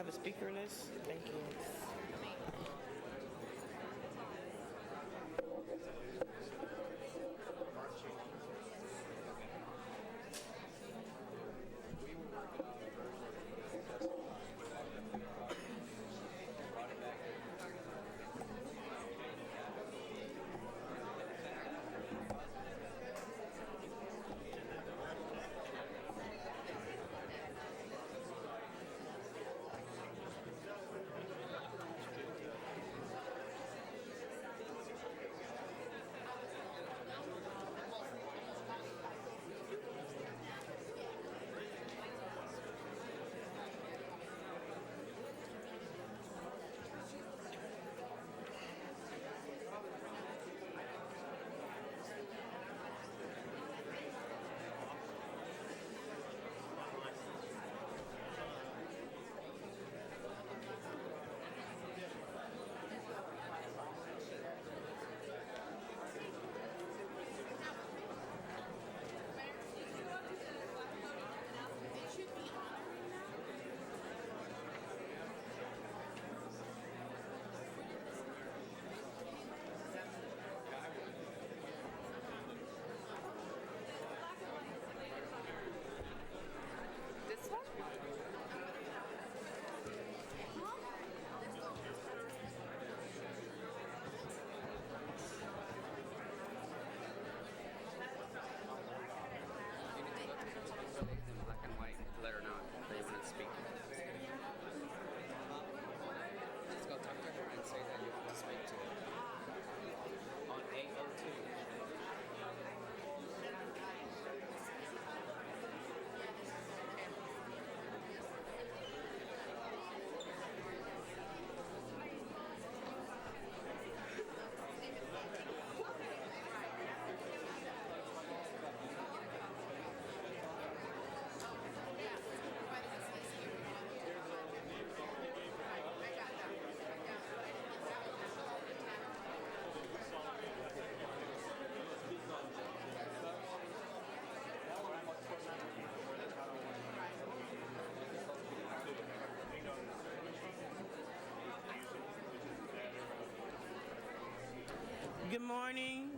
have a speaker list? Thank you. In black and white, let her know if they want to speak. Just go talk to her and say that you want to speak to her. On 802. Good morning.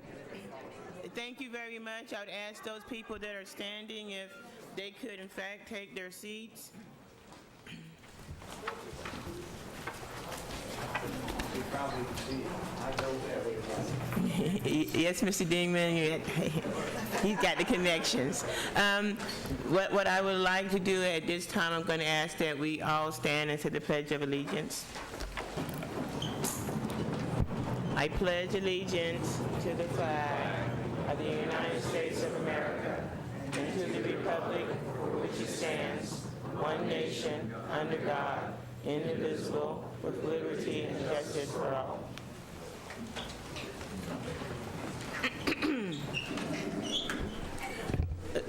Thank you very much. I would ask those people that are standing if they could, in fact, take their seats. Yes, Mr. Dingman, he's got the connections. What I would like to do at this time, I'm going to ask that we all stand and say the Pledge of Allegiance. I pledge allegiance to the flag of the United States of America and to the republic for which it stands, one nation, under God, indivisible, with liberty and justice for all.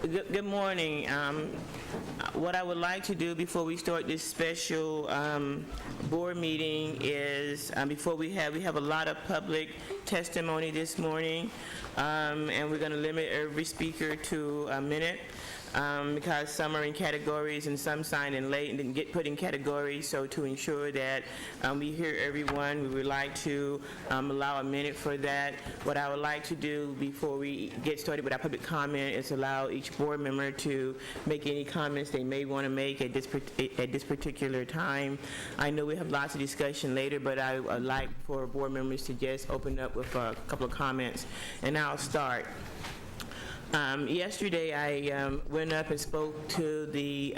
Good morning. What I would like to do before we start this special board meeting is, before we have a lot of public testimony this morning, and we're going to limit every speaker to a minute. Because some are in categories and some signed in late and didn't get put in categories. So to ensure that we hear everyone, we would like to allow a minute for that. What I would like to do before we get started with our public comment is allow each board member to make any comments they may want to make at this particular time. I know we have lots of discussion later, but I would like for board members to just open up with a couple of comments, and I'll start. Yesterday, I went up and spoke to the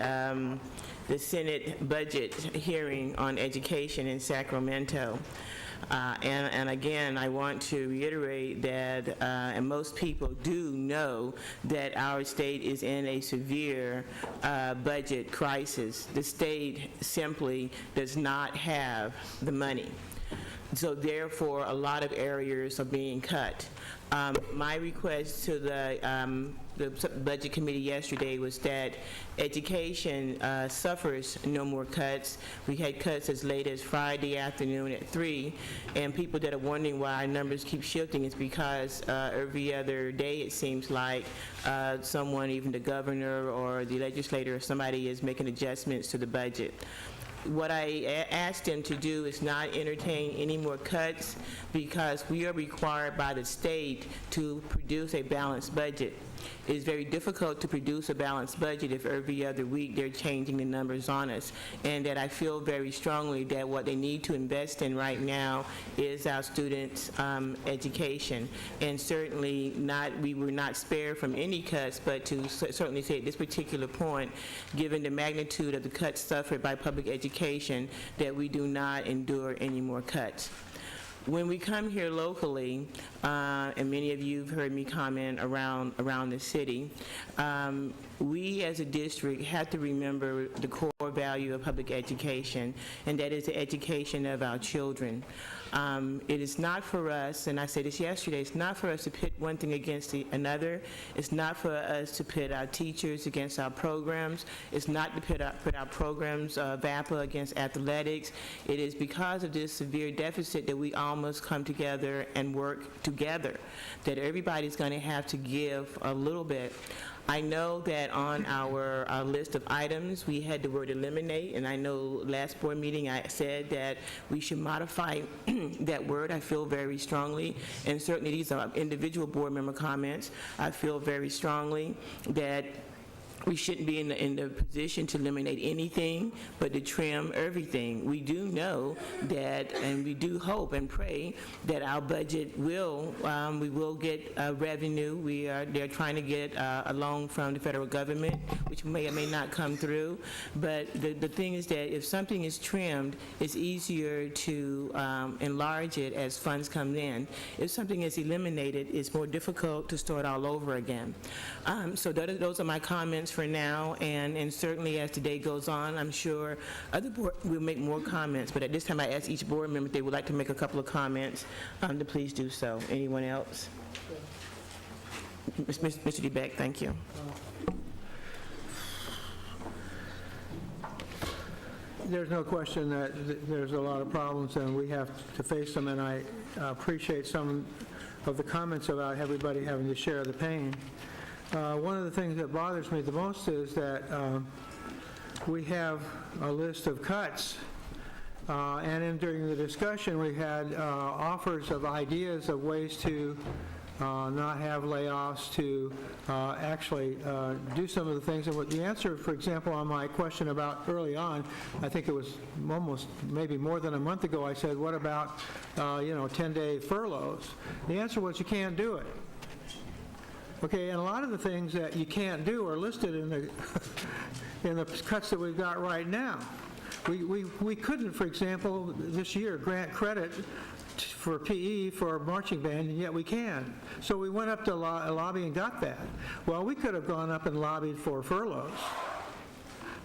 Senate budget hearing on education in Sacramento. And again, I want to reiterate that, and most people do know, that our state is in a severe budget crisis. The state simply does not have the money. So therefore, a lot of areas are being cut. My request to the Budget Committee yesterday was that education suffers no more cuts. We had cuts as late as Friday afternoon at 3, and people that are wondering why our numbers keep shifting is because every other day it seems like someone, even the governor or the legislator or somebody, is making adjustments to the budget. what I asked them to do is not entertain any more cuts because we are required by the state to produce a balanced budget. It is very difficult to produce a balanced budget if every other week they're changing the numbers on us. And that I feel very strongly that what they need to invest in right now is our students' education. And certainly we were not spared from any cuts, but to certainly say at this particular point, given the magnitude of the cuts suffered by public education, that we do not endure any more cuts. When we come here locally, and many of you have heard me comment around the city, we as a district have to remember the core value of public education, and that is the education of our children. It is not for us, and I said this yesterday, it's not for us to pit one thing against another. It's not for us to pit our teachers against our programs. It's not to pit our programs, VAPA against athletics. It is because of this severe deficit that we all must come together and work together, that everybody's going to have to give a little bit. I know that on our list of items, we had the word eliminate, and I know last board meeting I said that we should modify that word. I feel very strongly, and certainly these are individual board member comments. I feel very strongly that we shouldn't be in the position to eliminate anything, but to trim everything. We do know that, and we do hope and pray that our budget will, we will get revenue. They're trying to get a loan from the federal government, which may or may not come through. But the thing is that if something is trimmed, it's easier to enlarge it as funds come in. If something is eliminated, it's more difficult to start all over again. So those are my comments for now, and certainly as the day goes on, I'm sure other board will make more comments, but at this time I ask each board member if they would like to make a couple of comments, to please do so. Anyone else? Mr. DeBeck, thank you. There's no question that there's a lot of problems and we have to face them, and I appreciate some of the comments about everybody having to share the pain. One of the things that bothers me the most is that we have a list of cuts, and during the discussion we had offers of ideas of ways to not have layoffs, to actually do some of the things. And the answer, for example, on my question about early on, I think it was almost maybe more than a month ago, I said, what about 10-day furloughs? The answer was you can't do it. Okay, and a lot of the things that you can't do are listed in the in the cuts that we've got right now. We couldn't, for example, this year grant credit for PE for marching band, and yet we can. So we went up to lobby and got that. Well, we could have gone up and lobbied for furloughs.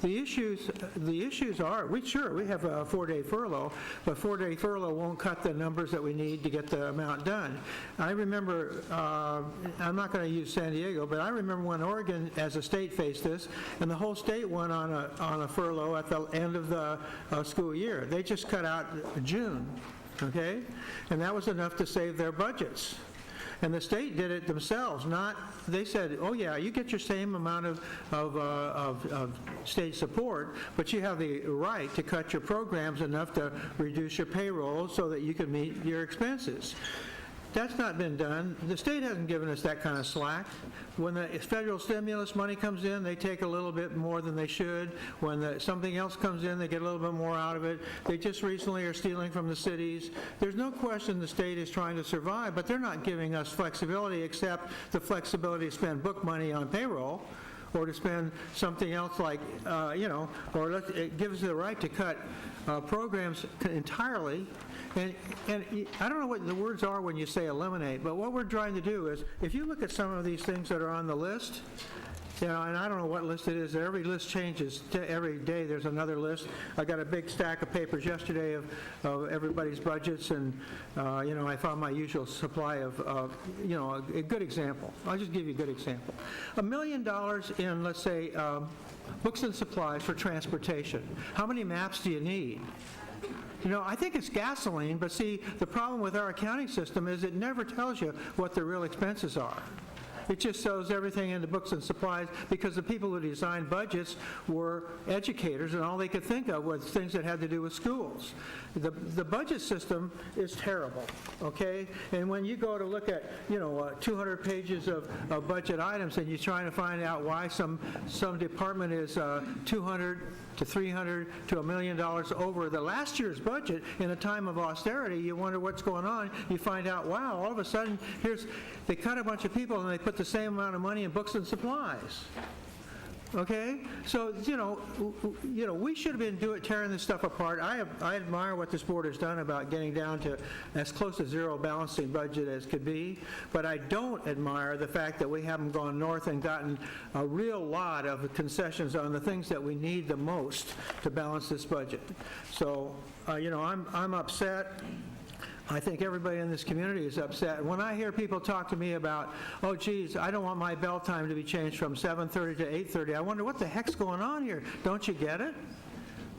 The issues are, we have a 4-day furlough, but 4-day furlough won't cut the numbers that we need to get the amount done. I remember, I'm not going to use San Diego, but I remember when Oregon as a state faced this, and the whole state went on a furlough at the end of the school year. They just cut out June, okay? And that was enough to save their budgets. And the state did it themselves, they said, oh yeah, you get your same amount of state support, but you have the right to cut your programs enough to reduce your payroll so that you can meet your expenses. That's not been done. The state hasn't given us that kind of slack. When the federal stimulus money comes in, they take a little bit more than they should. When something else comes in, they get a little bit more out of it. They just recently are stealing from the cities. There's no question the state is trying to survive, but they're not giving us flexibility except the flexibility to spend book money on payroll, or to spend something else like, it gives us the right to cut programs entirely. And I don't know what the words are when you say eliminate, but what we're trying to do is, if you look at some of these things that are on the list, and I don't know what list it is. Every list changes. Every day there's another list. I got a big stack of papers yesterday of everybody's budgets, and I found my usual supply of a good example. I'll just give you a good example. $1 million in, let's say, books and supplies for transportation. How many maps do you need? I think it's gasoline, but see, the problem with our accounting system is it never tells you what the real expenses are. It just throws everything into books and supplies because the people who designed budgets were educators, and all they could think of was things that had to do with schools. The budget system is terrible, okay? And when you go to look at, 200 pages of budget items, and you're trying to find out why some department is 200 to 300 to $1 million over the last year's budget in a time of austerity, you wonder what's going on. You find out, wow, all of a sudden, they cut a bunch of people and they put the same amount of money in books and supplies. Okay? So, we should have been tearing this stuff apart. I admire what this board has done about getting down to as close to zero balancing budget as could be, but I don't admire the fact that we haven't gone north and gotten a real lot of concessions on the things that we need the most to balance this budget. So, I'm upset. I think everybody in this community is upset. When I hear people talk to me about, oh, geez, I don't want my bell time to be changed from 7:30 to 8:30, I wonder what the heck's going on here. Don't you get it?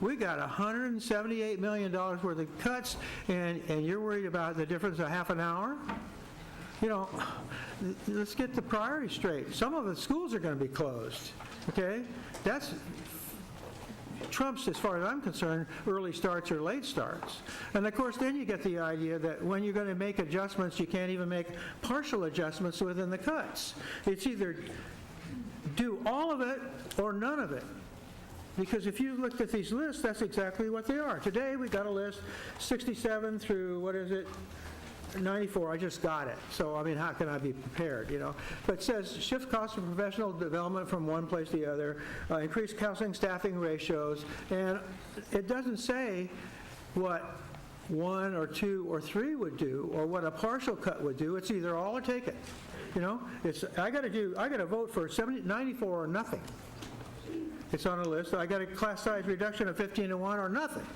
We got $178 million worth of cuts, and you're worried about the difference of half an hour? Let's get the priorities straight. Some of the schools are going to be closed, okay? That's trumps, as far as I'm concerned, early starts or late starts. And of course, then you get the idea that when you're going to make adjustments, you can't even make partial adjustments within the cuts. It's either do all of it or none of it. Because if you looked at these lists, that's exactly what they are. Today, we got a list 67 through, 94, I just got it. So, how can I be prepared, But it says shift costs of professional development from one place to the other, increase counseling staffing ratios, and it doesn't say what 1 or 2 or 3 would do or what a partial cut would do. It's either all or take it. I got to vote for 94 or nothing. It's on a list. I got a class size reduction of 15 to 1 or nothing.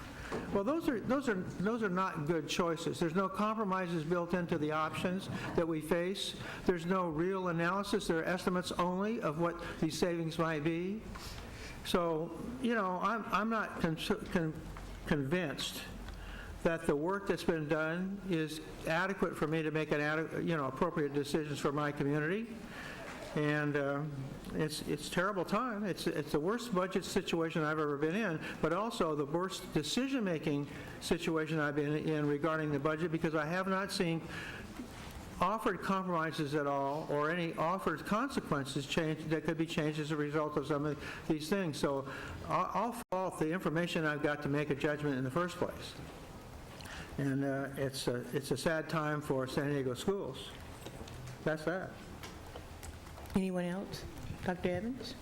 Well, those are not good choices. There's no compromises built into the options that we face. There's no real analysis. There are estimates only of what these savings might be. So, I'm not convinced that the work that's been done is adequate for me to make appropriate decisions for my community. And it's terrible time. It's the worst budget situation I've ever been in, but also the worst decision-making situation I've been in regarding the budget, because I have not seen offered compromises at all or any offered consequences that could be changed as a result of some of these things. So I'll fault the information I've got to make a judgment in the first place. And it's a sad time for San Diego schools. That's that. Anyone else? Dr. Evans?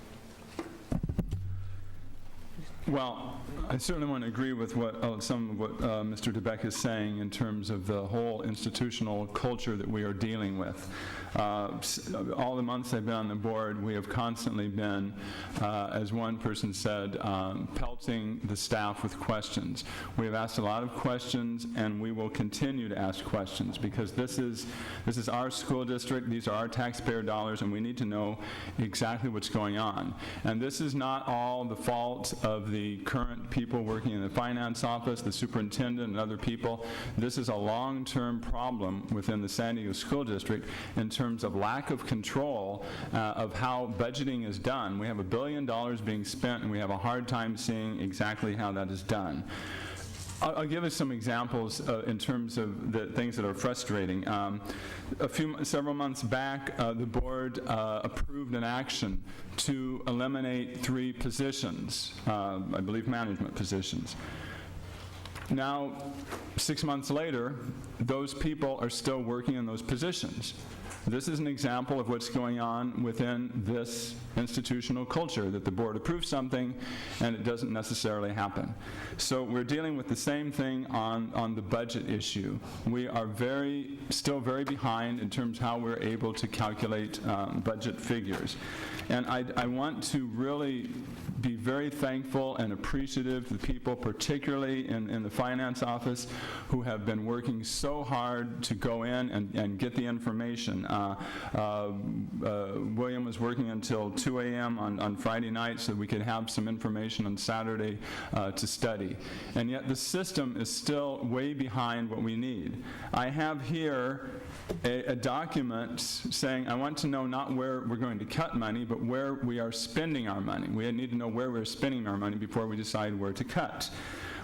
Well, I certainly want to agree with some of what Mr. DeBeck is saying in terms of the whole institutional culture that we are dealing with. All the months I've been on the board, we have constantly been, as one person said, pelting the staff with questions. We have asked a lot of questions, and we will continue to ask questions, because this is our school district, these are our taxpayer dollars, and we need to know exactly what's going on. And this is not all the fault of the current people working in the finance office, the superintendent, and other people. This is a long-term problem within the San Diego School District in terms of lack of control of how budgeting is done. We have $1 billion being spent, and we have a hard time seeing exactly how that is done. I'll give us some examples in terms of the things that are frustrating. Several months back, the board approved an action to eliminate 3 positions, I believe management positions. Now, 6 months later, those people are still working in those positions. This is an example of what's going on within this institutional culture, that the board approves something and it doesn't necessarily happen. So we're dealing with the same thing on the budget issue. We are still very behind in terms of how we're able to calculate budget figures. And I want to really be very thankful and appreciative to the people, particularly in the finance office, who have been working so hard to go in and get the information. William was working until 2 a.m. on Friday night so that we could have some information on Saturday to study. And yet the system is still way behind what we need. I have here a document saying I want to know not where we're going to cut money, but where we are spending our money. We need to know where we're spending our money before we decide where to cut.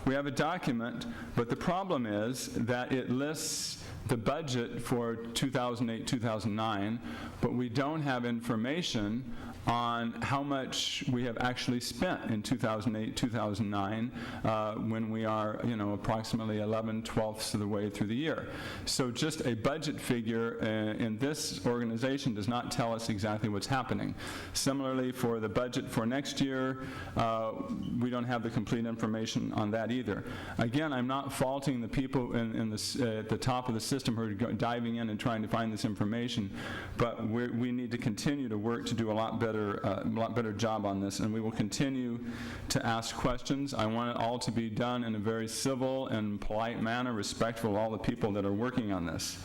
We have a document, but the problem is that it lists the budget for 2008-2009, but we don't have information on how much we have actually spent in 2008-2009 when we are, approximately 11/12ths of the way through the year. So just a budget figure in this organization does not tell us exactly what's happening. Similarly, for the budget for next year, we don't have the complete information on that either. Again, I'm not faulting the people at the top of the system who are diving in and trying to find this information, but we need to continue to work to do a lot better job on this, and we will continue to ask questions. I want it all to be done in a very civil and polite manner, respectful of all the people that are working on this.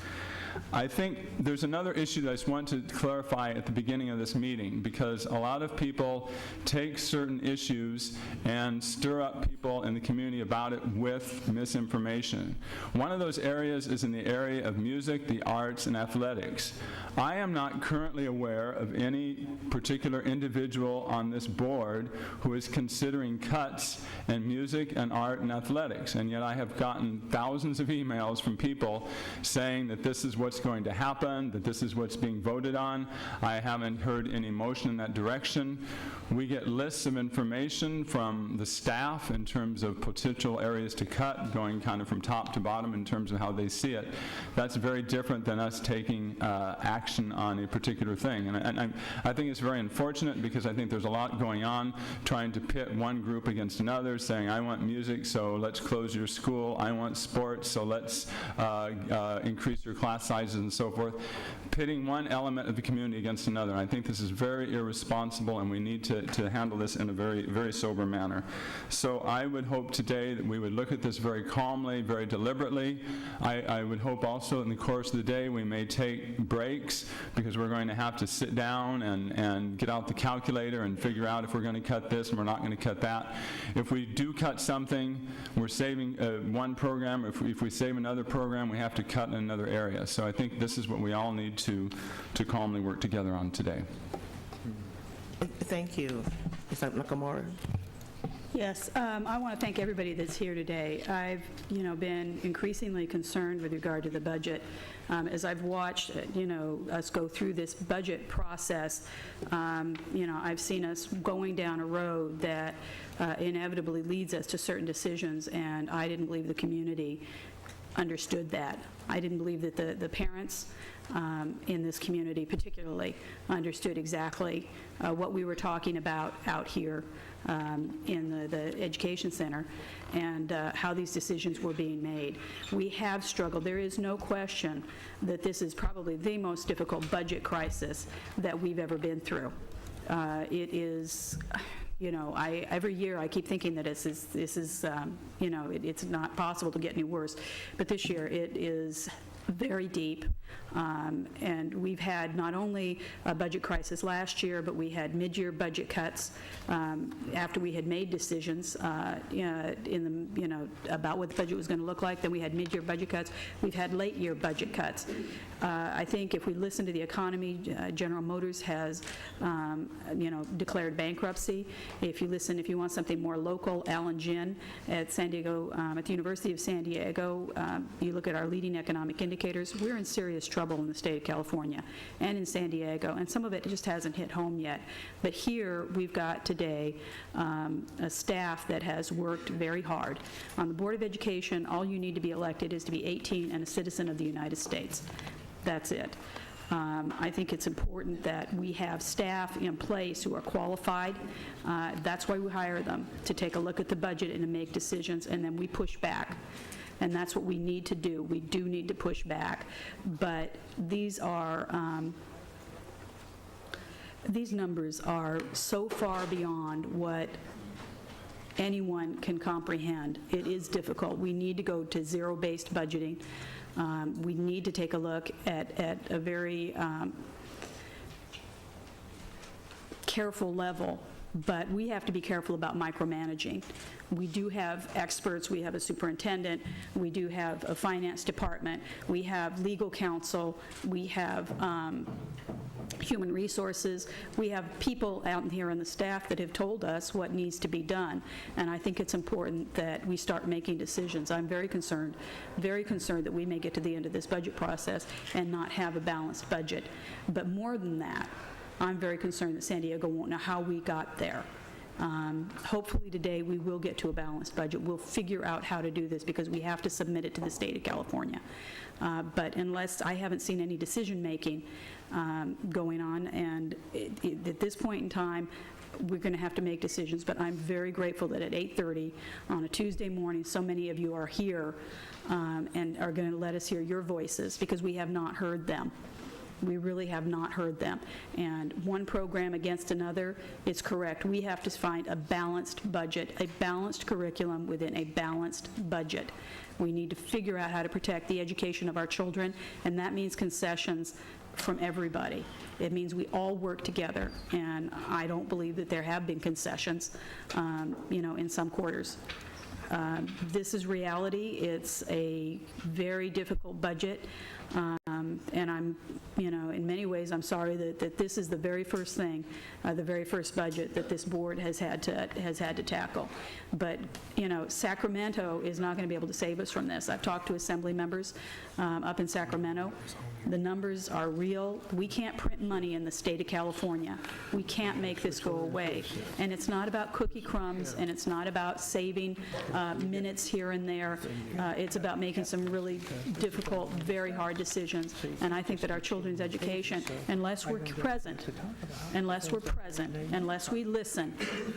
I think there's another issue that I just want to clarify at the beginning of this meeting, because a lot of people take certain issues and stir up people in the community about it with misinformation. One of those areas is in the area of music, the arts, and athletics. I am not currently aware of any particular individual on this board who is considering cuts in music and art and athletics, and yet I have gotten thousands of emails from people saying that this is what's going to happen, that this is what's being voted on. I haven't heard any motion in that direction. We get lists of information from the staff in terms of potential areas to cut, going kind of from top to bottom in terms of how they see it. That's very different than us taking action on a particular thing. And I think it's very unfortunate, because I think there's a lot going on trying to pit one group against another, saying I want music, so let's close your school. I want sports, so let's increase your class sizes and so forth, pitting one element of the community against another. And I think this is very irresponsible, and we need to handle this in a very, very sober manner. So I would hope today that we would look at this very calmly, very deliberately. I would hope also in the course of the day we may take breaks, because we're going to have to sit down and get out the calculator and figure out if we're going to cut this and we're not going to cut that. If we do cut something, we're saving one program. If we save another program, we have to cut in another area. So I think this is what we all need to calmly work together on today. Thank you. Ms. Nakamura? Yes, I want to thank everybody that's here today. I've, been increasingly concerned with regard to the budget. As I've watched, us go through this budget process, I've seen us going down a road that inevitably leads us to certain decisions, and I didn't believe the community understood that. I didn't believe that the parents in this community particularly understood exactly what we were talking about out here in the education center, and how these decisions were being made. We have struggled. There is no question that this is probably the most difficult budget crisis that we've ever been through. It is... every year I keep thinking that this is it's not possible to get any worse. But this year it is very deep. And we've had not only a budget crisis last year, but we had mid-year budget cuts after we had made decisions about what the budget was going to look like. Then we had mid-year budget cuts. We've had late-year budget cuts. I think if we listen to the economy, General Motors has, declared bankruptcy. If you want something more local, Alan Ginn at San Diego, at the University of San Diego, you look at our leading economic indicators, we're in serious trouble in the state of California and in San Diego, and some of it just hasn't hit home yet. But here we've got today a staff that has worked very hard. On the Board of Education, all you need to be elected is to be 18 and a citizen of the United States. That's it. I think it's important that we have staff in place who are qualified. That's why we hire them, to take a look at the budget and to make decisions, and then we push back. And that's what we need to do. We do need to push back. But these numbers are so far beyond what anyone can comprehend. It is difficult. We need to go to zero-based budgeting. We need to take a look at a very careful level, but we have to be careful about micromanaging. We do have experts, we have a superintendent, we do have a finance department, we have legal counsel, we have human resources, we have people out here on the staff that have told us what needs to be done, and I think it's important that we start making decisions. I'm very concerned that we may get to the end of this budget process and not have a balanced budget. But more than that, I'm very concerned that San Diego won't know how we got there. Hopefully today we will get to a balanced budget. We'll figure out how to do this because we have to submit it to the state of California. But unless I haven't seen any decision-making going on, and at this point in time, we're going to have to make decisions. But I'm very grateful that at 8:30 on a Tuesday morning, so many of you are here and are going to let us hear your voices, because we have not heard them. We really have not heard them. And one program against another, it's correct. We have to find a balanced budget, a balanced curriculum within a balanced budget. We need to figure out how to protect the education of our children, and that means concessions from everybody. It means we all work together, and I don't believe that there have been concessions, in some quarters. This is reality. It's a very difficult budget. And I'm, in many ways, I'm sorry that this is the very first thing, the very first budget that this board has had to tackle. But, Sacramento is not going to be able to save us from this. I've talked to assembly members up in Sacramento. The numbers are real. We can't print money in the state of California. We can't make this go away. And it's not about cookie crumbs, and it's not about saving minutes here and there. It's about making some really difficult, very hard decisions. And I think that our children's education, unless we're present, unless we listen,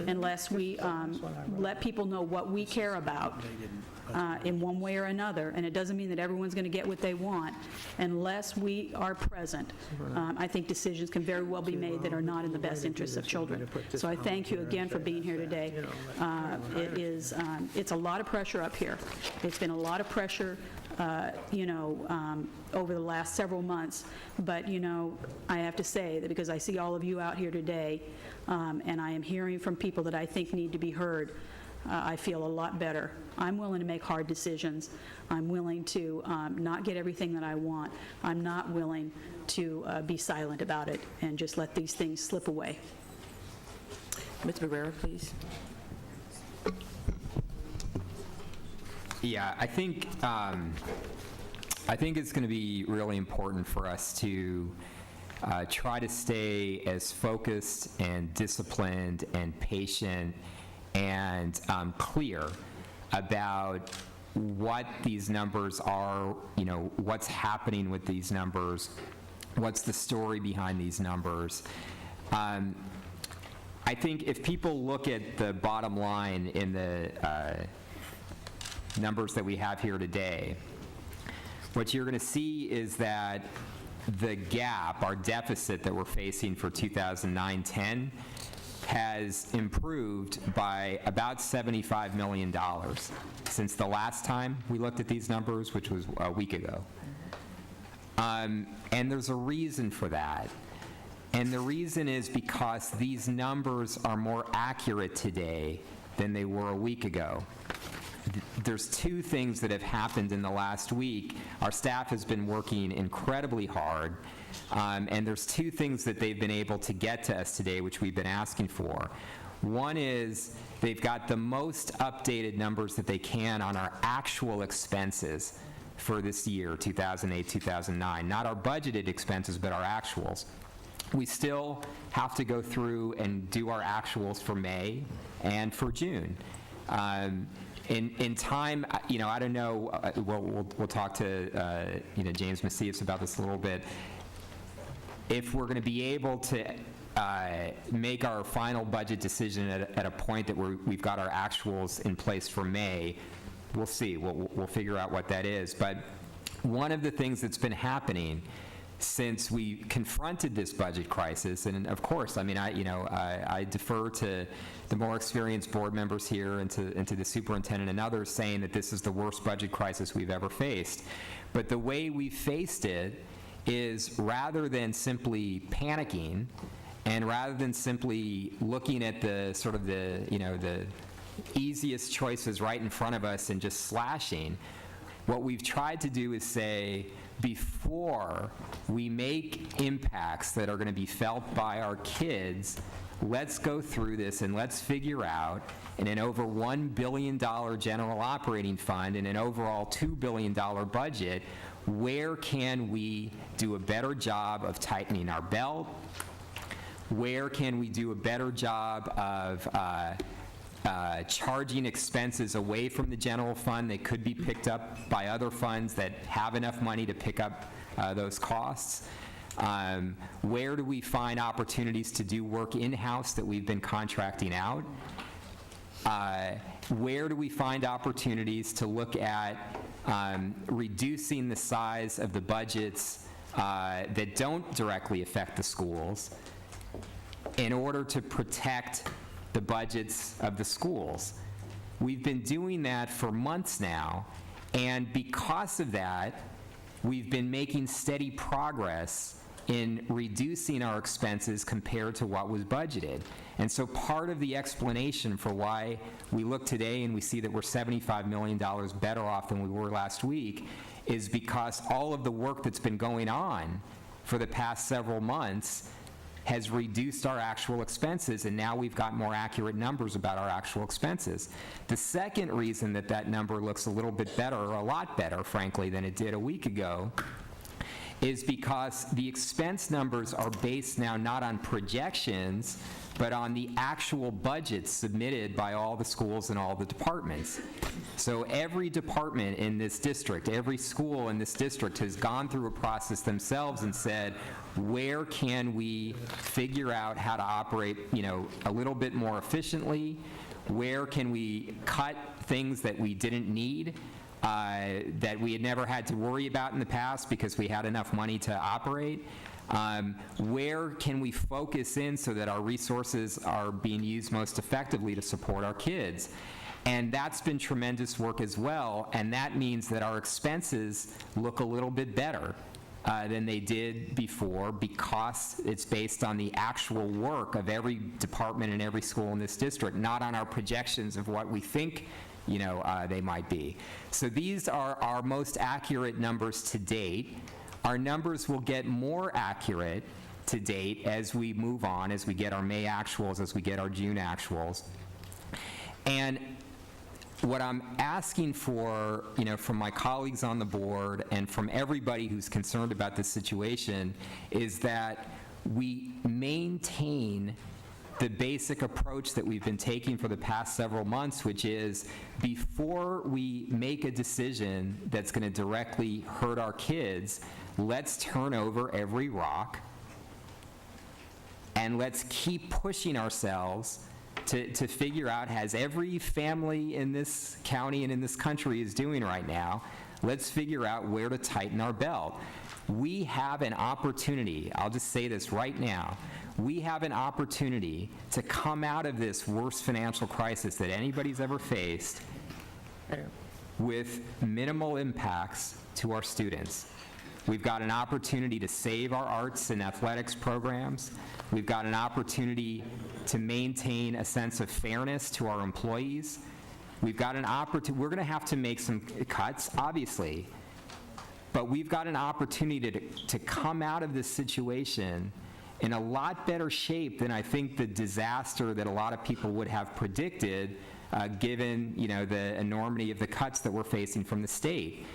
unless we let people know what we care about in one way or another, and it doesn't mean that everyone's going to get what they want, unless we are present, I think decisions can very well be made that are not in the best interests of children. So I thank you again for being here today. It's a lot of pressure up here. It's been a lot of pressure over the last several months. But, I have to say that because I see all of you out here today, and I am hearing from people that I think need to be heard, I feel a lot better. I'm willing to make hard decisions. I'm willing to not get everything that I want. I'm not willing to be silent about it and just let these things slip away. Ms. Barrera, please. Yeah, I think it's going to be really important for us to try to stay as focused and disciplined and patient and clear about what these numbers are, what's happening with these numbers, what's the story behind these numbers. I think if people look at the bottom line in the numbers that we have here today, what you're going to see is that the gap, our deficit that we're facing for 2009-10, has improved by about $75 million since the last time we looked at these numbers, which was a week ago. And there's a reason for that. And the reason is because these numbers are more accurate today than they were a week ago. There's two things that have happened in the last week. Our staff has been working incredibly hard, and there's two things that they've been able to get to us today, which we've been asking for. One is they've got the most updated numbers that they can on our actual expenses for this year, 2008-2009. Not our budgeted expenses, but our actuals. We still have to go through and do our actuals for May and for June. In time, I don't know, we'll talk to, James Macias about this a little bit. If we're going to be able to make our final budget decision at a point that we've got our actuals in place for May, we'll see. We'll figure out what that is. But one of the things that's been happening since we confronted this budget crisis. And of course, I mean, I defer to the more experienced board members here and to the superintendent and others saying that this is the worst budget crisis we've ever faced. But the way we faced it is, rather than simply panicking and rather than simply looking at the sort of the easiest choices right in front of us and just slashing, what we've tried to do is say, before we make impacts that are going to be felt by our kids, let's go through this and let's figure out, in an over $1 billion general operating fund and an overall $2 billion budget, where can we do a better job of tightening our belt? Where can we do a better job of charging expenses away from the general fund that could be picked up by other funds that have enough money to pick up those costs? Where do we find opportunities to do work in-house that we've been contracting out? Where do we find opportunities to look at reducing the size of the budgets that don't directly affect the schools in order to protect the budgets of the schools? We've been doing that for months now, and because of that, we've been making steady progress in reducing our expenses compared to what was budgeted. And so part of the explanation for why we look today and we see that we're $75 million better off than we were last week is because all of the work that's been going on for the past several months has reduced our actual expenses, and now we've got more accurate numbers about our actual expenses. The second reason that that number looks a little bit better, or a lot better, frankly, than it did a week ago, is because the expense numbers are based now not on projections, but on the actual budgets submitted by all the schools and all the departments. So every department in this district, every school in this district has gone through a process themselves and said, where can we figure out how to operate, a little bit more efficiently? Where can we cut things that we didn't need? That we had never had to worry about in the past because we had enough money to operate? Where can we focus in so that our resources are being used most effectively to support our kids? And that's been tremendous work as well, and that means that our expenses look a little bit better than they did before, because it's based on the actual work of every department and every school in this district, not on our projections of what we think they might be. So these are our most accurate numbers to date. Our numbers will get more accurate to date as we move on, as we get our May actuals, as we get our June actuals. And what I'm asking for, from my colleagues on the board and from everybody who's concerned about this situation, is that we maintain the basic approach that we've been taking for the past several months, which is, before we make a decision that's going to directly hurt our kids, let's turn over every rock and let's keep pushing ourselves to figure out, as every family in this county and in this country is doing right now, let's figure out where to tighten our belt. We have an opportunity, I'll just say this right now, we have an opportunity to come out of this worst financial crisis that anybody's ever faced with minimal impacts to our students. We've got an opportunity to save our arts and athletics programs. We've got an opportunity to maintain a sense of fairness to our employees. We've got an opportunity, we're going to have to make some cuts, obviously, but we've got an opportunity to come out of this situation in a lot better shape than I think the disaster that a lot of people would have predicted, given the enormity of the cuts that we're facing from the state.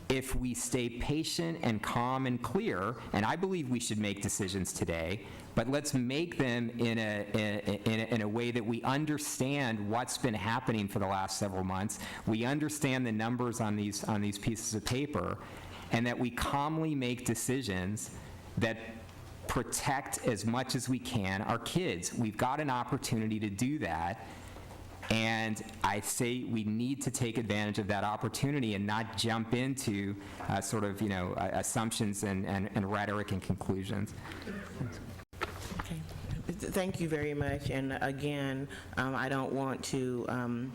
If we stay patient and calm and clear, and I believe we should make decisions today, but let's make them in a way that we understand what's been happening for the last several months, we understand the numbers on these pieces of paper, and that we calmly make decisions that protect as much as we can our kids. We've got an opportunity to do that, And I say we need to take advantage of that opportunity and not jump into sort of, assumptions and rhetoric and conclusions. Okay. Thank you very much. And again, I don't want to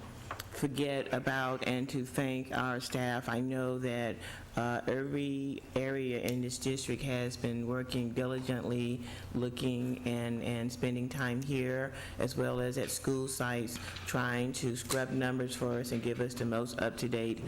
forget about and to thank our staff. I know that every area in this district has been working diligently, looking and spending time here, as well as at school sites, trying to scrub numbers for us and give us the most up-to-date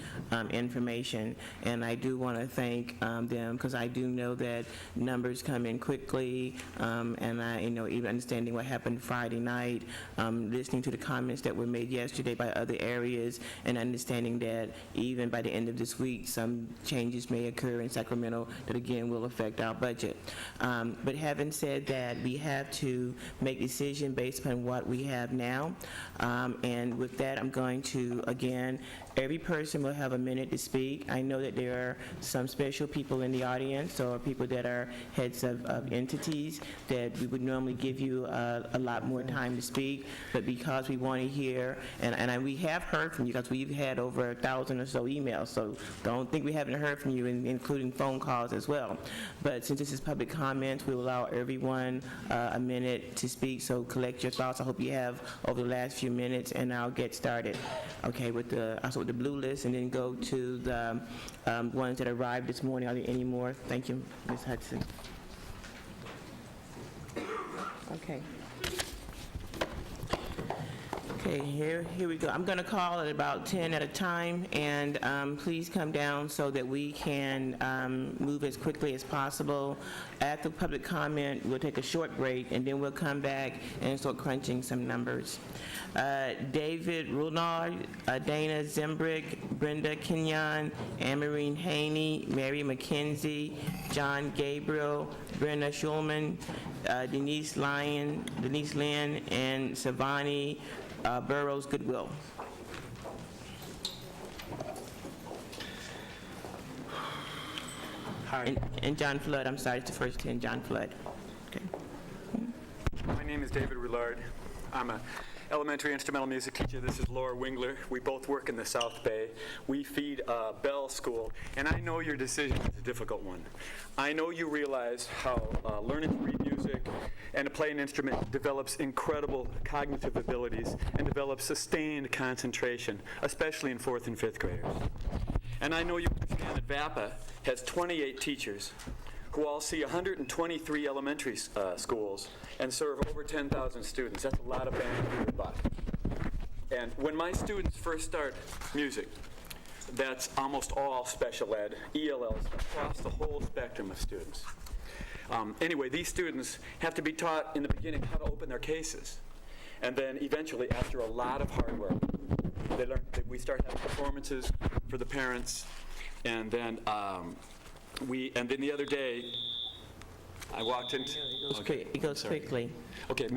information. And I do want to thank them, because I do know that numbers come in quickly, and I, even understanding what happened Friday night, listening to the comments that were made yesterday by other areas, and understanding that even by the end of this week, some changes may occur in Sacramento that again will affect our budget. But having said that, we have to make decisions based upon what we have now. And with that, I'm going to, again, every person will have a minute to speak. I know that there are some special people in the audience or people that are heads of entities that we would normally give you a lot more time to speak, but because we want to hear, and we have heard from you, because we've had over 1,000 or so emails, so don't think we haven't heard from you, including phone calls as well. But since this is public comment, we will allow everyone a minute to speak, so collect your thoughts. I hope you have over the last few minutes, and I'll get started. Okay, with the blue list, and then go to the ones that arrived this morning. Are there any more? Thank you, Ms. Hudson. Okay. Okay, here we go. I'm going to call it about 10 at a time, and please come down so that we can move as quickly as possible. After public comment, we'll take a short break, and then we'll come back and start crunching some numbers. David Runard, Dana Zembrick, Brenda Kenyon, Anne-Marie Haney, Mary McKenzie, John Gabriel, Brenda Schulman, Denise Lynn, and Savani Burroughs Goodwill. Hi, And John Flood, I'm sorry, it's the first 10, John Flood. Okay. my name is David Roulard. I'm an elementary instrumental music teacher. This is Laura Wingler. We both work in the South Bay. We feed Bell School, and I know your decision is a difficult one. I know you realize how learning to read music and to play an instrument develops incredible cognitive abilities and develops sustained concentration, especially in 4th and 5th graders. And I know you understand that VAPA has 28 teachers who all see 123 elementary schools and serve over 10,000 students. That's a lot of bang for your buck. And when my students first start music, that's almost all special ed, ELLs, across the whole spectrum of students. Anyway, these students have to be taught in the beginning how to open their cases. And then eventually, after a lot of hard work, they learn that we start having performances for the parents. And then the other day, I walked into... It goes quickly. Okay,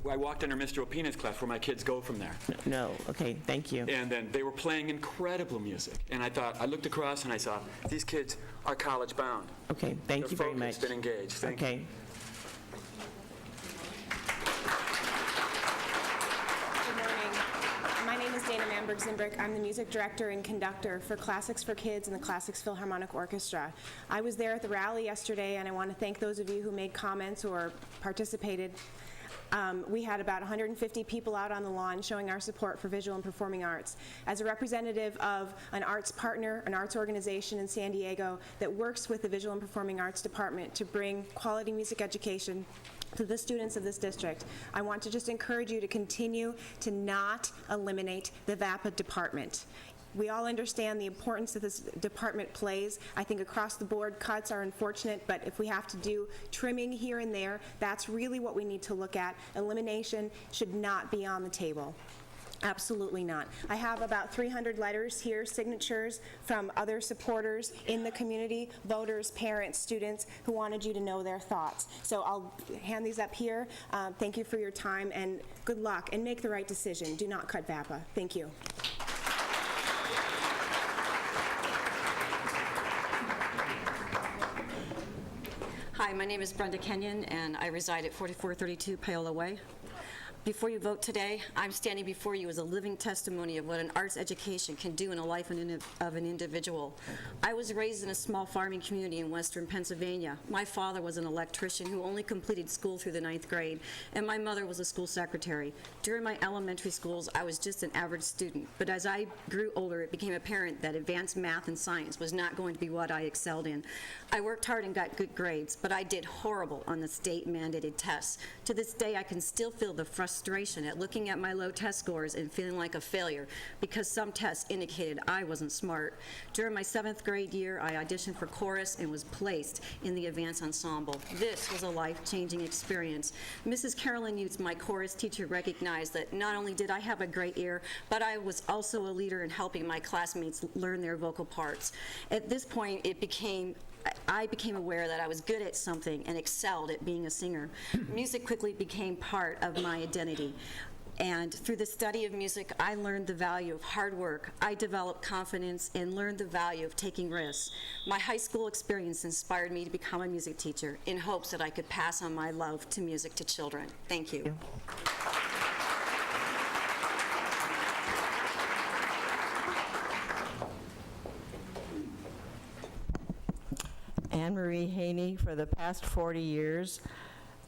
I walked into Mr. Opina's class where my kids go from there. No, okay, thank you. And then they were playing incredible music. And I looked across and I saw, these kids are college bound. Okay, thank you very much. They're focused and engaged. Thank you. Okay. Good morning. My name is Dana Manberg-Zimbrick. I'm the music director and conductor for Classics for Kids and the Classics Philharmonic Orchestra. I was there at the rally yesterday, and I want to thank those of you who made comments or participated. We had about 150 people out on the lawn showing our support for visual and performing arts. As a representative of an arts partner, an arts organization in San Diego that works with the Visual and Performing Arts Department to bring quality music education to the students of this district, I want to just encourage you to continue to not eliminate the VAPA department. We all understand the importance that this department plays. I think across the board, cuts are unfortunate, but if we have to do trimming here and there, that's really what we need to look at. Elimination should not be on the table. Absolutely not. I have about 300 letters here, signatures from other supporters in the community, voters, parents, students, who wanted you to know their thoughts. So I'll hand these up here. Thank you for your time, and good luck, and make the right decision. Do not cut VAPA. Thank you. Hi, my name is Brenda Kenyon, and I reside at 4432 Paola Way. Before you vote today, I'm standing before you as a living testimony of what an arts education can do in the life of an individual. I was raised in a small farming community in western Pennsylvania. My father was an electrician who only completed school through the 9th grade, and my mother was a school secretary. During my elementary schools, I was just an average student, but as I grew older, it became apparent that advanced math and science was not going to be what I excelled in. I worked hard and got good grades, but I did horrible on the state-mandated tests. To this day, I can still feel the frustration at looking at my low test scores and feeling like a failure because some tests indicated I wasn't smart. During my 7th grade year, I auditioned for chorus and was placed in the advanced ensemble. This was a life-changing experience. Mrs. Carolyn Utes, my chorus teacher, recognized that not only did I have a great ear, but I was also a leader in helping my classmates learn their vocal parts. At this point, I became aware that I was good at something and excelled at being a singer. Music quickly became part of my identity. And through the study of music, I learned the value of hard work. I developed confidence and learned the value of taking risks. My high school experience inspired me to become a music teacher in hopes that I could pass on my love to music to children. Thank you. Anne Marie Haney. For the past 40 years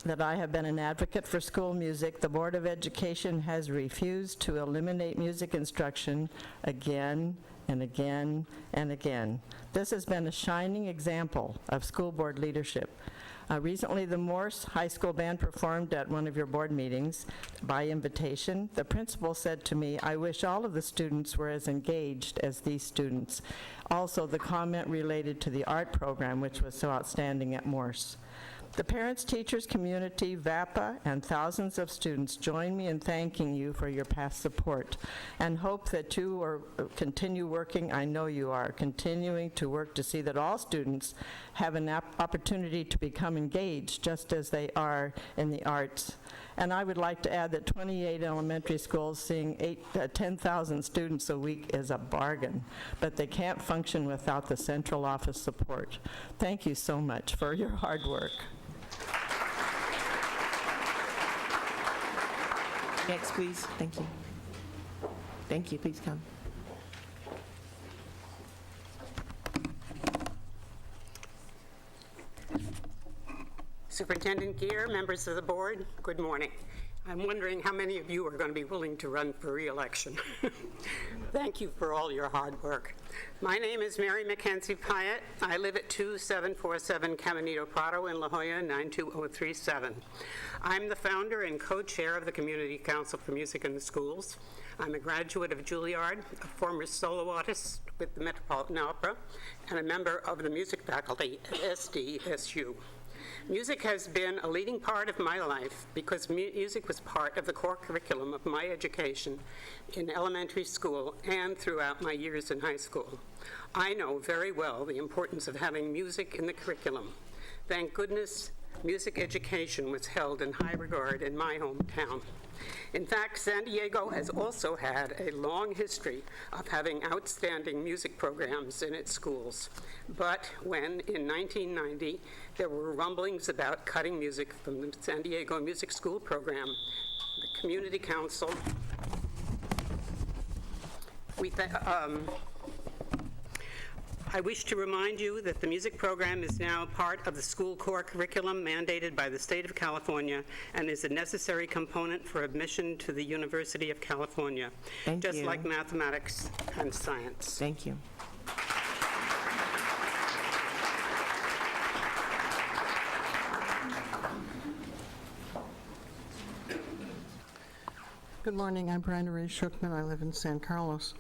that I have been an advocate for school music, the Board of Education has refused to eliminate music instruction again and again and again. This has been a shining example of school board leadership. Recently, the Morse High School Band performed at one of your board meetings by invitation. The principal said to me, "I wish all of the students were as engaged as these students." Also, the comment related to the art program, which was so outstanding at Morse. The parents, teachers, community, VAPA, and thousands of students join me in thanking you for your past support and hope that you will continue working, I know you are, continuing to work to see that all students have an opportunity to become engaged just as they are in the arts. And I would like to add that 28 elementary schools seeing 10,000 students a week is a bargain, but they can't function without the central office support. Thank you so much for your hard work. Next, please. Thank you. Thank you. Please come. Superintendent Geer, members of the board, good morning. I'm wondering how many of you are going to be willing to run for re-election. Thank you for all your hard work. My name is Mary Mackenzie Pyatt. I live at 2747 Caminito Prado in La Jolla, 92037. I'm the founder and co-chair of the Community Council for Music in the Schools. I'm a graduate of Juilliard, a former solo artist with the Metropolitan Opera, and a member of the music faculty at SDSU. Music has been a leading part of my life because music was part of the core curriculum of my education in elementary school and throughout my years in high school. I know very well the importance of having music in the curriculum. Thank goodness, music education was held in high regard in my hometown. In fact, San Diego has also had a long history of having outstanding music programs in its schools. But when, in 1990, there were rumblings about cutting music from the San Diego Music School program, the Community Council, I wish to remind you that the music program is now part of the school core curriculum mandated by the state of California and is a necessary component for admission to the University of California, just like mathematics and science. Thank you. Good morning. I'm Brenda Ray Shookman. I live in San Carlos.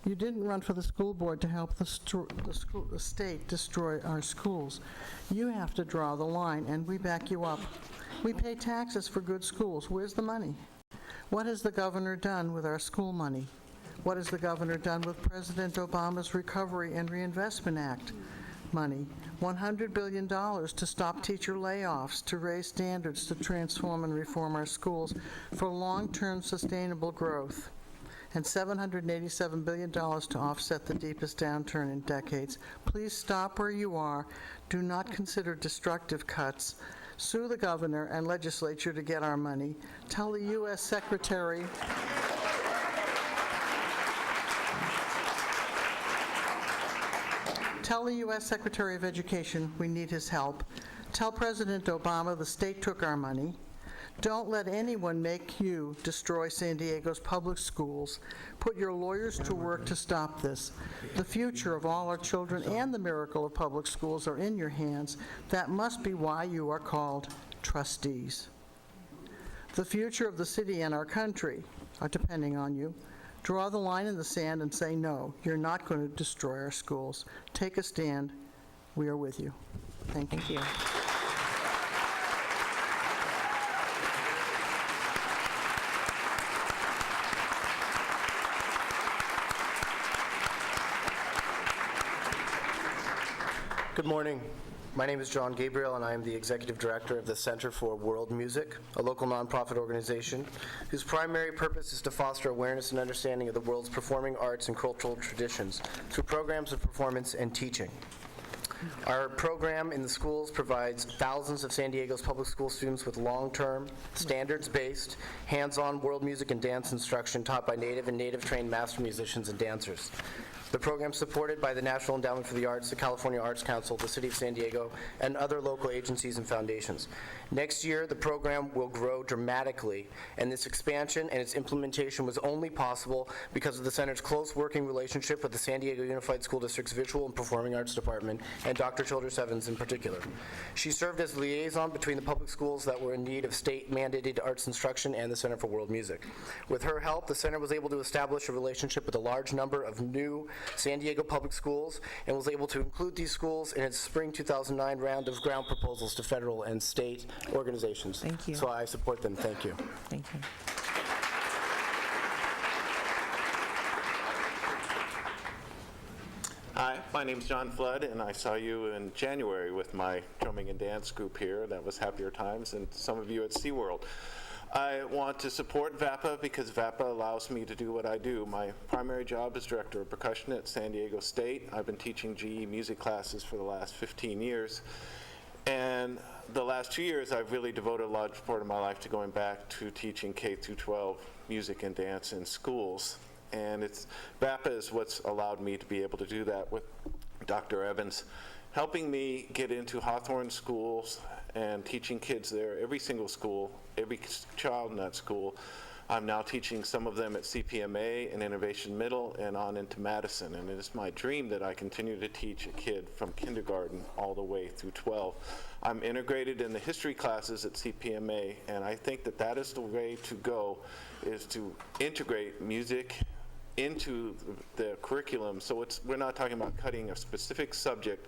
You didn't run for the school board to help the state destroy our schools. You have to draw the line, and we back you up. We pay taxes for good schools. Where's the money? What has the governor done with our school money? What has the governor done with President Obama's Recovery and Reinvestment Act money? $100 billion to stop teacher layoffs, to raise standards, to transform and reform our schools for long-term sustainable growth, and $787 billion to offset the deepest downturn in decades. Please stop where you are. Do not consider destructive cuts. sue the governor and legislature to get our money, tell the U.S. Secretary of Education we need his help. Tell President Obama the state took our money. Don't let anyone make you destroy San Diego's public schools. Put your lawyers to work to stop this. The future of all our children and the miracle of public schools are in your hands. That must be why you are called trustees. The future of the city and our country are depending on you. Draw the line in the sand and say, no, you're not going to destroy our schools. Take a stand. We are with you. Thank you. Thank you. Good morning. My name is John Gabriel, and I am the Executive Director of the Center for World Music, a local nonprofit organization whose primary purpose is to foster awareness and understanding of the world's performing arts and cultural traditions through programs of performance and teaching. Our program in the schools provides thousands of San Diego's public school students with long-term, standards-based, hands-on world music and dance instruction taught by native and native-trained master musicians and dancers. The program is supported by the National Endowment for the Arts, the California Arts Council, the City of San Diego, and other local agencies and foundations. Next year, the program will grow dramatically, and this expansion and its implementation was only possible because of the Center's close working relationship with the San Diego Unified School District's Visual and Performing Arts Department, and Dr. Childress Evans in particular. She served as liaison between the public schools that were in need of state-mandated arts instruction and the Center for World Music. With her help, the Center was able to establish a relationship with a large number of new San Diego public schools and was able to include these schools in its spring 2009 round of grant proposals to federal and state organizations. Thank you. So I support them. Thank you. Thank you. Hi, my name's John Flood, and I saw you in January with my drumming and dance group here. That was Happier Times, and some of you at SeaWorld. I want to support VAPA because VAPA allows me to do what I do. My primary job is director of percussion at San Diego State. I've been teaching GE music classes for the last 15 years. And the last 2 years, I've really devoted a large part of my life to going back to teaching K through 12 music and dance in schools. And VAPA is what's allowed me to be able to do that with Dr. Evans, helping me get into Hawthorne schools and teaching kids there, every single school, every child in that school. I'm now teaching some of them at CPMA and Innovation Middle and on into Madison. And it is my dream that I continue to teach a kid from kindergarten all the way through 12. I'm integrated in the history classes at CPMA, and I think that that is the way to go, is to integrate music into the curriculum. So we're not talking about cutting a specific subject,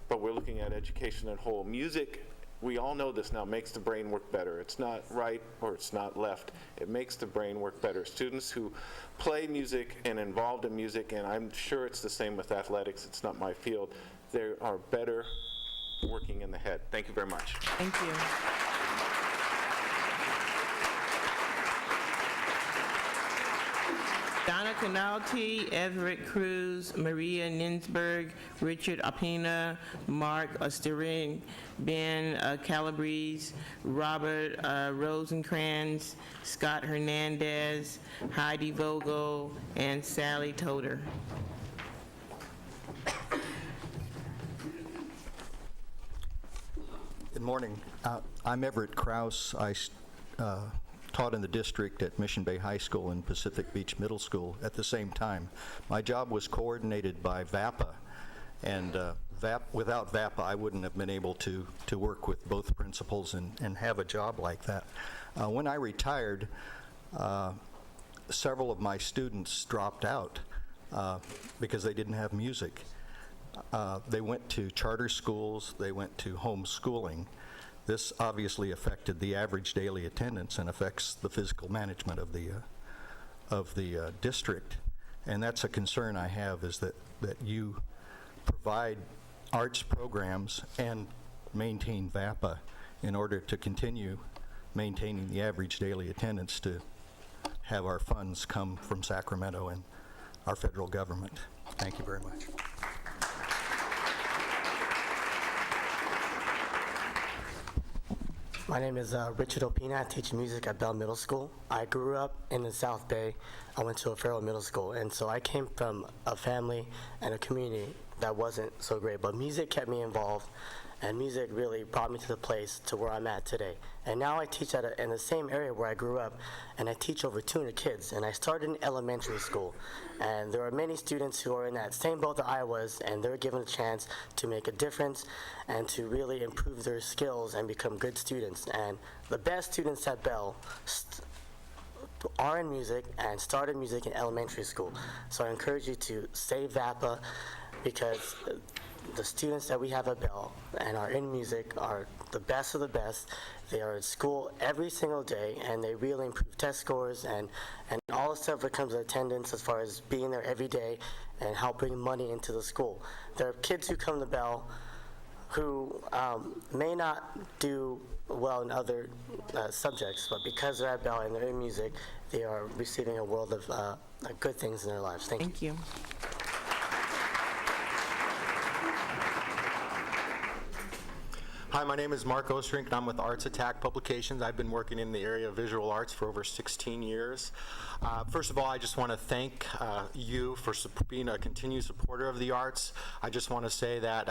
but we're looking at education as a whole. Music, we all know this now, makes the brain work better. It's not right or it's not left. It makes the brain work better. Students who play music and involved in music, and I'm sure it's the same with athletics, it's not my field, they are better working in the head. Thank you very much. Thank you. Donna Canalti, Everett Cruz, Maria Ninsberg, Richard Apina, Mark Osterin, Ben Calabrese, Robert Rosencrans, Scott Hernandez, Heidi Vogel, and Sally Toder. Good morning. I'm Everett Krause. I taught in the district at Mission Bay High School and Pacific Beach Middle School at the same time. My job was coordinated by VAPA, and without VAPA, I wouldn't have been able to work with both principals and have a job like that. When I retired, several of my students dropped out because they didn't have music. They went to charter schools, they went to homeschooling. This obviously affected the average daily attendance and affects the physical management of the district. And that's a concern I have, is that you provide arts programs and maintain VAPA in order to continue maintaining the average daily attendance to have our funds come from Sacramento and our federal government. Thank you very much. My name is Richard Opina. I teach music at Bell Middle School. I grew up in the South Bay. I went to O'Farrell Middle School, and so I came from a family and a community that wasn't so great, but music kept me involved, and music really brought me to the place to where I'm at today. And now I teach in the same area where I grew up, and I teach over 200 kids, and I started in elementary school. And there are many students who are in that same boat that I was, and they're given a chance to make a difference and to really improve their skills and become good students. And the best students at Bell are in music and started music in elementary school. So I encourage you to save VAPA, because the students that we have at Bell and are in music are the best of the best. They are at school every single day, and they really improve test scores and all the stuff that comes with attendance as far as being there every day and help bring money into the school. There are kids who come to Bell who may not do well in other subjects, but because they're at Bell and they're in music, they are receiving a world of good things in their lives. Thank you. Hi, my name is Mark Ostrink, and I'm with Arts Attack Publications. I've been working in the area of visual arts for over 16 years. First of all, I just want to thank you for being a continued supporter of the arts. I just want to say that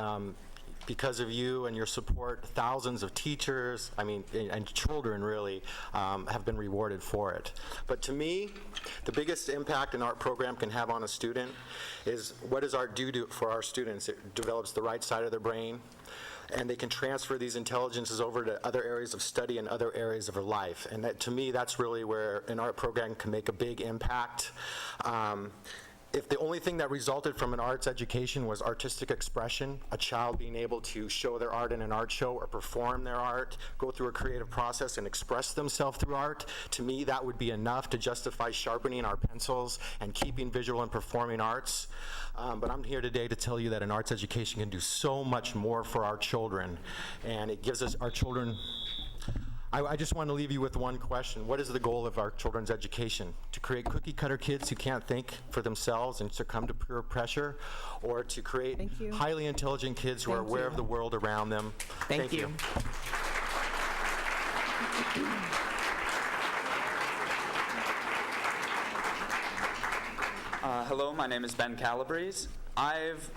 because of you and your support, thousands of teachers, and children really, have been rewarded for it. But to me, the biggest impact an art program can have on a student is what does art do for our students? It develops the right side of their brain, and they can transfer these intelligences over to other areas of study and other areas of their life. And that, to me, that's really where an art program can make a big impact. If the only thing that resulted from an arts education was artistic expression, a child being able to show their art in an art show or perform their art, go through a creative process and express themselves through art, to me that would be enough to justify sharpening our pencils and keeping visual and performing arts. But I'm here today to tell you that an arts education can do so much more for our children, and it gives us our children. I just want to leave you with one question. What is the goal of our children's education? To create cookie-cutter kids who can't think for themselves and succumb to peer pressure, or to create highly intelligent kids who are aware of the world around them? Thank you. Hello, my name is Ben Calabrese. I've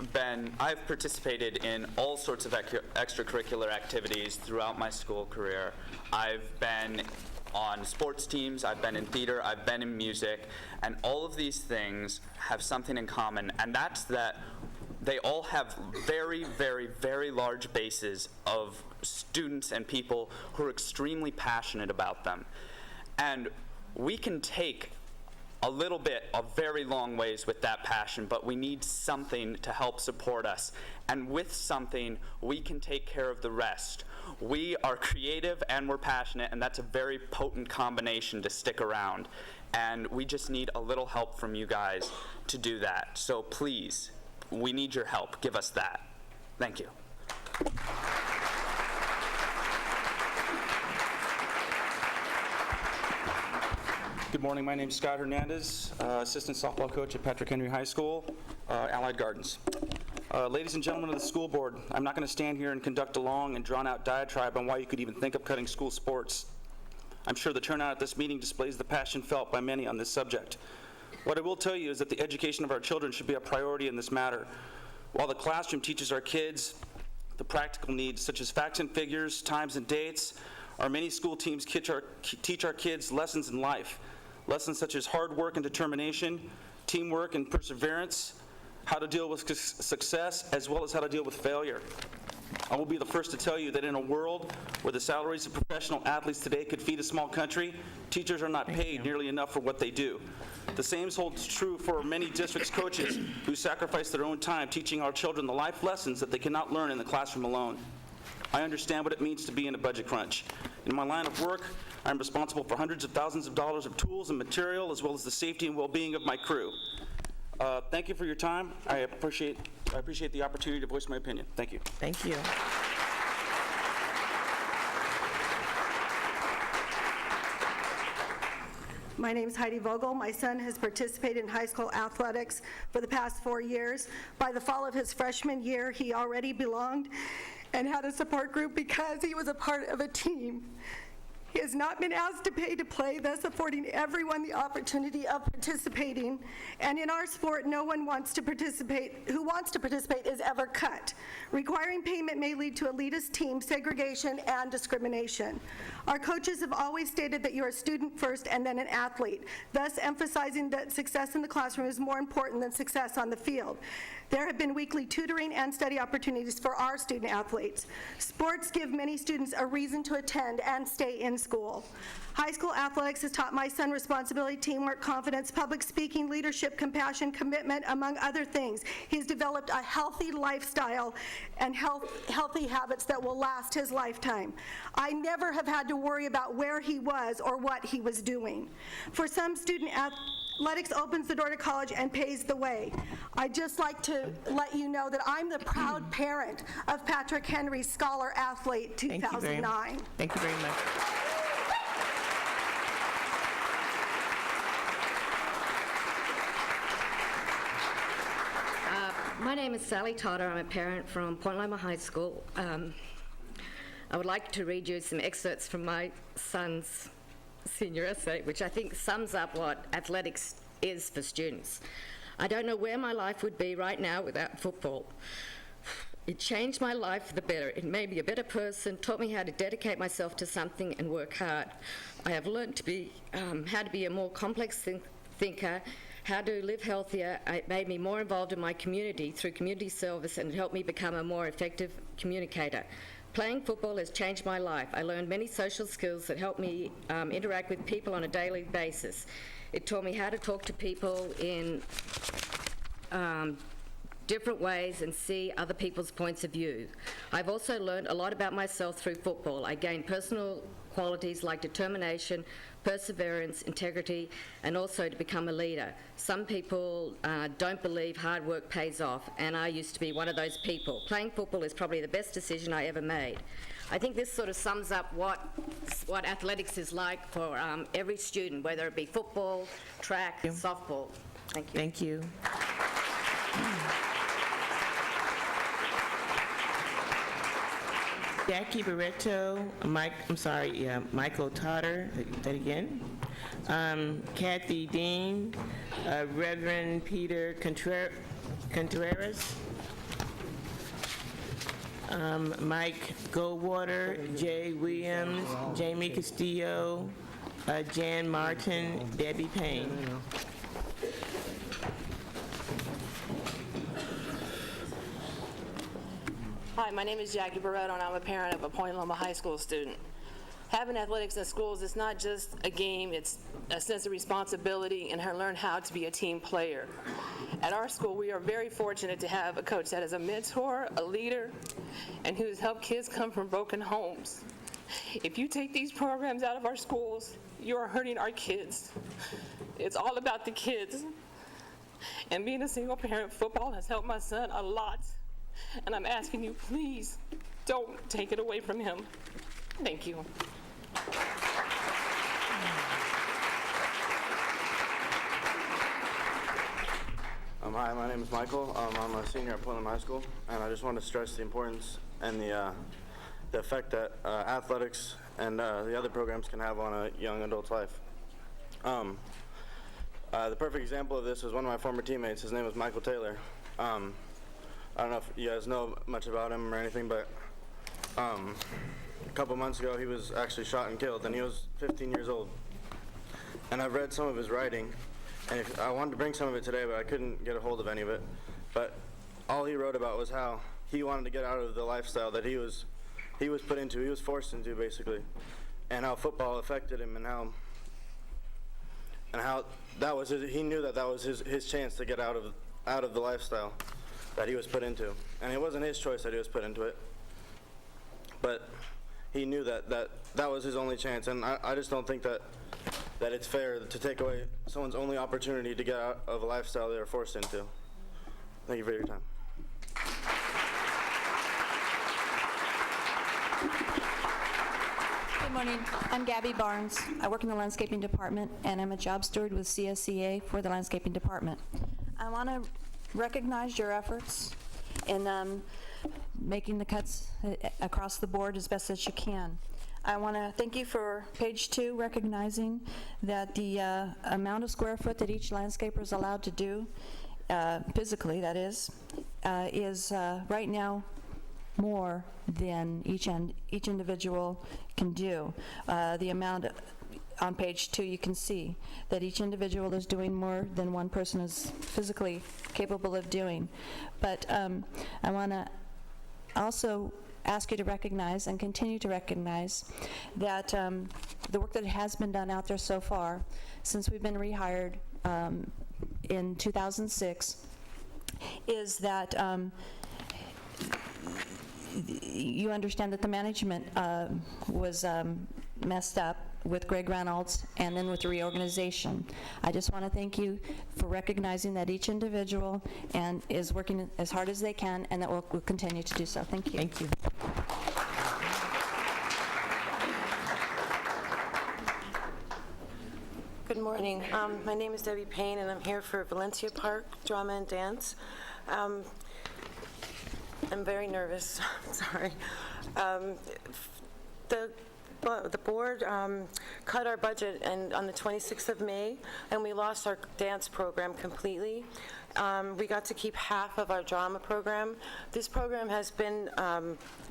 participated in all sorts of extracurricular activities throughout my school career. I've been on sports teams, I've been in theater, I've been in music, and all of these things have something in common, and that's that they all have very, very, very large bases of students and people who are extremely passionate about them. And we can take a little bit a very long ways with that passion, but we need something to help support us. And with something, we can take care of the rest. We are creative and we're passionate, and that's a very potent combination to stick around. And we just need a little help from you guys to do that. So please, we need your help. Give us that. Thank you. Good morning, my name is Scott Hernandez, assistant softball coach at Patrick Henry High School, Allied Gardens. Ladies and gentlemen of the school board, I'm not going to stand here and conduct a long and drawn-out diatribe on why you could even think of cutting school sports. I'm sure the turnout at this meeting displays the passion felt by many on this subject. What I will tell you is that the education of our children should be a priority in this matter. While the classroom teaches our kids the practical needs such as facts and figures, times and dates, our many school teams teach our kids lessons in life. Lessons such as hard work and determination, teamwork and perseverance, how to deal with success, as well as how to deal with failure. I will be the first to tell you that in a world where the salaries of professional athletes today could feed a small country, teachers are not paid nearly enough for what they do. The same holds true for many districts' coaches who sacrifice their own time teaching our children the life lessons that they cannot learn in the classroom alone. I understand what it means to be in a budget crunch. In my line of work, I'm responsible for hundreds of thousands of dollars of tools and material, as well as the safety and well-being of my crew. Thank you for your time. I appreciate the opportunity to voice my opinion. Thank you. Thank you. My name is Heidi Vogel. My son has participated in high school athletics for the past 4 years. By the fall of his freshman year, he already belonged and had a support group because he was a part of a team. He has not been asked to pay to play, thus affording everyone the opportunity of participating. And in our sport, no one who wants to participate is ever cut. Requiring payment may lead to elitist team segregation and discrimination. Our coaches have always stated that you're a student first and then an athlete, thus emphasizing that success in the classroom is more important than success on the field. There have been weekly tutoring and study opportunities for our student athletes. Sports give many students a reason to attend and stay in school. High school athletics has taught my son responsibility, teamwork, confidence, public speaking, leadership, compassion, commitment, among other things. He's developed a healthy lifestyle and healthy habits that will last his lifetime. I never have had to worry about where he was or what he was doing. For some, student athletics opens the door to college and pays the way. I'd just like to let you know that I'm the proud parent of Patrick Henry Scholar Athlete 2009. Thank you very much. My name is Sally Totter. I'm a parent from Point Loma High School. I would like to read you some excerpts from my son's senior essay, which I think sums up what athletics is for students. I don't know where my life would be right now without football. It changed my life for the better. It made me a better person, taught me how to dedicate myself to something and work hard. I have learned to be how to be a more complex thinker, how to live healthier. It made me more involved in my community through community service, and it helped me become a more effective communicator. Playing football has changed my life. I learned many social skills that help me interact with people on a daily basis. It taught me how to talk to people in different ways and see other people's points of view. I've also learned a lot about myself through football. I gained personal qualities like determination, perseverance, integrity, and also to become a leader. Some people don't believe hard work pays off, and I used to be one of those people. Playing football is probably the best decision I ever made. I think this sort of sums up what athletics is like for every student, whether it be football, track, softball. Thank you. Thank you. Jackie Barreto, Michael Totter, that again. Kathy Dean, Reverend Peter Contreras, Mike Goldwater, Jay Williams, Jamie Castillo, Jan Martin, Debbie Payne. Hi, my name is Jackie Barreto, and I'm a parent of a Point Loma High School student. Having athletics in schools is not just a game, it's a sense of responsibility and learn how to be a team player. At our school, we are very fortunate to have a coach that is a mentor, a leader, and who has helped kids come from broken homes. If you take these programs out of our schools, you are hurting our kids. It's all about the kids. And being a single parent, football has helped my son a lot. And I'm asking you, please, don't take it away from him. Thank you. Hi, my name is Michael. I'm a senior at Point Loma High School, and I just want to stress the importance and the effect that athletics and the other programs can have on a young adult's life. The perfect example of this was one of my former teammates. His name was Michael Taylor. I don't know if you guys know much about him or anything, but a couple months ago he was actually shot and killed, and he was 15 years old. And I've read some of his writing, and I wanted to bring some of it today, but I couldn't get a hold of any of it. But all he wrote about was how he wanted to get out of the lifestyle that he was put into, he was forced into, basically, and how football affected him, and how that was he knew that was his chance to get out of the lifestyle that he was put into. And it wasn't his choice that he was put into it, but he knew that was his only chance. And I just don't think that it's fair to take away someone's only opportunity to get out of a lifestyle they were forced into. Thank you for your time. Good morning. I'm Gabby Barnes. I work in the landscaping department, and I'm a job steward with CSEA for the landscaping department. I want to recognize your efforts in making the cuts across the board as best as you can. I want to thank you for page 2, recognizing that the amount of square foot that each landscaper is allowed to do, physically that is right now more than each individual can do. The amount on page 2, you can see that each individual is doing more than one person is physically capable of doing. But I want to also ask you to recognize and continue to recognize that the work that has been done out there so far, since we've been rehired in 2006, is that you understand that the management was messed up with Greg Reynolds and then with the reorganization. I just want to thank you for recognizing that each individual is working as hard as they can, and that we'll continue to do so. Thank you. Thank you. Good morning. My name is Debbie Payne, and I'm here for Valencia Park Drama and Dance. I'm very nervous. Sorry. The board cut our budget on the 26th of May, and we lost our dance program completely. We got to keep half of our drama program. This program has been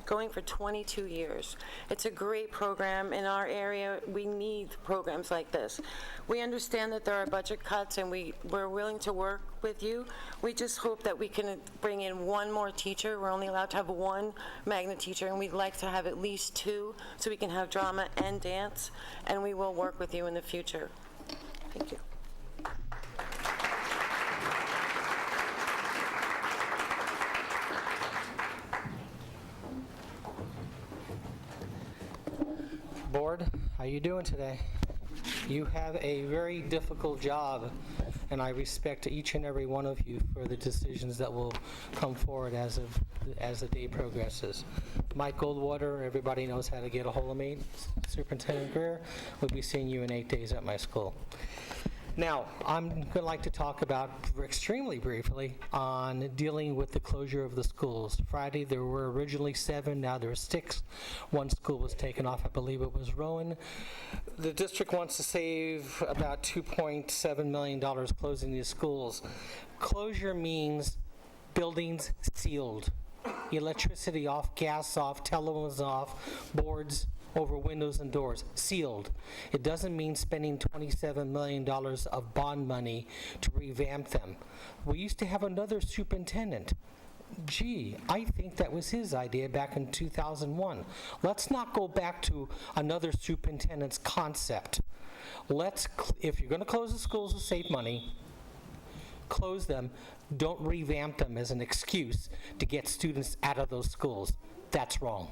going for 22 years. It's a great program. In our area, we need programs like this. We understand that there are budget cuts, and we're willing to work with you. We just hope that we can bring in one more teacher. We're only allowed to have one magnet teacher, and we'd like to have at least 2 so we can have drama and dance, and we will work with you in the future. Thank you. Board, how you doing today? You have a very difficult job, and I respect each and every one of you for the decisions that will come forward as the day progresses. Mike Goldwater, everybody knows how to get a hold of me. Superintendent Greer, we'll be seeing you in 8 days at my school. Now, I'm going to like to talk about extremely briefly on dealing with the closure of the schools. Friday, there were originally 7, now there are 6. One school was taken off, I believe it was Rowan. The district wants to save about $2.7 million closing these schools. Closure means buildings sealed, electricity off, gas off, telephones off, boards over windows and doors, sealed. It doesn't mean spending $27 million of bond money to revamp them. We used to have another superintendent. Gee, I think that was his idea back in 2001. Let's not go back to another superintendent's concept. If you're going to close the schools to save money, close them. Don't revamp them as an excuse to get students out of those schools. That's wrong.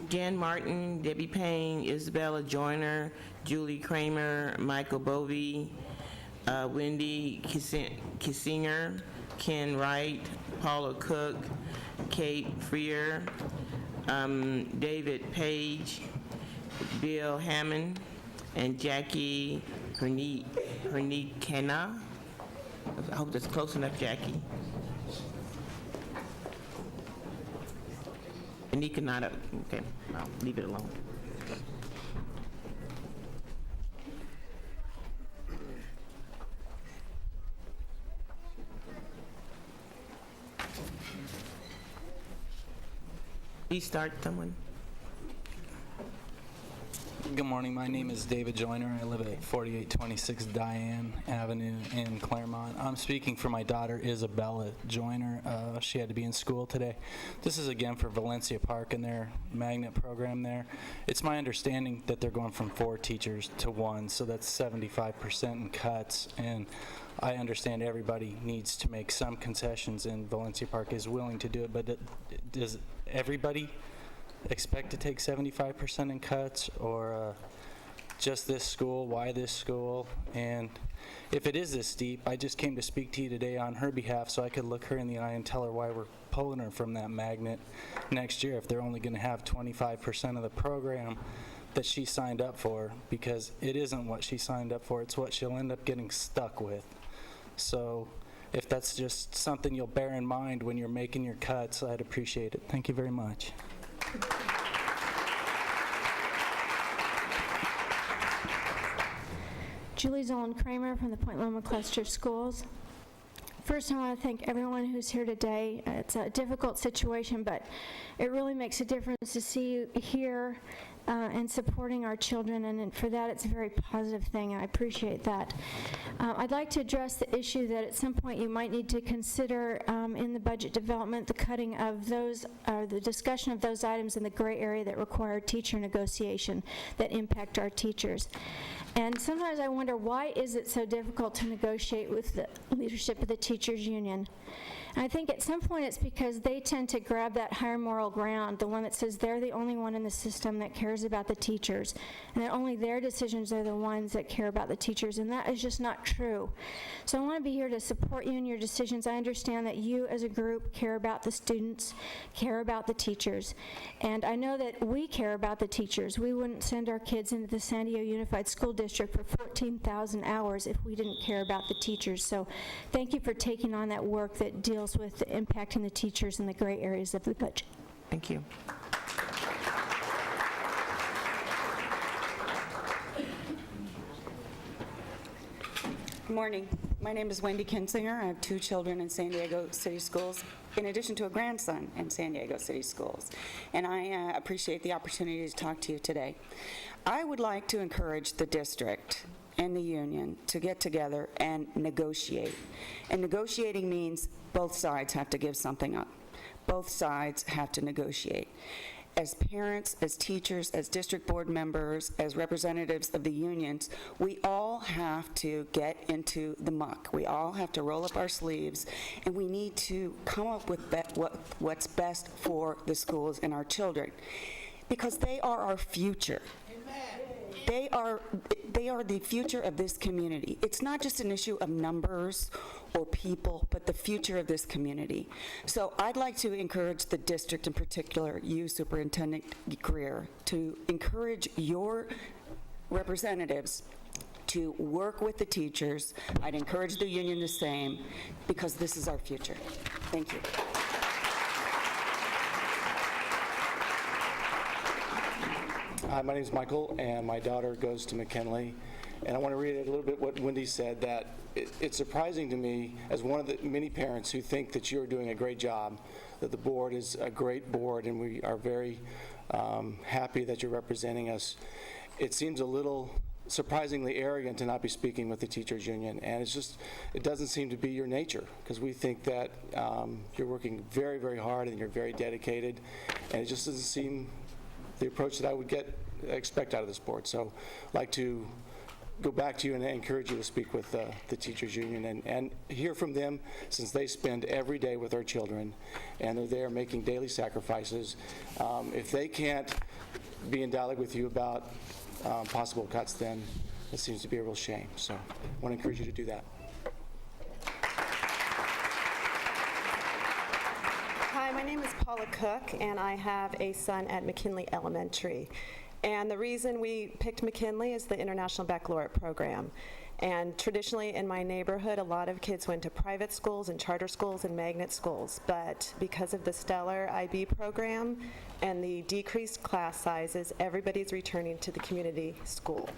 Jan Martin, Debbie Payne, Isabella Joyner, Julie Kramer, Michael Bovey, Wendy Kissinger, Ken Wright, Paula Cook, Kate Freer, David Page, Bill Hammond, and Jackie Hernikena. I hope that's close enough, Jackie. Hernikena, okay, I'll leave it alone. Please start, someone. Good morning. My name is David Joyner. I live at 4826 Diane Avenue in Claremont. I'm speaking for my daughter, Isabella Joyner. She had to be in school today. This is again for Valencia Park and their magnet program there. It's my understanding that they're going from 4 teachers to 1, so that's 75% in cuts. And I understand everybody needs to make some concessions, and Valencia Park is willing to do it, but does everybody expect to take 75% in cuts, or just this school? Why this school? And if it is this steep, I just came to speak to you today on her behalf so I could look her in the eye and tell her why we're pulling her from that magnet next year. If they're only going to have 25% of the program, that she signed up for, because it isn't what she signed up for. It's what she'll end up getting stuck with. So if that's just something you'll bear in mind when you're making your cuts, I'd appreciate it. Thank you very much. Julie Zolan Kramer from the Point Loma Cluster Schools. First, I want to thank everyone who's here today. It's a difficult situation, but it really makes a difference to see you here and supporting our children, and for that, it's a very positive thing, and I appreciate that. I'd like to address the issue that at some point you might need to consider in the budget development, the cutting of those, or the discussion of those items in the gray area that require teacher negotiation that impact our teachers. And sometimes I wonder, why is it so difficult to negotiate with the leadership of the teachers union? And I think at some point it's because they tend to grab that higher moral ground, the one that says they're the only one in the system that cares about the teachers, and that only their decisions are the ones that care about the teachers, and that is just not true. So I want to be here to support you in your decisions. I understand that you as a group care about the students, care about the teachers, and I know that we care about the teachers. We wouldn't send our kids into the San Diego Unified School District for 14,000 hours if we didn't care about the teachers. So thank you for taking on that work that deals with impacting the teachers in the gray areas of the budget. Thank you. Good morning. My name is Wendy Kinsinger. I have 2 children in San Diego City Schools, in addition to a grandson in San Diego City Schools. And I appreciate the opportunity to talk to you today. I would like to encourage the district and the union to get together and negotiate. And negotiating means both sides have to give something up. Both sides have to negotiate. As parents, as teachers, as district board members, as representatives of the unions, we all have to get into the muck. We all have to roll up our sleeves, and we need to come up with what's best for the schools and our children, because they are our future. They are the future of this community. It's not just an issue of numbers or people, but the future of this community. So I'd like to encourage the district, in particular, you, Superintendent Greer, to encourage your representatives to work with the teachers. I'd encourage the union the same, because this is our future. Thank you. Hi, my name is Michael, and my daughter goes to McKinley. And I want to read a little bit what Wendy said, that it's surprising to me, as one of the many parents who think that you're doing a great job, that the board is a great board, and we are very happy that you're representing us. It seems a little surprisingly arrogant to not be speaking with the teachers union, and it doesn't seem to be your nature, because we think that you're working very, very hard and you're very dedicated, and it just doesn't seem the approach that I would expect out of this board. So I'd like to go back to you and encourage you to speak with the teachers union and hear from them, since they spend every day with our children and they're there making daily sacrifices. If they can't be in dialogue with you about possible cuts, then it seems to be a real shame. So I want to encourage you to do that. Hi, my name is Paula Cook, and I have a son at McKinley Elementary. And the reason we picked McKinley is the International Baccalaureate program. And traditionally in my neighborhood, a lot of kids went to private schools and charter schools and magnet schools. But because of the stellar IB program and the decreased class sizes, everybody's returning to the community school.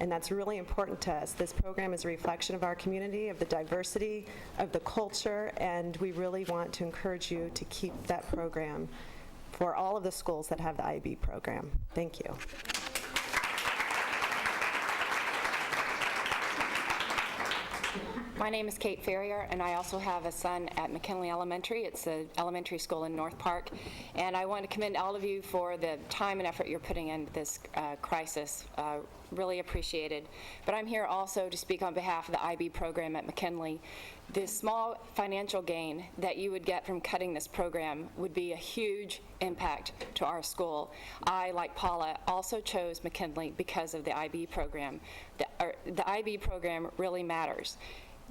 And that's really important to us. This program is a reflection of our community, of the diversity, of the culture, and we really want to encourage you to keep that program for all of the schools that have the IB program. Thank you. My name is Kate Ferrier, and I also have a son at McKinley Elementary. It's an elementary school in North Park. And I want to commend all of you for the time and effort you're putting into this crisis. Really appreciated. But I'm here also to speak on behalf of the IB program at McKinley. The small financial gain that you would get from cutting this program would be a huge impact to our school. I, like Paula, also chose McKinley because of the IB program. The IB program really matters.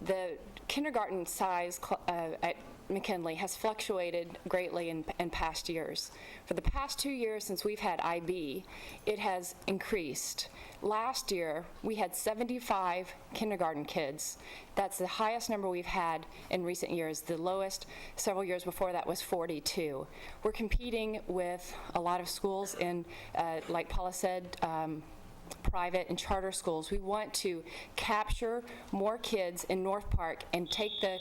The kindergarten size at McKinley has fluctuated greatly in past years. For the past 2 years since we've had IB, it has increased. Last year, we had 75 kindergarten kids. That's the highest number we've had in recent years. The lowest several years before that was 42. We're competing with a lot of schools in, like Paula said, private and charter schools. We want to capture more kids in North Park and take the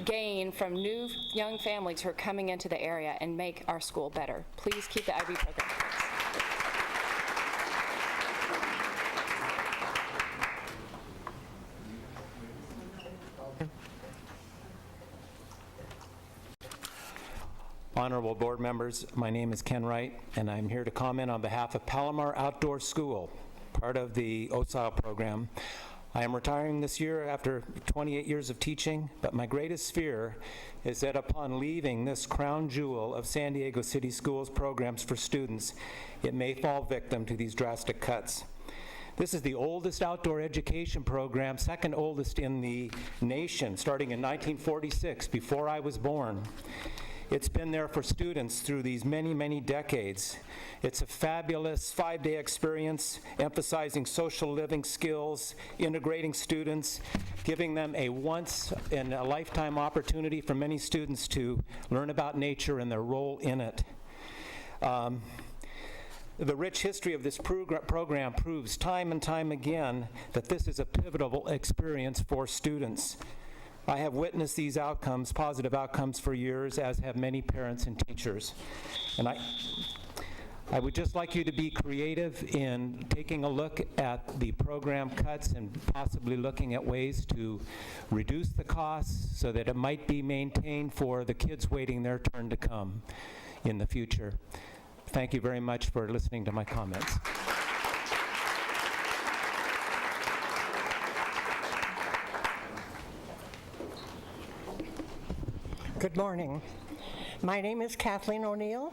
gain from new young families who are coming into the area and make our school better. Please keep the IB program. Honorable board members, my name is Ken Wright, and I'm here to comment on behalf of Palomar Outdoor School, part of the OSAL program. I am retiring this year after 28 years of teaching, but my greatest fear is that upon leaving this crown jewel of San Diego City Schools programs for students, it may fall victim to these drastic cuts. This is the oldest outdoor education program, second oldest in the nation, starting in 1946, before I was born. It's been there for students through these many, many decades. It's a fabulous 5-day experience emphasizing social living skills, integrating students, giving them a once-in-a-lifetime opportunity for many students to learn about nature and their role in it. The rich history of this program proves time and time again that this is a pivotal experience for students. I have witnessed these outcomes, positive outcomes, for years, as have many parents and teachers. And I would just like you to be creative in taking a look at the program cuts and possibly looking at ways to reduce the costs so that it might be maintained for the kids waiting their turn to come in the future. Thank you very much for listening to my comments. Good morning. My name is Kathleen O'Neill.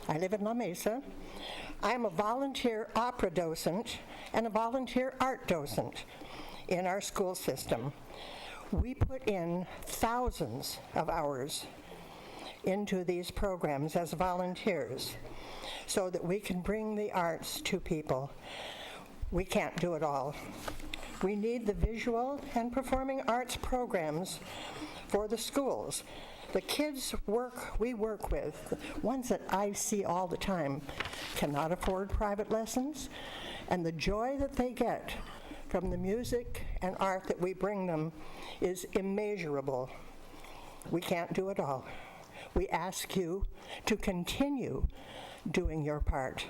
I live in La Mesa. I am a volunteer opera docent and a volunteer art docent in our school system. We put in thousands of hours into these programs as volunteers so that we can bring the arts to people. We can't do it all. We need the visual and performing arts programs for the schools. The kids we work with, ones that I see all the time, cannot afford private lessons, and the joy that they get from the music and art that we bring them is immeasurable. We can't do it all. We ask you to continue doing your part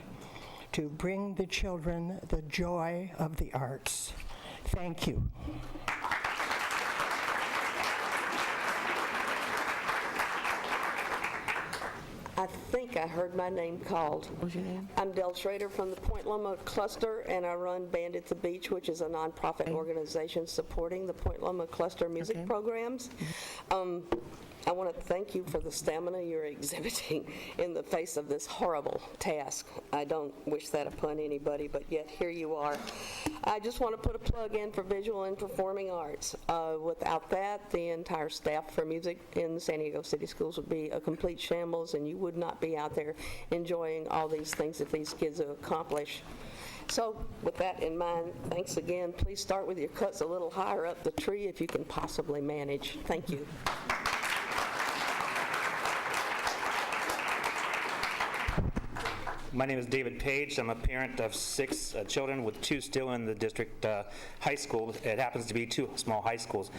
to bring the children the joy of the arts. Thank you. I think I heard my name called. What's your name? I'm Del Schrader from the Point Loma Cluster, and I run Band at the Beach, which is a nonprofit organization supporting the Point Loma Cluster music programs. I want to thank you for the stamina you're exhibiting in the face of this horrible task. I don't wish that upon anybody, but yet here you are. I just want to put a plug in for visual and performing arts. Without that, the entire staff for music in the San Diego City Schools would be a complete shambles, and you would not be out there enjoying all these things that these kids have accomplished. So with that in mind, thanks again. Please start with your cuts a little higher up the tree if you can possibly manage. Thank you. My name is David Page. I'm a parent of 6 children with 2 still in the district high school. It happens to be 2 small high schools.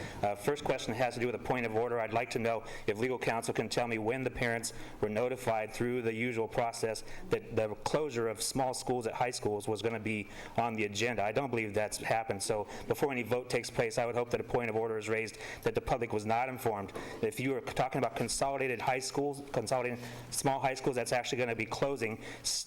First question has to do with a point of order. I'd like to know if legal counsel can tell me when the parents were notified through the usual process that the closure of small schools at high schools was going to be on the agenda. I don't believe that's happened. So before any vote takes place, I would hope that a point of order is raised that the public was not informed. If you were talking about consolidated high schools, consolidated small high schools, that's actually going to be closing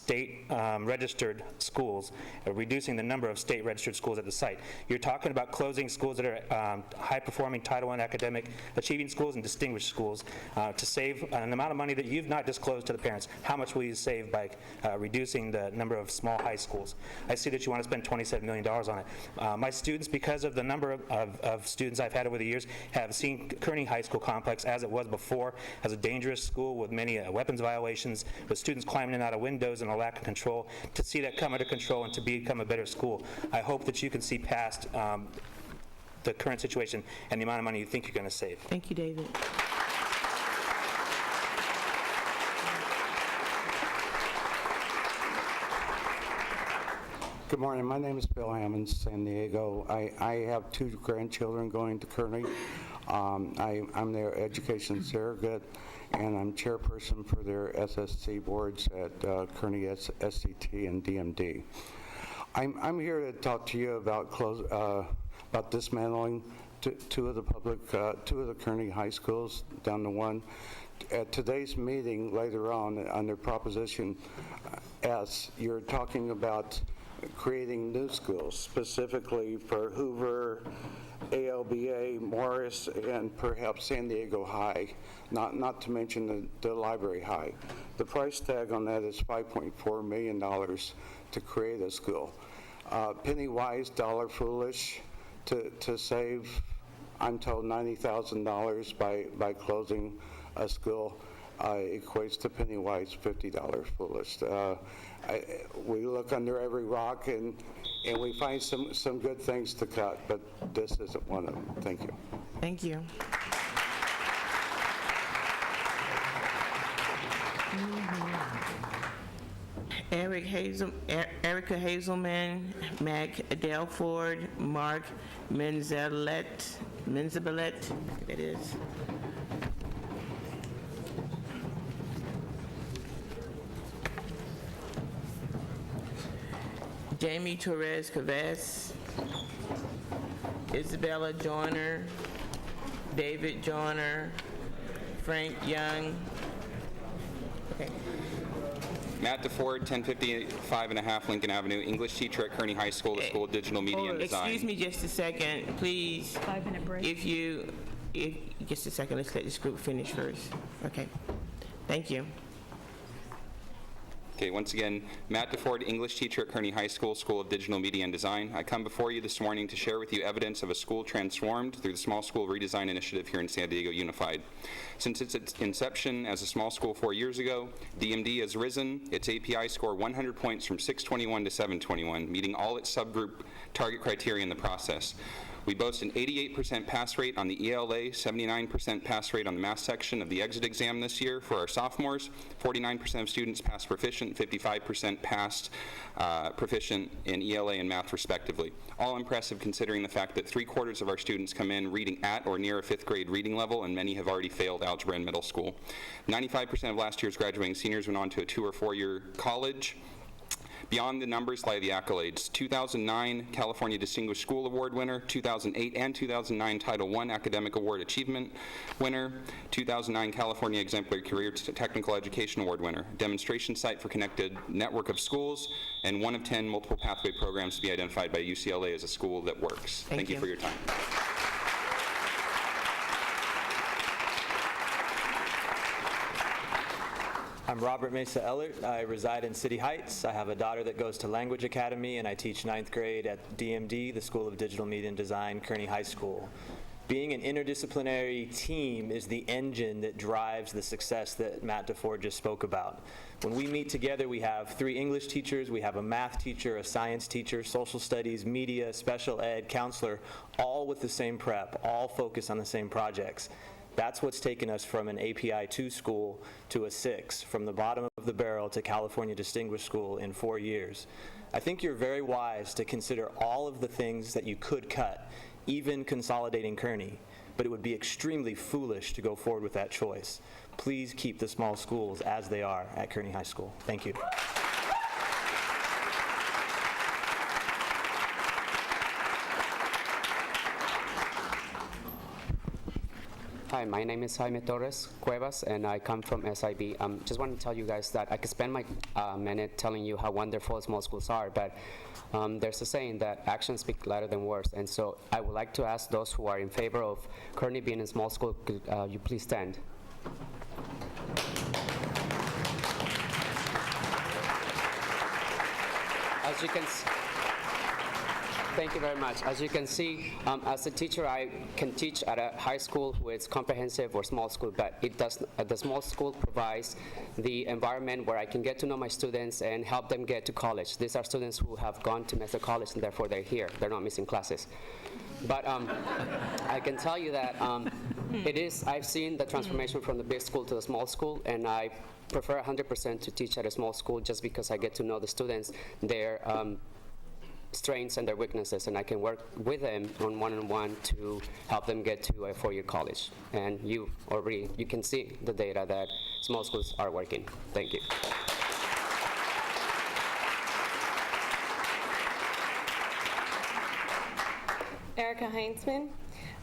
state-registered schools, reducing the number of state-registered schools at the site. You're talking about closing schools that are high-performing Title I academic achieving schools and distinguished schools to save an amount of money that you've not disclosed to the parents. How much will you save by reducing the number of small high schools? I see that you want to spend $27 million on it. My students, because of the number of students I've had over the years, have seen Kearney High School complex as it was before, as a dangerous school with many weapons violations, with students climbing in and out of windows and a lack of control. To see that come under control and to become a better school, I hope that you can see past the current situation and the amount of money you think you're going to save. Thank you, David. Good morning. My name is Bill Hammonds, San Diego. I have 2 grandchildren going to Kearney. I'm their education surrogate, and I'm chairperson for their SSC boards at Kearney SCT and DMD. I'm here to talk to you about dismantling two of the Kearney high schools down to one. At today's meeting later on, under Proposition S, you're talking about creating new schools, specifically for Hoover, ALBA, Morris, and perhaps San Diego High, not to mention the Library High. The price tag on that is $5.4 million to create a school. Penny wise, dollar foolish to save, I'm told, $90,000 by closing a school. Equates to penny wise, $50 foolish. We look under every rock and we find some good things to cut, but this isn't one of them. Thank you. Thank you. Erica Hazelman, Mac Delford, Mark Menzabelet, that is. Jamie Torres Caves, Isabella Joyner, David Joyner, Frank Young. Okay. Matt DeFord, 1055.5 Lincoln Avenue, English teacher at Kearney High School, the School of Digital Media and Design. Excuse me just a second, please. 5-minute break. Just a second, let's let this group finish first. Okay, thank you. Okay, once again, Matt DeFord, English teacher at Kearney High School, School of Digital Media and Design. I come before you this morning to share with you evidence of a school transformed through the Small School Redesign Initiative here in San Diego Unified. Since its inception as a small school 4 years ago, DMD has risen its API score 100 points from 621 to 721, meeting all its subgroup target criteria in the process. We boast an 88% pass rate on the ELA, 79% pass rate on the math section of the exit exam this year for our sophomores. 49% of students passed proficient, 55% passed proficient in ELA and math respectively. All impressive considering the fact that 3/4 of our students come in reading at or near a 5th grade reading level, and many have already failed algebra in middle school. 95% of last year's graduating seniors went on to a 2- or 4-year college. Beyond the numbers lie the accolades. 2009 California Distinguished School Award winner, 2008 and 2009 Title I Academic Award Achievement winner, 2009 California Exemplary Career Technical Education Award winner, demonstration site for connected network of schools, and 1 of 10 multiple pathway programs to be identified by UCLA as a school that works. Thank you for your time. I'm Robert Mesa Ellert. I reside in City Heights. I have a daughter that goes to Language Academy, and I teach 9th grade at DMD, the School of Digital Media and Design, Kearney High School. Being an interdisciplinary team is the engine that drives the success that Matt DeFord just spoke about. When we meet together, we have 3 English teachers, we have a math teacher, a science teacher, social studies, media, special ed, counselor, all with the same prep, all focused on the same projects. That's what's taken us from an API 2 school to a 6, from the bottom of the barrel to California Distinguished School in 4 years. I think you're very wise to consider all of the things that you could cut, even consolidating Kearney, but it would be extremely foolish to go forward with that choice. Please keep the small schools as they are at Kearney High School. Thank you. Hi, my name is Jaime Torres Cuevas, and I come from SIB. Just want to tell you guys that I could spend my minute telling you how wonderful small schools are, but there's a saying that actions speak louder than words, and so I would like to ask those who are in favor of Kearney being a small school, could you please stand? As you can Thank you very much. As you can see, as a teacher, I can teach at a high school who is comprehensive or small school, but the small school provides the environment where I can get to know my students and help them get to college. These are students who have gone to Mesa College, and therefore they're here. They're not missing classes. But I can tell you that I've seen the transformation from the big school to the small school, and I prefer 100% to teach at a small school just because I get to know the students, their strengths and their weaknesses, and I can work with them on one-on-one to help them get to a four-year college. And you can see the data that small schools are working. Thank you. Erica Heinzman.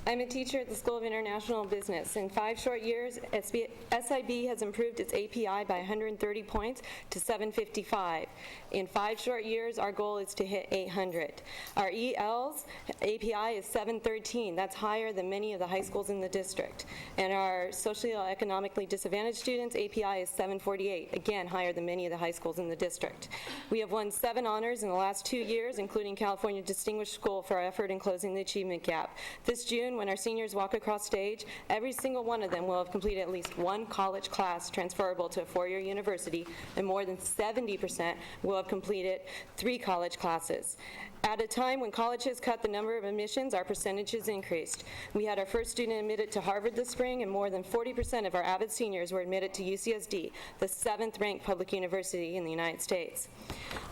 I'm a teacher at the School of International Business. In 5 short years, SIB has improved its API by 130 points to 755. In 5 short years, our goal is to hit 800. Our EL's API is 713. That's higher than many of the high schools in the district. And our socioeconomically disadvantaged students' API is 748, again higher than many of the high schools in the district. We have won 7 honors in the last 2 years, including California Distinguished School for our effort in closing the achievement gap. This June, when our seniors walk across stage, every single one of them will have completed at least 1 college class transferable to a 4-year university, and more than 70% will have completed 3 college classes. At a time when colleges cut the number of admissions, our percentages increased. We had our first student admitted to Harvard this spring, and more than 40% of our avid seniors were admitted to UCSD, the 7th-ranked public university in the United States.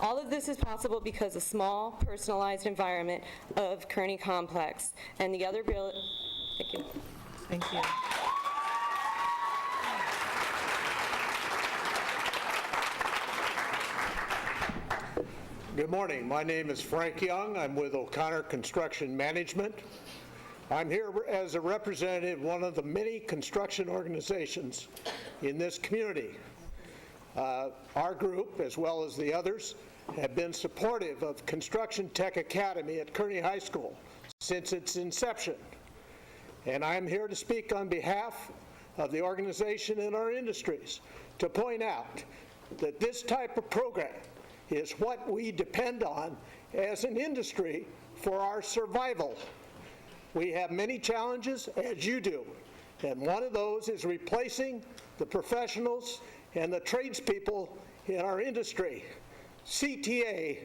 All of this is possible because of the small, personalized environment of Kearney Complex. And the other bill... Thank you. Thank you. Good morning. My name is Frank Young. I'm with O'Connor Construction Management. I'm here as a representative of one of the many construction organizations in this community. Our group, as well as the others, have been supportive of Construction Tech Academy at Kearney High School since its inception. And I'm here to speak on behalf of the organization and our industries to point out that this type of program is what we depend on as an industry for our survival. We have many challenges, as you do, and one of those is replacing the professionals and the tradespeople in our industry. CTA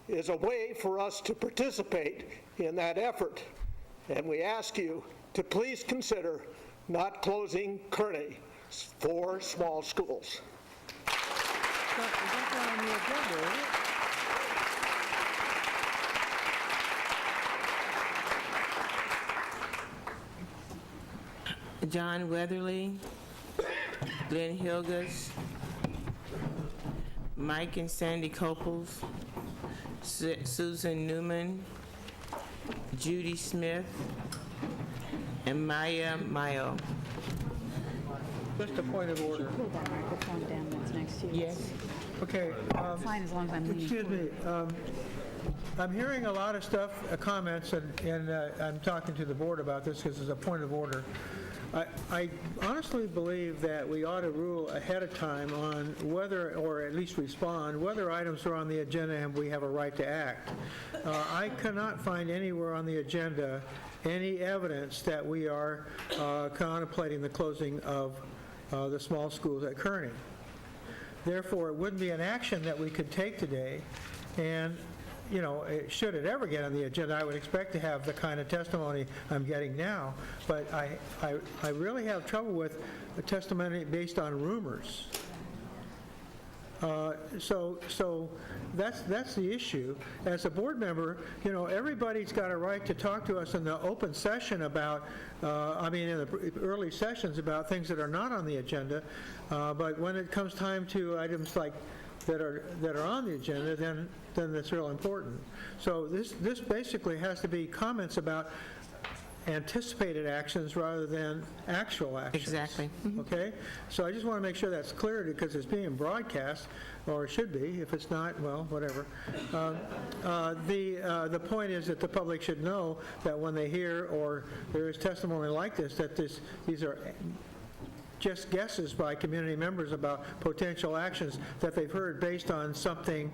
is a way for us to participate in that effort, and we ask you to please consider not closing Kearney for small schools. John Weatherly, Glenn Hilgers, Mike and Sandy Copels, Susan Newman, Judy Smith, and Maya Mayo. Just a point of order. Pull that microphone down that's next to you. Yes. Okay. Fine, as long as I'm leaning Excuse me. I'm hearing a lot of stuff, comments, and I'm talking to the board about this because it's a point of order. I honestly believe that we ought to rule ahead of time on whether, or at least respond, whether items are on the agenda and we have a right to act. I cannot find anywhere on the agenda any evidence that we are contemplating the closing of the small schools at Kearney. Therefore, it wouldn't be an action that we could take today, and should it ever get on the agenda, I would expect to have the kind of testimony I'm getting now, but I really have trouble with a testimony based on rumors. So that's the issue. As a board member, everybody's got a right to talk to us in the open session about, in the early sessions about things that are not on the agenda, but when it comes time to items like that are on the agenda, then that's real important. So this basically has to be comments about anticipated actions rather than actual actions. Exactly. Okay? So I just want to make sure that's clear because it's being broadcast, or it should be. If it's not, well, whatever. The point is that the public should know that when they hear or there is testimony like this, that these are just guesses by community members about potential actions that they've heard based on something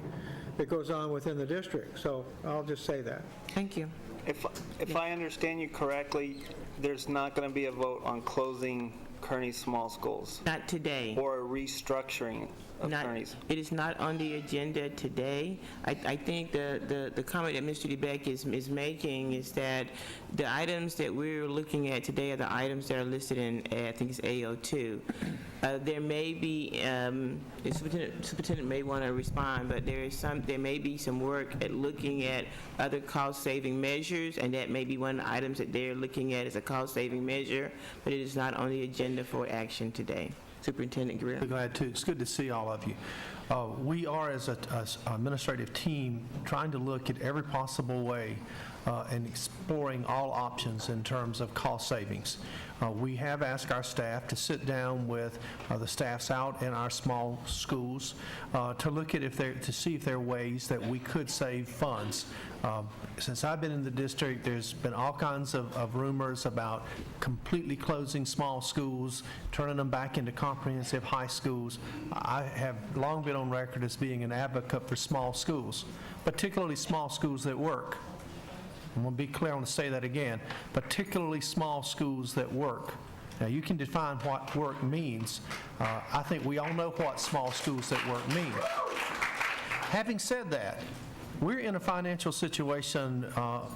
that goes on within the district. So I'll just say that. Thank you. If I understand you correctly, there's not going to be a vote on closing Kearney Small Schools? Not today. Or a restructuring of Kearney's? It is not on the agenda today. I think the comment that Mr. DeBeck is making is that the items that we're looking at today are the items that are listed in, I think it's AO2. There may be, the superintendent may want to respond, but there may be some work at looking at other cost-saving measures, and that may be one of the items that they're looking at as a cost-saving measure, but it is not on the agenda for action today. Superintendent Greer. Glad to. It's good to see all of you. We are, as an administrative team, trying to look at every possible way and exploring all options in terms of cost savings. We have asked our staff to sit down with the staffs out in our small schools to look at to see if there are ways that we could save funds. Since I've been in the district, there's been all kinds of rumors about completely closing small schools, turning them back into comprehensive high schools. I have long been on record as being an advocate for small schools, particularly small schools that work. I'm going to be clear, I want to say that again, particularly small schools that work. Now, you can define what work means. I think we all know what small schools that work mean. Having said that, we're in a financial situation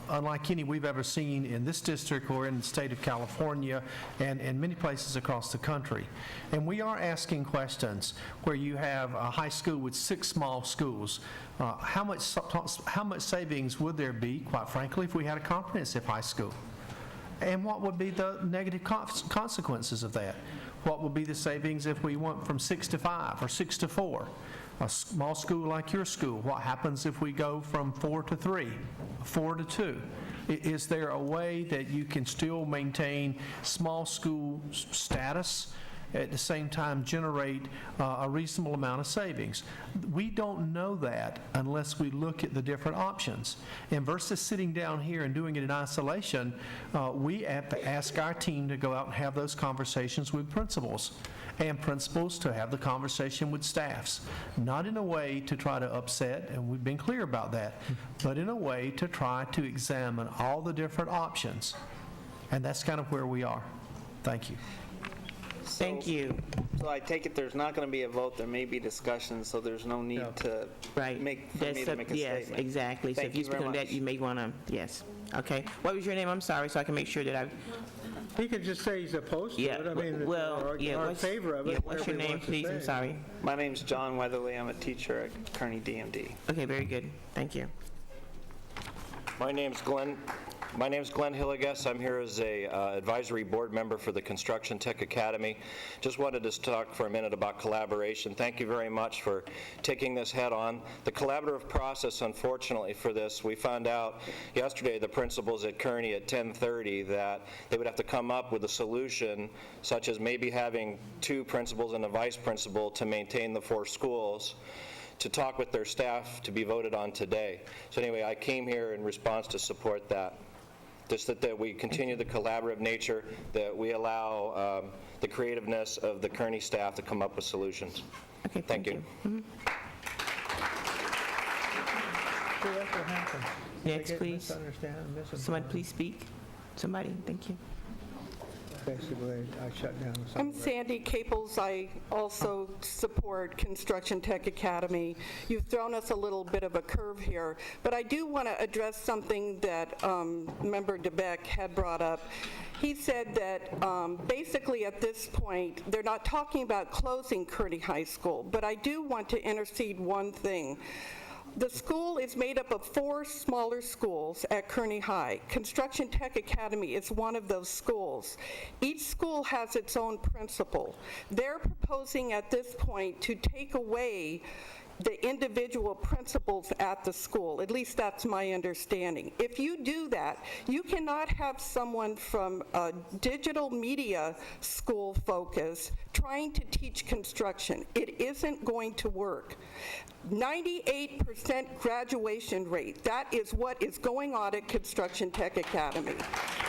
unlike any we've ever seen in this district or in the state of California and in many places across the country. And we are asking questions where you have a high school with 6 small schools. How much savings would there be, quite frankly, if we had a comprehensive high school? And what would be the negative consequences of that? What would be the savings if we went from 6 to 5 or 6 to 4? A small school like your school, what happens if we go from 4 to 3, 4 to 2? Is there a way that you can still maintain small school status, at the same time generate a reasonable amount of savings? We don't know that unless we look at the different options. And versus sitting down here and doing it in isolation, we have to ask our team to go out and have those conversations with principals, and principals to have the conversation with staffs, not in a way to try to upset, and we've been clear about that, but in a way to try to examine all the different options. And that's kind of where we are. Thank you. Thank you. So I take it there's not going to be a vote, there may be discussion, so there's no need to make a statement. Yes, exactly. So if you speak on that, you may want to, yes. Okay. What was your name? I'm sorry, so I can make sure that He could just say he's opposed to it. I mean, or in favor of it. What's your name, please? I'm sorry. My name's John Weatherly. I'm a teacher at Kearney DMD. Okay, very good. Thank you. My name's Glenn Hillegas. I'm here as a advisory board member for the Construction Tech Academy. Just wanted to talk for a minute about collaboration. Thank you very much for taking this head on. The collaborative process, unfortunately for this, we found out yesterday, the principals at Kearney at 10:30, that they would have to come up with a solution, such as maybe having 2 principals and a vice principal to maintain the 4 schools, to talk with their staff to be voted on today. So anyway, I came here in response to support that. Just that we continue the collaborative nature, that we allow the creativeness of the Kearney staff to come up with solutions. Okay, thank you. That's what happened. Next, please. Somebody please speak. Somebody, thank you. Basically, I shut down. I'm Sandy Caples. I also support Construction Tech Academy. You've thrown us a little bit of a curve here, but I do want to address something that Member DeBeck had brought up. He said that basically at this point, they're not talking about closing Kearney High School, but I do want to intercede one thing. The school is made up of 4 smaller schools at Kearney High. Construction Tech Academy is one of those schools. Each school has its own principal. They're proposing at this point to take away the individual principals at the school. At least that's my understanding. If you do that, you cannot have someone from a digital media school focus trying to teach construction. It isn't going to work. 98% graduation rate. That is what is going on at Construction Tech Academy.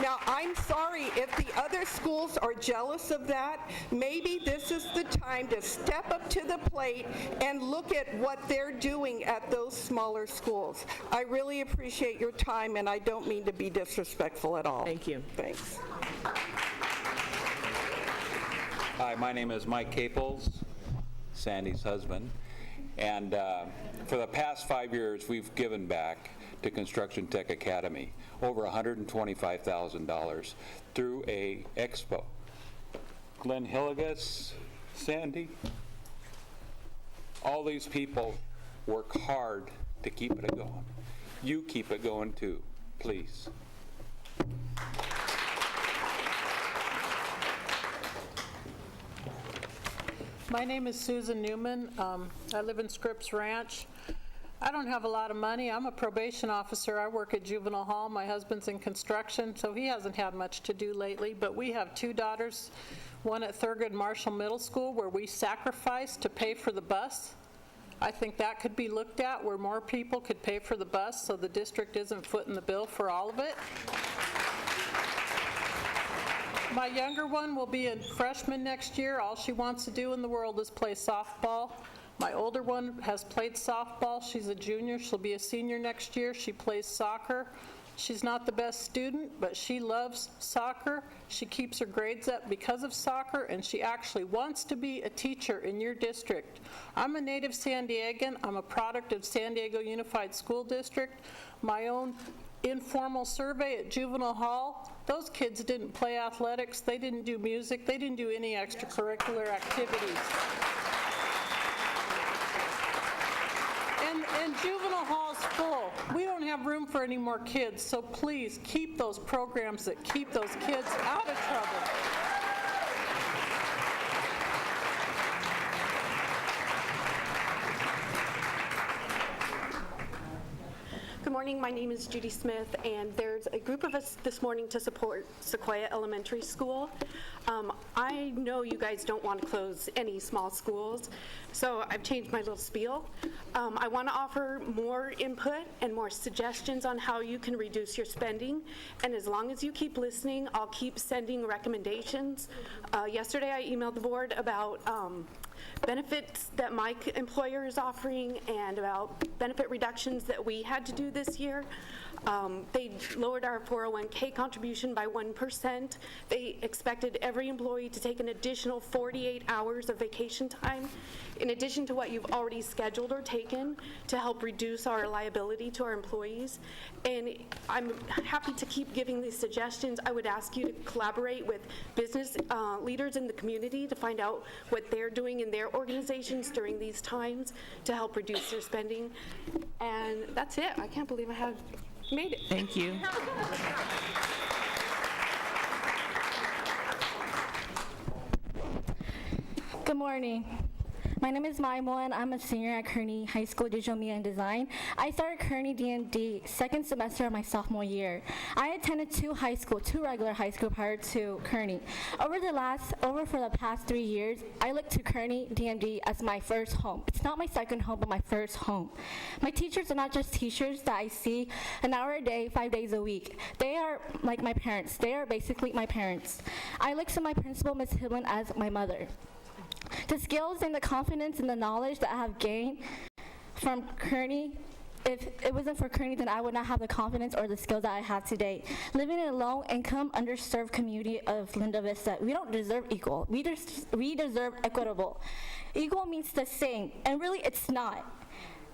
Now, I'm sorry if the other schools are jealous of that. Maybe this is the time to step up to the plate and look at what they're doing at those smaller schools. I really appreciate your time, and I don't mean to be disrespectful at all. Thank you. Thanks. Hi, my name is Mike Caples, Sandy's husband. And for the past 5 years, we've given back to Construction Tech Academy over $125,000 through a expo. Glenn Hillegas, Sandy, all these people work hard to keep it going. You keep it going too, please. My name is Susan Newman. I live in Scripps Ranch. I don't have a lot of money. I'm a probation officer. I work at juvenile hall. My husband's in construction, so he hasn't had much to do lately. But we have 2 daughters, one at Thurgood Marshall Middle School, where we sacrifice to pay for the bus. I think that could be looked at, where more people could pay for the bus so the district isn't footing the bill for all of it. My younger one will be a freshman next year. All she wants to do in the world is play softball. My older one has played softball. She's a junior. She'll be a senior next year. She plays soccer. She's not the best student, but she loves soccer. She keeps her grades up because of soccer, and she actually wants to be a teacher in your district. I'm a native San Diegan. I'm a product of San Diego Unified School District. My own informal survey at juvenile hall, those kids didn't play athletics, they didn't do music, they didn't do any extracurricular activities. And juvenile hall's full. We don't have room for any more kids, so please keep those programs that keep those kids out of trouble. Good morning, my name is Judy Smith, and there's a group of us this morning to support Sequoia Elementary School. I know you guys don't want to close any small schools, so I've changed my little spiel. I want to offer more input and more suggestions on how you can reduce your spending, and as long as you keep listening, I'll keep sending recommendations. Yesterday I emailed the board about benefits that my employer is offering and about benefit reductions that we had to do this year. They lowered our 401k contribution by 1%. They expected every employee to take an additional 48 hours of vacation time, in addition to what you've already scheduled or taken, to help reduce our liability to our employees. And I'm happy to keep giving these suggestions. I would ask you to collaborate with business leaders in the community to find out what they're doing in their organizations during these times to help reduce their spending. And that's it. I can't believe I have made it. Thank you. Good morning. My name is Maimon. I'm a senior at Kearney High School Digital Media and Design. I started Kearney DMD second semester of my sophomore year. I attended two regular high school prior to Kearney. For the past 3 years, I look to Kearney DMD as my first home. It's not my second home, but my first home. My teachers are not just teachers that I see an hour a day, 5 days a week. They are like my parents. They are basically my parents. I look to my principal, Ms. Hiblin, as my mother. The skills and the confidence and the knowledge that I have gained from Kearney, if it wasn't for Kearney, then I would not have the confidence or the skills that I have today. Living in a low-income, underserved community of Linda Vista, we don't deserve equal. We deserve equitable. Equal means the same, and really it's not.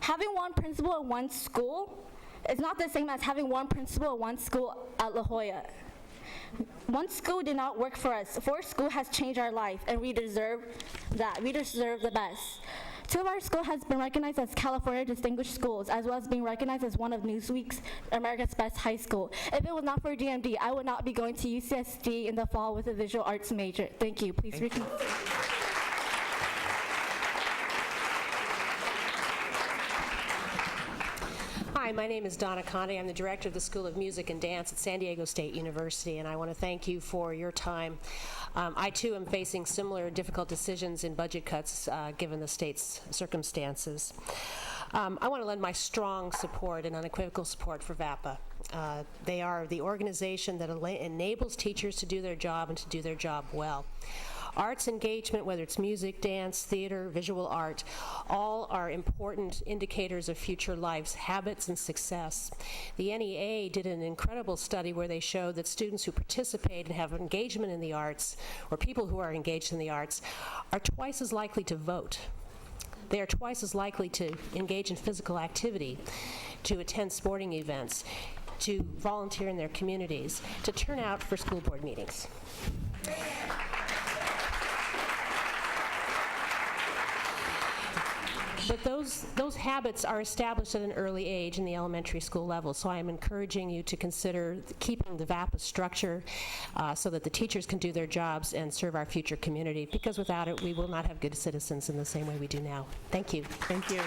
Having one principal at one school is not the same as having one principal at one school at La Jolla. One school did not work for us. 4 school has changed our life, and we deserve that. We deserve the best. 2 of our school has been recognized as California Distinguished Schools, as well as being recognized as one of Newsweek's America's Best High School. If it was not for DMD, I would not be going to UCSD in the fall with a visual arts major. Thank you. Please reconsider. Hi, my name is Donna Conde. I'm the director of the School of Music and Dance at San Diego State University, and I want to thank you for your time. I, too, am facing similar difficult decisions in budget cuts given the state's circumstances. I want to lend my strong support and unequivocal support for VAPA. They are the organization that enables teachers to do their job and to do their job well. Arts engagement, whether it's music, dance, theater, visual art, all are important indicators of future life's habits and success. The NEA did an incredible study where they showed that students who participate and have engagement in the arts, or people who are engaged in the arts, are twice as likely to vote. They are twice as likely to engage in physical activity, to attend sporting events, to volunteer in their communities, to turn out for school board meetings. But those habits are established at an early age in the elementary school level, so I am encouraging you to consider keeping the VAPA structure so that the teachers can do their jobs and serve our future community, because without it, we will not have good citizens in the same way we do now. Thank you. Thank you.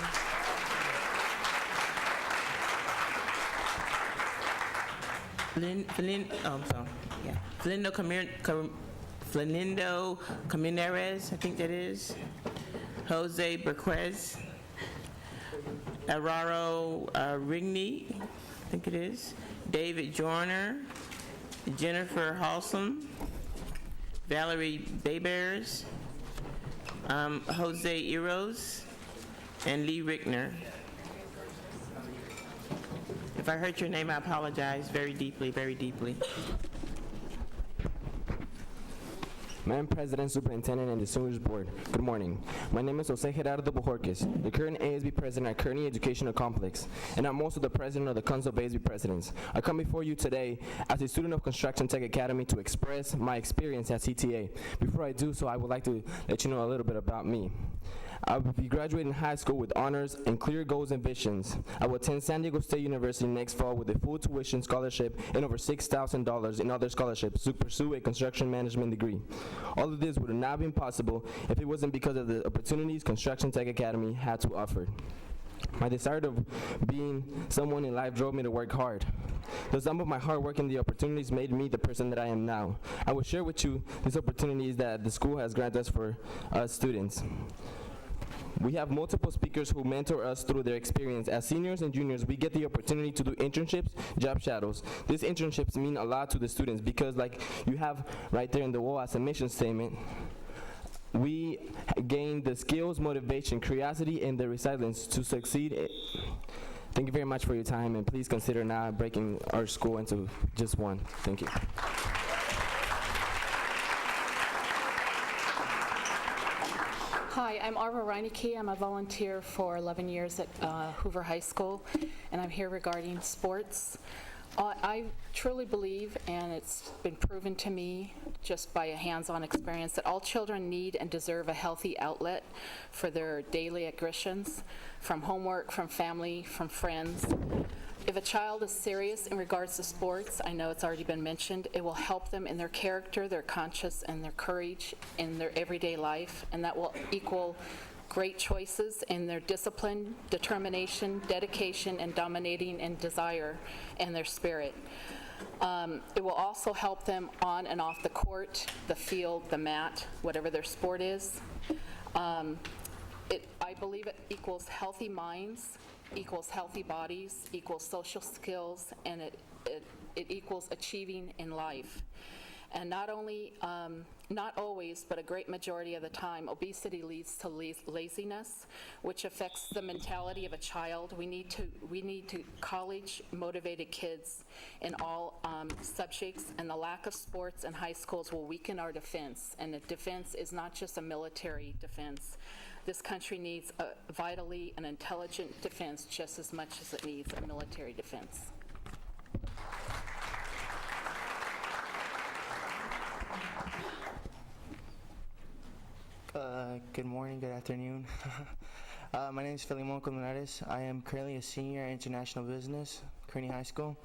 Flinindo Comuneres, I think that is. Jose Berquez. Araro Rigney, I think it is. David Joyner. Jennifer Halsam. Valerie Baybears. Jose Eros. And Lee Rickner. If I hurt your name, I apologize very deeply, very deeply. Madam President, Superintendent, and Distinguished Board, good morning. My name is Jose Gerardo Bojorquez, the current ASB President at Kearney Educational Complex, and I'm also the President of the Council of ASB Presidents. I come before you today as a student of Construction Tech Academy to express my experience at CTA. Before I do so, I would like to let you know a little bit about me. I will be graduating high school with honors and clear goals and visions. I will attend San Diego State University next fall with a full tuition scholarship and over $6,000 in other scholarships to pursue a construction management degree. All of this would have not been possible if it wasn't because of the opportunities Construction Tech Academy had to offer. My desire of being someone in life drove me to work hard. The sum of my hard work and the opportunities made me the person that I am now. I will share with you these opportunities that the school has granted us for us students. We have multiple speakers who mentor us through their experience. As seniors and juniors, we get the opportunity to do internships, job shadows. These internships mean a lot to the students because, like you have right there in the wall as a mission statement, we gain the skills, motivation, curiosity, and the resilience to succeed. Thank you very much for your time, and please consider not breaking our school into just one. Thank you. Hi, I'm Arva Reineke. I'm a volunteer for 11 years at Hoover High School, and I'm here regarding sports. I truly believe, and it's been proven to me just by a hands-on experience, that all children need and deserve a healthy outlet for their daily aggressions, from homework, from family, from friends. If a child is serious in regards to sports, I know it's already been mentioned, it will help them in their character, their conscience, and their courage in their everyday life, and that will equal great choices in their discipline, determination, dedication, and dominating and desire and their spirit. It will also help them on and off the court, the field, the mat, whatever their sport is. I believe it equals healthy minds, equals healthy bodies, equals social skills, and it equals achieving in life. And not only, not always, but a great majority of the time, obesity leads to laziness, which affects the mentality of a child. We need to college-motivated kids in all subjects, and the lack of sports in high schools will weaken our defense. And the defense is not just a military defense. This country needs a vitally an intelligent defense just as much as it needs a military defense. Good morning, good afternoon. My name is Filimon Colmenares. I am currently a senior at International Business, Kearney High School.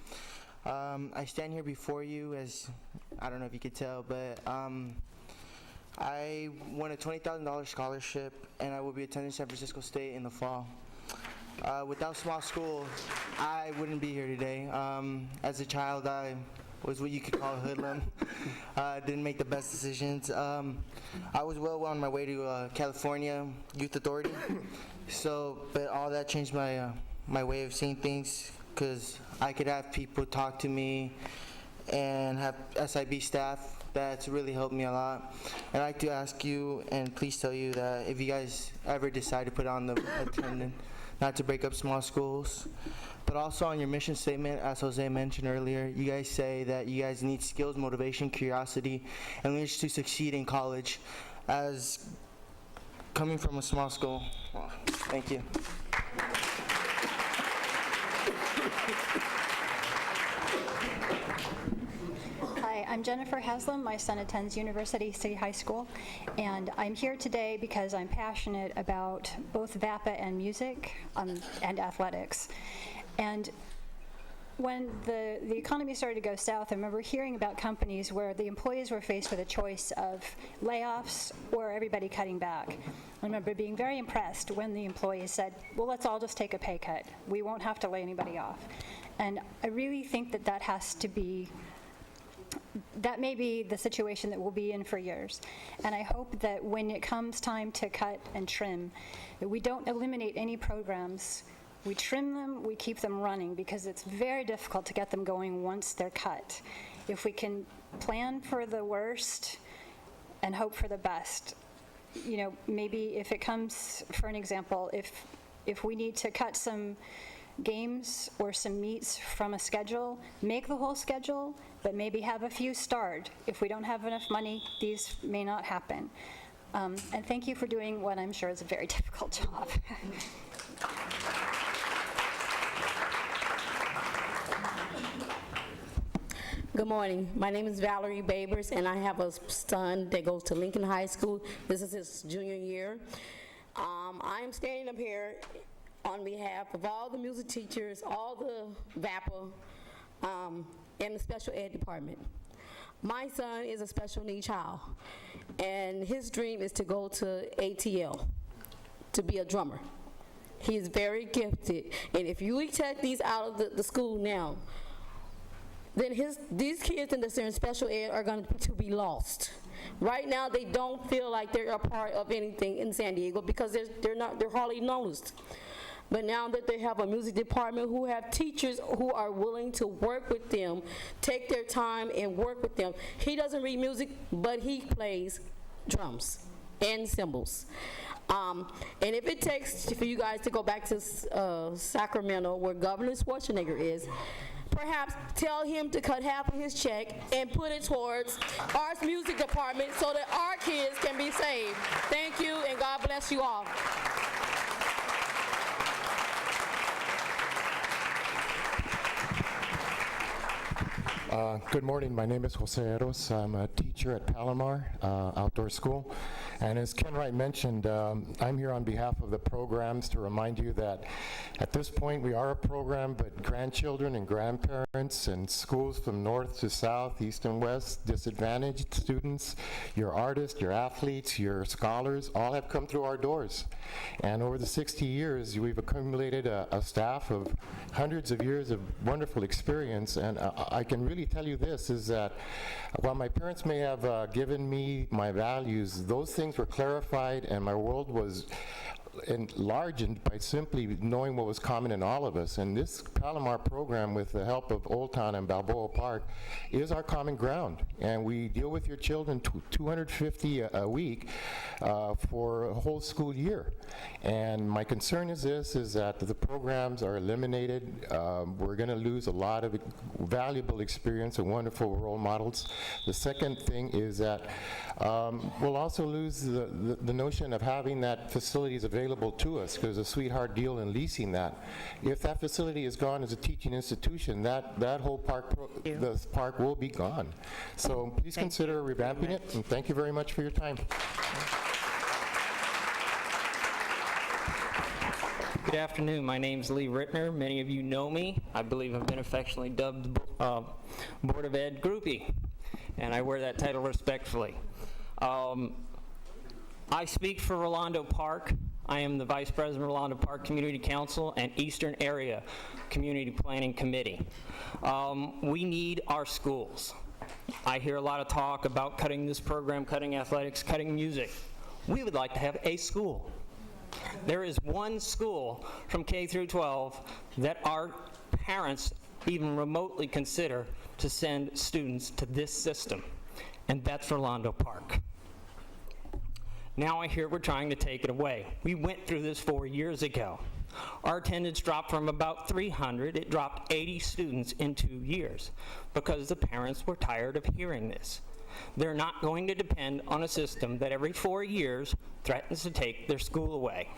I stand here before you as, I don't know if you could tell, but I won a $20,000 scholarship and I will be attending San Francisco State in the fall. Without small school, I wouldn't be here today. As a child, I was what you could call a hoodlum. Didn't make the best decisions. I was well on my way to California Youth Authority. But all that changed my way of seeing things, because I could have people talk to me and have SIB staff. That's really helped me a lot. I'd like to ask you, and please tell you, that if you guys ever decide to put on the attendant, not to break up small schools, but also on your mission statement, as Jose mentioned earlier, you guys say that you guys need skills, motivation, curiosity, and wish to succeed in college. As coming from a small school, well, thank you. Hi, I'm Jennifer Haslam. My son attends University City High School, and I'm here today because I'm passionate about both VAPA and music and athletics. And when the economy started to go south, I remember hearing about companies where the employees were faced with a choice of layoffs or everybody cutting back. I remember being very impressed when the employees said, well, let's all just take a pay cut. We won't have to lay anybody off. And I really think that may be the situation that we'll be in for years. And I hope that when it comes time to cut and trim, that we don't eliminate any programs. We trim them, we keep them running, because it's very difficult to get them going once they're cut. If we can plan for the worst and hope for the best, maybe if it comes, for an example, if we need to cut some games or some meets from a schedule, make the whole schedule, but maybe have a few starred. If we don't have enough money, these may not happen. And thank you for doing what I'm sure is a very difficult job. Good morning. My name is Valerie Babers, and I have a son that goes to Lincoln High School. This is his junior year. I am standing up here on behalf of all the music teachers, all the VAPA, and the special ed department. My son is a special needs child, and his dream is to go to ATL, to be a drummer. He is very gifted, and if you take these out of the school now, then these kids in the special ed are going to be lost. Right now, they don't feel like they're a part of anything in San Diego because they're hardly noticed. But now that they have a music department who have teachers who are willing to work with them, take their time and work with them. He doesn't read music, but he plays drums and cymbals. And if it takes for you guys to go back to Sacramento, where Governor Schwarzenegger is, perhaps tell him to cut half of his check and put it towards our music department so that our kids can be saved. Thank you, and God bless you all. Good morning. My name is Jose Eros. I'm a teacher at Palomar Outdoor School. And as Ken Wright mentioned, I'm here on behalf of the programs to remind you that at this point we are a program, but grandchildren and grandparents and schools from north to south, east and west, disadvantaged students, your artists, your athletes, your scholars, all have come through our doors. And over the 60 years, we've accumulated a staff of hundreds of years of wonderful experience. And I can really tell you this, is that while my parents may have given me my values, those things were clarified and my world was enlarged by simply knowing what was common in all of us. And this Palomar program, with the help of Old Town and Balboa Park, is our common ground. And we deal with your children 250 a week for a whole school year. And my concern is this, is that the programs are eliminated. We're going to lose a lot of valuable experience and wonderful role models. The second thing is that we'll also lose the notion of having that facilities available to us, because a sweetheart deal in leasing that. If that facility is gone as a teaching institution, that whole park, the park will be gone. So please consider revamping it, and thank you very much for your time. Good afternoon. My name's Lee Rittner. Many of you know me. I believe I've been affectionately dubbed Board of Ed Groupie, and I wear that title respectfully. I speak for Rolando Park. I am the Vice President of Rolando Park Community Council and Eastern Area Community Planning Committee. We need our schools. I hear a lot of talk about cutting this program, cutting athletics, cutting music. We would like to have a school. There is one school from K through 12 that our parents even remotely consider to send students to this system, and that's Rolando Park. Now I hear we're trying to take it away. We went through this 4 years ago. Our attendance dropped from about 300, it dropped 80 students in 2 years because the parents were tired of hearing this. They're not going to depend on a system that every 4 years threatens to take their school away.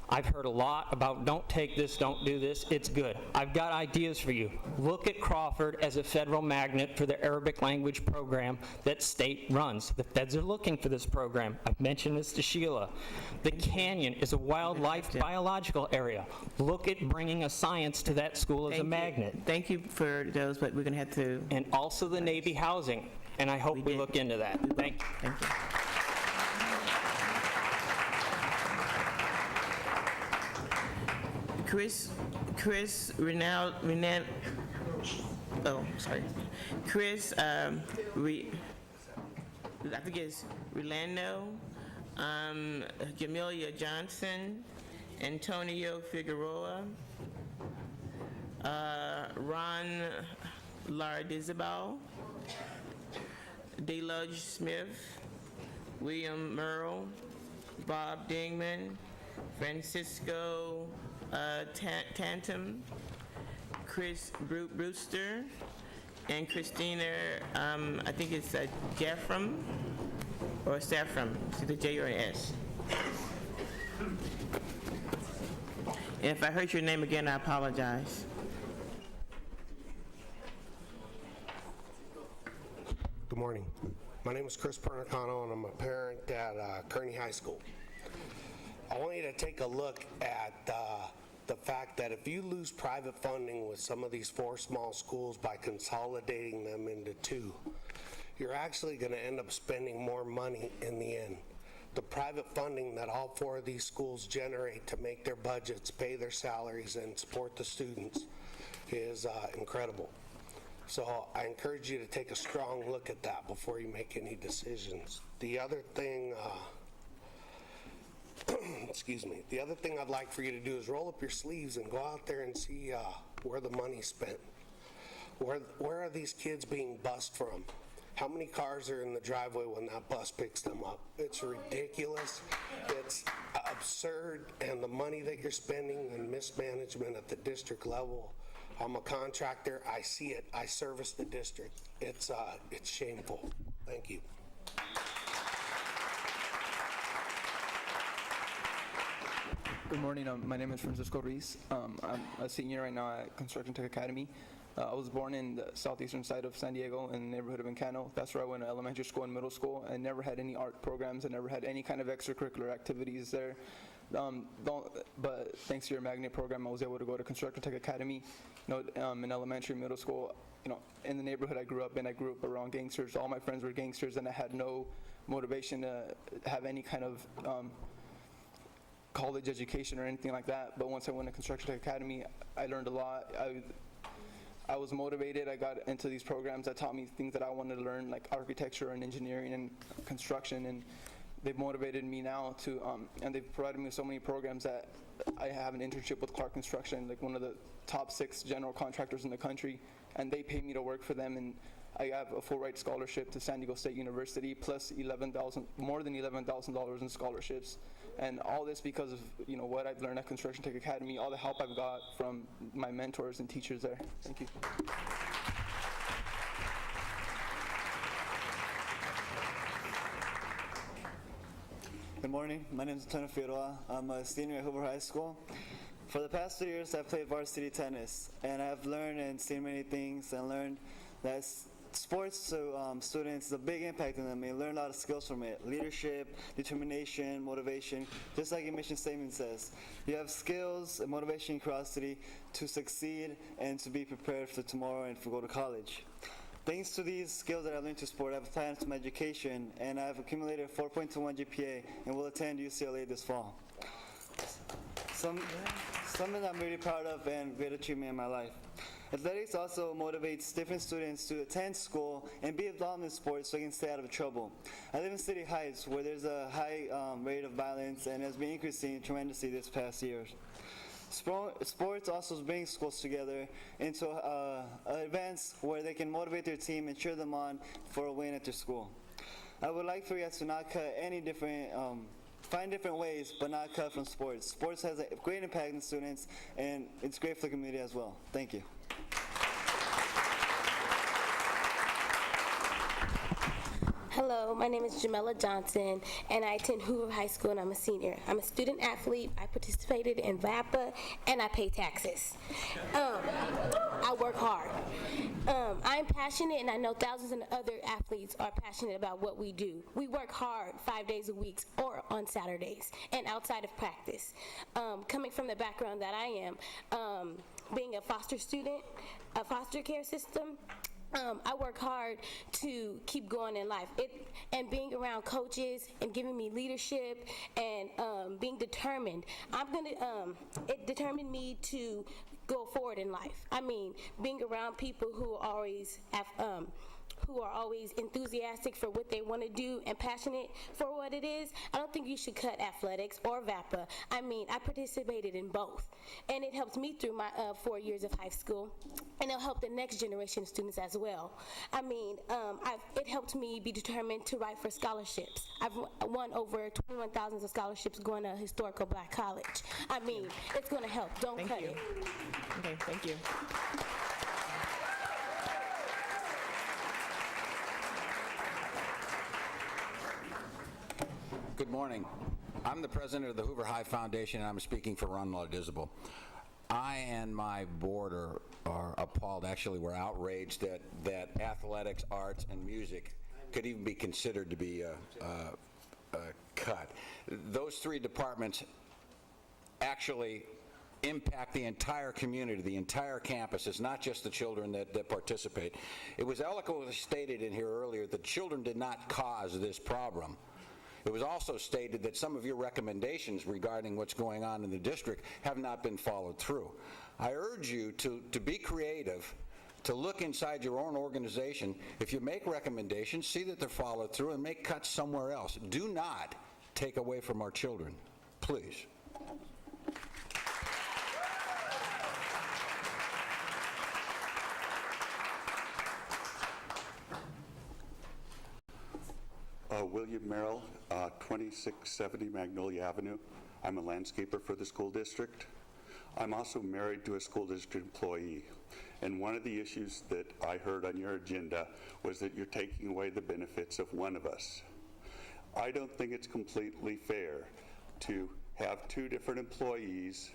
I've heard a lot about don't take this, don't do this, it's good. I've got ideas for you. Look at Crawford as a federal magnet for the Arabic language program that state runs. The feds are looking for this program. I've mentioned this to Sheila. The Canyon is a wildlife biological area. Look at bringing a science to that school as a magnet. Thank you for those, but we're going to have to... And also the Navy housing, and I hope we look into that. Thank you. Thank you. Chris Renal, oh, sorry. Chris, I think it's Rolando, Jamelia Johnson, Antonio Figueroa, Ron Lardizabal, Deluge Smith, William Merle, Bob Dingman, Francisco Tantum, Chris Brewster, and Christina, I think it's Jeffram or Saffram. Is it a J or an S? And if I heard your name again, I apologize. Good morning. My name is Chris Pernicano, and I'm a parent at Kearney High School. I want you to take a look at the fact that if you lose private funding with some of these 4 small schools by consolidating them into 2, you're actually going to end up spending more money in the end. The private funding that all 4 of these schools generate to make their budgets, pay their salaries, and support the students is incredible. So I encourage you to take a strong look at that before you make any decisions. The other thing, excuse me, the other thing I'd like for you to do is roll up your sleeves and go out there and see where the money's spent. Where are these kids being bused from? How many cars are in the driveway when that bus picks them up? It's ridiculous. It's absurd. And the money that you're spending and mismanagement at the district level, I'm a contractor. I see it. I service the district. It's shameful. Thank you. Good morning. My name is Francisco Ruiz. I'm a senior right now at Construction Tech Academy. I was born in the southeastern side of San Diego in the neighborhood of Encano. That's where I went to elementary school and middle school. I never had any art programs. I never had any kind of extracurricular activities there. But thanks to your magnet program, I was able to go to Construction Tech Academy. In elementary, middle school, in the neighborhood I grew up in, I grew up around gangsters. All my friends were gangsters, and I had no motivation to have any kind of college education or anything like that. But once I went to Construction Tech Academy, I learned a lot. I was motivated. I got into these programs that taught me things that I wanted to learn, like architecture and engineering and construction, and they've motivated me now to, and they've provided me with so many programs that I have an internship with Clark Construction, like one of the top 6 general contractors in the country, and they pay me to work for them, and I have a full ride scholarship to San Diego State University, plus more than $11,000 in scholarships. And all this because of what I've learned at Construction Tech Academy, all the help I've got from my mentors and teachers there. Thank you. Good morning. My name is Antonio Figueroa. I'm a senior at Hoover High School. For the past 3 years, I've played varsity tennis, and I've learned and seen many things and learned that sports to students is a big impact on them. They learn a lot of skills from it: leadership, determination, motivation. Just like your mission statement says, you have skills and motivation and curiosity to succeed and to be prepared for tomorrow and to go to college. Thanks to these skills that I learned through sport, I've applied into my education, and I've accumulated a 4.21 GPA and will attend UCLA this fall. something I'm really proud of and great achievement in my life. Athletics also motivates different students to attend school and be involved in sports so they can stay out of trouble. I live in City Heights, where there's a high rate of violence and has been increasing tremendously this past year. Sports also brings schools together into events where they can motivate their team and cheer them on for a win at their school. I would like for you guys to not cut any different, find different ways, but not cut from sports. Sports has a great impact on students, and it's great for the community as well. Thank you. Hello, my name is Jamela Johnson, and I attend Hoover High School, and I'm a senior. I'm a student athlete. I participated in VAPA, and I pay taxes. I work hard. I'm passionate, and I know thousands of other athletes are passionate about what we do. We work hard 5 days a week or on Saturdays and outside of practice. Coming from the background that I am, being a foster student, a foster care system, I work hard to keep going in life. And being around coaches and giving me leadership and being determined, it determined me to go forward in life. I mean, being around people who are always enthusiastic for what they want to do and passionate for what it is, I don't think you should cut athletics or VAPA. I mean, I participated in both, and it helped me through my 4 years of high school, and it'll help the next generation of students as well. I mean, it helped me be determined to write for scholarships. I've won over 21,000 of scholarships going to a historical black college. I mean, it's going to help. Don't cut it. Okay, thank you. Good morning. I'm the president of the Hoover High Foundation, and I'm speaking for Ron Lardizabal. I and my board are appalled, actually we're outraged that athletics, arts, and music could even be considered to be cut. Those three departments actually impact the entire community, the entire campus. It's not just the children that participate. It was eloquently stated in here earlier that children did not cause this problem. It was also stated that some of your recommendations regarding what's going on in the district have not been followed through. I urge you to be creative, to look inside your own organization. If you make recommendations, see that they're followed through and make cuts somewhere else. Do not take away from our children, please. William Merrill, 2670 Magnolia Avenue. I'm a landscaper for the school district. I'm also married to a school district employee. And one of the issues that I heard on your agenda was that you're taking away the benefits of one of us. I don't think it's completely fair to have two different employees,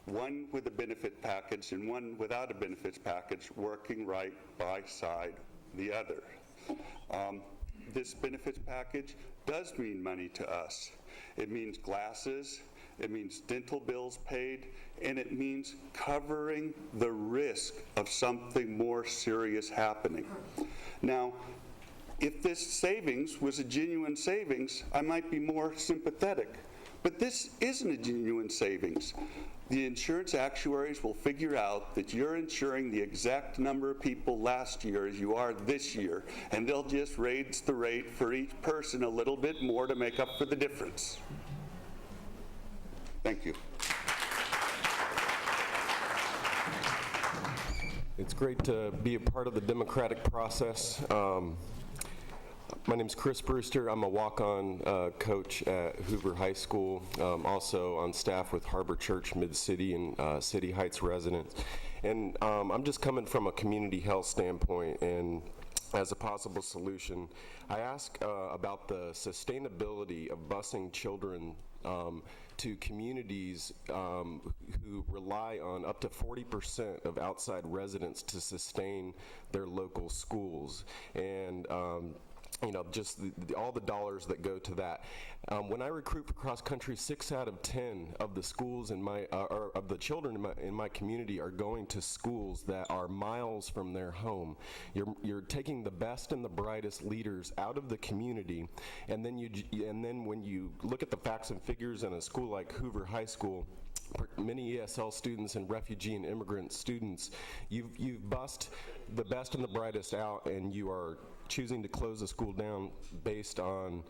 one with a benefit package and one without a benefits package, working right by side the other. This benefits package does mean money to us. It means glasses, it means dental bills paid, and it means covering the risk of something more serious happening. Now, if this savings was a genuine savings, I might be more sympathetic. But this isn't a genuine savings. The insurance actuaries will figure out that you're insuring the exact number of people last year as you are this year, and they'll just raise the rate for each person a little bit more to make up for the difference. Thank you. It's great to be a part of the democratic process. My name's Chris Brewster. I'm a walk-on coach at Hoover High School, also on staff with Harbor Church Mid-City and City Heights residents. And I'm just coming from a community health standpoint, and as a possible solution, I ask about the sustainability of busing children to communities who rely on up to 40% of outside residents to sustain their local schools. And just all the dollars that go to that. When I recruit for cross country, 6 out of 10 of the schools in my, or of the children in my community are going to schools that are miles from their home. You're taking the best and the brightest leaders out of the community, and then when you look at the facts and figures in a school like Hoover High School, many ESL students and refugee and immigrant students, you've bussed the best and the brightest out, and you are choosing to close the school down based on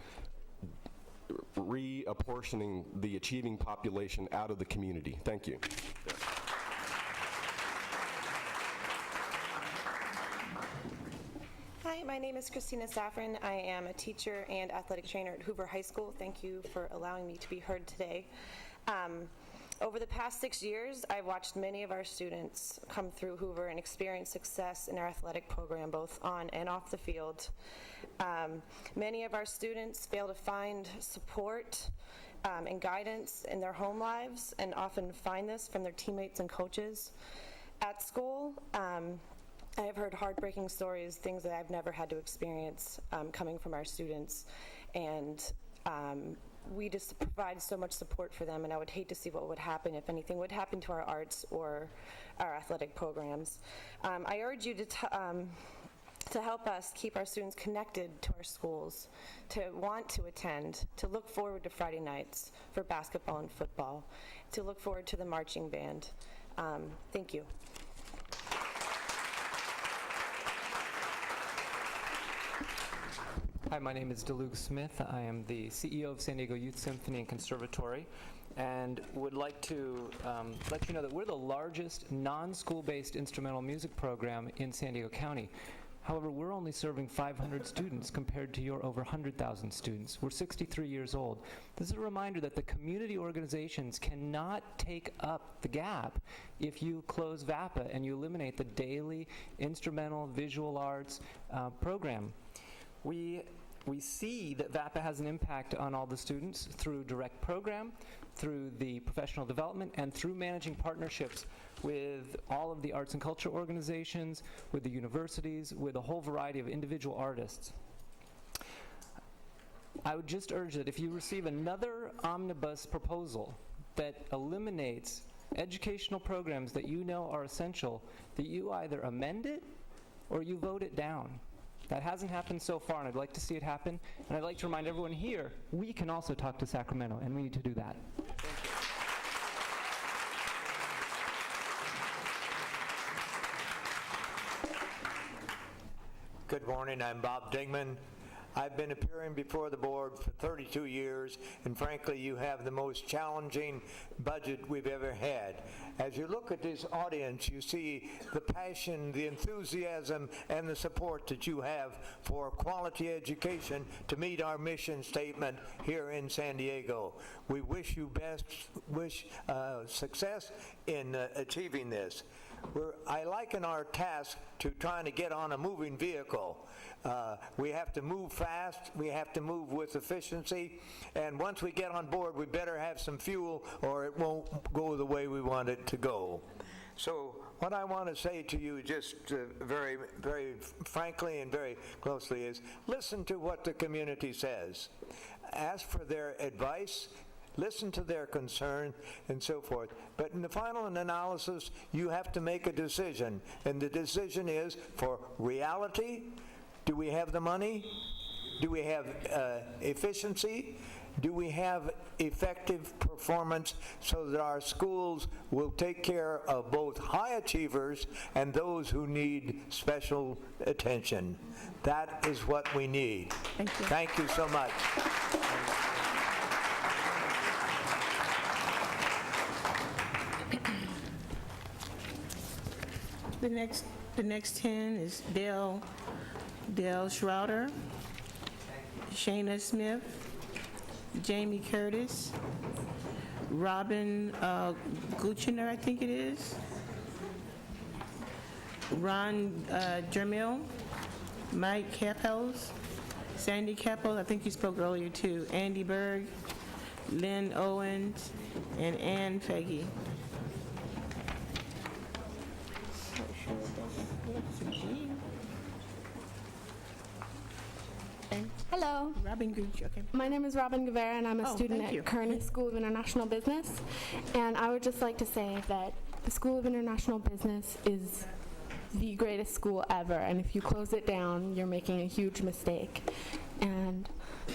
reapportioning the achieving population out of the community. Thank you. Hi, my name is Christina Safran. I am a teacher and athletic trainer at Hoover High School. Thank you for allowing me to be heard today. Over the past 6 years, I've watched many of our students come through Hoover and experience success in our athletic program, both on and off the field. Many of our students fail to find support and guidance in their home lives, and often find this from their teammates and coaches. At school, I have heard heartbreaking stories, things that I've never had to experience coming from our students, and we just provide so much support for them, and I would hate to see what would happen if anything would happen to our arts or our athletic programs. I urge you to help us keep our students connected to our schools, to want to attend, to look forward to Friday nights for basketball and football, to look forward to the marching band. Thank you. Hi, my name is DeLuke Smith. I am the CEO of San Diego Youth Symphony and Conservatory, and would like to let you know that we're the largest non-school-based instrumental music program in San Diego County. However, we're only serving 500 students compared to your over 100,000 students. We're 63 years old. This is a reminder that the community organizations cannot take up the gap if you close VAPA and you eliminate the daily instrumental visual arts program. We see that VAPA has an impact on all the students through direct program, through the professional development, and through managing partnerships with all of the arts and culture organizations, with the universities, with a whole variety of individual artists. I would just urge that if you receive another omnibus proposal that eliminates educational programs that you know are essential, that you either amend it or you vote it down. That hasn't happened so far, and I'd like to see it happen. And I'd like to remind everyone here, we can also talk to Sacramento, and we need to do that. Good morning, I'm Bob Dingman. I've been appearing before the board for 32 years, and frankly, you have the most challenging budget we've ever had. As you look at this audience, you see the passion, the enthusiasm, and the support that you have for quality education to meet our mission statement here in San Diego. We wish you success in achieving this. I liken our task to trying to get on a moving vehicle. We have to move fast, we have to move with efficiency, and once we get on board, we better have some fuel or it won't go the way we want it to go. So what I want to say to you just very, very frankly and very closely is listen to what the community says. Ask for their advice, listen to their concern, and so forth. But in the final analysis, you have to make a decision, and the decision is for reality. Do we have the money? Do we have efficiency? Do we have effective performance so that our schools will take care of both high achievers and those who need special attention? That is what we need. Thank you. Thank you so much. The next 10 is Dale Schroeder, Shayna Smith, Jamie Curtis, Robin Guchiner, I think it is, Ron Jermil, Mike Capels, Sandy Capels, I think you spoke earlier too, Andy Berg, Lynn Owens, and Ann Faggy. Okay. Hello. Robin Gooch, okay. My name is Robin Guevara, and I'm a student thank you. at Kearney School of International Business. And I would just like to say that the School of International Business is the greatest school ever, and if you close it down, you're making a huge mistake. And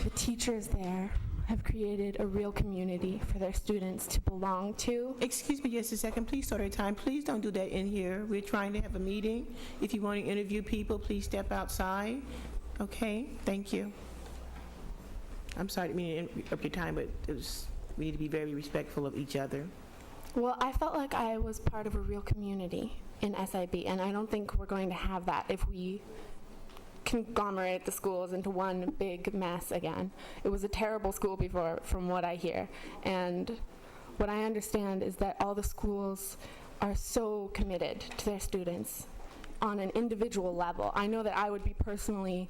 the teachers there have created a real community for their students to belong to. Excuse me just a second, please start your time. Please don't do that in here. We're trying to have a meeting. If you want to interview people, please step outside. Okay, thank you. I'm sorry, I didn't mean to interrupt your time, but we need to be very respectful of each other. Well, I felt like I was part of a real community in SIB, and I don't think we're going to have that if we conglomerate the schools into one big mess again. It was a terrible school before, from what I hear. And what I understand is that all the schools are so committed to their students on an individual level. I know that I would be personally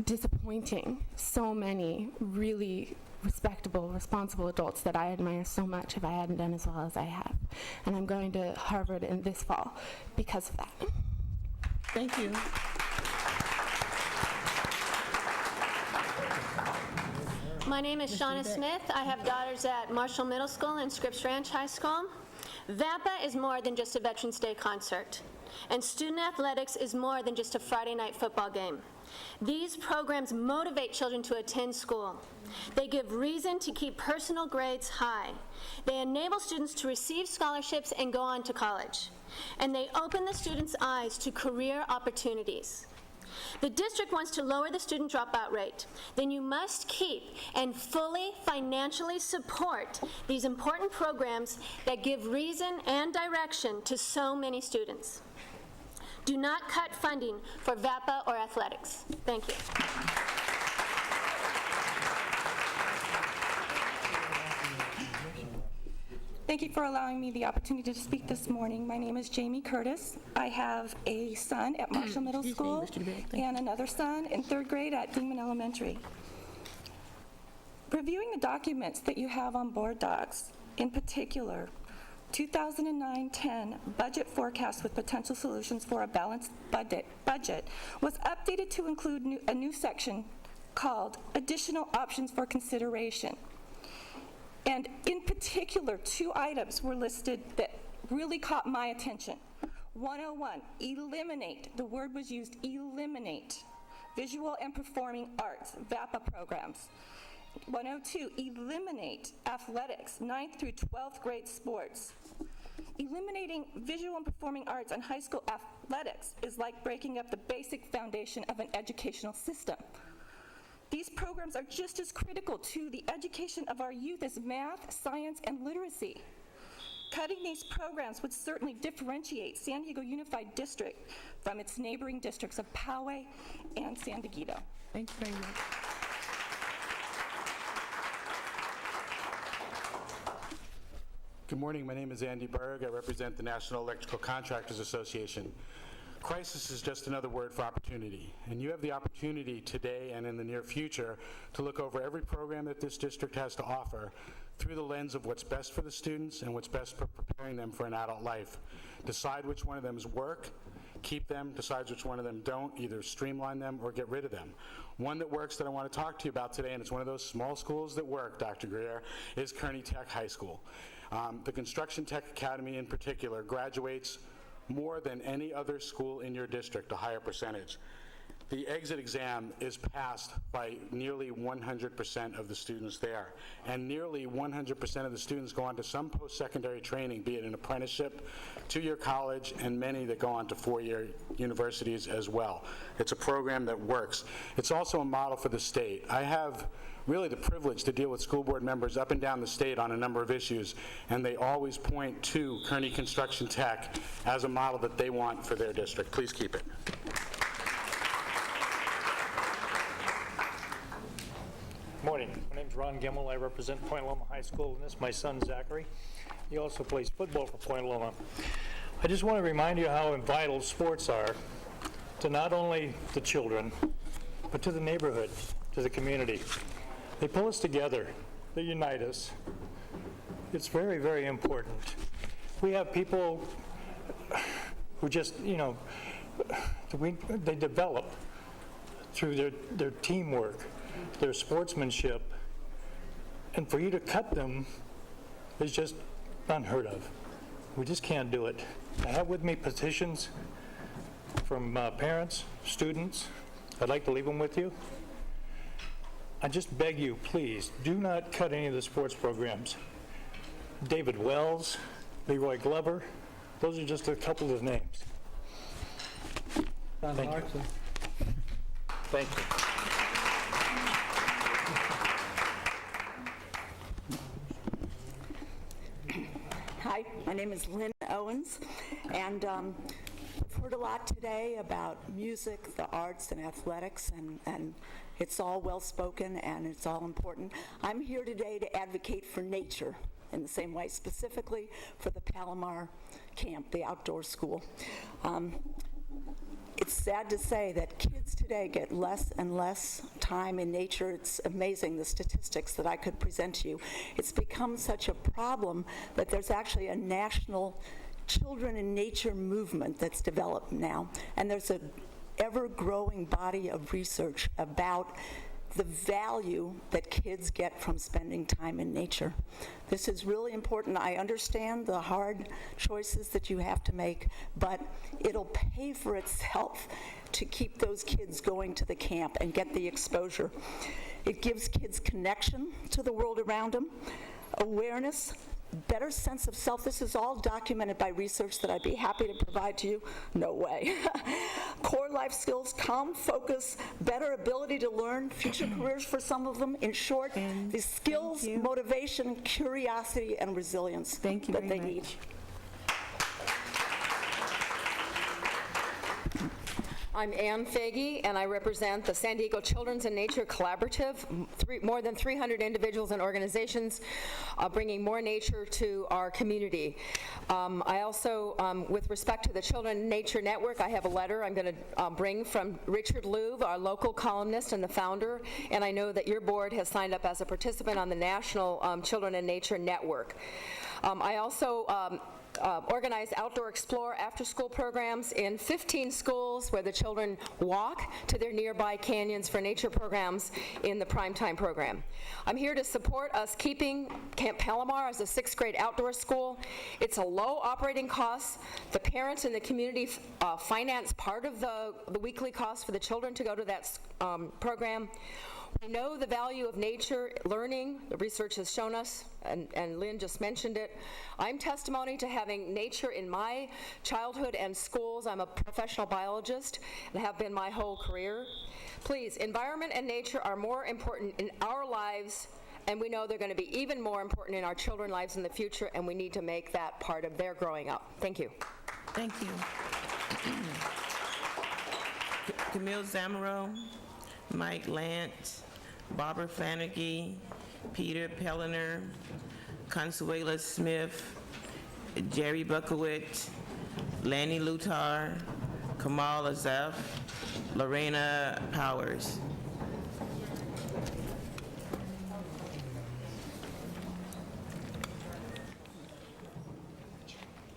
disappointing so many really respectable, responsible adults that I admire so much if I hadn't done as well as I have. And I'm going to Harvard in this fall because of that. Thank you. My name is Shauna Smith. I have daughters at Marshall Middle School and Scripps Ranch High School. VAPA is more than just a Veterans Day concert, and student athletics is more than just a Friday night football game. These programs motivate children to attend school. They give reason to keep personal grades high. They enable students to receive scholarships and go on to college. And they open the students' eyes to career opportunities. The district wants to lower the student dropout rate. Then you must keep and fully financially support these important programs that give reason and direction to so many students. Do not cut funding for VAPA or athletics. Thank you. Thank you for allowing me the opportunity to speak this morning. My name is Jamie Curtis. I have a son at Marshall Middle School and another son in 3rd grade at Dingman Elementary. Reviewing the documents that you have on board docs, in particular, 2009-10 budget forecast with potential solutions for a balanced budget was updated to include a new section called Additional Options for Consideration. And in particular, 2 items were listed that really caught my attention. 101, eliminate, the word was used, eliminate, visual and performing arts, VAPA programs. 102, eliminate athletics, 9th through 12th grade sports. Eliminating visual and performing arts on high school athletics is like breaking up the basic foundation of an educational system. These programs are just as critical to the education of our youth as math, science, and literacy. Cutting these programs would certainly differentiate San Diego Unified District from its neighboring districts of Poway and San Diego. Thank you very much. Good morning. My name is Andy Berg. I represent the National Electrical Contractors Association. Crisis is just another word for opportunity, and you have the opportunity today and in the near future to look over every program that this district has to offer through the lens of what's best for the students and what's best for preparing them for an adult life. Decide which one of them work, keep them, decide which one of them don't, either streamline them or get rid of them. One that works that I want to talk to you about today, and it's one of those small schools that work, Dr. Greer, is Kearney Tech High School. The Construction Tech Academy in particular graduates more than any other school in your district, a higher percentage. The exit exam is passed by nearly 100% of the students there, and nearly 100% of the students go on to some post-secondary training, be it an apprenticeship, 2-year college, and many that go on to 4-year universities as well. It's a program that works. It's also a model for the state. I have really the privilege to deal with school board members up and down the state on a number of issues, and they always point to Kearney Construction Tech as a model that they want for their district. Please keep it. Morning. My name's Ron Gemmel. I represent Point Loma High School, and this is my son, Zachary. He also plays football for Point Loma. I just want to remind you how vital sports are to not only the children, but to the neighborhood, to the community. They pull us together. They unite us. It's very, very important. We have people who just, they develop through their teamwork, their sportsmanship, and for you to cut them is just unheard of. We just can't do it. I have with me petitions from parents, students. I'd like to leave them with you. I just beg you, please, do not cut any of the sports programs. David Wells, Leroy Glover, those are just a couple of names. Thank you. Thank you. Hi, my name is Lynn Owens, and I've heard a lot today about music, the arts, and athletics, and it's all well-spoken and it's all important. I'm here today to advocate for nature in the same way, specifically for the Palomar Camp, the outdoor school. It's sad to say that kids today get less and less time in nature. It's amazing, the statistics that I could present to you. It's become such a problem that there's actually a national children in nature movement that's developed now. And there's an ever-growing body of research about the value that kids get from spending time in nature. This is really important. I understand the hard choices that you have to make, but it'll pay for itself to keep those kids going to the camp and get the exposure. It gives kids connection to the world around them, awareness, better sense of self. This is all documented by research that I'd be happy to provide to you. No way. Core life skills, calm focus, better ability to learn, future careers for some of them. In short, the skills, motivation, curiosity, and resilience that they need. I'm Ann Fagey, and I represent the San Diego Children's and Nature Collaborative, more than 300 individuals and organizations bringing more nature to our community. I also, with respect to the Children and Nature Network, I have a letter I'm going to bring from Richard Louv, our local columnist and the founder, and I know that your board has signed up as a participant on the National Children and Nature Network. I also organize Outdoor Explore after-school programs in 15 schools where the children walk to their nearby canyons for nature programs in the Primetime program. I'm here to support us keeping Camp Palomar as a 6th grade outdoor school. It's a low operating cost. The parents in the community finance part of the weekly cost for the children to go to that program. We know the value of nature, learning, the research has shown us, and Lynn just mentioned it. I'm testimony to having nature in my childhood and schools. I'm a professional biologist and have been my whole career. Please, environment and nature are more important in our lives, and we know they're going to be even more important in our children's lives in the future, and we need to make that part of their growing up. Thank you. Thank you. Camille Zamaro, Mike Lance, Barbara Flannery, Peter Pelliner, Consuela Smith, Jerry Buckowitz, Lanny Lutar, Kamal Azaf, Lorena Powers.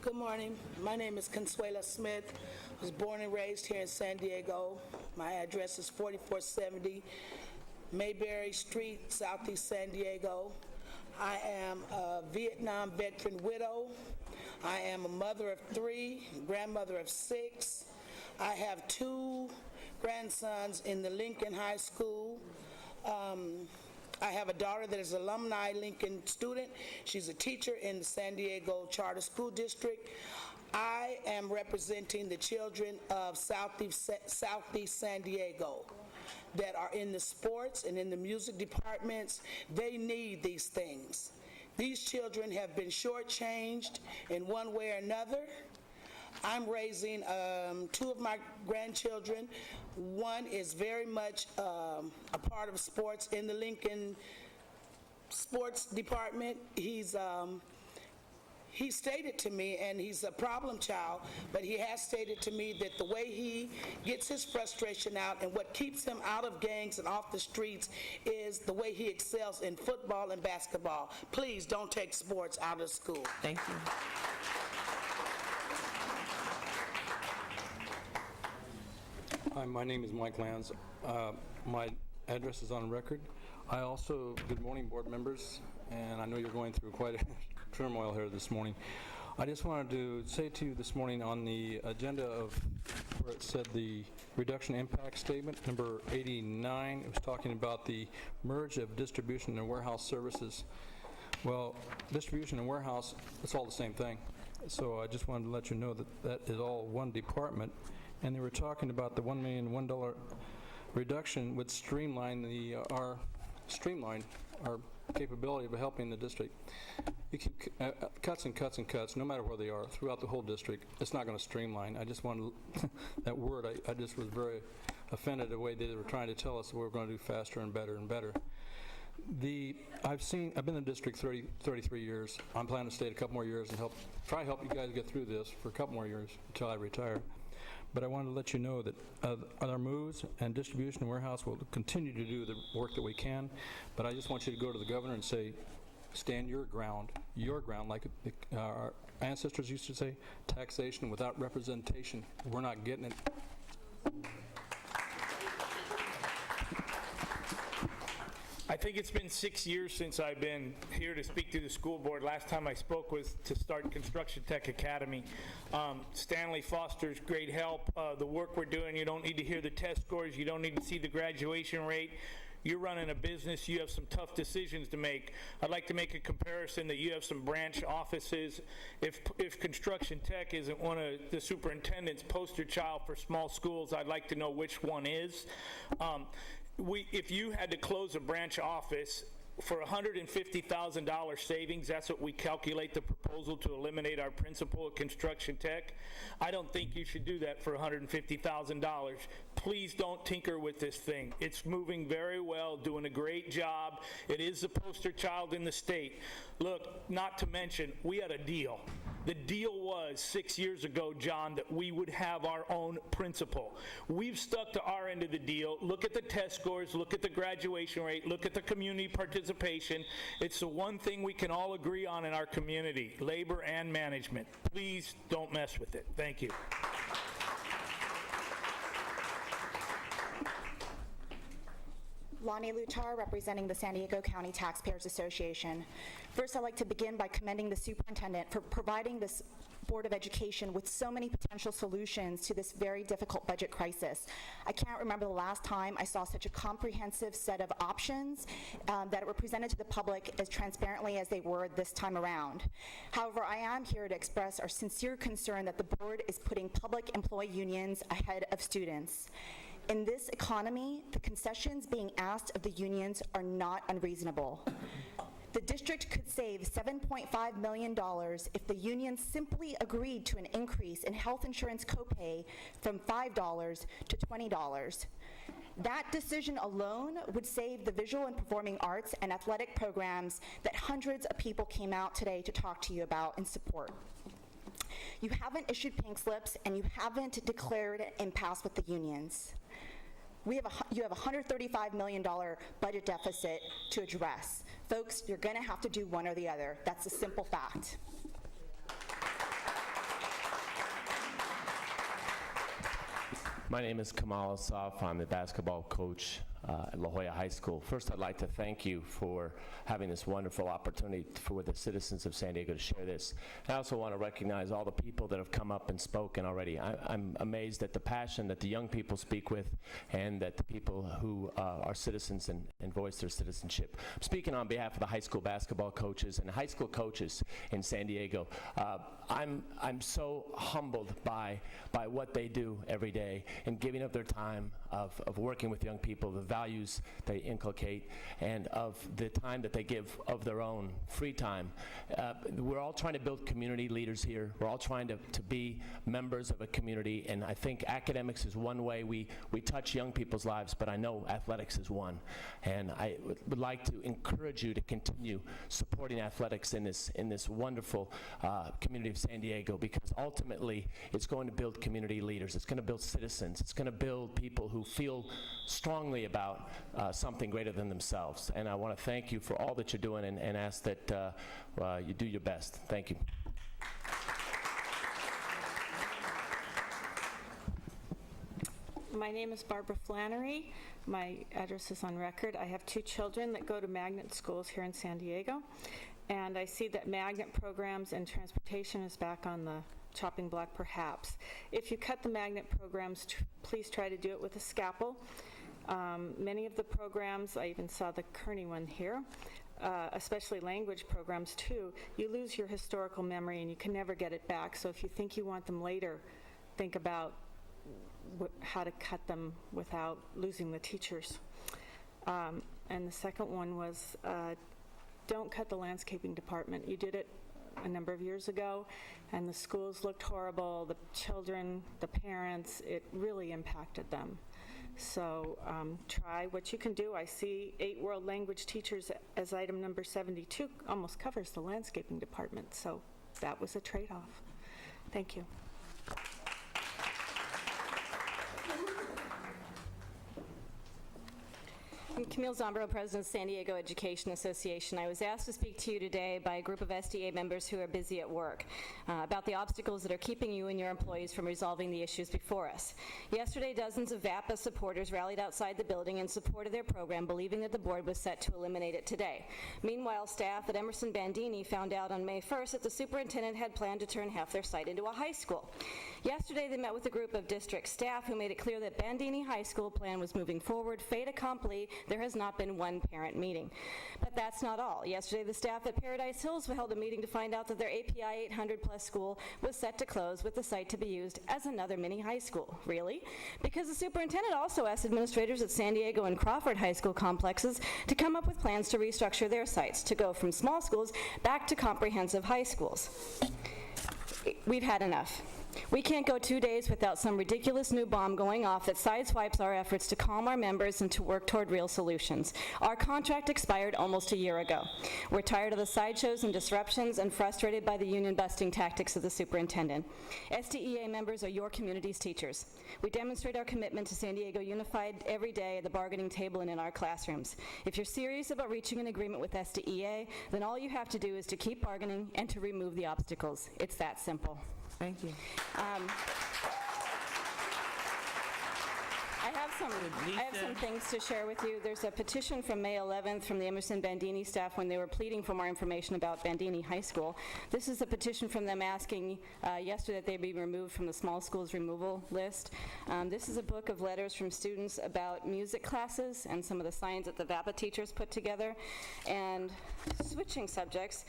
Good morning. My name is Consuela Smith. I was born and raised here in San Diego. My address is 4470 Mayberry Street, Southeast San Diego. I am a Vietnam veteran widow. I am a mother of 3, grandmother of 6. I have 2 grandsons in the Lincoln High School. I have a daughter that is an alumni Lincoln student. She's a teacher in the San Diego Charter School District. I am representing the children of Southeast San Diego that are in the sports and in the music departments. They need these things. These children have been shortchanged in one way or another. I'm raising 2 of my grandchildren. One is very much a part of sports in the Lincoln sports department. He stated to me, and he's a problem child, but he has stated to me that the way he gets his frustration out and what keeps him out of gangs and off the streets is the way he excels in football and basketball. Please don't take sports out of school. Thank you. Hi, my name is Mike Lanz. My address is on record. I also, good morning, board members, and I know you're going through quite a turmoil here this morning. I just wanted to say to you this morning on the agenda of where it said the reduction impact statement, number 89, it was talking about the merge of distribution and warehouse services. Well, distribution and warehouse, it's all the same thing. So I just wanted to let you know that that is all one department. And they were talking about the $1 million reduction would streamline our capability of helping the district. You keep cuts and cuts and cuts, no matter where they are, throughout the whole district. It's not going to streamline. I just wanted that word. I just was very offended the way they were trying to tell us that we were going to do faster and better and better. I've been in the district 33 years. I'm planning to stay a couple more years and try to help you guys get through this for a couple more years until I retire. But I wanted to let you know that our moves and distribution and warehouse will continue to do the work that we can. But I just want you to go to the governor and say, stand your ground, like our ancestors used to say, taxation without representation. We're not getting it. I think it's been 6 years since I've been here to speak to the school board. Last time I spoke was to start Construction Tech Academy. Stanley Foster's great help. The work we're doing, you don't need to hear the test scores. You don't need to see the graduation rate. You're running a business. You have some tough decisions to make. I'd like to make a comparison that you have some branch offices. If Construction Tech isn't one of the superintendent's poster child for small schools, I'd like to know which one is. If you had to close a branch office for $150,000 savings, that's what we calculate the proposal to eliminate our principal at Construction Tech. I don't think you should do that for $150,000. Please don't tinker with this thing. It's moving very well, doing a great job. It is the poster child in the state. Look, not to mention, we had a deal. The deal was 6 years ago, John, that we would have our own principal. We've stuck to our end of the deal. Look at the test scores, look at the graduation rate, look at the community participation. It's the one thing we can all agree on in our community, labor and management. Please don't mess with it. Thank you. Lonnie Lutar, representing the San Diego County Taxpayers Association. First, I'd like to begin by commending the superintendent for providing this Board of Education with so many potential solutions to this very difficult budget crisis. I can't remember the last time I saw such a comprehensive set of options that were presented to the public as transparently as they were this time around. However, I am here to express our sincere concern that the board is putting public employee unions ahead of students. In this economy, the concessions being asked of the unions are not unreasonable. The district could save $7.5 million if the unions simply agreed to an increase in health insurance copay from $5 to $20. That decision alone would save the visual and performing arts and athletic programs that hundreds of people came out today to talk to you about and support. You haven't issued pink slips, and you haven't declared an impasse with the unions. You have a $135 million budget deficit to address. Folks, you're going to have to do one or the other. That's a simple fact. My name is Kamal Asaf. I'm the basketball coach at La Jolla High School. First, I'd like to thank you for having this wonderful opportunity for the citizens of San Diego to share this. I also want to recognize all the people that have come up and spoken already. I'm amazed at the passion that the young people speak with and that the people who are citizens and voice their citizenship. I'm speaking on behalf of the high school basketball coaches and high school coaches in San Diego. I'm so humbled by what they do every day and giving up their time of working with young people, the values they inculcate, and of the time that they give of their own free time. We're all trying to build community leaders here. We're all trying to be members of a community, and I think academics is one way we touch young people's lives, but I know athletics is one. And I would like to encourage you to continue supporting athletics in this wonderful community of San Diego, because ultimately it's going to build community leaders. It's going to build citizens. It's going to build people who feel strongly about something greater than themselves. And I want to thank you for all that you're doing and ask that you do your best. Thank you. My name is Barbara Flannery. My address is on record. I have 2 children that go to magnet schools here in San Diego, and I see that magnet programs and transportation is back on the chopping block, perhaps. If you cut the magnet programs, please try to do it with a scalpel. Many of the programs, I even saw the Kearney one here, especially language programs too, you lose your historical memory and you can never get it back. So if you think you want them later, think about how to cut them without losing the teachers. And the second one was don't cut the landscaping department. You did it a number of years ago, and the schools looked horrible, the children, the parents, it really impacted them. So try what you can do. I see 8 world language teachers as item number 72 almost covers the landscaping department, so that was a trade-off. Thank you. I'm Camille Zombro, President of San Diego Education Association. I was asked to speak to you today by a group of SDA members who are busy at work about the obstacles that are keeping you and your employees from resolving the issues before us. Yesterday, dozens of VAPA supporters rallied outside the building in support of their program, believing that the board was set to eliminate it today. Meanwhile, staff at Emerson Bandini found out on May 1st that the superintendent had planned to turn half their site into a high school. Yesterday, they met with a group of district staff who made it clear that Bandini High School plan was moving forward. Fait accompli, there has not been one parent meeting. But that's not all. Yesterday, the staff at Paradise Hills held a meeting to find out that their API 800+ school was set to close, with the site to be used as another mini high school. Really? Because the superintendent also asked administrators at San Diego and Crawford high school complexes to come up with plans to restructure their sites, to go from small schools back to comprehensive high schools. We've had enough. We can't go 2 days without some ridiculous new bomb going off that sideswipes our efforts to calm our members and to work toward real solutions. Our contract expired almost a year ago. We're tired of the sideshows and disruptions and frustrated by the union-busting tactics of the superintendent. SDEA members are your community's teachers. We demonstrate our commitment to San Diego Unified every day at the bargaining table and in our classrooms. If you're serious about reaching an agreement with SDEA, then all you have to do is to keep bargaining and to remove the obstacles. It's that simple. Thank you. I have some things to share with you. There's a petition from May 11th from the Emerson Bandini staff when they were pleading for more information about Bandini High School. This is a petition from them asking yesterday that they be removed from the small schools removal list. This is a book of letters from students about music classes and some of the signs that the VAPA teachers put together. And switching subjects,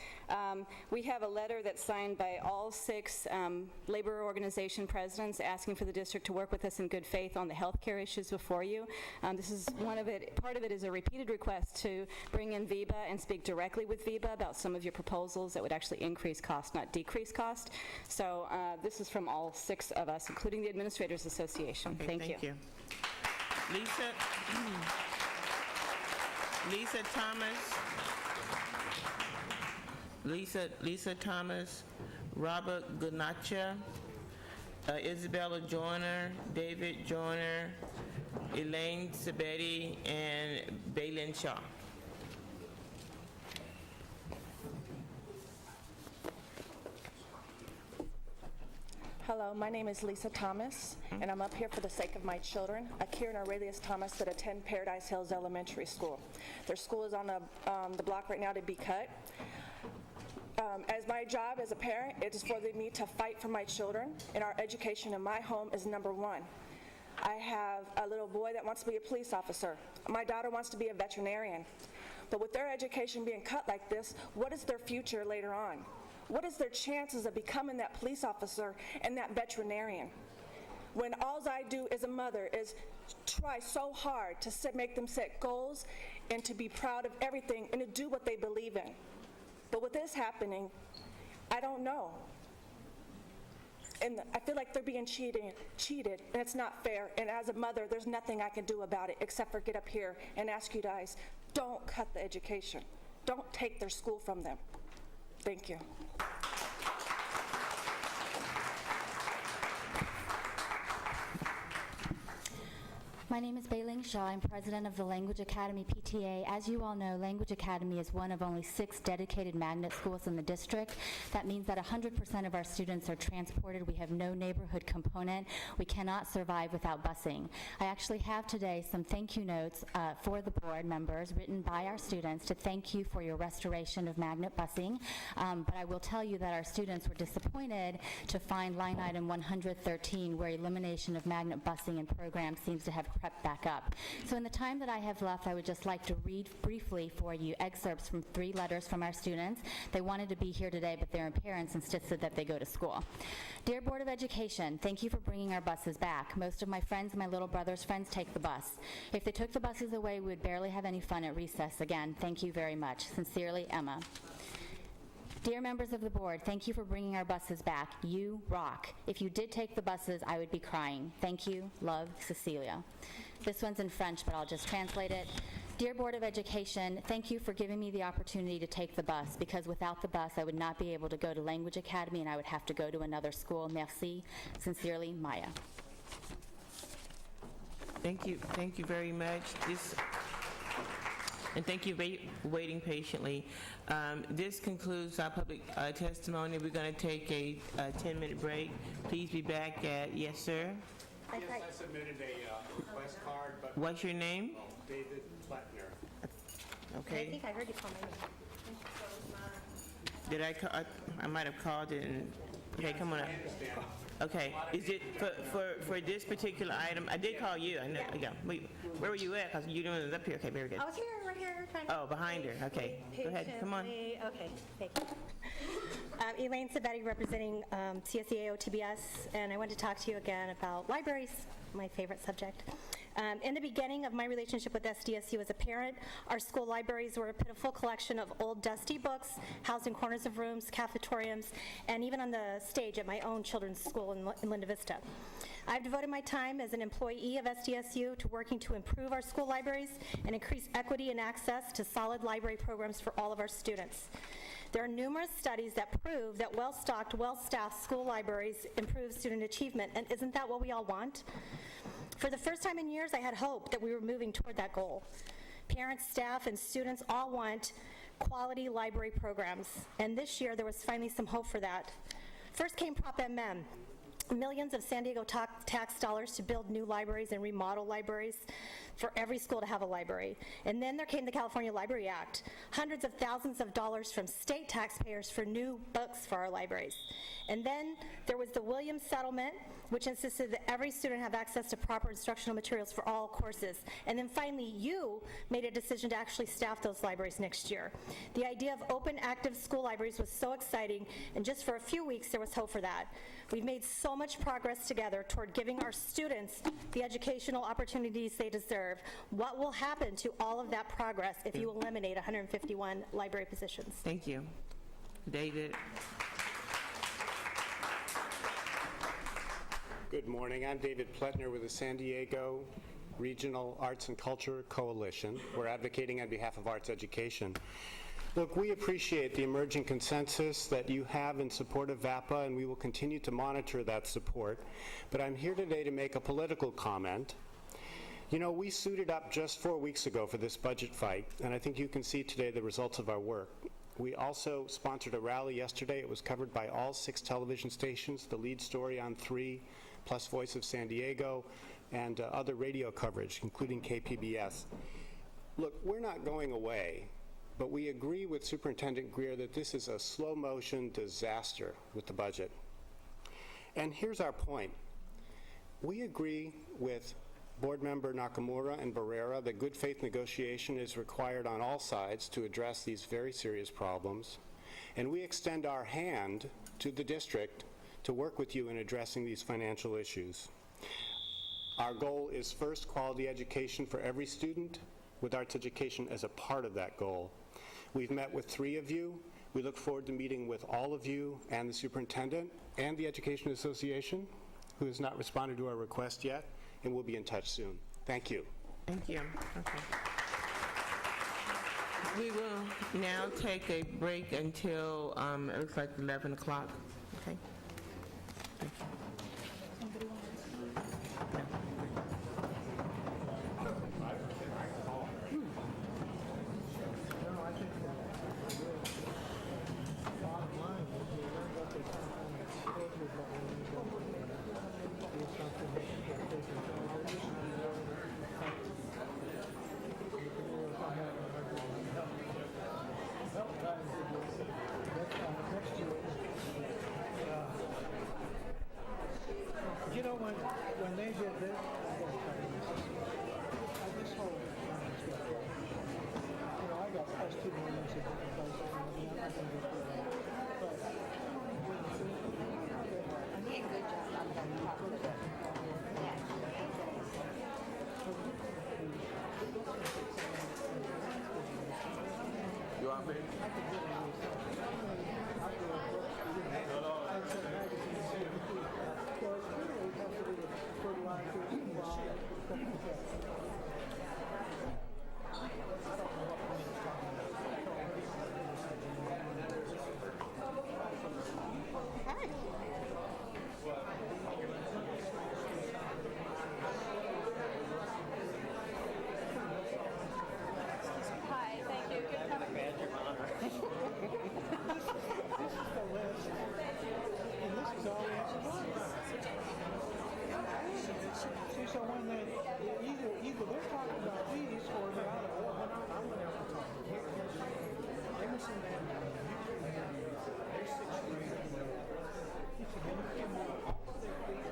we have a letter that's signed by all 6 labor organization presidents asking for the district to work with us in good faith on the health care issues before you. This is one of it. Part of it is a repeated request to bring in VEBA and speak directly with VEBA about some of your proposals that would actually increase cost, not decrease cost. So this is from all 6 of us, including the Administrators Association. Okay, Thank you. Lisa Thomas. Lisa Thomas, Robert Gunacha, Isabella Joyner, David Joyner, Elaine Sabetti, and Bailyn Shaw. Hello, my name is Lisa Thomas, and I'm up here for the sake of my children, Akira and Aurelius Thomas, that attend Paradise Hills Elementary School. Their school is on the block right now to be cut. As my job as a parent, it is for me to fight for my children, and our education in my home is number 1. I have a little boy that wants to be a police officer. My daughter wants to be a veterinarian. But with their education being cut like this, what is their future later on? What is their chances of becoming that police officer and that veterinarian? When all I do as a mother is try so hard to make them set goals and to be proud of everything and to do what they believe in. But with this happening, I don't know. And I feel like they're being cheated, and it's not fair. And as a mother, there's nothing I can do about it except for get up here and ask you guys, don't cut the education. Don't take their school from them. Thank you. My My name is Bailing Shaw. I'm president of the Language Academy PTA. As you all know, Language Academy is one of only 6 dedicated magnet schools in the district. That means that 100% of our students are transported. We have no neighborhood component. We cannot survive without busing. I actually have today some thank you notes for the board members written by our students to thank you for your restoration of magnet busing. But I will tell you that our students were disappointed to find line item 113, where elimination of magnet busing and programs seems to have crept back up. So in the time that I have left, I would just like to read briefly for you excerpts from 3 letters from our students. They wanted to be here today, but their parents insisted that they go to school. Dear Board of Education, thank you for bringing our buses back. Most of my friends and my little brother's friends take the bus. If they took the buses away, we would barely have any fun at recess. Again, thank you very much. Sincerely, Emma. Dear members of the board, thank you for bringing our buses back. You rock. If you did take the buses, I would be crying. Thank you. Love, Cecilia. This one's in French, but I'll just translate it. Dear Board of Education, thank you for giving me the opportunity to take the bus, because without the bus, I would not be able to go to Language Academy and I would have to go to another school. Merci. Sincerely, Maya. Thank you very much. And thank you for waiting patiently. This concludes our public testimony. We're going to take a 10-minute break. Please be back at, yes, sir? Yes, I submitted a request card, but... What's your name? David Pletner. Okay. I think I heard you call my name. Did I call? I might have called it. Okay, come on up. Okay, is it for this particular item? I did call you. I know. Yeah. Wait, where were you at? Because you didn't up here. Okay, very good. I was here, right here. Oh, behind her. Okay, go ahead. Come on. Okay, thank you. Elaine Sabetti, representing CSEAO TBS, and I want to talk to you again about libraries, my favorite subject. In the beginning of my relationship with SDSU as a parent, our school libraries were a pitiful collection of old, dusty books housed in corners of rooms, cafetoriums, and even on the stage at my own children's school in Linda Vista. I've devoted my time as an employee of SDSU to working to improve our school libraries and increase equity and access to solid library programs for all of our students. There are numerous studies that prove that well-stocked, well-staffed school libraries improve student achievement, and isn't that what we all want? For the first time in years, I had hope that we were moving toward that goal. Parents, staff, and students all want quality library programs, and this year there was finally some hope for that. First came Prop MM, millions of San Diego tax dollars to build new libraries and remodel libraries for every school to have a library. And then there came the California Library Act, hundreds of thousands of dollars from state taxpayers for new books for our libraries. And then there was the Williams settlement, which insisted that every student have access to proper instructional materials for all courses. And then finally, you made a decision to actually staff those libraries next year. The idea of open, active school libraries was so exciting, and just for a few weeks, there was hope for that. We've made so much progress together toward giving our students the educational opportunities they deserve. What will happen to all of that progress if you eliminate 151 library positions? Thank you. David. Good morning. I'm David Pletner with the San Diego Regional Arts and Culture Coalition. We're advocating on behalf of arts education. Look, we appreciate the emerging consensus that you have in support of VAPA, and we will continue to monitor that support. But I'm here today to make a political comment. You know, we suited up just 4 weeks ago for this budget fight, and I think you can see today the results of our work. We also sponsored a rally yesterday. It was covered by all 6 television stations, the lead story on 3, plus Voice of San Diego, and other radio coverage, including KPBS. Look, we're not going away, but we agree with Superintendent Greer that this is a slow-motion disaster with the budget. And here's our point. We agree with Board Member Nakamura and Barrera that good faith negotiation is required on all sides to address these very serious problems, and we extend our hand to the district to work with you in addressing these financial issues. Our goal is first quality education for every student, with arts education as a part of that goal. We've met with 3 of you. We look forward to meeting with all of you and the superintendent and the Education Association, who has not responded to our request yet, and we'll be in touch soon. Thank you. Thank you. Okay. We will now take a break until it looks like 11 o'clock. Okay. Thank you. so when they, either they're talking about these or they're out of order. I'm going to have to talk to them. Emerson Van Dyke, they're sixth grade. He said, "Then you can move all of their feet."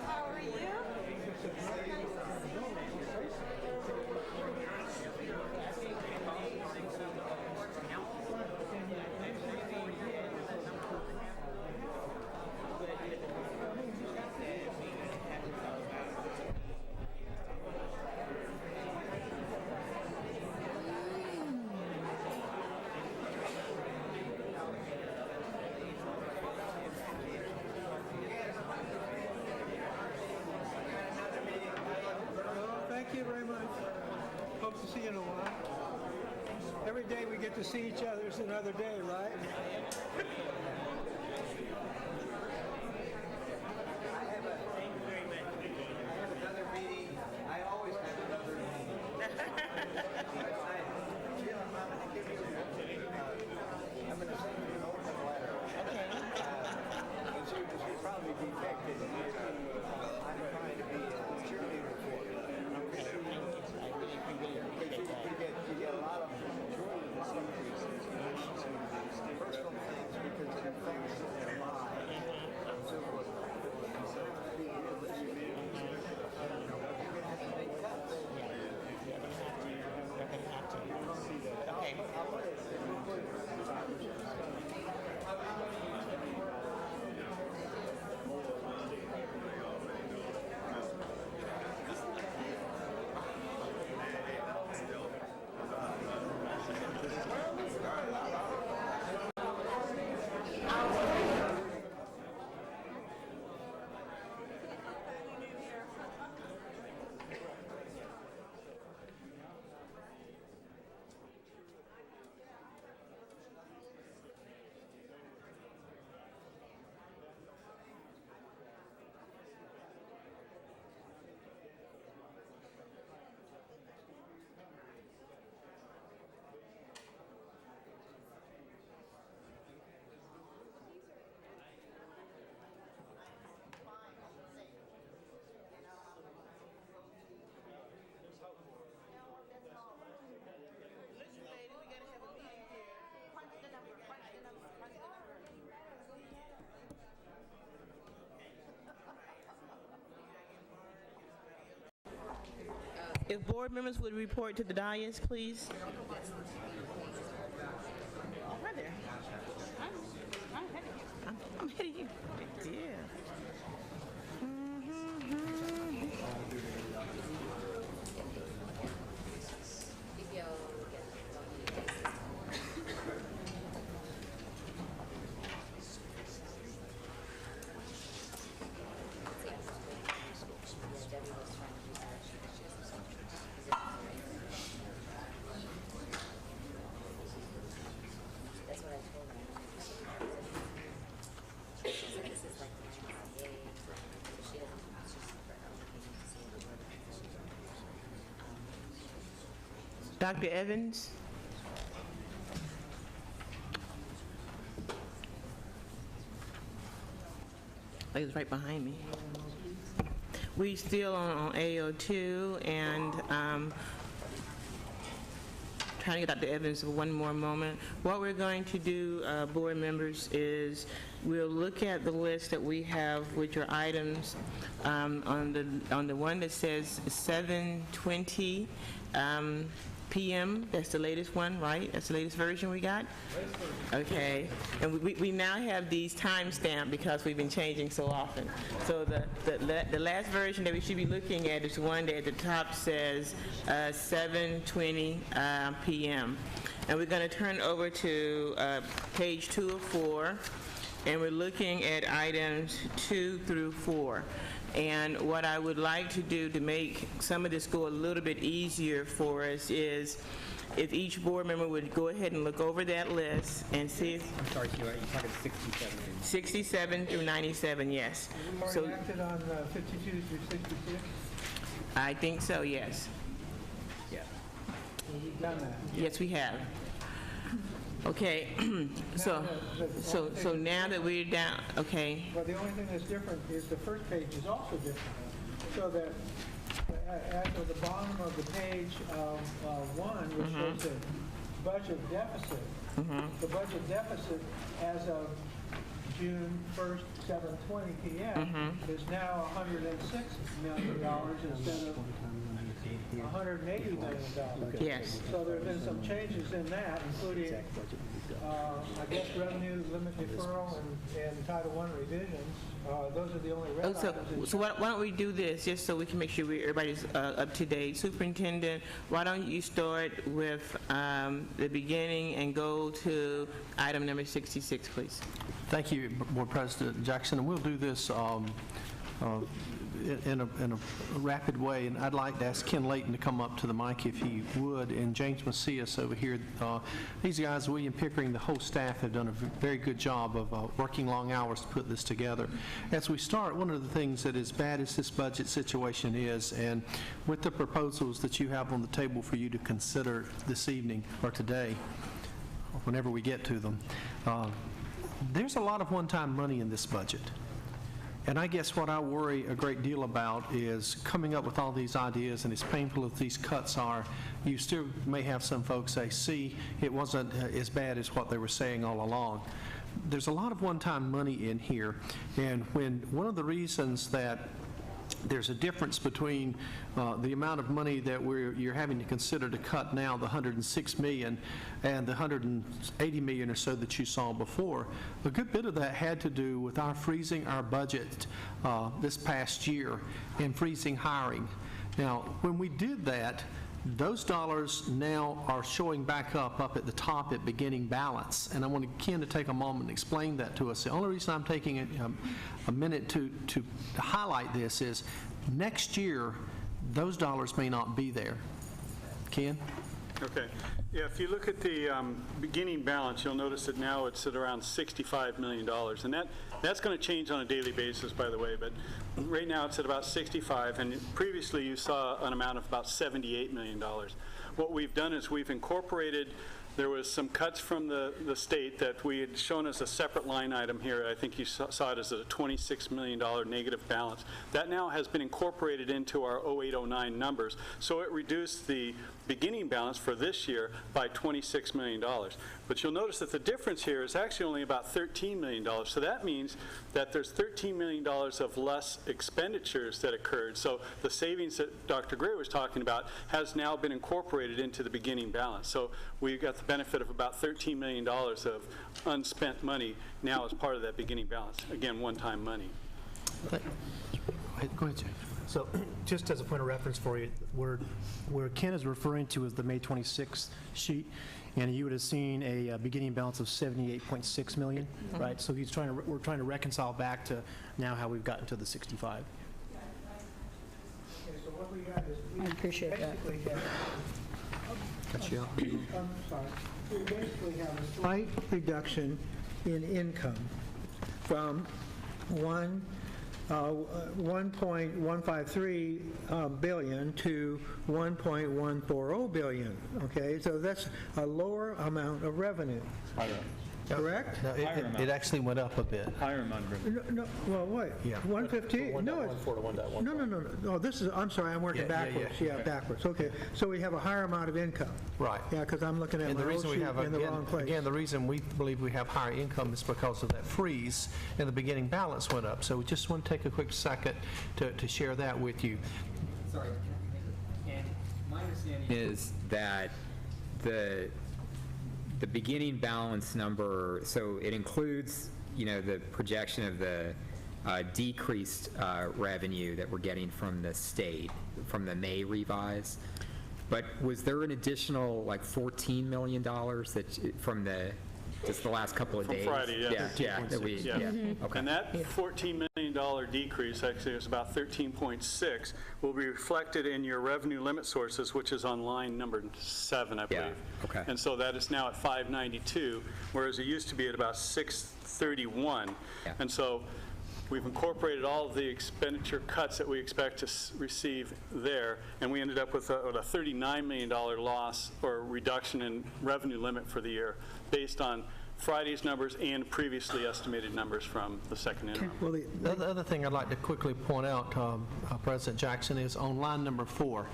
How are you? Well, thank you very much. Hope to see you in a while. Every day we get to see each other is another day, right? If board members would report to the dais, please. Hi there. I'm ahead of you. Good deal. Dr. Evans? Oh, he was right behind me. We still on AO2 and trying to get Dr. Evans for one more moment. What we're going to do, board members, is we'll look at the list that we have, which are items on the one that says 7:20 p.m. That's the latest one, right? That's the latest version we got? Okay. And we now have these timestamped because we've been changing so often. So the last version that we should be looking at is one that at the top says 7:20 p.m. And we're going to turn over to page 2 of 4, and we're looking at items 2 through 4. And what I would like to do to make some of this go a little bit easier for us is if each board member would go ahead and look over that list and see if... I'm sorry, Sheila, you're talking 67. 67 through 97, yes. We've So already acted on 52 through 66? I think so, yes. We've done that. Yes, we have. Okay, so now that we're down, okay, Well, the only thing that's different is the first page is also different. So that at the bottom of the page of 1, which shows the budget deficit, the budget deficit as of June 1st, 7:20 p.m. is now $106 million instead of $180 million. Yes. So there have been some changes in that, including, I guess, revenue limit deferral and Title I revisions. Those are the only red items. so why don't we do this, just so we can make sure everybody's up to date. Superintendent, why don't you start with the beginning and go to item number 66, please? Thank you, Board President Jackson. And we'll do this in a rapid way, and I'd like to ask Ken Layton to come up to the mic if he would, and James Macias over here. These guys, William Pickering, the whole staff have done a very good job of working long hours to put this together. As we start, one of the things that, as bad as this budget situation is, and with the proposals that you have on the table for you to consider this evening or today, whenever we get to them, there's a lot of one-time money in this budget. And I guess what I worry a great deal about is coming up with all these ideas, and as painful as these cuts are, you still may have some folks say, see, it wasn't as bad as what they were saying all along. There's a lot of one-time money in here, and when one of the reasons that there's a difference between the amount of money that you're having to consider to cut now, the $106 million, and the $180 million or so that you saw before. A good bit of that had to do with our freezing our budget this past year and freezing hiring. Now, when we did that, those dollars now are showing back up at the top at beginning balance. And I want Ken to take a moment and explain that to us. The only reason I'm taking a minute to highlight this is next year, those dollars may not be there. Ken? Okay. Yeah, if you look at the beginning balance, you'll notice that now it's at around $65 million. And that's going to change on a daily basis, by the way, but right now it's at about 65, and previously you saw an amount of about $78 million. What we've done is we've incorporated, there was some cuts from the state that we had shown as a separate line item here. I think you saw it as a $26 million negative balance. That now has been incorporated into our 0809 numbers, so it reduced the beginning balance for this year by $26 million. But you'll notice that the difference here is actually only about $13 million. So that means that there's $13 million of less expenditures that occurred. So the savings that Dr. Gray was talking about has now been incorporated into the beginning balance. So we got the benefit of about $13 million of unspent money now as part of that beginning balance. Again, one-time money. Go ahead, James. So just as a point of reference for you, where Ken is referring to is the May 26th sheet, and you would have seen a beginning balance of $78.6 million, right? So we're trying to reconcile back to now how we've gotten to the 65. Okay, so what we got is, we I appreciate that. basically have, Cut you out. I'm sorry, we basically have a slight reduction in income from 1.153 billion to 1.140 billion, okay? So that's a lower amount of revenue. Correct? No, it actually went up a bit. Higher amount of revenue. No, well, what? Yeah. 150? No, it's... No. Oh, this is, I'm sorry, I'm working backwards. Yeah, backwards. Okay. So we have a higher amount of income. Right. Yeah, because I'm looking at And the my old reason we sheet have, in the wrong place. again, the reason we believe we have higher income is because of that freeze, and the beginning balance went up. So we just want to take a quick second to share that with you. Sorry. And my understanding is that the beginning balance number, so it includes, the projection of the decreased revenue that we're getting from the state, from the May revise. But was there an additional like $14 million that from the just the last couple of days? From Friday, yeah. Yeah. Okay. And that $14 million million decrease, actually it's about 13.6, will be reflected in your revenue limit sources, which is on line number 7, I believe. okay. And so that is now at 592, whereas it used to be at about 631. And so we've incorporated all of the expenditure cuts that we expect to receive there, and we ended up with a $39 million loss or reduction in revenue limit for the year based on Friday's numbers and previously estimated numbers from the second interim. Well, the other thing I'd like to quickly point out, President Jackson, is on line number 4,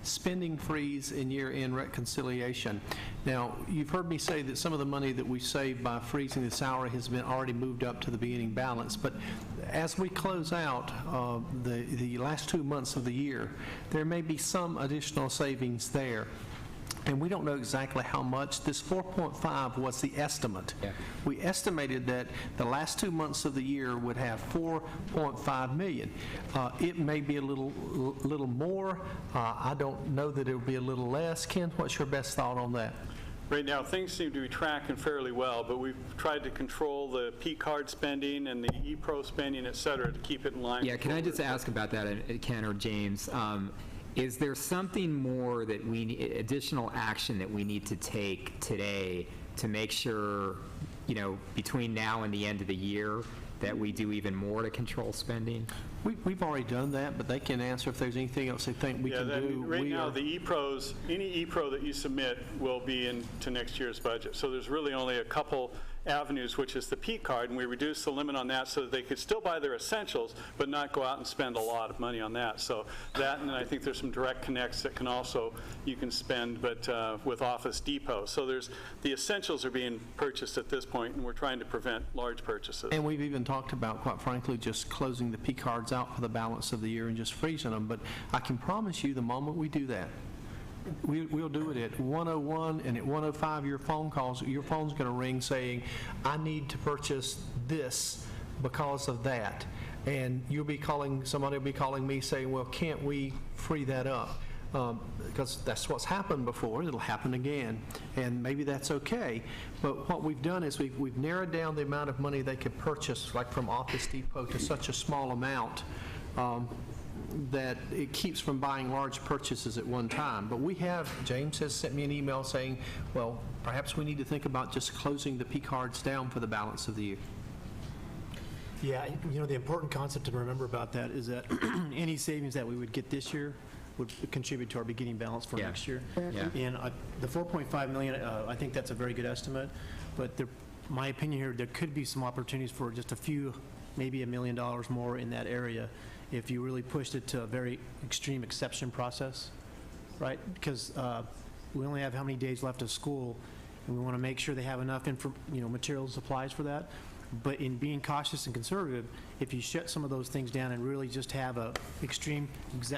spending freeze in year-end reconciliation. Now, you've heard me say that some of the money that we saved by freezing the salary has been already moved up to the beginning balance, but as we close out the last 2 months of the year, there may be some additional savings there. And we don't know exactly how much. This 4.5 was the estimate. We estimated that the last 2 months of the year would have 4.5 million. It may be a little more. I don't know that it will be a little less. Ken, what's your best thought on that? Right now, things seem to be tracking fairly well, but we've tried to control the P-card spending and the ePro spending, et cetera, to keep it in line. Yeah, can I just ask about that, Ken or James? Is there something more that we need, additional action that we need to take today to make sure, you know, between now and the end of the year, that we do even more to control spending? We've already done that, but they can answer if there's anything else they think we can do. Right now, the ePros, any ePro that you submit will be into next year's budget. So there's really only a couple avenues, which is the P card, and we reduced the limit on that so that they could still buy their essentials, but not go out and spend a lot of money on that. So that, and I think there's some direct connects that can also, you can spend, but with Office Depot. So there's, the essentials are being purchased at this point, and we're trying to prevent large purchases. And we've even talked about, quite frankly, just closing the P cards out for the balance of the year and just freezing them. But I can promise you, the moment we do that, we'll do it at 1:01, and at 1:05 your phone's going to ring saying, I need to purchase this because of that. And you'll be calling, somebody will be calling me saying, well, can't we free that up? Because that's what's happened before. It'll happen again, and maybe that's okay. But what we've done is we've narrowed down the amount of money they could purchase, like from Office Depot, to such a small amount that it keeps from buying large purchases at one time. But we have, James has sent me an email saying, well, perhaps we need to think about just closing the P cards down for the balance of the year. Yeah, you know, the important concept to remember about that is that any savings that we would get this year would contribute to our beginning balance for next year. And the 4.5 million, I think that's a very good estimate, but my opinion here, there could be some opportunities for just a few, maybe $1 million more in that area if you really pushed it to a very extreme exception process, right? Because we only have how many days left of school, and we want to make sure they have enough materials and supplies for that. But in being cautious and conservative, if you shut some of those things down and really just have a extreme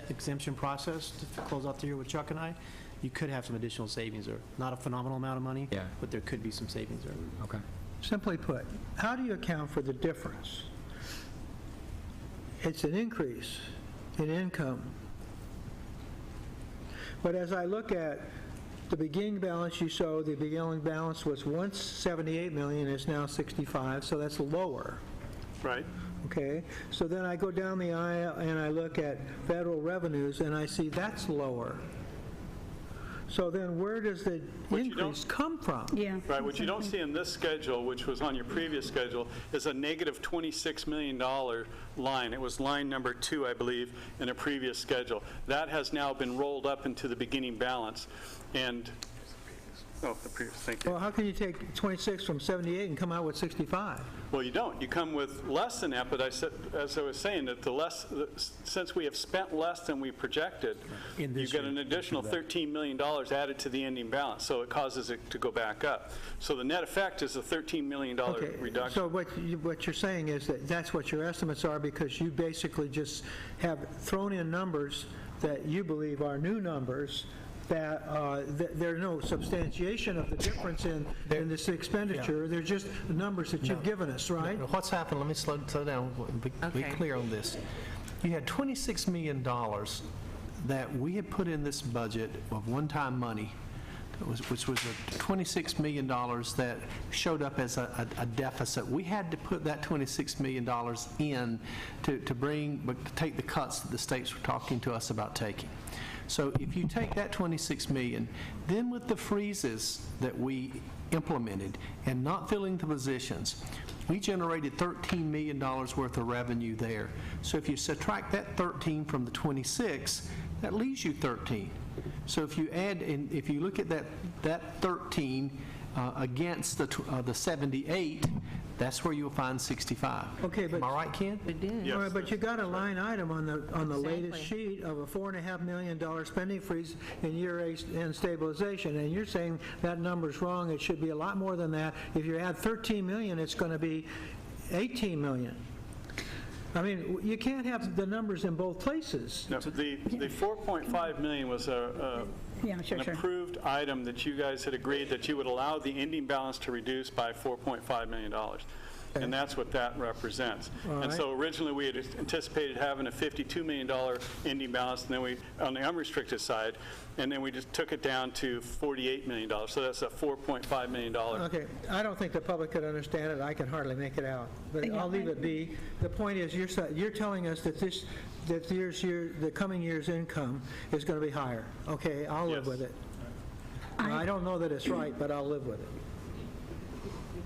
exemption process to close out the year with Chuck and I, you could have some additional savings there. Not a phenomenal amount of money, but there could be some savings there. Okay. Simply put, how do you account for the difference? It's an increase in income. But as I look at the beginning balance, you saw the beginning balance was once 78 million, it's now 65, so that's lower. Right. Okay, so then I go down the aisle and I look at federal revenues and I see that's lower. So then where does the increase come from? Right, what you don't see in this schedule, which was on your previous schedule, is a negative $26 million line. It was line number 2, I believe, in a previous schedule. That has now been rolled up into the beginning balance. And, the previous, thank you. Well, how can you take 26 from 78 and come out with 65? Well, you don't. You come with less than that, but I said, as I was saying, that since we have spent less than we projected, you get an additional $13 million added to the ending balance, so it causes it to go back up. So the net effect is a $13 million reduction. So what you're saying is that that's what your estimates are, because you basically just have thrown in numbers that you believe are new numbers, that there's no substantiation of the difference in this expenditure. They're just the numbers that you've given us, right? What's happened, let me slow down, be clear on this. You had $26 million that we had put in this budget of one-time money which was $26 million that showed up as a deficit. We had to put that $26 million in to take the cuts that the states were talking to us about taking. So if you take that $26 million, then with the freezes that we implemented and not filling the positions, we generated $13 million worth of revenue there. So if you subtract that 13 from the 26, that leaves you 13. So if you add, and if you look at that 13 against the 78, that's where you'll find 65. Okay, but am I right, Ken? All right, but you got a line item on the latest sheet of a $4.5 million spending freeze in year end stabilization, and you're saying that number's wrong. It should be a lot more than that. If you add 13 million, it's going to be 18 million. I mean, you can't have the numbers in both places. No, the 4.5 million was an approved item that you guys had agreed that you would allow the ending balance to reduce by $4.5 million. And that's what that represents. And so originally we had anticipated having a $52 million ending balance, and then we, on the unrestricted side, and then we just took it down to $48 million. So that's a $4.5 million. Okay, I don't think the public could understand it. I can hardly make it out, but I'll leave it be. The point is, you're telling us that the coming year's income is going to be higher. Okay, I'll live with it. I don't know that it's right, but I'll live with it.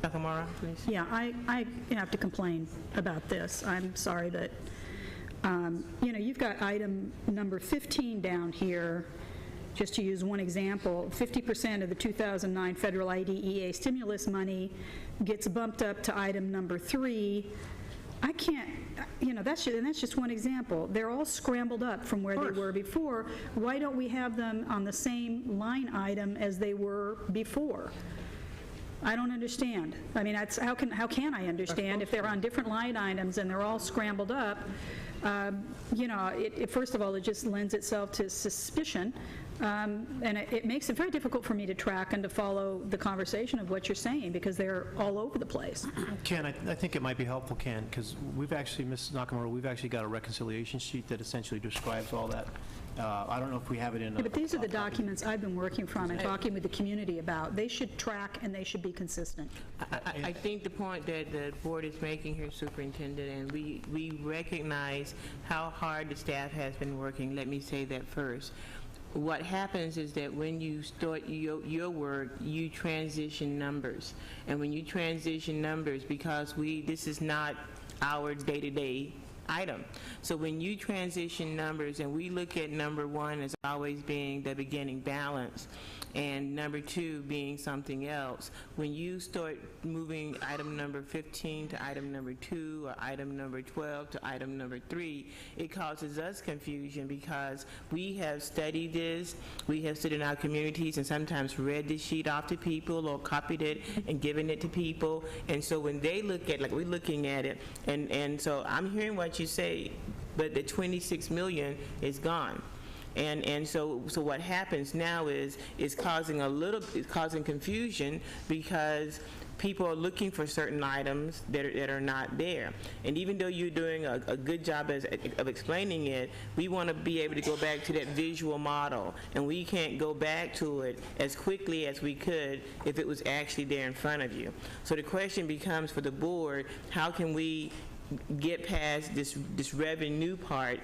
Dr. Mara, please. Yeah, I have to complain about this. I'm sorry that, you've got item number 15 down here, just to use one example. 50% of the 2009 federal IDEA stimulus money gets bumped up to item number 3. I can't, that's just one example. They're all scrambled up from where they were before. Why don't we have them on the same line item as they were before? I don't understand. I mean, how can I understand if they're on different line items and they're all scrambled up? First of all, it just lends itself to suspicion, and it makes it very difficult for me to track and to follow the conversation of what you're saying, because they're all over the place. Ken, I think it might be helpful, Ken, because we've actually, Ms. Nakamura, we've actually got a reconciliation sheet that essentially describes all that. I don't know if we have it in. But these are the documents I've been working from and talking with the community about. They should track and they should be consistent. I think the point that the board is making here, Superintendent, and we recognize how hard the staff has been working. Let me say that first. What happens is that when you start your work, you transition numbers. And when you transition numbers, because this is not our day-to-day item. So when you transition numbers, and we look at number 1 as always being the beginning balance, and number 2 being something else, when you start moving item number 15 to item number 2, or item number 12 to item number 3, it causes us confusion, because we have studied this, we have stood in our communities and sometimes read this sheet off to people or copied it and given it to people. And so when they look at, like we're looking at it, and so I'm hearing what you say, but the 26 million is gone. And so what happens now is causing confusion, because people are looking for certain items that are not there. And even though you're doing a good job of explaining it, we want to be able to go back to that visual model, and we can't go back to it as quickly as we could if it was actually there in front of you. So the question becomes for the board, how can we get past this revenue part,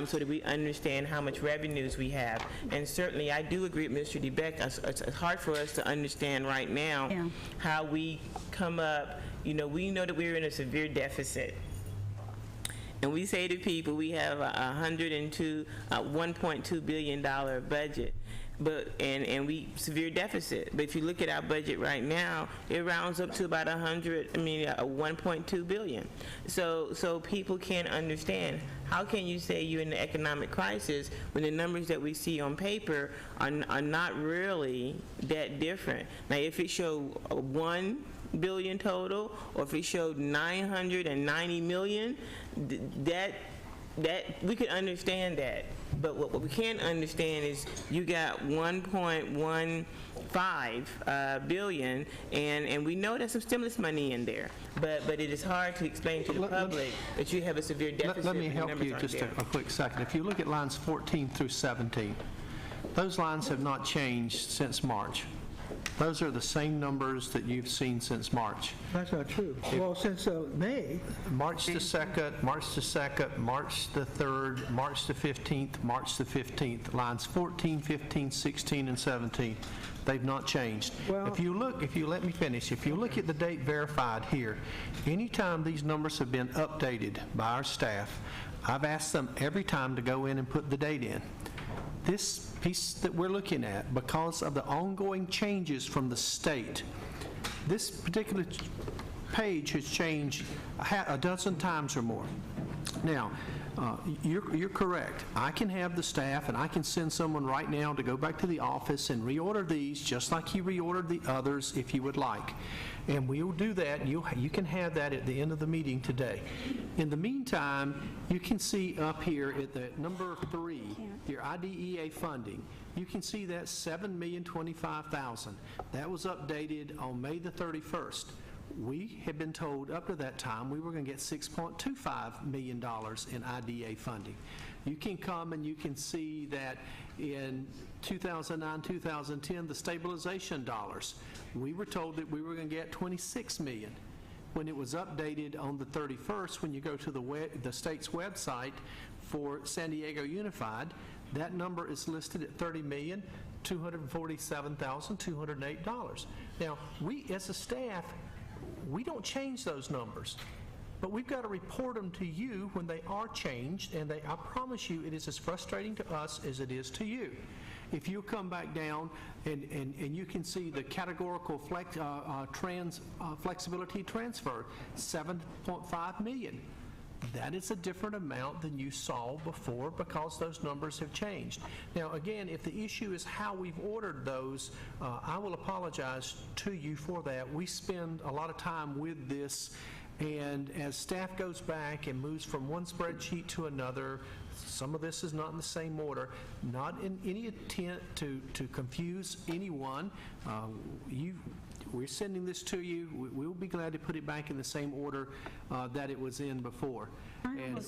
so that we understand how much revenues we have? And certainly I do agree with Mr. DeBeck. It's hard for us to understand right now how we come up. We know that we're in a severe deficit, and we say to people we have a $1.2 billion budget. And we severe deficit. But if you look at our budget right now, it rounds up to about 1.2 billion. So people can't understand. How can you say you're in an economic crisis when the numbers that we see on paper are not really that different? Now, if it showed 1 billion total, or if it showed 990 million, that we could understand that. But what we can't understand is you got 1.15 billion, and we know there's some stimulus money in there, but it is hard to explain to the public that you have a severe deficit. Let me help you just a quick second. If you look at lines 14 through 17, Those lines have not changed since March. Those are the same numbers that you've seen since March. That's not true. Well, since May. March the 2nd, March the 2nd, March the 3rd, March the 15th, March the 15th, lines 14, 15, 16, and 17. They've not changed. If you let me finish, if you look at the date verified here, anytime these numbers have been updated by our staff, I've asked them every time to go in and put the date in. This piece that we're looking at, because of the ongoing changes from the state, this particular page has changed a dozen times or more. Now, you're correct. I can have the staff and I can send someone right now to go back to the office and reorder these just like you reordered the others if you would like. And we will do that. You can have that at the end of the meeting today. In the meantime, you can see up here at the number 3, your IDEA funding. You can see that $7,025,000. That was updated on May the 31st. We had been told up to that time we were going to get $6.25 million in IDA funding. You can come and you can see that in 2009, 2010, the stabilization dollars, we were told that we were going to get $26 million. When it was updated on the 31st, when you go to the state's website for San Diego Unified, that number is listed at $30,247,208. Now, we as a staff, we don't change those numbers, but we've got to report them to you when they are changed, and I promise you it is as frustrating to us as it is to you. If you come back down and you can see the categorical flexibility transfer, $7.5 million. That is a different amount than you saw before because those numbers have changed. Now, again, if the issue is how we've ordered those, I will apologize to you for that. We spend a lot of time with this, and as staff goes back and moves from one spreadsheet to another, some of this is not in the same order, not in any attempt to confuse anyone. We're sending this to you. We'll be glad to put it back in the same order that it was in before. And I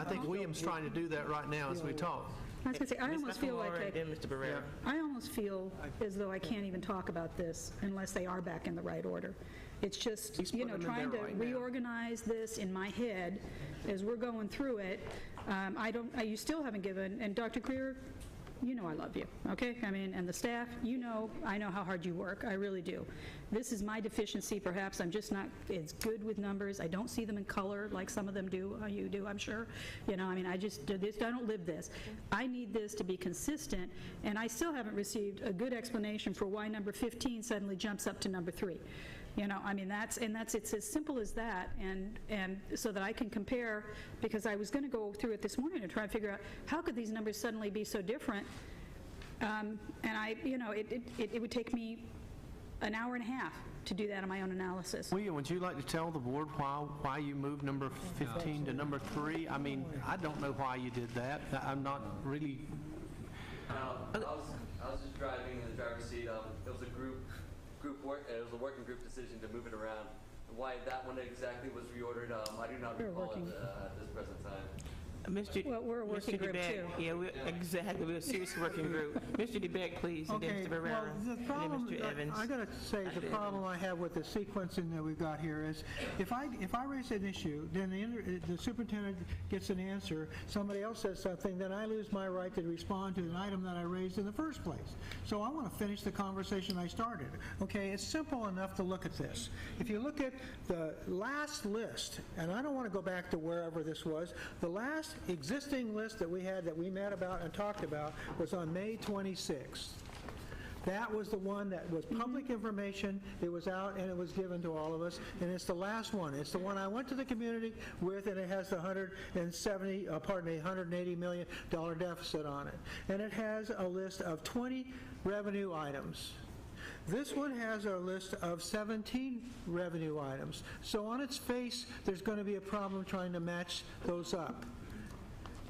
think William's trying to do that right now as we talk. I was going to say, I almost feel like Mr. Barrera. I almost feel as though I can't even talk about this unless they are back in the right order. It's just, trying to reorganize this in my head as we're going through it. You still haven't given, and Dr. Greer, you know I love you, okay? I mean, and the staff, I know how hard you work. I really do. This is my deficiency, perhaps. I'm just not as good with numbers. I don't see them in color like some of them do. You do, I'm sure. I don't live this. I need this to be consistent, and I still haven't received a good explanation for why number 15 suddenly jumps up to number 3. It's as simple as that, and so that I can compare, because I was going to go through it this morning and try and figure out how could these numbers suddenly be so different, it would take me an hour and a half to do that on my own analysis. William, would you like to tell the board why you moved number 15 to number 3? I mean, I don't know why you did that. I'm not really. I was just driving in the driver's seat. It was a it was a working group decision to move it around. Why that one exactly was reordered, I do not recall it at this present time. We're a working group too. Yeah, we're a serious working group. Mr. DeBeck, please, and then Mr. Barrera, the problem, and then Mr. Evans. I got to say, the problem I have with the sequencing that we've got here is, if I raise an issue, then the superintendent gets an answer, somebody else says something, then I lose my right to respond to an item that I raised in the first place. So I want to finish the conversation I started. Okay, it's simple enough to look at this. If you look at the last list, and I don't want to go back to wherever this was, the last existing list that we had that we met about and talked about was on May 26th. That was the one that was public information. It was out and it was given to all of us, and it's the last one. It's the one I went to the community with, and it has the $180 million deficit on it. And it has a list of 20 revenue items. This one has a list of 17 revenue items. So on its face, there's going to be a problem trying to match those up.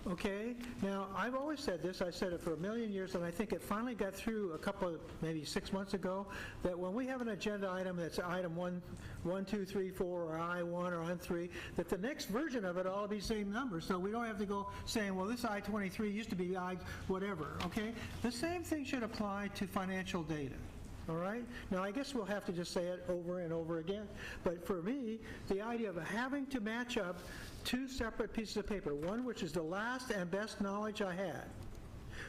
okay? Now, I've always said this, I said it for a million years, and I think it finally got through a couple of, maybe 6 months ago, that when we have an agenda item that's item 1, 2, 3, 4, or I1 or I3, that the next version of it all be same numbers, so we don't have to go saying, well, this I-23 used to be I whatever, okay? The same thing should apply to financial data. All right? Now, I guess we'll have to just say it over and over again. But for me, the idea of having to match up two separate pieces of paper, one which is the last and best knowledge I had,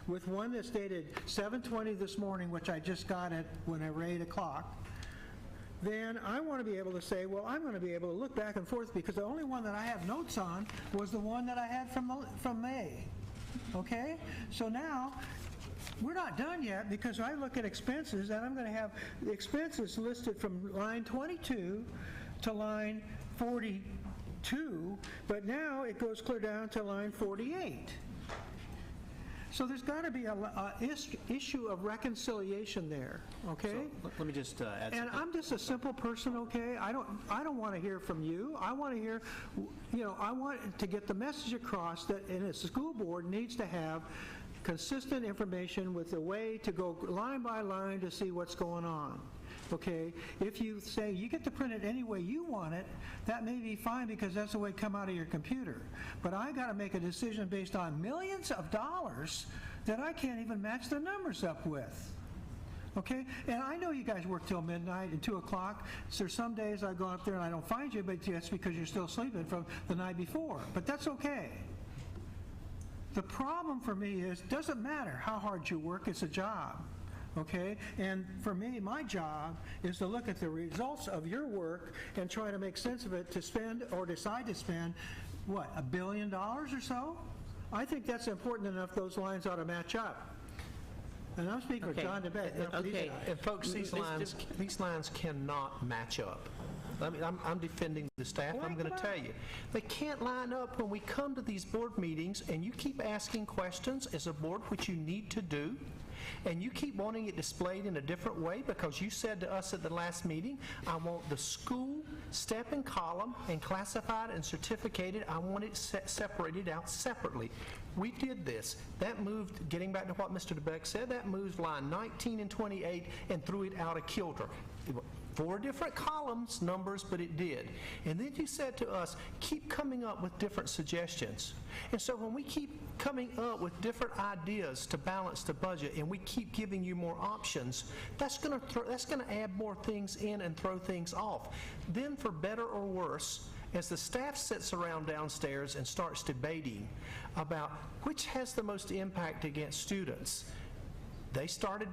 with one that's dated 7/20 this morning, which I just got at whenever 8 o'clock, then I want to be able to say, well, I'm going to be able to look back and forth, because the only one that I have notes on was the one that I had from May. Okay? So now, we're not done yet, because I look at expenses, and I'm going to have the expenses listed from line 22 to line 42, but now it goes clear down to line 48. So there's got to be a issue of reconciliation there, okay? So, let me just add And something. I'm just a simple person, okay? I don't want to hear from you. I want to hear, I want to get the message across that a school board needs to have consistent information with a way to go line by line to see what's going on. Okay, if you say you get to print it any way you want it, that may be fine, because that's the way it come out of your computer. But I got to make a decision based on millions of dollars that I can't even match the numbers up with. Okay, and I know you guys work till midnight and 2 o'clock. So there's some days I go up there and I don't find you, but that's because you're still sleeping from the night before. But that's okay. The problem for me is, doesn't matter how hard you work, it's a job, okay? And for me, my job is to look at the results of your work and try to make sense of it, to spend or decide to spend, what, $1 billion or so? I think that's important enough, those lines ought to match up. And I'm speaking for John DeBeck. Okay. And folks, these lines cannot match up. I mean, I'm defending the staff. I'm going to tell you, they can't line up when we come to these board meetings and you keep asking questions as a board, which you need to do, and you keep wanting it displayed in a different way, because you said to us at the last meeting, I want the school step and column and classified and certificated. I want it separated out separately. We did this. That moved, getting back to what Mr. DeBeck said, that moved line 19 and 28 and threw it out of kilter. 4 different columns, numbers, but it did. And then you said to us, keep coming up with different suggestions. And so when we keep coming up with different ideas to balance the budget, and we keep giving you more options, that's going to add more things in and throw things off. Then, for better or worse, as the staff sits around downstairs and starts debating about which has the most impact against students,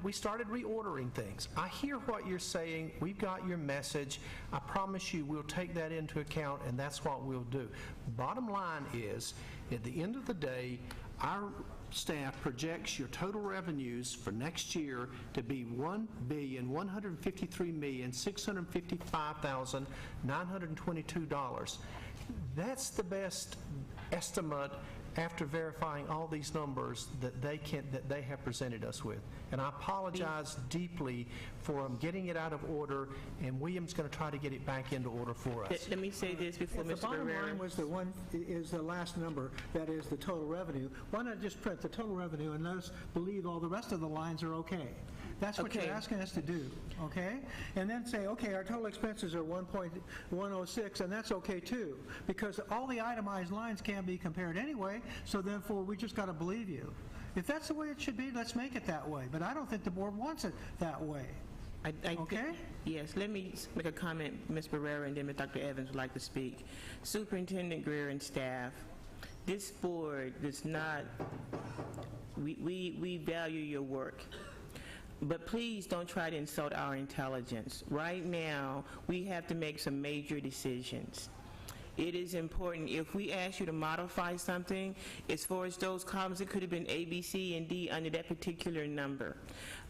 we started reordering things. I hear what you're saying. We've got your message. I promise you we'll take that into account, and that's what we'll do. Bottom line is, at the end of the day, our staff projects your total revenues for next year to be $1,153,655,922. That's the best estimate after verifying all these numbers that they have presented us with. And I apologize deeply for getting it out of order, and William's going to try to get it back into order for us. Let me say this before If the Mr. bottom Barrera. line was the last number, that is the total revenue, why not just print the total revenue and let us believe all the rest of the lines are okay? That's what Okay. you're asking us to do, okay? And then say, okay, our total expenses are 1.106, and that's okay too, because all the itemized lines can't be compared anyway, so therefore we just got to believe you. If that's the way it should be, let's make it that way, but I don't think the board wants it that way. Okay? Yes, let me make a comment, Ms. Barrera, and then Dr. Evans would like to speak. Superintendent Greer and staff, this board does not, we value your work. But please don't try to insult our intelligence. Right now, we have to make some major decisions. It is important, if we ask you to modify something, as far as those columns, it could have been A, B, C, and D under that particular number.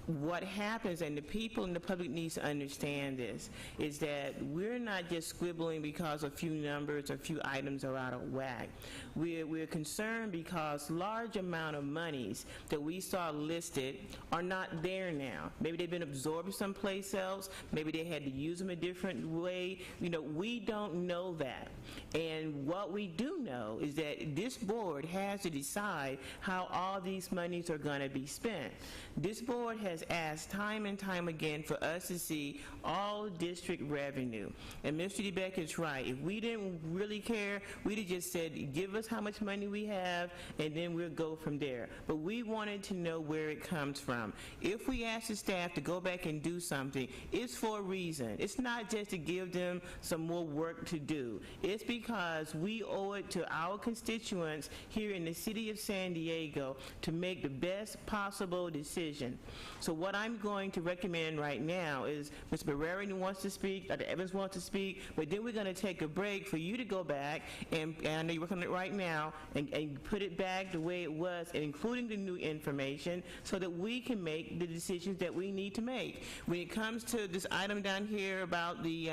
what happens, and the people in the public needs to understand this, is that we're not just squibbling because a few numbers or a few items are out of whack. We're concerned because large amount of monies that we saw listed are not there now. Maybe they've been absorbed someplace else. Maybe they had to use them a different way. We don't know that. And what we do know is that this board has to decide how all these monies are going to be spent. This board has asked time and time again for us to see all district revenue. And Mr. DeBeck is right. If we didn't really care, we'd have just said, give us how much money we have, and then we'll go from there. But we wanted to know where it comes from. If we ask the staff to go back and do something, it's for a reason. It's not just to give them some more work to do. It's because we owe it to our constituents here in the city of San Diego to make the best possible decision. So what I'm going to recommend right now is Ms. Barrera wants to speak, Dr. Evans wants to speak, but then we're going to take a break for you to go back, and I know you're working on it right now, and put it back the way it was, including the new information, so that we can make the decisions that we need to make. When it comes to this item down here about the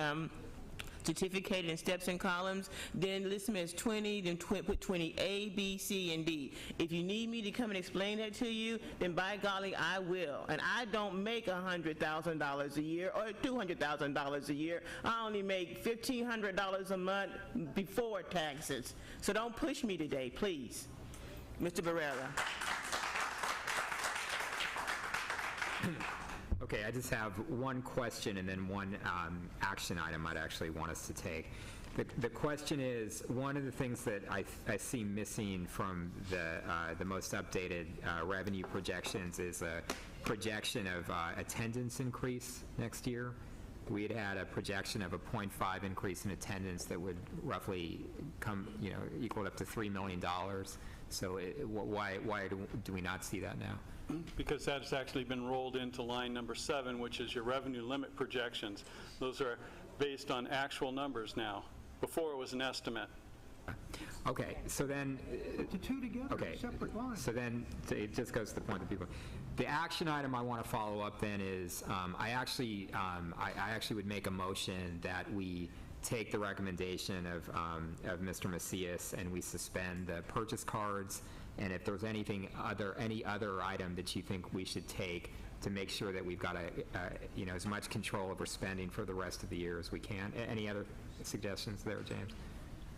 certificated in steps and columns, then list them as 20, then put 20 A, B, C, and D. If you need me to come and explain that to you, then by golly, I will. And I don't make $100,000 a year or $200,000 a year. I only make $1,500 a month before taxes. So don't push me today, please. Mr. Barrera. Okay, I just have one question and then one action item I'd actually want us to take. The question is, one of the things that I see missing from the most updated revenue projections is a projection of attendance increase next year. We had a projection of a 0.5 increase in attendance that would roughly come, equal up to $3 million. So why do we not see that now? Because that's actually been rolled into line number 7, which is your revenue limit projections. Those are based on actual numbers now. Before it was an estimate. Okay, so then... The two together, okay, separate lines. So then it just goes to the point that people... The action item I want to follow up then is, I actually would make a motion that we take the recommendation of Mr. Macias and we suspend the purchase cards, and if there's any other item that you think we should take to make sure that we've got as much control over spending for the rest of the year as we can. Any other suggestions there, James?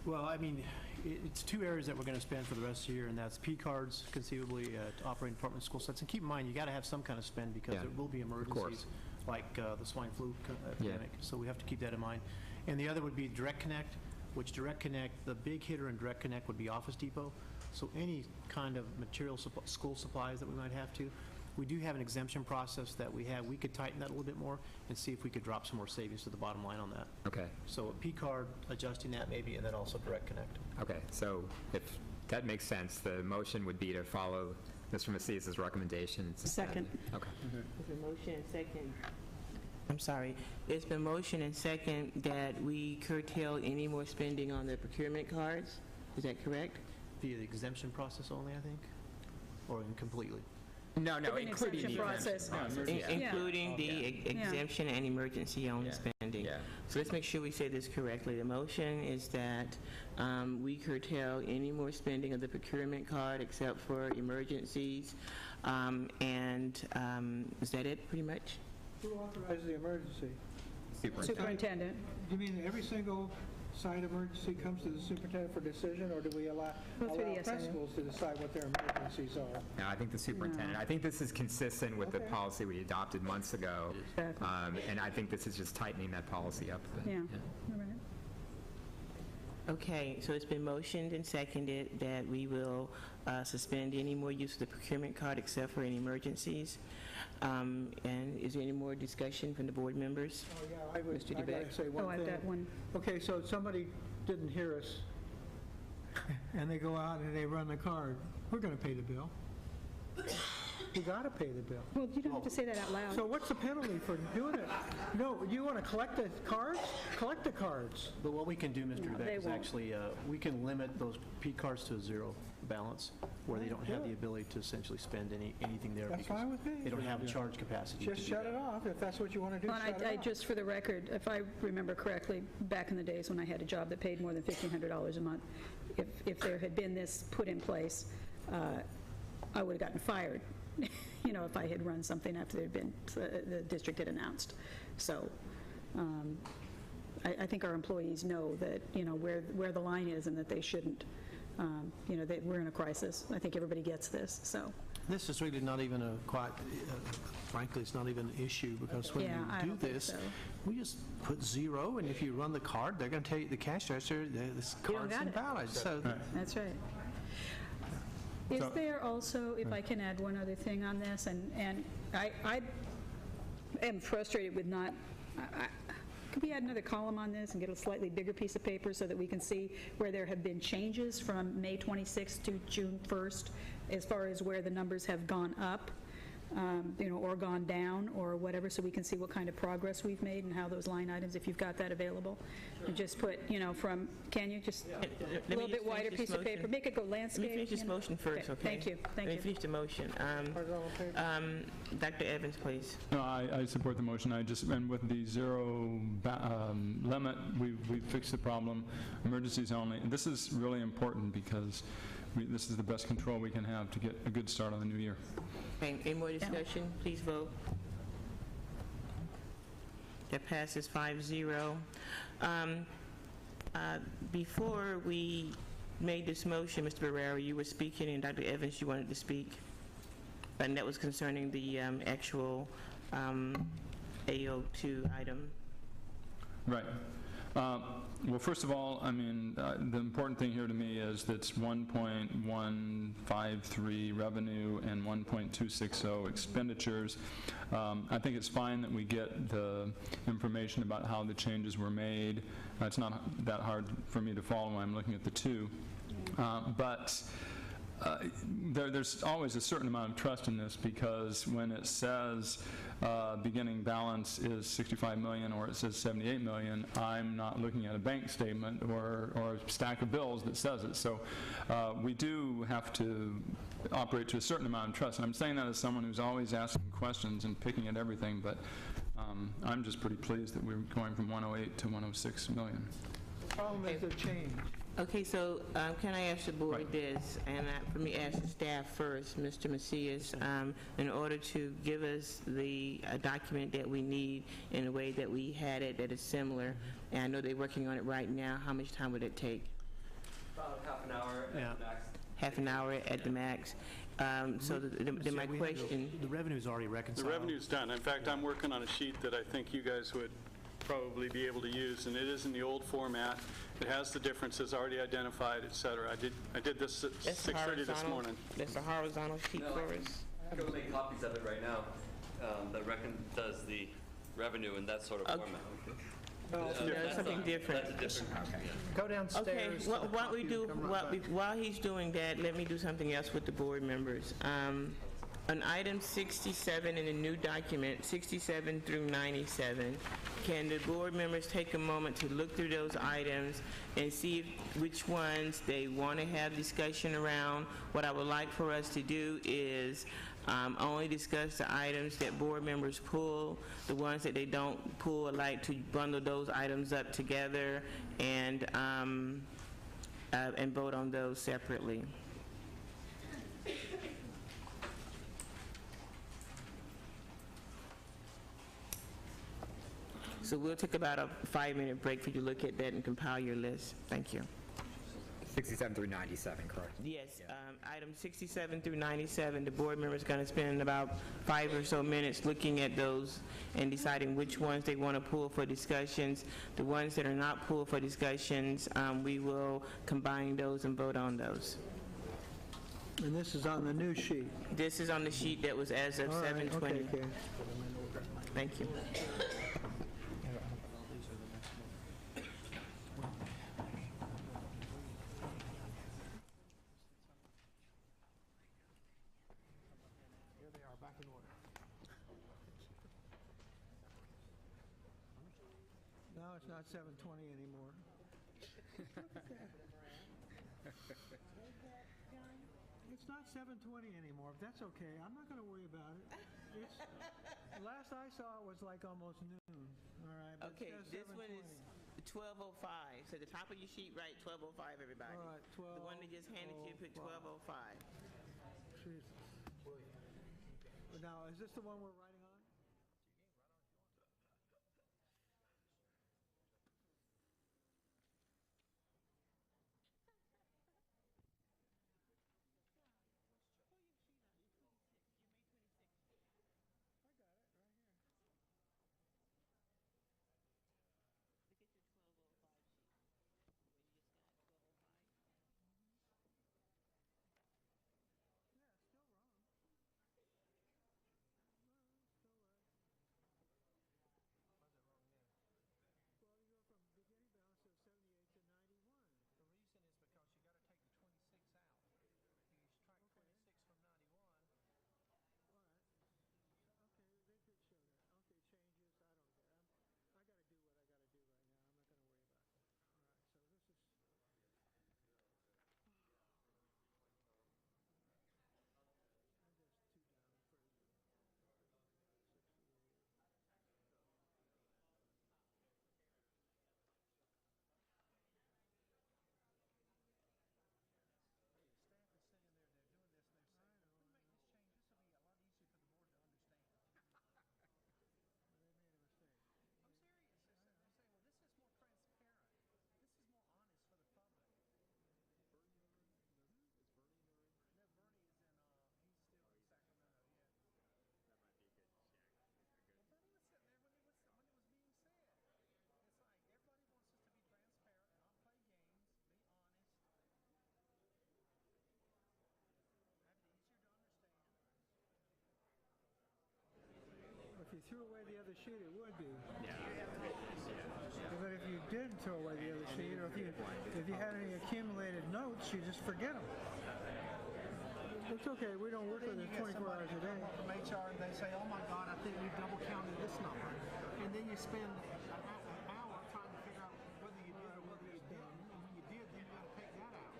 Well, I mean, it's two areas that we're going to spend for the rest of the year, and that's P cards, conceivably, operating department school sites. And keep in mind, you got to have some kind of spend because there will be emergencies like the swine flu epidemic. So we have to keep that in mind. And the other would be Direct Connect, which Direct Connect, the big hitter in Direct Connect would be Office Depot. So any kind of material school supplies that we might have to. We do have an exemption process that we have. We could tighten that a little bit more and see if we could drop some more savings to the bottom line on that. Okay. So a P card, adjusting that maybe, and then also Direct Connect. Okay, so if that makes sense, the motion would be to follow Mr. Macias' recommendation. Second. Okay. There's a motion and second. I'm sorry. It's been motion and second that we curtail any more spending on the procurement cards. Is that correct? Via the exemption process only, I think, or completely? No, Including including the process. Including the exemption and emergency-only spending. Yeah. So let's make sure we say this correctly. The motion is that we curtail any more spending of the procurement card except for emergencies. Is that it, pretty much? Who authorizes the emergency? Superintendent. You mean every single site emergency comes to the superintendent for decision, or do we allow principals to decide what their emergencies are? No, I think the superintendent. I think this is consistent with the policy we adopted months ago. Exactly. And I think this is just tightening that policy up a bit. Yeah. All right. Okay, so it's been motioned and seconded that we will suspend any more use of the procurement card except for any emergencies. And is there any more discussion from the board members? Oh, yeah, I Mr. DeBeck. gotta say one thing. I've got one. Okay, so somebody didn't hear us, and they go out and they run the card. We're gonna pay the bill. You gotta pay the bill. Well, you don't have to say that out loud. So what's the penalty for doing it? No, you wanna collect the cards? Collect the cards. But what we can do, Mr. They Beck, is won't. actually, we can limit those P cards to 0. balance, where they don't have the ability to essentially spend anything there That's because fine with me. they don't have the charge capacity. Just to do shut that. it off. If that's what you want to do, Well, shut and it I off. just for the record, if I remember correctly, back in the days when I had a job that paid more than $1,500 a month, if there had been this put in place, I would have gotten fired, if I had run something after there'd been, the district had announced. So I think our employees know that, where the line is and that they shouldn't, that we're in a crisis. I think everybody gets this, so. This is really not even frankly, it's not even an issue, because when Yeah, I you do don't think this, so. we just put 0, and if you run the card, they're going to tell you, the cash register, this You don't card's got it. invalid. So That's right. Is there also, if I can add one other thing on this, and I am frustrated with not, could we add another column on this and get a slightly bigger piece of paper so that we can see where there have been changes from May 26th to June 1st, as far as where the numbers have gone up, or gone down, or whatever, so we can see what kind of progress we've made and how those line items, if you've got that available. And just put, can you just, a little bit wider piece of paper, make it go landscape. Let me finish this motion first, okay? Thank you. Let me finish the motion. Dr. Evans, please. No, I support the motion. And with the 0 limit, we fixed the problem. Emergencies only. And this is really important because this is the best control we can have to get a good start on the new year. Any more discussion? Please vote. That passes 5-0. Before we made this motion, Mr. Barrera, you were speaking, and Dr. Evans, you wanted to speak. And that was concerning the actual AO2 item. Right. Well, first of all, the important thing here to me is that it's 1.153 revenue and 1.260 expenditures. I think it's fine that we get the information about how the changes were made. It's not that hard for me to follow when I'm looking at the two. But there's always a certain amount of trust in this, because when it says beginning balance is 65 million or it says 78 million, I'm not looking at a bank statement or a stack of bills that says it. So we do have to operate to a certain amount of trust. And I'm saying that as someone who's always asking questions and picking at everything, but I'm just pretty pleased that we're going from 108 to 106 million. The problem is the change. Okay, so can I ask the board this, and let me ask the staff first, Mr. Macias, in order to give us the document that we need in a way that we had it that is similar, and I know they're working on it right now, how much time would it take? About half an hour at the max. Half an hour at the max. So my question... The revenue's already reconciled. The revenue's done. In fact, I'm working on a sheet that I think you guys would probably be able to use, and it is in the old format. It has the differences already identified, et cetera. I did this at 6:30 this morning. That's a horizontal sheet for us? I can make copies of it right now that does the revenue in that sort of format. That's something different. That's a different. Go Okay, downstairs. while he's doing that, let me do something else with the board members. On item 67 in the new document, 67 through 97, can the board members take a moment to look through those items and see which ones they want to have discussion around? What I would like for us to do is only discuss the items that board members pull. The ones that they don't pull, I'd like to bundle those items up together and vote on those separately. So we'll take about a 5-minute break for you to look at that and compile your list. Thank you. 67 through 97, correct? Yes, items 67 through 97, the board member's going to spend about 5 or so minutes looking at those and deciding which ones they want to pull for discussions. The ones that are not pulled for discussions, we will combine those and vote on those. And this is on the new sheet. This is on the sheet that was as of All right, 7/20. okay. Thank you. Here they are, back in order. No, it's not 7:20 anymore. It's not 7:20 anymore, but that's okay. I'm not going to worry about it. It's, last I saw it was like almost noon, all right? But it Okay, says this one 7:20. is 12:05. So the top of your sheet, write 12:05, everybody. All right, The one that just handed you, put 12:05. Jesus. Now, is this the one we're writing on? I got it right here. Look at your 12:05 sheet, where you just got 12:05. Yeah, it's still wrong. No, it's still right. Why is it wrong then? Well, you go from beginning balance of 78 to 91. The reason is because you got to take the 26 out. You subtract 26 from 91. All right. Okay, they did show that. Okay, changes, I don't care. I got to do what I got to do right now. I'm not going to worry about that. All right, so this is... I'm just two down for 68. Hey, the staff is sitting there, they're doing this, and they're saying, if we make this change, this will be a lot easier for the board to understand. They made a mistake. I'm serious. They're saying, well, this is more transparent. This is more honest for the public. Bernie in the room? Is Bernie in the room? No, Bernie is in, he's still in Sacramento, yeah. That might be a good check. Well, Bernie was sitting there when it was being said. It's like, everybody wants us to be transparent, not play games, be honest. Have it easier to understand. If you threw away the other sheet, it would be. Yeah. But if you didn't throw away the other sheet, or if you had any accumulated notes, you just forget them. It's okay, we don't work with it 24 hours a day. From HR and they say, oh my God, I think we double counted this number. And then you spend an hour trying to figure out whether you did or whether you didn't. And when you did, then you got to take that out.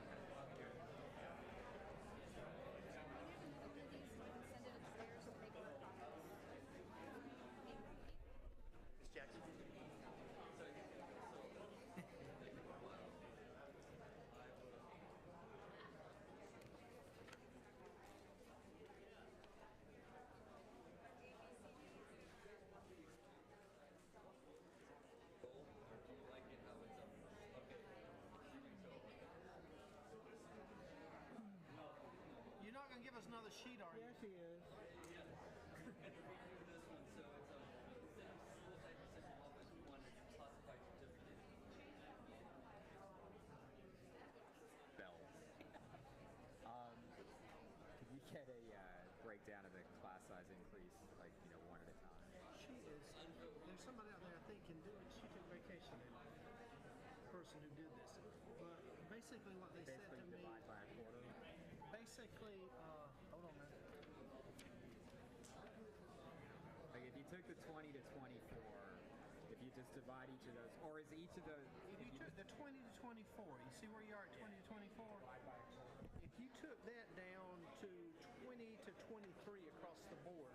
Ms. Jackson? Like it how it's okay. You're not going to give us another sheet, are you? Yes, he is. This one, so it's instead of school type position office, we wanted to classify certificate. Bells. Could we get a breakdown of the class size increase, like, one at a time? There's somebody out there I think can do it. She took vacation, the person who did this. But basically what they said to me... divide by a quarter? Basically, hold on a minute. Like, if you took the 20 to 24, if you just divide each of those, or is each of those... If you took the 20 to 24, you see where you are at 20 to 24? If you took that down to 20 to 23 across the board,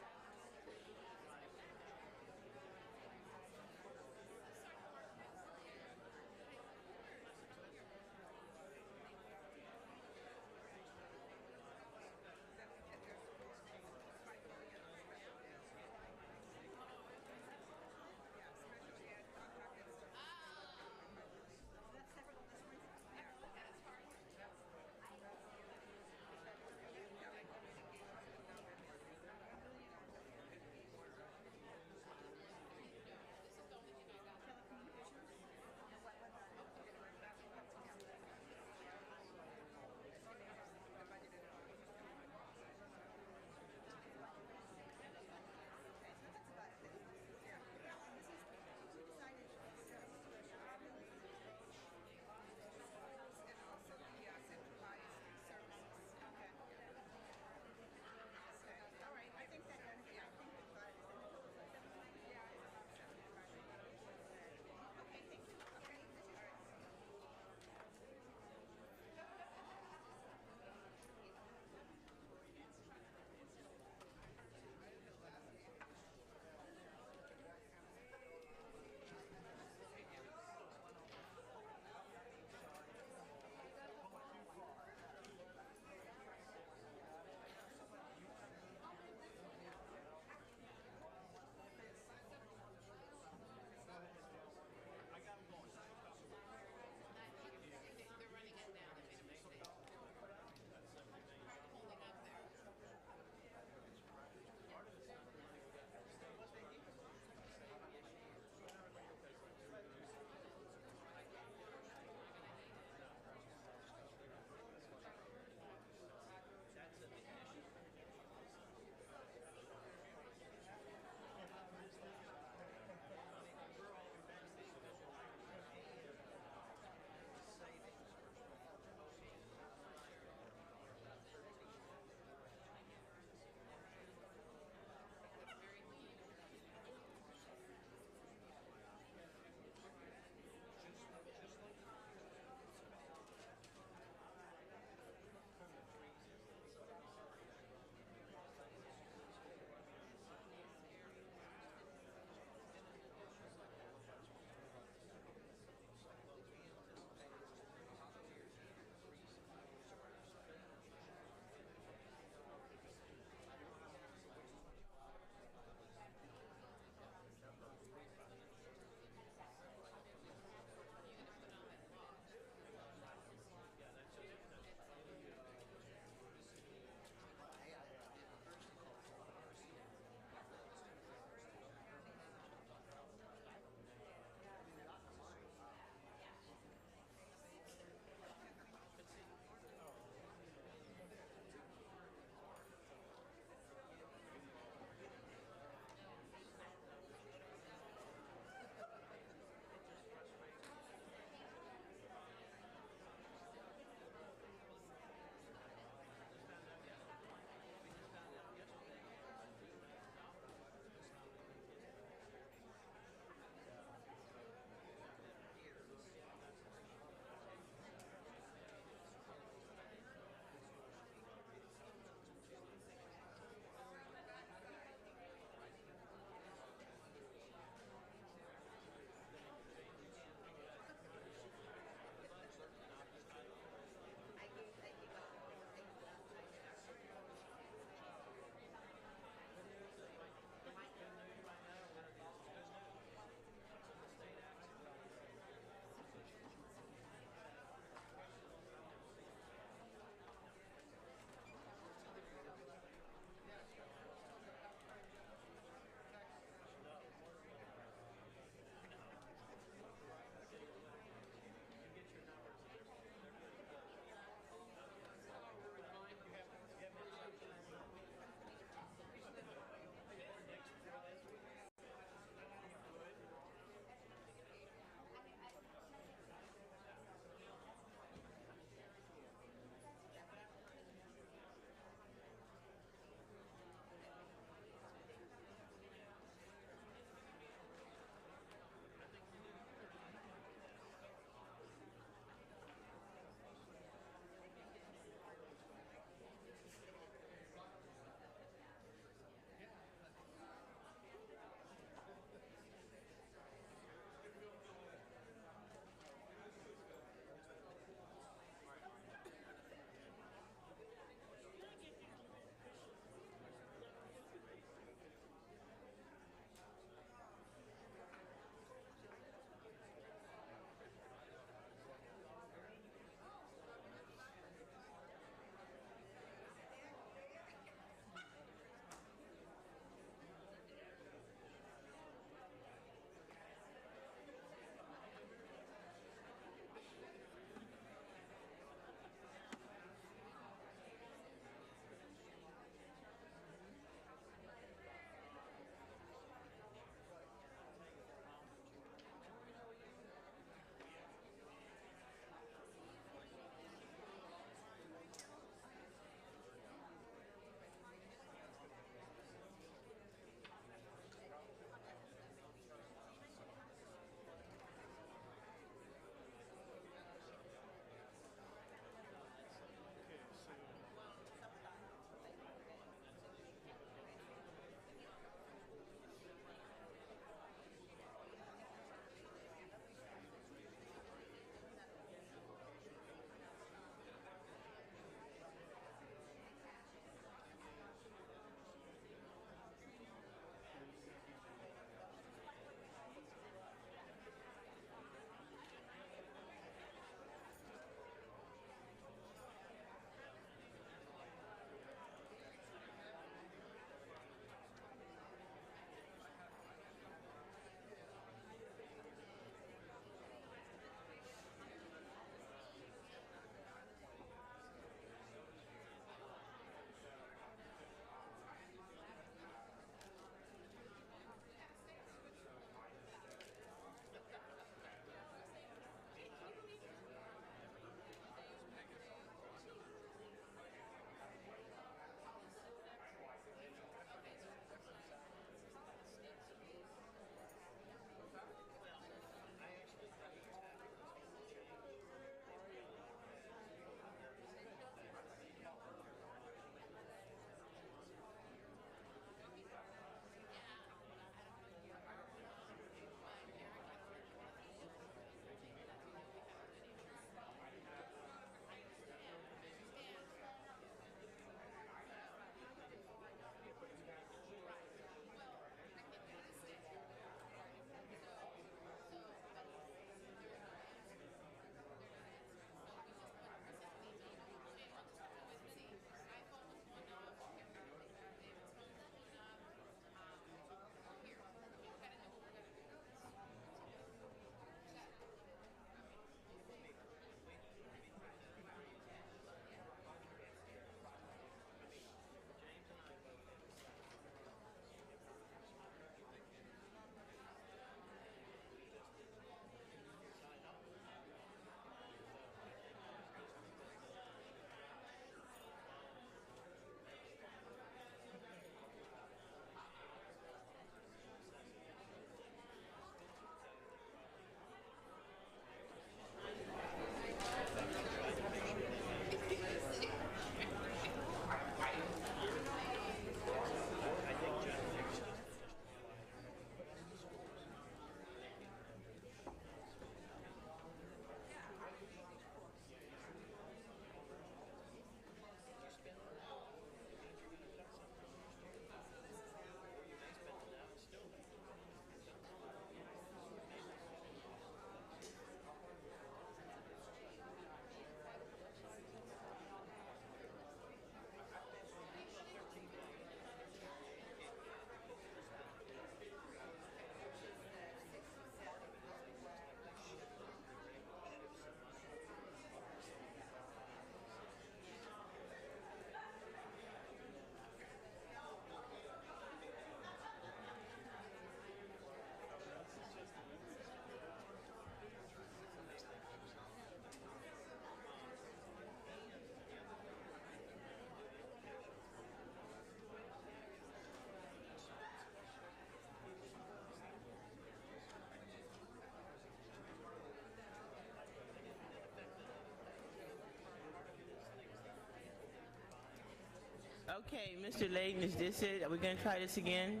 Okay, Mr. Layton, is this it? Are we going to try this again?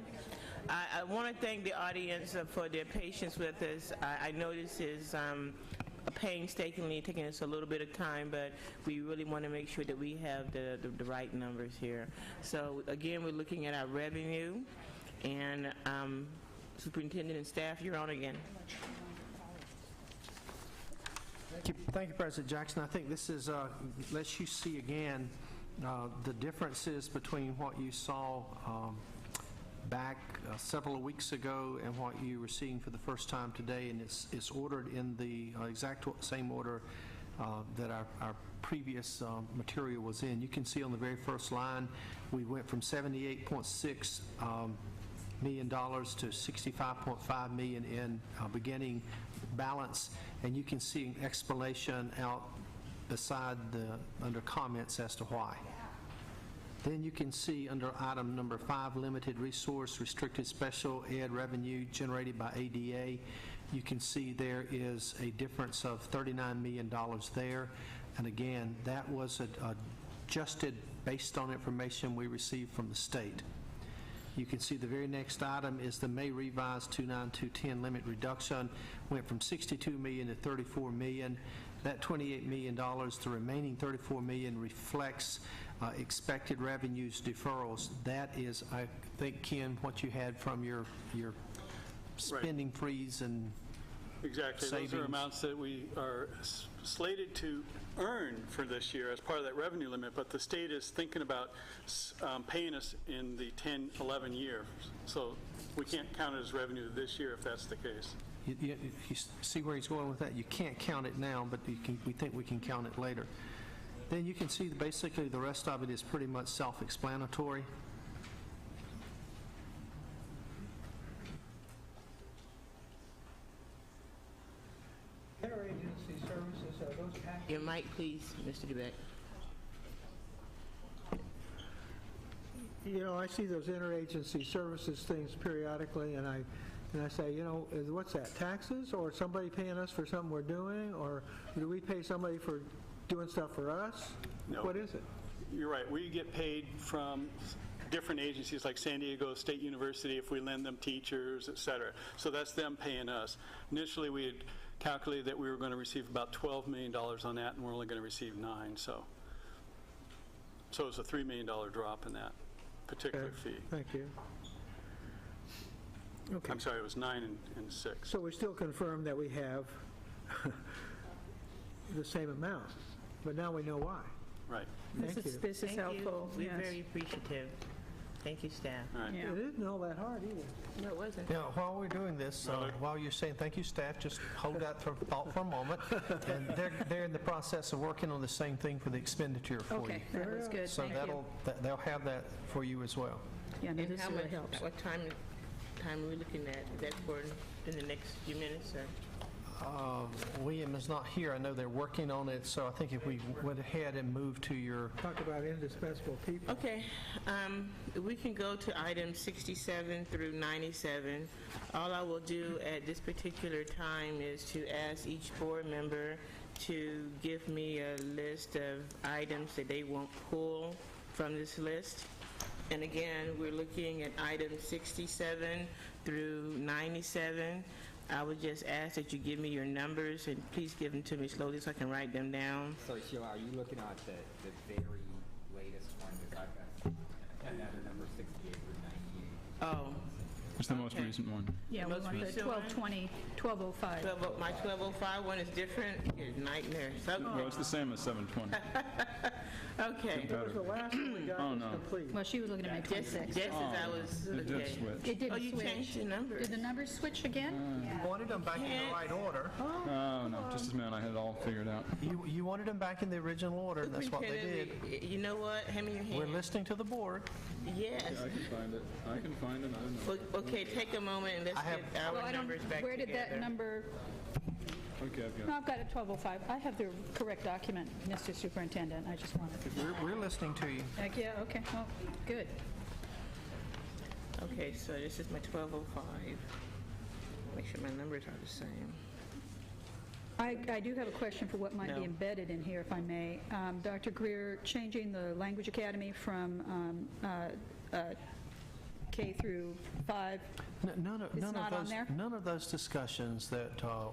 I want to thank the audience for their patience with us. I know this is painstakingly taking us a little bit of time, but we really want to make sure that we have the right numbers here. So again, we're looking at our revenue, and Superintendent and staff, you're on again. Thank you, President Jackson. I think this is lets you see again the differences between what you saw back several weeks ago and what you were seeing for the first time today, and it's ordered in the exact same order that our previous material was in. You can see on the very first line, we went from $78.6 million to $65.5 million in beginning balance, and you can see an explanation out beside under comments as to why. Then you can see under item number 5, limited resource restricted special ed revenue generated by ADA, you can see there is a difference of $39 million there. And again, that was adjusted based on information we received from the state. You can see the very next item is the May revised 29210 limit reduction, went from $62 million to $34 million. That $28 million, the remaining $34 million reflects expected revenues deferrals. That is, I think, Ken, what you had from your spending freeze and Exactly. savings. Those are amounts that we are slated to earn for this year as part of that revenue limit, but the state is thinking about paying us in the 10-11 year. So we can't count it as revenue this year if that's the case. You see where he's going with that? You can't count it now, but we think we can count it later. Then you can see basically the rest of it is pretty much self-explanatory. Interagency services, are those tax? Your mic, please, Mr. DeBeck. You know, I see those interagency services things periodically, and I say, you know, what's that, taxes, or somebody paying us for something we're doing, or do we pay somebody for doing stuff for us? No. What is it? You're right. We get paid from different agencies like San Diego State University if we lend them teachers, et cetera. So that's them paying us. Initially, we had calculated that we were going to receive about $12 million on that, and we're only going to receive $9 million. So it's a $3 million drop in that particular fee. Thank you. Okay. I'm sorry, it was 9 and 6. So we still confirm that we have the same amount, but now we know why. Right. Thank you. This is helpful. We're yes. very appreciative. Thank you, staff. Right. Yeah. It isn't all that hard either. No, it wasn't. Now, while we're doing this, while you're saying thank you, staff, just hold that thought for a moment. And they're in the process of working on the same thing for the expenditure for you. Okay, that was good. So Thank you. they'll have that for you as well. Yeah, no, And this how really much, helps. what time are we looking at? Is that for in the next few minutes, or? William is not here. I know they're working on it, so I think if we went ahead and moved to your... Talk about indispensable people. Okay, we can go to items 67 through 97. All I will do at this particular time is to ask each board member to give me a list of items that they won't pull from this list. And again, we're looking at items 67 through 97. I would just ask that you give me your numbers, and please give them to me slowly so I can write them down. So Sheila, are you looking at the very latest one? Because I've got another number 68 or 98. Oh. It's the most recent one. Yeah, we most want the recent one? 1220, 1205. My 1205 one is different? It's a nightmare. No, it's the same as 720. Okay. That was the last one we got Oh, was no. complete. Well, she was looking at May 26. Just as I was, It did okay. switch. It didn't Oh, you switch. changed the numbers. Did the numbers switch again? You wanted them back in the right order. Oh, no, just as man, I had it all figured out. You wanted them back in the original order, and that's what they did. Superintendent, you know what? Hand me your hand. We're listening to the board. Yes. I can find it. I can find it. I don't know. Okay, take a moment and let's I have- get Well, our I don't, numbers back where did together. that number, Okay, I've got no, it. I've got it 1205. I have the correct document, Mr. Superintendent. I just wanted to. We're listening to you. Yeah, okay, well, good. Okay, so this is my 1205. Make sure my numbers are the same. I do have a question for what might be No. embedded in here, if I may. Dr. Greer, changing the Language Academy from K through 5, it's not on there? None of those discussions that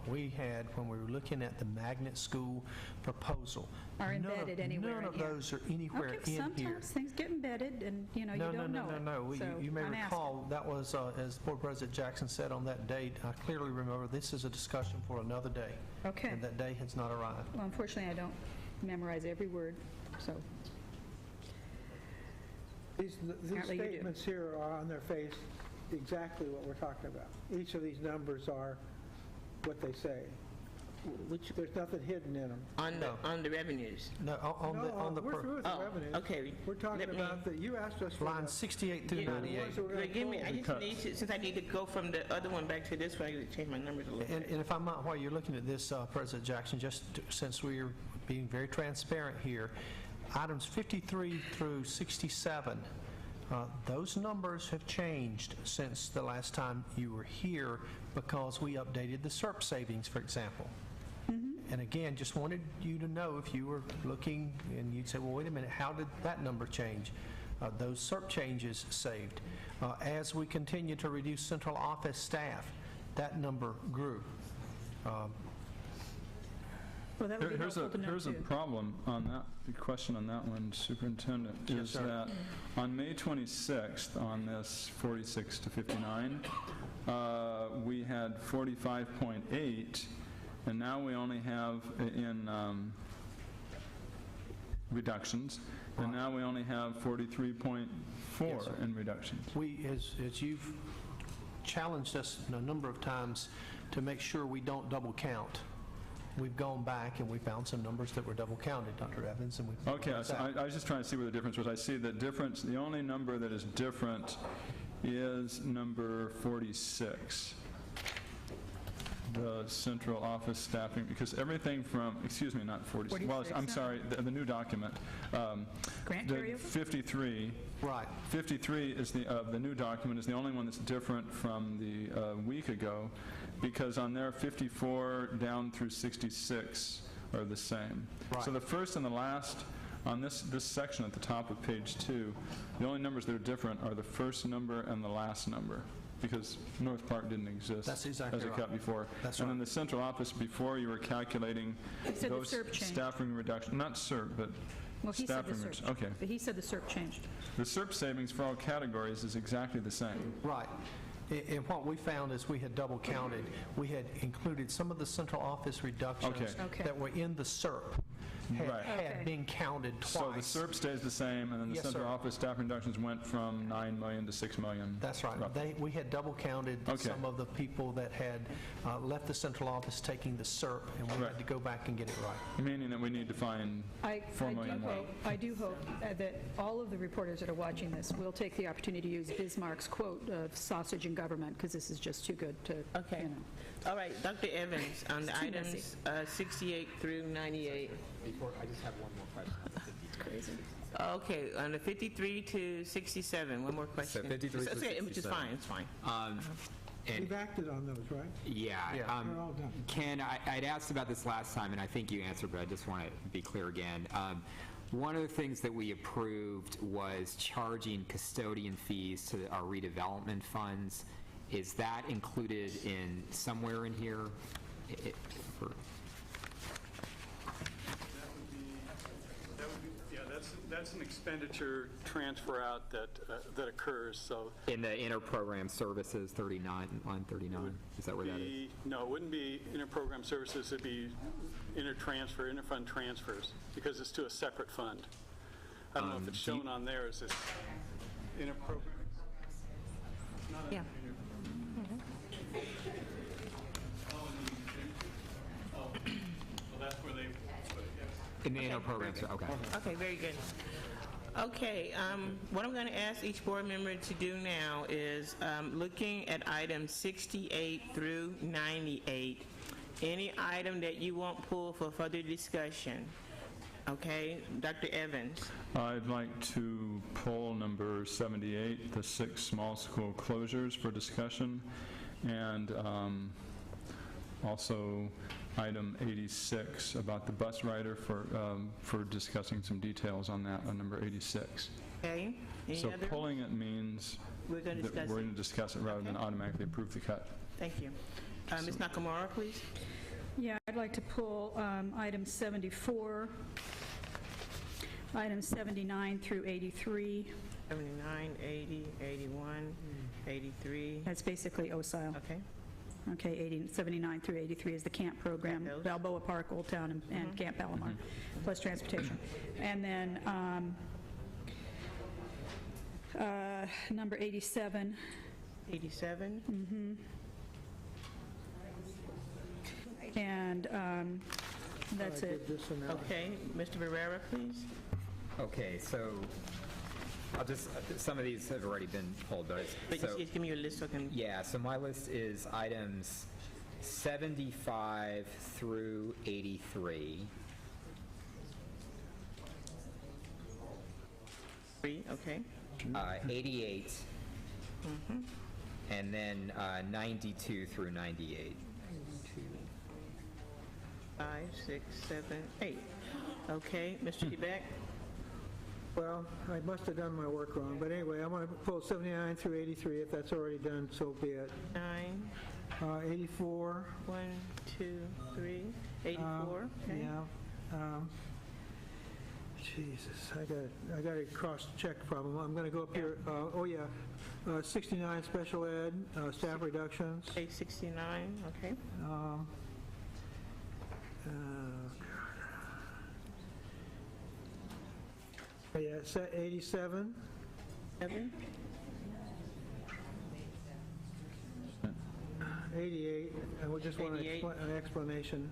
we had when we were looking at the magnet school proposal Are embedded anywhere None in of here. those are anywhere Okay, in here. sometimes things get embedded, and, you know, you don't know it. No. So You may I'm asking. recall, that was, as Board President Jackson said on that date, I clearly remember, this is a discussion for another day. Okay. And that day has not arrived. Well, unfortunately, I don't memorize every word, so. These Apparently you do. statements here are on their face exactly what we're talking about. Each of these numbers are what they say. There's nothing hidden in them. On the revenues? No, on the... we're through with the revenues. Okay. We're talking Let me- about that, you asked us for... Lines 68 through 98. I just need to, since I need to go from the other one back to this one, I need to change my numbers a little And bit. if I might, while you're looking at this, President Jackson, since we are being very transparent here, items 53 through 67, those numbers have changed since the last time you were here because we updated the SERP savings, for example. And again, just wanted you to know if you were looking and you'd say, well, wait a minute, how did that number change? Those SERP changes saved. As we continue to reduce central office staff, that number grew. Well, that would be Here's helpful to know, here's a too. problem on that, the question on that one, Superintendent, Yes, is sir. that on May 26th, on this 46 to 59, we had 45.8, and now we only have in reductions, and now we only have 43.4 Yes, sir. in reductions. We, as you've challenged us a number of times to make sure we don't double count, we've gone back and we found some numbers that were double counted, Dr. Evans, and we... Okay, so I was just trying to see where the difference was. I see the difference, the only number that is different is number 46, the central office staffing, because everything from, excuse me, not 46, well, 46, I'm no. sorry, the new document. Grant the carryover? 53. Right. 53 is the new document is the only one that's different from the week ago, because on there 54 down through 66 are the same. Right. So the first and the last on this section at the top of page 2, the only numbers that are different are the first number and the last number, because North Park didn't exist That's exactly as a right. cut before. That's and then right. the central office, before you were calculating He said the those SERP changed. staffing reduction, not SERP, but Well, he said the staffing SERP. okay. But he said the SERP changed. The SERP savings for all categories is exactly the same. Right. And what we found is we had double counted. We had included some of the central office reductions Okay. that were in the SERP Right. had been counted So the twice. SERP stays the same, and then the Yes, central sir. office staff reductions went from 9 million to 6 million. That's right. roughly. We had double counted Okay. some of the people that had left the central office taking the SERP, and we Right. had to go back and get it right. Meaning that we need to find I 4 million more. do hope that all of the reporters that are watching this will take the opportunity to use Bismarck's quote of sausage in government, because this is just too good to, Okay. you know. All right, Dr. Evans, on the It's too items 68 through 98. Before, I just have one more question. It's crazy. Okay, on the 53 to 67, one more question. 53 to Okay, which is 67. fine, it's fine. And We've acted on those, right? yeah, They're all done. Ken, I'd asked about this last time, and I think you answered, but I just want to be clear again. One of the things that we approved was charging custodian fees to our redevelopment funds. Is that included in somewhere in here? That's an expenditure transfer out that occurs, so. In the inter-program services, 39, line 39? Is that where that is? No, it wouldn't be inter-program services, it'd be inter-fund transfers, because it's to a separate fund. I don't know if it's shown on there as this inter-program. Yeah. Well, that's where they put it, yes. In the inter-program, okay. Okay, very good. Okay, what I'm going to ask each board member to do now is, looking at items 68 through 98, any item that you want pulled for further discussion. Okay, Dr. Evans. I'd like to pull number 78, the 6 small school closures for discussion, and also item 86 about the bus rider for discussing some details on that, on number 86. Okay. Any So other? pulling it means We're going to that discuss we're it. going to discuss it rather than automatically approve the cut. Thank you. Ms. Nakamura, please. Yeah, I'd like to pull item 74, items 79 through 83. 79, 80, 81, 83. That's basically OSIL. Okay. Okay, 79 through 83 is the camp program, Those. Balboa Park, Old Town, and Camp Palomar, plus transportation. And then number 87. 87? And that's it. Okay. Mr. Barrera, please. Okay, so I'll just, some of these have already been pulled, but But just give me your list so I can... yeah, so my list is items 75 through 83. Okay. 88, and then 92 through 98. 5, 6, 7, 8. Okay. Mr. Quebec? Well, I must have done my work wrong, but anyway, I'm going to pull 79 through 83. If that's already done, so be it. 9, 84. 1, 2, 3, 84. Okay. Yeah. Jesus, I got a cross-check problem. I'm going to go up here. 69 special ed, staff reductions. 69, okay. Yeah, set 87. 7. 88, and we just want 88. an explanation.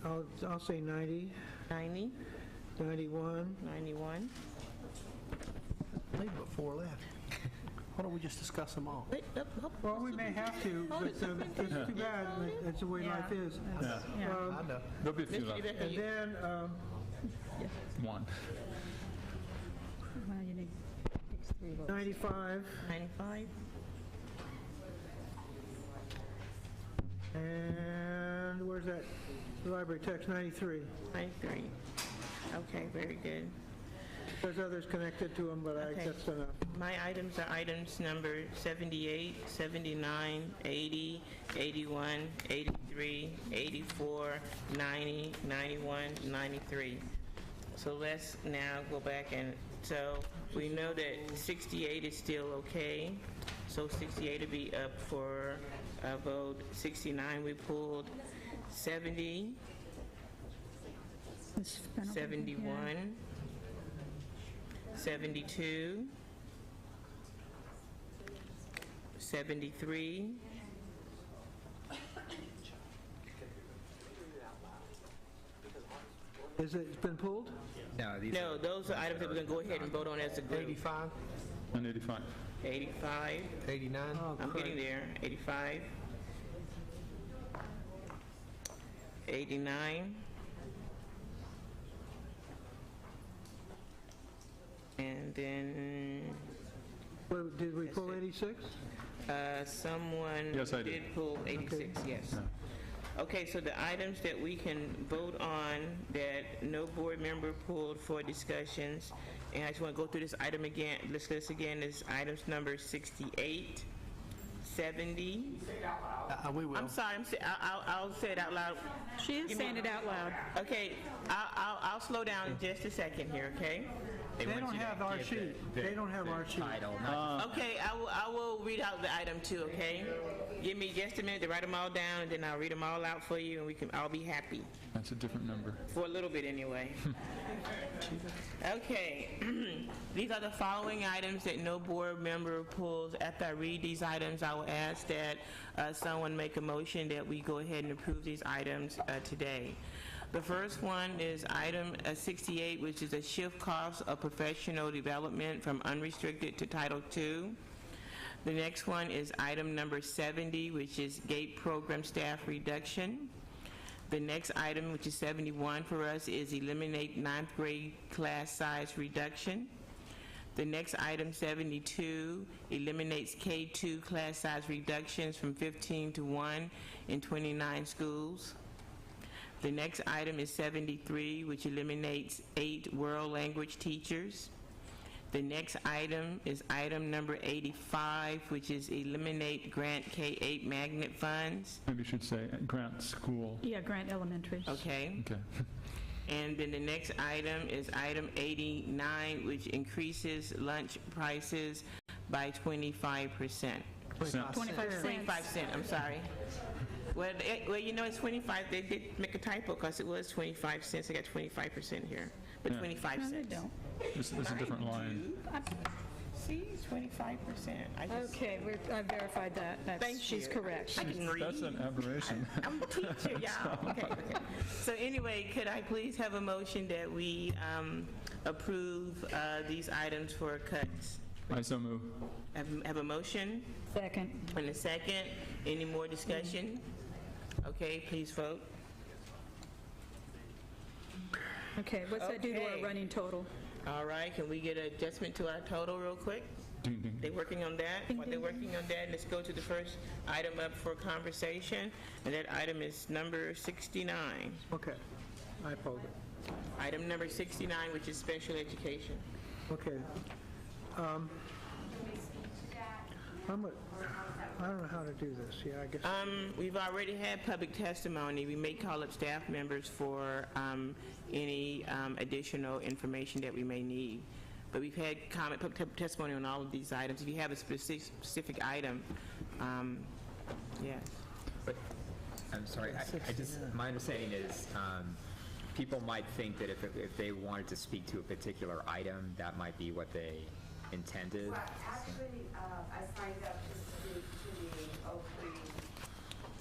I'll say 90. 90. 91. 91. Leave but 4 left. Why don't we just discuss them all? Wait, Well, we may have to, but it's too bad. It's the way life is. Yeah. I know. There'll be a few Mr. left. Quebec, And then, One. Well, you need 3 votes. 95, 95. and where's that? Library text, 93. 93. Okay, very good. There's others connected to them, but Okay. that's enough. My items are items number 78, 79, 80, 81, 83, 84, 90, 91, 93. So let's now go back and, so we know that 68 is still okay. So 68 will be up for a vote. 69 we pulled. 70, Ms. Fennell? 71, 72, 73, Is it been pulled? no, those are items that we're going to go ahead and vote on as a group. 85, And 85. 85, 89. I'm getting there, 85, 89, and then Did we pull 86? someone Yes, I did. pull 86, yes. Okay, so the items that we can vote on that no board member pulled for discussions, and I just want to go through this item again, this list again, is items number 68, 70. We will. I'm sorry, I'll say it out loud. She is Give me- saying it out loud. Okay, I'll slow down in just a second here, okay? They don't have our sheet. They don't have our sheet. Okay, I will read out the item too, okay? Give me just a minute to write them all down, and then I'll read them all out for you, and I'll be happy. That's a different number. For a little bit, anyway. Okay. These are the following items that no board member pulls. After I read these items, I will ask that someone make a motion that we go ahead and approve these items today. The first one is item 68, which is a shift cost of professional development from unrestricted to Title II. The next one is item number 70, which is GATE program staff reduction. The next item, which is 71 for us, is eliminate ninth grade class size reduction. The next item, 72, eliminates K-2 class size reductions from 15 to 1 in 29 schools. The next item is 73, which eliminates 8 world language teachers. The next item is item number 85, which is eliminate grant K-8 magnet funds. Maybe you should say Grant School. Yeah, Grant Elementary. Okay. Okay. And then the next item is item 89, which increases lunch prices by 25%. 25 cents, I'm sorry. Well, you know, it's 25, they did make a typo because it was 25 cents. I got 25% here, but Yeah. 25 No, they cents. don't. It's a different line. See, 25%. Okay, I verified that. She's correct. I can read. That's an aberration. I'm a teacher, y'all. Okay. So anyway, could I please have a motion that we approve these items for cuts? I so move. Have a motion? Second. And a second. Any more discussion? Okay, please vote. Okay, what's that do to our Okay. running total? All right, can we get an adjustment to our total real quick? Ding, ding. They're working on that. While they're working on that, let's go to the first item up for conversation, and that item is number 69. Okay, I pulled it. Item number 69, which is special education. Okay. I don't know how to do this, yeah, I guess. We've already had public testimony. We may call up staff members for any additional information that we may need. But we've had public testimony on all of these items. If you have a specific item, yes. But, I'm sorry, my understanding is, people might think that if they wanted to speak to a particular item, that might be what they intended. Well, actually, I signed up to speak to the 03.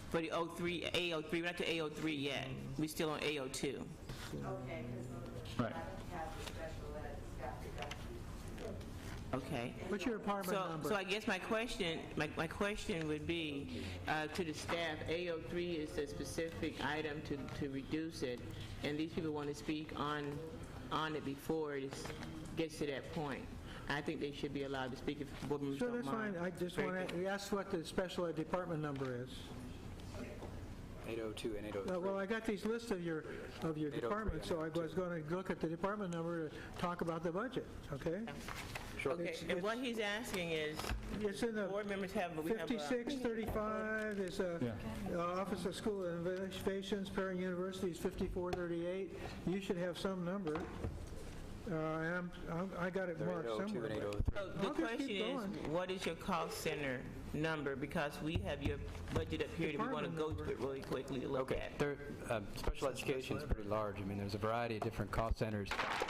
For the 03, A03, we're not to A03 yet. We're still on A02. Okay, because Right. Okay. What's your apartment number? So I guess my question would be to the staff, A03 is a specific item to reduce it, and these people want to speak on it before it gets to that point. I think they should be allowed to speak if board members Sure, don't that's mind. fine. I just Very want good. to ask what the special ed department number is. 802 and 803. Well, I got these lists of your departments, so I was going to look at the department number to talk about the budget, okay? Sure. Okay, and what he's asking is, It's in the board members have, we have 5635, is Office of School Innovations, Perrin University is 5438. You should have some number. And I got it marked 802 somewhere. and but- 803. So the I'll just question keep is, going. what is your cost center number? Because we have your budget up here that we want to go to it really quickly to look at. Special education is pretty large. I mean, there's a variety of different cost centers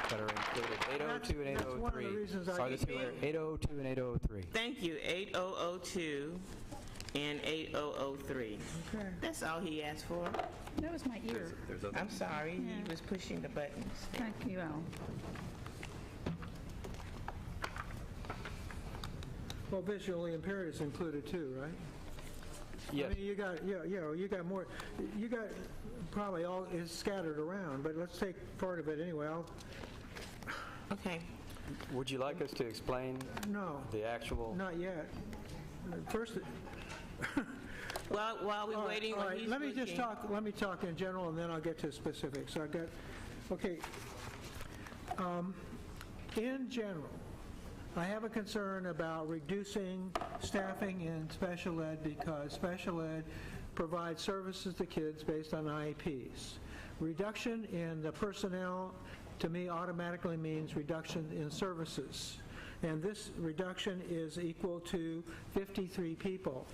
that are included. 802 and That's one of the 803 reasons I are the two. 802 and 803. Thank you, 8002 and 8003. Okay. That's all he asked for. That was my ear. I'm sorry, he was pushing the buttons. Thank you, Al. Well, visually impaired is included too, right? Yes. I mean, you got more, you got probably all is scattered around, but let's take part of it anyway. Okay. Would you like us to explain No, the actual? not yet. First, Well, while we're waiting, all when right, he's let me just looking- let me talk in general, and then I'll get to specifics. So I got, okay. In general, I have a concern about reducing staffing in special ed because special ed provides services to kids based on IEPs. Reduction in the personnel, to me, automatically means reduction in services. And this reduction is equal to 53 people.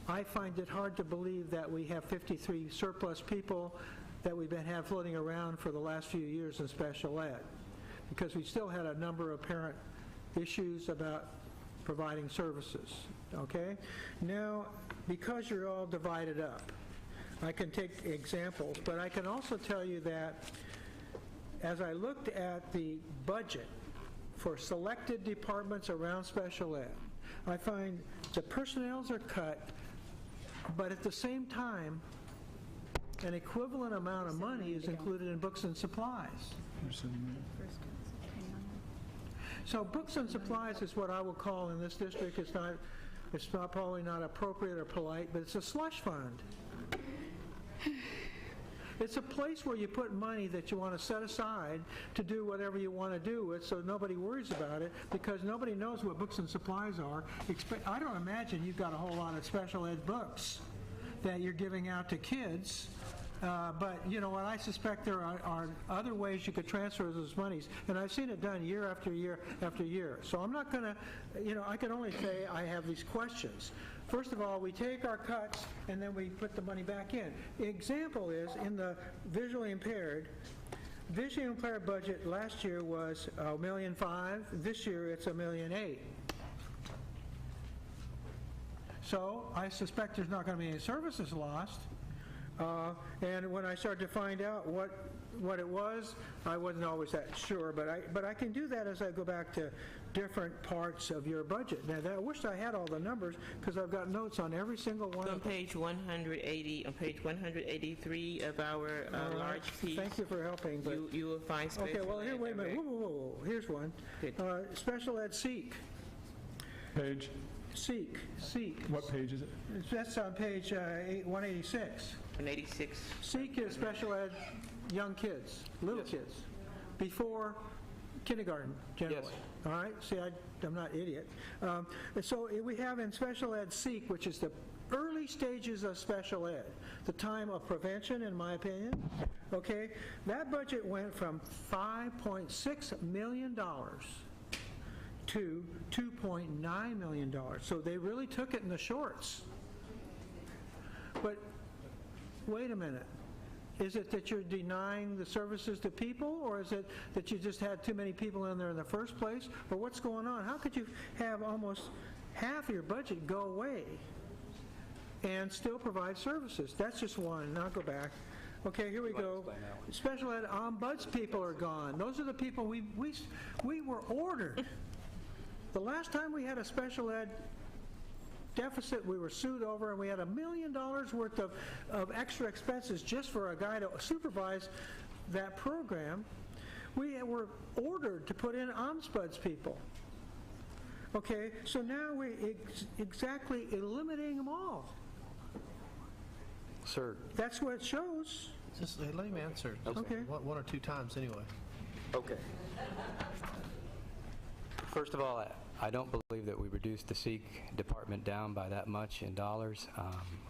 I find it hard to believe that we have 53 surplus people that we've been have floating around for the last few years in special ed, because we still had a number of parent issues about providing services, okay? Now, because you're all divided up, I can take examples, but I can also tell you that as I looked at the budget for selected departments around special ed, I find the personnels are cut, but at the same time, an equivalent amount of money is included in books and supplies. So books and supplies is what I will call in this district. It's not probably not appropriate or polite, but it's a slush fund. It's a place where you put money that you want to set aside to do whatever you want to do with, so nobody worries about it, because nobody knows what books and supplies are. I don't imagine you've got a whole lot of special ed books that you're giving out to kids. But you know what, I suspect there are other ways you could transfer those monies, and I've seen it done year after year after year. So I'm not going to, I can only say I have these questions. First of all, we take our cuts and then we put the money back in. Example is in the visually impaired budget last year was $1.5 million. This year it's $1.8 million. So I suspect there's not going to be any services lost. And when I started to find out what it was, I wasn't always that sure, but I can do that as I go back to different parts of your budget. Now, I wish I had all the numbers, because I've got notes on every single one. On page 180, on page 183 of our large piece. Thank you for helping. But you will find special okay, well, here, ed wait a minute. direct. Whoa. Here's one. Special ed Seek. Page? Seek. What page is it? That's on page 186. 186. Seek is special ed young kids, little kids, before kindergarten, generally. Yes. All right? See, I'm not an idiot. So we have in special ed Seek, which is the early stages of special ed, the time of prevention, in my opinion. Okay? That budget went from $5.6 million to $2.9 million. So they really took it in the shorts. But wait a minute. Is it that you're denying the services to people, or is it that you just had too many people in there in the first place? Or what's going on? How could you have almost half your budget go away and still provide services? That's just one. Now I'll go back. Okay, here we go. Special ed ombuds people are gone. Those are the people we were ordered. The last time we had a special ed deficit, we were sued over, and we had $1 million worth of extra expenses just for a guy to supervise that program. We were ordered to put in ombuds people. Okay, so now we're exactly eliminating them all. Sir. That's what it shows. Just let me answer. Okay. One or two times anyway. Okay. First of all, I don't believe that we reduced the Seek department down by that much in dollars.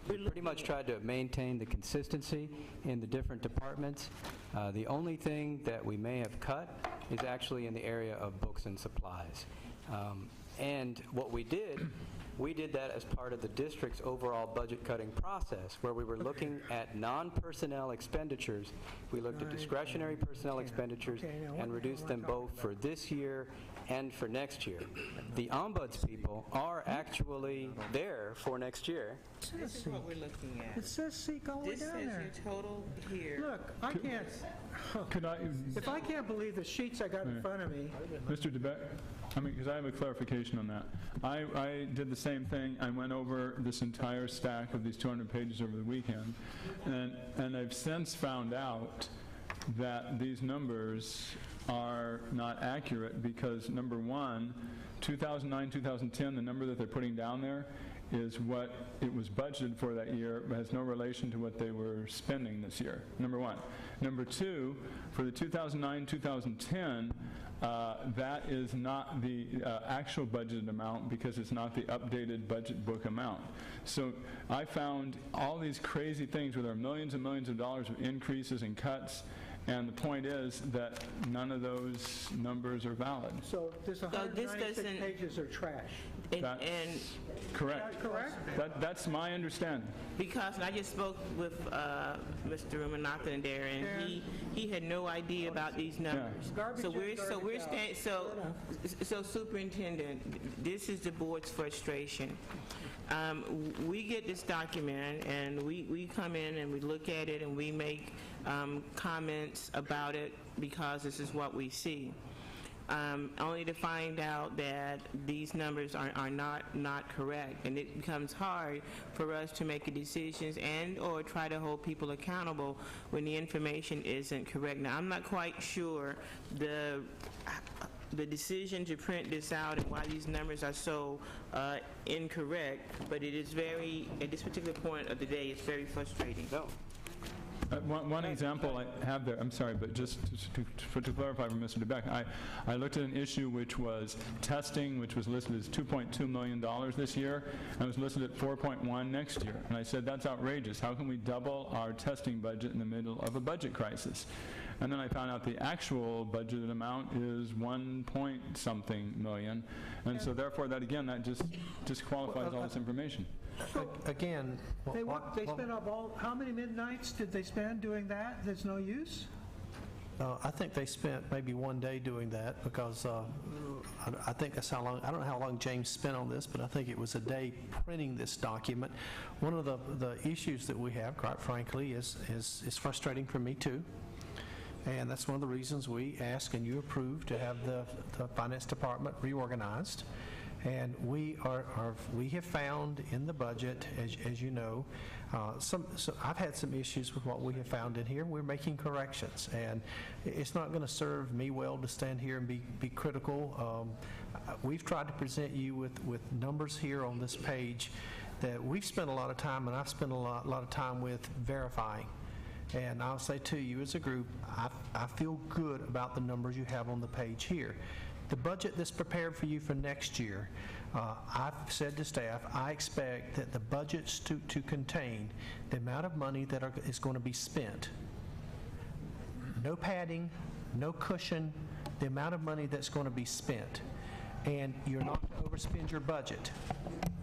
We pretty much tried to maintain the consistency in the different departments. The only thing that we may have cut is actually in the area of books and supplies. And what we did that as part of the district's overall budget cutting process, where we were looking at non-personnel expenditures. We looked at discretionary personnel expenditures and reduced them both for this year and for next year. The ombuds people are actually there for next year. This is what we're looking at. It says Seek all the way This down says there. your total here. Look, I can't. Could I? If I can't believe the sheets I got in front of me. Mr. DeBeck, because I have a clarification on that. I did the same thing. I went over this entire stack of these 200 pages over the weekend, and I've since found out that these numbers are not accurate because, number one, 2009, 2010, the number that they're putting down there is what it was budgeted for that year, but has no relation to what they were spending this year, number one. Number two, for the 2009, 2010, that is not the actual budgeted amount because it's not the updated budget book amount. So I found all these crazy things where there are millions and millions of dollars of increases and cuts, and the point is that none of those numbers are valid. So this 196 pages are trash. And correct. Correct? That's my understanding. Because I just spoke with Mr. Rumanathan there, and he had no idea about these numbers. Garbage in, garbage out. So Superintendent, this is the board's frustration. We get this document, and we come in and we look at it and we make comments about it because this is what we see. Only to find out that these numbers are not correct, and it becomes hard for us to make decisions and or try to hold people accountable when the information isn't correct. Now, I'm not quite sure the decision to print this out and why these numbers are so incorrect, but it is very, at this particular point of the day, it's very frustrating. One example I have there, I'm sorry, but just to clarify for Mr. DeBeck, I looked at an issue which was testing, which was listed as $2.2 million this year, and it was listed at 4.1 next year. And I said, that's outrageous. How can we double our testing budget in the middle of a budget crisis? And then I found out the actual budgeted amount is 1 point something million. And so therefore, that again, that just disqualifies all this information. Again, They spent up how many midnights did they spend doing that? There's no use? I think they spent maybe one day doing that because I think that's how long, I don't know how long James spent on this, but I think it was a day printing this document. One of the issues that we have, quite frankly, is frustrating for me too. And that's one of the reasons we ask and you approve to have the finance department reorganized. And we have found in the budget, as you know, so I've had some issues with what we have found in here. We're making corrections, and it's not going to serve me well to stand here and be critical. We've tried to present you with numbers here on this page that we've spent a lot of time, and I've spent a lot of time with verifying. And I'll say to you as a group, I feel good about the numbers you have on the page here. The budget that's prepared for you for next year, I've said to staff, I expect that the budgets to contain the amount of money that is going to be spent. No padding, no cushion, the amount of money that's going to be spent. And you're not going to overspend your budget.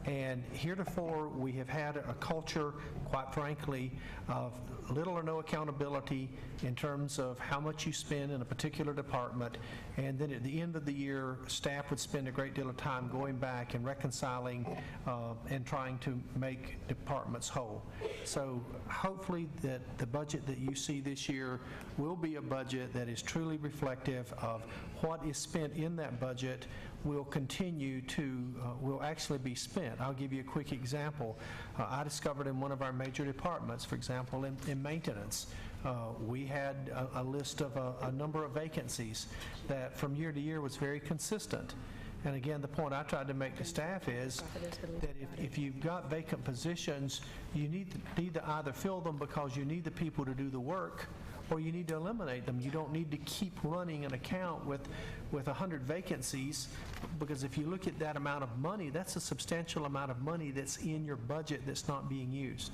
And heretofore, we have had a culture, quite frankly, of little or no accountability in terms of how much you spend in a particular department. And then at the end of the year, staff would spend a great deal of time going back and reconciling and trying to make departments whole. So hopefully that the budget that you see this year will be a budget that is truly reflective of what is spent in that budget will continue to, will actually be spent. I'll give you a quick example. I discovered in one of our major departments, for example, in maintenance, we had a list of a number of vacancies that from year to year was very consistent. And again, the point I tried to make to staff is that if you've got vacant positions, you need to either fill them because you need the people to do the work, or you need to eliminate them. You don't need to keep running an account with 100 vacancies, because if you look at that amount of money, that's a substantial amount of money that's in your budget that's not being used.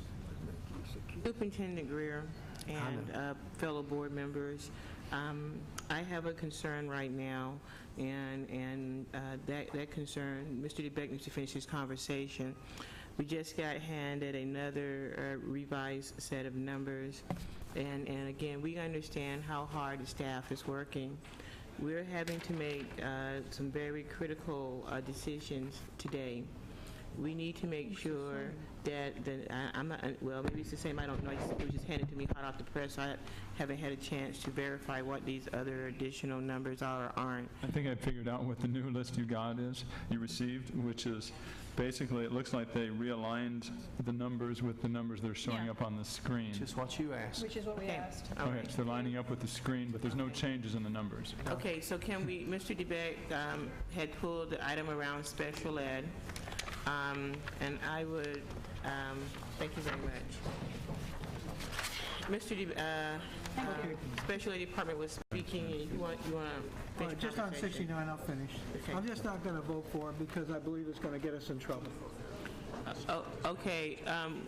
Superintendent Greer and fellow board members, I have a concern right now, and that concern, Mr. DeBeck needs to finish his conversation. We just got handed another revised set of numbers, and again, we understand how hard the staff is working. We're having to make some very critical decisions today. We need to make sure that, I'm not, well, maybe it's the same, I don't know, it was just handed to me hot off the press. I haven't had a chance to verify what these other additional numbers are or aren't. I think I figured out what the new list you received, which is basically, it looks like they realigned the numbers with the numbers that are showing up on the screen. Which is what you asked. Which is what we asked. Okay, so they're lining up with the screen, but there's no changes in the numbers. Okay, so can we, Mr. DeBeck had pulled the item around special ed, and I would, thank you very much. Mr. Special Ed Department was speaking, and you want to finish Just on 69, I'll finish. Okay. I'm just not going to vote for it because I believe it's going to get us in trouble. Okay,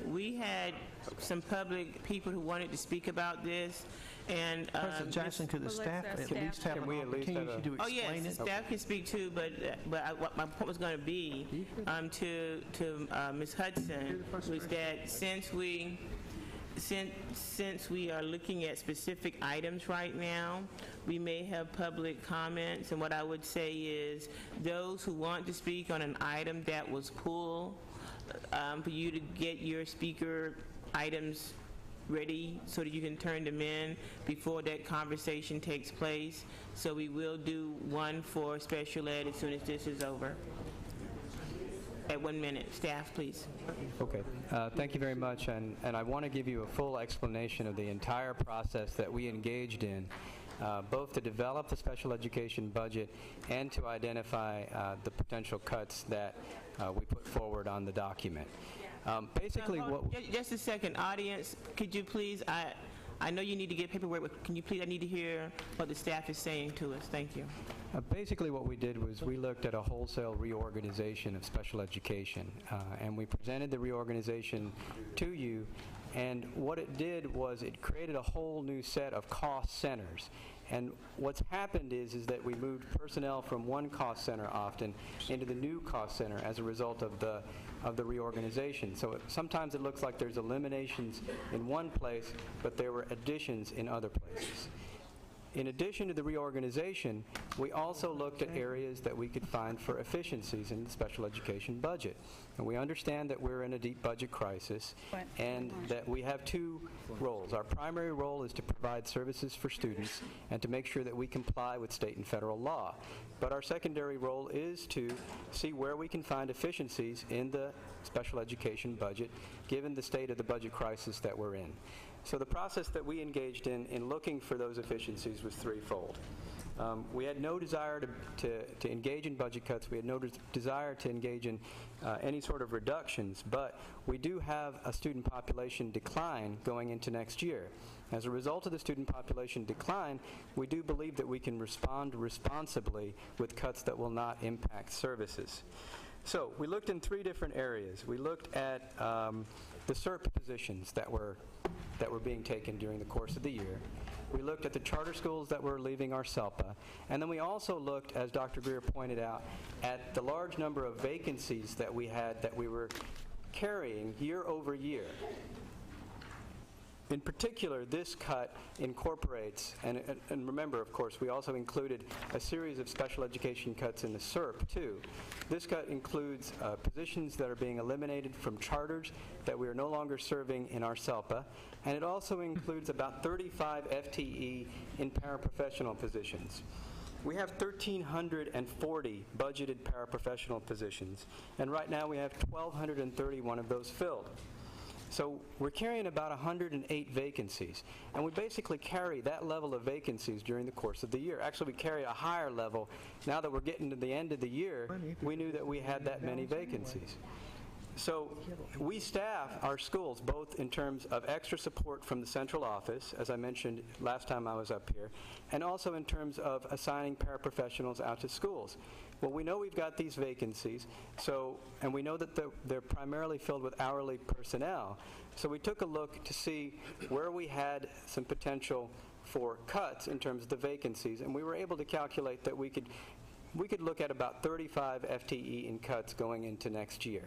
we had some public people who wanted to speak about this, and President Jackson, could the staff at least have an opportunity to explain oh yes, the staff can speak too, but what my point was going to be to Ms. Hudson was that since we are looking at specific items right now, we may have public comments, and what I would say is those who want to speak on an item that was pulled, for you to get your speaker items ready so that you can turn them in before that conversation takes place. So we will do one for special ed as soon as this is over. At 1 minute. Staff, please. Okay. Thank you very much. And I want to give you a full explanation of the entire process that we engaged in both to develop the special education budget and to identify the potential cuts that we put forward on the document. Basically, Just a second, audience, could you please, I know you need to get paperwork, but can you please, I need to hear what the staff is saying to us. Thank you. Basically, what we did was we looked at a wholesale reorganization of special education, and we presented the reorganization to you, and what it did was it created a whole new set of cost centers. And what's happened is that we moved personnel from one cost center often into the new cost center as a result of the reorganization. So sometimes it looks like there's eliminations in one place, but there were additions in other places. In addition to the reorganization, we also looked at areas that we could find for efficiencies in the special education budget. And we understand that we're in a deep budget crisis and that we have two roles. Our primary role is to provide services for students and to make sure that we comply with state and federal law. But our secondary role is to see where we can find efficiencies in the special education budget, given the state of the budget crisis that we're in. So the process that we engaged in looking for those efficiencies was threefold. We had no desire to engage in budget cuts. We had no desire to engage in any sort of reductions, but we do have a student population decline going into next year. As a result of the student population decline, we do believe that we can respond responsibly with cuts that will not impact services. So we looked in three different areas. We looked at the CERP positions that were being taken during the course of the year. We looked at the charter schools that were leaving our SELPA, and then we also looked, as Dr. Greer pointed out, at the large number of vacancies that we had that we were carrying year over year. In particular, this cut incorporates, and remember, of course, we also included a series of special education cuts in the CERP, too. This cut includes positions that are being eliminated from charters that we are no longer serving in our SELPA, and it also includes about 35 FTE in paraprofessional positions. We have 1,340 budgeted paraprofessional positions, and right now we have 1,231 of those filled. So we're carrying about 108 vacancies, and we basically carry that level of vacancies during the course of the year. Actually, we carry a higher level. Now that we're getting to the end of the year, we knew that we had that many vacancies. So we staff our schools both in terms of extra support from the central office, as I mentioned last time I was up here, and also in terms of assigning paraprofessionals out to schools. Well, we know we've got these vacancies, and we know that they're primarily filled with hourly personnel. So we took a look to see where we had some potential for cuts in terms of the vacancies, and we were able to calculate that we could look at about 35 FTE in cuts going into next year.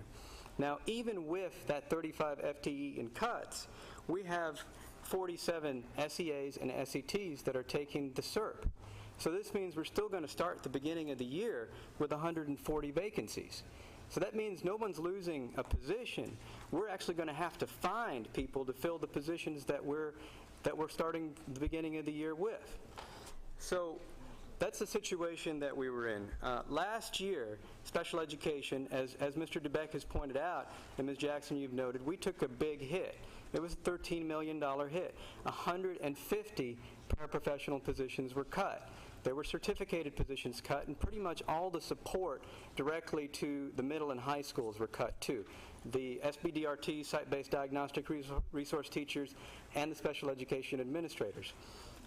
Now, even with that 35 FTE in cuts, we have 47 SEAs and SETs that are taking the CERP. So this means we're still going to start at the beginning of the year with 140 vacancies. So that means no one's losing a position. We're actually going to have to find people to fill the positions that we're starting the beginning of the year with. So that's the situation that we were in. Last year, special education, as Mr. DeBeck has pointed out, and Ms. Jackson, you've noted, we took a big hit. It was a $13 million hit. 150 paraprofessional positions were cut. There were certificated positions cut, and pretty much all the support directly to the middle and high schools were cut too. The SBDRT, site-based diagnostic resource teachers, and the special education administrators.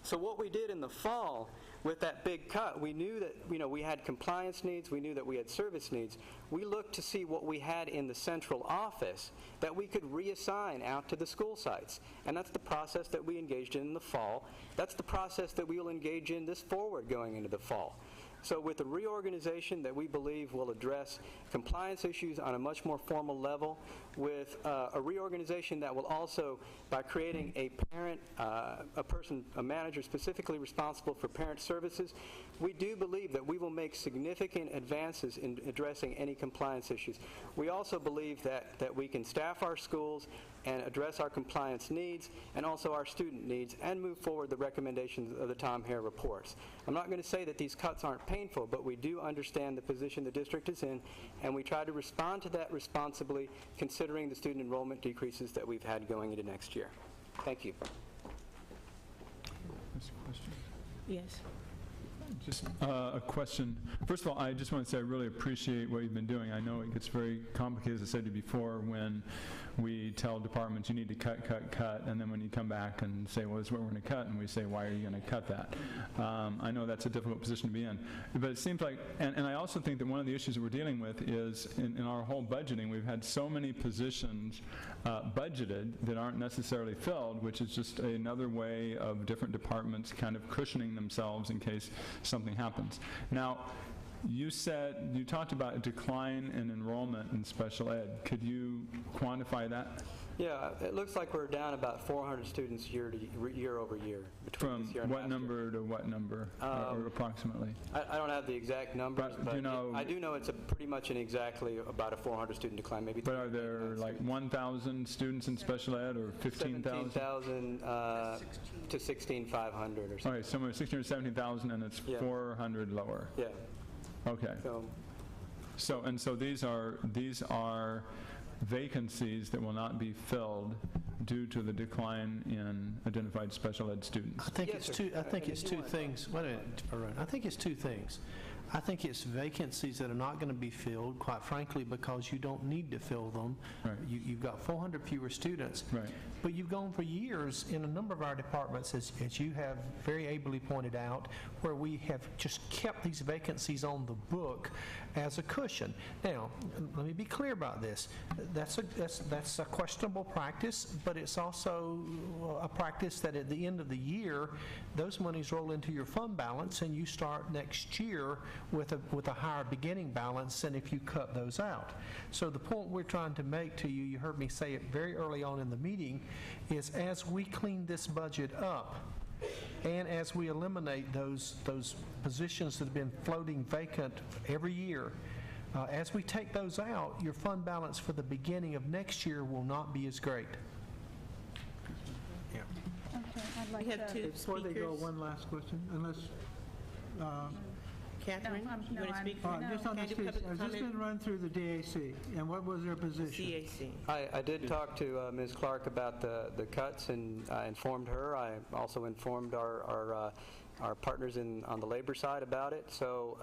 So what we did in the fall with that big cut, we knew that we had compliance needs, we knew that we had service needs. We looked to see what we had in the central office that we could reassign out to the school sites. And that's the process that we engaged in the fall. That's the process that we will engage in this forward going into the fall. So with the reorganization that we believe will address compliance issues on a much more formal level, with a reorganization that will also, by creating a parent, a manager specifically responsible for parent services, we do believe that we will make significant advances in addressing any compliance issues. We also believe that we can staff our schools and address our compliance needs and also our student needs and move forward the recommendations of the Tom Hare reports. I'm not going to say that these cuts aren't painful, but we do understand the position the district is in, and we try to respond to that responsibly, considering the student enrollment decreases that we've had going into next year. Thank you. Yes. Just a question. First of all, I just want to say I really appreciate what you've been doing. I know it gets very complicated, as I said to you before, when we tell departments you need to cut, and then when you come back and say, well, this is what we're going to cut, and we say, why are you going to cut that? I know that's a difficult position to be in. But it seems like, and I also think that one of the issues that we're dealing with is in our whole budgeting, we've had so many positions budgeted that aren't necessarily filled, which is just another way of different departments kind of cushioning themselves in case something happens. Now, you talked about a decline in enrollment in special ed. Could you quantify that? Yeah, it looks like we're down about 400 students year over year. From what number to what number, or approximately? I don't have the exact numbers, but you know, I do know it's pretty much exactly about a 400 student decline, maybe. But are there like 1,000 students in special ed, or 15,000? 17,000 to 16,500 or something. Okay, somewhere 16 or 17,000, and it's 400 lower. Yeah. Okay. So these are vacancies that will not be filled due to the decline in identified special ed students. I think it's two things. Wait a minute, Arun. I think it's two things. I think it's vacancies that are not going to be filled, quite frankly, because you don't need to fill them. Right. You've got 400 fewer students. Right. But you've gone for years in a number of our departments, as you have very ably pointed out, where we have just kept these vacancies on the book as a cushion. Now, let me be clear about this. That's a questionable practice, but it's also a practice that at the end of the year, those monies roll into your fund balance, and you start next year with a higher beginning balance than if you cut those out. So the point we're trying to make to you, you heard me say it very early on in the meeting, is as we clean this budget up, and as we eliminate those positions that have been floating vacant every year, as we take those out, your fund balance for the beginning of next year will not be as great. Yeah. Okay, I'd like We have two Before they go, speakers. one last question, unless, Catherine, you want to speak? just on this Can I do piece, public I've just comment? been run through the DAC, and what was their position? CAC. I did talk to Ms. Clark about the cuts, and I informed her. I also informed our partners on the labor side about it. So,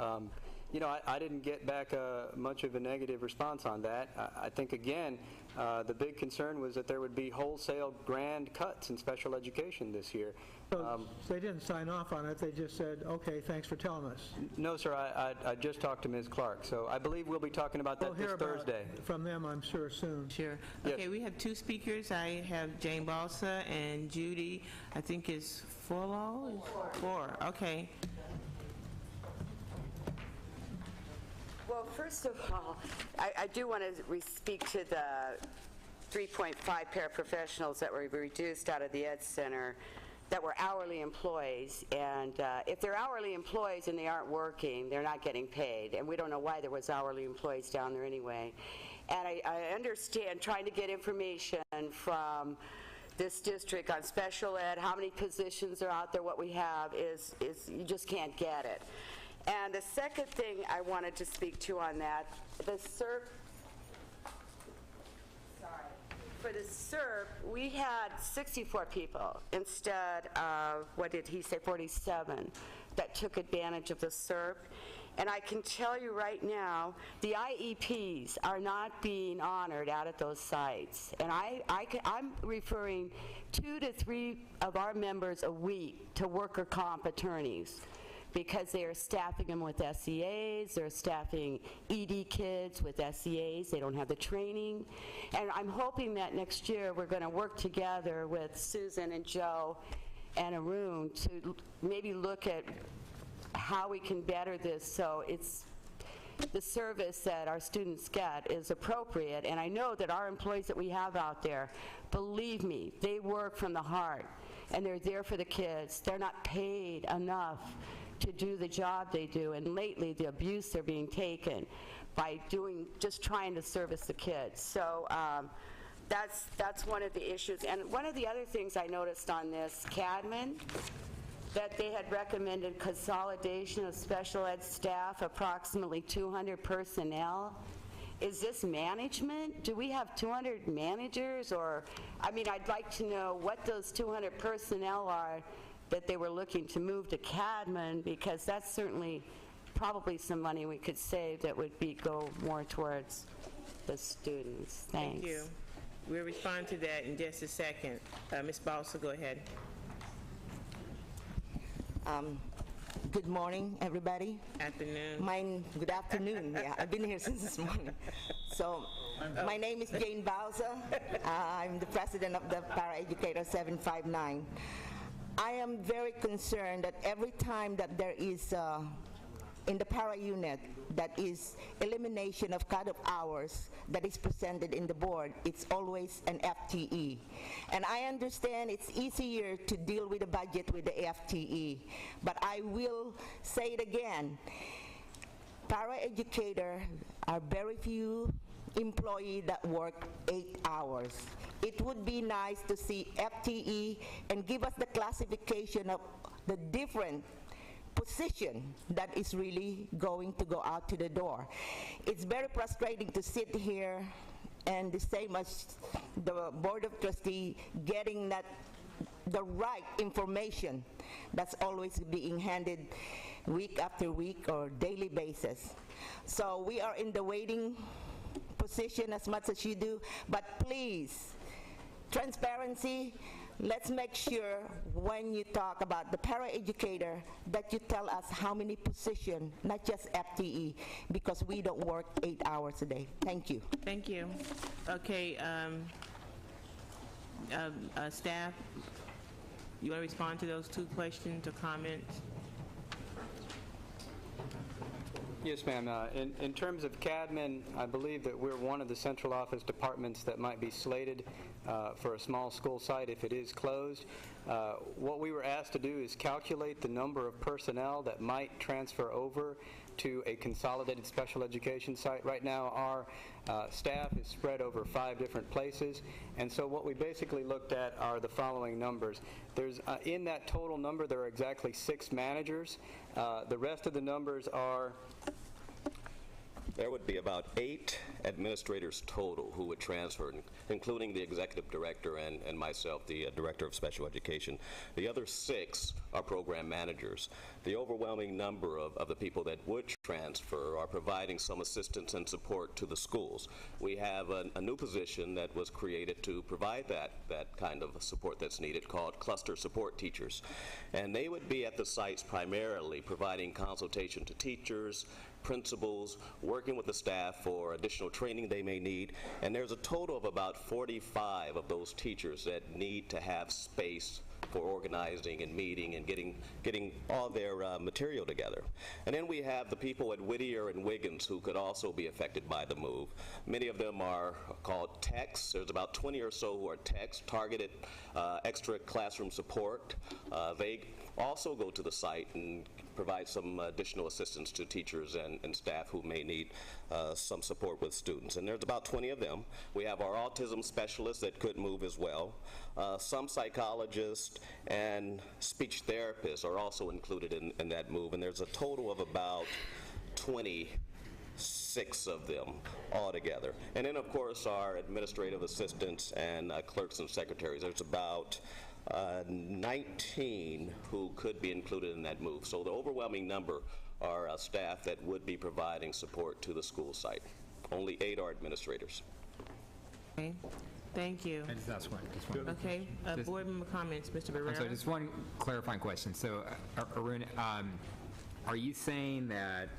I didn't get back much of a negative response on that. I think, again, the big concern was that there would be wholesale grand cuts in special education this year. So they didn't sign off on it, they just said, okay, thanks for telling us. No, sir, I just talked to Ms. Clark, so I believe we'll be talking about that We'll hear this about Thursday. from them, I'm sure, soon. Sure. Yes. Okay, we have two speakers. I have Jane Balsa and Judy, I think is Four. Okay. Well, first of all, I do want to speak to the 3.5 paraprofessionals that were reduced out of the Ed Center that were hourly employees. And if they're hourly employees and they aren't working, they're not getting paid. And we don't know why there was hourly employees down there anyway. And I understand trying to get information from this district on special ed, how many positions are out there, what we have, is you just can't get it. And the second thing I wanted to speak to on that, the CERP, for the CERP, we had 64 people instead of, what did he say, 47, that took advantage of the CERP. And I can tell you right now, the IEPs are not being honored out at those sites. And I'm referring 2 to 3 of our members a week to worker comp attorneys, because they are staffing them with SEAs, they're staffing ED kids with SEAs, they don't have the training. And I'm hoping that next year we're going to work together with Susan and Joe and Arun to maybe look at how we can better this so it's the service that our students get is appropriate. And I know that our employees that we have out there, believe me, they work from the heart and they're there for the kids. They're not paid enough to do the job they do, and lately the abuse they're being taken by just trying to service the kids. So that's one of the issues. And one of the other things I noticed on this, Cadman, that they had recommended consolidation of special ed staff, approximately 200 personnel. Is this management? Do we have 200 managers? Or, I mean, I'd like to know what those 200 personnel are that they were looking to move to Cadman, because that's certainly probably some money we could save that would go more towards the students. Thanks. Thank you. We'll respond to that in just a second. Ms. Balsa, go ahead. Good morning, everybody. Afternoon. Good afternoon. Yeah, I've been here since this morning. So, my name is Jane Balsa. I'm the president of the Paraeducator 759. I am very concerned that every time that there is in the para unit that is elimination of cut-off hours that is presented in the board, it's always an FTE. And I understand it's easier to deal with the budget with the FTE, but I will say it again. Paraeducator are very few employees that work 8 hours. It would be nice to see FTE and give us the classification of the different position that is really going to go out to the door. It's very frustrating to sit here and the same as the Board of Trustees getting the right information that's always being handed week after week or daily basis. So we are in the waiting position as much as you do, but please, transparency. Let's make sure when you talk about the paraeducator that you tell us how many positions, not just FTE, because we don't work 8 hours a day. Thank you. Thank you. Okay, staff, you want to respond to those two questions or comments? Yes, ma'am. In terms of Cadman, I believe that we're one of the central office departments that might be slated for a small school site if it is closed. What we were asked to do is calculate the number of personnel that might transfer over to a consolidated special education site. Right now, our staff is spread over 5 different places, and so what we basically looked at are the following numbers. There's in that total number, there are exactly 6 managers. The rest of the numbers are... There would be about 8 administrators total who would transfer, including the executive director and myself, the director of special education. The other 6 are program managers. The overwhelming number of the people that would transfer are providing some assistance and support to the schools. We have a new position that was created to provide that kind of support that's needed, called cluster support teachers. And they would be at the sites primarily providing consultation to teachers, principals, working with the staff for additional training they may need. And there's a total of about 45 of those teachers that need to have space for organizing and meeting and getting all their material together. And then we have the people at Whittier and Wiggins who could also be affected by the move. Many of them are called techs. There's about 20 or so who are techs, targeted extra classroom support. They also go to the site and provide some additional assistance to teachers and staff who may need some support with students. And there's about 20 of them. We have our autism specialists that could move as well. Some psychologists and speech therapists are also included in that move, and there's a total of about 26 of them altogether. And then, of course, our administrative assistants and clerks and secretaries. There's about 19 who could be included in that move. So the overwhelming number are staff that would be providing support to the school site. Only 8 are administrators. Okay, thank you. I just asked one. Okay, board member comments, Mr. Barrera. I'm sorry, just one clarifying question. So, Arun, are you saying that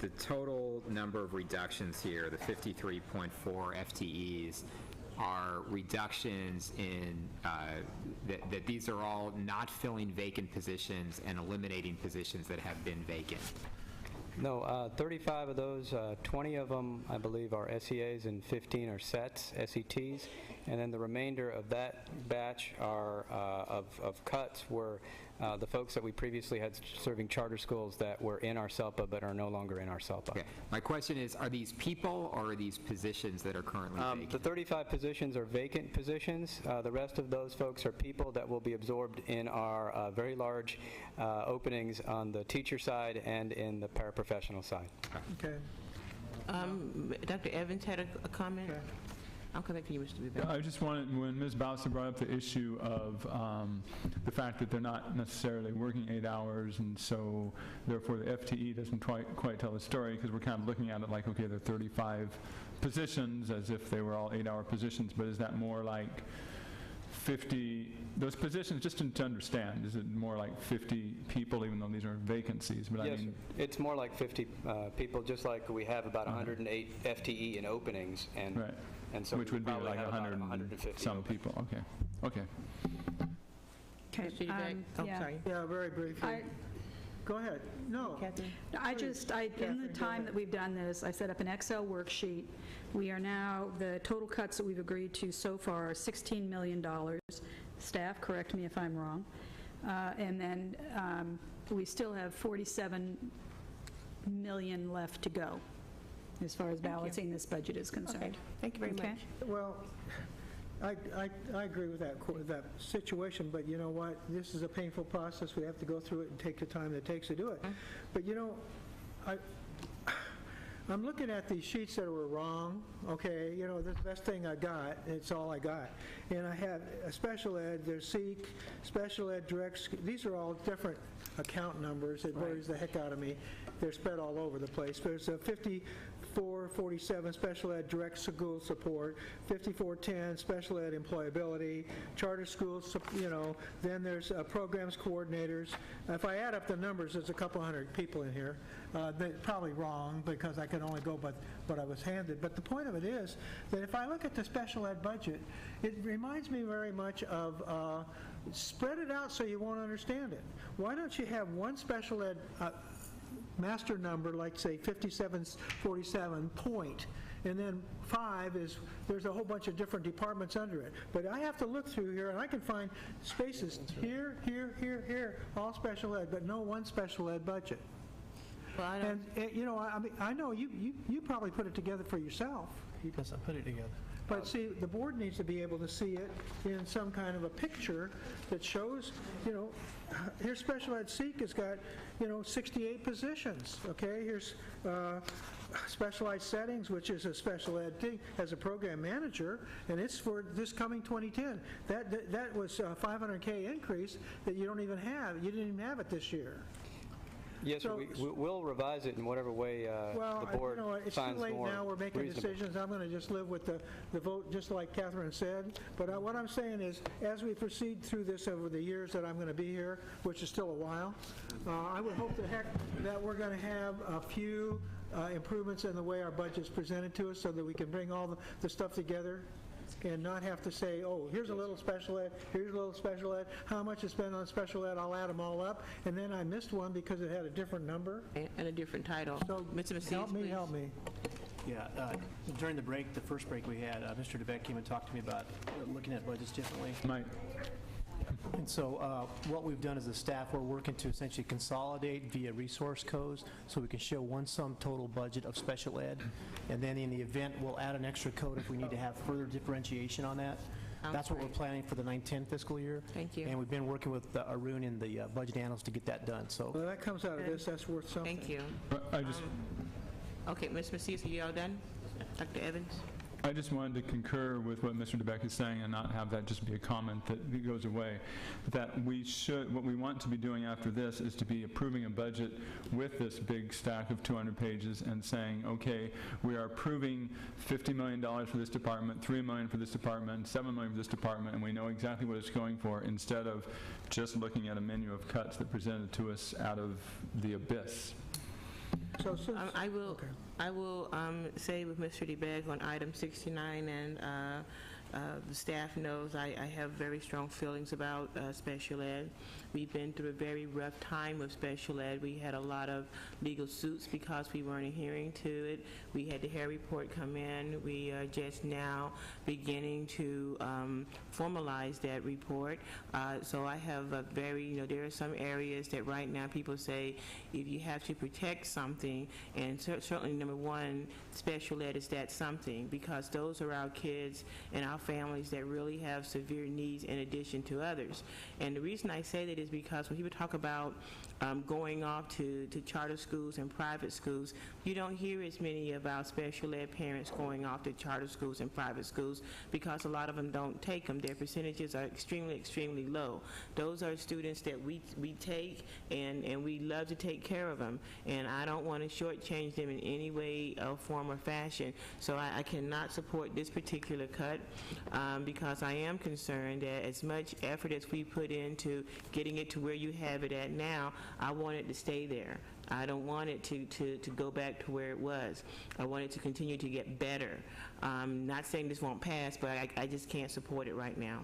the total number of reductions here, the 53.4 FTEs, are reductions in, that these are all not filling vacant positions and eliminating positions that have been vacant? No, 35 of those, 20 of them, I believe, are SEAs and 15 are SETs, SETs, and then the remainder of that batch are of cuts were the folks that we previously had serving charter schools that were in our SELPA but are no longer in our SELPA. Okay. My question is, are these people or are these positions that are currently vacant? The 35 positions are vacant positions. The rest of those folks are people that will be absorbed in our very large openings on the teacher side and in the paraprofessional side. Okay. Dr. Evans had a comment. I'll come back to you, Mr. Bebek. I just wanted, when Ms. Bowser brought up the issue of the fact that they're not necessarily working 8 hours, and so therefore the FTE doesn't quite tell the story, because we're kind of looking at it like, okay, there are 35 positions as if they were all 8-hour positions, but is that more like 50, those positions, just to understand, is it more like 50 people, even though these are vacancies? But Yes, I mean, it's more like 50 people, just like we have about 108 FTE in openings, and right. and so Which we would be probably like have about 100 some people, okay. Okay. Okay. Mr. Dubek? Oh, yeah. sorry. Yeah, very briefly. Go ahead. No. Catherine? In the time that we've done this, I set up an Excel worksheet. We are now, the total cuts that we've agreed to so far are $16 million. Staff, correct me if I'm wrong. And then we still have 47 million left to go as far as balancing this budget is concerned. Okay. Thank you very Okay. much. Well, I agree with that situation, but you know what? This is a painful process. We have to go through it and take the time it takes to do it. But you know, I'm looking at these sheets that were wrong, okay? You know, the best thing I got, it's all I got. And I have a special ed, there's SEEK, special ed, direct, these are all different account numbers. It worries the heck out of me. They're spread all over the place. There's a 5447 special ed direct school support, 5410 special ed employability, charter schools, you know, then there's programs coordinators. If I add up the numbers, there's a couple hundred people in here. They're probably wrong because I can only go by what I was handed. But the point of it is that if I look at the special ed budget, it reminds me very much of spread it out so you won't understand it. Why don't you have one special ed master number, like say 5747 point, and then 5 is, there's a whole bunch of different departments under it. But I have to look through here, and I can find spaces here, here, all special ed, but no one special ed budget. Well, I don't. And, you know, I mean, I know you probably put it together for yourself. Yes, I put it together. But see, the board needs to be able to see it in some kind of a picture that shows, you know, here's Special Ed Seek has got, you know, 68 positions, okay? Here's Specialized Settings, which is a special ed thing, as a program manager, and it's for this coming 2010. That was a $500K increase that you don't even have. You didn't even have it this year. Yes, So- we'll revise it in whatever way Well, the board you know, it's too finds late more now, we're making reasonable. decisions, I'm going to just live with the vote, just like Catherine said. But what I'm saying is, as we proceed through this over the years that I'm going to be here, which is still a while, I would hope that we're going to have a few improvements in the way our budget's presented to us, so that we can bring all the stuff together and not have to say, oh, here's a little special ed, here's a little special ed, how much is spent on special ed, I'll add them all up, and then I missed one because it had a different number. And a different title. So, Mr. Macias, help me, please. help me. Yeah, during the break, the first break we had, Mr. DeBeck came and talked to me about looking at budgets differently. Mike. And so what we've done as a staff, we're working to essentially consolidate via resource codes so we can show one sum total budget of special ed. And then in the event, we'll add an extra code if we need to have further differentiation on that. That's what we're planning for the 9-10 fiscal year. Thank you. And we've been working with Arun and the budget analysts to get that done, so. Well, that comes out of this, that's worth something. Thank you. I just, Okay, Ms. Macias, are you all done? Dr. Evans? I just wanted to concur with what Mr. DeBeck is saying and not have that just be a comment that goes away. That we should, what we want to be doing after this is to be approving a budget with this big stack of 200 pages and saying, okay, we are approving $50 million for this department, $3 million for this department, $7 million for this department, and we know exactly what it's going for, instead of just looking at a menu of cuts that presented to us out of the abyss. So since, I will say with Mr. DeBeck on item 69, and the staff knows I have very strong feelings about special ed. We've been through a very rough time with special ed. We had a lot of legal suits because we weren't adhering to it. We had the Hare report come in. We are just now beginning to formalize that report. So I have a very, there are some areas that right now people say if you have to protect something, and certainly number one, special ed is that something, because those are our kids and our about families that really have severe needs in addition to others. And the reason I say that is because when people talk about going off to charter schools and private schools, you don't hear as many about special ed parents going off to charter schools and private schools because a lot of them don't take them. Their percentages are extremely, extremely low. Those are students that we take, and we love to take care of them. And I don't want to shortchange them in any way, form, or fashion. So I cannot support this particular cut because I am concerned that as much effort as we put into getting it to where you have it at now, I want it to stay there. I don't want it to go back to where it was. I want it to continue to get better. Not saying this won't pass, but I just can't support it right now.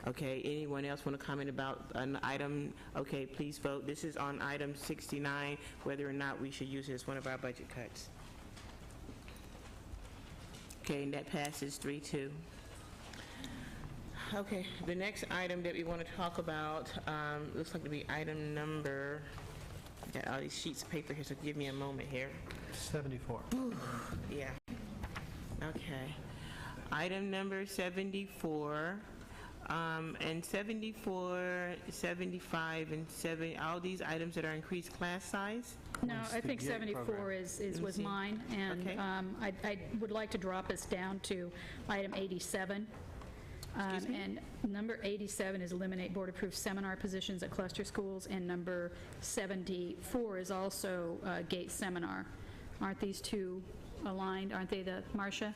Okay, anyone else want to comment about an item? Okay, please vote. This is on item 69, whether or not we should use it as one of our budget cuts. Okay, and that passes 3-2. Okay, the next item that we want to talk about looks like to be item number, got all these sheets of paper here, so give me a moment here. 74. Yeah. Okay. Item number 74, and 74, 75, and 70, all these items that are increased class size? No, I think 74 was mine, and Okay. I would like to drop us down to item 87. Excuse me? And number 87 is eliminate board-approved seminar positions at cluster schools, and number 74 is also GATE seminar. Aren't these two aligned? Aren't they Marcia?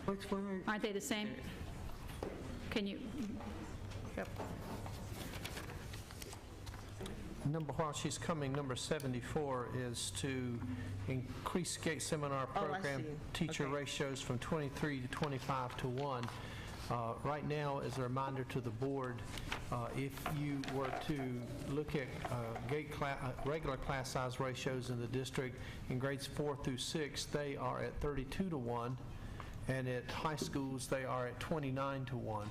Which one? Aren't they the same? Can you? Yep. While she's coming, number 74 is to increase GATE seminar Oh, I program see. teacher Okay. ratios from 23 to 25 to 1. Right now, as a reminder to the board, if you were to look at regular class size ratios in the district, in grades 4 through 6, they are at 32 to 1, and at high schools, they are at 29 to 1.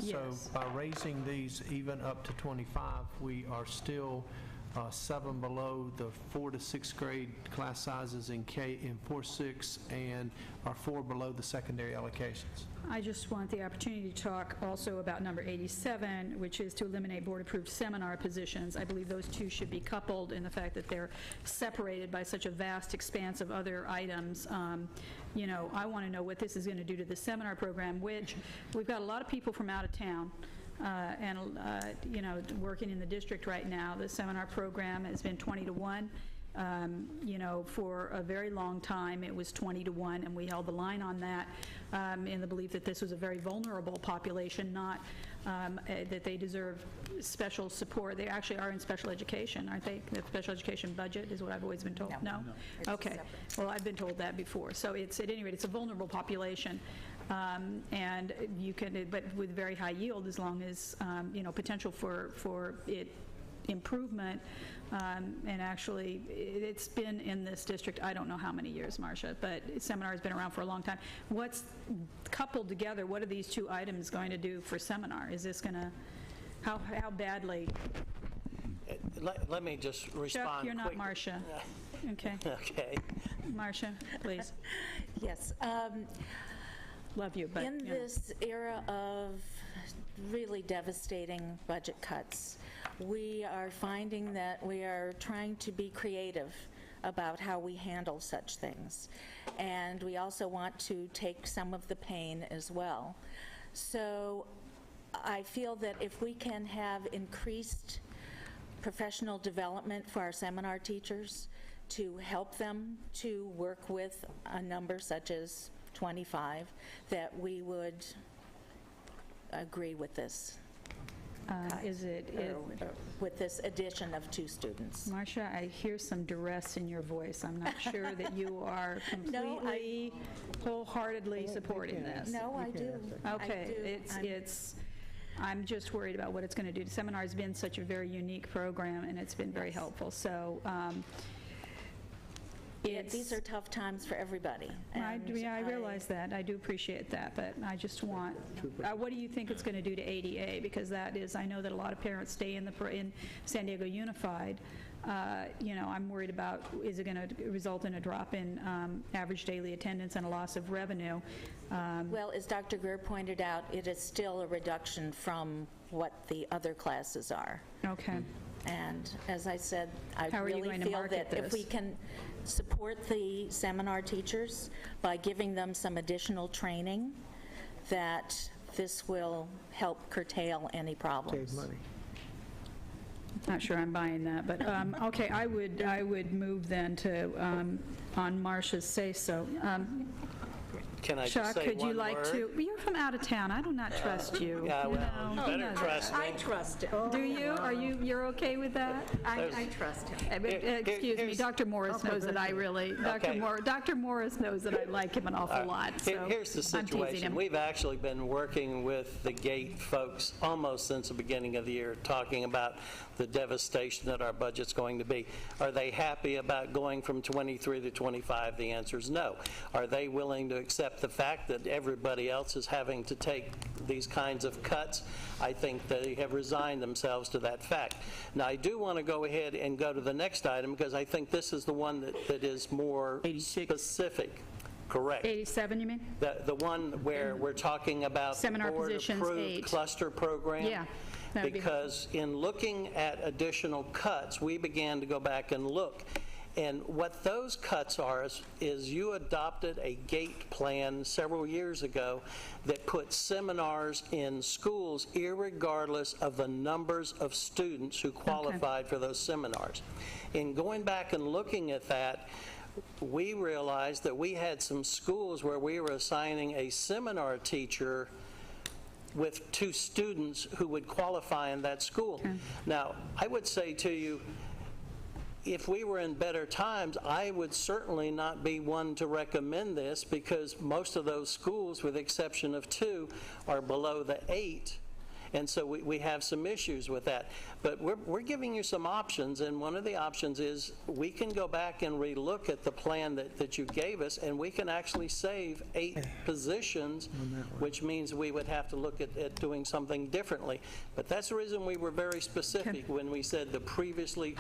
So Yes. by raising these even up to 25, we are still 7 below the 4 to 6th grade class sizes in 4-6, and are 4 below the secondary allocations. I just want the opportunity to talk also about number 87, which is to eliminate board-approved seminar positions. I believe those two should be coupled in the fact that they're separated by such a vast expanse of other items. You know, I want to know what this is going to do to the seminar program, which we've got a lot of people from out of town you know, working in the district right now. The seminar program has been 20 to 1. You know, for a very long time, it was 20 to 1, and we held the line on that in the belief that this was a very vulnerable population, not that they deserve special support. They actually are in special education, aren't they? The special education budget is what I've always been told. No? Okay. Well, I've been told that before. So it's, at any rate, it's a vulnerable population. And you can, but with very high yield, as long as, you know, potential for it improvement, and actually, it's been in this district, I don't know how many years, Marcia, but seminar has been around for a long time. What's coupled together, what are these two items going to do for seminar? Is this going to, how badly? Let me just respond Chuck, you're not quick- Marcia. Okay. Okay. Marcia, please. Yes. Love you, but, In you know. this era of really devastating budget cuts, we are finding that we are trying to be creative about how we handle such things. And we also want to take some of the pain as well. So I feel that if we can have increased professional development for our seminar teachers to help them to work with a number such as 25, that we would agree with this. Is it, With this addition of 2 students. Marcia, I hear some duress in your voice. I'm not sure that you are completely, wholeheartedly supporting this. No, I do. Okay, it's, I'm just worried about what it's going to do. Seminar has been such a very unique program, and it's been very helpful. So These are tough times for everybody. I and realize that. I do appreciate that, but I just want, what do you think it's going to do to ADA? Because that is, I know that a lot of parents stay in San Diego Unified. I'm worried about, is it going to result in a drop in average daily attendance and a loss of revenue? Well, as Dr. Greer pointed out, it is still a reduction from what the other classes are. Okay. And as I said, I How are you really going to feel market that if this? we can support the seminar teachers by giving them some additional training, that this will help curtail any problems. Save money. Not sure I'm buying that, but, okay, I would move then to, on Marcia's say-so. Can I just Chuck, say could you one like word? to, you're from out of town, I do not trust you. Yeah, you well, know. you He better knows trust that. me. I trust him. Do you? You're okay with that? I trust him. Excuse me, Dr. Morris knows that I really, Okay. Dr. Morris knows that I like him an awful lot, so Here's the I'm teasing situation. him. We've actually been working with the GATE folks almost since the beginning of the year, talking about the devastation that our budget's going to be. Are they happy about going from 23 to 25? The answer is no. Are they willing to accept the fact that everybody else is having to take these kinds of cuts? I think they have resigned themselves to that fact. Now, I do want to go ahead and go to the next item, because I think this is the one that is more specific. Correct. 87, you mean? The one where we're talking about the Seminar positions, board-approved 8. cluster program? Yeah, that would be Because in looking at additional cuts, we began to go back and look. And what those cuts are is you adopted a GATE plan several years ago that put seminars in schools irregardless of the numbers of students who qualified for those seminars. In going back and looking at that, we realized that we had some schools where we were assigning a seminar teacher with 2 students who would qualify in that school. Now, I would say to you, if we were in better times, I would certainly not be one to recommend this, because most of those schools, with the exception of 2, are below the 8. And so we have some issues with that. But we're giving you some options, and one of the options is we can go back and relook at the plan that you gave us, and we can actually save 8 positions, which means we would have to look at doing something differently. But that's the reason we were very specific when we said the previously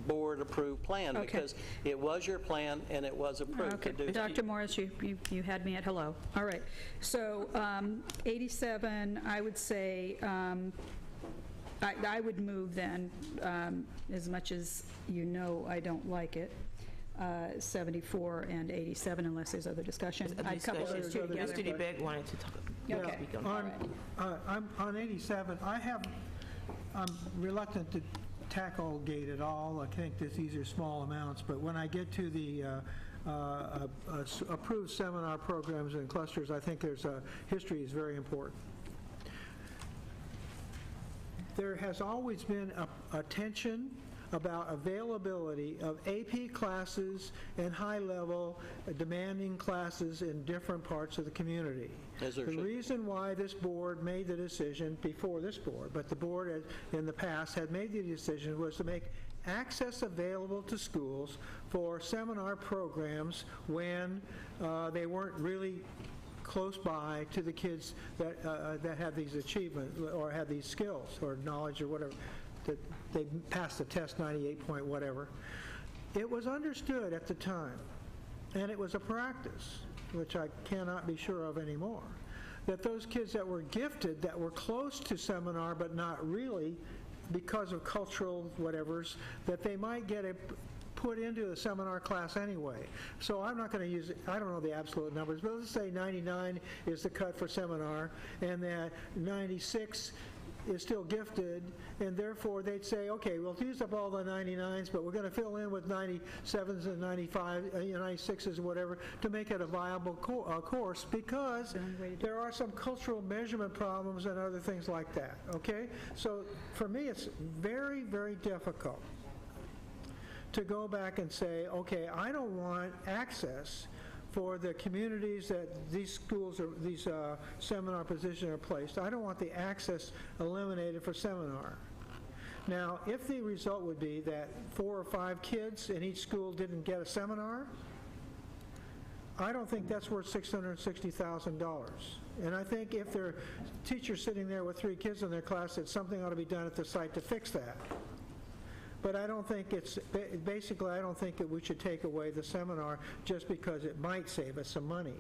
board-approved plan, because it was your plan and it was approved. Okay, to do. Dr. Morris, you had me at hello. All right, so 87, I would say, I would move then, as much as you know I don't like it, 74 and 87, unless there's other discussion. I'd couple those two together. Mr. DeBeck wanted to talk. Okay. Speak on that. I'm on 87, I'm reluctant to tackle GATE at all. I think that these are small amounts, but when I get to the approved seminar programs and clusters, I think history is very important. There has always been a tension about availability of AP classes and high-level demanding classes in different parts of the community. The reason why this board made the decision, before this board, but the board in the past had made the decision, was to make access available to schools for seminar programs when they weren't really close by to the kids that have these achievements or have these skills or knowledge or whatever, that they passed the test 98 point whatever. It was understood at the time, and it was a practice, which I cannot be sure of anymore, that those kids that were gifted, that were close to seminar but not really because of cultural whatevers, that they might get put into a seminar class anyway. So I'm not going to use, I don't know the absolute numbers, but let's say 99 is the cut for seminar, and that 96 is still gifted, and therefore they'd say, okay, we'll use up all the 99s, but we're going to fill in with 97s and 96s and whatever to make it a viable course, because there are some cultural measurement problems and other things like that, okay? So for me, it's very, very difficult to go back and say, okay, I don't want access for the communities that these schools or these seminar positions are placed. I don't want the access eliminated for seminar. Now, if the result would be that 4 or 5 kids in each school didn't get a seminar, I don't think that's worth $660,000. And I think if there are teachers sitting there with 3 kids in their class, that something ought to be done at the site to fix that. But I don't think basically, I don't think that we should take away the seminar just because it might save us some money.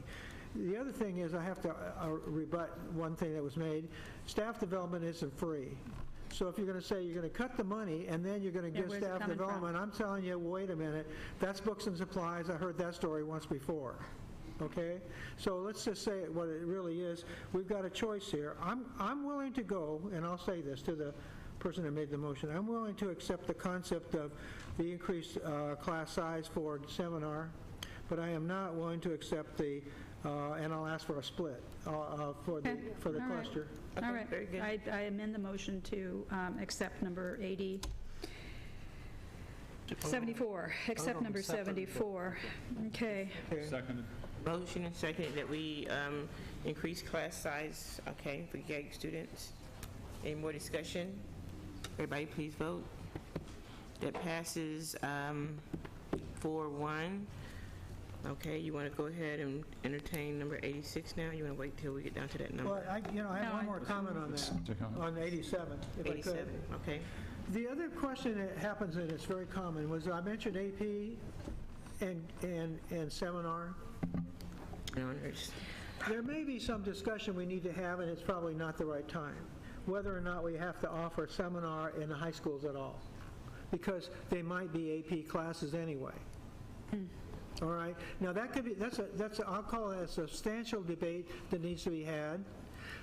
The other thing is, I have to rebut one thing that was made. Staff development isn't free. So if you're going to say you're going to cut the money and then you're going to give where's it staff coming development, I'm telling you, wait a minute, that's books and supplies. I heard that story once before. Okay? So let's just say what it really is. We've got a choice here. I'm willing to go, and I'll say this to the person who made the motion, I'm willing to accept the concept of the increased class size for seminar, but I am not willing to accept the, and I'll ask for a split for the cluster. All right. very good. I amend the motion to accept number 74, accept number 74. Okay. Seconded. Motion and seconded that we increase class size, okay, for GAG students. Any more discussion? Everybody please vote. That passes 4-1. Okay, you want to go ahead and entertain number 86 now? You want to wait till we get down to that number? Well, I have one more comment on that, on 87, if I could. 87, okay. The other question that happens, and it's very common, was I mentioned AP and seminar. There may be some discussion we need to have, and it's probably not the right time, whether or not we have to offer a seminar in the high schools at all, because they might be AP classes anyway. All right? Now, that could be, I'll call it a substantial debate that needs to be had,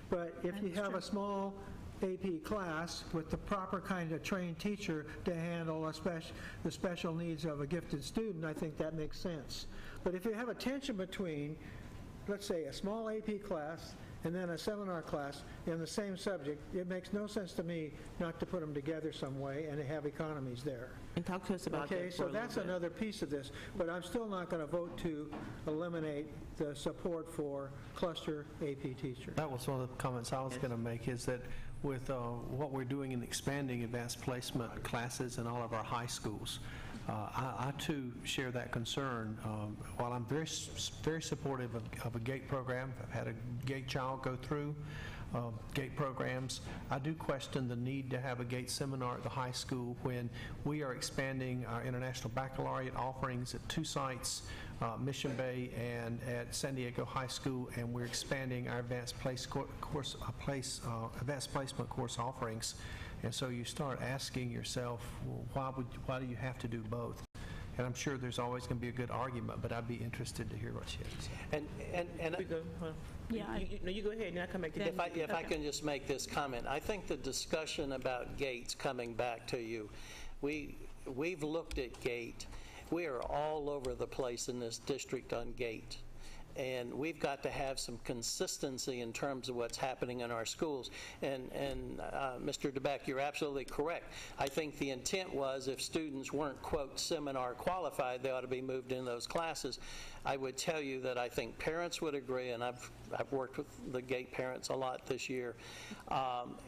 but if you have a small AP class with the proper kind of trained teacher to handle the special needs of a gifted student, I think that makes sense. But if you have a tension between, let's say, a small AP class and then a seminar class in the same subject, it makes no sense to me not to put them together some way and to have economies there. And talk to us about that. Okay, so that's another piece of this, but I'm still not going to vote to eliminate the support for cluster AP teachers. That was one of the comments I was going to make, is that with what we're doing in expanding advanced placement classes in all of our high schools, I too share that concern. While I'm very supportive of a GATE program, I've had a GATE child go through GATE programs, I do question the need to have a GATE seminar at the high school when we are expanding our international baccalaureate offerings at 2 sites, Mission Bay and at San Diego High School, and we're expanding our advanced placement course offerings. And so you start asking yourself, well, why do you have to do both? And I'm sure there's always going to be a good argument, but I'd be interested to hear what she has to say. And you go ahead, and I'll come back to that. if I can just make this comment, I think the discussion about GATES, coming back to you, we've looked at GATE. We are all over the place in this district on GATE. And we've got to have some consistency in terms of what's happening in our schools. And Mr. DeBeck, you're absolutely correct. I think the intent was if students weren't, quote, seminar qualified, they ought to be moved in those classes. I would tell you that I think parents would agree, and I've worked with the GATE parents a lot this year,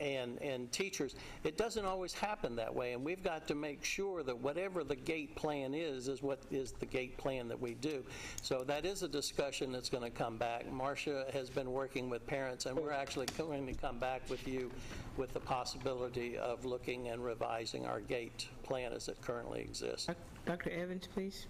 and teachers. It doesn't always happen that way, and we've got to make sure that whatever the GATE plan is what is the GATE plan that we do. So that is a discussion that's going to come back. Marcia has been working with parents, and we're actually going to come back with you with the possibility of looking and revising our GATE plan as it currently exists. Dr. Evans, please.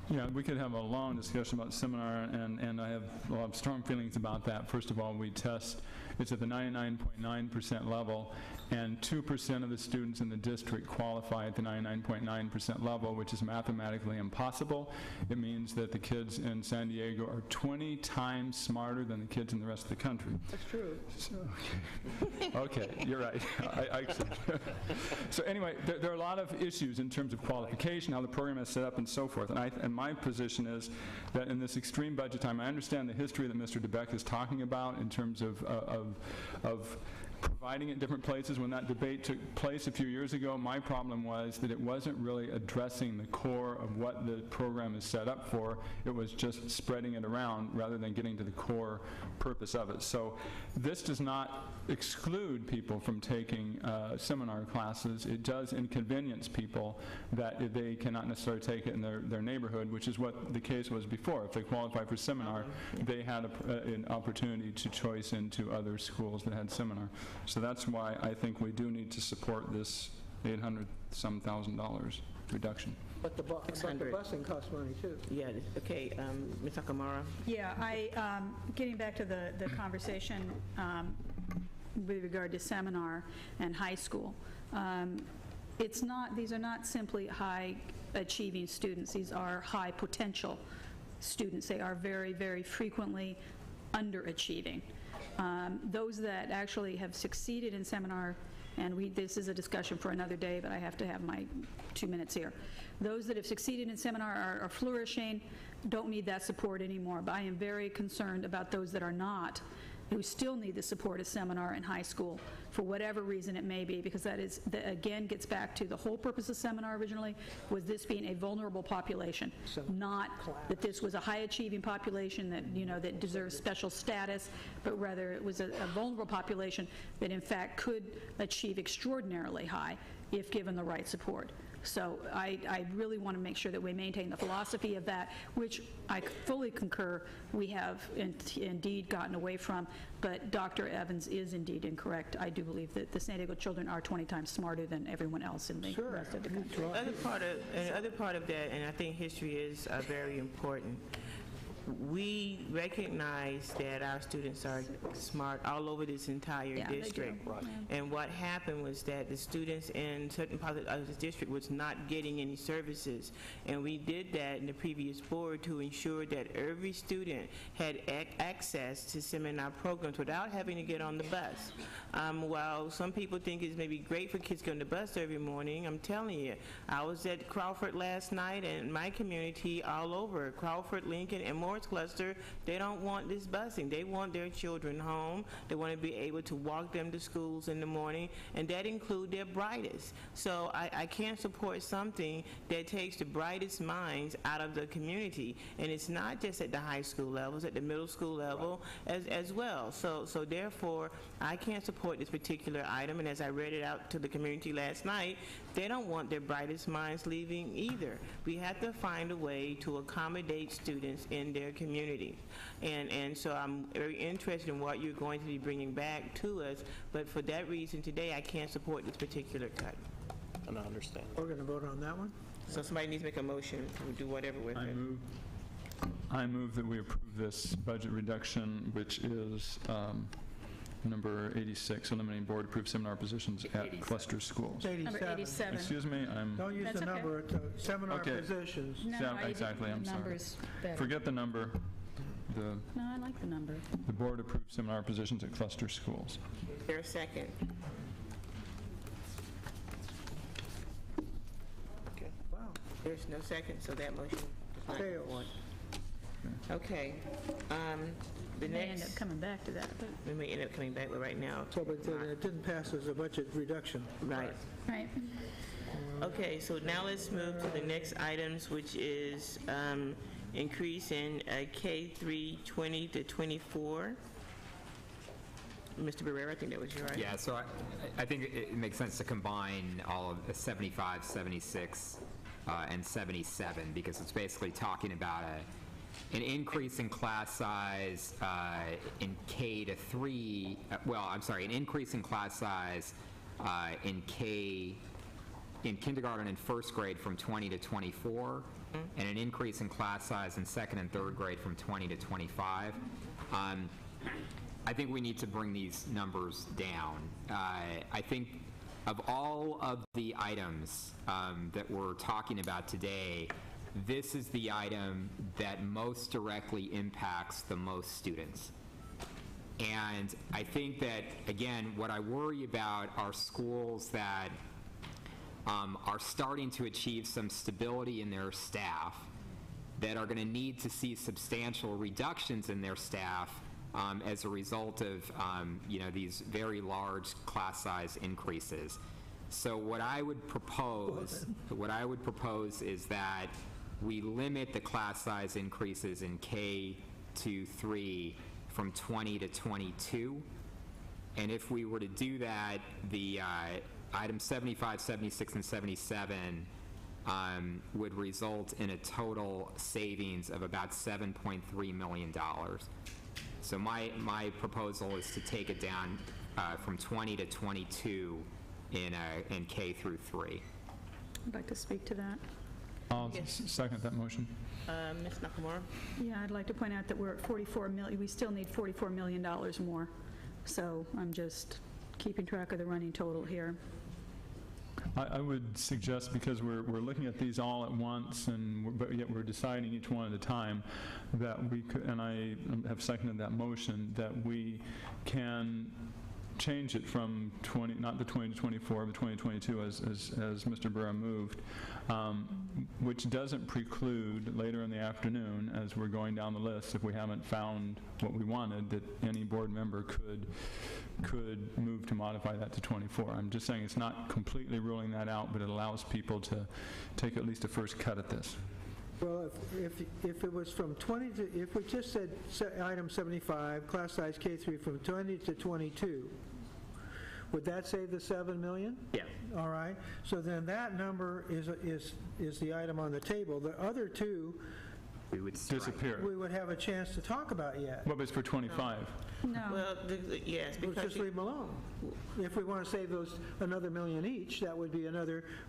Yeah, we could have a long discussion about seminar, and I have a lot of strong feelings about that. First of all, we test, it's at the 99.9% level, and 2% of the students in the district qualify at the 99.9% level, which is mathematically impossible. It means that the kids in San Diego are 20 times smarter than the kids in the rest of the country. That's true. So, okay, you're right. I accept. So anyway, there are a lot of issues in terms of qualification, how the program is set up, and so forth. And my position is that in this extreme budget time, I understand the history that Mr. DeBeck is talking about in terms of providing at different places. When that debate took place a few years ago, my problem was that it wasn't really addressing the core of what the program is set up for. It was just spreading it around rather than getting to the core purpose of it. So this does not exclude people from taking seminar classes. It does inconvenience people that they cannot necessarily take it in their neighborhood, which is what the case was before. If they qualify for seminar, they had an opportunity to choice into other schools that had seminar. So that's why I think we do need to support this $800-some-thousand reduction. But the busing costs money, too. Yeah, okay, Ms. Akamara? Yeah, getting back to the conversation with regard to seminar and high school, these are not simply high-achieving students. These are high-potential students. They are very, very frequently underachieving. Those that actually have succeeded in seminar, and this is a discussion for another day, but I have to have my 2 minutes here. Those that have succeeded in seminar are flourishing, don't need that support anymore. But I am very concerned about those that are not, who still need the support of seminar in high school for whatever reason it may be, because that again gets back to the whole purpose of seminar originally was this being a vulnerable population, not that this was a high-achieving population that deserves special status, but rather it was a vulnerable population that in fact could achieve extraordinarily high if given the right support. So I really want to make sure that we maintain the philosophy of that, which I fully concur we have indeed gotten away from, but Dr. Evans is indeed incorrect. I do believe that the San Diego children are 20 times smarter than everyone else in the rest of the country. The other part of that, and I think history is very important, we recognize that our students are smart all over this entire district. Right. And what happened was that the students in certain parts of the district was not getting any services. And we did that in the previous board to ensure that every student had access to seminar programs without having to get on the bus. While some people think it's maybe great for kids to get on the bus every morning, I'm telling you, I was at Crawford last night, and my community all over, Crawford, Lincoln, and Morris Cluster, they don't want this busing. They want their children home. They want to be able to walk them to schools in the morning, and that includes their brightest. So I can't support something that takes the brightest minds out of the community, and it's not just at the high school level, it's at the middle school level as well. So therefore, I can't support this particular item, and as I read it out to the community last night, they don't want their brightest minds leaving either. We have to find a way to accommodate students in their community. And so I'm very interested in what you're going to be bringing back to us, but for that reason today, I can't support this particular cut. And I understand. We're going to vote on that one? So somebody needs to make a motion to do whatever with it. I move that we approve this budget reduction, which is number 86, eliminating board-approved seminar positions at cluster schools. 87. Number 87. Excuse me, Don't use the number, it's seminar positions. No, exactly, I'm the sorry. number's better. Forget the number. No, I like the number. The board-approved seminar positions at cluster schools. Is there a second? Okay. Wow. There's no second, so that motion does not Fails. go on. Okay. The May end up next, coming back to that, but, we may end up coming back with right now. So, but it didn't pass as a budget reduction. Right. right. Okay, so now let's move to the next items, which is increase in K3 20 to 24. Mr. Barrera, I think that was your item. Yeah, so I think it makes sense to combine all of the 75, 76, and 77, because it's basically talking about an increase in class size in K to 3, an increase in class size in kindergarten and first grade from 20 to 24, and an increase in class size in second and third grade from 20 to 25. I think we need to bring these numbers down. I think of all of the items that we're talking about today, this is the item that most directly impacts the most students. And I think that, again, what I worry about are schools that are starting to achieve some stability in their staff, that are going to need to see substantial reductions in their staff as a result of, these very large class size increases. So what I would propose is that we limit the class size increases in K-3 from 20 to 22. And if we were to do that, the items 75, 76, and 77 would result in a total savings of about $7.3 million. So my proposal is to take it down from 20 to 22 in K through 3. I'd like to speak to that. I'll second that motion. Ms. Nakamura? Yeah, I'd like to point out that we're at 44 million, we still need $44 million more. So I'm just keeping track of the running total here. I would suggest, because we're looking at these all at once, but yet we're deciding each one at a time, that we could, and I have seconded that motion, that we can change it from 20, not the 20 to 24, but 20 to 22, as Mr. Burra moved, which doesn't preclude later in the afternoon, as we're going down the list, if we haven't found what we wanted, that any board member could move to modify that to 24. I'm just saying it's not completely ruling that out, but it allows people to take at least a first cut at this. Well, if it was from 20 to, if we just said item 75, class size K3 from 20 to 22, would that save the $7 million? Yeah. All right. So then that number is the item on the table. The other two, we would disappear. We would have a chance to talk about yet. What was for 25? No. Well, yes, We'll because just leave them alone. If we want to save those another million each, that would be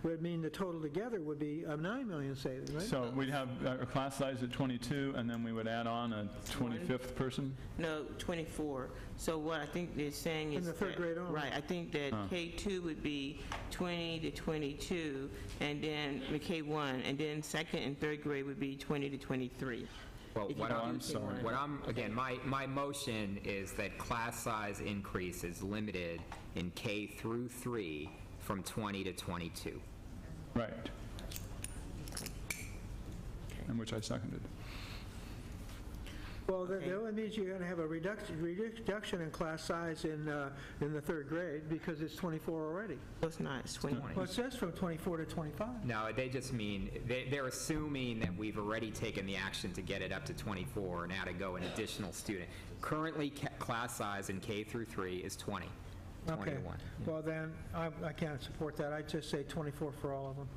would mean the total together would be a $9 million savings, right? So we'd have a class size at 22, and then we would add on a 25th person? No, 24. So what I think they're saying is in the third grade only. Right, I think that K2 would be 20 to 22, and then K1, and then second and third grade would be 20 to 23. Well, my motion is that class size increase is limited in K through 3 from 20 to 22. Right. And which I seconded. Well, that only means you're going to have a reduction in class size in the third grade because it's 24 already. No, it's not. It's 20. Well, it says from 24 to 25. No, they just mean, they're assuming that we've already taken the action to get it up to 24, now to go an additional student. Currently, class size in K through 3 is 20. Okay. 21. Well, then, I can't support that. I'd just say 24 for all of them.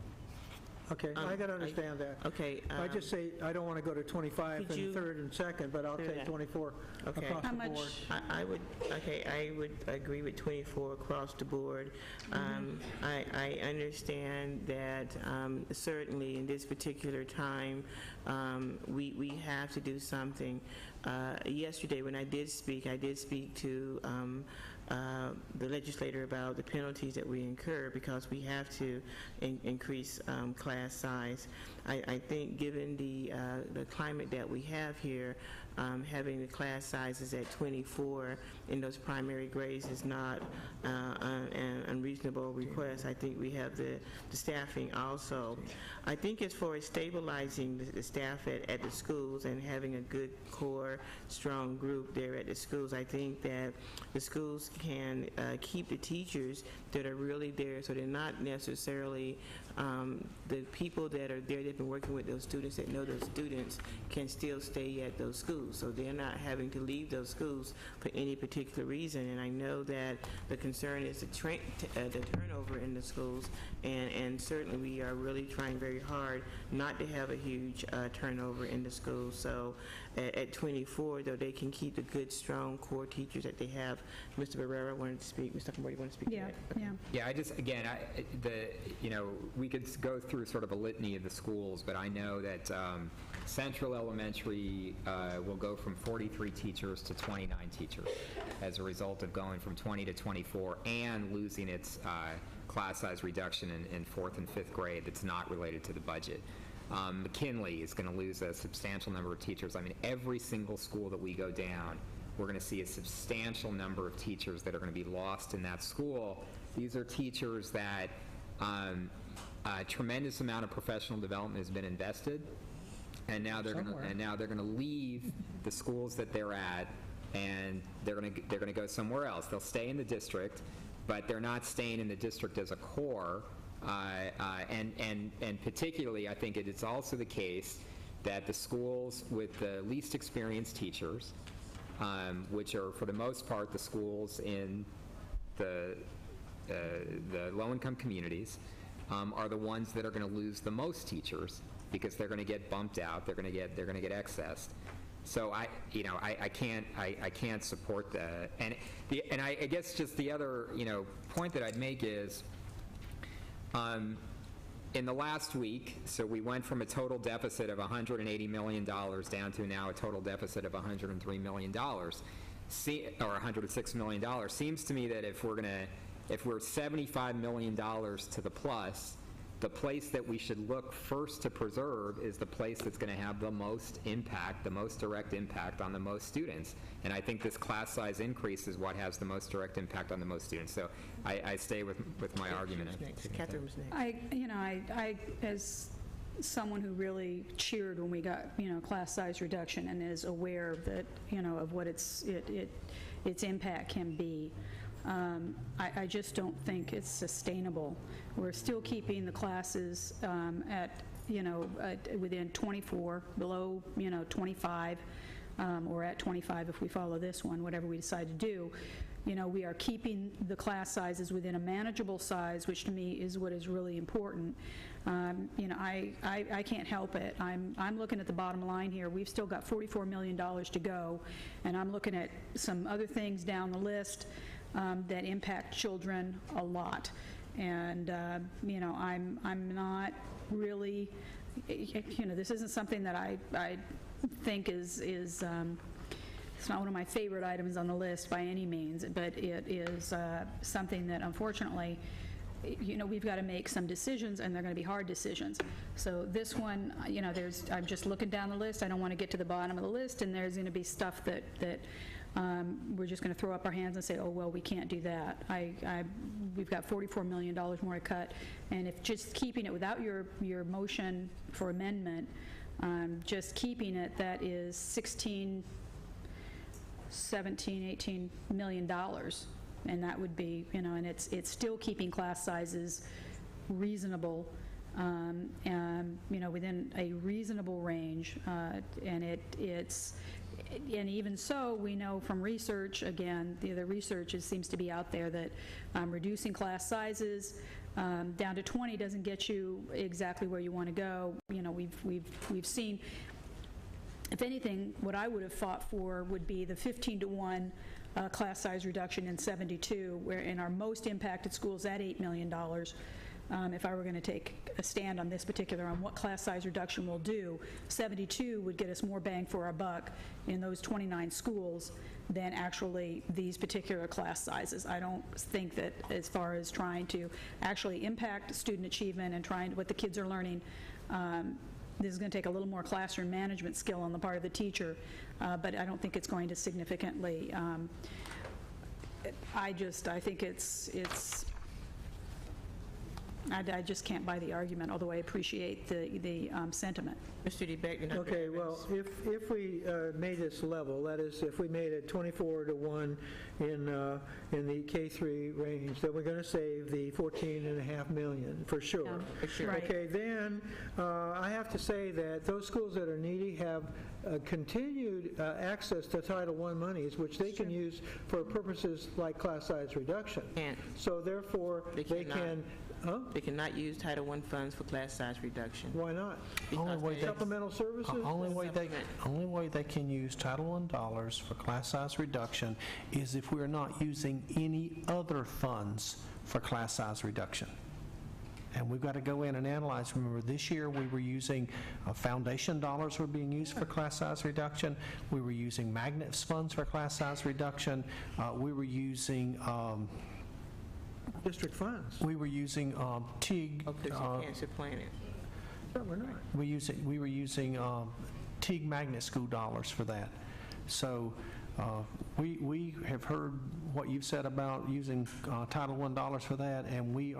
Okay, I got to understand that. Okay. I just say, I don't want to go to 25 in third and second, but I'll take 24 Okay. across the board. I would agree with 24 across the board. I understand that certainly in this particular time, we have to do something. Yesterday, when I did speak to the legislator about the penalties that we incur because we have to increase class size. I think given the climate that we have here, having the class sizes at 24 in those primary grades is not an unreasonable request. I think we have the staffing also. I think as far as stabilizing the staff at the schools and having a good core, strong group there at the schools, I think that the schools can keep the teachers that are really there, so they're not necessarily the people that are there that have been working with those students that know those students can still stay at those schools. So they're not having to leave those schools for any particular reason. And I know that the concern is the turnover in the schools, and certainly we are really trying very hard not to have a huge turnover in the schools. So at 24, though, they can keep the good, strong core teachers that they have. Mr. Barrera wanted to speak. Mr. Camorti, you want to speak to that? Yeah. Yeah, I just, again, we could go through sort of a litany of the schools, but I know that Central Elementary will go from 43 teachers to 29 teachers as a result of going from 20 to 24 and losing its class size reduction in fourth and fifth grade that's not related to the budget. McKinley is going to lose a substantial number of teachers. I mean, every single school that we go down, we're going to see a substantial number of teachers that are going to be lost in that school. These are teachers that a tremendous amount of professional development has been invested, and now they're going to leave the schools that they're at and they're going to go somewhere else. They'll stay in the district, but they're not staying in the district as a core. And particularly, I think it's also the case that the schools with the least experienced teachers, which are for the most part the schools in the low-income communities, are the ones that are going to lose the most teachers because they're going to get bumped out. They're going to get excessed. So I can't support that. And I guess just the other point that I'd make is, in the last week, so we went from a total deficit of $180 million down to now a total deficit of $103 million, or $106 million. Seems to me that if we're $75 million to the plus, the place that we should look first to preserve is the place that's going to have the most impact, the most direct impact on the most students. And I think this class size increase is what has the most direct impact on the most students. So I stay with my argument. Catherine was next. I, as someone who really cheered when we got, class size reduction and is aware that, of what its impact can be, I just don't think it's sustainable. We're still keeping the classes at, within 24, below, 25, or at 25 if we follow this one, whatever we decide to do. We are keeping the class sizes within a manageable size, which to me is what is really important. I can't help it. I'm looking at the bottom line here. We've still got $44 million to go, and I'm looking at some other things down the list that impact children a lot. And, I'm not really, this isn't something that I think is it's not one of my favorite items on the list by any means, but it is something that unfortunately, we've got to make some decisions, and they're going to be hard decisions. So this one, I'm just looking down the list. I don't want to get to the bottom of the list, and there's going to be stuff that we're just going to throw up our hands and say, oh, well, we can't do that. We've got $44 million more to cut, and if just keeping it without your motion for amendment, just keeping it, that is $16, $17, $18 million, and that would be, and it's still keeping class sizes reasonable, and within a reasonable range, and and even so, we know from research, again, the research seems to be out there that reducing class sizes down to 20 doesn't get you exactly where you want to go. We've seen, if anything, what I would have fought for would be the 15-to-1 class size reduction in 72, where in our most impacted schools at $8 million. If I were going to take a stand on this particular, on what class size reduction will do, 72 would get us more bang for our buck in those 29 schools than actually these particular class sizes. I don't think that as far as trying to actually impact student achievement and trying what the kids are learning, this is going to take a little more classroom management skill on the part of the teacher, but I don't think it's going to significantly, I think I just can't buy the argument, although I appreciate the sentiment. Mr. DeBeck. Okay, well, if we made this level, that is, if we made it 24-to-1 in the K-3 range, then we're going to save the $14.5 million for sure. Yeah, for sure. Right. Okay, then I have to say that those schools that are needy have continued access to Title I monies, which they can use for purposes like class size reduction. Can't. So therefore, they can. Huh? They cannot use Title I funds for class size reduction. Why not? Because they- Supplemental services? Only way they can use Title I dollars for class size reduction is if we're not using any other funds for class size reduction. And we've got to go in and analyze. Remember, this year we were using foundation dollars were being used for class size reduction. We were using magnets funds for class size reduction. We were using district funds. We were using TIG. Cancer Planet. No, we're not. We were using TIG magnet school dollars for that. So we have heard what you've said about using Title I dollars for that, and we've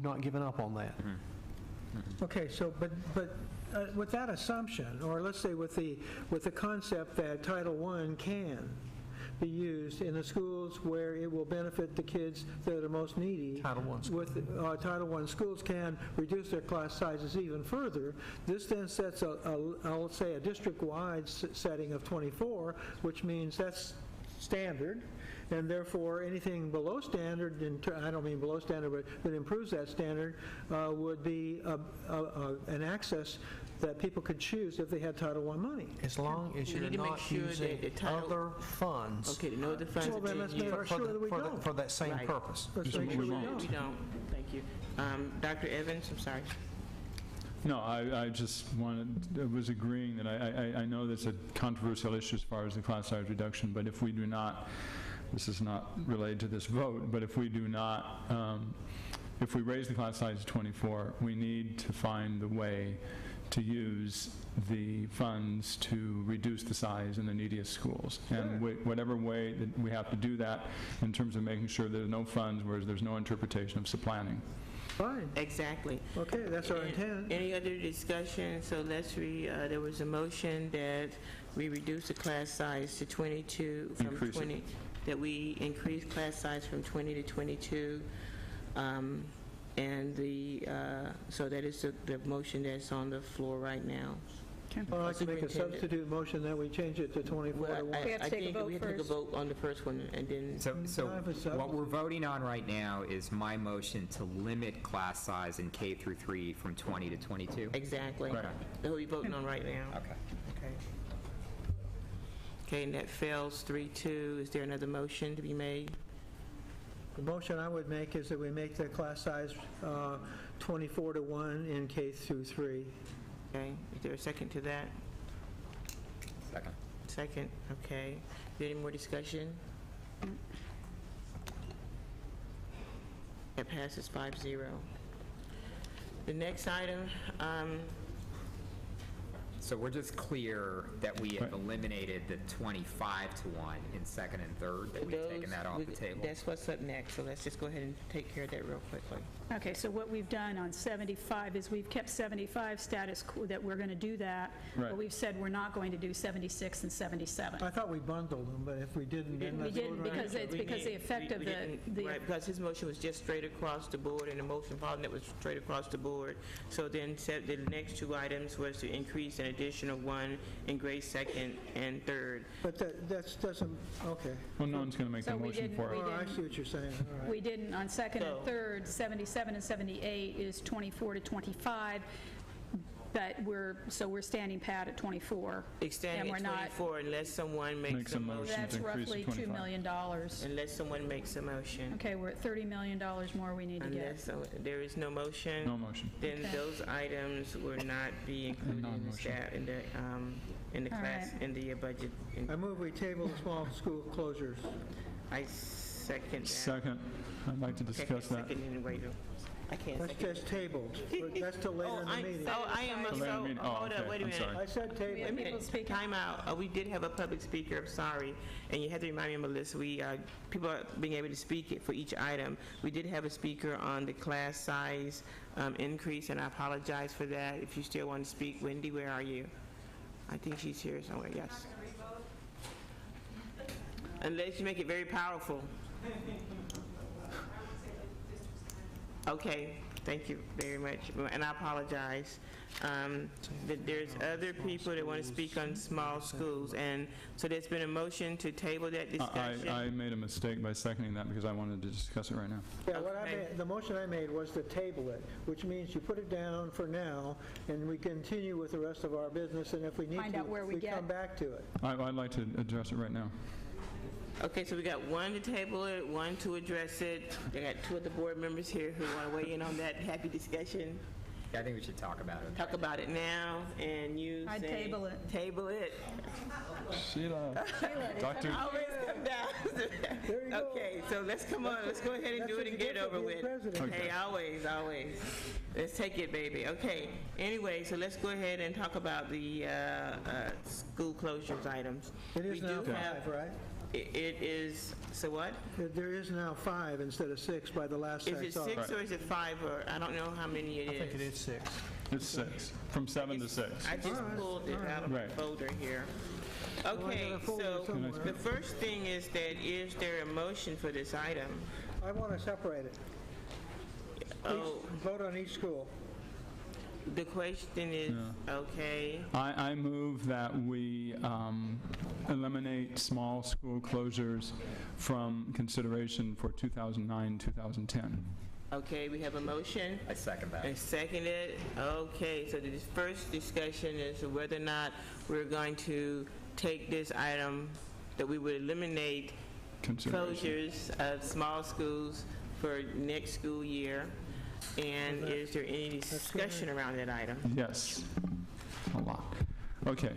not given up on that. Mm-hmm. Okay, so but with that assumption, or let's say with the concept that Title I can, be used in the schools where it will benefit the kids that are most needy. Title I schools. With Title I schools can reduce their class sizes even further. This then sets I'll say a district-wide setting of 24, which means that's standard, and therefore anything below standard, I don't mean below standard, but improves that standard, would be an access that people could choose if they had Title I money. As long as We you're need to make not sure that using the title- other funds Okay, no other funds Well, are then being let's make used. sure that we don't. for that same Right. purpose. Let's make sure we We don't. don't, thank you. Dr. Evans, I'm sorry. No, I just was agreeing that I know that's a controversial issue as far as the class size reduction, but if we do not, this is not related to this vote, but if we do not, if we raise the class size to 24, we need to find the way to use the funds to reduce the size in the neediest schools. And whatever way that we have to do that in terms of making sure there's no funds where there's no interpretation of supplanting. Fine. Exactly. Okay, that's our intent. Any other discussion? So there was a motion that we reduce the class size to 22 from Increase it. 20, that we increase class size from 20 to 22. And so that is the motion that's on the floor right now. I'd like to make a substitute motion that we change it to 24 to 1. We have to take a vote We have to take a first. vote on the first one, and then, So have a substitute. what we're voting on right now is my motion to limit class size in K through 3 from 20 to 22? exactly. Okay. That's what we're voting on right now. Okay. Okay. Okay, and that fails 3-2. Is there another motion to be made? The motion I would make is that we make the class size 24 to 1 in K through 3. Okay, is there a second to that? Second. Second, okay. Is there any more discussion? That passes 5-0. The next item, So we're just clear that we have eliminated the 25 to 1 in second and third, that we've taken that off the table? that's what's up next, so let's just go ahead and take care of that real quickly. Okay, so what we've done on 75 is we've kept 75 status quo, that we're going to do that, Right. but we've said we're not going to do 76 and 77. I thought we bundled them, but if we didn't, then We let's didn't vote on it. because it's because the effect of the, Right, because his motion was just straight across the board, and the motion following it was straight across the board. So then the next two items was to increase an additional one in grade second and third. But that doesn't, okay. Well, no one's going to make So the we motion didn't- for it. we Oh, I see what you're saying, all right. we didn't, on second and So- third, 77 and 78 is 24 to 25, but so we're standing pat at 24. Extending And at we're not, 24 unless someone makes a motion. that's to increase to roughly $2 25. million. Unless someone makes a motion. Okay, we're at $30 million more we need to get. Unless there is no motion. No motion. Then Okay. those items will not be included in the Non-motion. staff, in the All class, right. in the budget. I move we table the small school closures. I second that. Second, I'd like to Okay, discuss that. second anyway, though. I can't That's second. just tabled. That's till later in the meeting. I am, Later in the meeting. Oh, hold up, okay, wait a I'm minute. sorry. I said We table. have people speaking. Time out. We did have a public speaker, I'm sorry, and you have to remind me, Melissa, people are being able to speak for each item. We did have a speaker on the class size increase, and I apologize for that. If you still want to speak, Wendy, where are you? I think she's here somewhere, yes. Unless you make it very powerful. Okay, thank you very much, and I apologize. There's other people that want to speak on small schools, and so there's been a motion to table that discussion. I made a mistake by seconding that because I wanted to discuss it right now. Yeah, what I Okay. made, the motion I made was to table it, which means you put it down for now, and we continue with the rest of our business, and if we need Find to, out where we we get. come back to it. I'd like to address it right now. Okay, so we got one to table it, one to address it. I got two of the board members here who want to weigh in on that happy discussion. I think we should talk about it. Talk about it now, and you I'd say... table it. Table it. Sheila. Dr. Always come down. There you go. Okay, so let's come on, let's go ahead and That's do what it and you get it get for over being with. president. Hey, always. Let's take it, baby. Okay, anyway, so let's go ahead and talk about the school closures items. It is We now do have- 5, right? It is, so what? There is now 5 instead of 6 by the last Is I it saw. 6 or is it 5, or, I don't know how many it is. I think it is 6. It's 6, from 7 to 6. I just pulled it out of my Right. folder here. Okay, so the first thing is is there a motion for this item? I want to separate it. Vote on each school. The question is, okay. I move that we eliminate small school closures from consideration for 2009-2010. Okay, we have a motion. I second that. And seconded. Okay, so the first discussion is whether or not we're going to take this item, that we would eliminate closures of small schools for next school year. And is there any discussion around that item? Yes, a lot. Okay.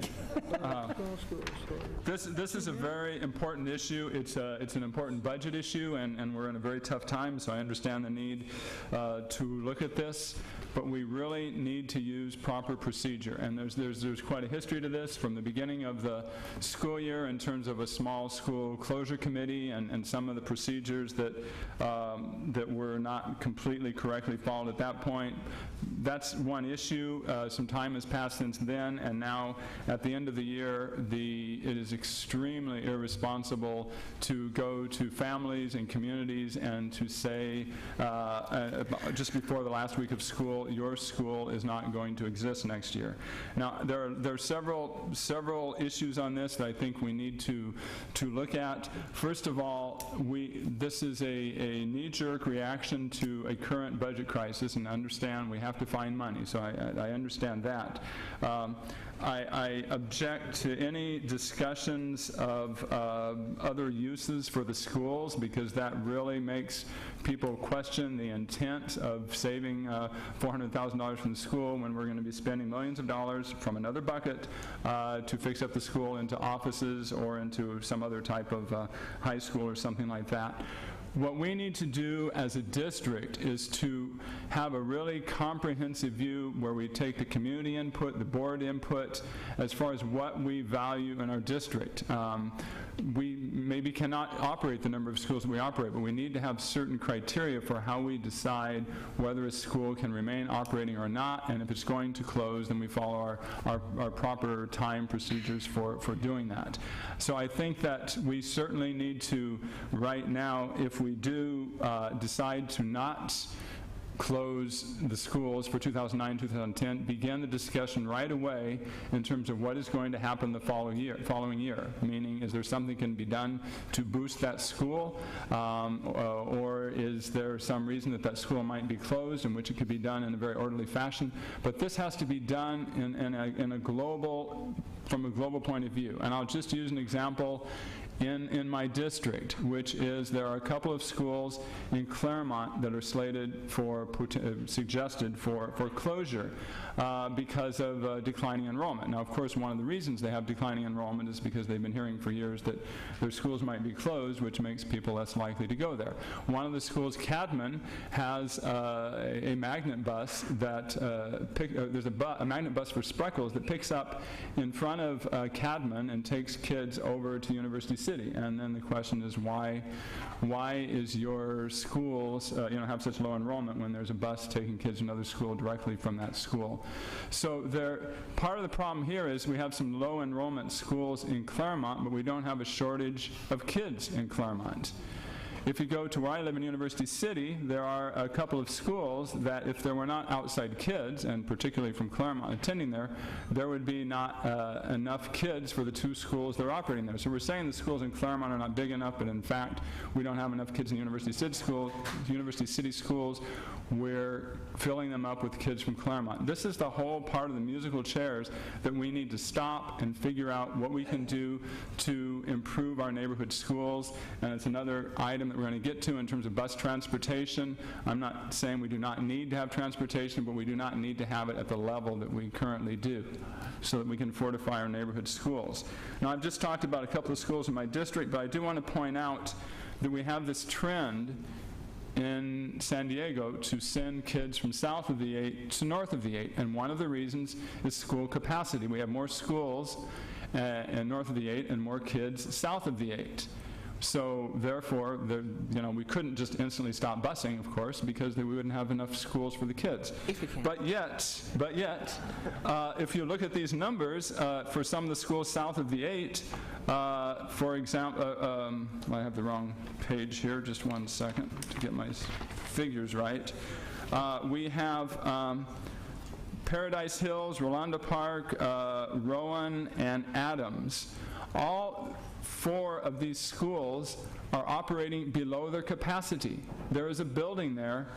This is a very important issue. It's an important budget issue, and we're in a very tough time, so I understand the need to look at this. But we really need to use proper procedure, and there's quite a history to this from the beginning of the school year in terms of a small school closure committee and some of the procedures that were not completely correctly followed at that point. That's one issue. Some time has passed since then, and now at the end of the year, it is extremely irresponsible to go to families and communities and to say just before the last week of school, your school is not going to exist next year. Now, there are several issues on this that I think we need to look at. First of all, this is a knee-jerk reaction to a current budget crisis, and understand we have to find money, so I understand that. I object to any discussions of other uses for the schools, because that really makes people question the intent of saving $400,000 from the school when we're going to be spending millions of dollars from another bucket to fix up the school into offices or into some other type of high school or something like that. What we need to do as a district is to have a really comprehensive view where we take the community input, the board input, as far as what we value in our district. We maybe cannot operate the number of schools that we operate, but we need to have certain criteria for how we decide whether a school can remain operating or not, and if it's going to close, then we follow our proper time procedures for doing that. So I think that we certainly need to, right now, if we do decide to not close the schools for 2009-2010, begin the discussion right away in terms of what is going to happen the following year, meaning is there something can be done to boost that school, or is there some reason that school might be closed, in which it could be done in a very orderly fashion. But this has to be done from a global point of view. And I'll just use an example in my district, which is there are a couple of schools in Claremont that are suggested for closure because of declining enrollment. Now, of course, one of the reasons they have declining enrollment is because they've been hearing for years that their schools might be closed, which makes people less likely to go there. One of the schools, Cadman, has a magnet bus that there's a magnet bus for Spreckles that picks up in front of Cadman and takes kids over to University City. And then the question is, why is your schools have such low enrollment when there's a bus taking kids to another school directly from that school? So part of the problem here is we have some low enrollment schools in Claremont, but we don't have a shortage of kids in Claremont. If you go to where I live in University City, there are a couple of schools that if there were not outside kids, and particularly from Claremont attending there would be not enough kids for the two schools that are operating there. So we're saying the schools in Claremont are not big enough, but in fact, we don't have enough kids in University City schools. We're filling them up with kids from Claremont. This is the whole part of the musical chairs that we need to stop and figure out what we can do to improve our neighborhood schools. And it's another item that we're going to get to in terms of bus transportation. I'm not saying we do not need to have transportation, but we do not need to have it at the level that we currently do so that we can fortify our neighborhood schools. Now, I've just talked about a couple of schools in my district, but I do want to point out that we have this trend in San Diego to send kids from south of the 8 to north of the 8, and one of the reasons is school capacity. We have more schools north of the 8 and more kids south of the 8. So therefore, we couldn't just instantly stop busing, of course, because we wouldn't have enough schools for the kids. But yet, if you look at these numbers, for some of the schools south of the 8, for example, I have the wrong page here, just one second to get my figures right. We have Paradise Hills, Rolanda Park, Rowan, and Adams. All 4 of these schools are operating below their capacity. There is a building there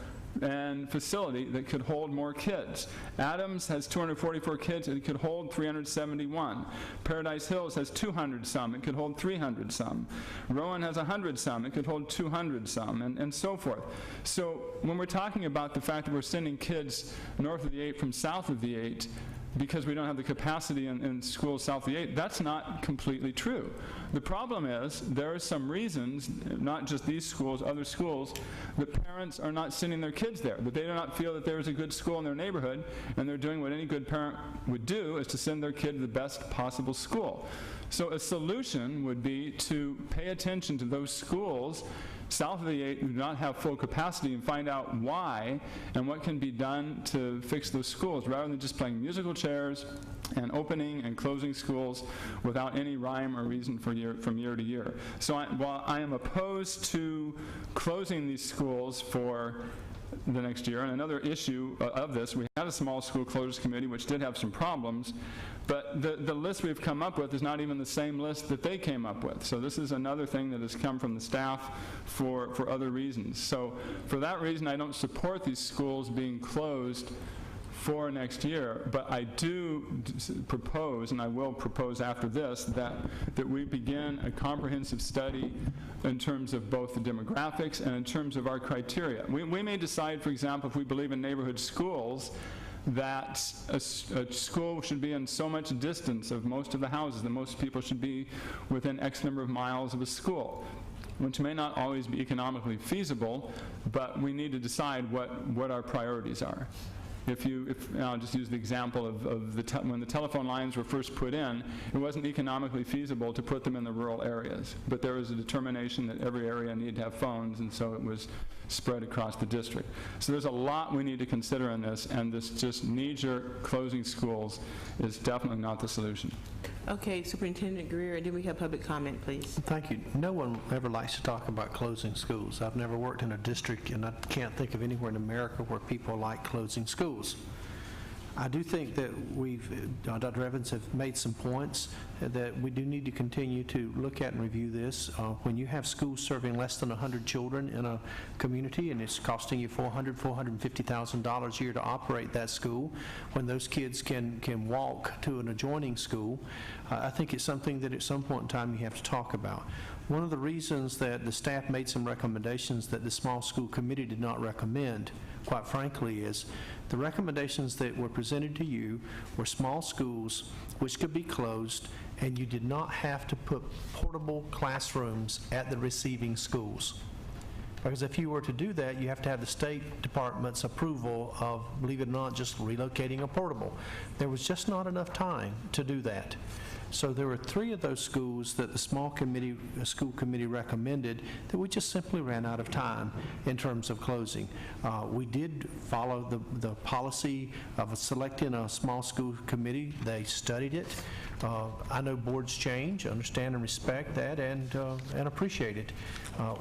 and facility that could hold more kids. Adams has 244 kids, and it could hold 371. Paradise Hills has 200 some, it could hold 300 some. Rowan has 100 some, it could hold 200 some, and so forth. So when we're talking about the fact that we're sending kids north of the 8 from south of the 8, because we don't have the capacity in schools south of the 8, that's not completely true. The problem is there are some reasons, not just these schools, other schools, that parents are not sending their kids there, that they do not feel that there is a good school in their neighborhood, and they're doing what any good parent would do, is to send their kid to the best possible school. So a solution would be to pay attention to those schools south of the 8 who do not have full capacity and find out why and what can be done to fix those schools, rather than just playing musical chairs and opening and closing schools without any rhyme or reason from year to year. So while I am opposed to closing these schools for the next year, and another issue of this, we had a small school closures committee which did have some problems, but the list we've come up with is not even the same list that they came up with. So this is another thing that has come from the staff for other reasons. So for that reason, I don't support these schools being closed for next year, but I do propose, and I will propose after this, that we begin a comprehensive study in terms of both the demographics and in terms of our criteria. We may decide, for example, if we believe in neighborhood schools, that a school should be in so much distance of most of the houses, that most people should be within X number of miles of a school, which may not always be economically feasible, but we need to decide what our priorities are. I'll just use the example of when the telephone lines were first put in, it wasn't economically feasible to put them in the rural areas. But there was a determination that every area needed to have phones, and so it was spread across the district. So there's a lot we need to consider in this, and this just knee-jerk closing schools is definitely not the solution. Okay, Superintendent Greer, do we have public comment, please? Thank you. No one ever likes to talk about closing schools. I've never worked in a district, and I can't think of anywhere in America where people like closing schools. I do think that Dr. Evans have made some points that we do need to continue to look at and review this. When you have schools serving less than 100 children in a community and it's costing you $450,000 a year to operate that school, when those kids can walk to an adjoining school, I think it's something that at some point in time you have to talk about. One of the reasons that the staff made some recommendations that the small school committee did not recommend, quite frankly, is the recommendations that were presented to you were small schools which could be closed, and you did not have to put portable classrooms at the receiving schools. Because if you were to do that, you have to have the State Department's approval of, believe it or not, just relocating a portable. There was just not enough time to do that. So there were 3 of those schools that the school committee recommended that we just simply ran out of time in terms of closing. We did follow the policy of selecting a small school committee. They studied it. I know boards change, understand and respect that, and appreciate it.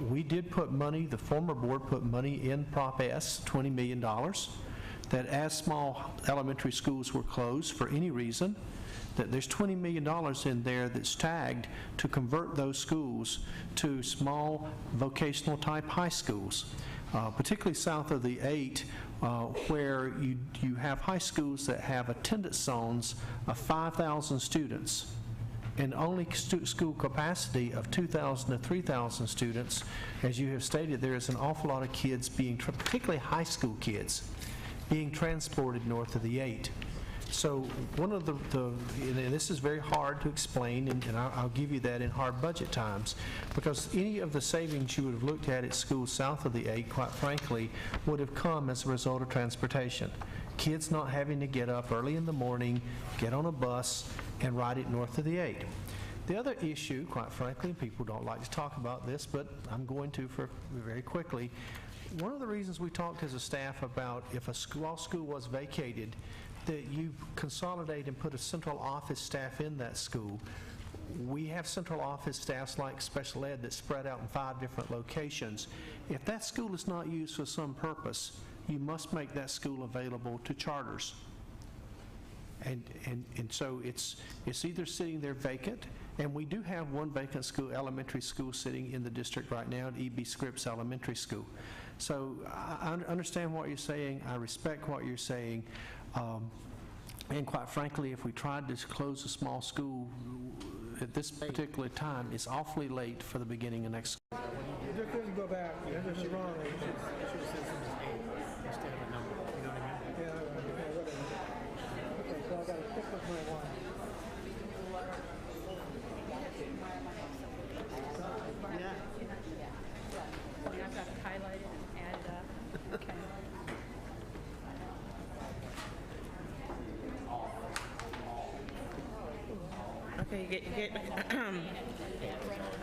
We did put money, the former board put money in Prop S, $20 million, that as small elementary schools were closed for any reason, that there's $20 million in there that's tagged to convert those schools to small vocational type high schools, particularly south of the 8, where you have high schools that have attendance zones of 5,000 students and only school capacity of 2,000 to 3,000 students. As you have stated, there is an awful lot of kids particularly high school kids, being transported north of the 8. So one of and this is very hard to explain, and I'll give you that in hard budget times, because any of the savings you would have looked at schools south of the 8, quite frankly, would have come as a result of transportation. Kids not having to get up early in the morning, get on a bus, and ride it north of the 8. The other issue, quite frankly, people don't like to talk about this, but I'm going to for very quickly. One of the reasons we talked as a staff about if a law school was vacated, that you consolidate and put a central office staff in that school. We have central office staffs like special ed that spread out in 5 different locations. If that school is not used for some purpose, you must make that school available to charters. And so it's either sitting there vacant, and we do have one vacant school, elementary school, sitting in the district right now at E.B. Scripps Elementary School. So I understand what you're saying. I respect what you're saying. And quite frankly, if we tried to close a small school at this particular time, it's awfully late for the beginning of next school. You just couldn't go back. This is wrong. You should have said something instead of a number. You know what I mean? Yeah, whatever. Okay, so I got to pick up my one. I've got it highlighted and added up. Okay. Okay,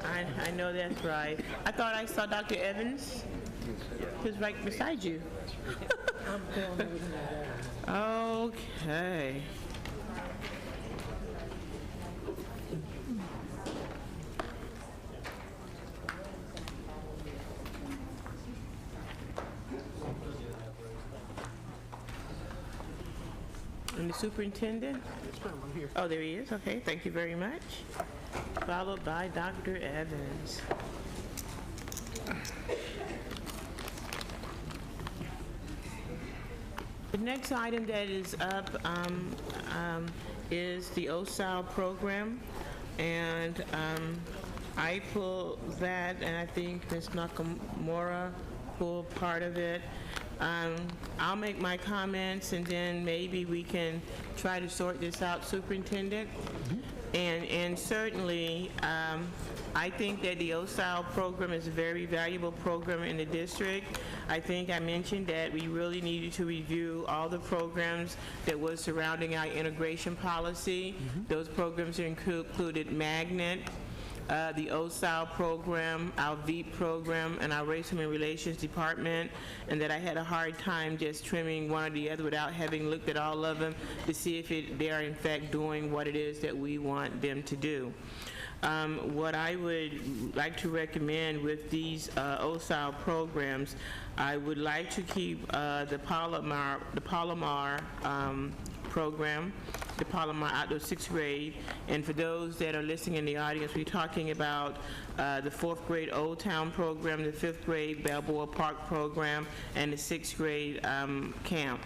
I know that's right. I thought I saw Dr. Evans. He was right beside you. Okay. And the superintendent? Oh, there he is. Okay, thank you very much. Followed by Dr. Evans. The next item that is up is the OSAL program, and I pulled that, and I think Ms. Nakamura pulled part of it. I'll make my comments, and then maybe we can try to sort this out, Superintendent. And certainly, I think that the OSAL program is a very valuable program in the district. I think I mentioned that we really needed to review all the programs that was surrounding our integration policy. Those programs included Magnet, the OSAL program, our VEEP program, and our Race Human Relations Department, and that I had a hard time just trimming one or the other without having looked at all of them to see if they are in fact doing what it is that we want them to do. What I would like to recommend with these OSAL programs, I would like to keep the Palomar program, the Palomar Outdoor 6th grade. And for those that are listening in the audience, we're talking about the 4th grade Old Town program, the 5th grade Balboa Park program, and the 6th grade camp.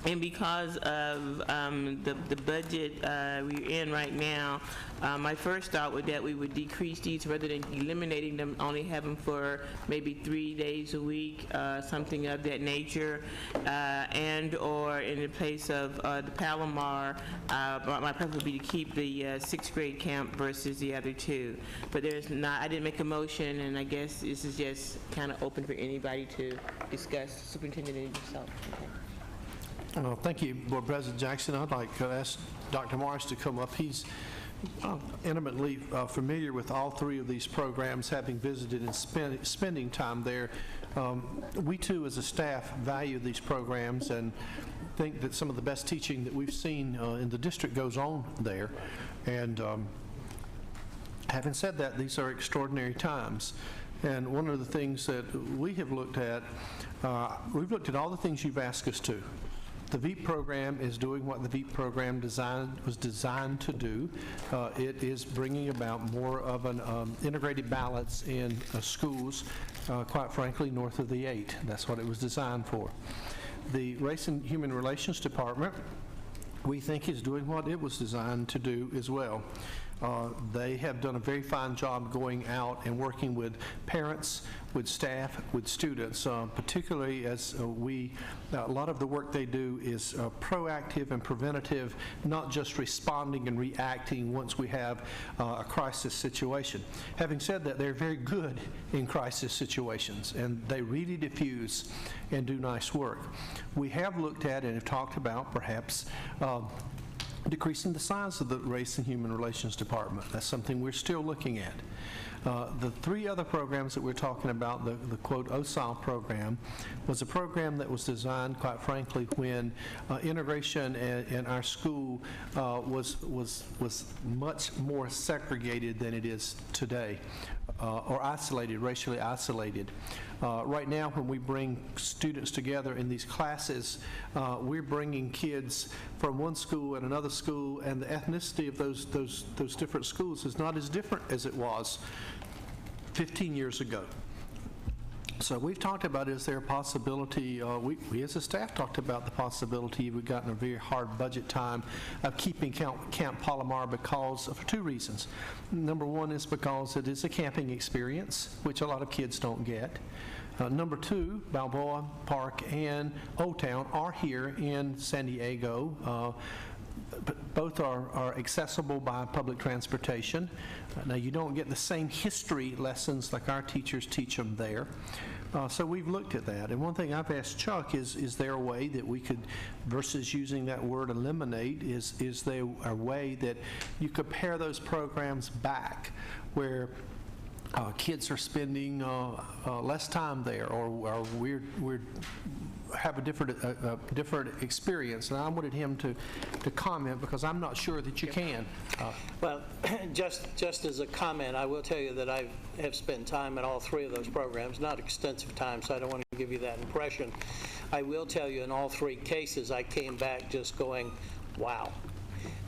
And because of the budget we're in right now, my first thought was that we would decrease these rather than eliminating them, only have them for maybe 3 days a week, something of that nature, and or in the place of the Palomar, my preference would be to keep the 6th grade camp versus the other 2. But there's not, I didn't make a motion, and I guess this is just kind of open for anybody to discuss. Superintendent and yourself. Thank you, Board President Jackson. I'd like to ask Dr. Morris to come up. He's intimately familiar with all 3 of these programs, having visited and spending time there. We too, as a staff, value these programs and think that some of the best teaching that we've seen in the district goes on there. And having said that, these are extraordinary times. And one of the things that we have looked at, we've looked at all the things you've asked us to. The VEEP program is doing what the VEEP program was designed to do. It is bringing about more of an integrated balance in schools, quite frankly, north of the 8. That's what it was designed for. The Race and Human Relations Department, we think, is doing what it was designed to do as well. They have done a very fine job going out and working with parents, with staff, with students, particularly as a lot of the work they do is proactive and preventative, not just responding and reacting once we have a crisis situation. Having said that, they're very good in crisis situations, and they really diffuse and do nice work. We have looked at and have talked about perhaps decreasing the size of the Race and Human Relations Department. That's something we're still looking at. The three other programs that we're talking about, the quote OSIL program, was a program that was designed, quite frankly, when integration in our school was much more segregated than it is today, or isolated, racially isolated. Right now, when we bring students together in these classes, we're bringing kids from one school and another school, and the ethnicity of those different schools is not as different as it was 15 years ago. So we've talked about, is there a possibility, we as a staff talked about the possibility, we've gotten a very hard budget time of keeping Camp Palomar for two reasons. Number one is because it is a camping experience, which a lot of kids don't get. Number two, Balboa Park and Old Town are here in San Diego. Both are accessible by public transportation. Now, you don't get the same history lessons like our teachers teach them there. So we've looked at that. And one thing I've asked Chuck is there a way that we could, versus using that word eliminate, is there a way that you could pare those programs back where kids are spending less time there, or we're have a different experience? And I wanted him to comment, because I'm not sure that you can. Well, just as a comment, I will tell you that I have spent time at all three of those programs, not extensive time, so I don't want to give you that impression. I will tell you in all three cases, I came back just going, wow,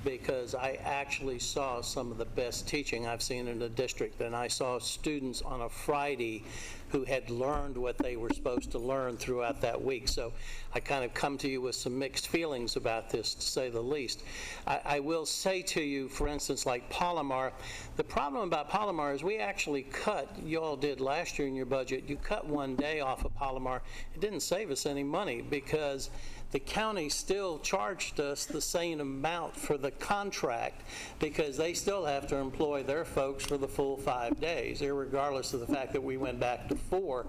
because I actually saw some of the best teaching I've seen in the district, and I saw students on a Friday who had learned what they were supposed to learn throughout that week. So I kind of come to you with some mixed feelings about this, to say the least. I will say to you, for instance, like Palomar, the problem about Palomar is we actually cut, you all did last year in your budget, you cut one day off of Palomar. It didn't save us any money, because the county still charged us the same amount for the contract, because they still have to employ their folks for the full 5 days, irregardless of the fact that we went back to 4.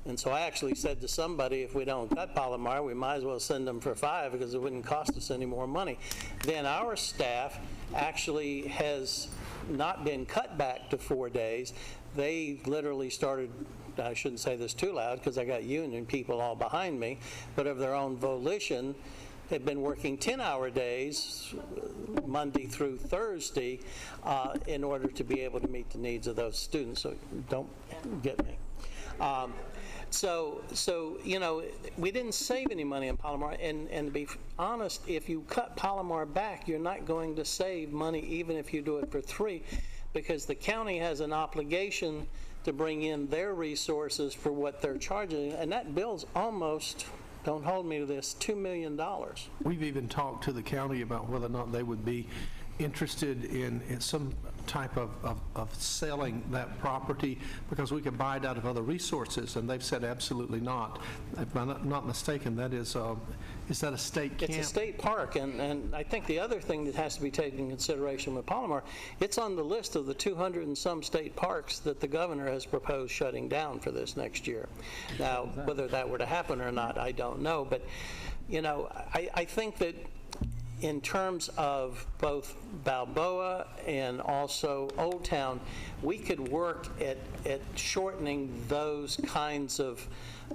And so I actually said to somebody, if we don't cut Palomar, we might as well send them for 5, because it wouldn't cost us any more money. Then our staff actually has not been cut back to 4 days. They literally started, I shouldn't say this too loud because I got union people all behind me, but of their own volition, they've been working 10-hour days, Monday through Thursday, in order to be able to meet the needs of those students. So don't get me. So you know, we didn't save any money on Palomar, and to be honest, if you cut Palomar back, you're not going to save money even if you do it for 3, because the county has an obligation to bring in their resources for what they're charging, and that bill's almost, don't hold me to this, $2 million. We've even talked to the county about whether or not they would be interested in some type of selling that property, because we could buy it out of other resources, and they've said absolutely not. If I'm not mistaken, that is that a state camp? It's a state park, and I think the other thing that has to be taken into consideration with Palomar, it's on the list of the 200 and some state parks that the governor has proposed shutting down for this next year. Now, whether that were to happen or not, I don't know, but you know, I think that in terms of both Balboa and also Old Town, we could work at shortening those kinds of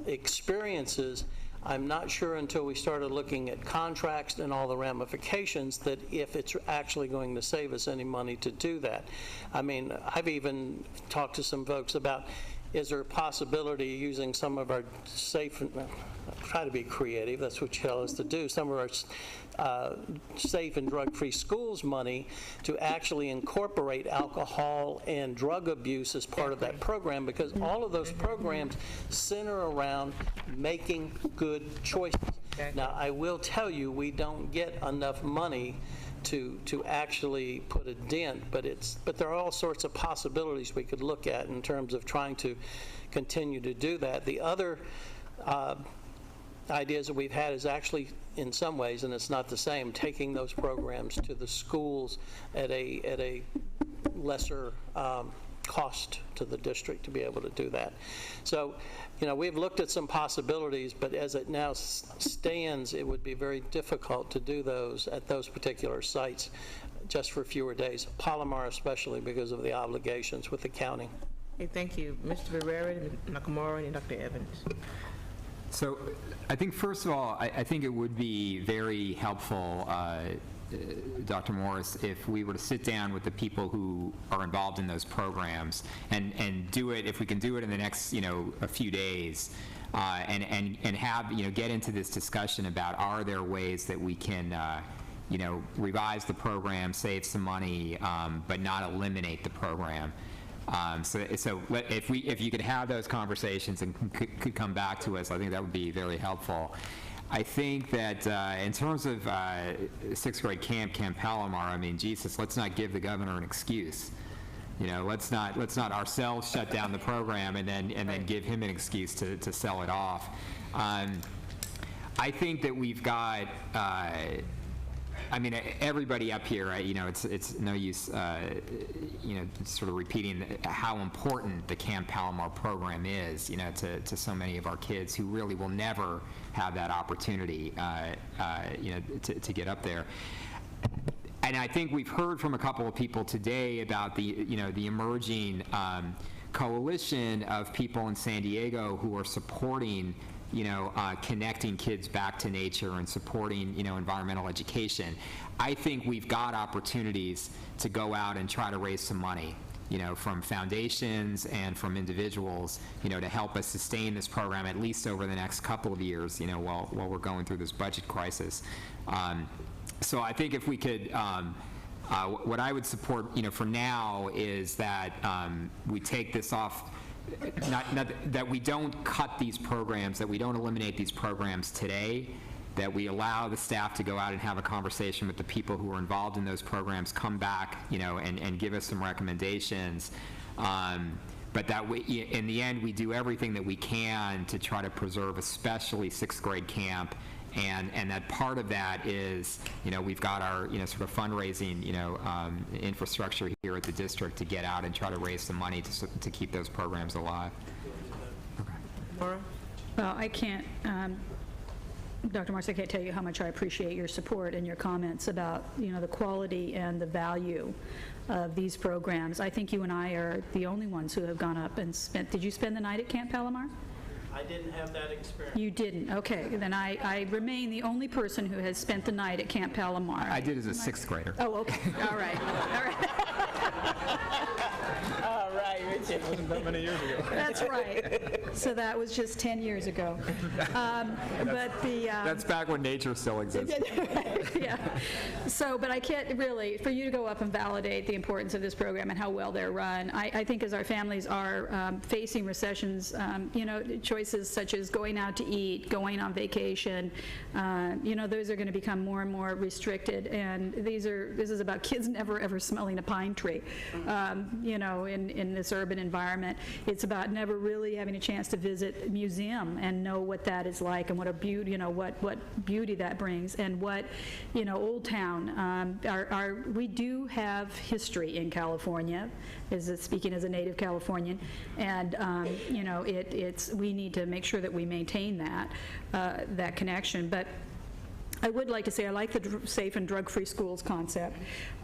experiences. I'm not sure until we started looking at contracts and all the ramifications that if it's actually going to save us any money to do that. I mean, I've even talked to some folks about, is there a possibility of using some of our safe, try to be creative, that's what you tell us to do, some of our safe and drug-free schools money to actually incorporate alcohol and drug abuse as part of that program, because all of those programs center around making good choices. Now, I will tell you, we don't get enough money to actually put a dent, but there are all sorts of possibilities we could look at in terms of trying to continue to do that. The other ideas that we've had is actually, in some ways, and it's not the same, taking those programs to the schools at a lesser cost to the district to be able to do that. So, we've looked at some possibilities, but as it now stands, it would be very difficult to do those at those particular sites just for fewer days, Palomar especially because of the obligations with the county. Okay, thank you. Mr. Barrera, Nakamura, and Dr. Evans. So I think, first of all, I think it would be very helpful, Dr. Morris, if we were to sit down with the people who are involved in those programs and do it, if we can do it in the next, a few days, and have, get into this discussion about, are there ways that we can, revise the program, save some money, but not eliminate the program. So if you could have those conversations and could come back to us, I think that would be very helpful. I think that in terms of sixth grade Camp Palomar, I mean, Jesus, let's not give the governor an excuse. Let's not ourselves shut down the program and then give him an excuse to sell it off. I think that we've got. Everybody up here, it's no use, sort of repeating how important the Camp Palomar program is, to so many of our kids who really will never have that opportunity, to get up there. And I think we've heard from a couple of people today about the emerging coalition of people in San Diego who are supporting connecting kids back to nature and supporting, environmental education. I think we've got opportunities to go out and try to raise some money, from foundations and from individuals, to help us sustain this program at least over the next couple of years, while we're going through this budget crisis. So I think if we could, what I would support, for now is that we take this off. Not that we don't cut these programs, that we don't eliminate these programs today, that we allow the staff to go out and have a conversation with the people who are involved in those programs, come back, and give us some recommendations. But that we, in the end, we do everything that we can to try to preserve, especially sixth grade camp. And that part of that is, we've got our, sort of fundraising, infrastructure here at the district to get out and try to raise some money to keep those programs alive. Okay. Laura? Well, I can't, Dr. Morris, I can't tell you how much I appreciate your support and your comments about, the quality and the value of these programs. I think you and I are the only ones who have gone up and spent, did you spend the night at Camp Palomar? I didn't have that experience. You didn't, okay. Then I remain the only person who has spent the night at Camp Palomar. I did as a sixth grader. Oh, okay, all right, all right. All right, Richard. Wasn't that many years ago. That's right. So that was just 10 years ago. That's back when nature still existed. Yeah. So, but I can't really, for you to go up and validate the importance of this program and how well they're run, I think as our families are facing recessions, choices such as going out to eat, going on vacation, those are going to become more and more restricted. And this is about kids never ever smelling a pine tree, in this urban environment. It's about never really having a chance to visit a museum and know what that is like and what a beauty, what beauty that brings, and what, Old Town. We do have history in California, speaking as a native Californian, and we need to make sure that we maintain that connection. But I would like to say I like the safe and drug-free schools concept.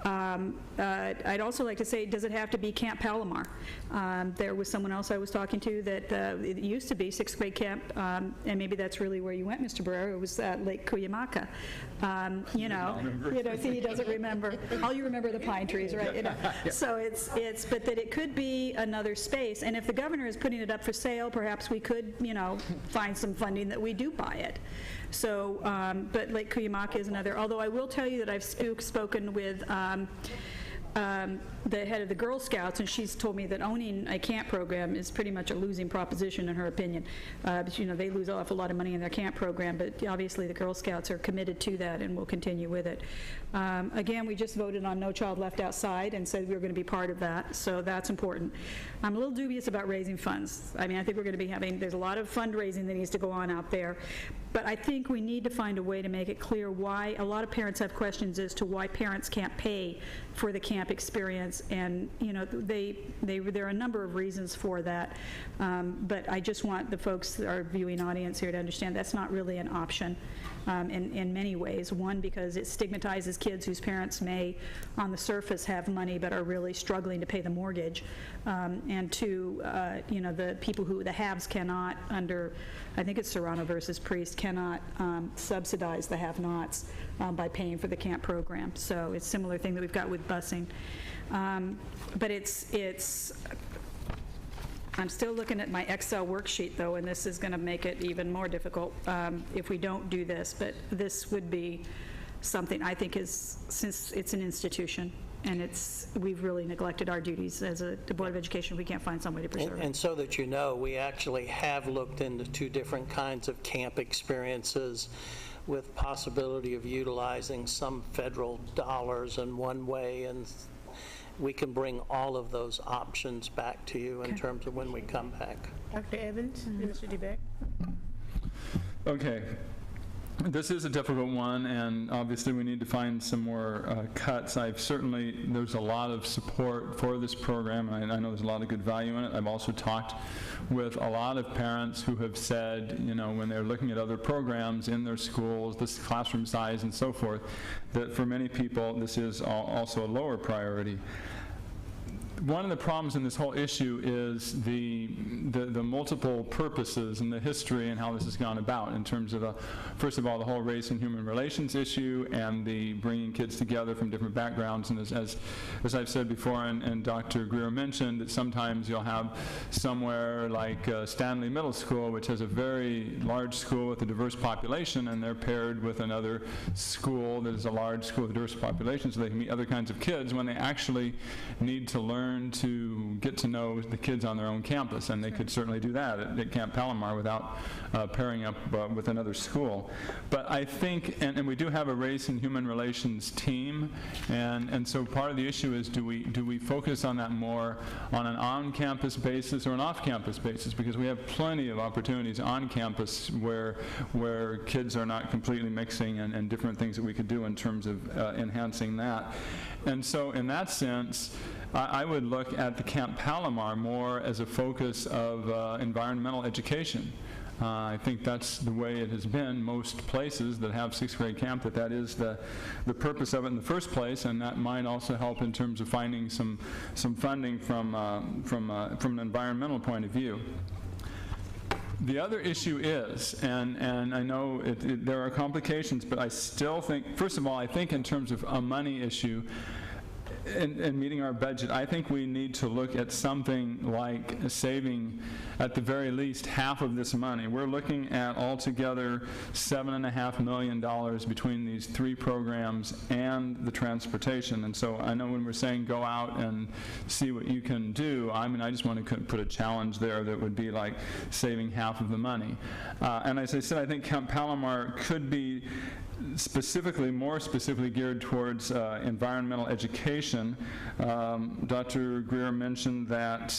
I'd also like to say, does it have to be Camp Palomar? There was someone else I was talking to that it used to be sixth grade camp, and maybe that's really where you went, Mr. Barrera. It was Lake Cuyamaca. See, he doesn't remember. All you remember are the pine trees, right? Yeah. So but that it could be another space. And if the governor is putting it up for sale, perhaps we could, find some funding that we do buy it. So, but Lake Cuyamaca is another. Although I will tell you that I've spoken with the head of the Girl Scouts, and she's told me that owning a camp program is pretty much a losing proposition in her opinion. They lose an awful lot of money in their camp program, but obviously the Girl Scouts are committed to that and will continue with it. Again, we just voted on No Child Left Outside and said we were going to be part of that, so that's important. I'm a little dubious about raising funds. I think we're going to be there's a lot of fundraising that needs to go on out there, but I think we need to find a way to make it clear why a lot of parents have questions as to why parents can't pay for the camp camp experience, and, there are a number of reasons for that, but I just want the folks, our viewing audience here, to understand that's not really an option in many ways. One, because it stigmatizes kids whose parents may, on the surface, have money but are really struggling to pay the mortgage, and two, the people the haves cannot, under, I think it's Serrano versus Priest, cannot subsidize the have-nots by paying for the camp program. So it's a similar thing that we've got with busing. But I'm still looking at my Excel worksheet, though, and this is going to make it even more difficult if we don't do this. But this would be something I think since it's an institution, and we've really neglected our duties as a Board of Education. We can't find some way to preserve it. And so that you know, we actually have looked into 2 different kinds of camp experiences with possibility of utilizing some federal dollars in one way, and we can bring all of those options back to you in terms of when we come back. Dr. Evans, Mr. DeBeck. Okay. This is a difficult one, and obviously we need to find some more cuts. There's a lot of support for this program, and I know there's a lot of good value in it. I've also talked with a lot of parents who have said, when they're looking at other programs in their schools, this classroom size and so forth, that for many people this is also a lower priority. One of the problems in this whole issue is the multiple purposes and the history and how this has gone about in terms of, first of all, the whole race and human relations issue and the bringing kids together from different backgrounds. And as I've said before, and Dr. Greer mentioned, that sometimes you'll have somewhere like Stanley Middle School, which has a very large school with a diverse population, and they're paired with another school that is a large school with a diverse population, so they can meet other kinds of kids when they actually need to learn to get to know the kids on their own campus, and they could certainly do that at Camp Palomar without pairing up with another school. But I think, and we do have a race and human relations team, and so part of the issue is, do we focus on that more on an on-campus basis or an off-campus basis? Because we have plenty of opportunities on campus where kids are not completely mixing, and different things that we could do in terms of enhancing that. And so in that sense, I would look at the Camp Palomar more as a focus of environmental education. I think that's the way it has been most places that have 6th grade camp, that is the purpose of it in the first place, and that might also help in terms of finding some funding from an environmental point of view. The other issue is, and I know there are complications, but I still think, first of all, I think in terms of a money issue, in meeting our budget, I think we need to look at something like saving at the very least half of this money. We're looking at altogether $7.5 million between these 3 programs and the transportation. And so I know when we're saying go out and see what you can do, I just want to put a challenge there that would be like saving half of the money. And as I said, I think Camp Palomar could be more specifically geared towards environmental education. Dr. Greer mentioned that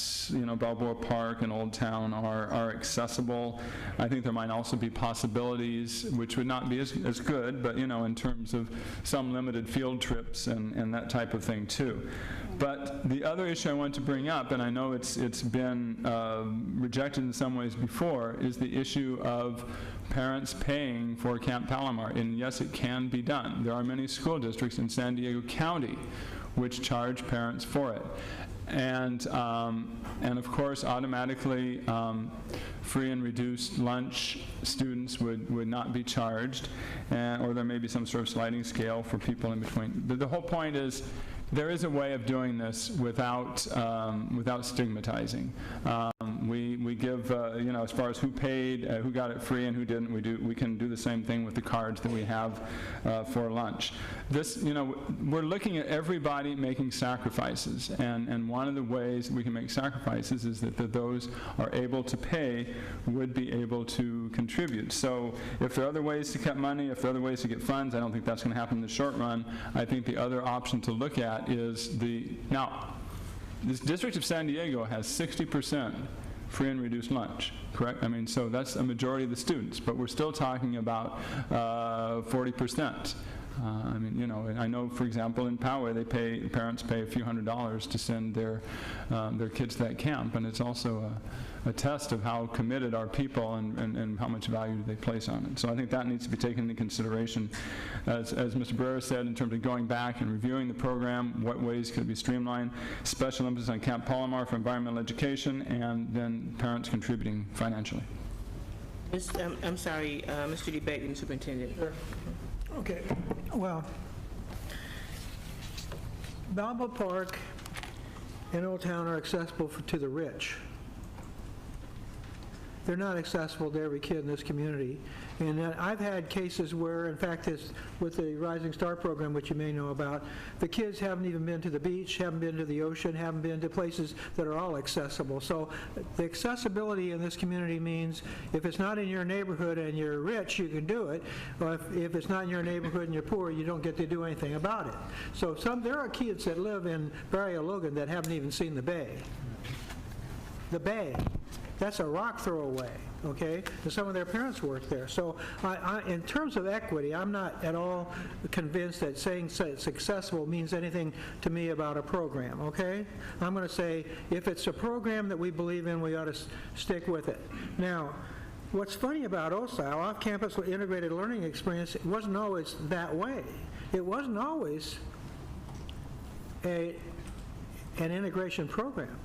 Balboa Park and Old Town are accessible. I think there might also be possibilities, which would not be as good, but in terms of some limited field trips and that type of thing too. But the other issue I want to bring up, and I know it's been rejected in some ways before, is the issue of parents paying for Camp Palomar. And yes, it can be done. There are many school districts in San Diego County which charge parents for it. And of course, automatically, free and reduced lunch students would not be charged, or there may be some sort of sliding scale for people in between. But the whole point is, there is a way of doing this without stigmatizing. We give, as far as who paid, who got it free and who didn't, we can do the same thing with the cards that we have for lunch. This, we're looking at everybody making sacrifices, and one of the ways we can make sacrifices is that those are able to pay would be able to contribute. So if there are other ways to get money, if there are other ways to get funds, I don't think that's going to happen in the short run. I think the other option to look at is now, this District of San Diego has 60% free and reduced lunch, correct? So that's a majority of the students, but we're still talking about 40% I mean, you know, I know, for example, in Poway, parents pay a few $100s to send their kids to that camp, and it's also a test of how committed are people and how much value they place on it. So I think that needs to be taken into consideration. As Mr. Barrera said, in terms of going back and reviewing the program, what ways could it be streamlined, special emphasis on Camp Palomar for environmental education, and then parents contributing financially. I'm sorry, Mr. DeBakey, Superintendent. Sure. Okay, well, Balboa Park and Old Town are accessible to the rich. They're not accessible to every kid in this community. And I've had cases where, in fact, with the Rising Star program, which you may know about, the kids haven't even been to the beach, haven't been to the ocean, haven't been to places that are all accessible. So the accessibility in this community means if it's not in your neighborhood and you're rich, you can do it. Or if it's not in your neighborhood and you're poor, you don't get to do anything about it. So there are kids that live in Barrio Logan that haven't even seen the bay. The bay. That's a rock throw away, okay? And some of their parents work there. So in terms of equity, I'm not at all convinced that saying it's successful means anything to me about a program, okay? I'm going to say if it's a program that we believe in, we ought to stick with it. Now, what's funny about OSAL, Off-Campus Integrated Learning Experience, it wasn't always that way. It wasn't always an integration program.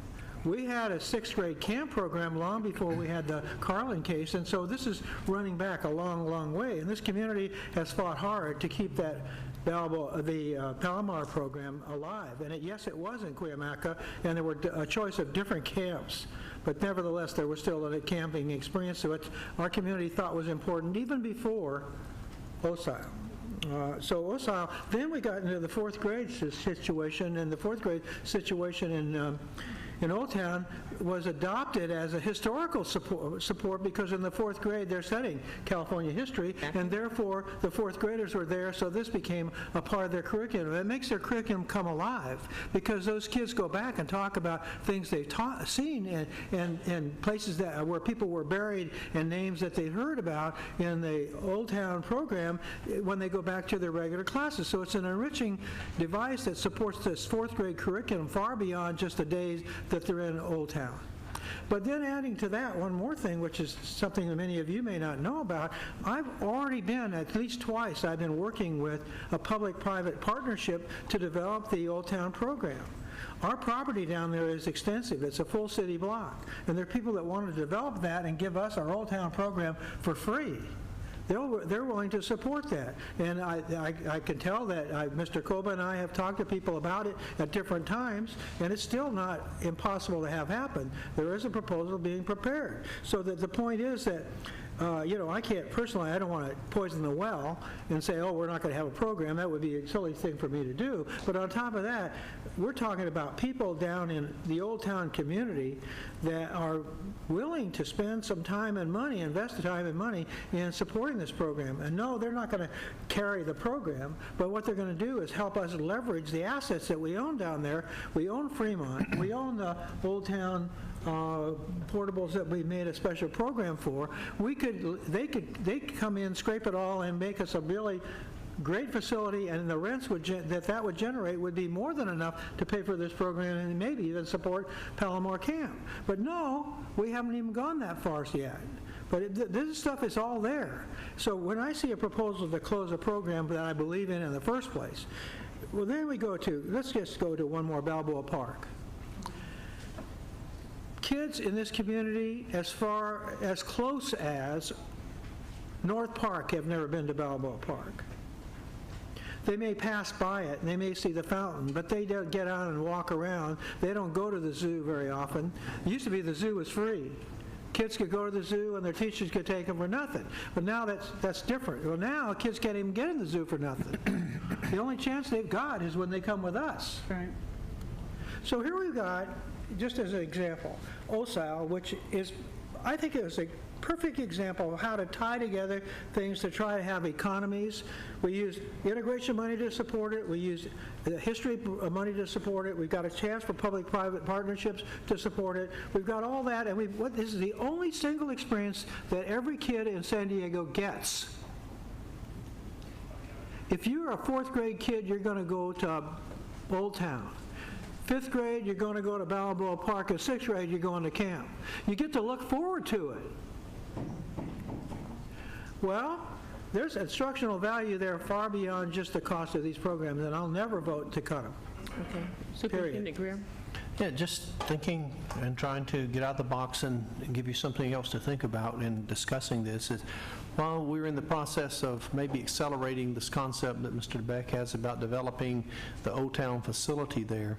We had a 6th grade camp program long before we had the Carlin case, and so this is running back a long, long way. And this community has fought hard to keep that Palomar program alive. And yes, it was in Cuyamaca, and there were a choice of different camps. But nevertheless, there was still a camping experience, so our community thought was important even before OSAL. So OSAL, then we got into the 4th grade situation, and the 4th grade situation in Old Town was adopted as a historical support because in the 4th grade they're studying California history, and therefore the 4th graders were there, so this became a part of their curriculum. It makes their curriculum come alive because those kids go back and talk about things they've seen and places where people were buried and names that they heard about in the Old Town program when they go back to their regular classes. So it's an enriching device that supports this 4th grade curriculum far beyond just the days that they're in Old Town. But then adding to that one more thing, which is something that many of you may not know about, I've already been, at least twice, I've been working with a public-private partnership to develop the Old Town program. Our property down there is extensive. It's a full city block. And there are people that want to develop that and give us our Old Town program for free. They're willing to support that. And I can tell that Mr. Koba and I have talked to people about it at different times, and it's still not impossible to have happen. There is a proposal being prepared. So that the point is that I can't, personally, I don't want to poison the well and say, oh, we're not going to have a program. That would be a silly thing for me to do. But on top of that, we're talking about people down in the Old Town community that are willing to spend some time and money, invest the time and money in supporting this program. And no, they're not going to carry the program, but what they're going to do is help us leverage the assets that we own down there. We own Fremont. We own the Old Town portables that we made a special program for. They could come in, scrape it all, and make us a really great facility, and the rents that would generate would be more than enough to pay for this program and maybe even support Palomar Camp. But no, we haven't even gone that far yet. But this stuff is all there. So when I see a proposal to close a program that I believe in the first place, well, then let's just go to one more, Balboa Park. Kids in this community, as close as North Park, have never been to Balboa Park. They may pass by it, and they may see the fountain, but they don't get out and walk around. They don't go to the zoo very often. It used to be the zoo was free. Kids could go to the zoo, and their teachers could take them for nothing. But now that's different. Well, now kids can't even get in the zoo for nothing. The only chance they've got is when they come with us. Right. So here we've got, just as an example, OSAL, which is, I think it was a perfect example of how to tie together things to try to have economies. We use integration money to support it. We use the history money to support it. We've got a chance for public-private partnerships to support it. We've got all that, and this is the only single experience that every kid in San Diego gets. If you're a 4th grade kid, you're going to go to Old Town. 5th grade, you're going to go to Balboa Park. In 6th grade, you're going to camp. You get to look forward to it. Well, there's instructional value there far beyond just the cost of these programs, and I'll never vote to cut them. Okay. Superintendent Greer? Yeah, just thinking and trying to get out the box and give you something else to think about in discussing this is, while we're in the process of maybe accelerating this concept that Mr. DeBeck has about developing the Old Town facility there,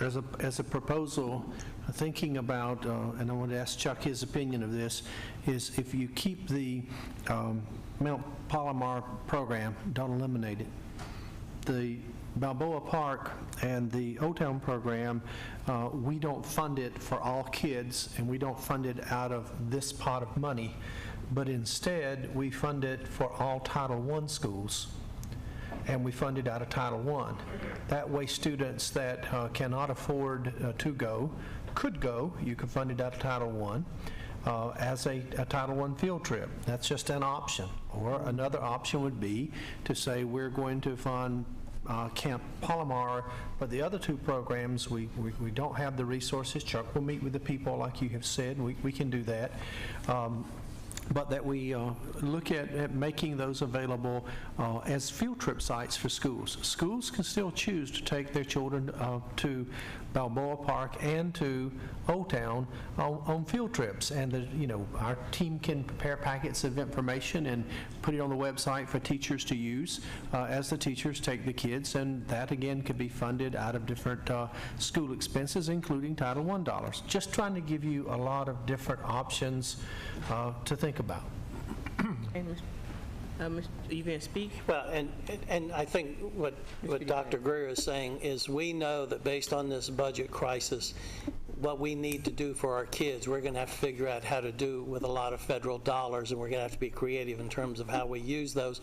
as a proposal, thinking about, and I want to ask Chuck his opinion of this, is if you keep the Mount Palomar program, don't eliminate it. The Balboa Park and the Old Town program, we don't fund it for all kids, and we don't fund it out of this pot of money, but instead we fund it for all Title I schools, and we fund it out of Title I. That way students that cannot afford to go could go. You can fund it out of Title I. As a Title I field trip. That's just an option. Or another option would be to say we're going to fund Camp Palomar, but the other two programs, we don't have the resources. Chuck will meet with the people like you have said. We can do that. But that we look at making those available as field trip sites for schools. Schools can still choose to take their children to Balboa Park and to Old Town on field trips, and our team can prepare packets of information and put it on the website for teachers to use as the teachers take the kids, and that again could be funded out of different school expenses, including Title I dollars. Just trying to give you a lot of different options to think about. Are you going to speak? Well, and I think what Dr. Greer is saying is we know that based on this budget crisis, what we need to do for our kids, we're going to have to figure out how to do with a lot of federal dollars, and we're going to have to be creative in terms of how we use those.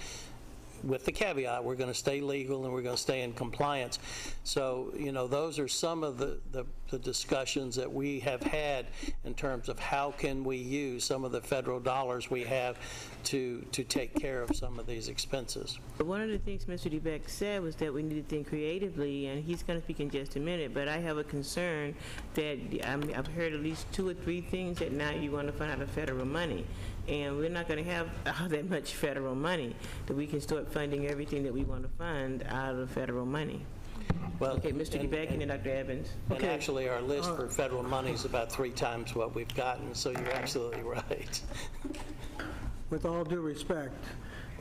With the caveat, we're going to stay legal and we're going to stay in compliance. So, those are some of the discussions that we have had in terms of how can we use some of the federal dollars we have to take care of some of these expenses. But one of the things Mr. DeBeck said was that we need to think creatively, and he's going to speak in just a minute, but I have a concern that I've heard at least 2 or 3 things that now you want to fund out of federal money. And we're not going to have all that much federal money that we can start funding everything that we want to fund out of federal money. Well, okay, Mr. DeBeck and then Dr. Evans. And actually, our list for federal money is about 3 times what we've gotten, so you're absolutely right. With all due respect,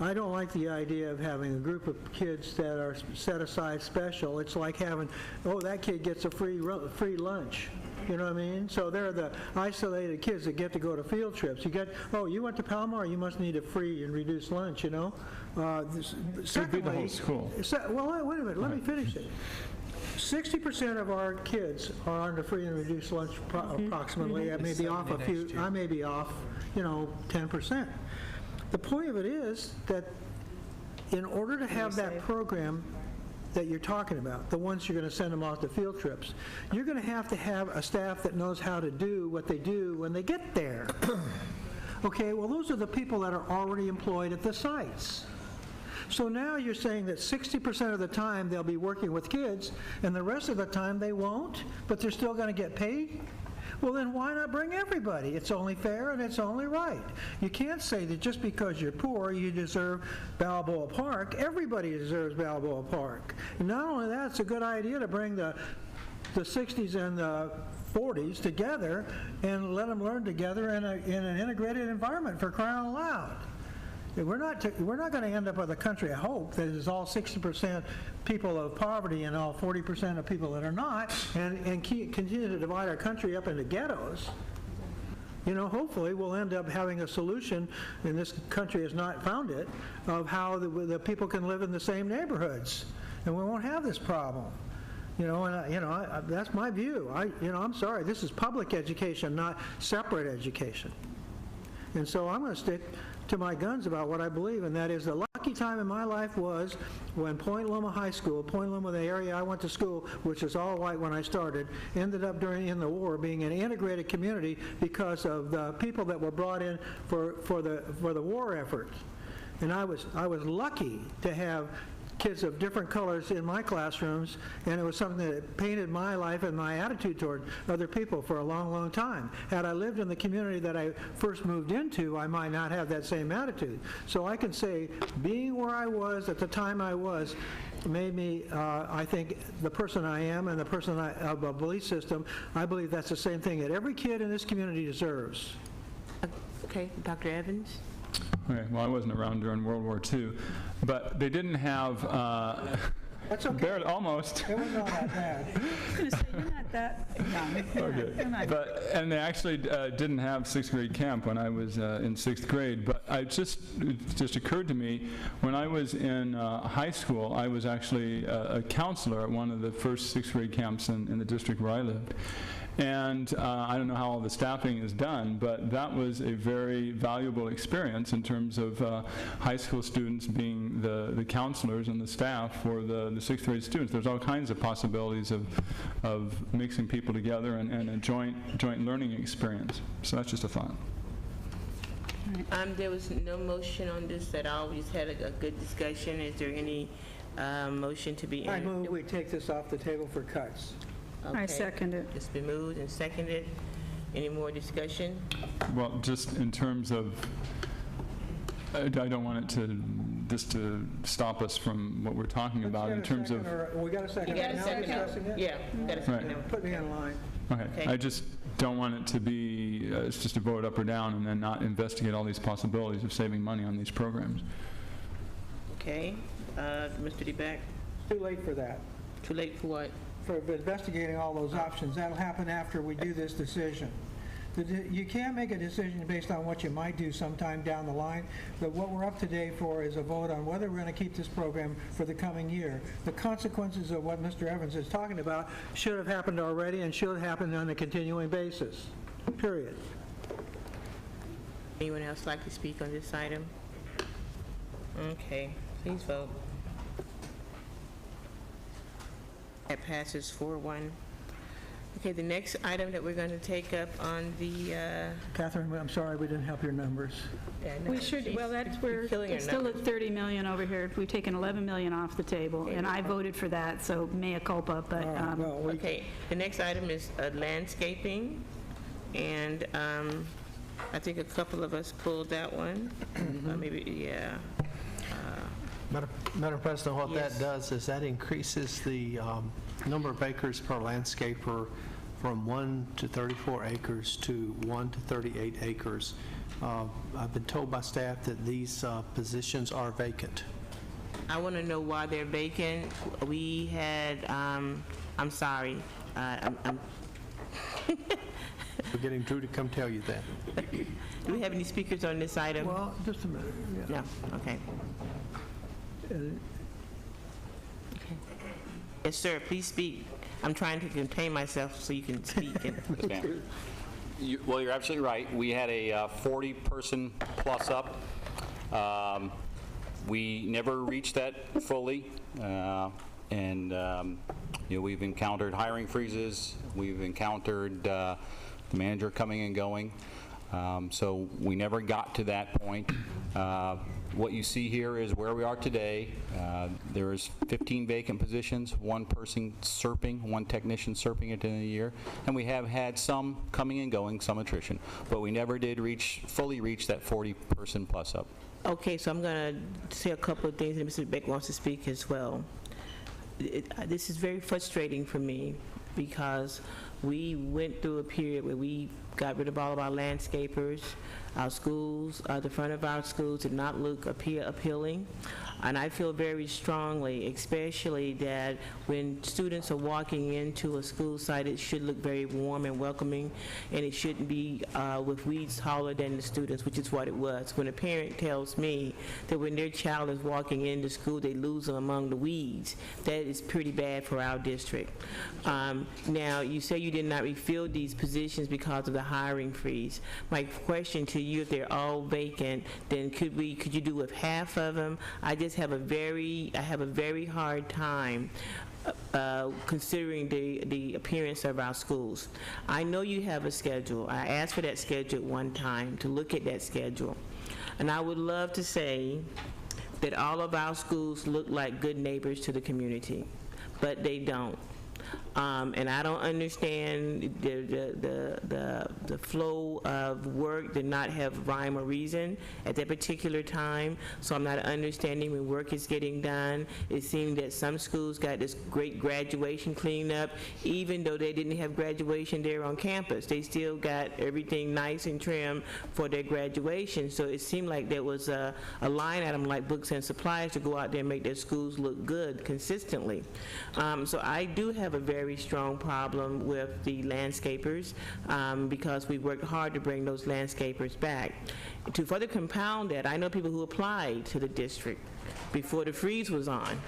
I don't like the idea of having a group of kids that are set aside special. It's like having, that kid gets a free lunch. You know what I mean? So they're the isolated kids that get to go to field trips. You went to Palomar, you must need a free and reduced lunch, So it'd be the whole school. Well, wait a minute, let me finish it. 60% of our kids are on the free and reduced lunch approximately. I may be off a few, 10%. The point of it is that in order to have that program that you're talking about, the ones you're going to send them off to field trips, you're going to have a staff that knows how to do what they do when they get there. Okay, well, those are the people that are already employed at the sites. So now you're saying that 60% of the time they'll be working with kids, and the rest of the time they won't, but they're still going to get paid? Well, then why not bring everybody? It's only fair and it's only right. You can't say that just because you're poor, you deserve Balboa Park. Everybody deserves Balboa Park. And not only that, it's a good idea to bring the 60s and the 40s together and let them learn together in an integrated environment, for crying out loud. We're not going to end up with a country of hope that is all 60% people of poverty and all 40% of people that are not, and continue to divide our country up into ghettos. Hopefully we'll end up having a solution, and this country has not found it, of how the people can live in the same neighborhoods, and we won't have this problem. That's my view. I'm sorry, this is public education, not separate education. And so I'm going to stick to my guns about what I believe, and that is the lucky time in my life was when Point Loma High School, Point Loma, the area I went to school, which was all white when I started, ended up in the war being an integrated community because of the people that were brought in for the war effort. And I was lucky to have kids of different colors in my classrooms, and it was something that painted my life and my attitude toward other people for a long, long time. Had I lived in the community that I first moved into, I might not have that same attitude. So I can say, being where I was at the time I was, made me, I think, the person I am and the person of a belief system. I believe that's the same thing that every kid in this community deserves. Okay, Dr. Evans? Okay, well, I wasn't around during World War II, but they didn't have, That's okay. barely, almost. It wasn't all that bad. I was going to say, you're not that young. Okay. You're not- And they actually didn't have sixth grade camp when I was in sixth grade, but it just occurred to me, when I was in high school, I was actually a counselor at one of the first sixth grade camps in the district where I lived. And I don't know how all the staffing is done, but that was a very valuable experience in terms of high school students being the counselors and the staff for the sixth grade students. There's all kinds of possibilities of mixing people together and a joint learning experience. So that's just a thought. There was no motion on this at all. We just had a good discussion. Is there any motion to be? I move we take this off the table for cuts. I second it. It's been moved and seconded. Any more discussion? Well, just in terms of, I don't want it to stop us from what we're talking about in terms of. We got a second. You got a Now second? discussing it? Yeah, you got a second. Right. Put me in line. Okay, Okay. I just don't want it to be, it's just a vote up or down and then not investigate all these possibilities of saving money on these programs. Okay, Mr. DeBeck, Too late for that, too late for what? for investigating all those options. That'll happen after we do this decision. You can't make a decision based on what you might do sometime down the line, but what we're up today for is a vote on whether we're going to keep this program for the coming year. The consequences of what Mr. Evans is talking about should have happened already and should happen on a continuing basis, period. Anyone else like to speak on this item? Okay, please vote. That passes 4-1. Okay, the next item that we're going to take up on the... Catherine, I'm sorry we didn't help your numbers. We should, well, we're killing our it's still numbers. at 30 million over here. We've taken 11 million off the table, and I voted for that, so mea culpa, but, Okay, the next item is landscaping, and I think a couple of us pulled that one. Maybe, yeah. Madam President, what Yes. that does is that increases the number of acres per landscaper from 1 to 34 acres to 1 to 38 acres. I've been told by staff that these positions are vacant. I want to know why they're vacant. We had, I'm sorry, We're getting Drew to come tell you that. do we have any speakers on this item? Well, just a minute. Yeah. No, okay. Yes, sir, please speak. I'm trying to contain myself so you can speak. Well, you're absolutely right. We had a 40-person plus up. We never reached that fully, and we've encountered hiring freezes. We've encountered the manager coming and going. So we never got to that point. What you see here is where we are today. There is 15 vacant positions, one person SERPing, one technician SERPing at the end of the year, and we have had some coming and going, some attrition, but we never did fully reach that 40-person plus up. Okay, so I'm going to say a couple of things, and Mr. Beck wants to speak as well. This is very frustrating for me because we went through a period where we got rid of all of our landscapers. Our schools, the front of our schools did not look appealing. And I feel very strongly, especially that when students are walking into a school site, it should look very warm and welcoming, and it shouldn't be with weeds taller than the students, which is what it was. When a parent tells me that when their child is walking into school, they lose them among the weeds, that is pretty bad for our district. Now, you say you did not refill these positions because of the hiring freeze. My question to you, if they're all vacant, then could you do with half of them? I have a very hard time considering the appearance of our schools. I know you have a schedule. I asked for that schedule one time to look at that schedule. And I would love to say that all of our schools look like good neighbors to the community, but they don't. And I don't understand the flow of work did not have rhyme or reason at that particular time, so I'm not understanding when work is getting done. It seemed that some schools got this great graduation cleanup, even though they didn't have graduation there on campus. They still got everything nice and trim for their graduation, so it seemed like there was a line item like books and supplies to go out there and make their schools look good consistently. So I do have a very strong problem with the landscapers because we worked hard to bring those landscapers back. To further compound that, I know people who applied to the district before the freeze was on,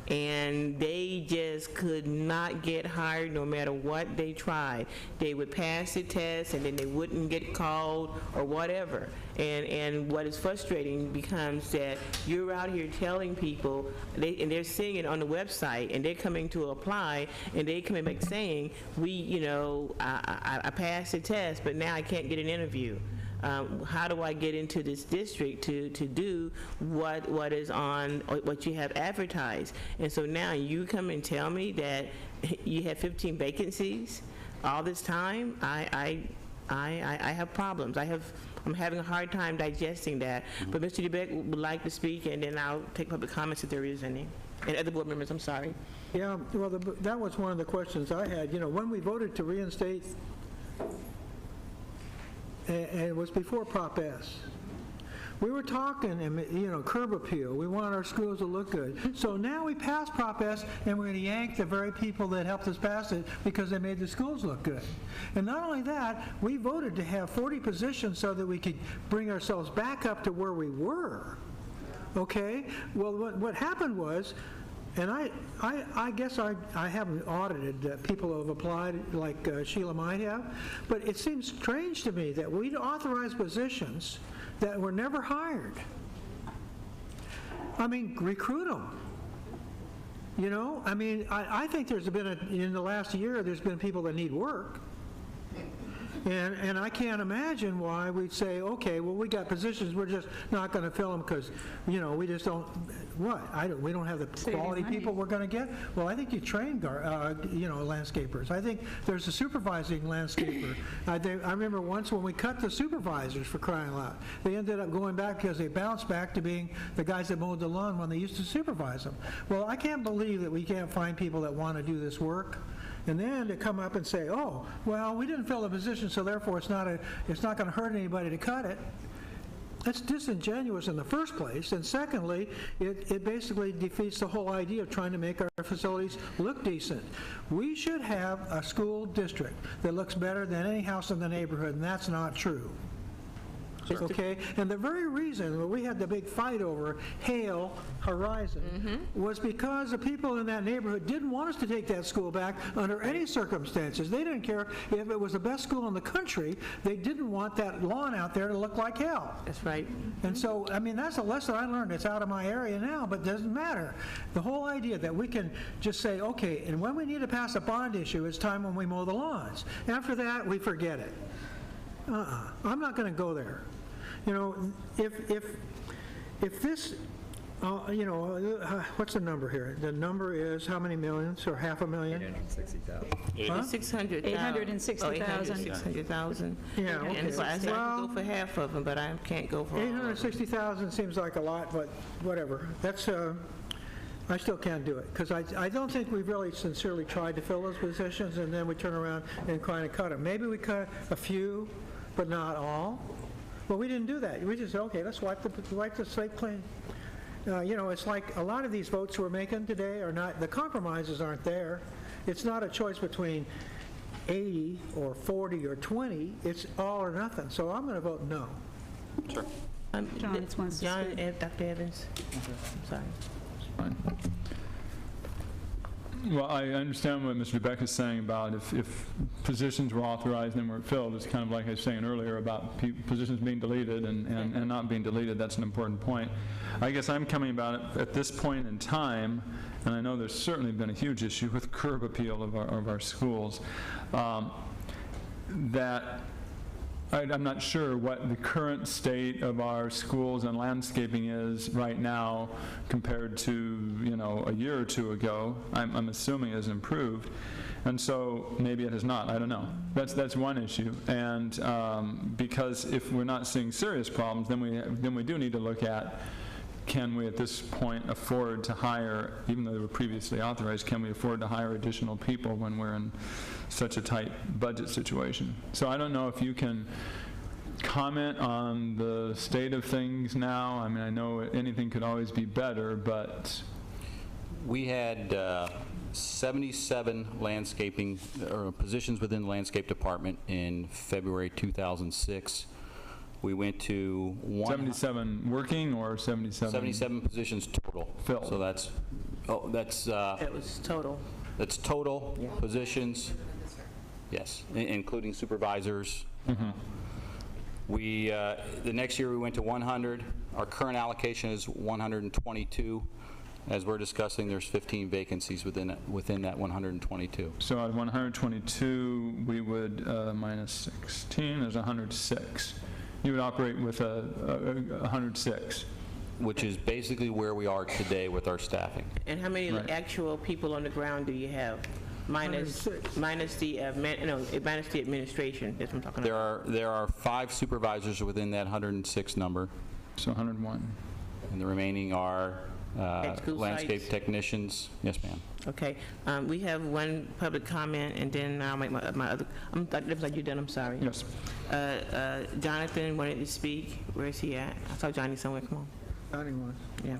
and they just could not get hired no matter what they tried. They would pass the test and then they wouldn't get called or whatever. And what is frustrating becomes that you're out here telling people, and they're seeing it on the website, and they're coming to apply, and they coming back saying, I passed the test, but now I can't get an interview. How do I get into this district to do what is on, what you have advertised? And so now you come and tell me that you have 15 vacancies all this time. I have problems. I'm having a hard time digesting that. But Mr. DeBeck would like to speak, and then I'll take public comments if there is any. And other board members, I'm sorry. Yeah, well, that was one of the questions I had. When we voted to reinstate, and it was before Prop S, we were talking, and curb appeal. We want our schools to look good. So now we passed Prop S, and we're going to yank the very people that helped us pass it because they made the schools look good. And not only that, we voted to have 40 positions so that we could bring ourselves back up to where we were. Okay? Well, what happened was, and I guess I haven't audited people who have applied like Sheila might have, but it seems strange to me that we'd authorize positions that were never hired. I mean, recruit them. I think there's been, in the last year, there's been people that need work. And I can't imagine why we'd say, okay, well, we got positions, we're just not going to fill them because, we just don't, we don't have the quality people we're going to get? Well, I think you train, landscapers. I think there's a supervising landscaper. I remember once when we cut the supervisors, for crying out loud, they ended up going back because they bounced back to being the guys that mowed the lawn when they used to supervise them. Well, I can't believe that we can't find people that want to do this work. And then to come up and say, oh, well, we didn't fill the position, so therefore it's not going to hurt anybody to cut it. That's disingenuous in the first place. And secondly, it basically defeats the whole idea of trying to make our facilities look decent. We should have a school district that looks better than any house in the neighborhood, and that's not true. Okay, and the very reason that we had the big fight over Hale Horizon was because the people in that neighborhood didn't want us to take that school back under any circumstances. They didn't care if it was the best school in the country. They didn't want that lawn out there to look like hell. That's right. And so, that's a lesson I learned. It's out of my area now, but it doesn't matter. The whole idea that we can just say, okay, and when we need to pass a bond issue, it's time when we mow the lawns. After that, we forget it. I'm not going to go there. If this, what's the number here? The number is how many millions, or half a million? 860,000. 600,000. 860,000. 600,000. Yeah, okay. And so I said I can go for half of them, but I can't go for all of them. 860,000 seems like a lot, but whatever. That's, I still can't do it, because I don't think we've really sincerely tried to fill those positions, and then we turn around and kind of cut them. Maybe we cut a few, but not all. Well, we didn't do that. We just said, okay, let's wipe the slate clean. It's like a lot of these votes we're making today are not, the compromises aren't there. It's not a choice between 80 or 40 or 20. It's all or nothing. So I'm going to vote no. Sure. John wants to John, speak. Dr. Evans. I'm sorry. Fine. Well, I understand what Mr. DeBeck is saying about if positions were authorized and weren't filled. It's kind of like I was saying earlier about positions being deleted and not being deleted. That's an important point. I guess I'm coming about it at this point in time, and I know there's certainly been a huge issue with curb appeal of our schools, that I'm not sure what the current state of our schools and landscaping is right now compared to, you know, a year or two ago. I'm assuming it has improved. And so maybe it has not, I don't know. That's one issue. And because if we're not seeing serious problems, then we do need to look at, can we at this point afford to hire, even though they were previously authorized, can we afford to hire additional people when we're in such a tight budget situation? So I don't know if you can comment on the state of things now. I mean, I know anything could always be better, but... We had 77 landscaping, or positions within the landscape department in February 2006. We went to 77 working or 77? 77 positions total. Filled. So that's, It was total. that's total positions. Yes, including supervisors. We, the next year we went to 100. Our current allocation is 122. As we're discussing, there's 15 vacancies within that 122. So at 122, we would minus 16, there's 106. You would operate with a 106. Which is basically where we are today with our staffing. And how many actual people on the ground do you have? Minus the minus the administration. That's what I'm talking about. There are 5 supervisors within that 106 number. So 101. And the remaining are At school landscape sites? technicians. Yes, ma'am. Okay. We have one public comment, and then I'll make my other. It looks like you're done. I'm sorry. Yes. Jonathan wanted to speak. Where is he at? I saw Johnny somewhere. Come on. Johnny was. Yeah.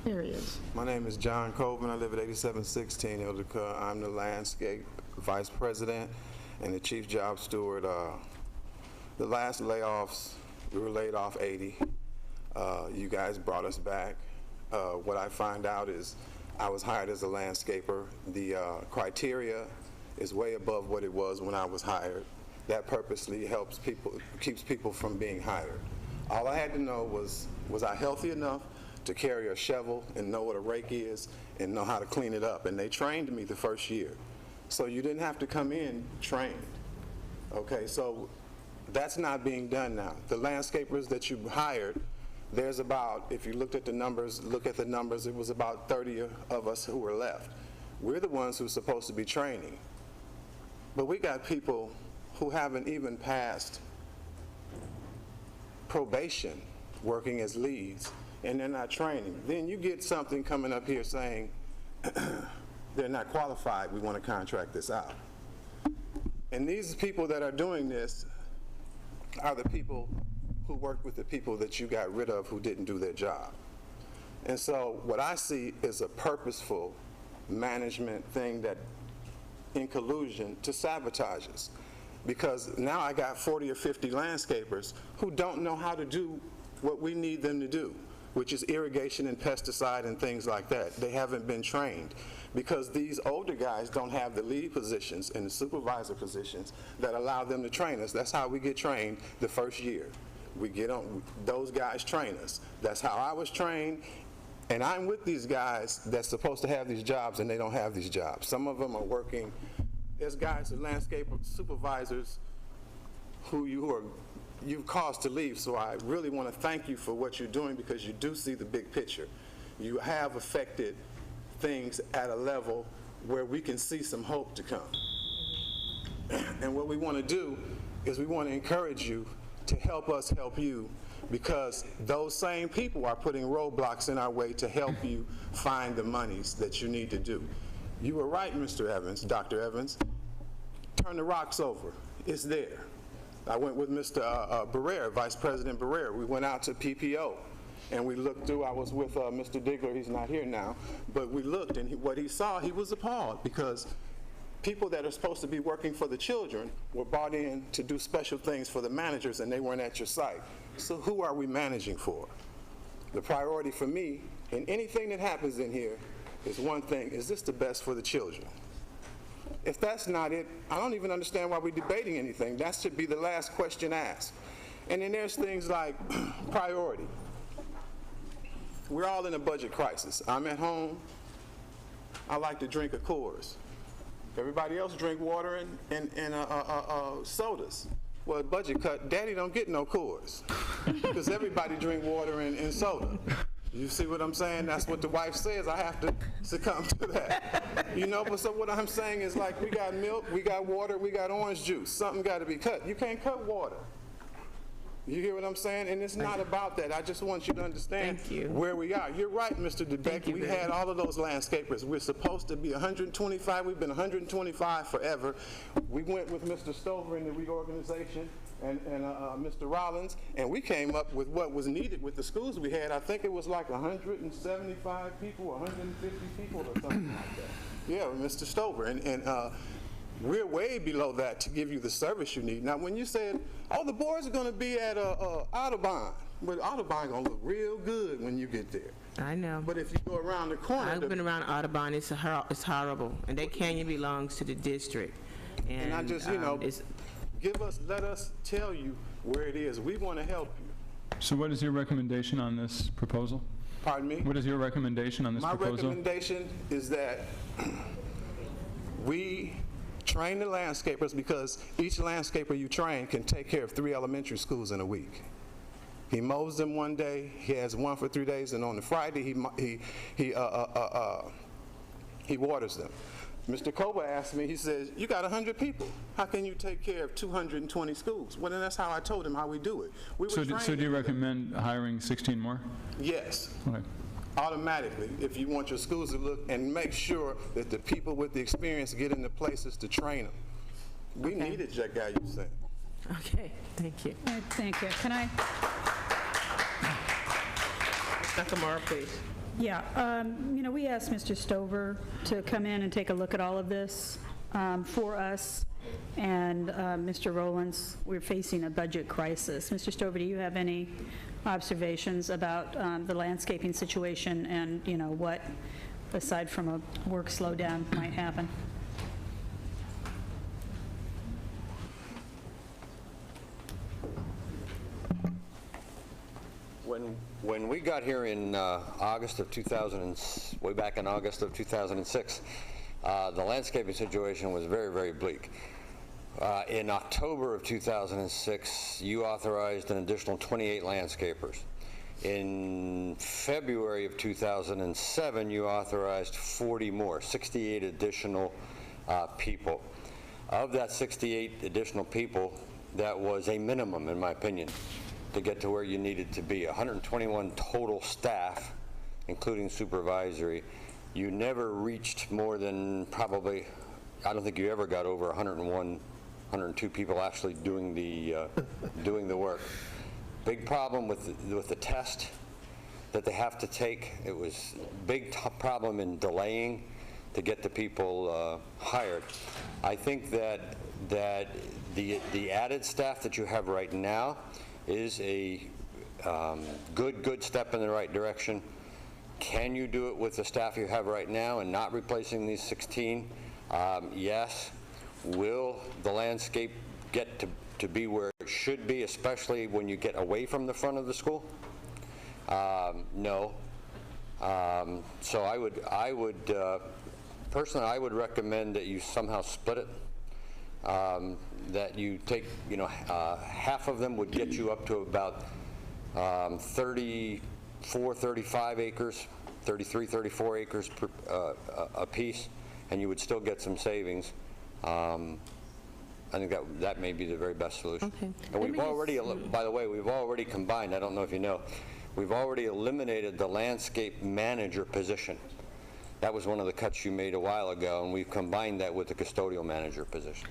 There he is. My name is John Colvin. I live at 8716 Ildeka. I'm the landscape vice president and the chief job steward. The last layoffs, we were laid off 80. You guys brought us back. What I find out is I was hired as a landscaper. The criteria is way above what it was when I was hired. That purposely helps people, keeps people from being hired. All I had to know was I healthy enough to carry a shovel and know what a rake is and know how to clean it up? And they trained me the first year. So you didn't have to come in trained. Okay, so that's not being done now. The landscapers that you hired, there's about, if you look at the numbers, it was about 30 of us who were left. We're the ones who are supposed to be training. But we got people who haven't even passed probation working as leads, and they're not training. Then you get something coming up here saying they're not qualified, we want to contract this out. And these people that are doing this are the people who worked with the people that you got rid of who didn't do their job. And so what I see is a purposeful management thing that in collusion to sabotage us. Because now I got 40 or 50 landscapers who don't know how to do what we need them to do, which is irrigation and pesticide and things like that. They haven't been trained because these older guys don't have the lead positions and the supervisor positions that allow them to train us. That's how we get trained the first year. We get on, those guys train us. That's how I was trained. And I'm with these guys that's supposed to have these jobs and they don't have these jobs. Some of them are working. There's guys, landscape supervisors who you've caused to leave. So I really want to thank you for what you're doing because you do see the big picture. You have affected things at a level where we can see some hope to come. And what we want to do is we want to encourage you to help us help you, because those same people are putting roadblocks in our way to help you find the monies that you need to do. You were right, Mr. Evans, Dr. Evans. Turn the rocks over. It's there. I went with Mr. Barrera, Vice President Barrera. We went out to PPO, and we looked through. I was with Mr. Diggler. He's not here now. But we looked, and what he saw, he was appalled, because people that are supposed to be working for the children were brought in to do special things for the managers, and they weren't at your site. So who are we managing for? The priority for me in anything that happens in here is one thing: is this the best for the children? If that's not it, I don't even understand why we're debating anything. That should be the last question asked. And then there's things like priority. We're all in a budget crisis. I'm at home. I like to drink a Coors. Everybody else drink water and sodas. well, budget cut, daddy don't get no Coors. Because everybody drink water and soda. You see what I'm saying? That's what the wife says. I have to succumb to that. You know, but so what I'm saying is, like, we got milk, we got water, we got orange juice. Something got to be cut. You can't cut water. You hear what I'm saying? And it's not about that. I just want you to understand where we are. You're right, Mr. DeBeck. We had all of those landscapers. We're supposed to be 125. We've been 125 forever. We went with Mr. Stover in the reorganization and Mr. Rollins, and we came up with what was needed with the schools we had. I think it was like 175 people, 150 people or something like that. Yeah, with Mr. Stover. And we're way below that to give you the service you need. Now, when you said, oh, the boys are going to be at Audubon, but Audubon going to look real good when you get there. I know. But if you go around the corner... I've been around Audubon. It's horrible. And that canyon belongs to the district. And I just, you know, let us tell you where it is. We want to help you. So what is your recommendation on this proposal? Pardon me? What is your recommendation on this proposal? My recommendation is that we train the landscapers, because each landscaper you train can take care of 3 elementary schools in a week. He mows them one day, he has one for 3 days, and on the Friday he waters them. Mr. Koba asked me, he says, you got 100 people. How can you take care of 220 schools? Well, then that's how I told him how we do it. So do you recommend hiring 16 more? Yes. Okay. Automatically, if you want your schools to look, and make sure that the people with the experience get into places to train them. We need it, Jack Guy, you said. Okay, thank you. Thank you. Can I? Dr. Morrow, please. Yeah, you know, we asked Mr. Stover to come in and take a look at all of this for us, and Mr. Rowlands, we're facing a budget crisis. Mr. Stover, do you have any observations about the landscaping situation and, you know, what, aside from a work slowdown, might happen? When we got here in August of 2000, way back in August of 2006, the landscaping situation was very, very bleak. In October of 2006, you authorized an additional 28 landscapers. In February of 2007, you authorized 40 more, 68 additional people. Of that 68 additional people, that was a minimum, in my opinion, to get to where you needed to be. 121 total staff, including supervisory. You never reached more than probably, I don't think you ever got over 101, 102 people actually doing the work. Big problem with the test that they have to take. It was big problem in delaying to get the people hired. I think that the added staff that you have right now is a good step in the right direction. Can you do it with the staff you have right now and not replacing these 16? Yes. Will the landscape get to be where it should be, especially when you get away from the front of the school? No. So I would personally, I would recommend that you somehow split it. That you take, you know, half of them would get you up to about 34, 35 acres, 33, 34 acres per, a piece, and you would still get some savings. I think that may be the very best solution. Okay. And we've already, by the way, we've already combined, I don't know if you know, we've already eliminated the landscape manager position. That was one of the cuts you made a while ago, and we've combined that with the custodial manager position.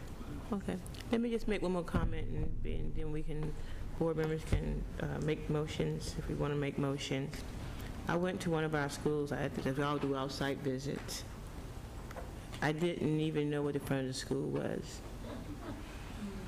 Okay. Let me just make one more comment, and then we can, board members can make motions if we want to make motions. I went to one of our schools. We all do outside visits. I didn't even know what the front of the school was.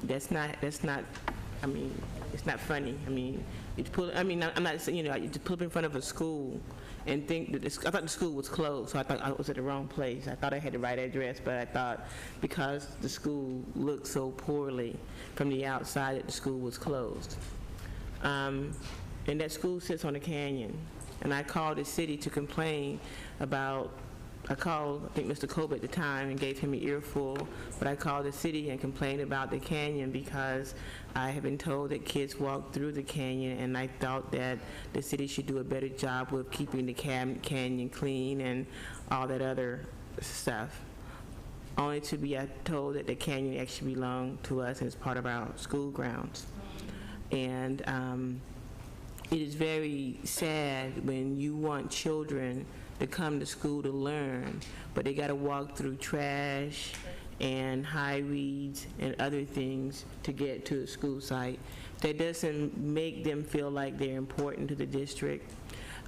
That's not, I mean, it's not funny. I mean, I'm not saying, you know, you just pull up in front of a school and think that I thought the school was closed, so I thought I was at the wrong place. I thought I had the right address, but I thought because the school looked so poorly from the outside that the school was closed. And that school sits on a canyon. And I called the city to complain about called, I think, Mr. Colbert at the time and gave him an earful, but I called the city and complained about the canyon because I have been told that kids walk through the canyon, and I thought that the city should do a better job with keeping the canyon clean and all that other stuff. Only to be told that the canyon actually belonged to us and is part of our school grounds. And it is very sad when you want children to come to school to learn, but they got to walk through trash and high weeds and other things to get to a school site. That doesn't make them feel like they're important to the district.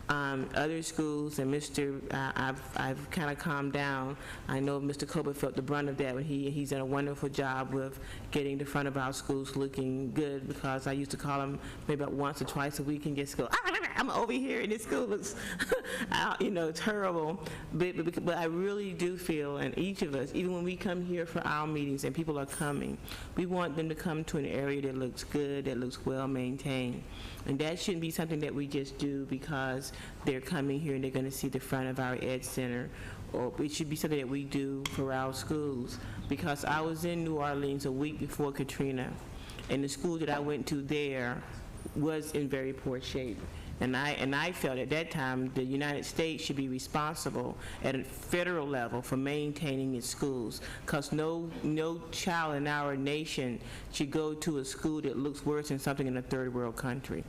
Other schools, and I've kind of calmed down. I know Mr. Colbert felt the brunt of that when he's done a wonderful job with getting the front of our schools looking good, because I used to call him maybe about once or twice a week and just go, I'm over here and this school looks, terrible. But I really do feel, and each of us, even when we come here for our meetings and people are coming, we want them to come to an area that looks good, that looks well maintained. And that shouldn't be something that we just do because they're coming here and they're going to see the front of our Ed Center. Or it should be something that we do for our schools. Because I was in New Orleans a week before Katrina, and the school that I went to there was in very poor shape. And I felt at that time the United States should be responsible at a federal level for maintaining its schools, because no child in our nation should go to a school that looks worse than something in a third world country.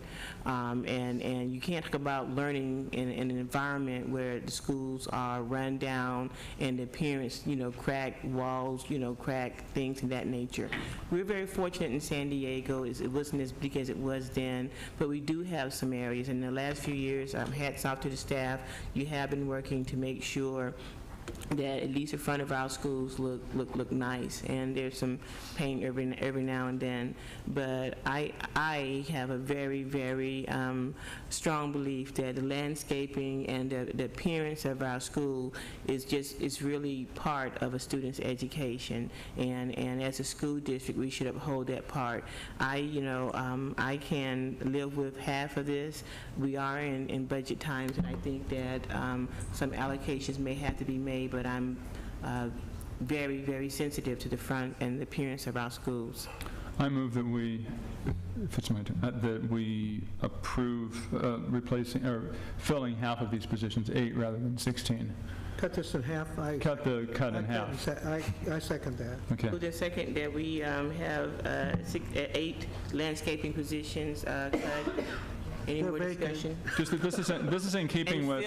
And you can't talk about learning in an environment where the schools are run down and the parents, crack walls, crack things of that nature. We're very fortunate in San Diego. It wasn't as big as it was then, but we do have some areas. In the last few years, hats off to the staff. You have been working to make sure that at least the front of our schools look nice, and there's some paint every now and then. But I have a very, very strong belief that the landscaping and the appearance of our school is really part of a student's education, and as a school district we should uphold that part. I can live with half of this. We are in budget times, and I think that some allocations may have to be made, but I'm very, very sensitive to the front and the appearance of our schools. I move that we, if it's my turn, that we approve replacing or filling half of these positions, 8 rather than 16. Cut this in half. Cut in half. I second that. Okay. Move the second that we have 8 landscaping positions cut. Any more discussion? Just that this is in keeping with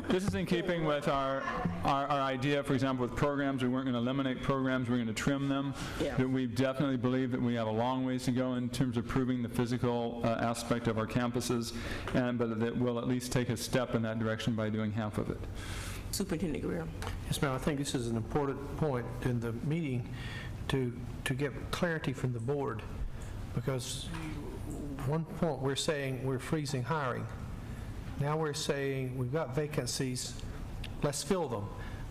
this is in keeping with our idea. For example, with programs, we weren't going to eliminate programs; we're going to trim them. Yeah. That we definitely believe that we have a long ways to go in terms of improving the physical aspect of our campuses, but that we'll at least take a step in that direction by doing half of it. Superintendent Guerrero. Yes, ma'am. I think this is an important point in the meeting to get clarity from the board, because one point we're saying we're freezing hiring. Now we're saying we've got vacancies, let's fill them.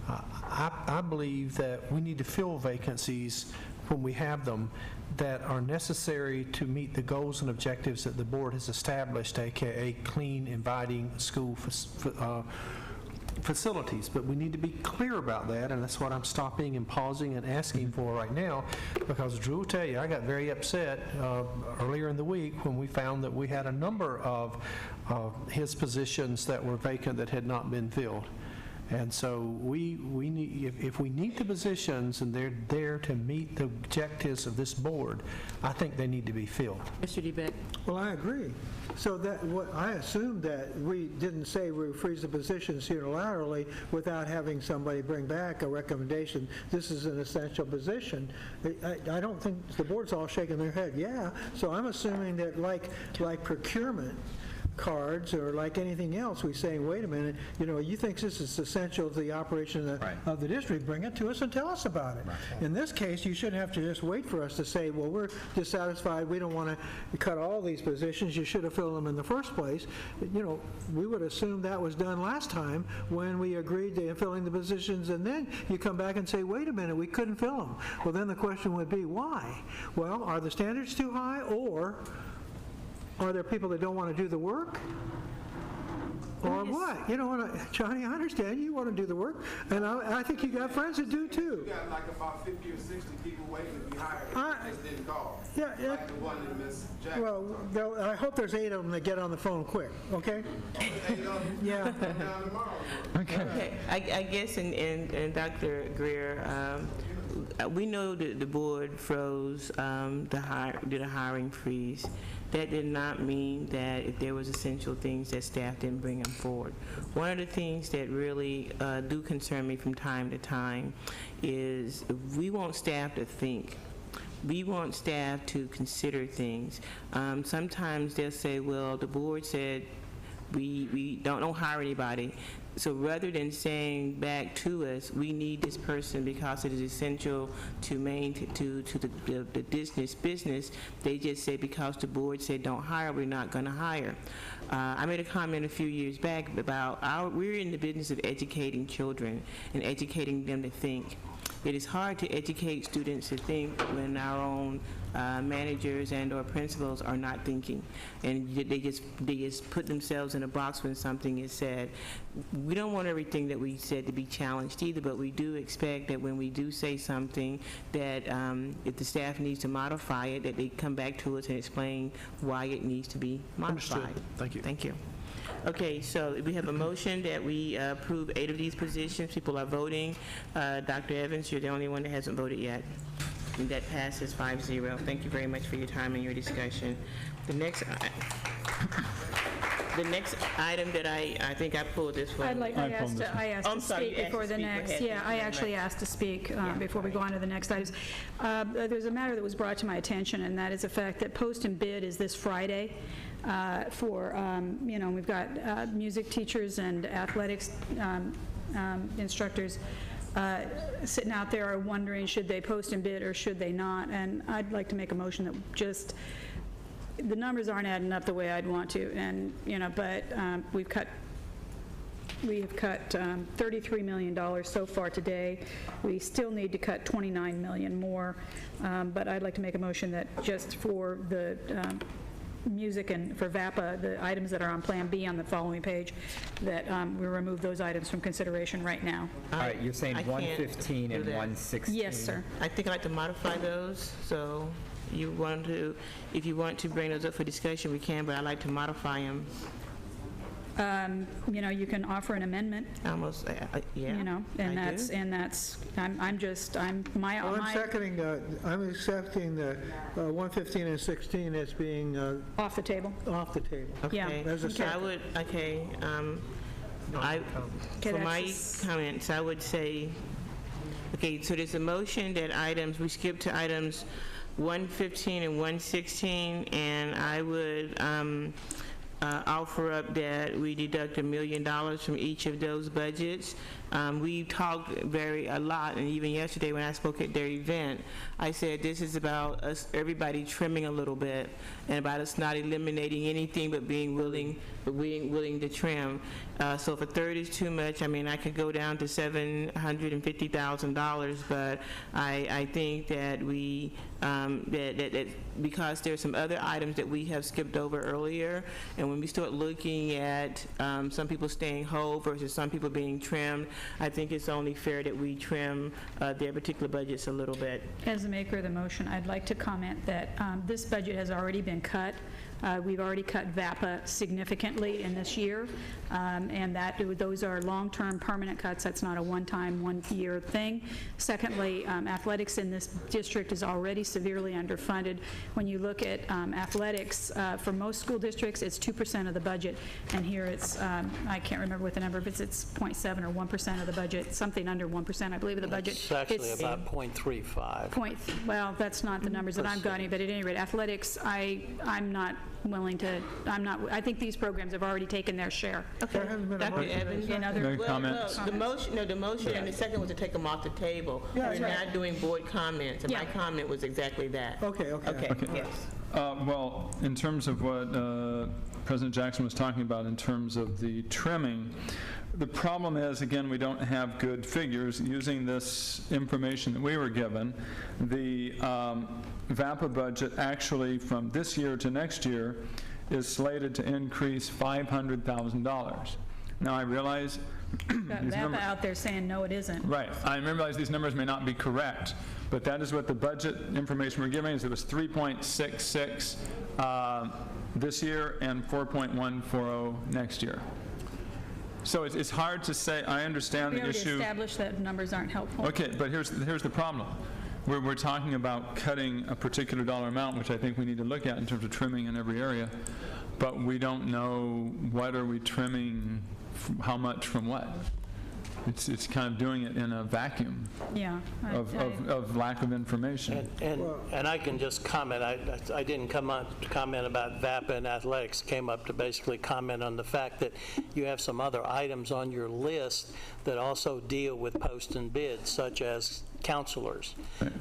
I believe that we need to fill vacancies when we have them that are necessary to meet the goals and objectives that the board has established, aka clean, inviting school facilities. But we need to be clear about that, and that's what I'm stopping and pausing and asking for right now, because Drew will tell you, I got very upset earlier in the week when we found that we had a number of his positions that were vacant that had not been filled. And so we need, if we need the positions and they're there to meet the objectives of this board, I think they need to be filled. Mr. DeBeck. Well, I agree. So I assumed that we didn't say we would freeze the positions unilaterally without having somebody bring back a recommendation. This is an essential position. I don't think the board's all shaking their head. Yeah. So I'm assuming that like procurement cards or like anything else, we say, wait a minute, you think this is essential to the operation of the district, bring it to us and tell us about it. Right. In this case, you shouldn't have to just wait for us to say, well, we're dissatisfied, we don't want to cut all these positions, you should have filled them in the first place. We would assume that was done last time when we agreed to filling the positions, and then you come back and say, wait a minute, we couldn't fill them. Well, then the question would be, why? Well, are the standards too high, or are there people that don't want to do the work? Or what? You know, Johnny, I understand you want to do the work, and I think you got friends that do too. We got like about 50 or 60 people waiting to be hired. Just didn't call. Yeah, Like the one that Ms. Jackson. Well, I hope there's 8 of them that get on the phone quick, okay? 8 of them. Yeah. Down tomorrow. Okay, I guess, and Dr. Greer, we know that the board froze did a hiring freeze. That did not mean that if there was essential things that staff didn't bring them forward. One of the things that really do concern me from time to time is we want staff to think. We want staff to consider things. Sometimes they'll say, well, the board said we don't hire anybody. So rather than saying back to us, we need this person because it is essential to the business, they just say because the board said don't hire, we're not going to hire. I made a comment a few years back about we're in the business of educating children and educating them to think. It is hard to educate students to think when our own managers and or principals are not thinking, and they just put themselves in a box when something is said. We don't want everything that we said to be challenged either, but we do expect that when we do say something that if the staff needs to modify it, that they come back to us and explain why it needs to be modified. Understood. Thank you. Thank you. Okay, so we have a motion that we approve 8 of these positions. People are voting. Dr. Evans, you're the only one that hasn't voted yet. And that passes 5-0. Thank you very much for your time and your discussion. The next item that I think I pulled this one. I asked to speak before the next. Yeah, I actually asked to speak before we go on to the next items. There's a matter that was brought to my attention, and that is the fact that post and bid is this Friday. We've got music teachers and athletics instructors sitting out there are wondering should they post and bid or should they not, and I'd like to make a motion that just the numbers aren't adding up the way I'd want to, and but we have cut $33 million so far today. We still need to cut $29 million more, but I'd like to make a motion that just for the music and for VAPA, the items that are on Plan B on the following page, that we remove those items from consideration right now. All right, you're saying 115 and 116? Yes, sir. I think I'd like to modify those, so if you want to bring those up for discussion, we can, but I'd like to modify them. You can offer an amendment. Almost, yeah. And I that's, do. and that's, I'm I'm accepting the 115 and 16 as being off the table. Off the table. Yeah. As a second. For my comments, I would say, okay, so there's a motion that we skip to items 115 and 116, and I would offer up that we deduct $1 million from each of those budgets. We talked a lot, and even yesterday when I spoke at their event, I said this is about us, everybody trimming a little bit, and about us not eliminating anything but being willing to trim. So if a third is too much, I could go down to $750,000, but I think that we that because there's some other items that we have skipped over earlier, and when we start looking at some people staying whole versus some people being trimmed, I think it's only fair that we trim their particular budgets a little bit. As the maker of the motion, I'd like to comment that this budget has already been cut. We've already cut VAPA significantly in this year, and those are long-term permanent cuts. That's not a one-time, one-year thing. Secondly, athletics in this district is already severely underfunded. When you look at athletics, for most school districts, it's 2% of the budget, and here it's, I can't remember what the number, but it's 0.7 or 1% of the budget, something under 1%, I believe, of the budget. It's actually about 0.35. Well, that's not the numbers that I'm getting, but at any rate, athletics, I'm not willing to, I think these programs have already taken their share. Okay. Dr. Evans? The motion and the second was to take them off the table. We're not doing board comments, and my comment was exactly that. Okay. Yes. Well, in terms of what President Jackson was talking about in terms of the trimming, the problem is, again, we don't have good figures. Using this information that we were given, the VAPA budget actually from this year to next year is slated to increase $500,000. Now, I realize Got these VAPA numbers... out there saying, no, it isn't. Right. I realize these numbers may not be correct, but that is what the budget information we're giving is. It was 3.66 this year and 4.140 next year. So it's hard to say. I understand We the already issue. established that numbers aren't helpful. Okay, but here's the problem. We're talking about cutting a particular dollar amount, which I think we need to look at in terms of trimming in every area, but we don't know what are we trimming, how much from what. It's kind of doing it in a vacuum Yeah. of lack of information. And I can just comment, I didn't come up to comment about VAPA and athletics, came up to basically comment on the fact that you have some other items on your list that also deal with post and bids, such as counselors,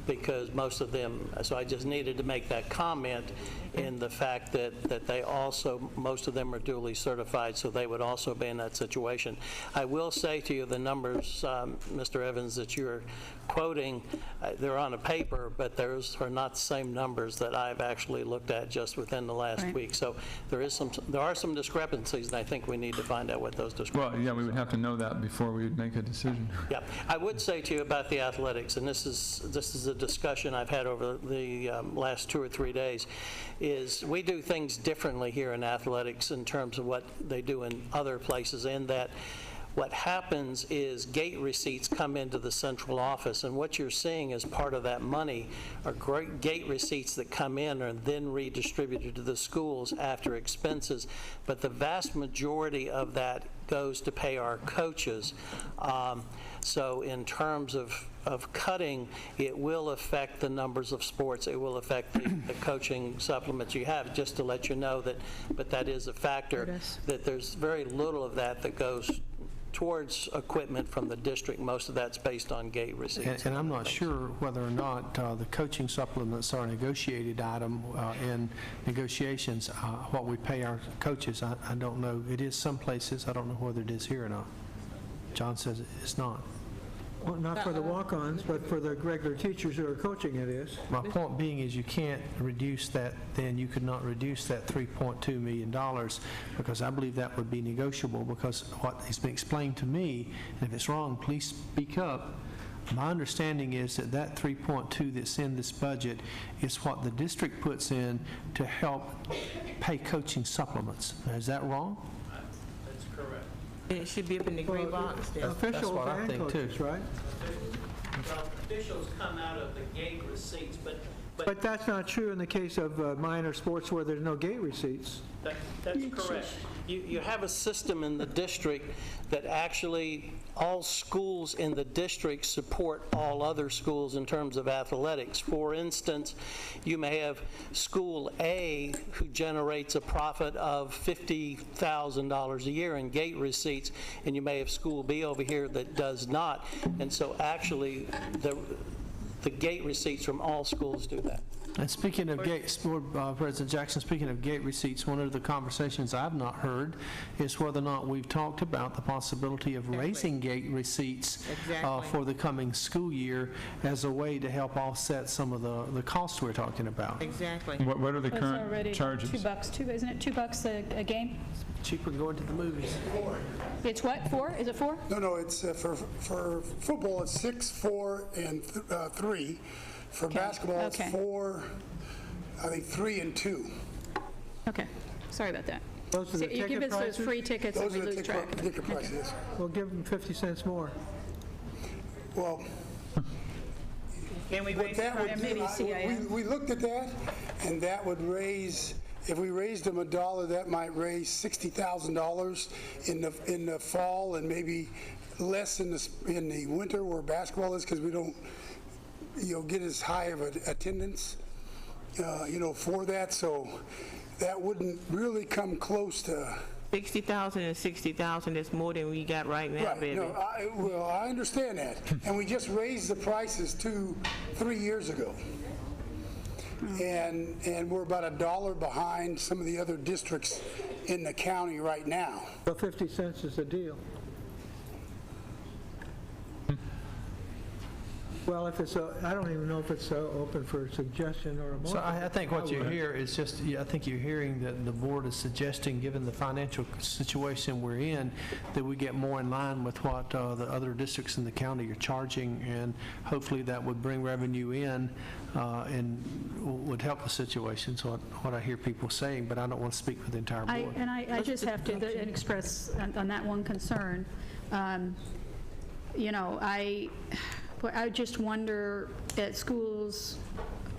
because most of them, so I just needed to make that comment in the fact that they also, most of them are duly certified, so they would also be in that situation. I will say to you, the numbers, Mr. Evans, that you're quoting, they're on a paper, but those are not the same numbers that I've actually looked at just within the last week. So there are some discrepancies, and I think we need to find out what those discrepancies are. Well, yeah, we would have to know that before we would make a decision. Yeah, I would say to you about the athletics, and this is a discussion I've had over the last 2 or 3 days, is we do things differently here in athletics in terms of what they do in other places, in that what happens is gate receipts come into the central office, and what you're seeing as part of that money are great gate receipts that come in and then redistributed to the schools after expenses, but the vast majority of that goes to pay our coaches. So in terms of cutting, it will affect the numbers of sports. It will affect the coaching supplements you have, just to let you know that, but that is a factor, that there's very little of that that goes towards equipment from the district. Most of that's based on gate receipts. And I'm not sure whether or not the coaching supplements are a negotiated item in negotiations, what we pay our coaches. I don't know. It is some places. I don't know whether it is here or not. John says it's not. Well, not for the walk-ons, but for the regular teachers who are coaching it is. My point being is you can't reduce that, then you could not reduce that $3.2 million, because I believe that would be negotiable, because what has been explained to me, and if it's wrong, please speak up. My understanding is that that 3.2 that's in this budget is what the district puts in to help pay coaching supplements. Now, is that wrong? That's correct. It should be up in the gray box there. Officials and coaches, right? Well, officials come out of the gate receipts, But that's not true in the case of minor sports where there's no gate receipts. That's correct. You have a system in the district that actually all schools in the district support all other schools in terms of athletics. For instance, you may have School A who generates a profit of $50,000 a year in gate receipts, and you may have School B over here that does not. And so actually, the gate receipts from all schools do that. And speaking of gates, President Jackson, speaking of gate receipts, one of the conversations I've not heard is whether or not we've talked about the possibility of raising gate receipts for the coming school year as a way to help offset some of the costs we're talking about. Exactly. What are the It's current already charges? $2 too, isn't it? $2 a game? Cheaper than going to the movies. It's what, 4? Is it 4? No, it's for football, it's 6, 4, and 3. For basketball, it's 4, I think 3 and 2. Okay, sorry about that. Those are the You give ticket us those prices? free tickets and we lose track. Ticket prices. We'll give them 50 cents more. Well, Can we what raise that would maybe do, CIM. we looked at that, and that would raise, if we raised them $1, that might raise $60,000 in the fall, and maybe less in the winter where basketball is, because we don't get as high of an attendance, for that. So that wouldn't really come close to 60,000 and 60,000 is more than we got right now, right. baby. No, I understand that, and we just raised the prices 2-3 years ago, and we're about $1 behind some of the other districts in the county right now. So 50 cents is the deal. Well, if it's, I don't even know if it's open for suggestion or a motion. So I think what you hear is just, I think you're hearing that the board is suggesting, given the financial situation we're in, that we get more in line with what the other districts in the county are charging, and hopefully that would bring revenue in and would help the situation. So what I hear people saying, but I don't want to speak for the entire board. I just have to express on that one concern. You know, I just wonder at schools,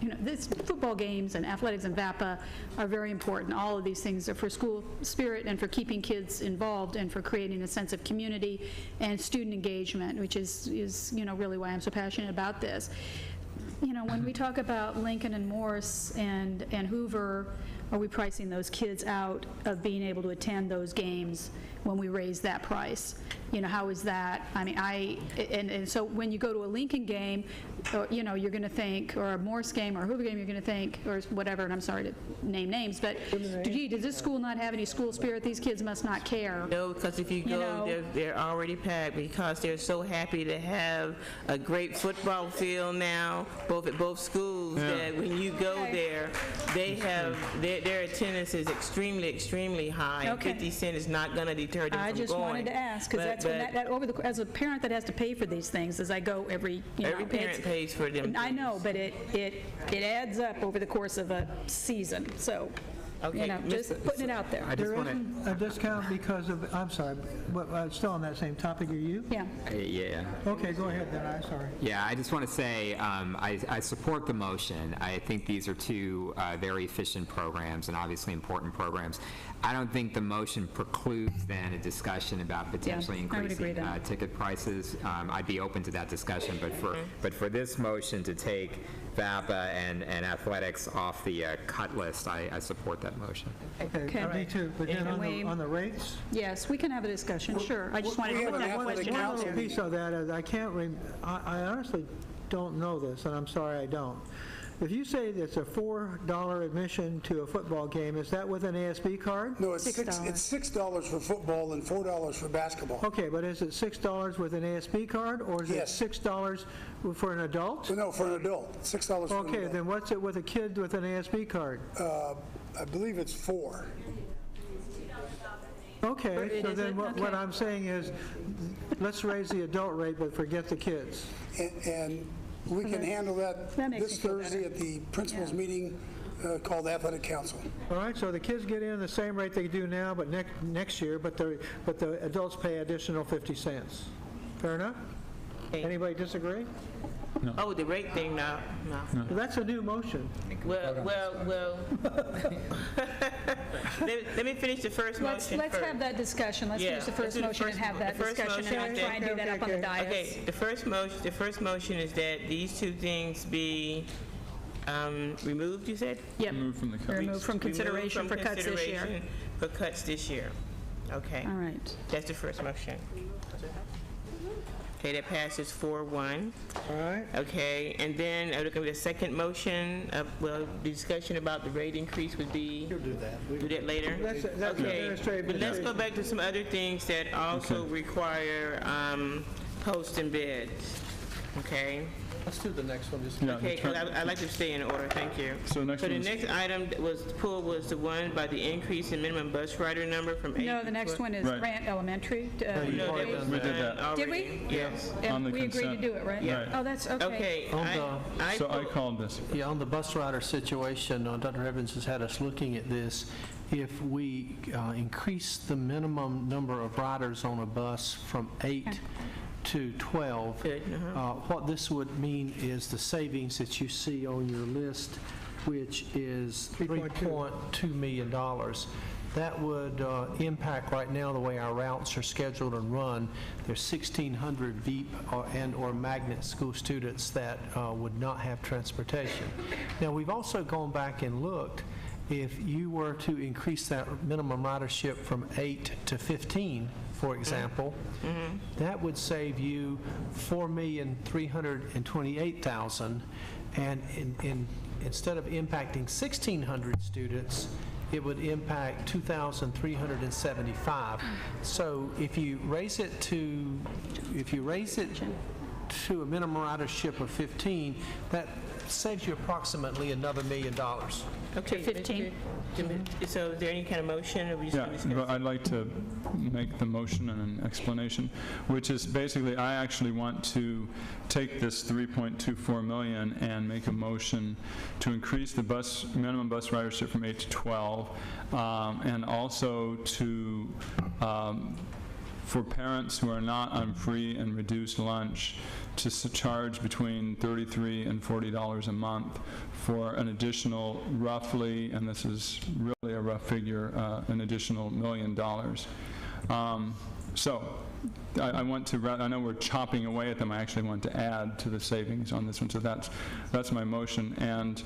you know, this football games and athletics and VAPA are very important. All of these things are for school spirit and for keeping kids involved and for creating a sense of community and student engagement, which is you know, really why I'm so passionate about this. You know, when we talk about Lincoln and Morse and Hoover, are we pricing those kids out of being able to attend those games when we raise that price? You know, how is that? I mean, and so when you go to a Lincoln game, or, you know, you're going to think, or a Morse game or a Hoover game, you're going to think, or whatever, and I'm sorry to name names, but gee, does this school not have any school spirit? These kids must not care. No, because if you go, they're already packed because they're so happy to have a great football field now, at both schools, that when you go there, they have, their attendance is extremely high. Okay. 50 cents is not going to deter them from going. I just wanted to ask, because that's as a parent that has to pay for these things, as I go every parent pays for them. I know, but it adds up over the course of a season. So, okay, you know, just putting it out there. There isn't a discount because of, I'm sorry, but still on that same topic, are you? Yeah. Yeah. Okay, go ahead then, I'm sorry. Yeah, I just want to say I support the motion. I think these are two very efficient programs and obviously important programs. I don't think the motion precludes then a discussion about potentially increasing ticket prices. I'd be open to that discussion, but for this motion to take VAPA and athletics off the cut list, I support that motion. Okay, me too, but then on the rates? Yes, we can have a discussion, sure. I just wanted to put that question out there. One piece of that is I honestly don't know this, and I'm sorry I don't. If you say it's a $4 admission to a football game, is that with an ASB card? No, it's $6 for football and $4 for basketball. Okay, but is it $6 with an ASB card, or is it $6 for an adult? No, for an adult, $6 for an adult. Okay, then what's it with a kid with an ASB card? I believe it's $4. Okay, so then what I'm saying is, let's raise the adult rate, but forget the kids. And we can handle that this Thursday at the principals meeting called the Athletic Council. All right, so the kids get in the same rate they do now, but next year, but the adults pay additional 50 cents. Fair enough? Anybody disagree? No. Oh, the rate thing, no. That's a new motion. Well. Let me finish the first motion Let's have that discussion. Let's finish the first motion and have that discussion, and I'll try and do that up on the dais. Okay, the first motion is that these two things be removed, you said? Yep. Removed from the cut. Removed from consideration for cuts this year. For cuts this year. Okay. All right. That's the first motion. Okay, that passes 4-1. All right. Okay, and then looking at the second motion, the discussion about the rate increase would be... You'll do that. Do that later? That's okay, administrative. but let's go back to some other things that also require post and bids. Okay? Let's do the next one. Okay, because I'd like to stay in order, thank you. So the next item that was pulled was the one by the increase in minimum bus rider number from 8 No, the next one is Grant Elementary. We did that. Did we? Yes. And we agreed to do it, right? Yeah. Oh, that's okay. Okay. So I called this. Yeah, on the bus rider situation, Dr. Evans has had us looking at this. If we increase the minimum number of riders on a bus from 8 to 12, what this would mean is the savings that you see on your list, which is $3.2 million. That would impact right now the way our routes are scheduled and run. There's 1,600 VEEP and/or magnet school students that would not have transportation. Now, we've also gone back and looked. If you were to increase that minimum ridership from 8 to 15, for example, that would save you $4,328,000, and instead of impacting 1,600 students, it would impact 2,375. So if you raise it to a minimum ridership of 15, that saves you approximately another $1 million. Okay. 15. So is there any kind of motion, or we just Yeah, gonna discuss? but I'd like to make the motion and an explanation, which is basically, I actually want to take this 3.24 million and make a motion to increase the minimum bus ridership from 8 to 12, and also to, for parents who are not on free and reduced lunch, to charge between $33 and $40 a month for an additional roughly, and this is really a rough figure, an additional $1 million. So I want to, I know we're chopping away at them, I actually want to add to the savings on this one. So that's my motion, and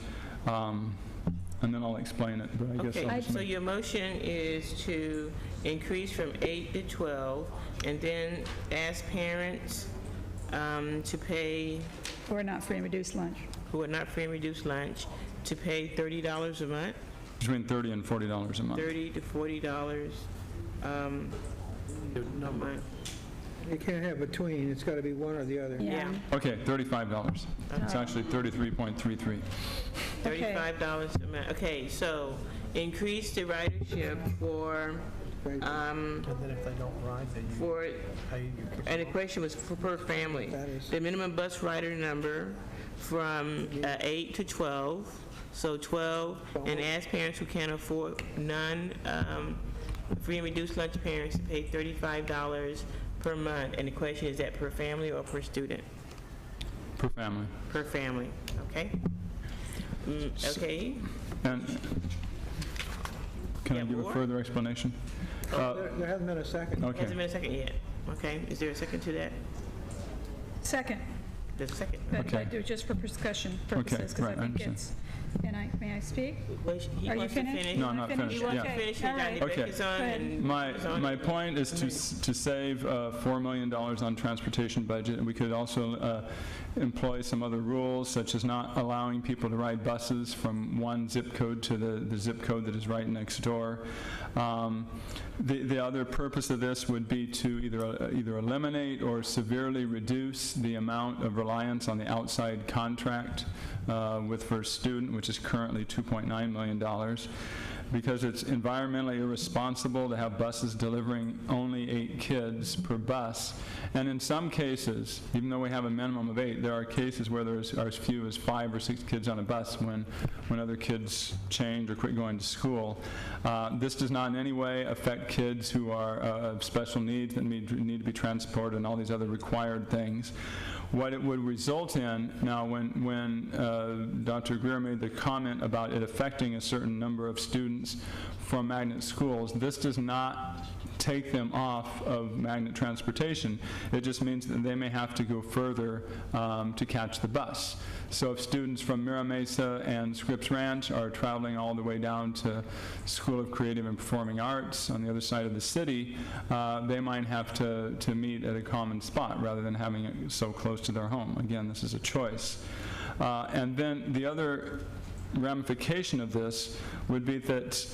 then I'll explain it, but I guess I'll Okay, just so make- your motion is to increase from 8 to 12, and then ask parents to pay, Or not free and reduced lunch. who are not free and reduced lunch, to pay $30 a month, between $30 and $40 a month. $30 to $40 a month. You can't have between, it's got to be one or the other. Yeah. Okay, $35. It's actually 33.33. $35 a month. Okay, so increase the ridership for, And then if they don't ride, then you for, pay your... and the question was for per family. The minimum bus rider number from 8 to 12, so 12, and ask parents who can't afford free and reduced lunch parents to pay $35 per month. And the question is that per family or per student? Per family. Per family, okay? Okay. And can I give a more? further explanation? There hasn't been a second. Okay. Hasn't been a second yet. Okay, is there a second to that? Second, There's a second. but Okay. just for discussion purposes, because right, I I think understand. it's, may I speak? He Are you wants to finished? finish. No, I'm not finished. He wants to Yeah. finish, and All right. Johnny Okay. Beck is on, Go ahead. and My point is to save $4 million on transportation budget, and we could also employ some other rules, such as not allowing people to ride buses from one zip code to the zip code that is right next door. The other purpose of this would be to either eliminate or severely reduce the amount of reliance on the outside contract with First Student, which is currently $2.9 million. Because it's environmentally irresponsible to have buses delivering only 8 kids per bus. And in some cases, even though we have a minimum of 8, there are cases where there's as few as 5 or 6 kids on a bus when other kids change or quit going to school. This does not in any way affect kids who are of special needs that need to be transported and all these other required things. What it would result in, now when Dr. Greer made the comment about it affecting a certain number of students from magnet schools, this does not take them off of magnet transportation. It just means that they may have to go further to catch the bus. So if students from Mira Mesa and Scripps Ranch are traveling all the way down to School of Creative and Performing Arts on the other side of the city, they might have to meet at a common spot rather than having it so close to their home. Again, this is a choice. And then the other ramification of this would be that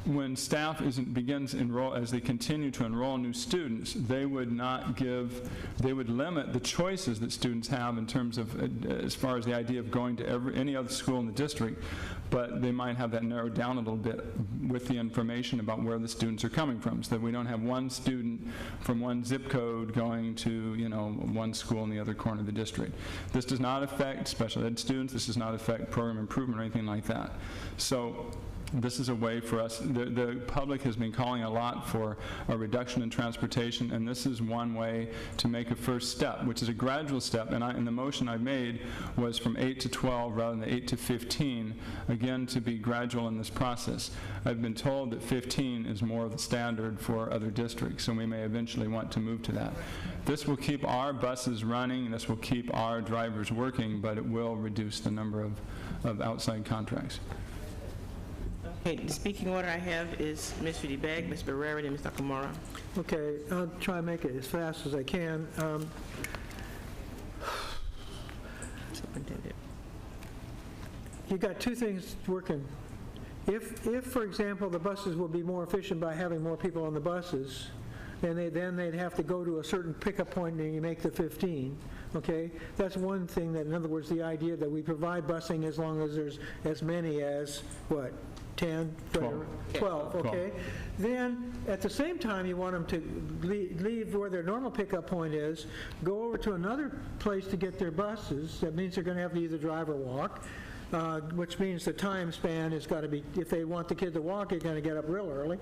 when staff begins enroll, as they continue to enroll new students, they would limit the choices that students have in terms of, as far as the idea of going to any other school in the district, but they might have that narrowed down a little bit with the information about where the students are coming from, so that we don't have one student from one zip code going to, one school in the other corner of the district. This does not affect special ed students. This does not affect program improvement or anything like that. So this is a way for us, the public has been calling a lot for a reduction in transportation, and this is one way to make a first step, which is a gradual step, and the motion I made was from 8 to 12 rather than 8 to 15, again, to be gradual in this process. I've been told that 15 is more of the standard for other districts, and we may eventually want to move to that. This will keep our buses running, and this will keep our drivers working, but it will reduce the number of outside contracts. Okay, the speaking order I have is Mr. DeBeg, Ms. Barrera, and Ms. Nakamura. Okay, I'll try and make it as fast as I can. Superintendent. You got two things working. If, for example, the buses will be more efficient by having more people on the buses, and then they'd have to go to a certain pickup point and you make the 15, okay? That's one thing that, in other words, the idea that we provide busing as long as there's as many as, what, 10, 12, okay? Then, at the same time, you want them to leave where their normal pickup point is, go over to another place to get their buses. That means they're going to have to either drive or walk, which means the time span has got to be, if they want the kid to walk, you're going to get up real early.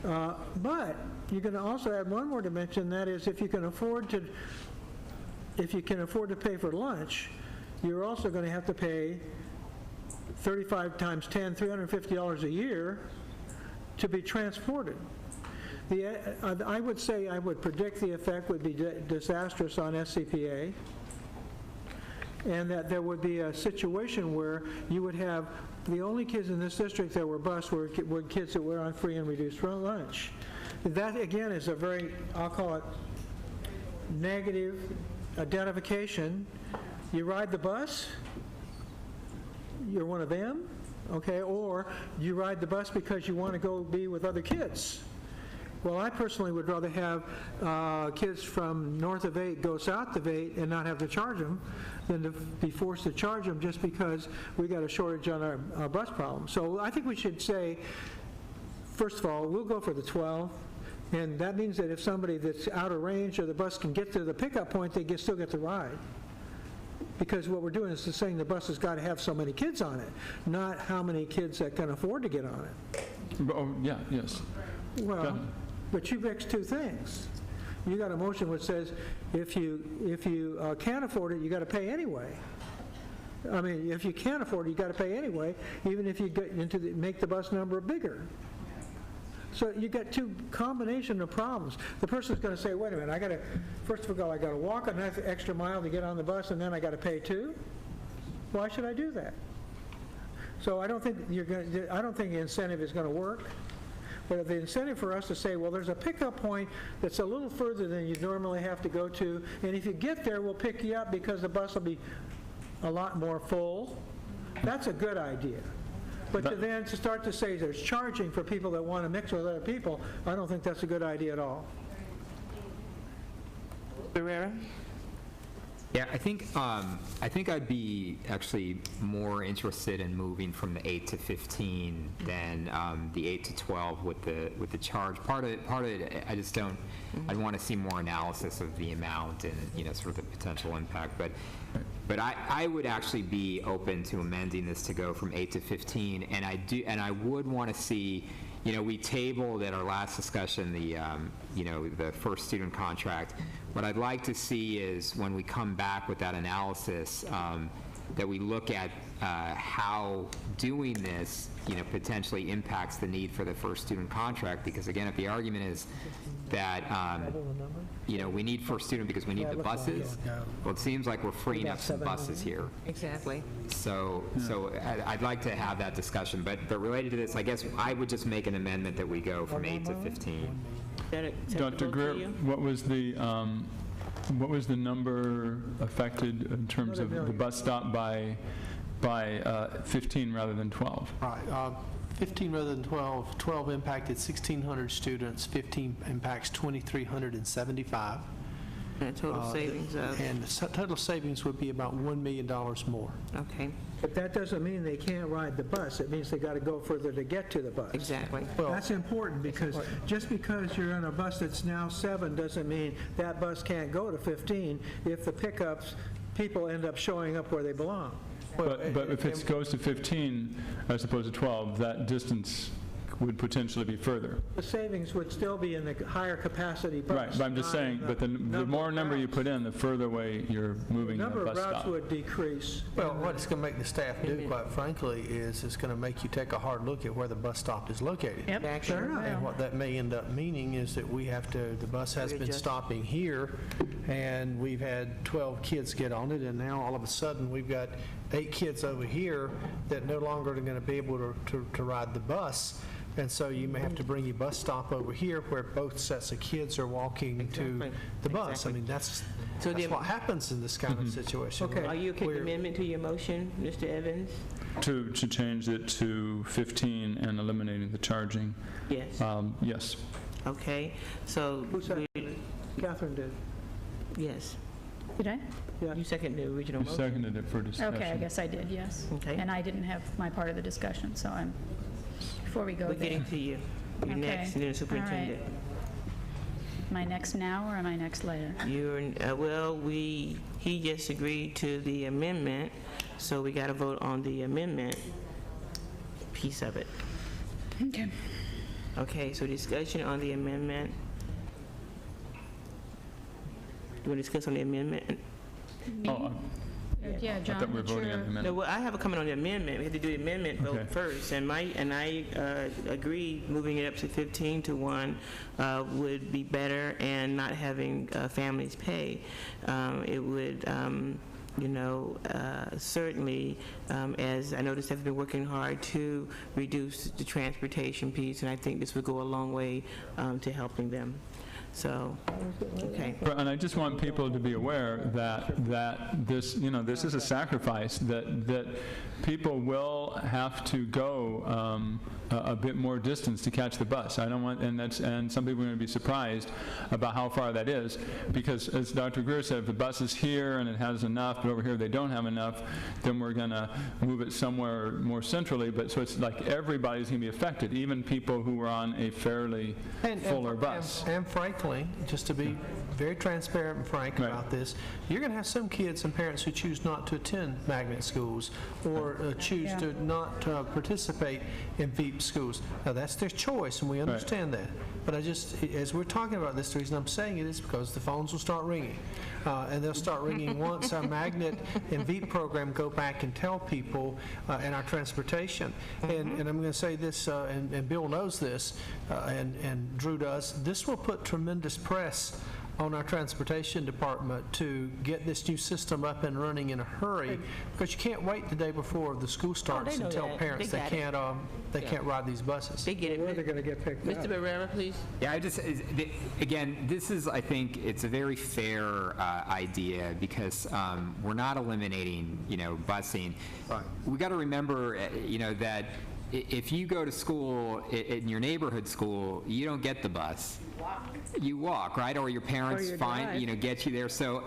But you're going to also add one more dimension, that is if you can afford to pay for lunch, you're also going to have to pay 35 times 10, $350 a year to be transported. I would predict the effect would be disastrous on SCPA, and that there would be a situation where you would have the only kids in this district that were bused were kids that were on free and reduced lunch. That, again, is a very, I'll call it, negative identification. You ride the bus, you're one of them, okay, or you ride the bus because you want to go be with other kids. Well, I personally would rather have kids from north of 8 go south of 8 and not have to charge them than to be forced to charge them just because we got a shortage on our bus problem. So I think we should say, first of all, we'll go for the 12, and that means that if somebody that's out of range or the bus can get to the pickup point, they still get the ride. Because what we're doing is saying the bus has got to have so many kids on it, not how many kids that can afford to get on it. Oh, yeah, yes. Well, but you mix two things. You got a motion which says if you can't afford it, you got to pay anyway. I mean, if you can't afford it, you got to pay anyway, even if you get make the bus number bigger. So you got two combination of problems. The person's going to say, wait a minute, first of all, I got to walk an extra mile to get on the bus, and then I got to pay too? Why should I do that? So I don't think the incentive is going to work. But the incentive for us to say, well, there's a pickup point that's a little further than you normally have to go to, and if you get there, we'll pick you up because the bus will be a lot more full. That's a good idea. But to start to say there's charging for people that want to mix with other people, I don't think that's a good idea at all. Barrera? Yeah, I think I'd be actually more interested in moving from the 8 to 15 than the 8 to 12 with the charge. Part of it, I just don't. I'd want to see more analysis of the amount and sort of the potential impact. But I would actually be open to amending this to go from 8 to 15, and I would want to see. We tabled at our last discussion the first student contract. What I'd like to see is when we come back with that analysis, that we look at how doing this, potentially impacts the need for the first student contract. Because again, if the argument is that we need first student because we need the buses, well, it seems like we're freeing up some buses here. Exactly. So I'd like to have that discussion. But related to this, I guess I would just make an amendment that we go from 8 to 15. Dr. Greer, what was the number affected in terms of the bus stop by 15 rather than 12? Right. 15 rather than 12. 12 impacted 1,600 students. 15 impacts 2,375. And total savings of? And the total savings would be about $1 million more. Okay. But that doesn't mean they can't ride the bus. It means they got to go further to get to the bus. Exactly. Well, that's important because just because you're on a bus that's now 7 doesn't mean that bus can't go to 15 if the pickups, people end up showing up where they belong. But if it goes to 15 as opposed to 12, that distance would potentially be further. The savings would still be in the higher capacity bus. Right, but I'm just saying, but the more number you put in, the further away you're moving the bus stop. The number of routes would decrease. Well, what it's going to make the staff do, quite frankly, is it's going to make you take a hard look at where the bus stop is located. Yep. Sure enough. And what that may end up meaning is that we have to, the bus has been stopping here, and we've had 12 kids get on it, and now all of a sudden we've got 8 kids over here that no longer are going to be able to ride the bus. And so you may have to bring your bus stop over here where both sets of kids are walking to the bus. Exactly. I mean, that's what happens in this kind of situation. Okay. Are you okay with amendment to your motion, Mr. Evans? To change it to 15 and eliminating the charging? Yes. Yes. Okay? So, Who seconded it? Catherine did. yes. Did I? You seconded the original You motion. seconded it for discussion. Okay, I guess I did, yes. Okay. And I didn't have my part of the discussion, so before we go We're there. getting to you. You're Okay. next, and then All superintendent. Am I next now or am I next later? He just agreed to the amendment, so we got to vote on the amendment piece of it. Okay. Okay, so discussion on the amendment. Do you want to discuss on the amendment? Oh, Yeah, I John. thought we were what's voting on your- the No, amendment. well, I have a comment on the amendment. We have to do the amendment vote Okay. first, and I agree moving it up to 15 to 1 would be better, and not having families pay. It would, certainly, as I noticed, they've been working hard to reduce the transportation piece, and I think this would go a long way to helping them. So, okay. And I just want people to be aware that this, this is a sacrifice, that people will have to go a bit more distance to catch the bus. I don't want, and some people are going to be surprised about how far that is, because as Dr. Greer said, if the bus is here and it has enough, but over here they don't have enough, then we're going to move it somewhere more centrally. But so it's like everybody's going to be affected, even people who are on a fairly fuller bus. And frankly, just to be very transparent and frank about this, you're going to have some kids and parents who choose not to attend magnet schools or choose to not participate in VEEP schools. Now, that's their choice, and we understand that. But as we're talking about this, the reason I'm saying it is because the phones will start ringing. And they'll start ringing once our magnet and VEEP program go back and tell people in our transportation. And I'm going to say this, and Bill knows this, and Drew does, this will put tremendous press on our transportation department to get this new system up and running in a hurry, because you can't wait the day before the school starts know and tell that. parents They they can't ride these buses. They get it. Where they're going to get picked up. Mr. Barrera, please. Yeah, again, this is, I think, it's a very fair idea, because we're not eliminating, busing. Right. We got to remember, that if you go to school, in your neighborhood school, you don't get the bus. You walk, right? Or your parents get you there. So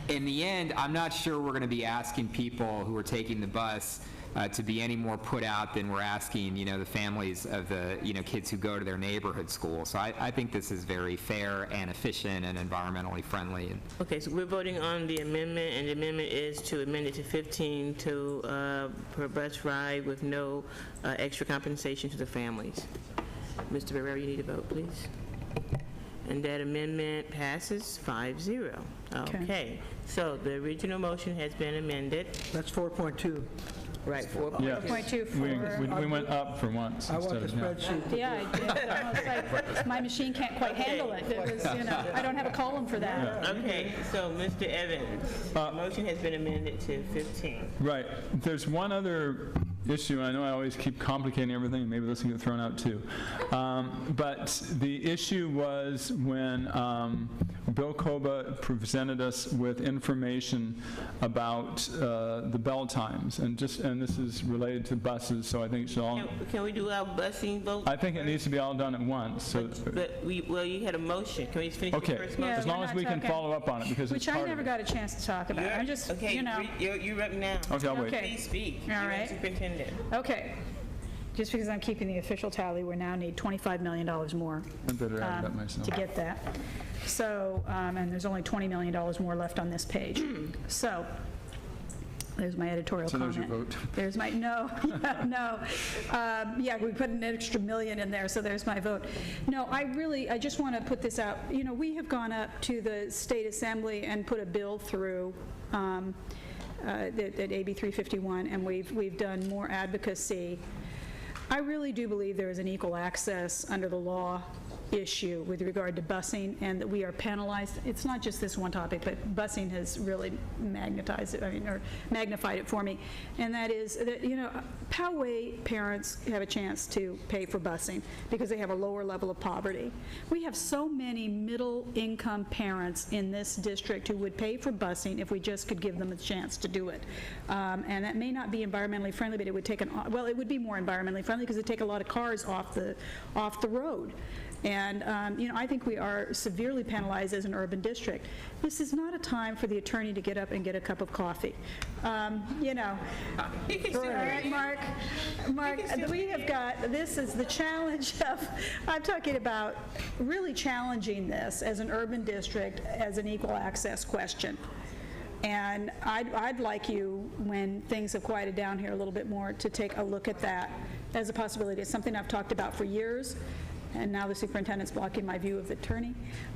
in the end, I'm not sure we're going to be asking people who are taking the bus to be any more put out than we're asking, the families of the, kids who go to their neighborhood school. So I think this is very fair and efficient and environmentally friendly. Okay, so we're voting on the amendment, and the amendment is to amend it to 15 per bus ride with no extra compensation to the families. Mr. Barrera, you need to vote, please. And that amendment passes 5-0. Okay, so the original motion has been amended. That's 4.2. Right, 4.2. Yes. 4.2 we went up for once. I want the instead of down. spreadsheet. Yeah, I did. It's like, my machine can't quite handle it. It was, I don't have a column for that. Okay, so Mr. Evans, the motion has been amended to 15. Right. There's one other issue. I know I always keep complicating everything, and maybe this can get thrown out too. But the issue was when Bill Koba presented us with information about the bell times, and this is related to buses, so I think it should all. Can we do our busing vote? I think it needs to be all done at once. So, But you had a motion. Can we just finish okay, the first motion? as long as we can follow up on it, because it's Which I part never of it. got a chance to talk about. I'm just, Okay, you're up now. Okay, I'll wait. Please speak. All You're right. Superintendent. Okay. Just because I'm keeping the official tally, we now need $25 million more I better add that myself. to get that. So, and there's only $20 million more left on this page. So, there's my editorial So comment. there's your vote. There's my, no, yeah, we put an extra million in there, so there's my vote. No, I just want to put this out. We have gone up to the State Assembly and put a bill through that AB 351, and we've done more advocacy. I really do believe there is an equal access under the law issue with regard to busing, and that we are penalized. It's not just this one topic, but busing has really magnified it for me. And that is that, Poway parents have a chance to pay for busing because they have a lower level of poverty. We have so many middle-income parents in this district who would pay for busing if we just could give them a chance to do it. And that may not be environmentally friendly, but it would take it would be more environmentally friendly because it'd take a lot of cars off the road. And, I think we are severely penalized as an urban district. This is not a time for the attorney to get up and get a cup of coffee. All right, Mark, we have got, this is the challenge of, I'm talking about really challenging this as an urban district as an equal access question. And I'd like you, when things have quieted down here a little bit more, to take a look at that as a possibility. It's something I've talked about for years, and now the superintendent's blocking my view of the attorney.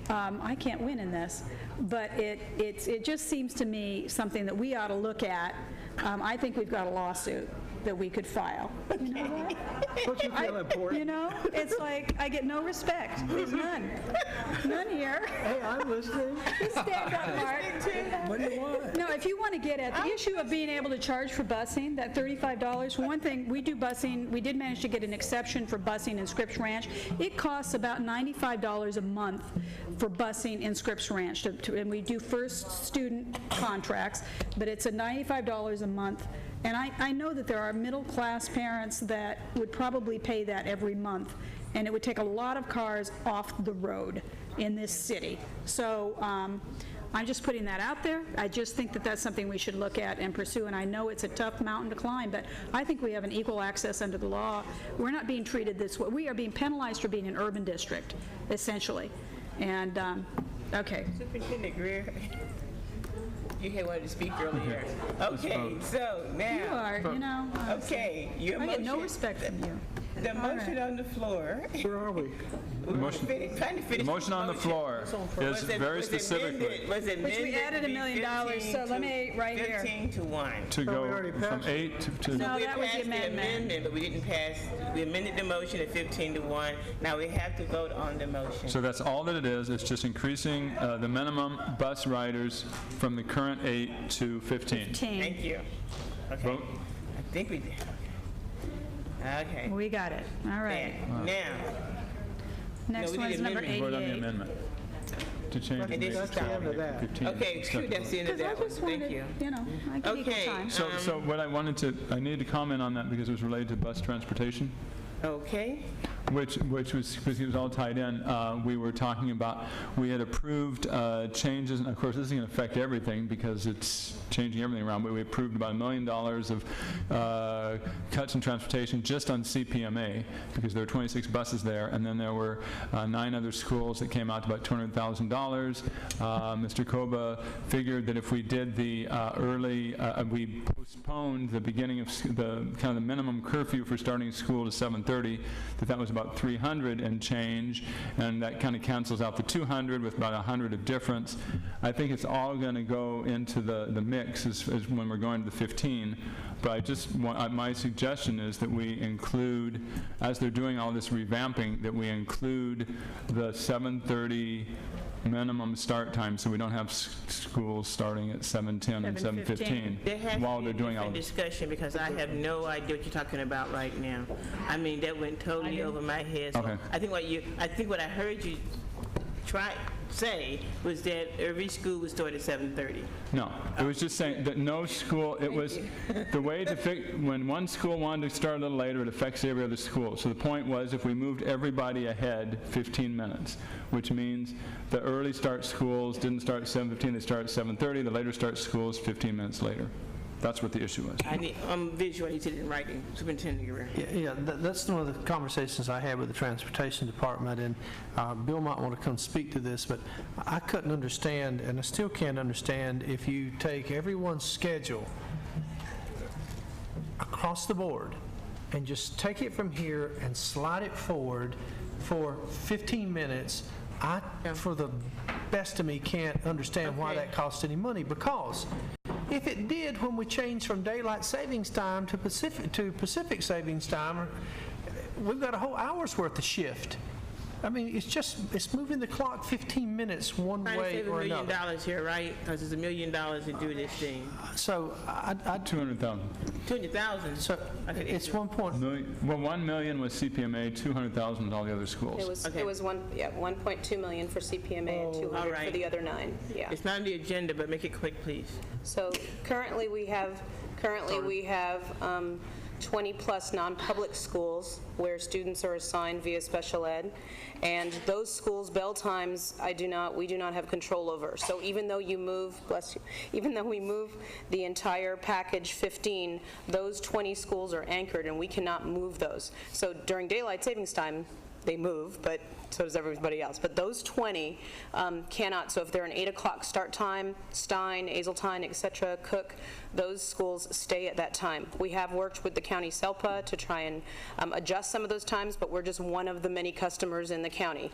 I can't win in this, but it just seems to me something that we ought to look at. I think we've got a lawsuit that we could file. You know what? Don't you feel important? It's like I get no respect. There's none. None here. Hey, I'm listening. You stand up, Mark. What do you want? No, if you want to get at the issue of being able to charge for busing, that $35, for one thing, we do busing. We did manage to get an exception for busing in Scripps Ranch. It costs about $95 a month for busing in Scripps Ranch, and we do first student contracts, but it's a $95 a month. And I know that there are middle-class parents that would probably pay that every month, and it would take a lot of cars off the road in this city. So I'm just putting that out there. I just think that that's something we should look at and pursue, and I know it's a tough mountain to climb, but I think we have an equal access under the law. We're not being treated this way. We are being penalized for being an urban district, essentially. And, okay. Superintendent Greer. You had wanted to speak earlier. Okay, so now. You are, Okay, your I motion. get no respect from you. The motion on the floor. Where are we? Trying to finish. The motion on the floor is very specifically Was it Which we added $1 million, so let me, right here. 15 to 1. to go from 8 to... No, We that was the passed amendment. but we didn't pass, we amended the motion at 15 to 1. Now we have to vote on the motion. So that's all that it is. It's just increasing the minimum bus riders from the current 8 to 15. Thank you. Okay. Vote. I think we did. Okay. We got it. All right. Now. Next we one need is number amendment. Vote on the 88. amendment to change Okay, this is the time. 15. Okay, phew, that's the end of Because I that one. just Thank wanted, you. I get equal Okay. time. So what I needed to comment on that because it was related to bus transportation. Okay. Which was, because it was all tied in, we were talking about, we had approved changes, and of course this isn't going to affect everything because it's changing everything around, but we approved about $1 million of cuts in transportation just on CPMA, because there were 26 buses there, and then there were 9 other schools that came out to about $200,000. Mr. Koba figured that if we did the early, we postponed the beginning of the kind of the minimum curfew for starting school to 7:30, that was about 300 and change, and that kind of cancels out the 200 with about 100 of difference. I think it's all going to go into the mix as when we're going to the 15. But I just want, my suggestion is that we include, as they're doing all this revamping, that we include the 7:30 minimum start time, so we don't have schools starting at 7:10 and 7:15 There has while to be they're doing all a this. discussion because I have no idea what you're talking about right now. I mean, that went totally over my head. So Okay. I think what I heard you say was that every school would start at 7:30. No, it was just saying that no school, it was, the way to fix, when one school wanted to start a little later, it affects every other school. So the point was, if we moved everybody ahead 15 minutes, which means the early start schools didn't start at 7:15, they start at 7:30, the later start schools 15 minutes later. That's what the issue was. I need, visualized it in writing, Superintendent Guerrero. Yeah, that's one of the conversations I had with the Transportation Department, and Bill might want to come speak to this, but I couldn't understand, and I still can't understand, if you take everyone's schedule across the board and just take it from here and slide it forward for 15 minutes, I, for the best of me, can't understand why that costs any money, because if it did when we changed from daylight savings time to Pacific savings time, we've got a whole hour's worth of shift. I mean, it's moving the clock 15 minutes one way or $1 another. million here, right? Because it's $1 million to do this thing. So I 200,000. 200,000. So it's 1 point. Well, 1 million was CPMA, 200,000 with all the other schools. It was 1.2 million for CPMA and 200 for the other 9. Yeah. It's not on the agenda, but make it quick, please. So currently we have 20-plus non-public schools where students are assigned via special ed, and those schools' bell times we do not have control over. So even though you move, bless you, even though we move the entire package 15, those 20 schools are anchored and we cannot move those. So during daylight savings time, they move, but so does everybody else. But those 20 cannot. So if they're an 8 o'clock start time, Stein, Hazeltine, et cetera, Cook, those schools stay at that time. We have worked with the county SELPA to try and adjust some of those times, but we're just one of the many customers in the county.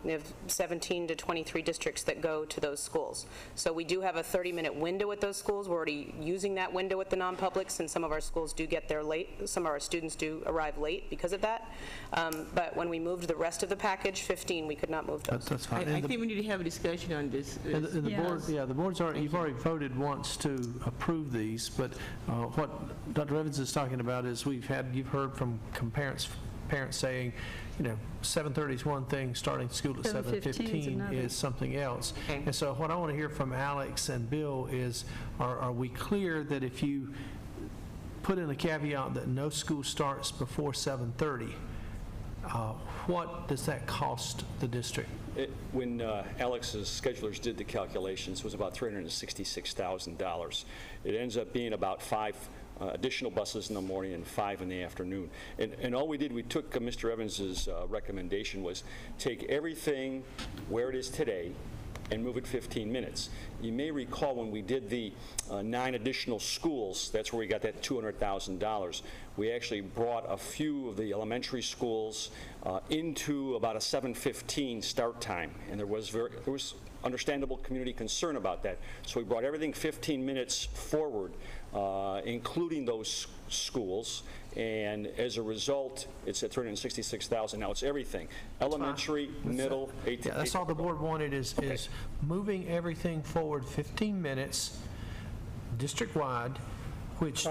We have 17 to 23 districts that go to those schools. So we do have a 30-minute window at those schools. We're already using that window at the non-publics, and some of our schools do get there late. Some of our students do arrive late because of that. But when we moved the rest of the package, 15, we could not move those. That's fine. I think we need to have a discussion on this. And the board, the board's already, you've already voted once to approve these, but what Dr. Evans is talking about is you've heard from parents saying, 7:30 is one thing, starting school at 7:15 is something else. Okay. And so what I want to hear from Alex and Bill is, are we clear that if you put in a caveat that no school starts before 7:30, what does that cost the district? When Alex's schedulers did the calculations, it was about $366,000. It ends up being about 5 additional buses in the morning and 5 in the afternoon. And all we did, we took Mr. Evans's recommendation was take everything where it is today and move it 15 minutes. You may recall when we did the 9 additional schools, that's where we got that $200,000. We actually brought a few of the elementary schools into about a 7:15 start time, and there was understandable community concern about that. So we brought everything 15 minutes forward, including those schools, and as a result, it's at $366,000. Now it's everything, elementary, middle, 8 to 8. Yeah, that's all the board wanted is moving everything forward 15 minutes district-wide, which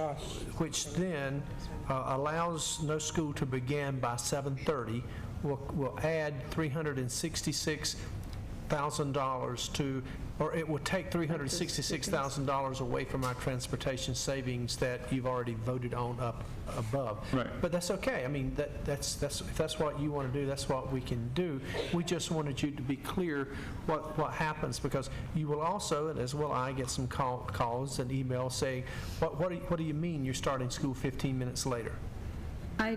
then allows no school to begin by 7:30. Will add $366,000 to, or it will take $366,000 away from our transportation savings that you've already voted on up above. Right. But that's okay. I mean, that's if that's what you want to do, that's what we can do. We just wanted you to be clear what happens, because you will also, and as will I, get some calls and emails saying, what do you mean you're starting school 15 minutes later? I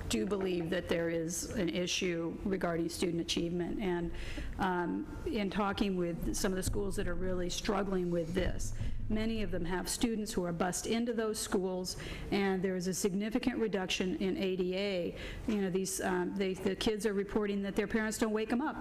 do believe that there is an issue regarding student achievement, and in talking with some of the schools that are really struggling with this, many of them have students who are bused into those schools, and there is a significant reduction in ADA. The kids are reporting that their parents don't wake them up.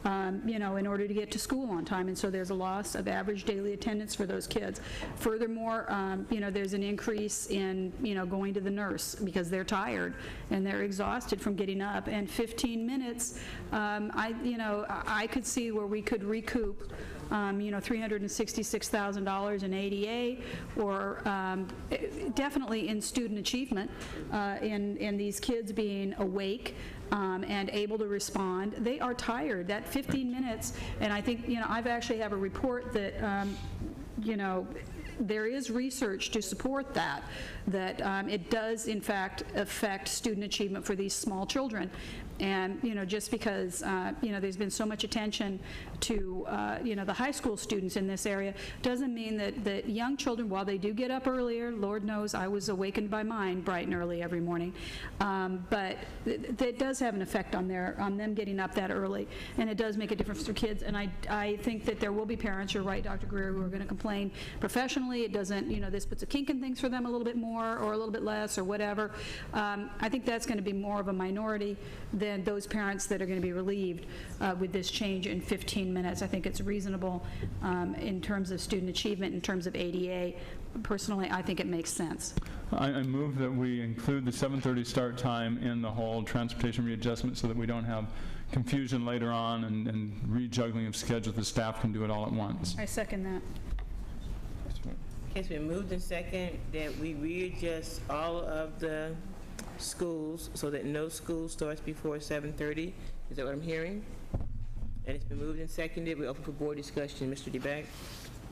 In order to get to school on time, and so there's a loss of average daily attendance for those kids. Furthermore, there's an increase in, going to the nurse because they're tired and they're exhausted from getting up, and 15 minutes, I could see where we could recoup $366,000 in ADA, or definitely in student achievement, in these kids being awake and able to respond. They are tired. That 15 minutes, and I think, I've actually have a report that, there is research to support that it does, in fact, affect student achievement for these small children. And, just because, there's been so much attention to, the high school students in this area, doesn't mean that young children, while they do get up earlier, Lord knows I was awakened by mine bright and early every morning, but that does have an effect on them getting up that early, and it does make a difference for kids. And I think that there will be parents, you're right, Dr. Greer, who are going to complain professionally. It doesn't, this puts a kink in things for them a little bit more or a little bit less or whatever. I think that's going to be more of a minority than those parents that are going to be relieved with this change in 15 minutes. I think it's reasonable in terms of student achievement, in terms of ADA. Personally, I think it makes sense. I move that we include the 7:30 start time in the whole transportation readjustment so that we don't have confusion later on and rejuggling of schedules. The staff can do it all at once. I second that. It's been moved and second that we readjust all of the schools so that no school starts before 7:30. Is that what I'm hearing? And it's been moved and seconded. We open for board discussion. Mr. DeBack?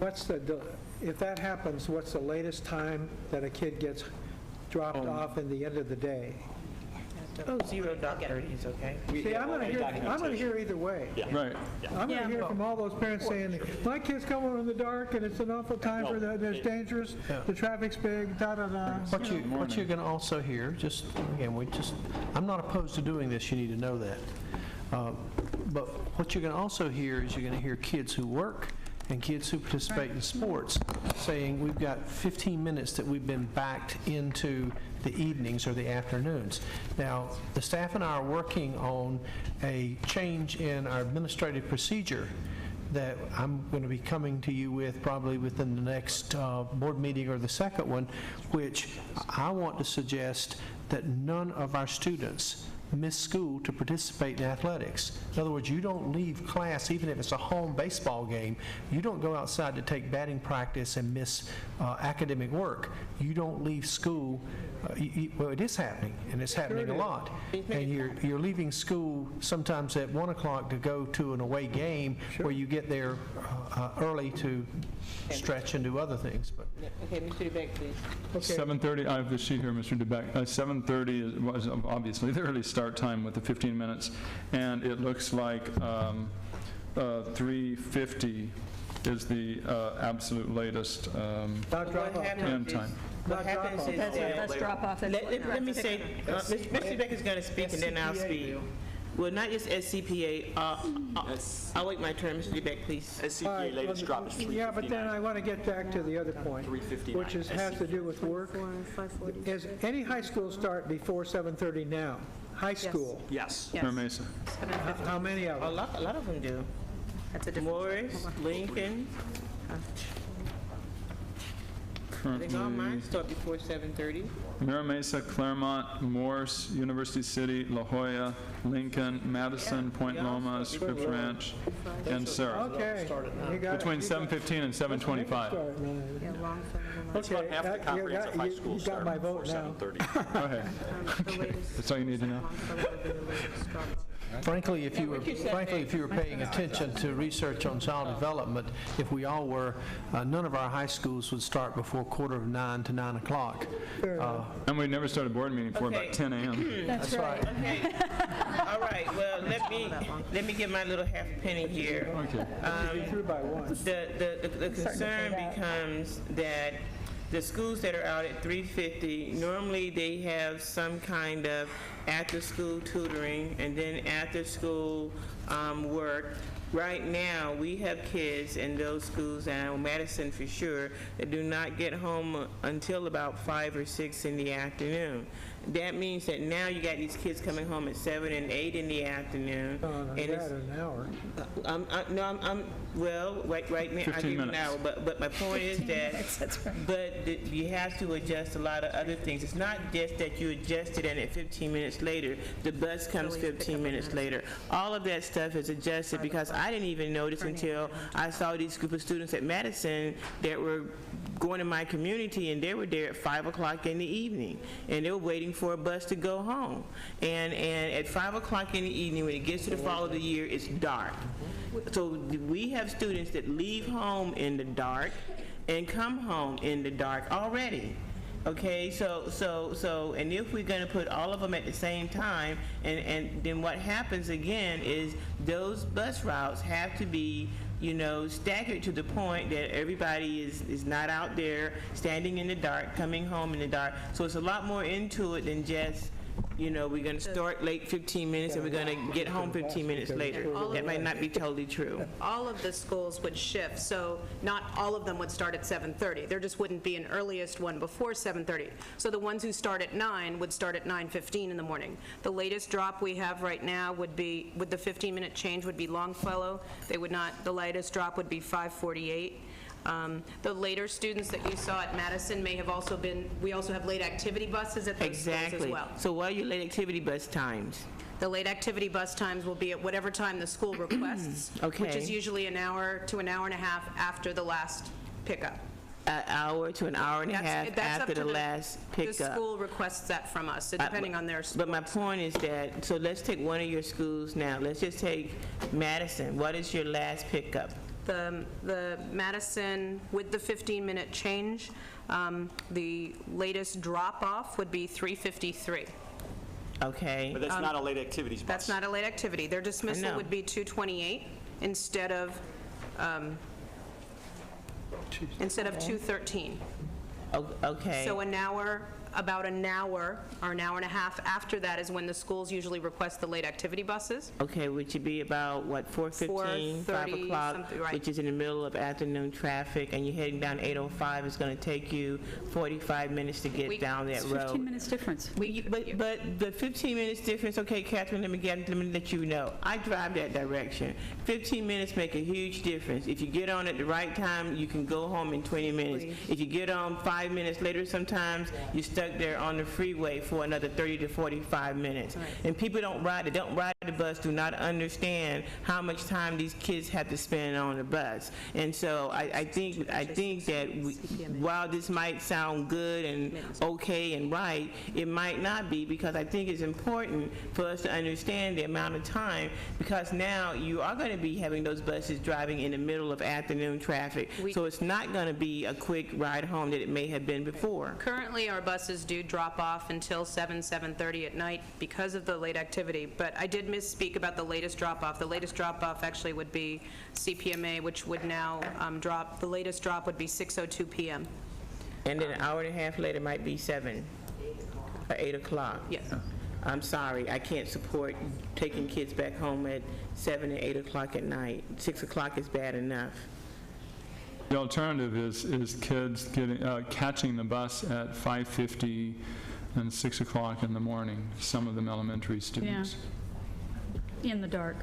if that happens, what's the latest time that a kid gets dropped off in the end of the day? Oh, 0:30 is okay. See, I'm going to hear either way. Right. I'm going to hear from all those parents saying, my kid's coming in the dark and it's an awful time for that, it's dangerous, the traffic's big, da-da-da. What you're going to also hear, I'm not opposed to doing this, you need to know that. But what you're going to also hear is you're going to hear kids who work and kids who participate in sports saying, we've got 15 minutes that we've been backed into the evenings or the afternoons. Now, the staff and I are working on a change in our administrative procedure that I'm going to be coming to you with probably within the next board meeting or the second one, which I want to suggest that none of our students miss school to participate in athletics. In other words, you don't leave class, even if it's a home baseball game, you don't go outside to take batting practice and miss academic work. You don't leave school, well, it is happening, and it's happening a lot. And you're leaving school sometimes at 1 o'clock to go to an away game where you get there early to stretch and do other things. But Okay, Mr. DeBeck, please. Okay. 7:30, I have the sheet here, Mr. DeBeck. 7:30 was obviously the early start time with the 15 minutes, and it looks like 3:50 is the absolute latest end time. What happens is That's drop off. let me say, Mr. DeBeck is going to speak and then I'll speak. Well, not just SCPA, I'll wait my turn, Mr. DeBeck, please. SCPA latest drop is 3:59. Yeah, but then I want to get back to the other point, which has to do with work. Is any high school start before 7:30 now? High school? Yes. Mira Mesa. How many of them? A lot of them do. Morris, Lincoln. I think all mine start before 7:30. Mira Mesa, Claremont, Morse, University City, La Jolla, Lincoln, Madison, Point Loma, Scripps Ranch, and Sarah. Okay. You got it. Between 7:15 and 7:25. That's about half the comprehensive high schools You got start my before vote now. 7:30. Go ahead. Okay. That's all you need to know. frankly, if you were paying attention to research on child development, if we all were, none of our high schools would start before 8:45 to 9 o'clock. And we never started board meeting before about 10 a.m. That's right. Okay. All right, well, let me get my little half penny here. Okay. Through by one. The concern becomes that the schools that are out at 3:50, normally they have some kind of after-school tutoring and then after-school work. Right now, we have kids in those schools, and Madison for sure, that do not get home until about 5 or 6 in the afternoon. That means that now you got these kids coming home at 7 and 8 in the afternoon. And it's an hour. Well, right now, I give you an hour, but my point is that, but you have to adjust a lot of other things. It's not just that you adjust it and at 15 minutes later, the bus comes 15 minutes later. All of that stuff is adjusted because I didn't even notice until I saw these group of students at Madison that were going to my community, and they were there at 5 o'clock in the evening, and they were waiting for a bus to go home. And at 5 o'clock in the evening, when it gets to the fall of the year, it's dark. So we have students that leave home in the dark and come home in the dark already. Okay, so, and if we're going to put all of them at the same time, and then what happens again is those bus routes have to be, staggered to the point that everybody is not out there standing in the dark, coming home in the dark. So it's a lot more into it than just, we're going to start late 15 minutes and we're going to get home 15 minutes later. That might not be totally true. All of the schools would shift, so not all of them would start at 7:30. There just wouldn't be an earliest one before 7:30. So the ones who start at 9 would start at 9:15 in the morning. The latest drop we have right now would be, with the 15-minute change, would be Longfellow. They would not, the latest drop would be 5:48. The later students that you saw at Madison may have also been, we also have late activity buses at those schools as well. So what are your late activity bus times? The late activity bus times will be at whatever time the school requests, which is usually an hour to an hour and a half after the last pickup. An hour to an hour and a half after the last pickup. The school requests that from us, so depending on their school. But my point is that, so let's take one of your schools now. Let's just take Madison. What is your last pickup? The Madison, with the 15-minute change, the latest drop-off would be 3:53. Okay. But that's not a late activities bus. That's not a late activity. Their dismissal would be 2:28 instead of 2:13. Okay. So an hour, about an hour, or an hour and a half after that is when the schools usually request the late activity buses. Okay, which would be about, what, 4:15, 5 4:30, o'clock, something, right. which is in the middle of afternoon traffic, and you're heading down 805, it's going to take you 45 minutes to get down that It's road. 15 minutes difference. But the 15 minutes difference, okay, Catherine, let me let you know. I drive that direction. 15 minutes make a huge difference. If you get on at the right time, you can go home in 20 minutes. If you get on 5 minutes later sometimes, you're stuck there on the freeway for another 30 to 45 minutes. And people don't ride the bus, do not understand how much time these kids have to spend on the bus. And so I think that while this might sound good and okay and right, it might not be, because I think it's important for us to understand the amount of time, because now you are going to be having those buses driving in the middle of afternoon traffic. So it's not going to be a quick ride home that it may have been before. Currently, our buses do drop off until 7:30 at night because of the late activity, but I did misspeak about the latest drop-off. The latest drop-off actually would be CPMA, which would now drop, the latest drop would be 6:02 p.m. And then an hour and a half later might be 7 or 8 o'clock. Yes. I'm sorry, I can't support taking kids back home at 7 and 8 o'clock at night. 6 o'clock is bad enough. The alternative is kids catching the bus at 5:50 and 6 o'clock in the morning, some of them elementary students. In the dark.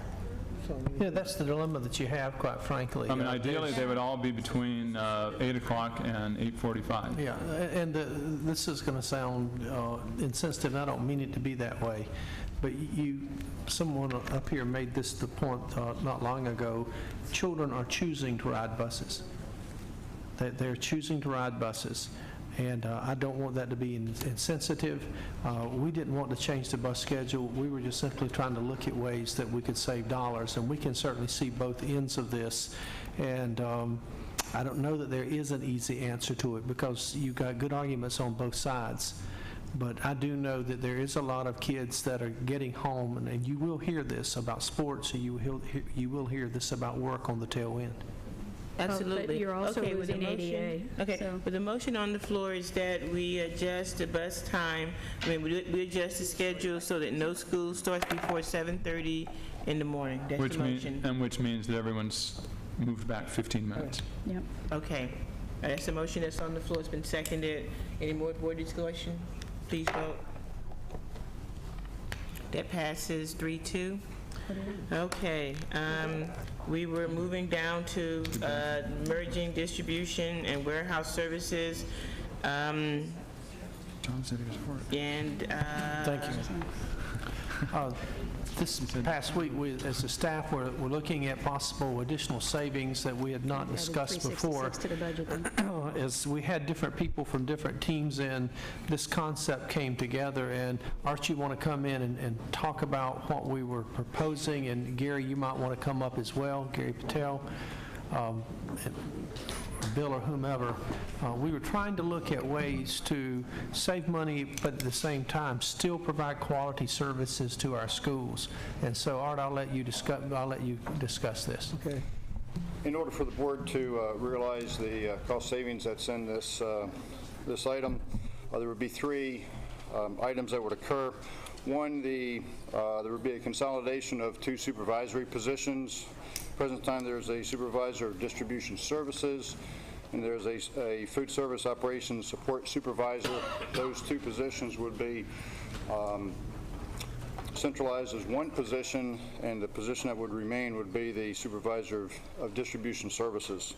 Yeah, that's the dilemma that you have, quite frankly. I mean, ideally, they would all be between 8 o'clock and 8:45. Yeah, and this is going to sound insensitive, and I don't mean it to be that way, but someone up here made this the point not long ago. Children are choosing to ride buses. They're choosing to ride buses, and I don't want that to be insensitive. We didn't want to change the bus schedule. We were just simply trying to look at ways that we could save dollars, and we can certainly see both ends of this. And I don't know that there is an easy answer to it, because you've got good arguments on both sides. But I do know that there is a lot of kids that are getting home, and you will hear this about sports, and you will hear this about work on the tail end. Absolutely. But you're also Okay, with the losing motion- ADA. Okay, so- but the motion on the floor is that we adjust the bus time, we adjust the schedule so that no school starts before 7:30 in the morning. That's the motion. Which means that everyone's moved back 15 minutes. Yep. Okay. That's the motion that's on the floor. It's been seconded. Any more board discussion? Please vote. That passes 3-2. Okay, we were moving down to merging distribution and warehouse services. John said he was for it. And, Thank you. This past week, as a staff, we're looking at possible additional savings that we had not discussed before. 366 to the budget then. As we had different people from different teams in, this concept came together, and Archie, want to come in and talk about what we were proposing, and Gary, you might want to come up as well, Gary Patel, and Bill or whomever. We were trying to look at ways to save money, but at the same time still provide quality services to our schools. And so, Art, I'll let you discuss this. Okay. In order for the board to realize the cost savings that's in this item, there would be three items that would occur. One, there would be a consolidation of two supervisory positions. Present time, there's a supervisor of distribution services, and there's a food service operations support supervisor. Those two positions would be centralized as one position, and the position that would remain would be the supervisor of distribution services.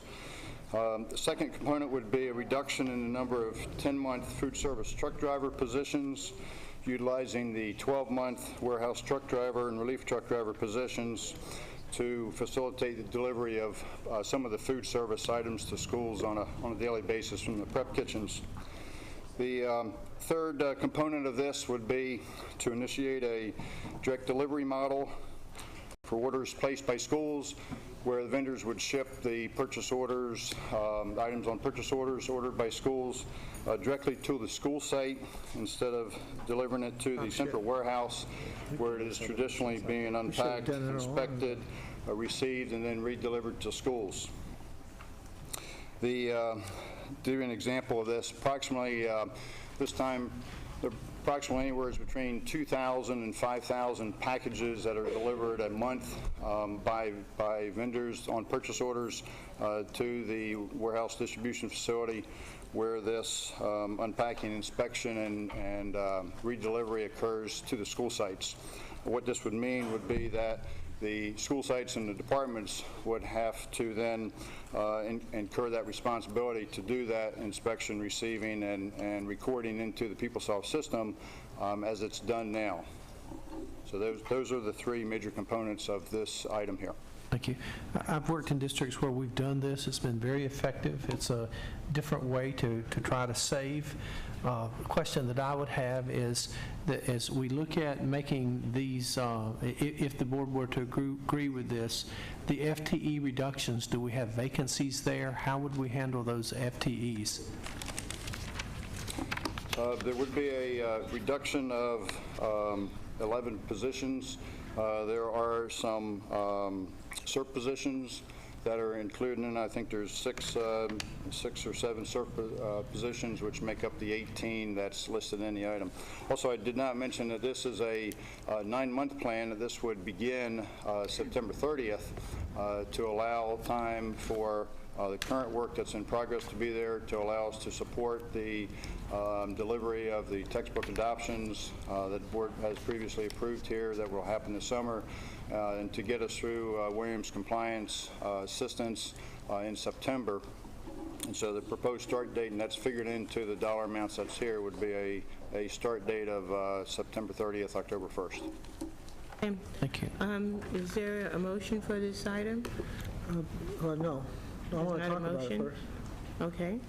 The second component would be a reduction in the number of 10-month food service truck driver positions, utilizing the 12-month warehouse truck driver and relief truck driver positions to facilitate the delivery of some of the food service items to schools on a daily basis from the prep kitchens. The third component of this would be to initiate a direct delivery model for orders placed by schools, where the vendors would ship the purchase orders, items on purchase orders ordered by schools directly to the school site instead of delivering it to the central warehouse where it is traditionally being unpacked, inspected, received, and then redelivered to schools. To give you an example of this, approximately this time, there are approximately anywhere between 2,000 and 5,000 packages that are delivered a month by vendors on purchase orders to the warehouse distribution facility, where this unpacking, inspection, and redelivery occurs to the school sites. What this would mean would be that the school sites and the departments would have to then incur that responsibility to do that inspection, receiving, and recording into the PeopleSoft system as it's done now. So those are the three major components of this item here. Thank you. I've worked in districts where we've done this. It's been very effective. It's a different way to try to save. The question that I would have is that as we look at making these, if the board were to agree with this, the FTE reductions, do we have vacancies there? How would we handle those FTEs? There would be a reduction of 11 positions. There are some SERP positions that are included, and I think there's six or seven SERP positions, which make up the 18 that's listed in the item. Also, I did not mention that this is a 9-month plan. That this would begin September 30th to allow time for the current work that's in progress to be there, to allow us to support the delivery of the textbook adoptions that the board has previously approved here that will happen this summer, and to get us through Williams compliance assistance in September. And so the proposed start date, and that's figured into the dollar amounts that's here, would be a start date of September 30th, October 1st. Thank you. Is there a motion for this item? No. I want to talk about it first. Okay.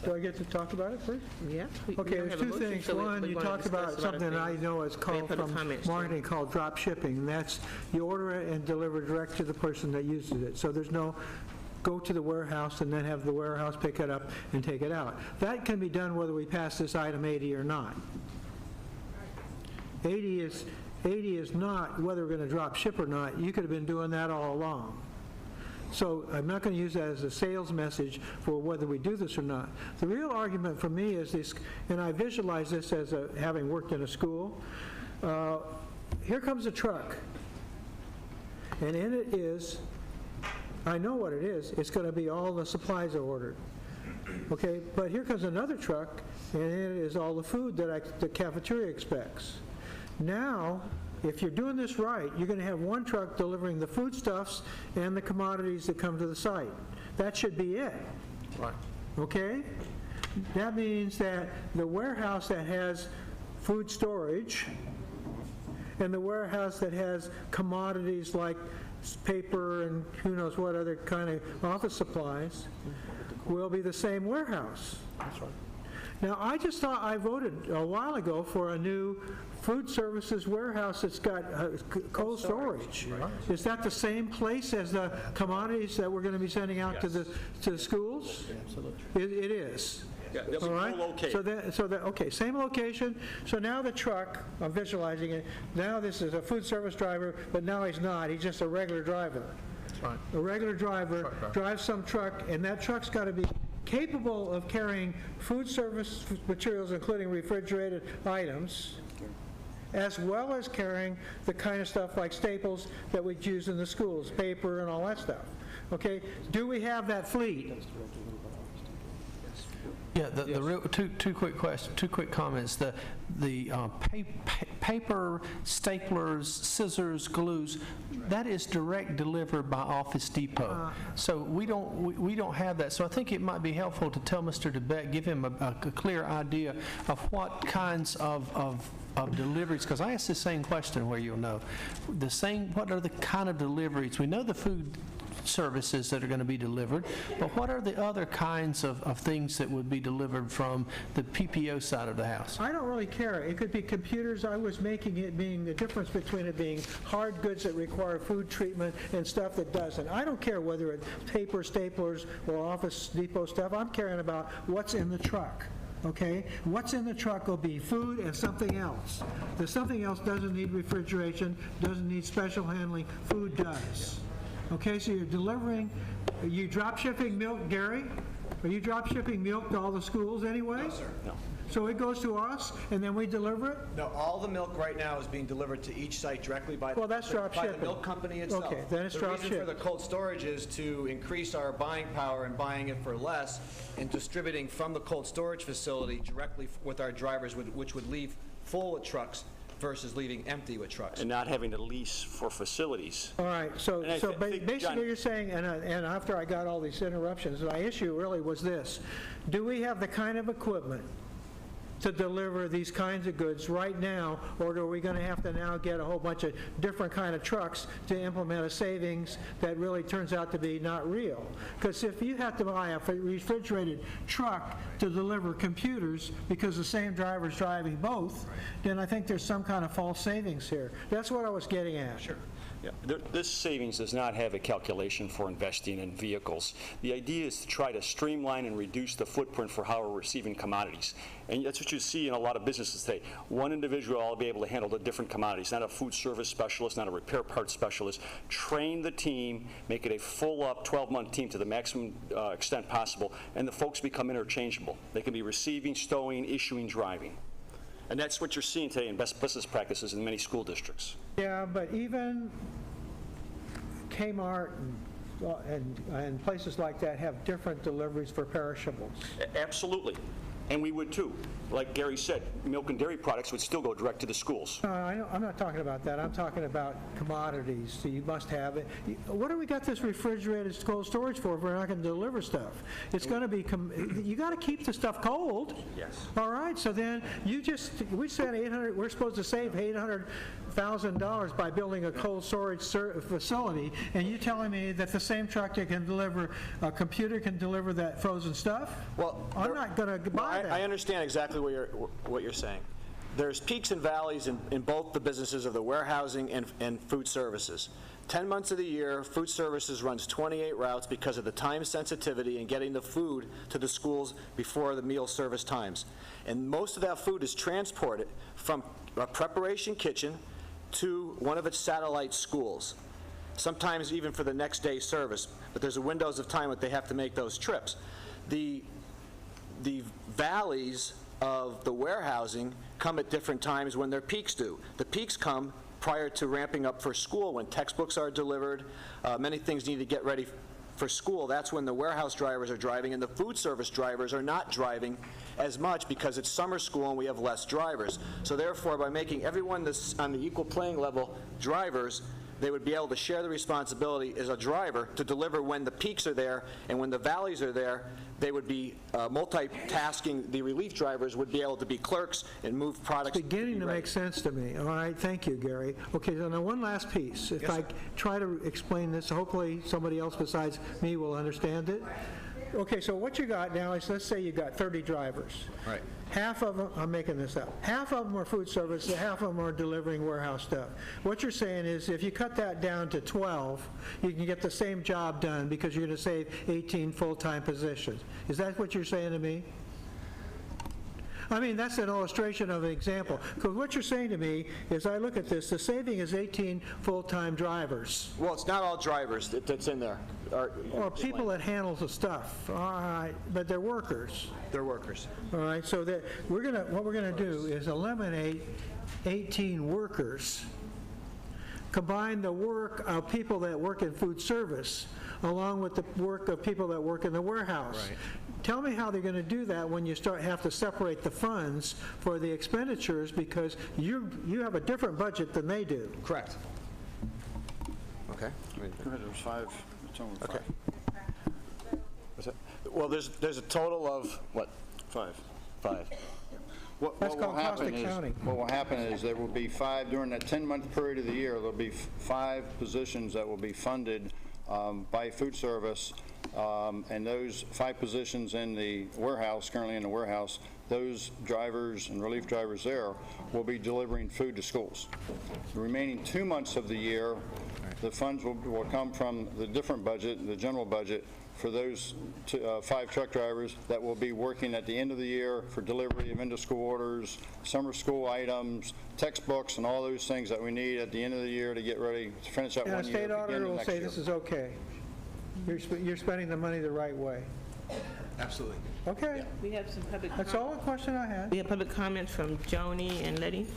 Do I get to talk about it first? Yeah. Okay, there's two things. One, you talked about something I know is called from marketing called drop shipping, and that's you order it and deliver direct to the person that uses it. So there's no go to the warehouse and then have the warehouse pick it up and take it out. That can be done whether we pass this item 80 or not. 80 is not whether we're going to drop ship or not. You could have been doing that all along. So I'm not going to use that as a sales message for whether we do this or not. The real argument for me is this, and I visualize this as having worked in a school. Here comes a truck, and in it is, I know what it is, it's going to be all the supplies are ordered. Okay, but here comes another truck, and in it is all the food that the cafeteria expects. Now, if you're doing this right, you're going to have one truck delivering the foodstuffs and the commodities that come to the site. That should be it. Right. Okay? That means that the warehouse that has food storage and the warehouse that has commodities like paper and who knows what other kind of office supplies will be the same warehouse. That's right. Now, I just thought I voted a while ago for a new food services warehouse that's got cold storage. Right. Is that the same place as the commodities that we're going to be sending out to the schools? Absolutely. It is. Yeah, they'll be co-located. Okay, same location. So now the truck, I'm visualizing it, now this is a food service driver, but now he's not. He's just a regular driver. That's right. A regular driver drives some truck, and that truck's got to be capable of carrying food service materials, including refrigerated items, as well as carrying the kind of stuff like staples that we'd use in the schools, paper and all that stuff. Okay, do we have that fleet? Yeah, the real two quick comments. The paper, staplers, scissors, glues, that is direct delivered by Office Depot. So we don't have that. So I think it might be helpful to tell Mr. DeBeck, give him a clear idea of what kinds of deliveries, because I asked the same question where you'll know. What are the kind of deliveries? We know the food services that are going to be delivered, but what are the other kinds of things that would be delivered from the PPO side of the house? I don't really care. It could be computers. I was making it being the difference between it being hard goods that require food treatment and stuff that doesn't. I don't care whether it's paper, staplers, or Office Depot stuff. I'm caring about what's in the truck. Okay? What's in the truck will be food and something else. The something else doesn't need refrigeration, doesn't need special handling. Food does. Okay, so you're delivering, are you drop shipping milk, Gary? Are you drop shipping milk to all the schools anyway? No, sir. No. So it goes to us, and then we deliver it? No, all the milk right now is being delivered to each site directly by Well, that's drop by the shipping. milk company itself. Okay, then it's drop The reason for ship. the cold storage is to increase our buying power and buying it for less and distributing from the cold storage facility directly with our drivers, which would leave full with trucks versus leaving empty with trucks. And not having to lease for facilities. All right, so And I think, basically John- you're saying, and after I got all these interruptions, my issue really was this. Do we have the kind of equipment to deliver these kinds of goods right now, or are we going to have to now get a whole bunch of different kind of trucks to implement a savings that really turns out to be not real? Because if you have to buy a refrigerated truck to deliver computers because the same driver's driving both, then I think there's some kind of false savings here. That's what I was getting at. Sure. Yeah. This savings does not have a calculation for investing in vehicles. The idea is to try to streamline and reduce the footprint for how we're receiving commodities. And that's what you see in a lot of businesses today. One individual will be able to handle the different commodities, not a food service specialist, not a repair parts specialist. Train the team, make it a full-up 12-month team to the maximum extent possible, and the folks become interchangeable. They can be receiving, stowing, issuing, driving. And that's what you're seeing today in best business practices in many school districts. Yeah, but even Kmart and places like that have different deliveries for perishables. Absolutely. And we would too. Like Gary said, milk and dairy products would still go direct to the schools. No, I'm not talking about that. I'm talking about commodities. So you must have it. What do we got this refrigerated cold storage for if we're not going to deliver stuff? It's going to be, you got to keep the stuff cold. Yes. All right, so then we said we're supposed to save $800,000 by building a cold storage facility, and you're telling me that the same truck that can deliver, a computer can deliver that frozen stuff? Well, I'm not going to buy that. I understand exactly what you're saying. There's peaks and valleys in both the businesses of the warehousing and food services. 10 months of the year, food services runs 28 routes because of the time sensitivity and getting the food to the schools before the meal service times. And most of that food is transported from a preparation kitchen to one of its satellite schools, sometimes even for the next day's service. But there's a windows of time that they have to make those trips. The valleys of the warehousing come at different times when their peaks do. The peaks come prior to ramping up for school, when textbooks are delivered, many things need to get ready for school. That's when the warehouse drivers are driving, and the food service drivers are not driving as much because it's summer school and we have less drivers. So therefore, by making everyone on the equal playing level drivers, they would be able to share the responsibility as a driver to deliver when the peaks are there, and when the valleys are there, they would be multitasking. The relief drivers would be able to be clerks and move products. It's beginning to make sense to me. All right, thank you, Gary. Okay, so now one last piece. If I try to explain this, hopefully somebody else besides me will understand it. Okay, so what you got now is, let's say you got 30 drivers. Right. Half of them, I'm making this up, half of them are food service, and half of them are delivering warehouse stuff. What you're saying is if you cut that down to 12, you can get the same job done because you're going to save 18 full-time positions. Is that what you're saying to me? I mean, that's an illustration of an example. Because what you're saying to me is, I look at this, the saving is 18 full-time drivers. Well, it's not all drivers that's in there. Or people that handle the stuff. All right, but they're workers. They're workers. All right, so that what we're gonna do is eliminate 18 workers, combine the work of people that work in food service along with the work of people that work in the warehouse. Right. Tell me how they're going to do that when you have to separate the funds for the expenditures, because you have a different budget than they do. Correct. Okay. There's five. It's only five. Okay. What's that? Well, there's a total of, what? Five. That's What will called cost happen is, accounting. what will happen is there will be five, during that 10-month period of the year, there'll be 5 positions that will be funded by food service, and those 5 positions in the warehouse, currently in the warehouse, those drivers and relief drivers there will be delivering food to schools. The remaining 2 months of the year, the funds will come from the different budget, the general budget, for those 5 truck drivers that will be working at the end of the year for delivery of end-of-school orders, summer school items, textbooks, and all those things that we need at the end of the year to get ready to finish up And one a year, state auditor begin the will next say year. this is okay. You're spending the money the right way. Absolutely. Okay. We have some public. That's all the question I had. We have public comments from Joni and Letty.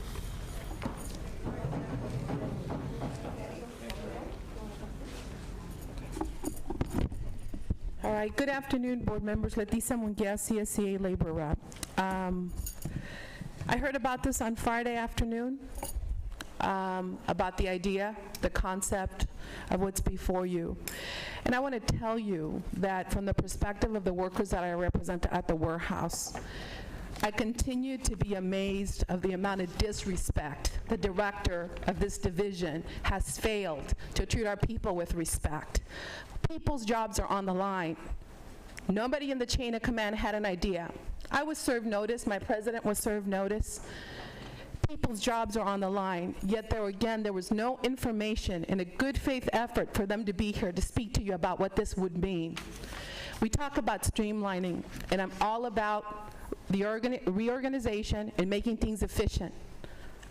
All right, good afternoon, board members. Leticia Munguia, CSCA labor rep. I heard about this on Friday afternoon, about the idea, the concept of what's before you. And I want to tell you that from the perspective of the workers that I represent at the warehouse, I continue to be amazed of the amount of disrespect the director of this division has failed to treat our people with respect. People's jobs are on the line. Nobody in the chain of command had an idea. I was served notice, my president was served notice. People's jobs are on the line, yet there was no information and a good faith effort for them to be here to speak to you about what this would mean. We talk about streamlining, and I'm all about the reorganization and making things efficient.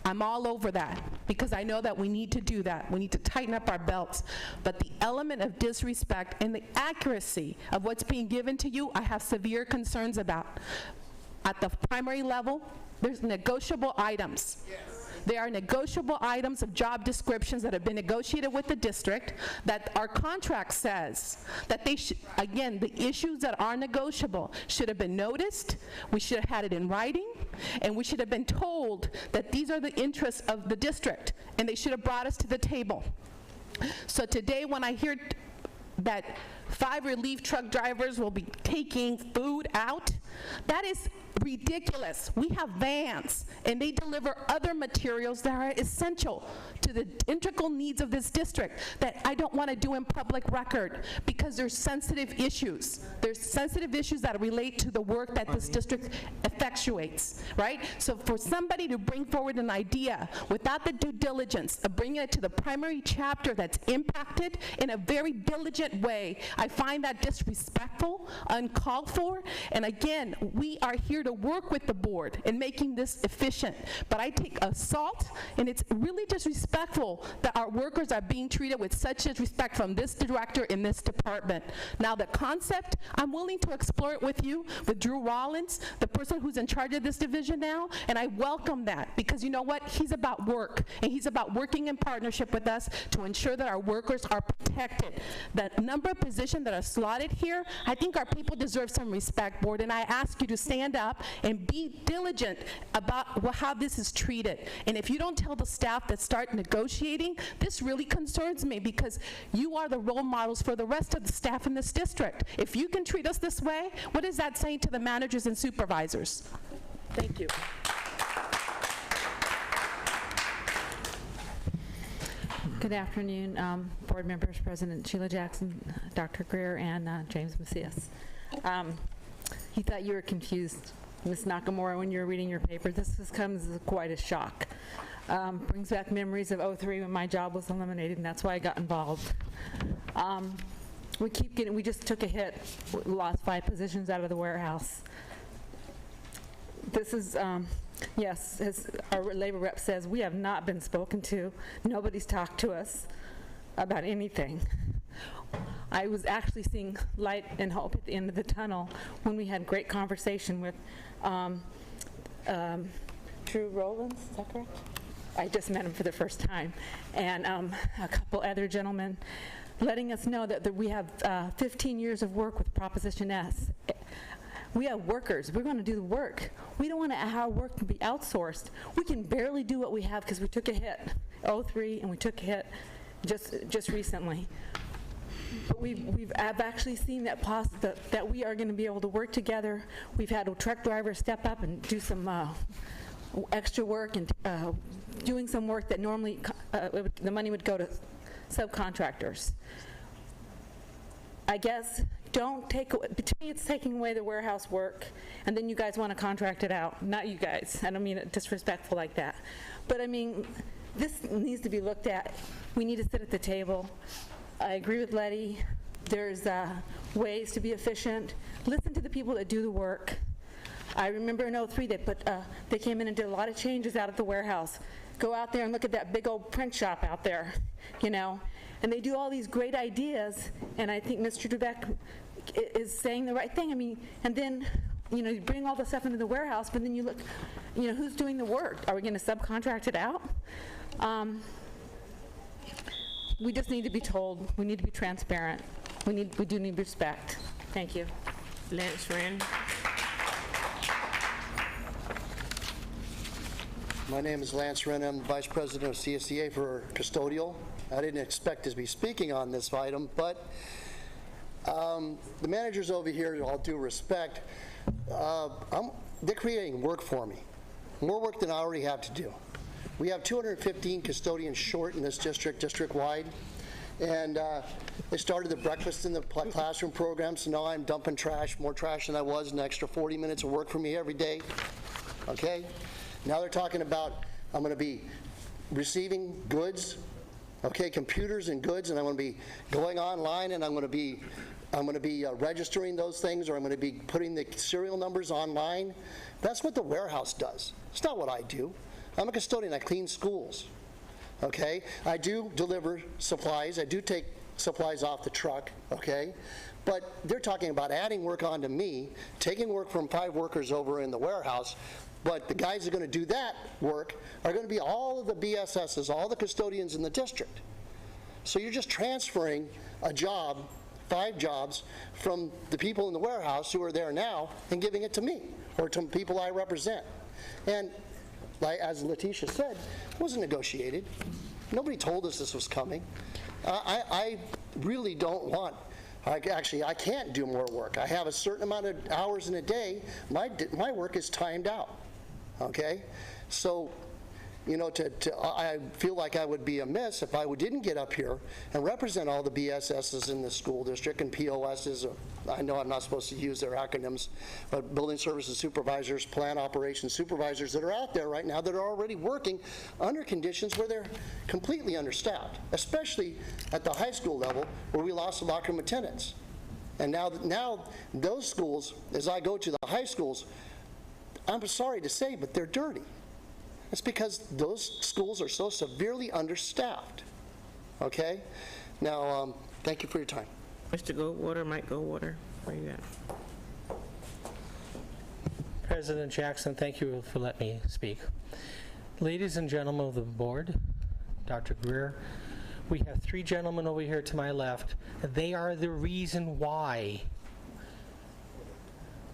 I'm all over that because I know that we need to do that. We need to tighten up our belts. But the element of disrespect and the accuracy of what's being given to you, I have severe concerns about. At the primary level, there's negotiable items. There are negotiable items of job descriptions that have been negotiated with the district that our contract says that they should, again, the issues that are negotiable should have been noticed, we should have had it in writing, and we should have been told that these are the interests of the district, and they should have brought us to the table. So today when I hear that 5 relief truck drivers will be taking food out, that is ridiculous. We have vans, and they deliver other materials that are essential to the integral needs of this district that I don't want to do in public record because there's sensitive issues. There's sensitive issues that relate to the work that this district effectuates, right? So for somebody to bring forward an idea without the due diligence of bringing it to the primary chapter that's impacted in a very diligent way, I find that disrespectful, uncalled for, and again, we are here to work with the board in making this efficient. But I take assault, and it's really disrespectful that our workers are being treated with such disrespect from this director in this department. Now the concept, I'm willing to explore it with you, with Drew Rollins, the person who's in charge of this division now, and I welcome that because you know what? He's about work, and he's about working in partnership with us to ensure that our workers are protected. The number of positions that are slotted here, I think our people deserve some respect, board, and I ask you to stand up and be diligent about how this is treated. And if you don't tell the staff that start negotiating, this really concerns me because you are the role models for the rest of the staff in this district. If you can treat us this way, what is that saying to the managers and supervisors? Thank you. Good afternoon, board members, President Sheila Jackson, Dr. Greer, and James Macias. He thought you were confused, Ms. Nakamura, when you were reading your paper. This comes as quite a shock. Brings back memories of '03 when my job was eliminated, and that's why I got involved. We just took a hit, we lost 5 positions out of the warehouse. This is, yes, as our labor rep says, we have not been spoken to. Nobody's talked to us about anything. I was actually seeing light and hope at the end of the tunnel when we had great conversation with Drew Rollins, is that correct? I just met him for the first time, and a couple other gentlemen letting us know that we have 15 years of work with Proposition S. We have workers. We're going to do the work. We don't want our work to be outsourced. We can barely do what we have because we took a hit, '03, and we took a hit just recently. But I've actually seen that we are going to be able to work together. We've had a truck driver step up and do some extra work and doing some work that normally the money would go to subcontractors. I guess, don't take, to me, it's taking away the warehouse work, and then you guys want to contract it out. Not you guys. I don't mean it disrespectful like that. But I mean, this needs to be looked at. We need to sit at the table. I agree with Letty. There's ways to be efficient. Listen to the people that do the work. I remember in '03, they came in and did a lot of changes out at the warehouse. Go out there and look at that big old print shop out there, you know? And they do all these great ideas, and I think Mr. DeBeck is saying the right thing. I mean, and then, you know, you bring all the stuff into the warehouse, but then you look, you know, who's doing the work? Are we going to subcontract it out? We just need to be told. We need to be transparent. We do need respect. Thank you. Lance Wren. My name is Lance Wren. I'm Vice President of CSEA for Custodial. I didn't expect to be speaking on this item, but the managers over here, all due respect, they're creating work for me, more work than I already have to do. We have 215 custodians short in this district, district-wide, and they started the breakfast in the classroom program, so now I'm dumping trash, more trash than I was, an extra 40 minutes of work for me every day, okay? Now they're talking about I'm going to be receiving goods, okay, computers and goods, and I'm going to be going online, and I'm going to be registering those things, or I'm going to be putting the serial numbers online. That's what the warehouse does. It's not what I do. I'm a custodian. I clean schools, okay? I do deliver supplies. I do take supplies off the truck, okay? But they're talking about adding work onto me, taking work from 5 workers over in the warehouse, but the guys that are going to do that work are going to be all of the BSSs, all the custodians in the district. So you're just transferring a job, 5 jobs, from the people in the warehouse who are there now and giving it to me or to people I represent. And like, as Letitia said, it wasn't negotiated. Nobody told us this was coming. I really don't want, I can't do more work. I have a certain amount of hours in a day. My work is timed out. Okay, so, you know, I feel like I would be amiss if I didn't get up here and represent all the BSSs in the school district and POSs. I know I'm not supposed to use their acronyms, but building services supervisors, plant operations supervisors that are out there right now that are already working under conditions where they're completely understaffed, especially at the high school level where we lost a lot of attendance. And now those schools, as I go to the high schools, I'm sorry to say, but they're dirty. It's because those schools are so severely understaffed. Okay? Now, thank you for your time. Mr. Goldwater, Mike Goldwater, where you at? President Jackson, thank you for letting me speak. Ladies and gentlemen of the board, Dr. Greer, we have 3 gentlemen over here to my left. They are the reason why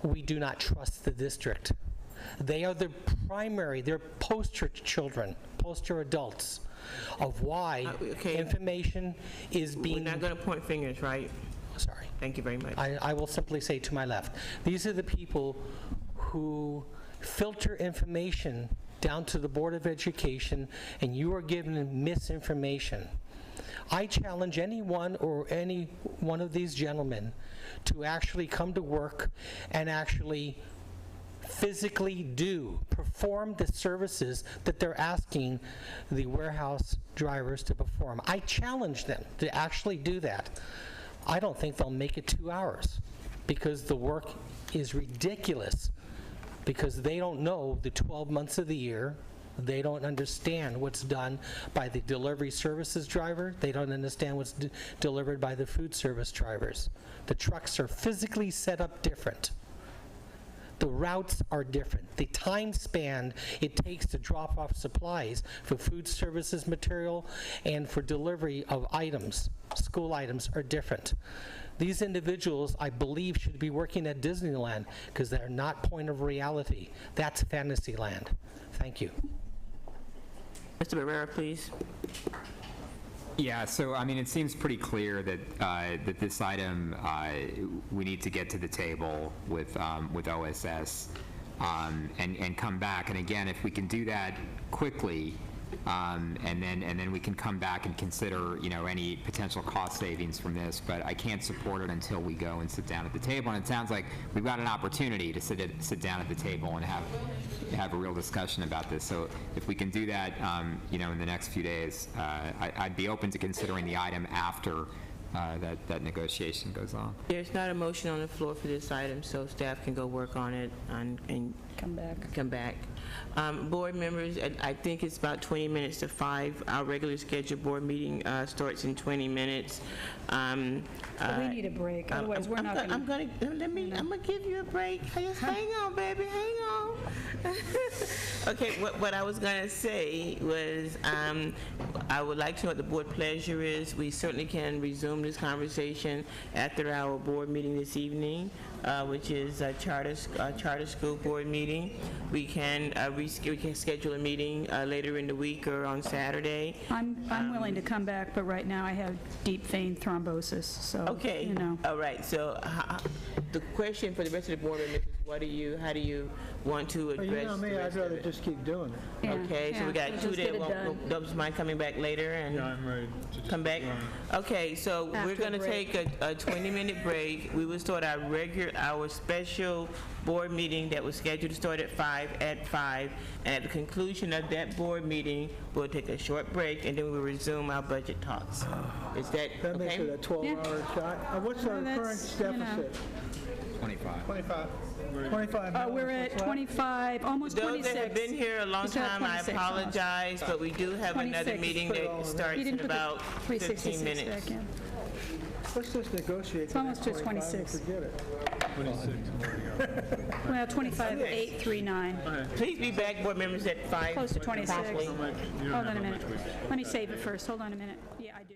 we do not trust the district. They are the primary, they're poster children, poster adults of why information is being... We're not going to point fingers, right? Sorry. Thank you very much. I will simply say to my left, these are the people who filter information down to the Board of Education, and you are given misinformation. I challenge anyone or any one of these gentlemen to actually come to work and actually physically perform the services that they're asking the warehouse drivers to perform. I challenge them to actually do that. I don't think they'll make it 2 hours because the work is ridiculous, because they don't know the 12 months of the year. They don't understand what's done by the delivery services driver. They don't understand what's delivered by the food service drivers. The trucks are physically set up different. The routes are different. The time span it takes to drop off supplies for food services material and for delivery of items, school items, are different. These individuals, I believe, should be working at Disneyland because they're not point of reality. That's Fantasyland. Thank you. Mr. Barrera, please. Yeah, so I mean, it seems pretty clear that that this item we need to get to the table with OSS and come back. And again, if we can do that quickly, And then we can come back and consider, any potential cost savings from this, but I can't support it until we go and sit down at the table. And it sounds like we've got an opportunity to sit down at the table and have a real discussion about this. So if we can do that, in the next few days, I'd be open to considering the item after that negotiation goes on. There's not a motion on the floor for this item, so staff can go work on it and come back. Board members, I think it's about 20 minutes to 5. Our regular scheduled board meeting starts in 20 minutes. We need a break, otherwise we're not going to... I'm going to give you a break. Just hang on, baby, hang on. Okay, what I was going to say was I would like to know what the board pleasure is. We certainly can resume this conversation after our board meeting this evening, which is a charter school board meeting. We can schedule a meeting later in the week or on Saturday. I'm willing to come back, but right now I have deep vein thrombosis, so, Okay. All right. So the question for the rest of the board members is how do you want to address You know me, the I'd rest of rather it? just keep doing it. Yeah, Okay, so we got let's two just get that it done. don't mind coming back later and I'm ready to just come back? keep going. Okay, so we're After going to break. take a 20-minute break. We will start our special board meeting that was scheduled to start at 5 And at the conclusion of that board meeting, we'll take a short break and then we'll resume our budget talks. Is that That makes okay? it a 12-hour shot. What's our Well, current that's, you know. deficit? 25. 25 million. We're at 25, almost 26. Those that have been here a long Just had time, I 26 apologize, but we do have another 26. meeting that starts You didn't in put the about 15 366 minutes. back in. Let's just negotiate. It's almost to 25 and 26. Forget it. Well, 25,839. Please be back, board members, at 5. Close to 26. promptly. Hold on a minute. Let me save it first. Hold on a minute. Yeah, I do.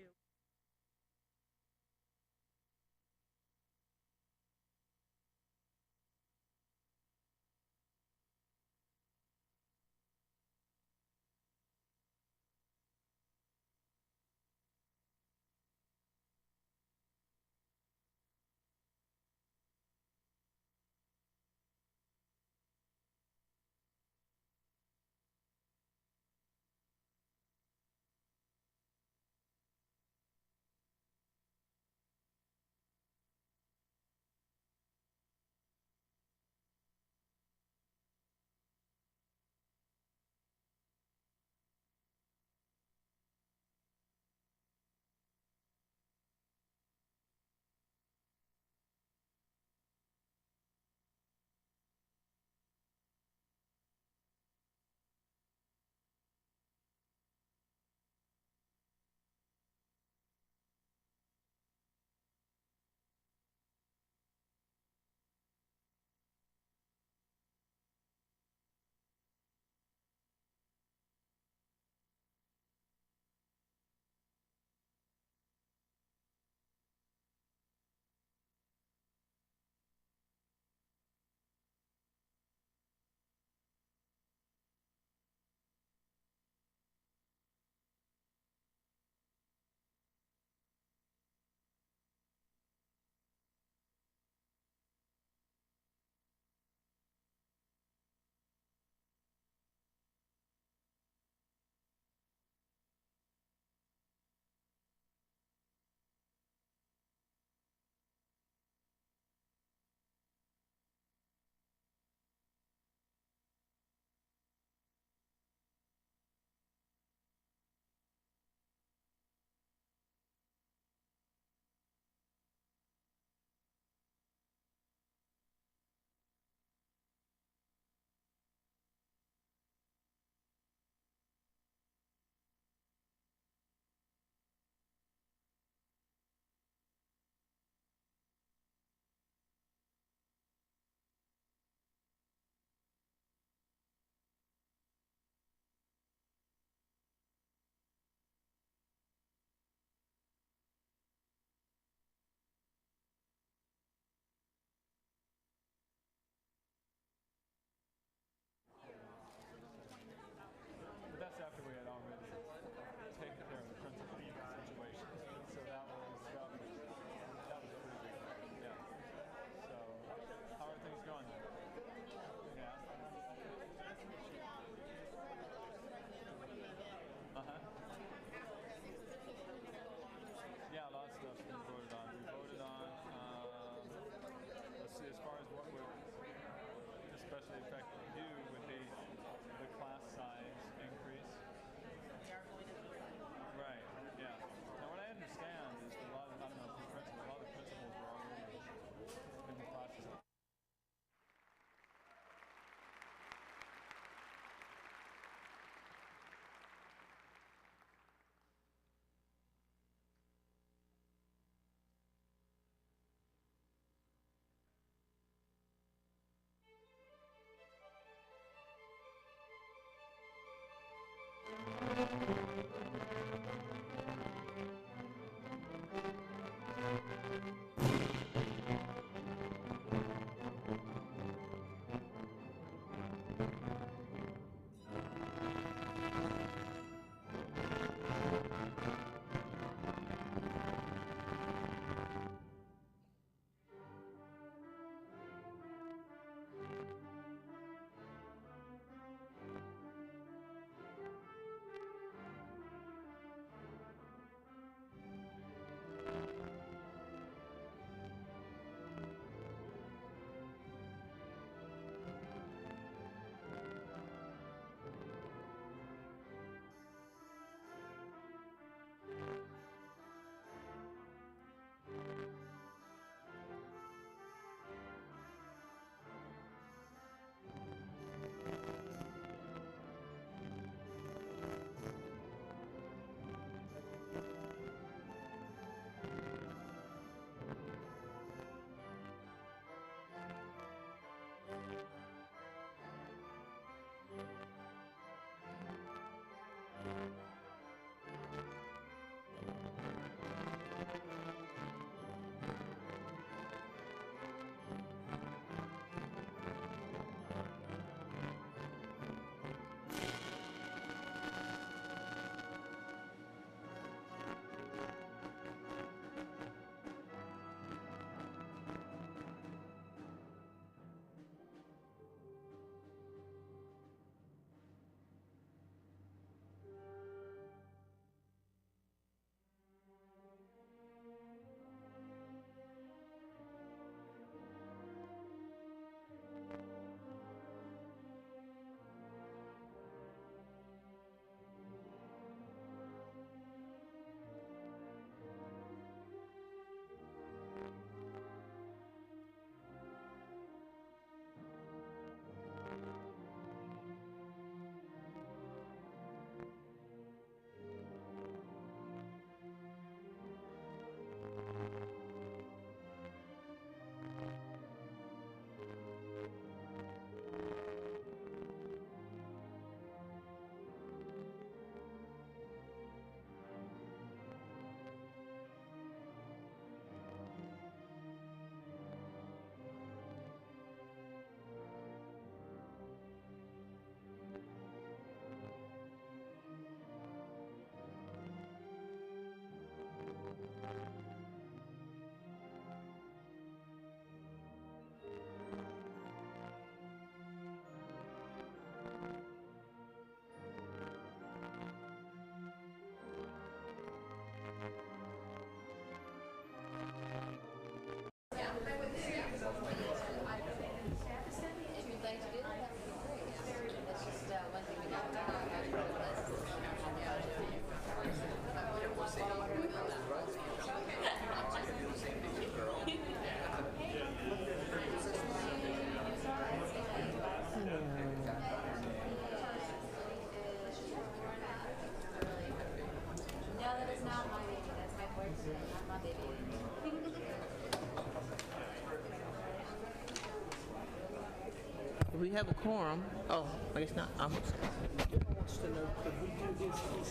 we have a quorum. Oh, I guess not.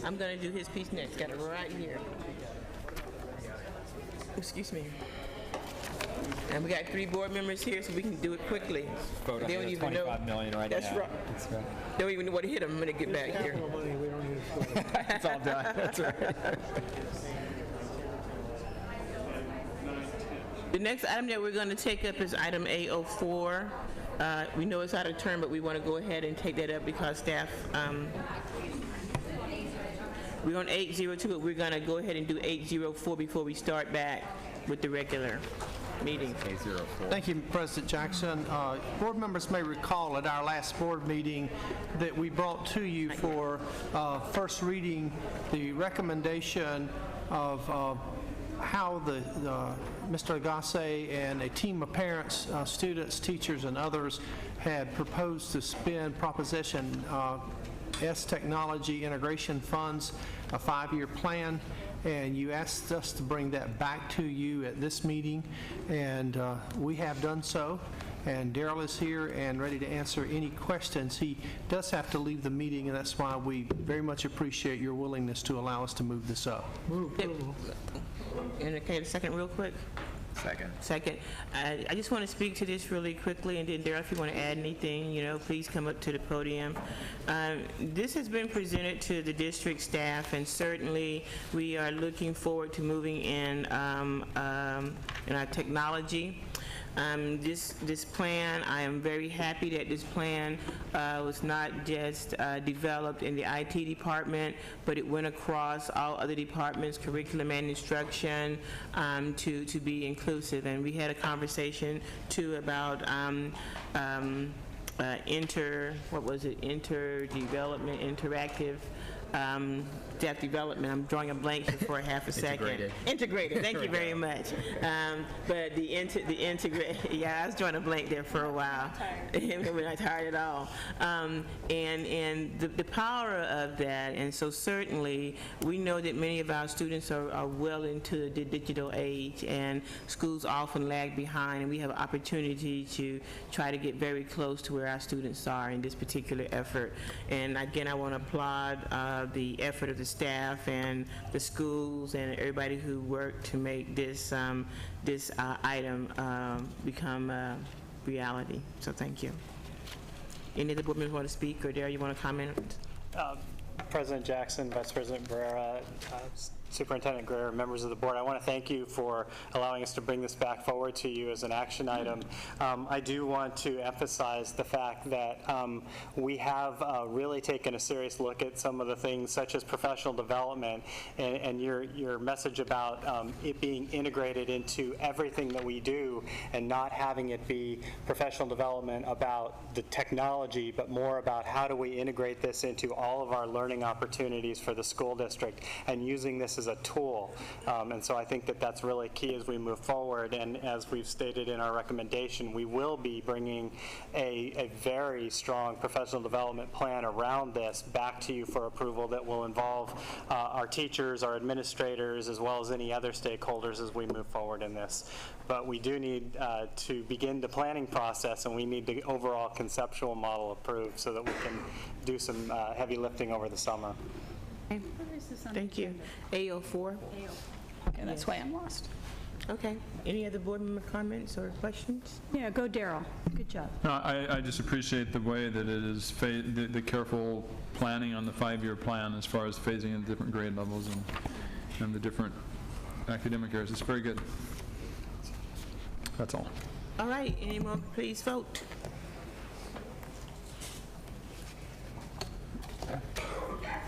I'm going to do his piece next. Got it right here. Excuse me. And we got 3 board members here, so we can do it quickly. They don't even know. $25 million right That's now. right. They don't even know what to hit them when they get back here. It's all done. That's right. The next item that we're going to take up is item A04. We know it's out of turn, but we want to go ahead and take that up because staff, we're on 802, but we're going to go ahead and do 804 before we start back with the regular meeting. Thank you, President Jackson. Board members may recall at our last board meeting that we brought to you for first reading the recommendation of how Mr. Agasse and a team of parents, students, teachers, and others had proposed to spend Proposition S Technology Integration Funds, a 5-year plan, and you asked us to bring that back to you at this meeting, and we have done so. And Darrell is here and ready to answer any questions. He does have to leave the meeting, and that's why we very much appreciate your willingness to allow us to move this up. Okay, a second real quick. Second. I just want to speak to this really quickly, and then Darrell, if you want to add anything, please come up to the podium. This has been presented to the district staff, and certainly we are looking forward to moving in our technology. This plan, I am very happy that this plan was not just developed in the IT department, but it went across all other departments, curriculum and instruction, to be inclusive. And we had a conversation too about interactive staff development. I'm drawing a blank here for a half a second. Integrated. Thank you very much. But the integrate. Yeah, I was drawing a blank there for a while. We're not tired at all. And the power of that. And so certainly we know that many of our students are well into the digital age, and schools often lag behind. And we have an opportunity to try to get very close to where our students are in this particular effort. And again, I want to applaud the effort of the staff and the schools and everybody who worked to make this item become a reality. So thank you. Any other board members want to speak, or Darrell, you want to comment? President Jackson, Vice President Barrera, Superintendent Greer, members of the board, I want to thank you for allowing us to bring this back forward to you as an action item. I do want to emphasize the fact that we have really taken a serious look at some of the things such as professional development, and your message about it being integrated into everything that we do and not having it be professional development about the technology, but more about how do we integrate this into all of our learning opportunities for the school district and using this as a tool. And so I think that that's really key as we move forward. And as we've stated in our recommendation, we will be bringing a very strong professional development plan around this back to you for approval that will involve our teachers, our administrators, as well as any other stakeholders as we move forward in this. But we do need to begin the planning process, and we need the overall conceptual model approved so that we can do some heavy lifting over the summer. Thank you. A04? Okay, that's why I'm lost. Okay. Any other board member comments or questions? Yeah, go Darrell. Good job. No, I just appreciate the way that it is, the careful planning on the 5-year plan as far as phasing in different grade levels and the different academic areas. It's very good. That's all. All right. Any more? Please vote.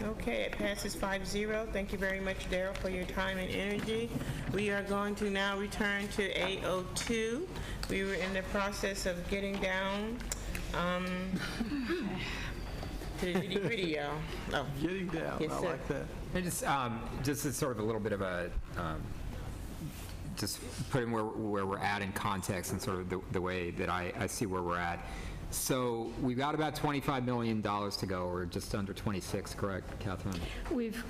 Okay, it passes 5-0. Thank you very much, Darrell, for your time and energy. We are going to now return to A02. We were in the process of getting down to the nitty-gritty, y'all. Oh. Getting down. Yes, I sir. like that. And just as sort of a little bit of a, just putting where we're at in context and sort of the way that I see where we're at. So we've got about $25 million to go, or just under 26, correct, Catherine? We've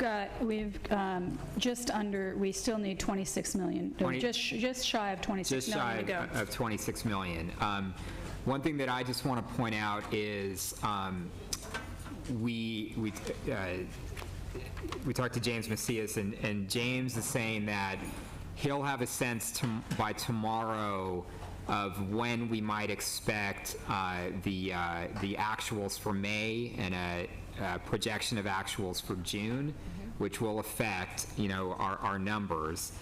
just under, we still need 26 million, just shy of 26 million to go. Just shy of 26 million. One thing that I just want to point out is we talked to James Macias, and James is saying that he'll have a sense by tomorrow of when we might expect the actuals for May and a projection of actuals for June, which will affect, our numbers.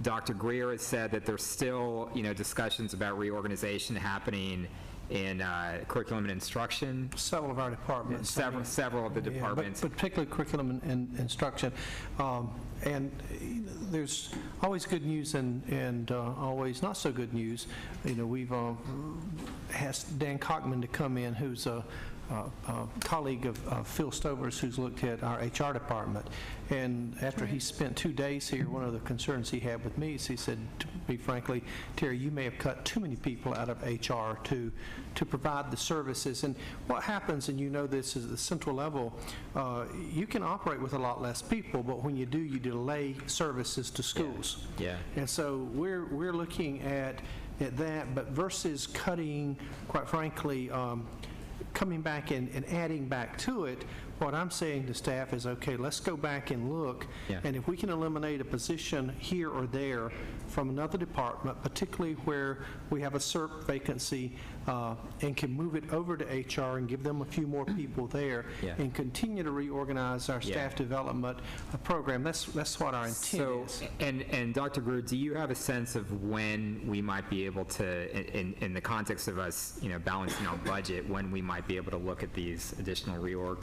Dr. Greer has said that there's still, discussions about reorganization happening in curriculum and instruction. Several of our departments. Several of the departments. But particularly curriculum and instruction. And there's always good news and always not so good news. We've asked Dan Cockman to come in, who's a colleague of Phil Stover's, who's looked at our HR department. And after he spent 2 days here, one of the concerns he had with me is he said, to me frankly, Terry, you may have cut too many people out of HR to provide the services. And what happens, and this is at the central level, you can operate with a lot less people, but when you do, you delay services to schools. Yeah. And so we're looking at that, but versus cutting, quite frankly, coming back and adding back to it, what I'm saying to staff is, okay, let's go back and look, and if we can eliminate a position here or there from another department, particularly where we have a CERP vacancy, and can move it over to HR and give them a few more people there, and continue to reorganize our staff development program. That's what our intent is. And Dr. Greer, do you have a sense of when we might be able to, in the context of us, balancing our budget, when we might be able to look at these additional reorg?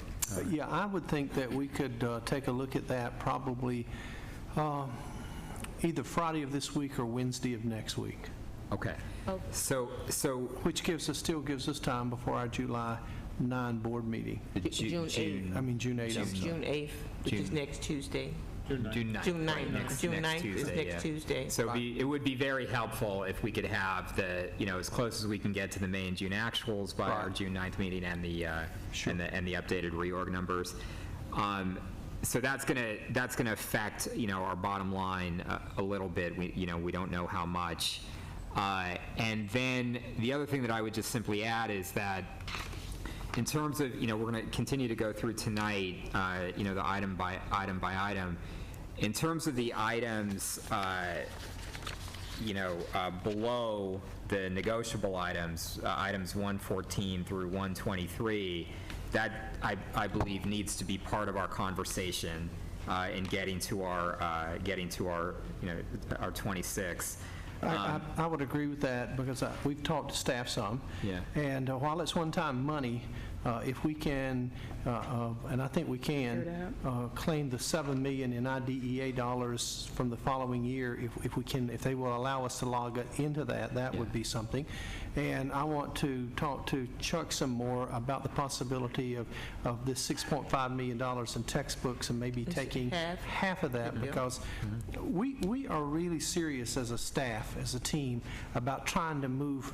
Yeah, I would think that we could take a look at that probably either Friday of this week or Wednesday of next week. Okay. So which still gives us time before our July 9 board meeting. June 8th. I mean June 8th. June 8th, which is next Tuesday. June 9th. June 9th is next Tuesday. So it would be very helpful if we could have as close as we can get to the May and June actuals by our June 9th meeting and the updated reorg numbers. So that's gonna affect our bottom line a little bit. We don't know how much. And then the other thing that I would just simply add is that in terms of, we're going to continue to go through tonight, the item by item. In terms of the items, below the negotiable items, items 114 through 123, that I believe needs to be part of our conversation in getting to our our 26. I would agree with that because we've talked to staff some. Yeah. And while it's one-time money, if we can, and I think we can, claim the $7 million in IDEA dollars from the following year, if they will allow us to log into that would be something. And I want to talk to Chuck some more about the possibility of this $6.5 million in textbooks and maybe taking half of that, because we are really serious as a staff, as a team, about trying to move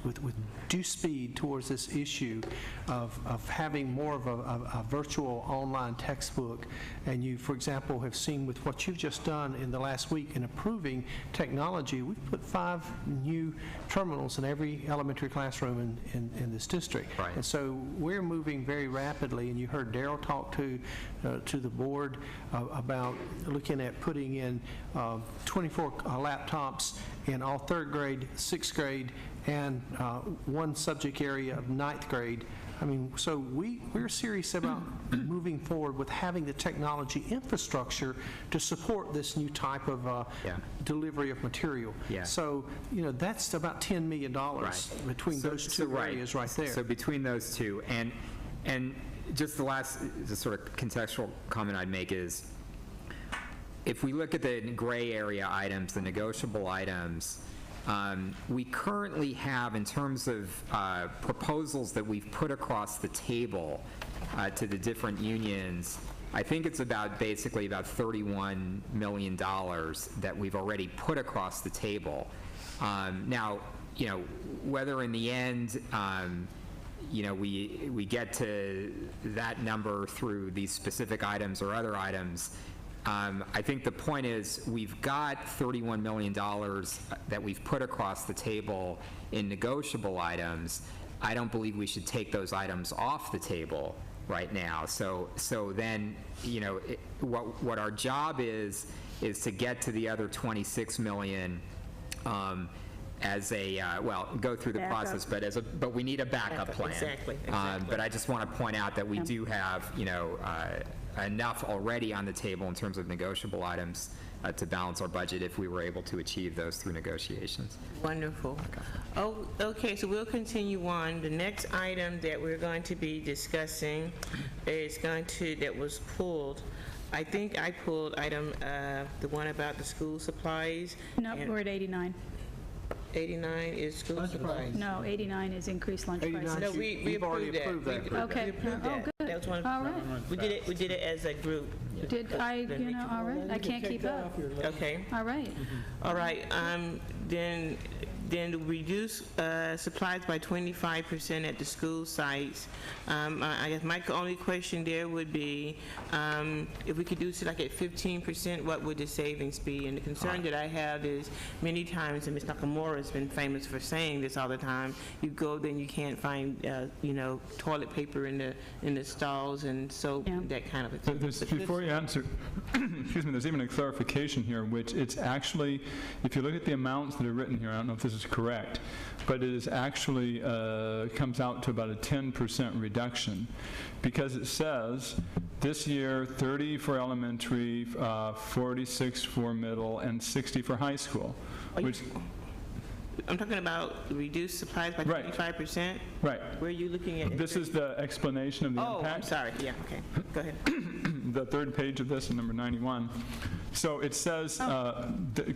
with due speed towards this issue of having more of a virtual online textbook. And you, for example, have seen with what you've just done in the last week in approving technology, we've put 5 new terminals in every elementary classroom in this district. Right. And so we're moving very rapidly, and you heard Darrell talk to the board about looking at putting in 24 laptops in all 3rd grade, 6th grade, and one subject area of 9th grade. I mean, so we're serious about moving forward with having the technology infrastructure to support this new type of delivery of material. Yeah. So, that's about $10 million between those two areas right there. So between those two, and just the sort of contextual comment I'd make is, if we look at the gray area items, the negotiable items, we currently have, in terms of proposals that we've put across the table to the different unions, I think it's basically about $31 million that we've already put across the table. Now, whether in the end, we get to that number through these specific items or other items, I think the point is we've got $31 million that we've put across the table in negotiable items. I don't believe we should take those items off the table right now. So then, what our job is to get to the other 26 million as a, go through the process, but we need a backup plan. Exactly. But I just want to point out that we do have, enough already on the table in terms of negotiable items to balance our budget if we were able to achieve those through negotiations. Wonderful. Oh, okay, so we'll continue on. The next item that we're going to be discussing is that was pulled. I think I pulled item, the one about the school supplies. No, we're at 89. 89 is school supplies. No, 89 is increased lunch prices. No, we approved that. Okay. We approved that. Good. That was one. All right. We did it as a group. Did I, all right, I can't keep up. Okay. All right. All right, then reduce supplies by 25% at the school sites. I guess my only question there would be, if we could do it like at 15%, what would the savings be? And the concern that I have is many times, and Ms. Nakamura has been famous for saying this all the time, you go, then you can't find, toilet paper in the stalls and soap, that kind of a thing. Before you answer, excuse me, there's even a clarification here, which it's actually, if you look at the amounts that are written here, I don't know if this is correct, but it is actually comes out to about a 10% reduction, because it says this year 30 for elementary, 46 for middle, and 60 for high school. Which I'm talking about reduced supplies by 25%? Right. Where are you looking at? This is the explanation of the impact. Oh, I'm sorry. Yeah, okay. Go ahead. The third page of this, number 91. So it says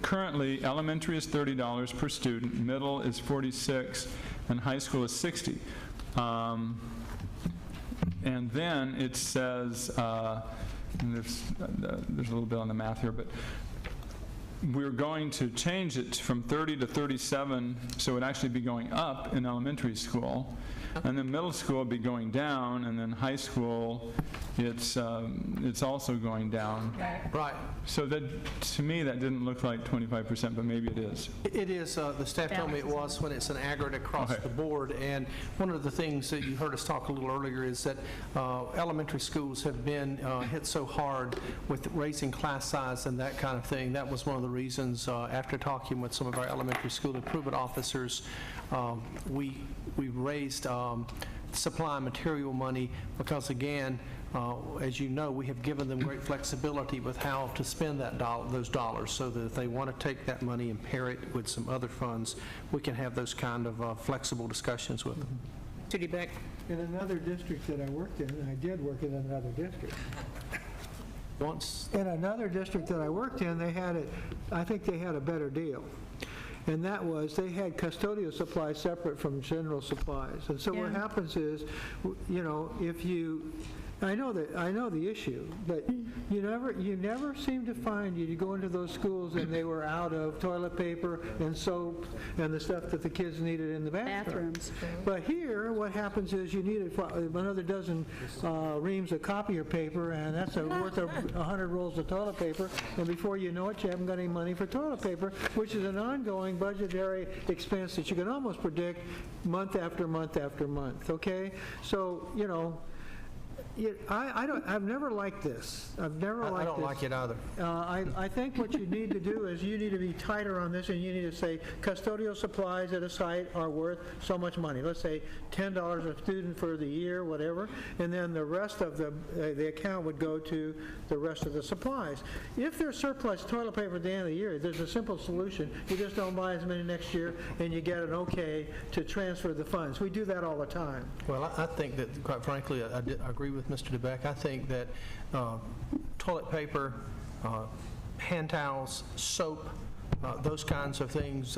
currently elementary is $30 per student, middle is 46, and high school is 60. And then it says, and there's a little bit on the math here, but we're going to change it from 30 to 37, so it'd actually be going up in elementary school, and then middle school would be going down, and then high school, it's also going down. Right. So that, to me, that didn't look like 25%, but maybe it is. It is. The staff told me it was when it's an aggregate across the board. And one of the things that you heard us talk a little earlier is that elementary schools have been hit so hard with raising class size and that kind of thing. That was one of the reasons, after talking with some of our elementary school improvement officers, we raised supply material money because, again, as you know, we have given them great flexibility with how to spend those dollars, so that if they want to take that money and pair it with some other funds, we can have those kind of flexible discussions with them. City back. In another district that I worked in, and I did work in another district. Once. In another district that I worked in, I think they had a better deal. And that was, they had custodial supplies separate from general supplies. And so what happens is, if you, I know the issue, but you never seem to find, you go into those schools and they were out of toilet paper and soap and the stuff that the kids needed in the bathrooms. But here, what happens is you need another dozen reams of copier paper, and that's worth 100 rolls of toilet paper, and before you know it, you haven't got any money for toilet paper, which is an ongoing budgetary expense that you can almost predict month after month after month, okay? So, I've never liked this. I've never liked this. I don't like it either. I think what you need to do is you need to be tighter on this, and you need to say custodial supplies at a site are worth so much money. Let's say $10 a student for the year, whatever, and then the rest of the account would go to the rest of the supplies. If there's surplus toilet paper at the end of the year, there's a simple solution. You just don't buy as many next year, and you get an okay to transfer the funds. We do that all the time. Well, I think that, quite frankly, I agree with Mr. DeBeck. I think that toilet paper, hand towels, soap, those kinds of things,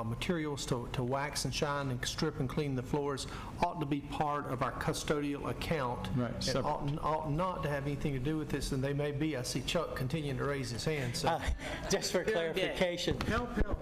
materials to wax and shine and strip and clean the floors ought to be part of our custodial account. Right, It separate. ought not to have anything to do with this, and they may be. I see Chuck continuing to raise his hand, so. Just for clarification,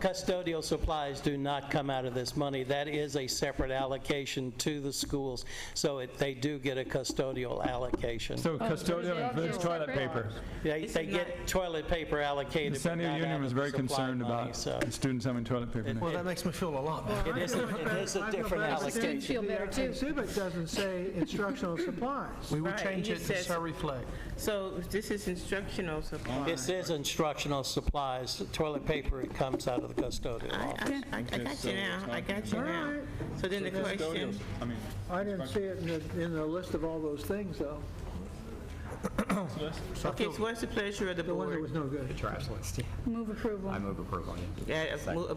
custodial supplies do not come out of this money. That is a separate allocation to the schools, so they do get a custodial allocation. So custodial includes toilet paper. They get toilet paper allocated. The San Diego but not Union out was of very the supply concerned money, about so the students having toilet paper now. Well, that makes me feel a lot better. It is a different allocation. The exhibit doesn't say instructional supplies. We would Right, change it it to says- so reflect. So this is instructional supplies. This is instructional supplies. Toilet paper, it comes out of the custodial office. I got you now, I got you now. So then the question, I didn't see it in the list of all those things, though. okay, so what's the pleasure of the The one that board? was no good. The trash list. Move approval. I move approval.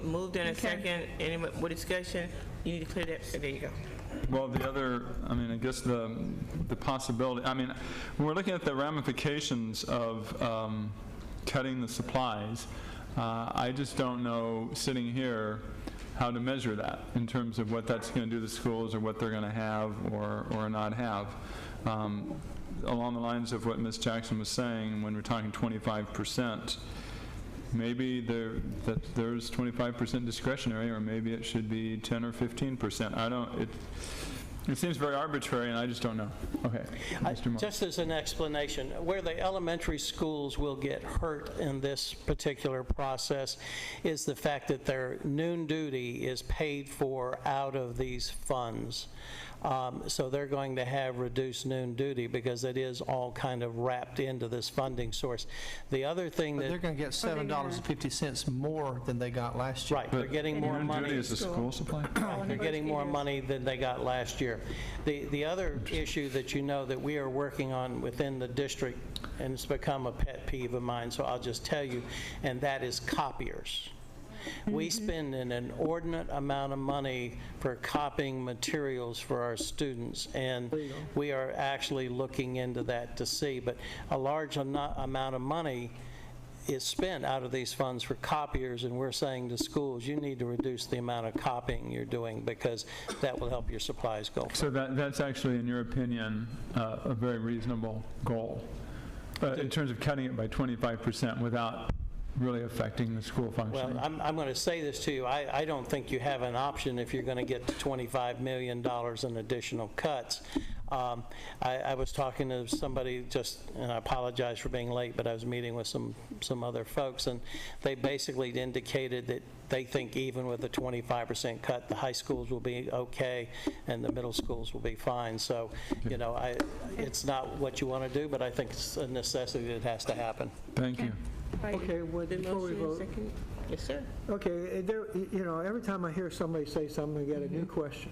Moved in a second, any more discussion? You need to clear that, there you go. Well, the other, I guess the possibility, when we're looking at the ramifications of cutting the supplies, I just don't know, sitting here, how to measure that in terms of what that's going to do to schools or what they're going to have or not have. Along the lines of what Ms. Jackson was saying, when we're talking 25%, maybe there's 25% discretionary, or maybe it should be 10 or 15%. It seems very arbitrary, and I just don't know. Okay, Mr. Moore. Just as an explanation, where the elementary schools will get hurt in this particular process is the fact that their noon duty is paid for out of these funds. So they're going to have reduced noon duty because it is all kind of wrapped into this funding source. The other thing But that... they're going to get $7.50 more than they got last year. Right, they're getting more Noon money. duty is a school supply? They're getting more money than they got last year. The other issue that you know that we are working on within the district, and it's become a pet peeve of mine, so I'll just tell you, and that is copiers. We spend an inordinate amount of money for copying materials for our students, and we are actually looking into that to see. But a large amount of money is spent out of these funds for copiers, and we're saying to schools, you need to reduce the amount of copying you're doing because that will help your supplies go. So that's actually, in your opinion, a very reasonable goal, in terms of cutting it by 25% without really affecting the school functioning. Well, I'm going to say this to you. I don't think you have an option if you're going to get to $25 million in additional cuts. I was talking to somebody and I apologize for being late, but I was meeting with some other folks, and they basically indicated that they think even with a 25% cut, the high schools will be okay and the middle schools will be fine. So, it's not what you want to do, but I think it's a necessity that has to happen. Thank you. Okay, before we vote. Yes, sir. Okay, every time I hear somebody say something, I get a new question.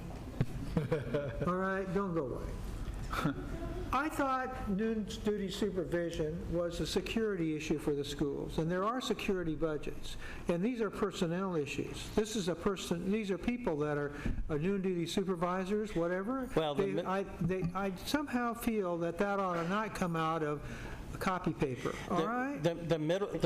All right, don't go away. I thought noon duty supervision was a security issue for the schools, and there are security budgets, and these are personnel issues. These are people that are noon duty supervisors, whatever. Well, I somehow feel that ought to not come out of copy paper, all right? The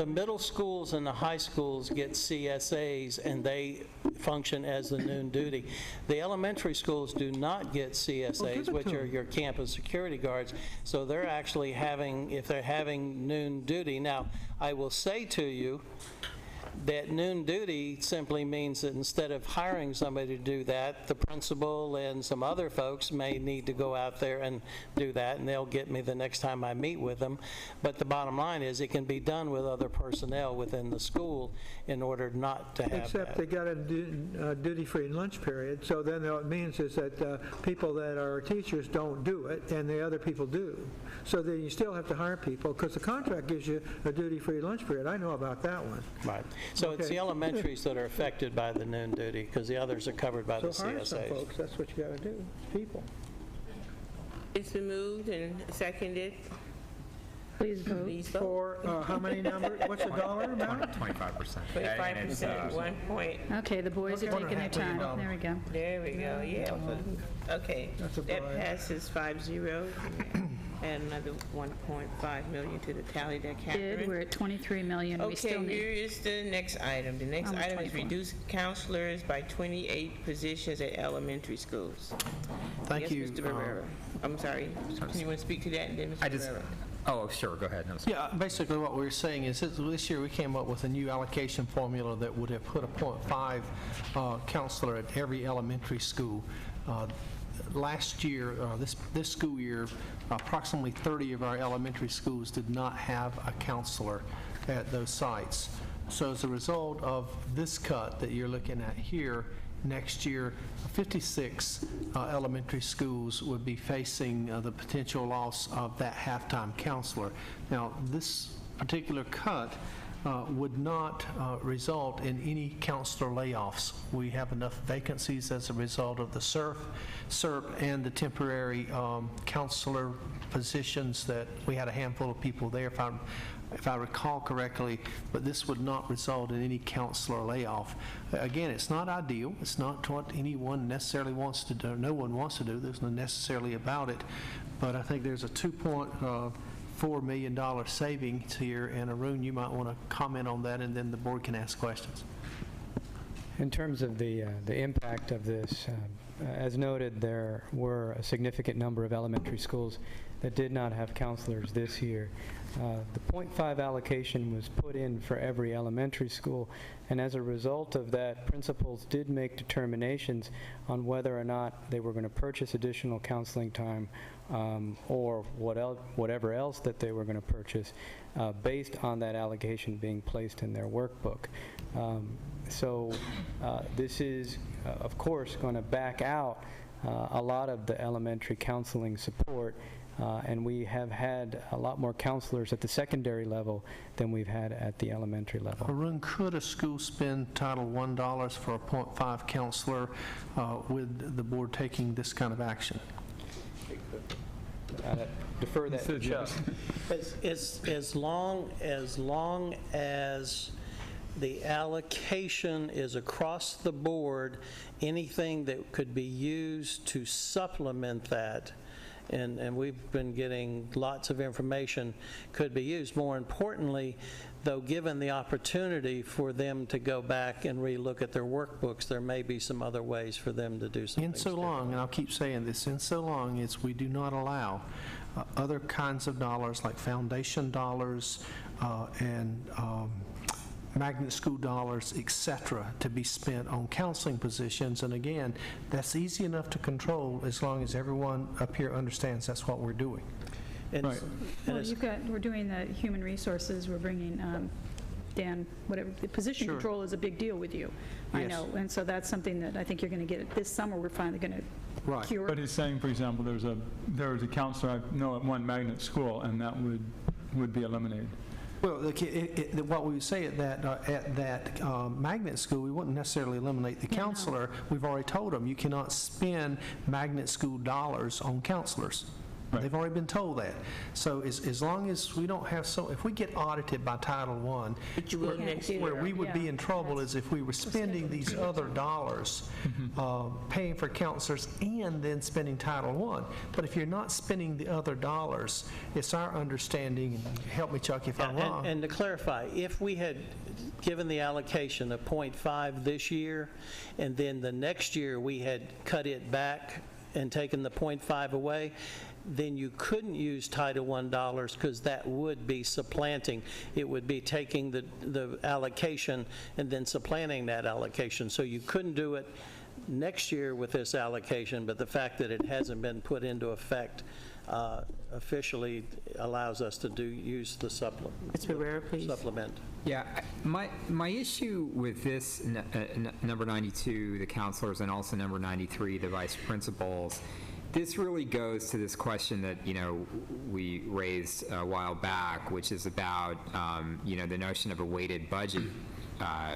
middle schools and the high schools get CSAs, and they function as the noon duty. The elementary schools do not get CSAs, which are your campus security guards, so they're actually if they're having noon duty. Now, I will say to you that noon duty simply means that instead of hiring somebody to do that, the principal and some other folks may need to go out there and do that, and they'll get me the next time I meet with them. But the bottom line is it can be done with other personnel within the school in order not to have Except that. they got a duty-free lunch period, so then what it means is that people that are teachers don't do it, and the other people do. So then you still have to hire people, because the contract gives you a duty-free lunch period. I know about that one. Right. So it's the elementaries that are affected by the noon duty, because the others are covered by the So hire some CSAs. folks, that's what you got to do, people. It's been moved and seconded. Please vote. Please vote. For how many numbers, what's the dollar amount? 25%. 25%, 1 point. Okay, the boys are taking their time. There we go. There we go, yeah. Okay, That's a that bribe. passes 5-0. add another 1.5 million to the tally there, Catherine. We're at 23 million. We still Okay, need. here is the next item. The next Almost item is 24. reduce counselors by 28 positions at elementary schools. Thank Yes, you. Mr. Barrera. I'm sorry. Do you want to speak to that, and then Mr. Barrera? Oh, sure, go ahead. I'm sorry. Yeah, basically what we were saying is this year we came up with a new allocation formula that would have put a .5 counselor at every elementary school. Last year, this school year, approximately 30 of our elementary schools did not have a counselor at those sites. So as a result of this cut that you're looking at here, next year, 56 elementary schools would be facing the potential loss of that half-time counselor. Now, this particular cut would not result in any counselor layoffs. We have enough vacancies as a result of the SERP and the temporary counselor positions that we had a handful of people there, if I recall correctly, but this would not result in any counselor layoff. Again, it's not ideal. It's not what anyone necessarily wants to do. No one wants to do. There's nothing necessarily about it, but I think there's a $2.4 million savings here, and Arun, you might want to comment on that, and then the board can ask questions. In terms of the impact of this, as noted, there were a significant number of elementary schools that did not have counselors this year. The .5 allocation was put in for every elementary school, and as a result of that, principals did make determinations on whether or not they were going to purchase additional counseling time or whatever else that they were going to purchase based on that allocation being placed in their workbook. So this is, of course, going to back out a lot of the elementary counseling support, and we have had a lot more counselors at the secondary level than we've had at the elementary level. Arun, could a school spend Title I dollars for a .5 counselor with the board taking this kind of action? Defer that to Chuck. As long as the allocation is across the board, anything that could be used to supplement that, and we've been getting lots of information, could be used. More importantly, though, given the opportunity for them to go back and relook at their workbooks, there may be some other ways for them to do something. In so long, and I'll keep saying this, in so long as we do not allow other kinds of dollars like foundation dollars and magnet school dollars, et cetera, to be spent on counseling positions. And again, that's easy enough to control as long as everyone up here understands that's what we're doing. Well, we're doing the human resources, we're bringing Dan, whatever, the position Sure. control is a big deal with you. I Yes. know, and so that's something that I think you're going to get this summer, we're finally going to cure. But he's saying, for example, there was a counselor I know at one magnet school, and that would be eliminated. Well, what we would say at that magnet school, we wouldn't necessarily eliminate the counselor. We've already told them you cannot spend magnet school dollars on counselors. They've already been told that. So as long as we don't have if we get audited by Title I, But you will next year. where we would be in trouble is if we were spending these other dollars, paying for counselors and then spending Title I. But if you're not spending the other dollars, it's our understanding, and help me, Chuck, if I'm wrong. And to clarify, if we had given the allocation of .5 this year, and then the next year we had cut it back and taken the .5 away, then you couldn't use Title I dollars because that would be supplanting. It would be taking the allocation and then supplanting that allocation. So you couldn't do it next year with this allocation, but the fact that it hasn't been put into effect officially allows us to use the supplement. Mr. Barrera, please. Supplement. Yeah, my issue with this, number 92, the counselors, and also number 93, the vice principals, this really goes to this question that, we raised a while back, which is about, the notion of a weighted budget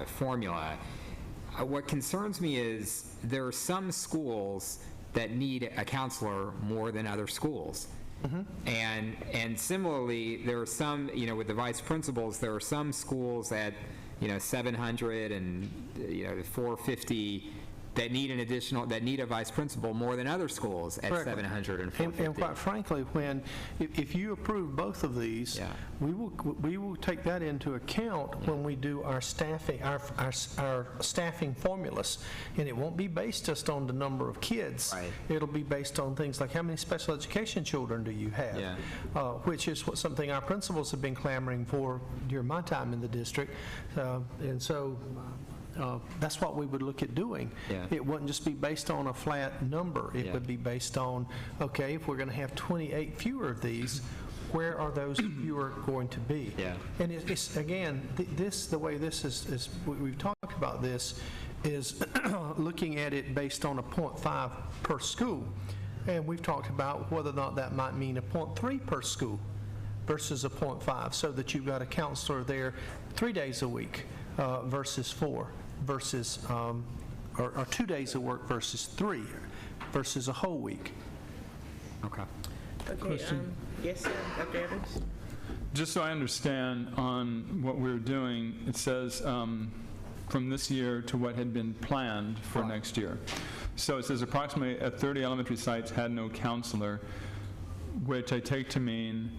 formula. What concerns me is there are some schools that need a counselor more than other schools. And similarly, there are some, with the vice principals, there are some schools at, 700 and, 450 that need a vice principal more than other schools at Correctly. 700 and And 450. quite frankly, if you approve both of these, we will take that into account when we do our staffing, our staffing formulas. And it won't be based just on the number of kids. Right. It'll be based on things like how many special education children do you have? Which is something our principals have been clamoring for during my time in the district. And so that's what we would look at doing. It wouldn't just be based on a flat number. It would be based on, okay, if we're going to have 28 fewer of these, where are those fewer going to be? And it's again, the way this is we've talked about this, is looking at it based on a 0.5 per school. And we've talked about whether or not that might mean a 0.3 per school versus a 0.5, so that you've got a counselor there 3 days a week versus 4, versus, or 2 days of work versus 3, versus a whole week. Okay. Okay, yes, sir, Dr. Evans? Just so I understand on what we're doing, it says from this year to what had been planned for next year. So it says approximately 30 elementary sites had no counselor, which I take to mean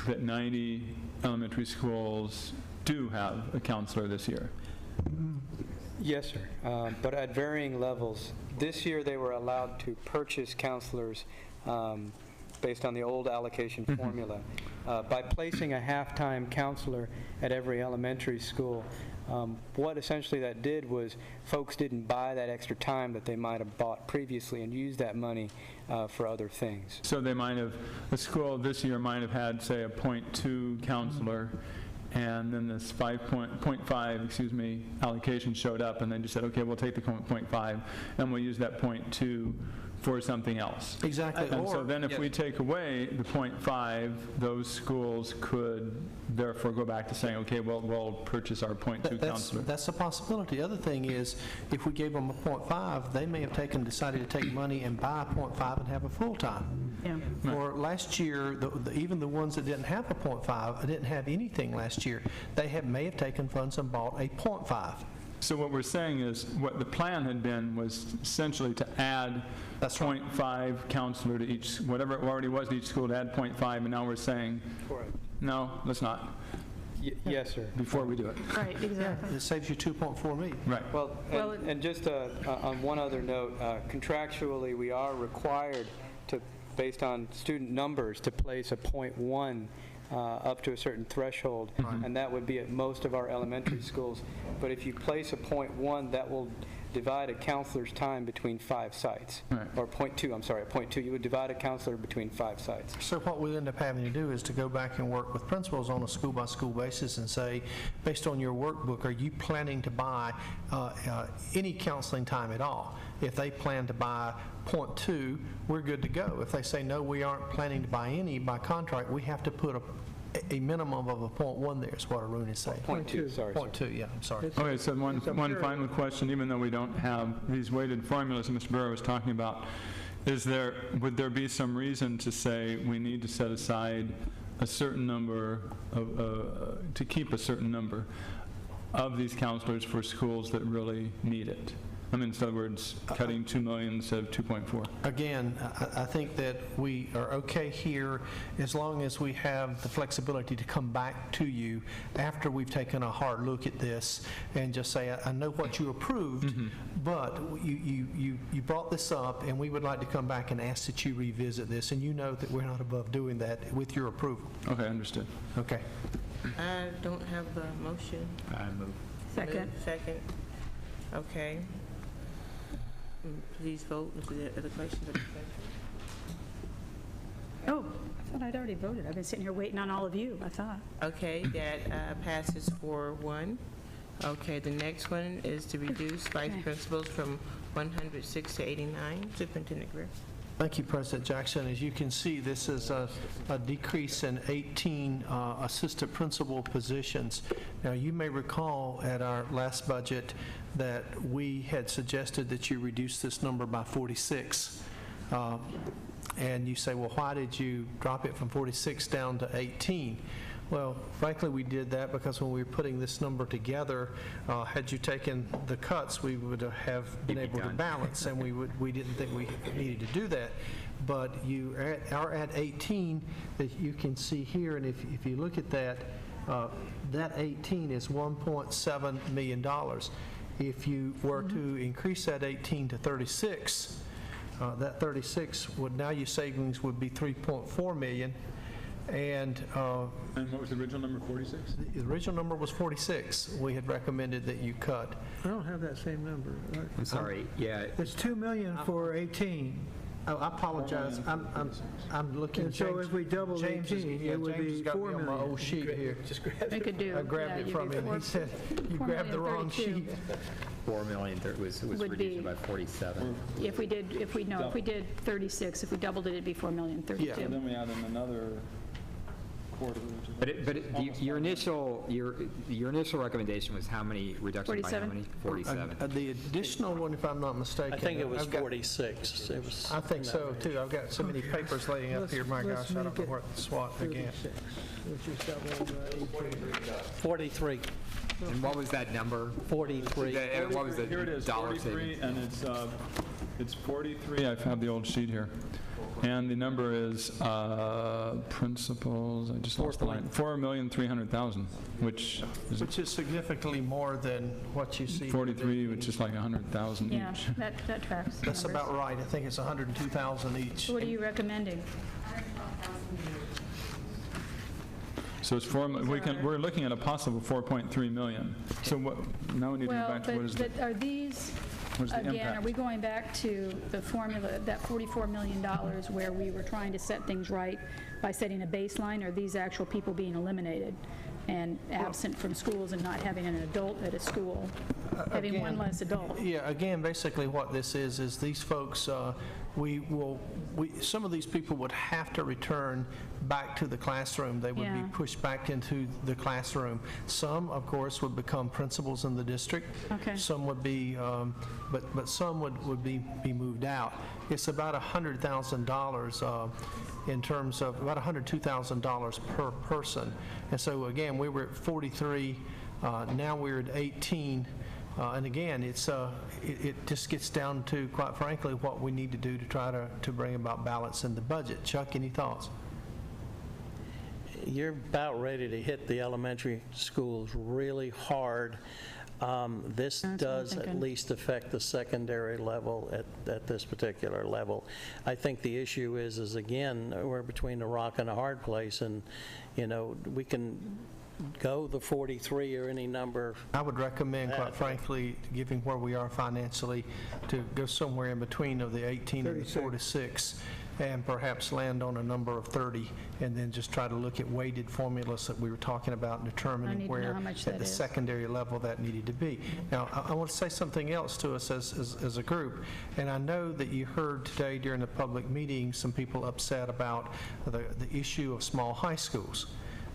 that 90 elementary schools do have a counselor this year. Yes, sir, but at varying levels. This year, they were allowed to purchase counselors based on the old allocation formula. By placing a half-time counselor at every elementary school, what essentially that did was folks didn't buy that extra time that they might have bought previously and used that money for other things. So they might have, a school this year might have had, say, a 0.2 counselor, and then this 0.5 allocation showed up, and they just said, okay, we'll take the 0.5 and we'll use that 0.2 for something else. Exactly. And so then if we take away the 0.5, those schools could therefore go back to saying, okay, well, we'll purchase our 0.2 counselor. That's a possibility. The other thing is, if we gave them a 0.5, they may have decided to take money and buy a 0.5 and have a full-time. For last year, even the ones that didn't have a 0.5, didn't have anything last year, they may have taken funds and bought a 0.5. So what we're saying is, what the plan had been was essentially to add 0.5 counselor to each, whatever it already was to each school, to add 0.5, and now we're saying, no, let's not. Yes, sir. Before we do it. Right, exactly. It saves you 2.4 million. Right. Well, and just on one other note, contractually, we are required to, based on student numbers, to place a 0.1 up to a certain threshold, and that would be at most of our elementary schools. But if you place a 0.1, that will divide a counselor's time between 5 sites. Or 0.2, I'm sorry, a 0.2. You would divide a counselor between 5 sites. So what we end up having to do is to go back and work with principals on a school-by-school basis and say, based on your workbook, are you planning to buy any counseling time at all? If they plan to buy 0.2, we're good to go. If they say, no, we aren't planning to buy any by contract, we have to put a minimum of a 0.1 there, is what Arun is saying. 0.2, sorry. 0.2, yeah, I'm sorry. Okay, so one final question, even though we don't have these weighted formulas that Mr. Burrow was talking about, would there be some reason to say we need to set aside a certain number to keep a certain number of these counselors for schools that really need it? I mean, in other words, cutting 2 million instead of 2.4. Again, I think that we are okay here as long as we have the flexibility to come back to you after we've taken a hard look at this and just say, I know what you approved, but you brought this up, and we would like to come back and ask that you revisit this, and you know that we're not above doing that with your approval. Okay, understood. Okay. I don't have the motion. I move. Second. Second. Okay. Please vote. Is there other questions or discussion? Oh, I thought I'd already voted. I've been sitting here waiting on all of you, I thought. Okay, that passes 4-1. Okay, the next one is to reduce vice principals from 106 to 89. Superintendent Greer. Thank you, President Jackson. As you can see, this is a decrease in 18 assistant principal positions. Now, you may recall at our last budget that we had suggested that you reduce this number by 46. And you say, well, why did you drop it from 46 down to 18? Well, frankly, we did that because when we were putting this number together, had you taken the cuts, we would have been able to balance, and we didn't think we needed to do that. But you are at 18 that you can see here, and if you look at that, that 18 is $1.7 million. If you were to increase that 18 to 36, that 36 would, now your savings would be $3.4 million. And what was the original number, 46? The original number was 46. We had recommended that you cut. I don't have that same number. I'm sorry, yeah. It's $2 million for 18. Oh, I apologize. I'm looking. And so if we double 18, it would be $4 million. My old sheet here. We could do. I grabbed it from him. He said, you grabbed the wrong sheet. 4 million was Would be- reduced by 47. If we did 36, if we doubled it, it'd be 4,032,000. Yeah. Then we add in another quarter. Your initial recommendation was how many, reduction by how many? 47. The additional one, if I'm not mistaken. I think it was I've got- 46. It was I think so, too. I've got so many papers laying up here, my gosh, I don't know where to swat again. 43. And what was that number? 43. What was the Here it is, dollar 43, savings? and it's 43, I have the old sheet here. And the number is, principals, I just lost the line, 4,300,000, which is significantly more than what you see. 43, which is like 100,000 Yeah, each. that tracks. the That's numbers. about right. I think it's 102,000 each. What are you recommending? So it's we're looking at a possible 4.3 million. So what, now we need to go Well, back to what is the... but are these, What's the again, impact? are we going back to the formula, that $44 million where we were trying to set things right by setting a baseline? Or are these actual people being eliminated and absent from schools and not having an adult at a school, having one less adult? Yeah, again, basically what this is these folks, some of these people would have to return back to the classroom. They would be Yeah. pushed back into the classroom. Some, of course, would become principals in the district. Okay. Some would be, but some would be moved out. It's about $100,000 in terms of, about $102,000 per person. And so, again, we were at 43, now we're at 18. And again, it just gets down to, quite frankly, what we need to do to try to bring about balance in the budget. Chuck, any thoughts? You're about ready to hit the elementary schools really hard. This does at least affect the secondary level at this particular level. I think the issue is again, we're between a rock and a hard place, and, we can go the 43 or any number. I would recommend, quite frankly, given where we are financially, to go somewhere in between of the 18 and the 46, and perhaps land on a number of 30, and then just try to look at weighted formulas that we were talking about, and I need determining to know where how much at that the is. secondary level that needed to be. Now, I want to say something else to us as a group, and I know that you heard today during the public meeting some people upset about the issue of small high schools.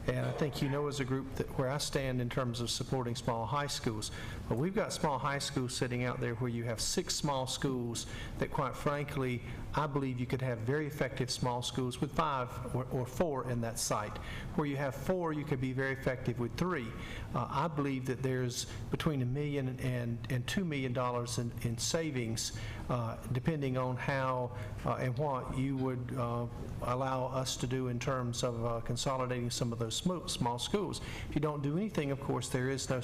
And I think you know as a group that where I stand in terms of supporting small high schools. But we've got small high schools sitting out there where you have 6 small schools that, quite frankly, I believe you could have very effective small schools with 5 or 4 in that site. Where you have 4, you could be very effective with 3. I believe that there's between $1 million and $2 million in savings, depending on how and what you would allow us to do in terms of consolidating some of those small schools. If you don't do anything, of course, there is no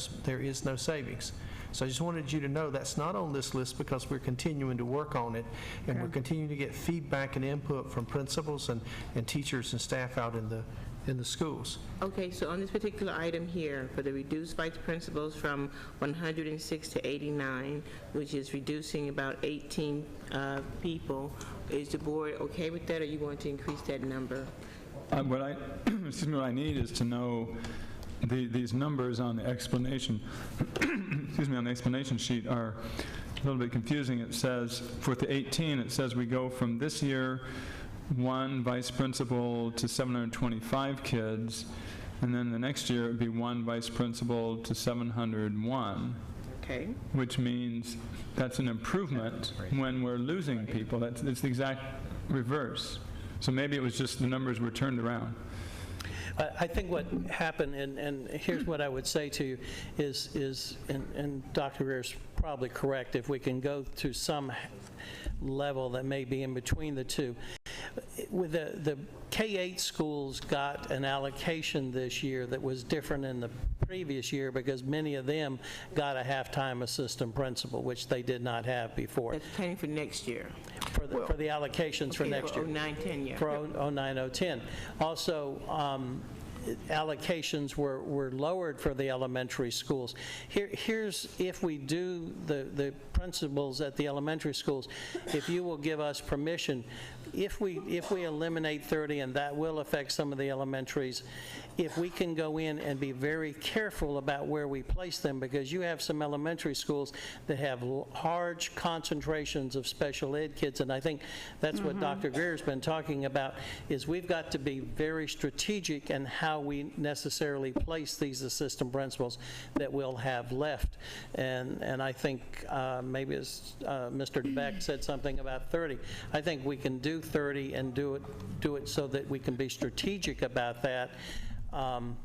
savings. So I just wanted you to know that's not on this list because we're continuing to work on it, and we're continuing to get feedback and input from principals and teachers and staff out in the schools. Okay, so on this particular item here, for the reduced vice principals from 106 to 89, which is reducing about 18 people, is the board okay with that, or you want to increase that number? What I need is to know these numbers on the explanation, excuse me, on the explanation sheet are a little bit confusing. It says, for the 18, it says we go from this year 1 vice principal to 725 kids, and then the next year it would be 1 vice principal to 701. Okay. Which means that's an improvement when we're losing people. It's the exact reverse. So maybe it was just the numbers were turned around. I think what happened, and here's what I would say to you, is and Dr. Greer's probably correct, if we can go to some level that may be in between the two. With the K-8 schools got an allocation this year that was different than the previous year because many of them got a halftime assistant principal, which they did not have before. That's planning for next year. For the allocations for next year. For 09-10, yeah. For 09-010. Also, allocations were lowered for the elementary schools. Here's, if we do the principals at the elementary schools, if you will give us permission, if we eliminate 30, and that will affect some of the elementaries, if we can go in and be very careful about where we place them, because you have some elementary schools that have large concentrations of special ed kids, and I think that's what Dr. Greer's been talking about, is we've got to be very strategic in how we necessarily place these assistant principals that we'll have left. And I think maybe as Mr. DeBeck said something about 30, I think we can do 30 and do it so that we can be strategic about that.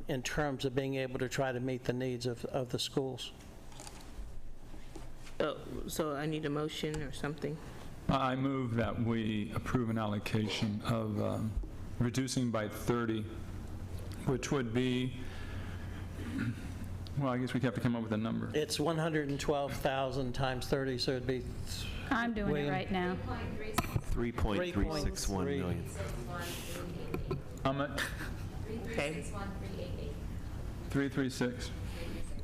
In terms of being able to try to meet the needs of the schools. So I need a motion or something. I move that we approve an allocation of reducing by 30, which would be, well, I guess we have to come up with a number. It's 112,000 times 30, so it'd be. I'm doing it right now. 3.361 million. How much? Okay. 336.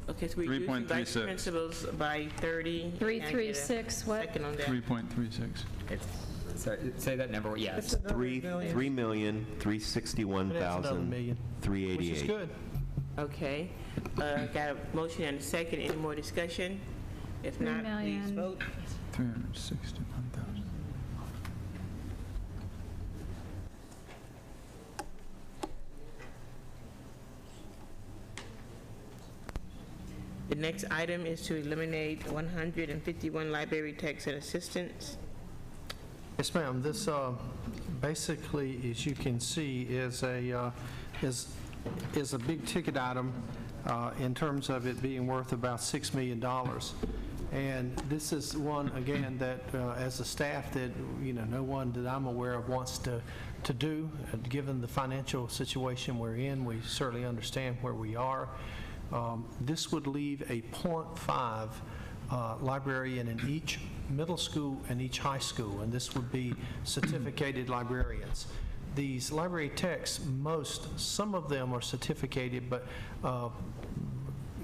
Okay, so we reduced vice 3.36. principals by 30. 336, what? Second on that. 3.36. Sorry, say that number, yes. 3,361,388. Which is good. Okay. Got a motion and a second. Any more discussion? If not, please vote. 361,000. The next item is to eliminate 151 library techs and assistants. Yes, ma'am. This basically, as you can see, is a big ticket item in terms of it being worth about $6 million. And this is one, again, that as a staff that, no one that I'm aware of wants to do. Given the financial situation we're in, we certainly understand where we are. This would leave a .5 librarian in each middle school and each high school, and this would be certificated librarians. These library techs, some of them are certificated, but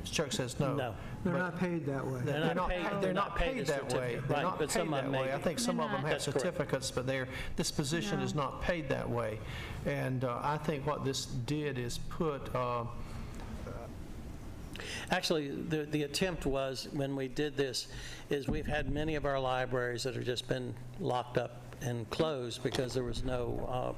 Chuck says no. No. They're not paid that way. They're not paid that way. They're not paid that way. I think some of them have That's correct. certificates, but this position is not paid that way. And I think what this did is put Actually, the attempt was, when we did this, is we've had many of our libraries that have just been locked up and closed because there was no,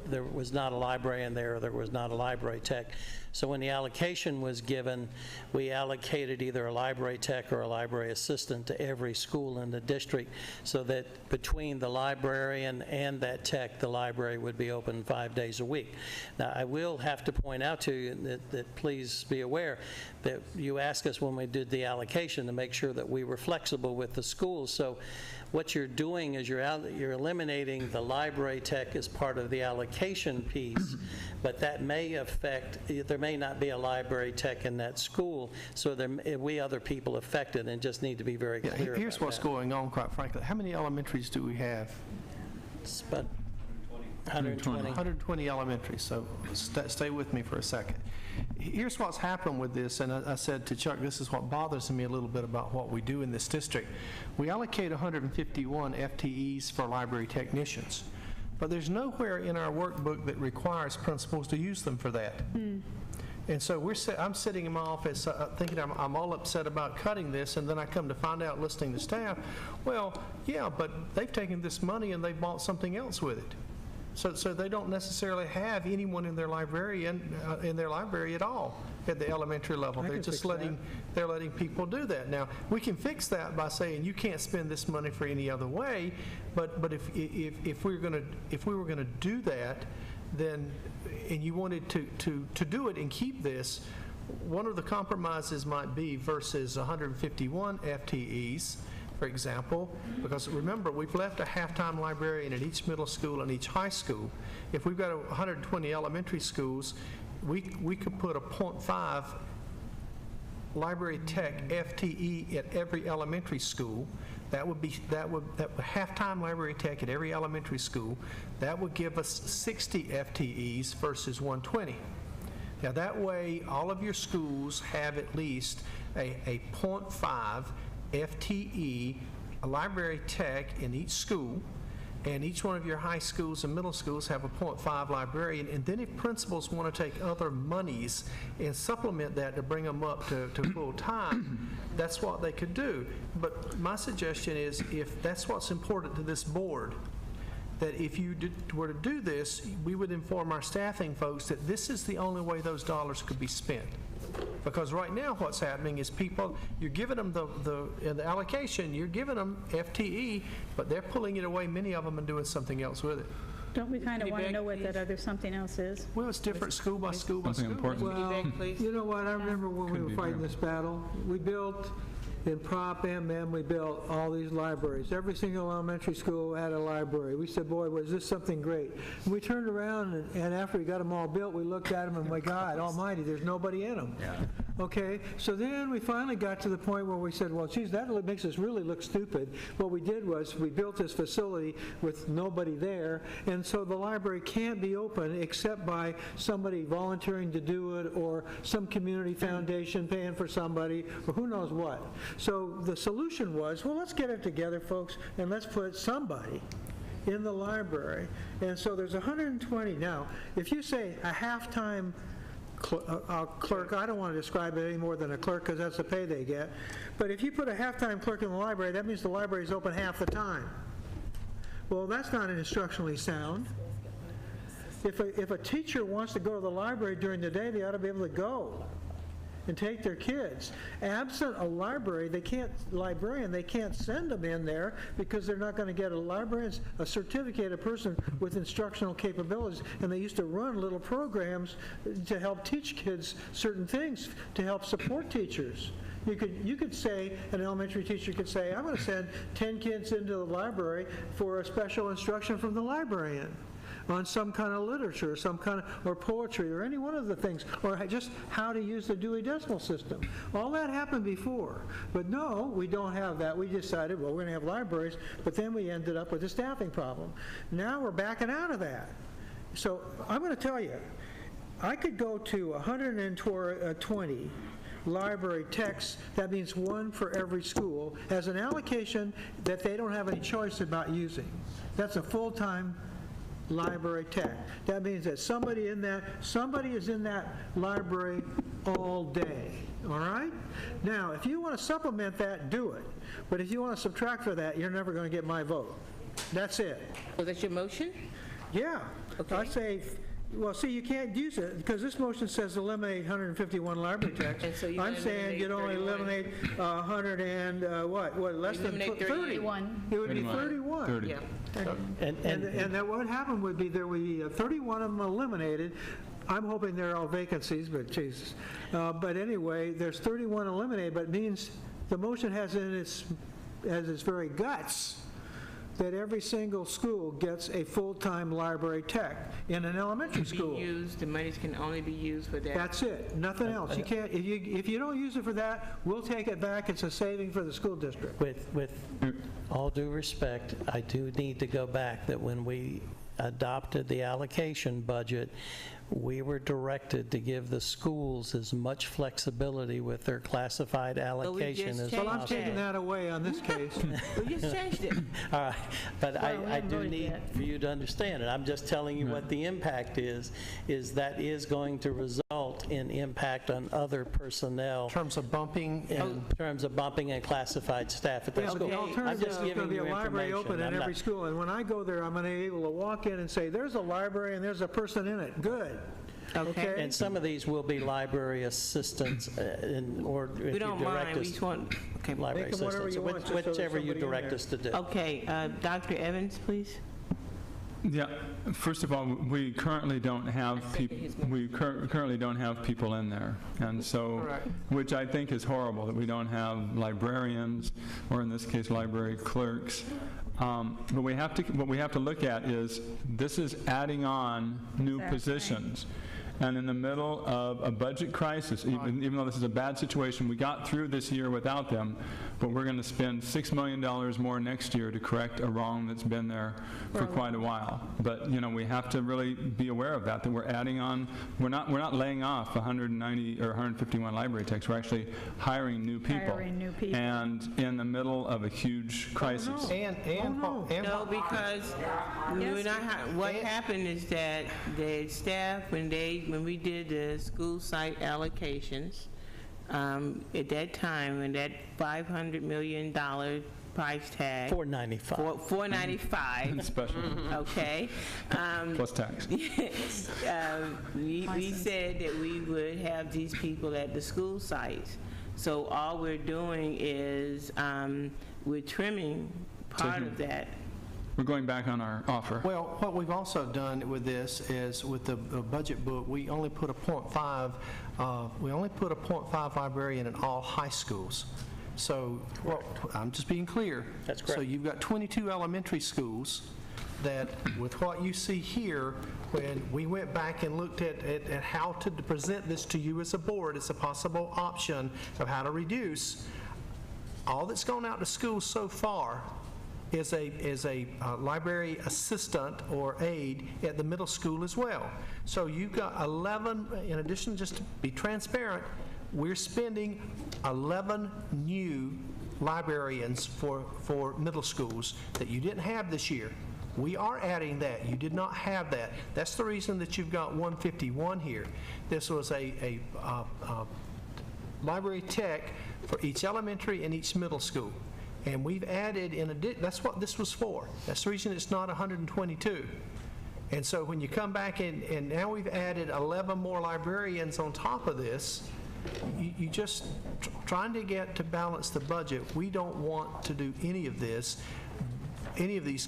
there was not a librarian there, there was not a library tech. So when the allocation was given, we allocated either a library tech or a library assistant to every school in the district, so that between the librarian and that tech, the library would be open 5 days a week. Now, I will have to point out to you that please be aware that you asked us when we did the allocation to make sure that we were flexible with the schools. So what you're doing is you're eliminating the library tech as part of the allocation piece, but that may affect, there may not be a library tech in that school, so we other people affected, and just need to be very clear Here's about what's that. going on, quite frankly. How many elementaries do we have? It's about 120. 120 elementaries, so stay with me for a second. Here's what's happened with this, and I said to Chuck, this is what bothers me a little bit about what we do in this district. We allocate 151 FTEs for library technicians, but there's nowhere in our workbook that requires principals to use them for that. And so I'm sitting in my office thinking I'm all upset about cutting this, and then I come to find out, listening to staff, well, yeah, but they've taken this money and they've bought something else with it. So they don't necessarily have anyone in their library at all at the elementary level. They're just letting people do that. Now, we can fix that by saying you can't spend this money for any other way. But if we were going to do that, then, and you wanted to do it and keep this, one of the compromises might be versus 151 FTEs, for example, because remember, we've left a halftime librarian at each middle school and each high school. If we've got 120 elementary schools, we could put a 0.5 library tech FTE at every elementary school. That would halftime library tech at every elementary school. That would give us 60 FTEs versus 120. Now that way, all of your schools have at least a 0.5 FTE, a library tech in each school, and each one of your high schools and middle schools have a 0.5 librarian. And then if principals want to take other monies and supplement that to bring them up to full time, that's what they could do. But my suggestion is, if that's what's important to this board, that if you were to do this, we would inform our staffing folks that this is the only way those dollars could be spent. Because right now what's happening is people, you're giving them the allocation, you're giving them FTE, but they're pulling it away, many of them, and doing something else with it. Don't we kind of want to know what that other something else is? Well, it's different school by school by school. Well, you know what, I remember when we were fighting this battle, we built, in Prop MM, we built all these libraries. Every single elementary school had a library. We said, boy, was this something great. And we turned around, and after we got them all built, we looked at them and, my God almighty, there's nobody in them. Yeah. Okay, so then we finally got to the point where we said, well, geez, that makes us really look stupid. What we did was we built this facility with nobody there, and so the library can't be open except by somebody volunteering to do it, or some community foundation paying for somebody, or who knows what. So the solution was, well, let's get it together, folks, and let's put somebody in the library. And so there's 120. Now, if you say a half-time clerk, I don't want to describe it any more than a clerk because that's the pay they get, but if you put a half-time clerk in the library, that means the library is open half the time. Well, that's not instructionally sound. If a teacher wants to go to the library during the day, they ought to be able to go and take their kids. Absent a librarian, they can't send them in there because they're not going to get a certificated person with instructional capabilities. And they used to run little programs to help teach kids certain things, to help support teachers. You could say, an elementary teacher could say, I'm going to send 10 kids into the library for a special instruction from the librarian on some kind of literature, or poetry, or any one of the things, or just how to use the Dewey Decimal System. All that happened before, but no, we don't have that. We decided, well, we're going to have libraries, but then we ended up with a staffing problem. Now we're backing out of that. So I'm going to tell you, I could go to 120 library techs, that means one for every school, as an allocation that they don't have any choice about using. That's a full-time library tech. That means that somebody is in that library all day. All right? Now, if you want to supplement that, do it. But if you want to subtract for that, you're never going to get my vote. That's it. So that's your motion? Yeah. Okay. I say, well, see, you can't use it because this motion says eliminate 151 library techs. And so I'm saying you'd only eliminate 100 and less than 30. 31. It would be 31. 30. Yeah. And that what would happen would be there would be 31 of them eliminated. I'm hoping they're all vacancies, but Jesus. But anyway, there's 31 eliminated, but it means the motion has in its very guts that every single school gets a full-time library tech in an elementary school. The monies can only be used for that. That's it, nothing else. You can't, if you don't use it for that, we'll take it back. It's a saving for the school district. With all due respect, I do need to go back that when we adopted the allocation budget, we were directed to give the schools as much flexibility with their classified allocation as possible. Well, I'm taking that away on this case. We just changed it. All right, but I do need for you to understand it. I'm just telling you what the impact is that is going to result in impact on other personnel. In terms of bumping? In terms of bumping and classified staff at that school. The alternative is going to be a library open in every school, and when I go there, I'm going to be able to walk in and say, there's a library and there's a person in it. Good. Okay. And some of these will be library assistants, or if We don't you direct mind, we us, just want, okay. library Make them whatever assistants, you want, just so there's whichever you somebody in direct there. us to do. Okay, Dr. Evans, please. Yeah, first of all, we currently don't have currently don't have people in there, and so, which I think is horrible that we don't have librarians, or in this case, library clerks. But what we have to look at is this is adding on new positions. And in the middle of a budget crisis, even though this is a bad situation, we got through this year without them, but we're going to spend $6 million more next year to correct a wrong that's been there for quite a while. But, you know, we have to really be aware of that we're adding on, we're not laying off 190 or 151 library techs, we're actually hiring new people. And in the middle of a huge crisis. No, because what happened is that the staff, when we did the school site allocations, at that time, when that $500 million price tag. $495. Special. Okay. Plus tax. We said that we would have these people at the school sites. So all we're doing is we're trimming part of that. We're going back on our offer. Well, what we've also done with this is with the budget book, we only put a 0.5, librarian in all high schools. So, I'm just being clear. That's correct. So you've got 22 elementary schools that, with what you see here, when we went back and looked at how to present this to you as a board, it's a possible option of how to reduce. All that's gone out to schools so far is a library assistant or aide at the middle school as well. So you've got 11, in addition, just to be transparent, we're spending 11 new librarians for middle schools that you didn't have this year. We are adding that. You did not have that. That's the reason that you've got 151 here. This was a library tech for each elementary and each middle school. And we've added, that's what this was for. That's the reason it's not 122. And so when you come back and now we've added 11 more librarians on top of this, you just trying to get to balance the budget. We don't want to do any of these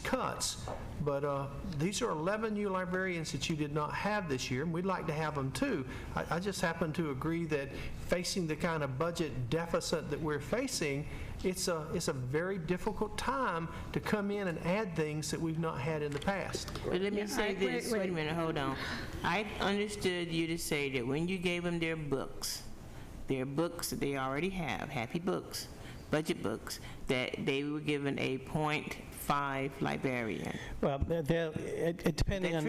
cuts, but these are 11 new librarians that you did not have this year, and we'd like to have them too. I just happen to agree that facing the kind of budget deficit that we're facing, it's a very difficult time to come in and add things that we've not had in the past. But let me say this. Wait a minute, hold on. I understood you to say that when you gave them their books that they already have, happy books, budget books, that they were given a 0.5 librarian. Well, depending on...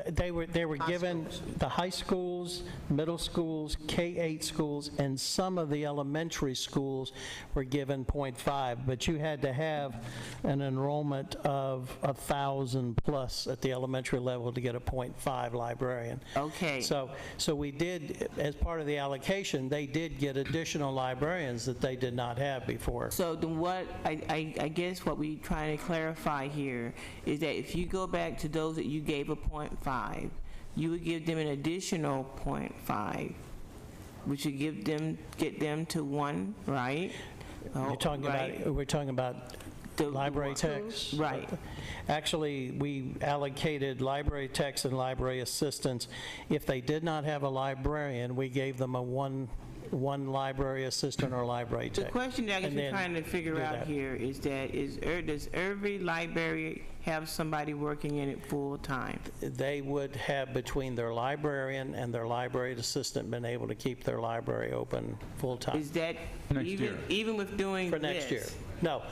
They were given the high schools, middle schools, K-8 schools, and some of the elementary schools were given 0.5, but you had to have an enrollment of 1,000 plus at the elementary level to get a 0.5 librarian. Okay. So we did, as part of the allocation, they did get additional librarians that they did not have before. So what I guess what we trying to clarify here is that if you go back to those that you gave a 0.5, you would give them an additional 0.5, which would get them to 1, right? We're talking about the library techs. Right. Actually, we allocated library techs and library assistants. If they did not have a librarian, we gave them a one library assistant or library tech. The question that I'm trying to figure out here is that does every library have somebody working in it full time? They would have, between their librarian and their library assistant, been able to keep their library open full time. Is that even with doing for next year? No,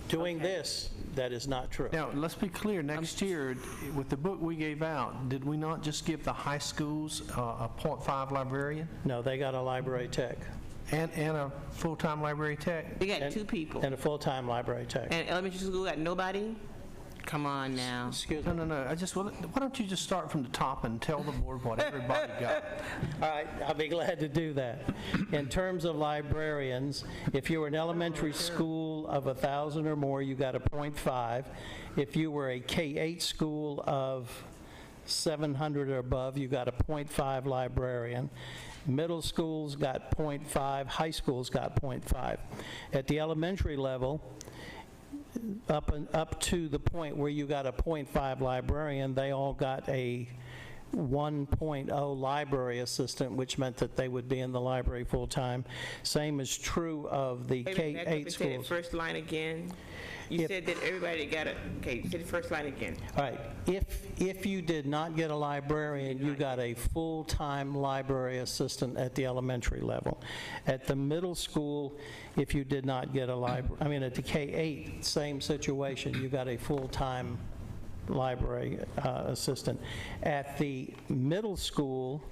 doing this. That is not true. Now, let's be clear, next year, with the book we gave out, did we not just give the high schools a 0.5 librarian? No, they got a library tech. And a full-time library tech? They got 2 people. And a full-time library tech. And elementary school got nobody? Come on now. Excuse me. No. Why don't you just start from the top and tell the board what everybody got? All right, I'll be glad to do that. In terms of librarians, if you were an elementary school of 1,000 or more, you got a 0.5. If you were a K-8 school of 700 or above, you got a 0.5 librarian. Middle schools got 0.5, high schools got 0.5. At the elementary level, up to the point where you got a .5 librarian, they all got a 1.0 library assistant, which meant that they would be in the library full-time. Same is true of the Wait a minute, back up K-8 and say that schools. first line again. You said that everybody got a, okay, say the first line again. All right, if you did not get a librarian, you got a full-time library assistant at the elementary level. At the middle school, if you did not get a library, I mean, at the K-8, same situation, you got a full-time library assistant. At the middle school,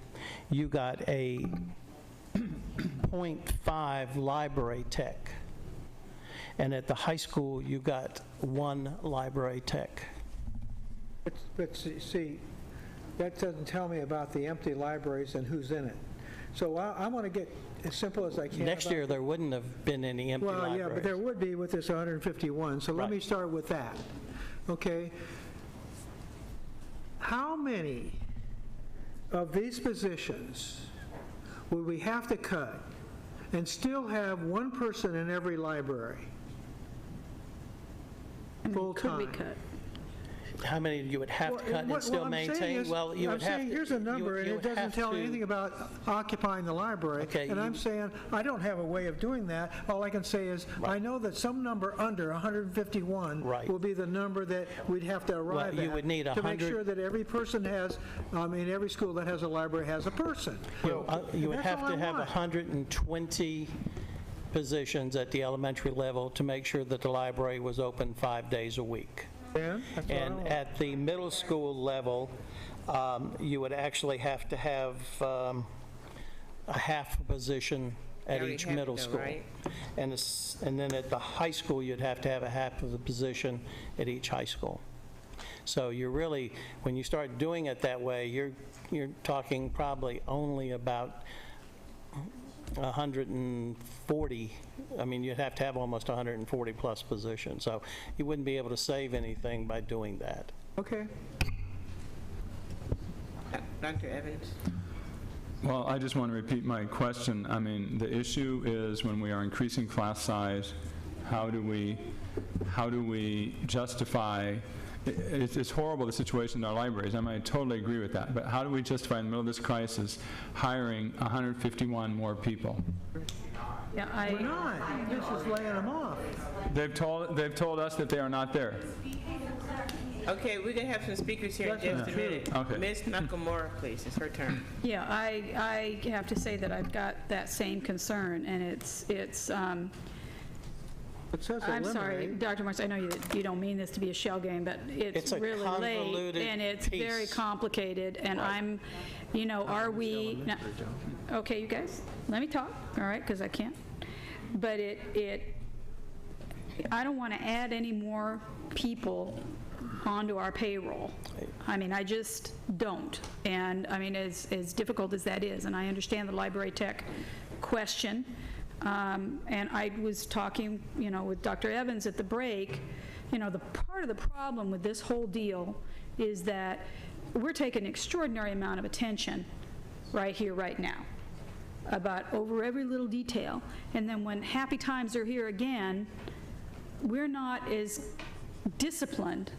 you got a .5 library tech. And at the high school, you got 1 library tech. But see, that doesn't tell me about the empty libraries and who's in it. So I want to get as simple as I can. Next year, there wouldn't have been any empty libraries. Well, yeah, but there would be with this 151, so let me start with that. Okay? How many of these positions would we have to cut and still have 1 person in every library? Full-time. Could we cut? How many you would have to cut and still maintain? Well, you would have to. I'm saying here's a number, and you it would doesn't have tell to- anything about occupying the library. Okay, And I'm saying, I don't have a way of doing that. All I can say is, I know that some number under 151 will be the number that we'd have to arrive you at would need to make 100 sure that every person has, in every school that has a library has a person. You would That's have all to I have want. 120 positions at the elementary level to make sure that the library was open 5 days a week. And at the middle school level, you would actually have to have a half a position at already each have it middle though, school. right? And then at the high school, you'd have to have a half of the position at each high school. So you're really, when you start doing it that way, you're talking probably only about 140, I mean, you'd have to have almost 140-plus positions. So you wouldn't be able to save anything by doing that. Okay. Dr. Evans? Well, I just want to repeat my question. I mean, the issue is when we are increasing class size, how do we justify, it's horrible, the situation in our libraries. I mean, I totally agree with that. But how do we justify in the middle of this crisis hiring 151 more people? Yeah, We're not. This is laying them off. They've told us that they are not there. Okay, we're going to have some speakers here in just a minute. Okay. Ms. Nakamura, please, it's her turn. Yeah, I have to say that I've got that same concern, and it's It says I'm sorry, eliminate. Dr. Morris, I know you don't mean this to be a shell game, but It's it's a really late, convoluted and it's very piece. complicated, and I'm, are we, now- okay, you guys, let me talk, all right, because I can't. But I don't want to add any more people onto our payroll. I mean, I just don't. And, I mean, as difficult as that is, and I understand the library tech question, and I was talking, with Dr. Evans at the break, the part of the problem with this whole deal is that we're taking an extraordinary amount of attention right here, right now, about over every little detail. And then when happy times are here again, we're not as disciplined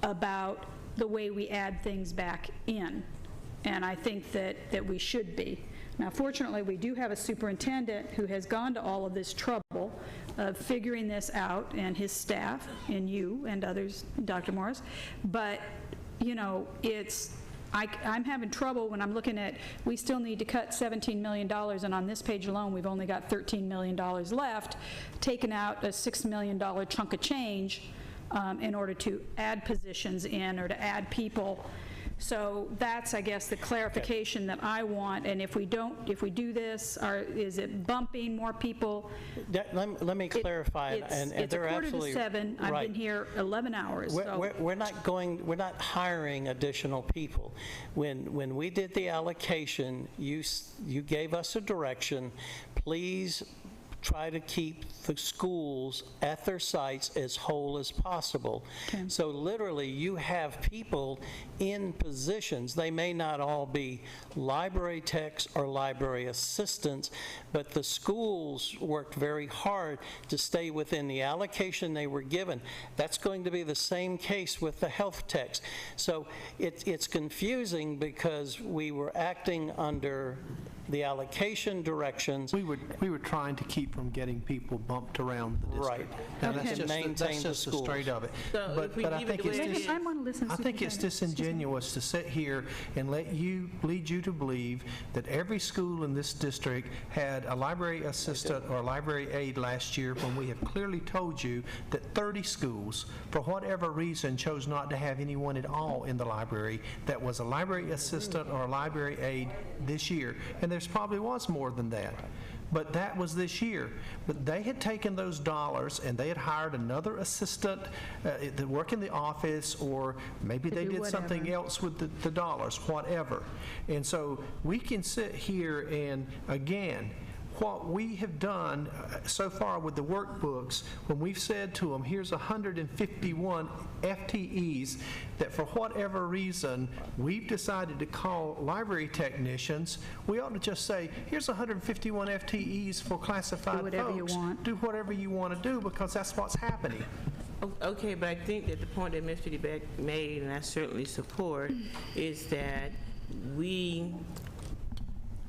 about the way we add things back in. And I think that we should be. Now, fortunately, we do have a superintendent who has gone to all of this trouble of figuring this out, and his staff, and you and others, Dr. Morris. But, I'm having trouble when I'm looking at, we still need to cut $17 million, and on this page alone, we've only got $13 million left, taking out a $6 million chunk of change in order to add positions in or to add people. So that's, I guess, the clarification that I want. And if we do this, is it bumping more people? Let me clarify, and they're absolutely It's 6:45. I've right. been here 11 hours. So. We're not hiring additional people. When we did the allocation, you gave us a direction, please try to keep the schools at their sites as whole as possible. So literally, you have people in positions, they may not all be library techs or library assistants, but the schools worked very hard to stay within the allocation they were given. That's going to be the same case with the health techs. So it's confusing because we were acting under the allocation directions. We were trying to keep from getting people bumped around the district. Right. Now, Okay. that's just the straight of it. So if we But I leave it think the way it is- I want to listen to I think it's Superintendent. disingenuous to sit here and lead you to believe that every school in this district had a library assistant or a library aide last year, when we have clearly told you that 30 schools, for whatever reason, chose not to have anyone at all in the library that was a library assistant or a library aide this year. And there's probably was more than that. But that was this year. But they had taken those dollars and they had hired another assistant to work in the office, or maybe they do did something whatever. else with the dollars, whatever. And so we can sit here and, again, what we have done so far with the workbooks, when we've said to them, here's 151 FTEs that for whatever reason we've decided to call library technicians, we ought to just say, here's 151 FTEs for classified folks. Do whatever you want. Do whatever you want to do, because that's what's happening. Okay, but I think that the point that Mr. DeBeck made, and I certainly support, is that we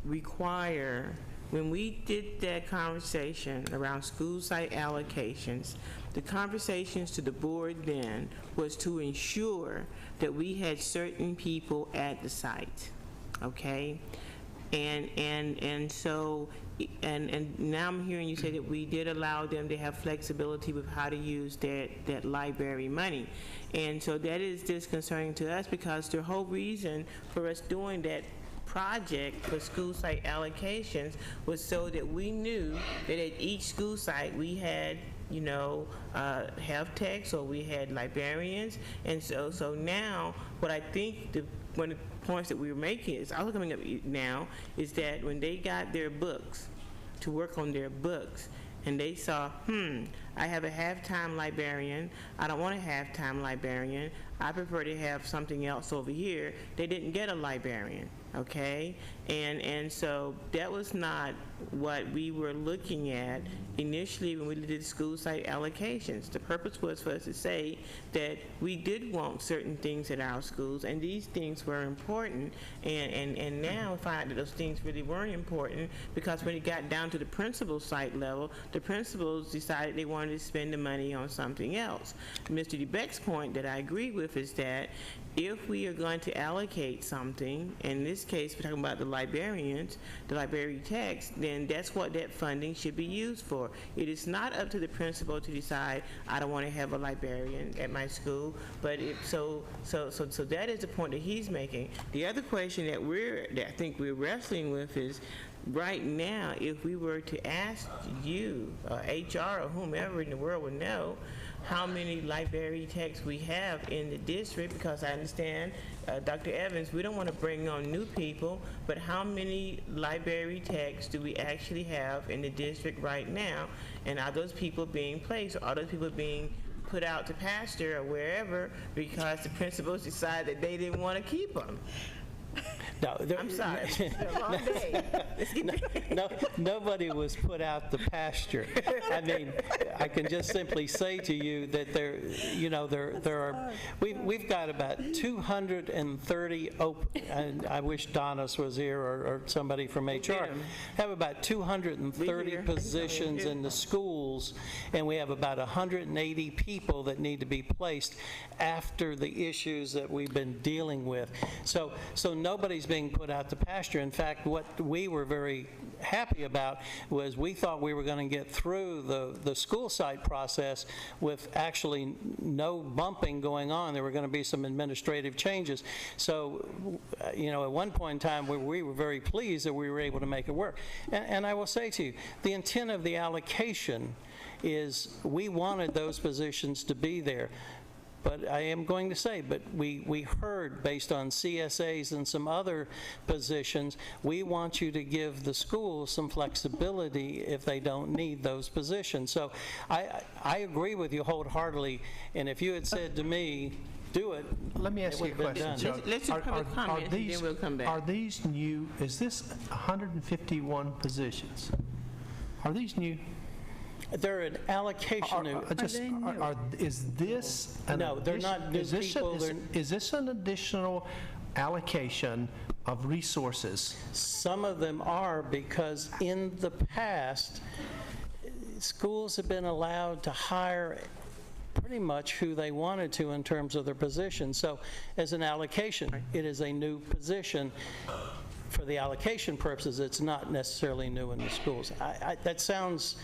require, when we did that conversation around school site allocations, the conversations to the board then was to ensure that we had certain people at the site, okay? And so, and now I'm hearing you say that we did allow them to have flexibility with how to use that library money. And so that is disconcerting to us, because the whole reason for us doing that project for school site allocations was so that we knew that at each school site we had, you know, health techs, or we had librarians. And so now, what I think one of the points that we were making is also coming up now is that when they got their books to work on their books, and they saw, I have a half-time librarian, I don't want a half-time librarian, I prefer to have something else over here, they didn't get a librarian, okay? And so that was not what we were looking at initially when we did school site allocations. The purpose was for us to say that we did want certain things at our schools, and these things were important, and now we find that those things really weren't important, because when it got down to the principal site level, the principals decided they wanted to spend the money on something else. Mr. DeBeck's point that I agree with is that if we are going to allocate something, in this case we're talking about the librarians, the library techs, then that's what that funding should be used for. It is not up to the principal to decide, I don't want to have a librarian at my school, but so that is the point that he's making. The other question that I think we're wrestling with is, right now, if we were to ask you, HR or whomever in the world would know, how many library techs we have in the district, because I understand, Dr. Evans, we don't want to bring on new people, but how many library techs do we actually have in the district right now? And are those people being placed, or are those people being put out to pasture or wherever because the principals decide that they didn't want to keep them? No, I'm sorry. It's been a long day. Let's get Nobody was put out to pasture. I mean, I can just simply say to you that we've got about 230 open, and I wish Donis was here or somebody from HR, have about 230 positions in the schools, and we have about 180 people that need to be placed after the issues that we've been dealing with. So nobody's being put out to pasture. In fact, what we were very happy about was we thought we were going to get through the school site process with actually no bumping going on. There were going to be some administrative changes. So, at one point in time, we were very pleased that we were able to make it work. And I will say to you, the intent of the allocation is we wanted those positions to be there. But I am going to say, but we heard, based on CSAs and some other positions, we want you to give the schools some flexibility if they don't need those positions. So I agree with you wholeheartedly, and if you had said to me, do it, Let me ask you a question, Chuck. Let's do public comments, and then we'll come back. Are these new, is this 151 positions? Are these new? They're an allocation. Is this an No, they're not new people. Is this an additional allocation of resources? Some of them are, because in the past, schools have been allowed to hire pretty much who they wanted to in terms of their position. So as an allocation, it is a new position. For the allocation purposes, it's not necessarily new in the schools. That sounds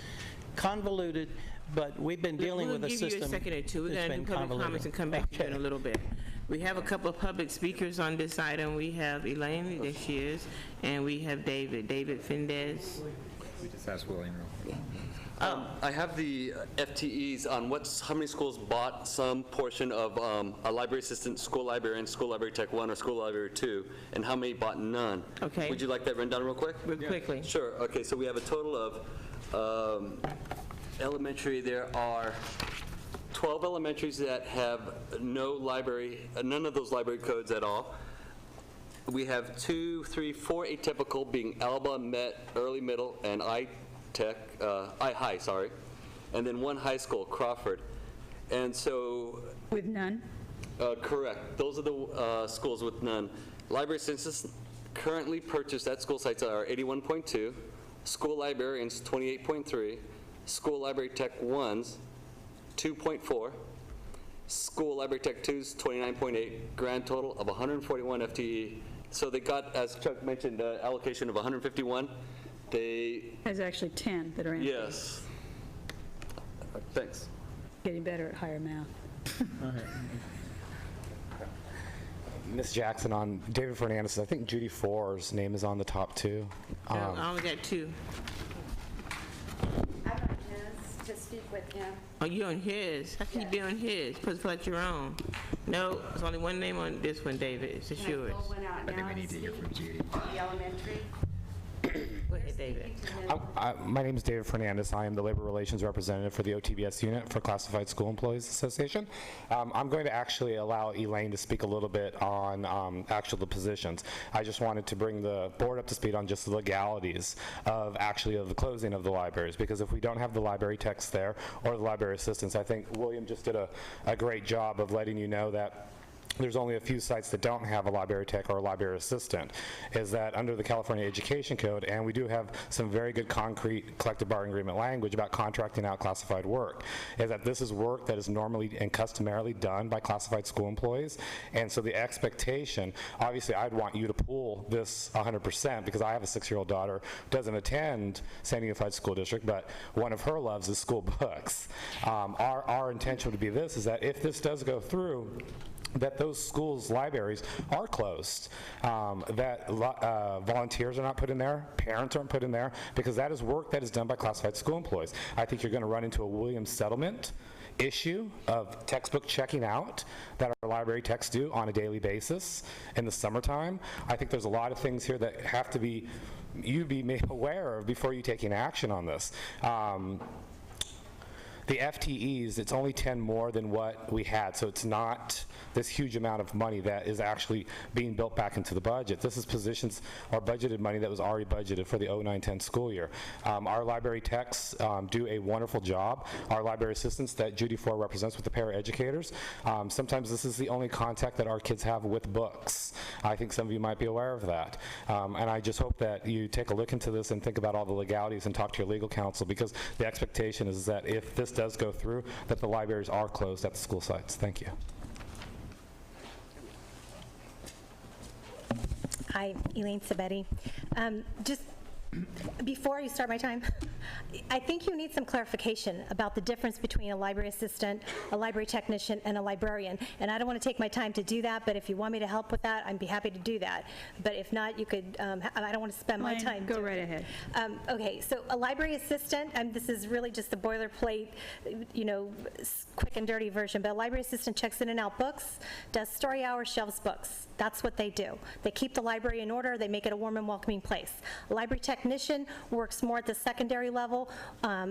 convoluted, but we've been dealing with a system. We'll give you a second or two. We're going to do public comments and come back to you in a little bit. We have a couple of public speakers on this item. We have Elaine, there she is, and we have David Fendez. We just asked William real quick. I have the FTEs on how many schools bought some portion of a library assistant, school librarian, school library tech 1, or school library 2, and how many bought none. Okay. Would you like that rundown real quick? Real quickly. Sure. Okay, so we have a total of elementary. There are 12 elementaries that have none of those library codes at all. We have 2, 3, 4 atypical, being Alba, Met, Early Middle, and I-High, sorry. And then 1 high school, Crawford. And so... With none? Correct. Those are the schools with none. Library census currently purchased at school sites are 81.2, school librarians 28.3, school library tech 1s 2.4, school library tech 2s 29.8, grand total of 141 FTE. So they got, as Chuck mentioned, allocation of 151. There's actually 10 that are in. Yes. Thanks. Getting better at higher math. Ms. Jackson, on David Fernandez, I think Judy Forr's name is on the top 2. No, I only got 2. I'm on his to speak with him. Oh, you're on his? How can you be on his? Supposed to select your own. No, there's only one name on this one, David. It's just yours. I think we need to hear from Judy. The elementary. Go ahead, David. My name is David Fernandez. I am the Labor Relations Representative for the OTBS unit for Classified School Employees Association. I'm going to actually allow Elaine to speak a little bit on the positions. I just wanted to bring the board up to speed on just the legalities of the closing of the libraries, because if we don't have the library techs there or the library assistants, I think William just did a great job of letting you know that there's only a few sites that don't have a library tech or a library assistant, is that under the California Education Code, and we do have some very good concrete collective bargaining agreement language about contracting out classified work, is that this is work that is normally and customarily done by classified school employees. And so the expectation, obviously I'd want you to pool this 100%, because I have a 6-year-old daughter who doesn't attend San Unified School District, but one of her loves is school books. Our intention would be this, is that if this does go through, that those schools' libraries are closed, that volunteers are not put in there, parents aren't put in there, because that is work that is done by classified school employees. I think you're going to run into a Williams settlement issue of textbook checking out that our library techs do on a daily basis in the summertime. I think there's a lot of things here that have to be, you be made aware of before you taking action on this. The FTEs, it's only 10 more than what we had, so it's not this huge amount of money that is actually being built back into the budget. This is positions or budgeted money that was already budgeted for the 09-10 school year. Our library techs do a wonderful job. Our library assistants that Judy Ford represents with the paraeducators, sometimes this is the only contact that our kids have with books. I think some of you might be aware of that. And I just hope that you take a look into this and think about all the legalities and talk to your legal counsel, because the expectation is that if this does go through, that the libraries are closed at the school sites. Thank you. Hi, Elaine Sabetti. Just Before you start my time, I think you need some clarification about the difference between a library assistant, a library technician, and a librarian. And I don't want to take my time to do that, but if you want me to help with that, I'd be happy to do that. But if not, you could, I don't want to spend my time. Go right ahead. Okay, so a library assistant, and this is really just the boilerplate, quick and dirty version, but a library assistant checks in and out books, does story hours, shelves books. That's what they do. They keep the library in order, they make it a warm and welcoming place. A library technician works more at the secondary level.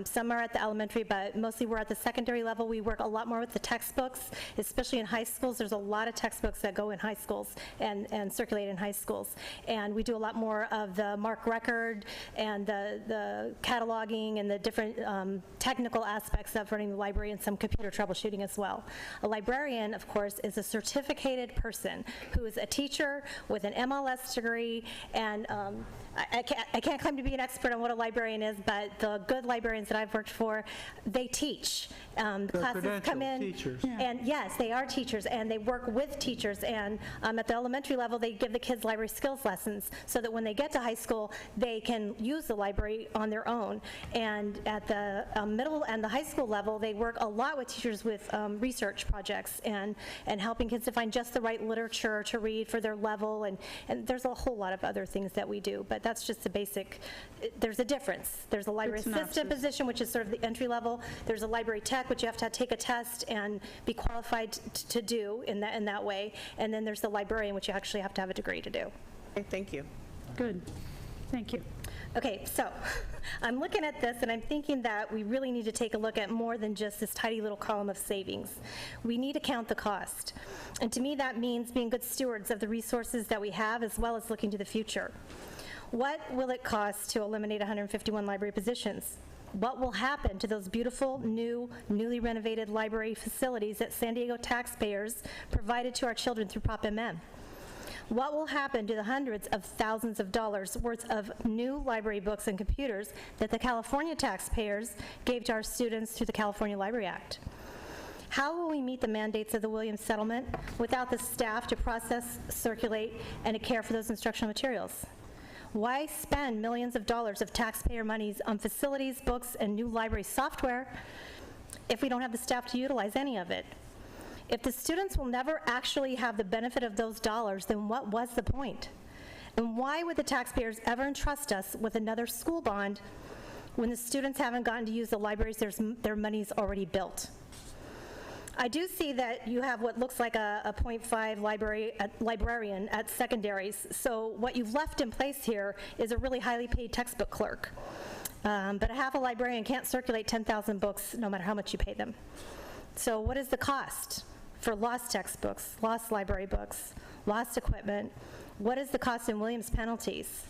Some are at the elementary, but mostly we're at the secondary level. We work a lot more with the textbooks, especially in high schools. There's a lot of textbooks that go in high schools and circulate in high schools. And we do a lot more of the MARC record and the cataloging and the different technical aspects of running the library and some computer troubleshooting as well. A librarian, of course, is a certificated person who is a teacher with an MLS degree, and I can't claim to be an expert on what a librarian is, but the good librarians that I've worked for, they teach. The classes come in, teachers. and yes, they are teachers, and they work with teachers, and at the elementary level, they give the kids library skills lessons so that when they get to high school, they can use the library on their own. And at the middle and the high school level, they work a lot with teachers with research projects and helping kids to find just the right literature to read for their level, and there's a whole lot of other things that we do, but that's just the basic. There's a difference. There's a library assistant position, which is sort of the entry level. There's a library tech, which you have to take a test and be qualified to do in that way, and then there's the librarian, which you actually have to have a degree to do. Okay, thank you. Good. Thank you. Okay, so I'm looking at this and I'm thinking that we really need to take a look at more than just this tidy little column of savings. We need to count the cost. And to me, that means being good stewards of the resources that we have, as well as looking to the future. What will it cost to eliminate 151 library positions? What will happen to those beautiful, newly renovated library facilities that San Diego taxpayers provided to our children through Prop MM? What will happen to the hundreds of thousands of dollars worth of new library books and computers that the California taxpayers gave to our students through the California Library Act? How will we meet the mandates of the Williams settlement without the staff to process, circulate, and to care for those instructional materials? Why spend millions of dollars of taxpayer monies on facilities, books, and new library software if we don't have the staff to utilize any of it? If the students will never actually have the benefit of those dollars, then what was the point? And why would the taxpayers ever entrust us with another school bond when the students haven't gotten to use the libraries their money's already built? I do see that you have what looks like a .5 librarian at secondaries. So what you've left in place here is a really highly paid textbook clerk. But a half a librarian can't circulate 10,000 books no matter how much you pay them. So what is the cost for lost textbooks, lost library books, lost equipment? What is the cost in Williams penalties?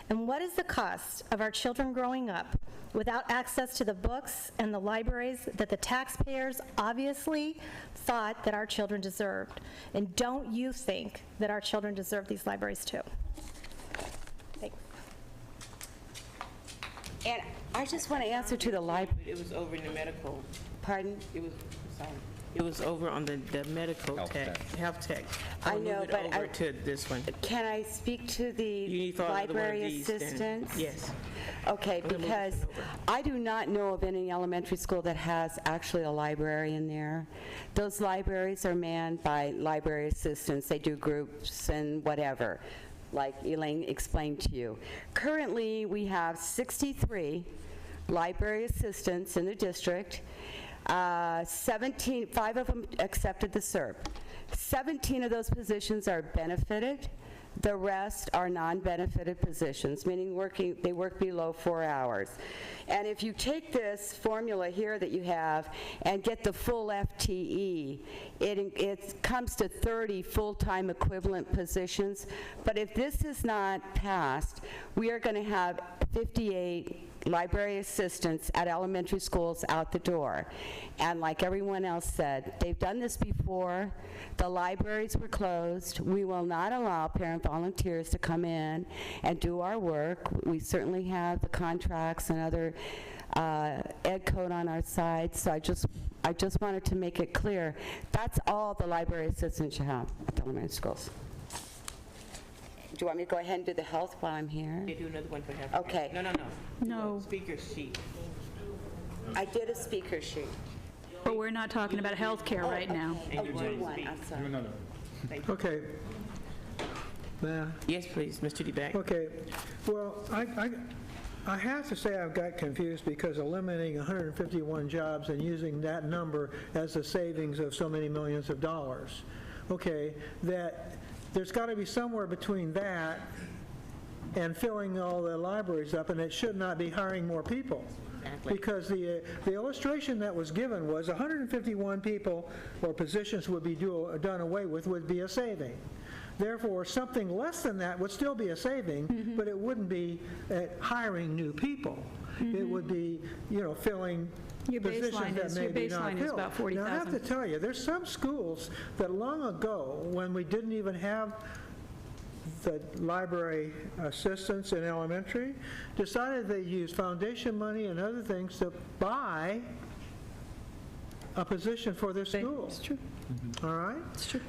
And what is the cost of our children growing up without access to the books and the libraries that the taxpayers obviously thought that our children deserved? And don't you think that our children deserve these libraries too? Thanks. And I just want to answer to the library. It was over in the medical. Pardon? It was, sorry. It was over on the medical health tech. I know, move it but over to this one. Can I speak to You the need to follow the one of library these, then. assistants? Yes. Okay, I'm gonna move because this one over. I do not know of any elementary school that has actually a librarian there. Those libraries are manned by library assistants. They do groups and whatever, like Elaine explained to you. Currently, we have 63 library assistants in the district. 5 of them accepted the CERB. 17 of those positions are benefited. The rest are non-benefited positions, meaning they work below 4 hours. And if you take this formula here that you have and get the full FTE, it comes to 30 full-time equivalent positions. But if this is not passed, we are going to have 58 library assistants at elementary schools out the door. And like everyone else said, they've done this before. The libraries were closed. We will not allow parent volunteers to come in and do our work. We certainly have the contracts and other ed code on our side, so I just wanted to make it clear, that's all the library assistants you have at the elementary schools. Do you want me to go ahead and do the health while I'm here? You do another one for health. Okay. No, Speaker sheet. I did a speaker sheet. but we're not talking about healthcare right now. Oh, do one, I'm sorry. Okay. Yes, please, Mr. DeBeck. Okay, well, I have to say I've got confused because eliminating 151 jobs and using that number as a savings of so many millions of dollars. Okay, that there's got to be somewhere between that and filling all the libraries up, and it should not be hiring more people. Exactly. Because the illustration that was given was 151 people or positions would be done away with would be a saving. Therefore, something less than that would still be a saving, but it wouldn't be hiring new people. It would be, filling Your positions that may be not baseline is filled. about 40,000. Now, I have to tell you, there's some schools that long ago, when we didn't even have the library assistants in elementary, decided they use foundation money and other things to buy a position for their school. It's true. All right? It's true.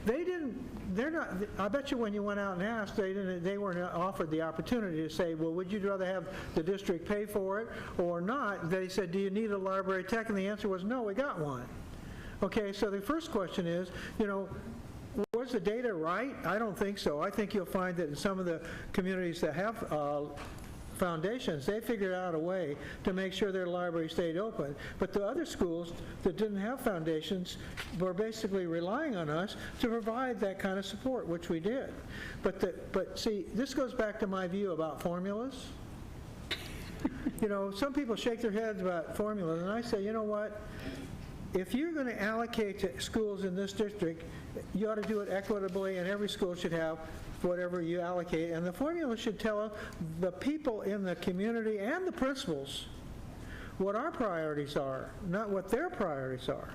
They're not, I bet you when you went out and asked, they weren't offered the opportunity to say, well, would you rather have the district pay for it or not? They said, do you need a library tech? And the answer was, no, we got one. Okay, so the first question is, was the data right? I don't think so. I think you'll find that in some of the communities that have foundations, they figured out a way to make sure their library stayed open. But the other schools that didn't have foundations were basically relying on us to provide that kind of support, which we did. But see, this goes back to my view about formulas. Some people shake their heads about formulas, and I say, you know what? If you're going to allocate to schools in this district, you ought to do it equitably, and every school should have whatever you allocate. And the formula should tell the people in the community and the principals what our priorities are, not what their priorities are.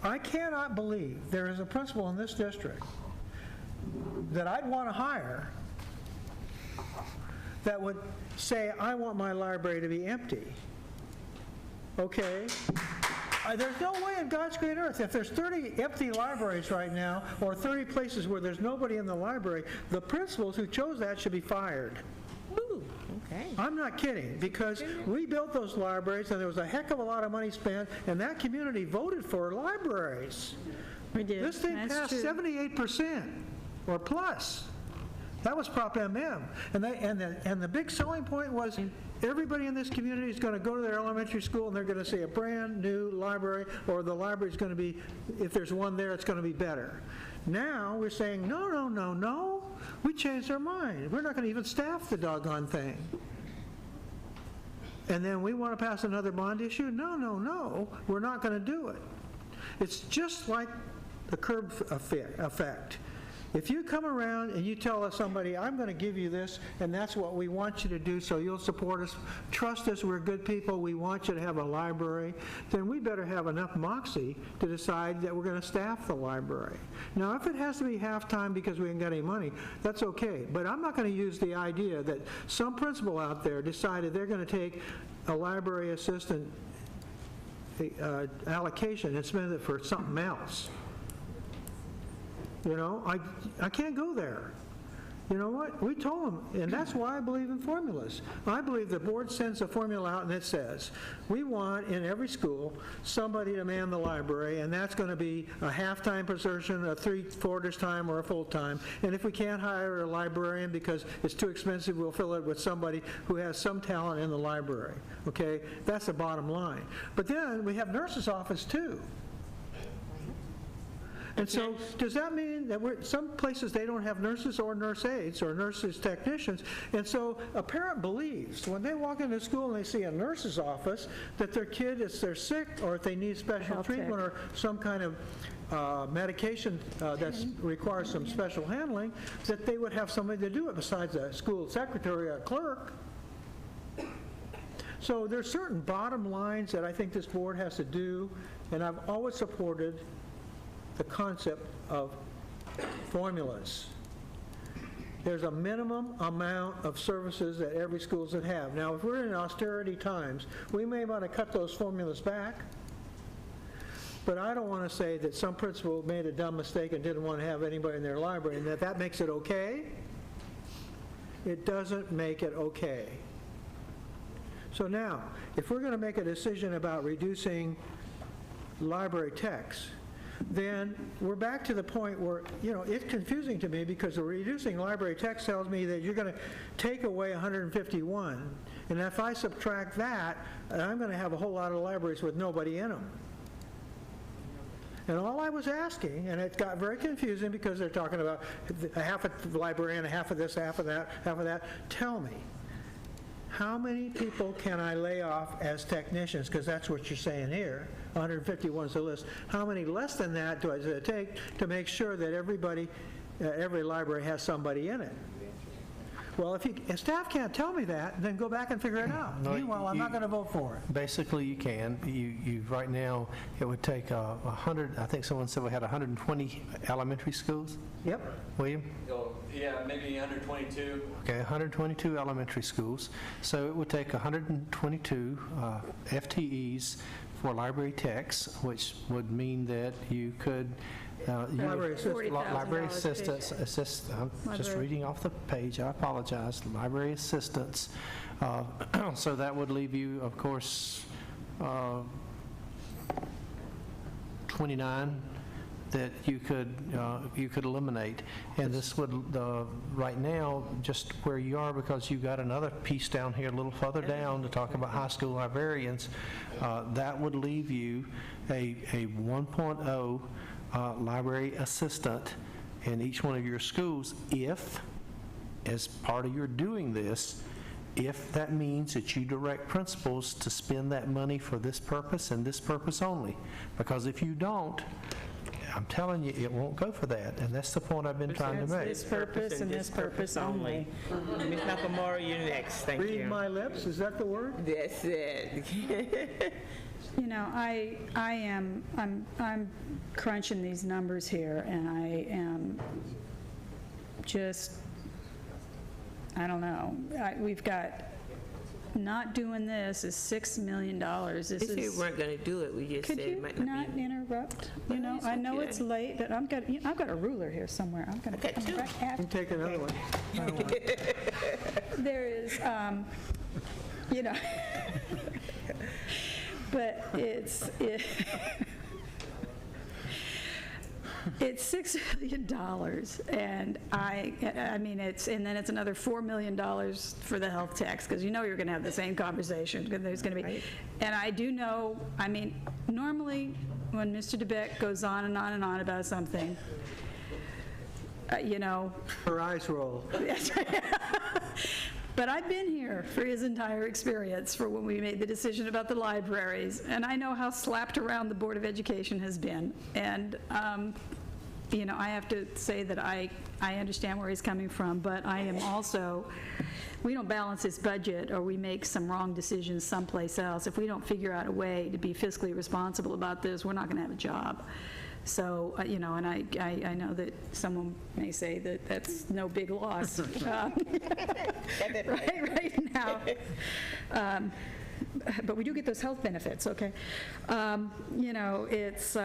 I cannot believe there is a principal in this district that I'd want to hire that would say, I want my library to be empty. Okay? There's no way in God's great earth, if there's 30 empty libraries right now, or 30 places where there's nobody in the library, the principals who chose that should be fired. Ooh, okay. I'm not kidding, because we built those libraries, and there was a heck of a lot of money spent, and that community voted for libraries. We did. This thing That's passed true. 78% or plus. That was Prop MM. And the big selling point was everybody in this community is going to go to their elementary school and they're going to see a brand new library, or the library is going to be, if there's one there, it's going to be better. Now we're saying, no. We changed our mind. We're not going to even staff the doggone thing. And then we want to pass another bond issue? No. We're not going to do it. It's just like the curb effect. If you come around and you tell somebody, I'm going to give you this, and that's what we want you to do, so you'll support us, trust us, we're good people, we want you to have a library, then we better have enough moxie to decide that we're going to staff the library. Now, if it has to be half-time because we haven't got any money, that's okay. But I'm not going to use the idea that some principal out there decided they're going to take a library assistant allocation and spend it for something else. I can't go there. You know what? We told them, and that's why I believe in formulas. I believe the board sends a formula out and it says, we want in every school somebody to man the library, and that's going to be a half-time position, a 3/4 time, or a full-time. And if we can't hire a librarian because it's too expensive, we'll fill it with somebody who has some talent in the library. Okay? That's the bottom line. But then we have nurses' office too. And so, does that mean that some places they don't have nurses or nurse aides or nurses technicians? And so, a parent believes when they walk into school and they see a nurse's office that their kid, if they're sick or if they need special treatment or some kind of medication that requires some special handling, that they would have somebody to do it besides a school secretary or a clerk. So there's certain bottom lines that I think this board has to do, and I've always supported the concept of formulas. There's a minimum amount of services that every school should have. Now, if we're in austerity times, we may want to cut those formulas back, but I don't want to say that some principal made a dumb mistake and didn't want to have anybody in their library and that makes it okay. it doesn't make it okay. So now, if we're going to make a decision about reducing library techs, then we're back to the point where, it's confusing to me because the reducing library techs tells me that you're going to take away 151, and if I subtract that, I'm going to have a whole lot of libraries with nobody in them. And all I was asking, and it got very confusing because they're talking about a half a librarian, a half of this, half of that, half of that. Tell me, how many people can I lay off as technicians? Because that's what you're saying here. 151 is the list. How many less than that does it take to make sure that everybody, every library has somebody in it? Well, if staff can't tell me that, then go back and figure it out. No, Meanwhile, I'm not going to vote for it. Basically, you can. You right now, it would take 100, I think someone said we had 120 elementary schools? Yep. William? Oh, yeah, maybe 122. Okay, 122 elementary schools. So it would take 122 FTEs for library techs, which would mean that you could library assistants, I'm just reading off the page, I apologize, library assistants. So that would leave you, of course, 29 that you could eliminate. And this would, right now, just where you are, because you've got another piece down here a little further down to talk about high school librarians, that would leave you a 1.0 library assistant in each one of your schools if, as part of your doing this, if that means that you direct principals to spend that money for this purpose and this purpose only. Because if you don't, I'm telling you, it won't go for that, and that's the point I've been trying to make. This purpose and this purpose only. Ms. Nakamura, you're next. Thank you. Read my lips, is that the word? That's it. I'm crunching these numbers here, and I am just, I don't know. We've got, not doing this is $6 million. This If we weren't going to do it, we just said it might not be. interrupt? I know it's late, but I've got a ruler here somewhere. I'm going to take another one. There is, but it's $6 million, and I mean, and then it's another $4 million for the health tax, because you're going to have the same conversation, because there's going to be, right. And I do know, I mean, normally when Mr. DeBeck goes on and on and on about something, her eyes roll. But I've been here for his entire experience for when we made the decision about the libraries, and I know how slapped around the Board of Education has been. And, I have to say that I understand where he's coming from, but I am also, we don't balance this budget or we make some wrong decisions someplace else. If we don't figure out a way to be fiscally responsible about this, we're not going to have a job. So, and I know that someone may say that that's no big loss right now. But we do get those health benefits, okay? It's,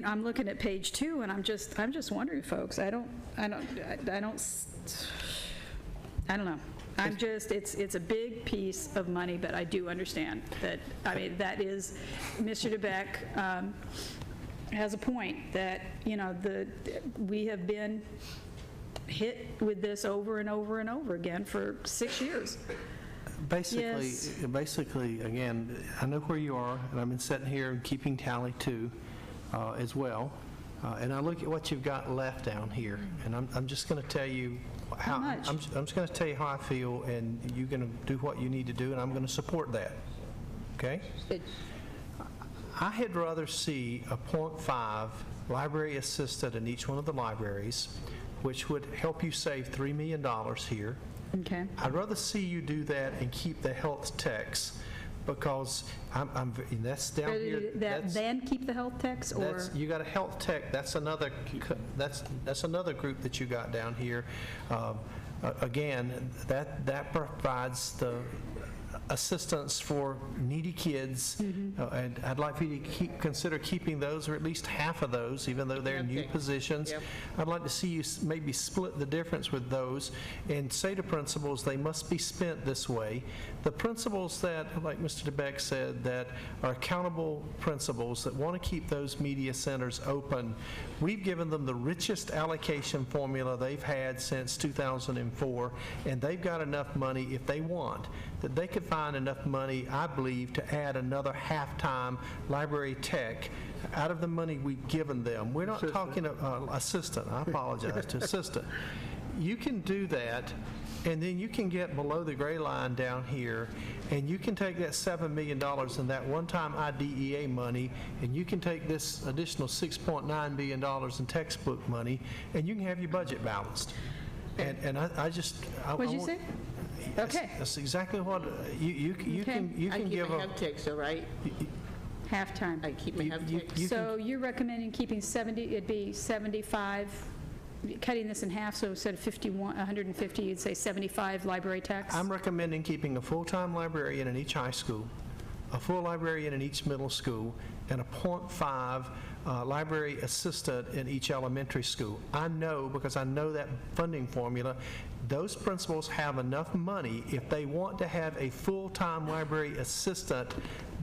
I'm looking at page 2, and I'm just wondering, folks, I don't know. It's a big piece of money, but I do understand that, I mean, that is, Mr. DeBeck has a point that, we have been hit with this over and over and over again for 6 years. Basically, again, I know where you are, and I've been sitting here and keeping tally too, as well. And I look at what you've got left down here, and I'm just going to tell you how much? I'm just going to tell you how I feel, and you're going to do what you need to do, and I'm going to support that. Okay? I had rather see a 0.5 library assistant in each one of the libraries, which would help you save $3 million here. Okay. I'd rather see you do that and keep the health techs, because that's down here. Then keep the health techs, or you got a health tech. That's another group that you got down here. Again, that provides assistance for needy kids, and I'd like for you to consider keeping those, or at least half of those, even though they're new positions. Yep. I'd like to see you maybe split the difference with those and say to principals, they must be spent this way. The principals that, like Mr. DeBeck said, that are accountable principals that want to keep those media centers open, we've given them the richest allocation formula they've had since 2004, and they've got enough money, if they want, that they could find enough money, I believe, to add another half-time library tech out of the money we've given them. We're not talking assistant, I apologize, to assistant. You can do that, and then you can get below the gray line down here, and you can take that $7 million and that one-time IDEA money, and you can take this additional $6.9 billion in textbook money, and you can have your budget balanced. And I just... What'd you say? Okay. That's exactly what, you can give I a... keep my half text, all right? Halftime. I keep my half text. So you're recommending keeping 70, it'd be 75, cutting this in half, so instead of 51, 150, you'd say 75 library techs? I'm recommending keeping a full-time librarian in each high school, a full librarian in each middle school, and a .5 library assistant in each elementary school. I know, because I know that funding formula, those principals have enough money. If they want to have a full-time library assistant,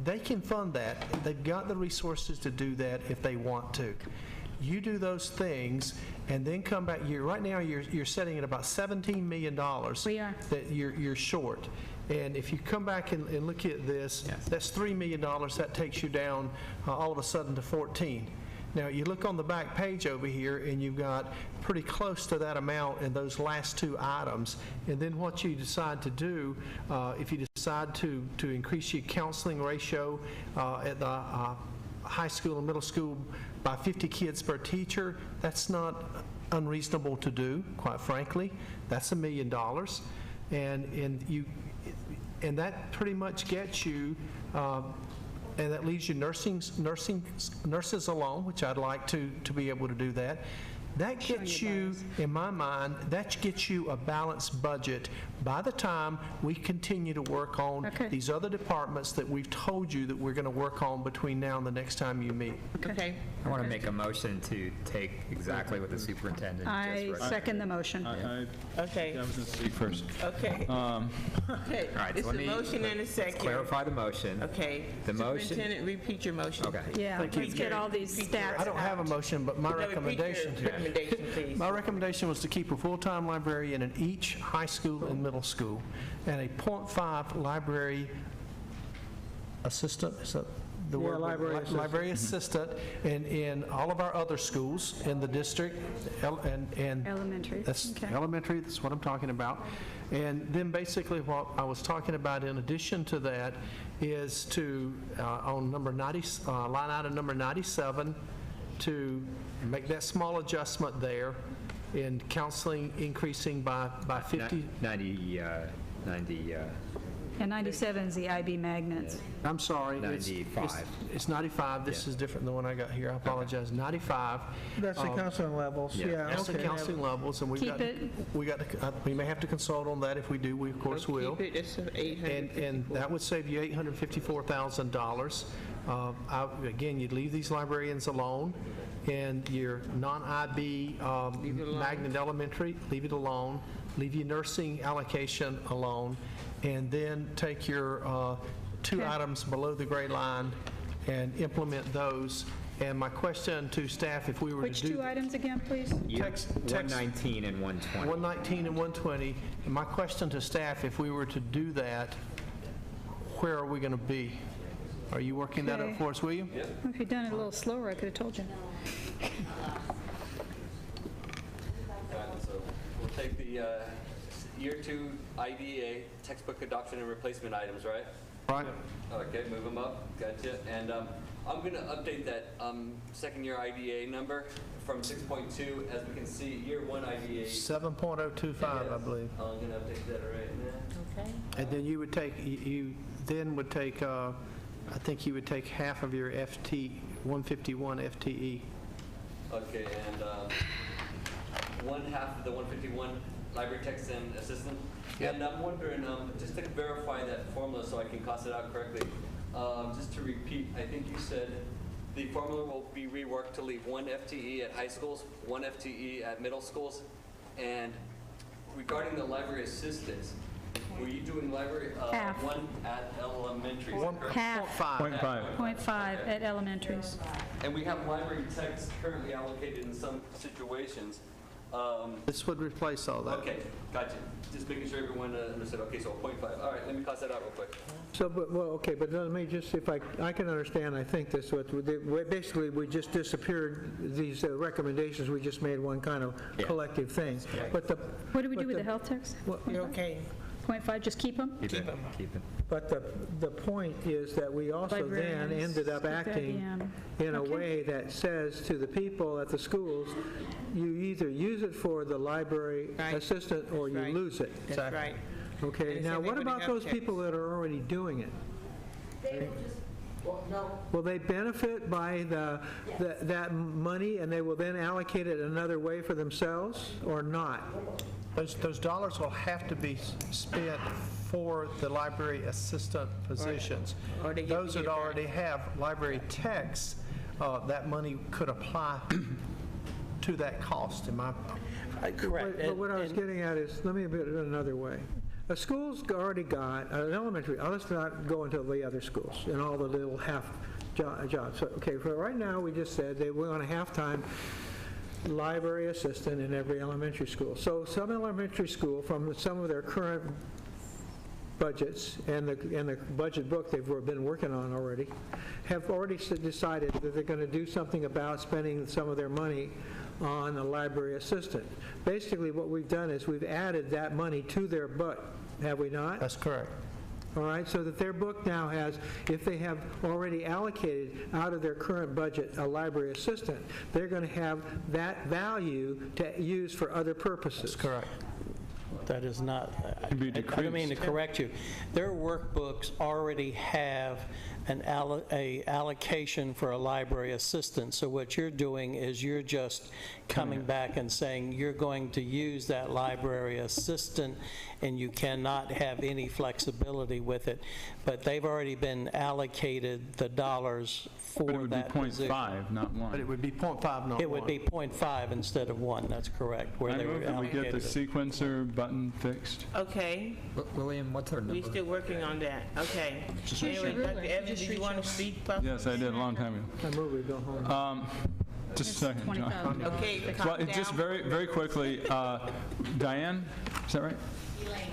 they can fund that. They've got the resources to do that if they want to. You do those things and then come back. Right now you're setting at about $17 million. We are. That you're short. And if you come back and look at this, that's $3 million. That takes you down all of a sudden to 14. Now, you look on the back page over here, and you've got pretty close to that amount in those last two items. And then what you decide to do, if you decide to increase your counseling ratio at the high school and middle school by 50 kids per teacher, that's not unreasonable to do, quite frankly. That's $1 million. And that pretty much gets you, and that leaves you nurses alone, which I'd like to be able to do that. That gets you, in my mind, that gets you a balanced budget by the time we continue to work on these other departments that we've told you that we're going to work on between now and the next time you meet. Okay. I want to make a motion to take exactly what the superintendent just I recommended. second the motion. Okay. I was going to speak first. Okay. Okay. All right, It's so a motion and a second. clarify the motion. Okay. The motion. Superintendent, repeat your motion. Okay. Yeah, let's get all these stats I don't have a motion, but my recommendation... Please. My recommendation was to keep a full-time librarian in each high school and middle school, and a .5 library assistant, is that the word? Library assistant in all of our other schools in the district, and Elementary. that's Okay. elementary, that's what I'm talking about. And then basically what I was talking about in addition to that is to, on number 90, line item number 97, to make that small adjustment there in counseling increasing by 50. 90, And 97 is the IB magnets. I'm sorry. 95. It's 95. This is different than the one I got here. I apologize. 95. That's the counseling levels, yeah. That's the counseling levels, and Keep it. we may have to consult on that. If we do, we of course will. Keep it, it's 854. And that would save you $854,000. Again, you'd leave these librarians alone, and your non-IB Magnet Elementary, leave it alone. Leave your nursing allocation alone, and then take your two items below the gray line and implement those. And my question to staff, if we were Which to do... two items again, please? 119 and 120. 119 and 120. And my question to staff, if we were to do that, where are we going to be? Are you working that up for us, William? Well, if you'd done it a little slower, I could have told you. So we'll take the year 2 IDEA, textbook adoption and replacement items, right? Right. Okay, move them up. Gotcha. And I'm going to update that second year IDEA number from 6.2. As we can see, year 1 IDEA. 7.025, I believe. I'm going to update that right now. Okay. And then you would take, I think you would take half of your 151 FTE. Okay, and one half of the 151 library techs and assistant. And I'm wondering, just to verify that formula so I can cost it out correctly, just to repeat, I think you said the formula will be reworked to leave 1 FTE at high schools, 1 FTE at middle schools, and regarding the library assistants, were you doing library, Half. 1 at elementary? Half. 0.5 at elementaries. And we have library techs currently allocated in some situations. This would replace all that. Okay, gotcha. Just making sure everyone understood. Okay, so 0.5. All right, let me cost that out real quick. So, but let me just, if I can understand, I think this, basically, we just disappeared these recommendations, we just made one kind of collective thing. But What do we do with the health techs? You're okay. 0.5, just keep them? Keep it. But the point is that we also then Librarians, ended up keep that acting in a way that says to the people at the schools, you either use it for the library assistant or you lose it. That's right. Okay, And now same thing what with the about health those techs. people that are already doing it? Will they benefit by that money and they will then allocate it another way for themselves or not? Those dollars will have to be spent for the library assistant positions. Or they get Those to that get back. already have library techs, that money could apply to that cost, in my Correct. But what I was getting at is, let me put it another way. A school's already got, an elementary, let's not go into the other schools and all the little half jobs. So, okay, for right now, we just said they want a half-time library assistant in every elementary school. So some elementary school, from some of their current budgets and the budget book they've been working on already, have already decided that they're going to do something about spending some of their money on a library assistant. Basically, what we've done is we've added that money to their book, have we not? That's correct. All right, so that their book now has, if they have already allocated out of their current budget a library assistant, they're going to have that value to use for other purposes. That's correct. That is not, I be don't mean to correct you. Their workbooks already have a allocation for a library assistant. So what you're doing is you're just coming back and saying you're going to use that library assistant and you cannot have any flexibility with it. But they've already been allocated the dollars for But it would be that position. 0.5, not 1. But it would be 0.5, not 1. It would be 0.5 instead of 1, that's correct, where I they were move that we get the allocated. sequencer button fixed. Okay, William, what's our we're number? still working on that. Okay. Anyway, Dr. Evans, did you want to speak? Yes, I did a long time ago. I move we go home. Just a second, John. Okay, Well, calm just down. very quickly, Diane, is that right?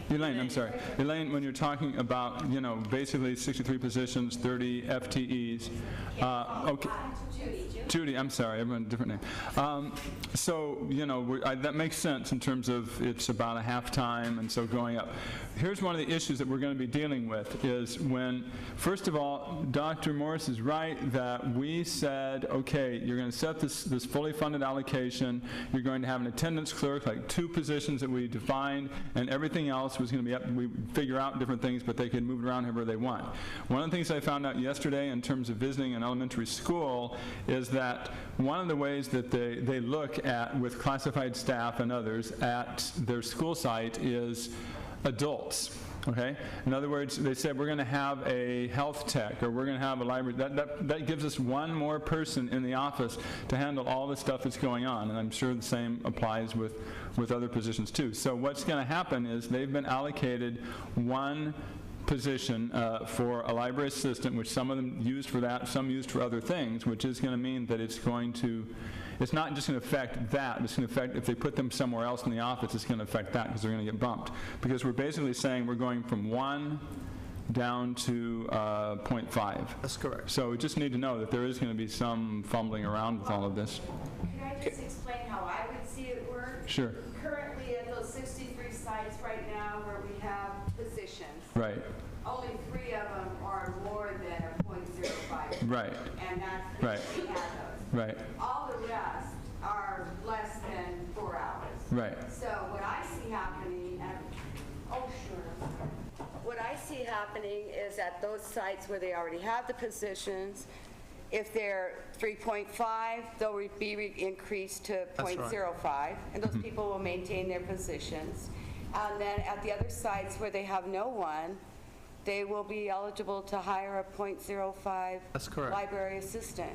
Elaine, I'm sorry. Elaine, when you're talking about, basically 63 positions, 30 FTEs, okay. Judy, I'm sorry, everyone, different name. So, that makes sense in terms of it's about a half-time, and so going up. Here's one of the issues that we're going to be dealing with is when, first of all, Dr. Morris is right that we said, okay, you're going to set this fully funded allocation, you're going to have an attendance clerk, like 2 positions that we defined, and everything else was going to be up, we figure out different things, but they can move it around however they want. One of the things I found out yesterday in terms of visiting an elementary school is that one of the ways that they look at, with classified staff and others, at their school site is adults. Okay? In other words, they said we're going to have a health tech or we're going to have a library. That gives us one more person in the office to handle all the stuff that's going on. And I'm sure the same applies with other positions too. So what's going to happen is they've been allocated one position for a library assistant, which some of them used for that, some used for other things, which is going to mean that it's not just going to affect that, it's going to affect, if they put them somewhere else in the office, it's going to affect that because they're going to get bumped. Because we're basically saying we're going from 1 down to 0.5. That's correct. So we just need to know that there is going to be some fumbling around with all of this. Can I just explain how I would see it work? Sure. Currently at those 63 sites right now where we have positions, Right. only 3 of them are more than a .05. Right. And that's, Right. we have those. Right. All the rest are less than 4 hours. Right. So what I see happening, what I see happening is at those sites where they already have the positions, If they're 3.5, they'll be increased to That's right. 0.05, and those people will maintain their positions. And then at the other sites where they have no one, they will be eligible to hire a .05 That's correct. library assistant.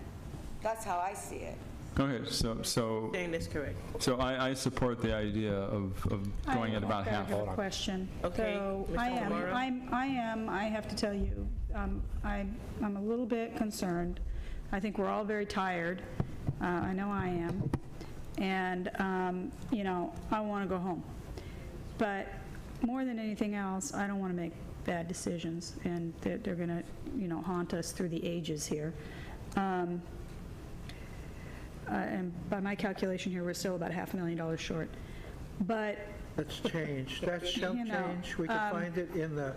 That's how I see it. Okay, so Saying that's correct. So I support the idea of going at about half. I have a question. Okay, So Ms. Tamara? I have to tell you, I'm a little bit concerned. I think we're all very tired. I know I am. And, you know, I want to go home. But more than anything else, I don't want to make bad decisions, and they're going to, you know, haunt us through the ages here. And by my calculation here, we're still about $500,000 short. But That's changed. That's chump You know, change. We can find it in the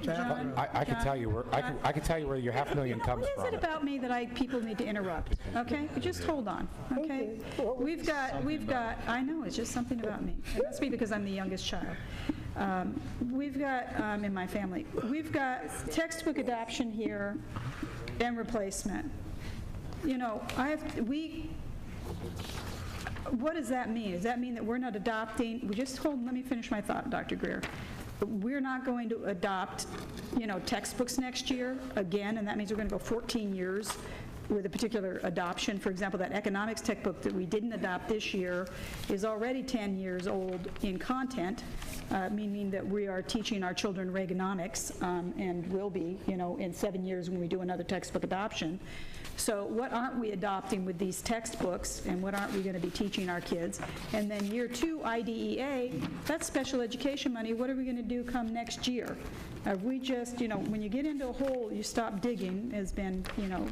John, I can tell you where, I can tell you where your $500,000 comes what from. is it about me that people need to interrupt? Okay, just hold on. Okay, we've got. I know it's just something about me. It must be because I'm the youngest child. We've got in my family. We've got textbook adoption here and replacement. You know, what does that mean? Does that mean that we're not adopting? Let me finish my thought, Dr. Greer. We're not going to adopt, you know, textbooks next year again, and that means we're going to go 14 years with a particular adoption. For example, that economics textbook that we didn't adopt this year is already 10 years old in content, meaning that we are teaching our children Reaganomics, and will be, you know, in 7 years when we do another textbook adoption. So what aren't we adopting with these textbooks, and what aren't we going to be teaching our kids? And then year 2 IDEA, that's special education money. What are we going to do come next year? Have we just, you know, when you get into a hole, you stop digging, has been, you know,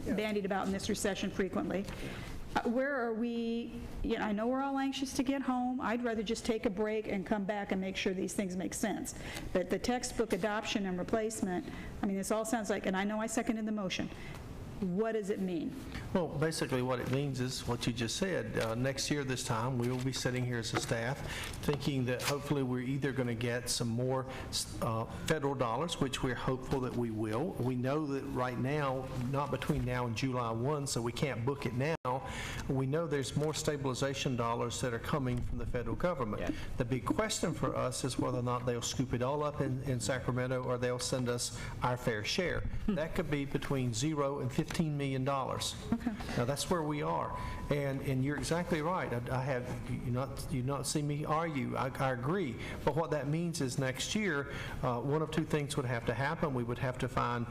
bandied about in this recession frequently. Where are we? You know, I know we're all anxious to get home. I'd rather just take a break and come back and make sure these things make sense. But the textbook adoption and replacement, I mean, this all sounds like, and I know I seconded the motion. What does it mean? Well, basically what it means is what you just said. Next year this time, we will be sitting here as a staff thinking that hopefully we're either going to get some more federal dollars, which we're hopeful that we will. We know that right now, not between now and July 1, so we can't book it now. We know there's more stabilization dollars that are coming from the federal government. Yeah. The big question for us is whether or not they'll scoop it all up in Sacramento or they'll send us our fair share. That could be between $0 and $15 million. Okay. Now that's where we are, and you're exactly right. I have you not see me argue. I agree. But what that means is next year, one of two things would have to happen. We would have to find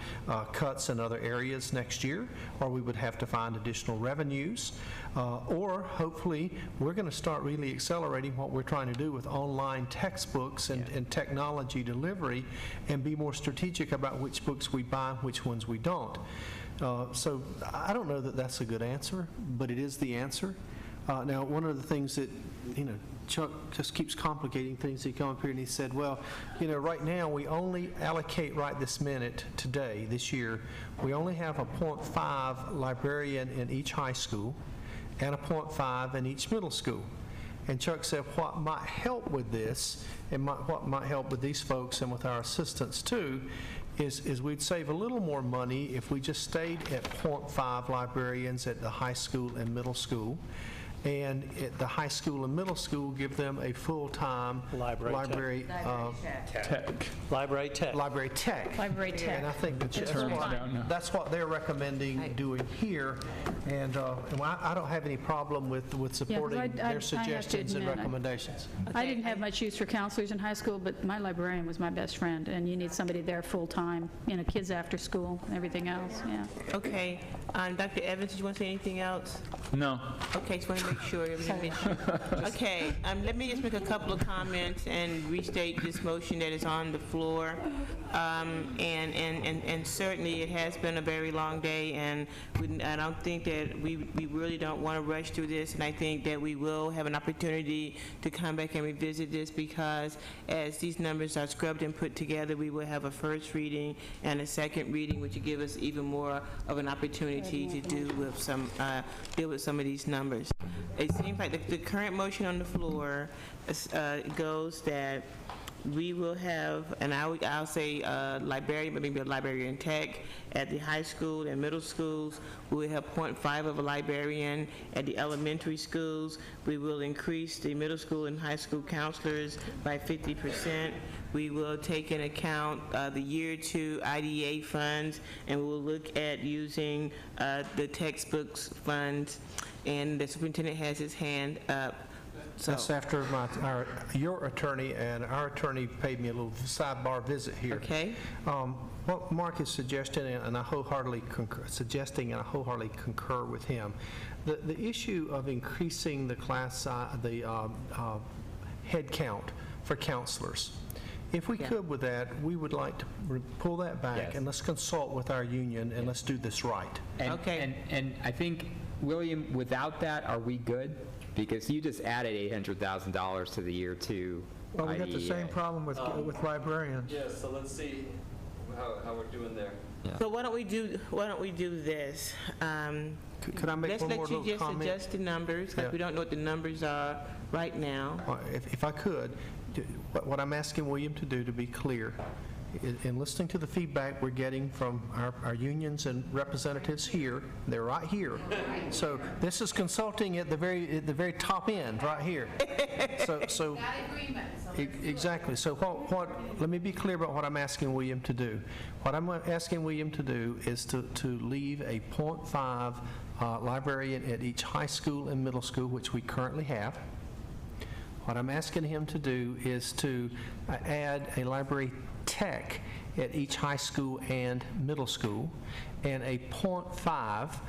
cuts in other areas next year, or we would have to find additional revenues, or hopefully we're going to start really accelerating what we're trying to do with online textbooks and technology delivery, and be more strategic about which books we buy and which ones we don't. So I don't know that that's a good answer, but it is the answer. Now, one of the things that, you know, Chuck just keeps complicating things. He come up here and he said, well, you know, right now we only allocate right this minute, today, this year, we only have a .5 librarian in each high school and a .5 in each middle school. And Chuck said what might help with this, and what might help with these folks and with our assistants too, is we'd save a little more money if we just stayed at .5 librarians at the high school and middle school, and at the high school and middle school give them a full-time library tech. And I think that's what they're recommending doing here, and I don't have any problem with supporting their suggestions and recommendations. I didn't have much use for counselors in high school, but my librarian was my best friend, and you need somebody there full-time, you know, kids after school, everything else, yeah. Okay. Dr. Evans, did you want to say anything else? No. Okay, just want to make sure everything is okay. Let me just make a couple of comments and restate this motion that is on the floor. And certainly it has been a very long day, and I don't think that we really don't want to rush through this, and I think that we will have an opportunity to come back and revisit this, because as these numbers are scrubbed and put together, we will have a first reading and a second reading, which will give us even more of an opportunity to deal with some of these numbers. It seems like the current motion on the floor goes that we will have, and I'll say librarian, but maybe a librarian tech at the high school and middle schools. We will have 0.5 of a librarian at the elementary schools. We will increase the middle school and high school counselors by 50%. We will take into account the year 2 IDA funds, and we will look at using the textbooks funds. And the superintendent has his hand up. So, that's after your attorney and our attorney paid me a little sidebar visit here. Okay. What Mark is suggesting, and I wholeheartedly concur with him, the issue of increasing the class, head count for counselors. If we could with that, we would like to pull that back, and let's consult with our union, and let's do this right. And I think, William, without that, are we good? Because you just added $800,000 to the year 2 Well, we got the IDEA. same problem with librarians. Yeah, so let's see how we're doing there. So why don't we do this? Could I make one more little Let's let you just comment? adjust the numbers, because we don't know what the numbers are right now. If I could, what I'm asking William to do, to be clear, in listening to the feedback we're getting from our unions and representatives here, they're right here. So this is consulting at the very top end, right here. So exactly. So let me be clear about what I'm asking William to do. What I'm asking William to do is to leave a 0.5 librarian at each high school and middle school, which we currently have. What I'm asking him to do is to add a library tech at each high school and middle school, and a 0.5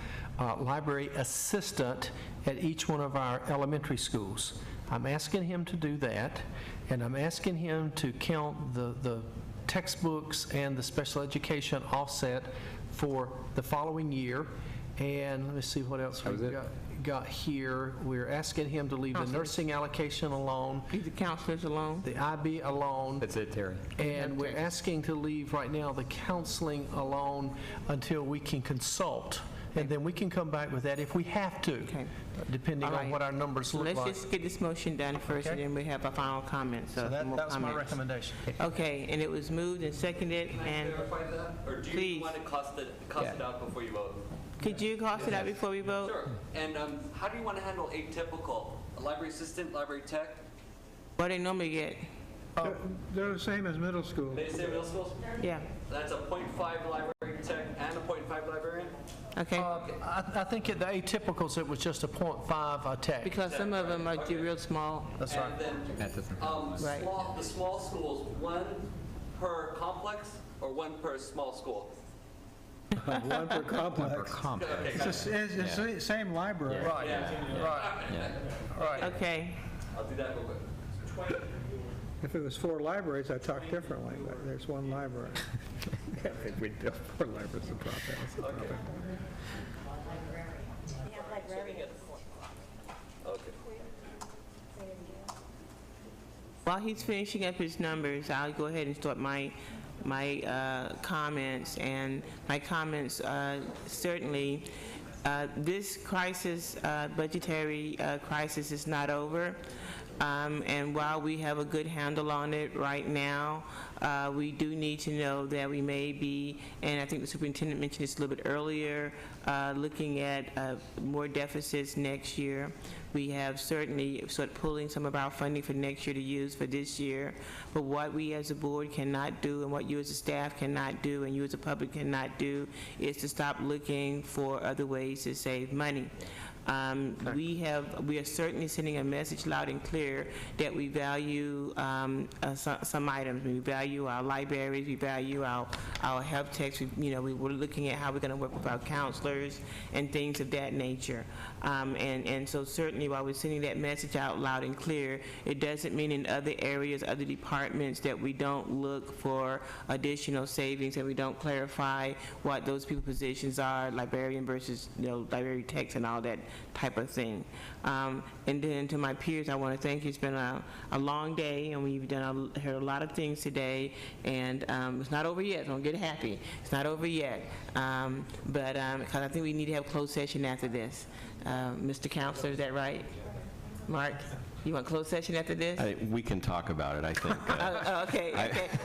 library assistant at each one of our elementary schools. I'm asking him to do that, and I'm asking him to count the textbooks and the special education offset for the following year. And let me see what else we've got here. We're asking him to leave the nursing allocation alone. Leave the counselors alone. The IB alone. That's it, Terry. And we're asking to leave right now the counseling alone until we can consult. And then we can come back with that if we have to, depending on what our numbers look like. Let's just get this motion done first, and then we have a final comment. So that was my recommendation. Okay, and it was moved and seconded, and Verify that? Or do you want to cost it out before you vote? could you cost it out before we vote? Sure. And how do you want to handle atypical? A library assistant, library tech? What they normally get? They're the same as middle school. They say middle school? Yeah. That's a 0.5 library tech and a 0.5 librarian? Okay. I think at the atypicals, it was just a 0.5 tech. Because some of them are real small. That's right. And then the small schools, one per complex or one per small school? One per complex. It's the same library. Right. Right. Okay. I'll do that real quick. If it was 4 libraries, I'd talk differently, but there's 1 library. If we built 4 libraries, the problem. Okay. While he's finishing up his numbers, I'll go ahead and start my comments. And my comments certainly, this crisis, budgetary crisis, is not over. And while we have a good handle on it right now, we do need to know that we may be, and I think the superintendent mentioned this a little bit earlier, looking at more deficits next year. We have certainly started pulling some of our funding for next year to use for this year. But what we as a board cannot do, and what you as a staff cannot do, and you as a public cannot do, is to stop looking for other ways to save money. We are certainly sending a message loud and clear that we value some items. We value our libraries, we value our help techs. We're looking at how we're going to work with our counselors and things of that nature. And so certainly while we're sending that message out loud and clear, it doesn't mean in other areas, other departments, that we don't look for additional savings and we don't clarify what those people positions are, librarian versus library techs and all that type of thing. And then to my peers, I want to thank you. It's been a long day, and we've heard a lot of things today, and it's not over yet. Don't get happy. It's not over yet. But because I think we need to have closed session after this. Mr. Counselor, is that right? Mark? You want closed session after this? We can talk about it, I think. Okay.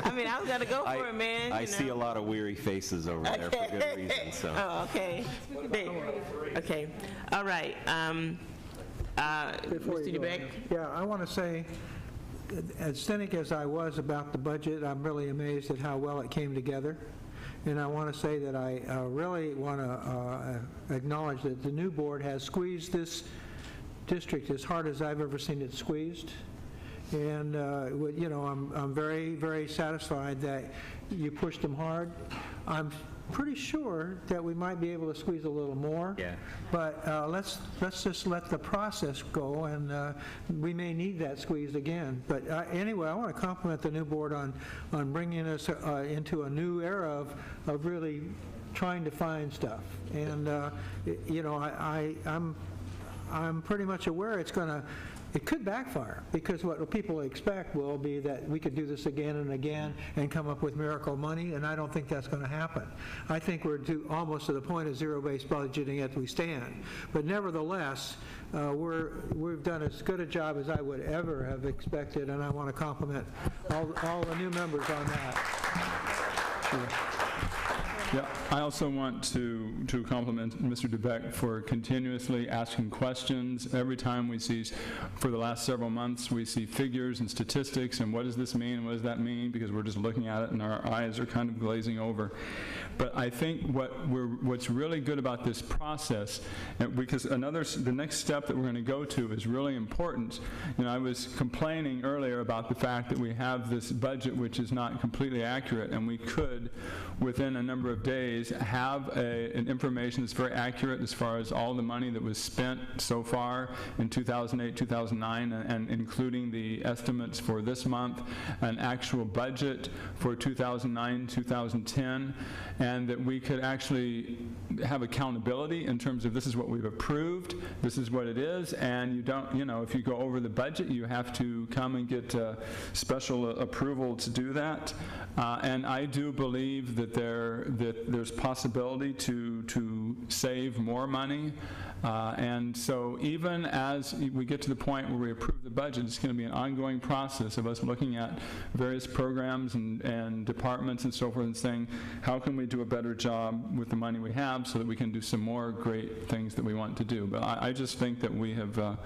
I mean, I was gonna go for it, man. I see a lot of weary faces over there for good reason, so. Oh, okay. Okay, all right. Mr. DeBeck? Yeah, I want to say, as cynic as I was about the budget, I'm really amazed at how well it came together. And I want to say that I really want to acknowledge that the new board has squeezed this district as hard as I've ever seen it squeezed. And, you know, I'm very, very satisfied that you pushed them hard. I'm pretty sure that we might be able to squeeze a little more. Yeah. But let's just let the process go, and we may need that squeeze again. But anyway, I want to compliment the new board on bringing us into a new era of really trying to find stuff. And, you know, I'm pretty much aware it could backfire, because what people expect will be that we could do this again and again and come up with miracle money, and I don't think that's going to happen. I think we're almost to the point of zero-based budgeting as we stand. But nevertheless, we've done as good a job as I would ever have expected, and I want to compliment all the new members on that. Sure. Yeah, I also want to compliment Mr. DeBeck for continuously asking questions. Every time we see, for the last several months, we see figures and statistics, and what does this mean, and what does that mean, because we're just looking at it and our eyes are kind of glazing over. But I think what's really good about this process, because the next step that we're going to go to is really important. You know, I was complaining earlier about the fact that we have this budget which is not completely accurate, and we could, within a number of days, have an information that's very accurate as far as all the money that was spent so far in 2008, 2009, and including the estimates for this month, an actual budget for 2009, 2010, and that we could actually have accountability in terms of this is what we've approved, this is what it is, and you don't, you know, if you go over the budget, you have to come and get special approval to do that. And I do believe that there's possibility to save more money. And so even as we get to the point where we approve the budget, it's going to be an ongoing process of us looking at various programs and departments and so forth and saying, how can we do a better job with the money we have so that we can do some more great things that we want to do. But I just think that we have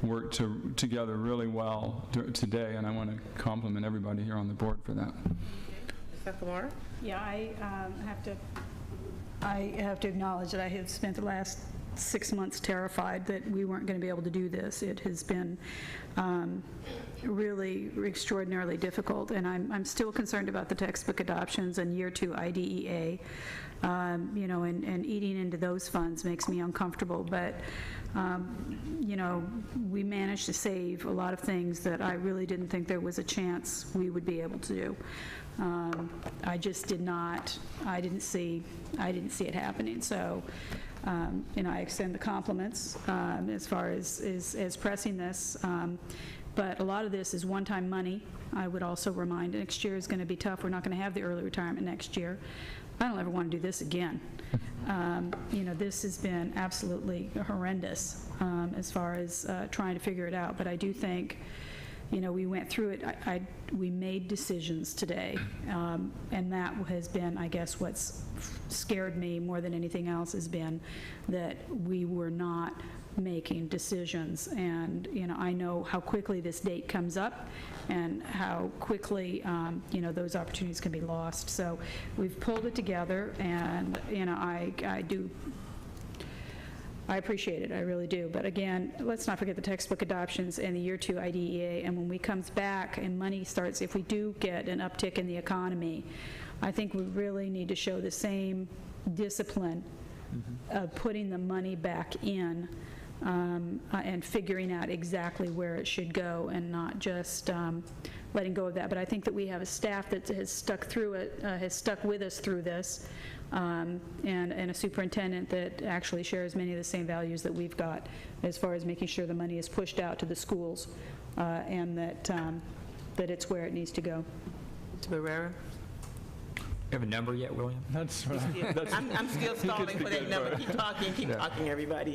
worked together really well today, and I want to compliment everybody here on the board for that. Ms. Kumar? Yeah, I have to acknowledge that I have spent the last 6 months terrified that we weren't going to be able to do this. It has been really extraordinarily difficult, and I'm still concerned about the textbook adoptions and year 2 IDEA. You know, and eating into those funds makes me uncomfortable, but you know, we managed to save a lot of things that I really didn't think there was a chance we would be able to do. I just did not, I didn't see it happening. So, you know, I extend the compliments as far as pressing this. But a lot of this is one-time money. I would also remind, next year is going to be tough. We're not going to have the early retirement next year. I don't ever want to do this again. You know, this has been absolutely horrendous as far as trying to figure it out. But I do think, you know, we went through it. We made decisions today, and that has been, I guess, what's scared me more than anything else has been that we were not making decisions. And, you know, I know how quickly this date comes up and how quickly, you know, those opportunities can be lost. So we've pulled it together, and, you know, I appreciate it, I really do. But again, let's not forget the textbook adoptions and the year 2 IDEA. And when we comes back and money starts, if we do get an uptick in the economy, I think we really need to show the same discipline of putting the money back in and figuring out exactly where it should go, and not just letting go of that. But I think that we have a staff that has stuck through it, has stuck with us through this, and a superintendent that actually shares many of the same values that we've got as far as making sure the money is pushed out to the schools, and that it's where it needs to go. Mr. Barrera? You have a number yet, William? That's right. I'm still stalling for that number. Keep talking, everybody.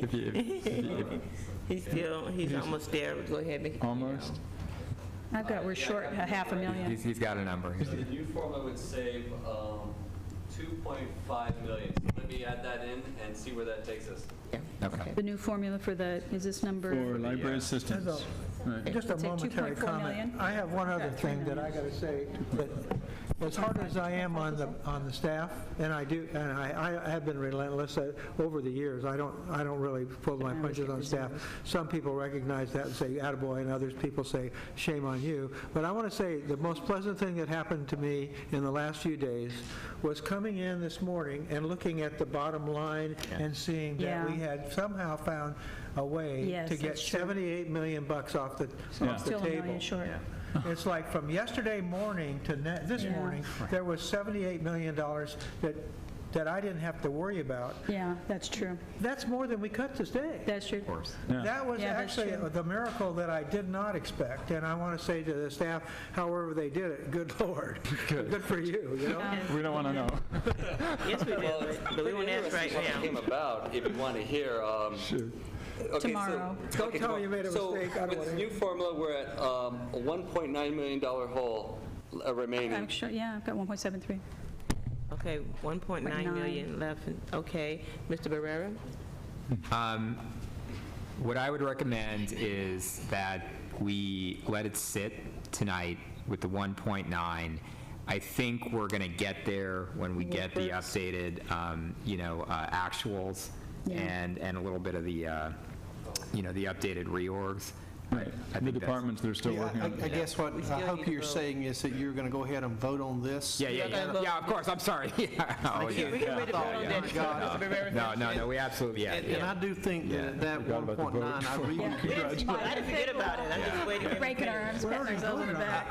He's almost there. Go ahead, Mickey. Almost? I've got, we're short a $500,000. He's got a number. The new formula would save 2.5 million. Let me add that in and see where that takes us. Okay. The new formula for the, is this number? For library assistants. Right. Just a Let's say momentary 2.4 comment. million. I have one other thing that I got to say, that as hard as I am on the staff, and I have been relentless over the years. I don't really pull my punches on staff. Some people recognize that and say, attaboy, and others people say, shame on you. But I want to say the most pleasant thing that happened to me in the last few days was coming in this morning and looking at the bottom line and seeing that we had somehow found a way to get $78 million off the Still table. $1 million short. It's like from yesterday morning to this morning, there was $78 million that I didn't have to worry about. Yeah, that's true. That's more than we cut today. That's true. Of course. That was Yeah, that's actually true. the miracle that I did not expect, and I want to say to the staff, however they did it, good Lord. Good for you, you know? We don't want to know. Yes, we do, but we won't ask right How it came now. about, if you want to hear. Okay, Tomorrow. Don't tell me you made a mistake. I don't So with want the to new formula, we're at a $1.9 million hole remaining. I'm sure, yeah, I've got 1.73. Okay, 1.9 million left. Okay, Mr. Barrera? What I would recommend is that we let it sit tonight with the 1.9. I think we're going to get there when we get the updated, actuals and a little bit of the, the updated reorgs. Right. The departments, they're still working on I it. guess what I hope you're saying is that you're going to go ahead and vote on this. Yeah, of course, I'm sorry. We get ready to vote on that. Mr. Barrera? No, we absolutely, And I do think that 1.9, I really congratulate. I didn't forget about it. I'm just waiting. Breaking our arms, patting ourselves on the back.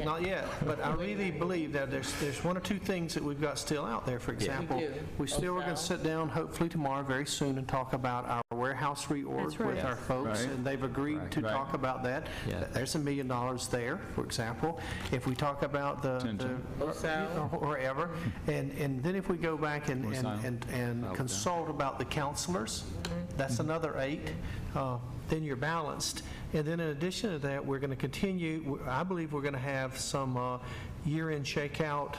Not yet, but I really believe that there's one or two things that we've got still out there. For example, we still are going to sit down hopefully tomorrow very soon and talk about our warehouse reorg with our folks, and they've agreed to talk about that. There's $1 million there, for example. If we talk about the wherever, and then if we go back and consult about the counselors, that's another 8. Then you're balanced. And then in addition to that, we're going to continue, I believe we're going to have some year-end shakeout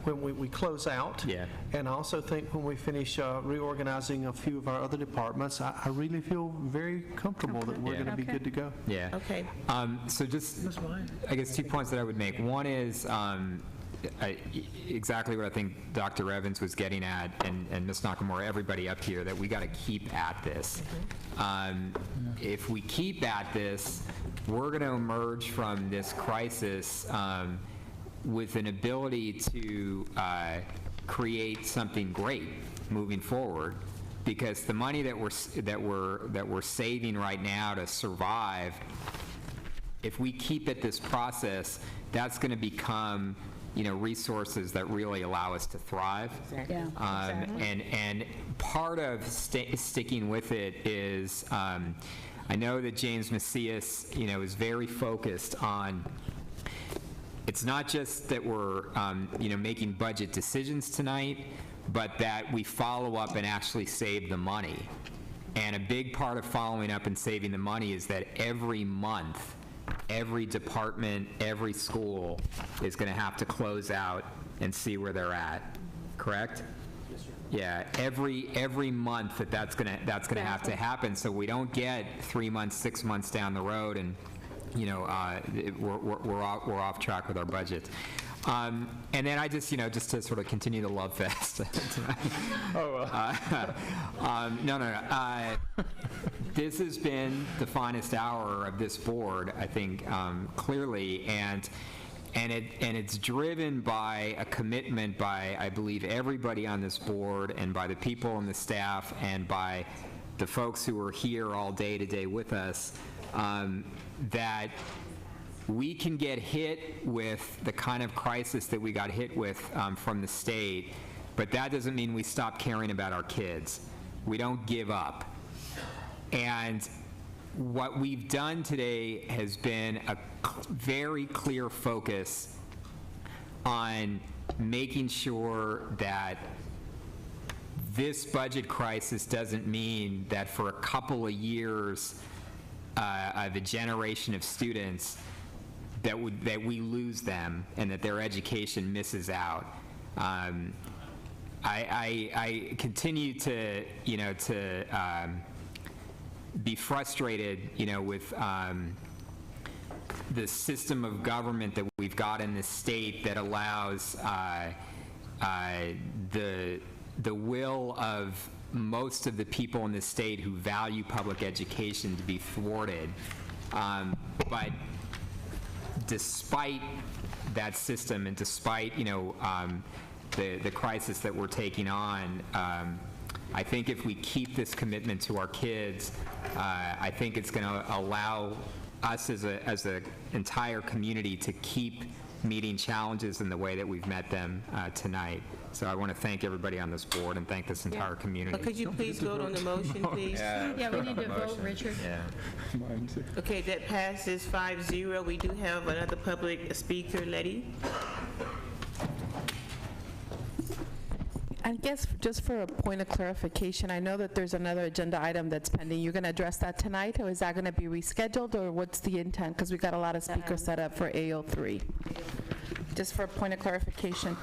when we close out. And I also think when we finish reorganizing a few of our other departments, I really feel very comfortable that we're going to be good to go. Yeah. Okay. So just, I guess 2 points that I would make. One is exactly what I think Dr. Evans was getting at, and Ms. Nakamura, everybody up here, that we got to keep at this. If we keep at this, we're going to emerge from this crisis with an ability to create something great moving forward, because the money that we're saving right now to survive, if we keep at this process, that's going to become resources that really allow us to thrive. And part of sticking with it is, I know that James Macias, is very focused on. It's not just that we're, making budget decisions tonight, but that we follow up and actually save the money. And a big part of following up and saving the money is that every month, every department, every school is going to have to close out and see where they're at. Correct? Yeah, every month that's going to have to happen, so we don't get 3 months, 6 months down the road and we're off track with our budget. And then I just to sort of continue the love fest. No. This has been the finest hour of this board, I think, clearly, and it's driven by a commitment by, I believe, everybody on this board, and by the people on the staff, and by the folks who are here all day today with us, that we can get hit with the kind of crisis that we got hit with from the state, but that doesn't mean we stop caring about our kids. We don't give up. And what we've done today has been a very clear focus on making sure that this budget crisis doesn't mean that for a couple of years of a generation of students that we lose them and that their education misses out. I continue to be frustrated with the system of government that we've got in this state that allows the will of most of the people in the state who value public education to be thwarted. But despite that system and despite the crisis that we're taking on, I think if we keep this commitment to our kids, I think it's going to allow us as an entire community to keep meeting challenges in the way that we've met them tonight. So I want to thank everybody on this board and thank this entire community. Could you please vote on the motion, please? Yeah, we need to vote, Richard. Yeah. Okay, that passes 5-0. We do have another public speaker, Letty. I guess just for a point of clarification, I know that there's another agenda item that's pending. You're going to address that tonight, or is that going to be rescheduled, or what's the intent? Because we got a lot of speakers set up for AO3. Just for a point of clarification.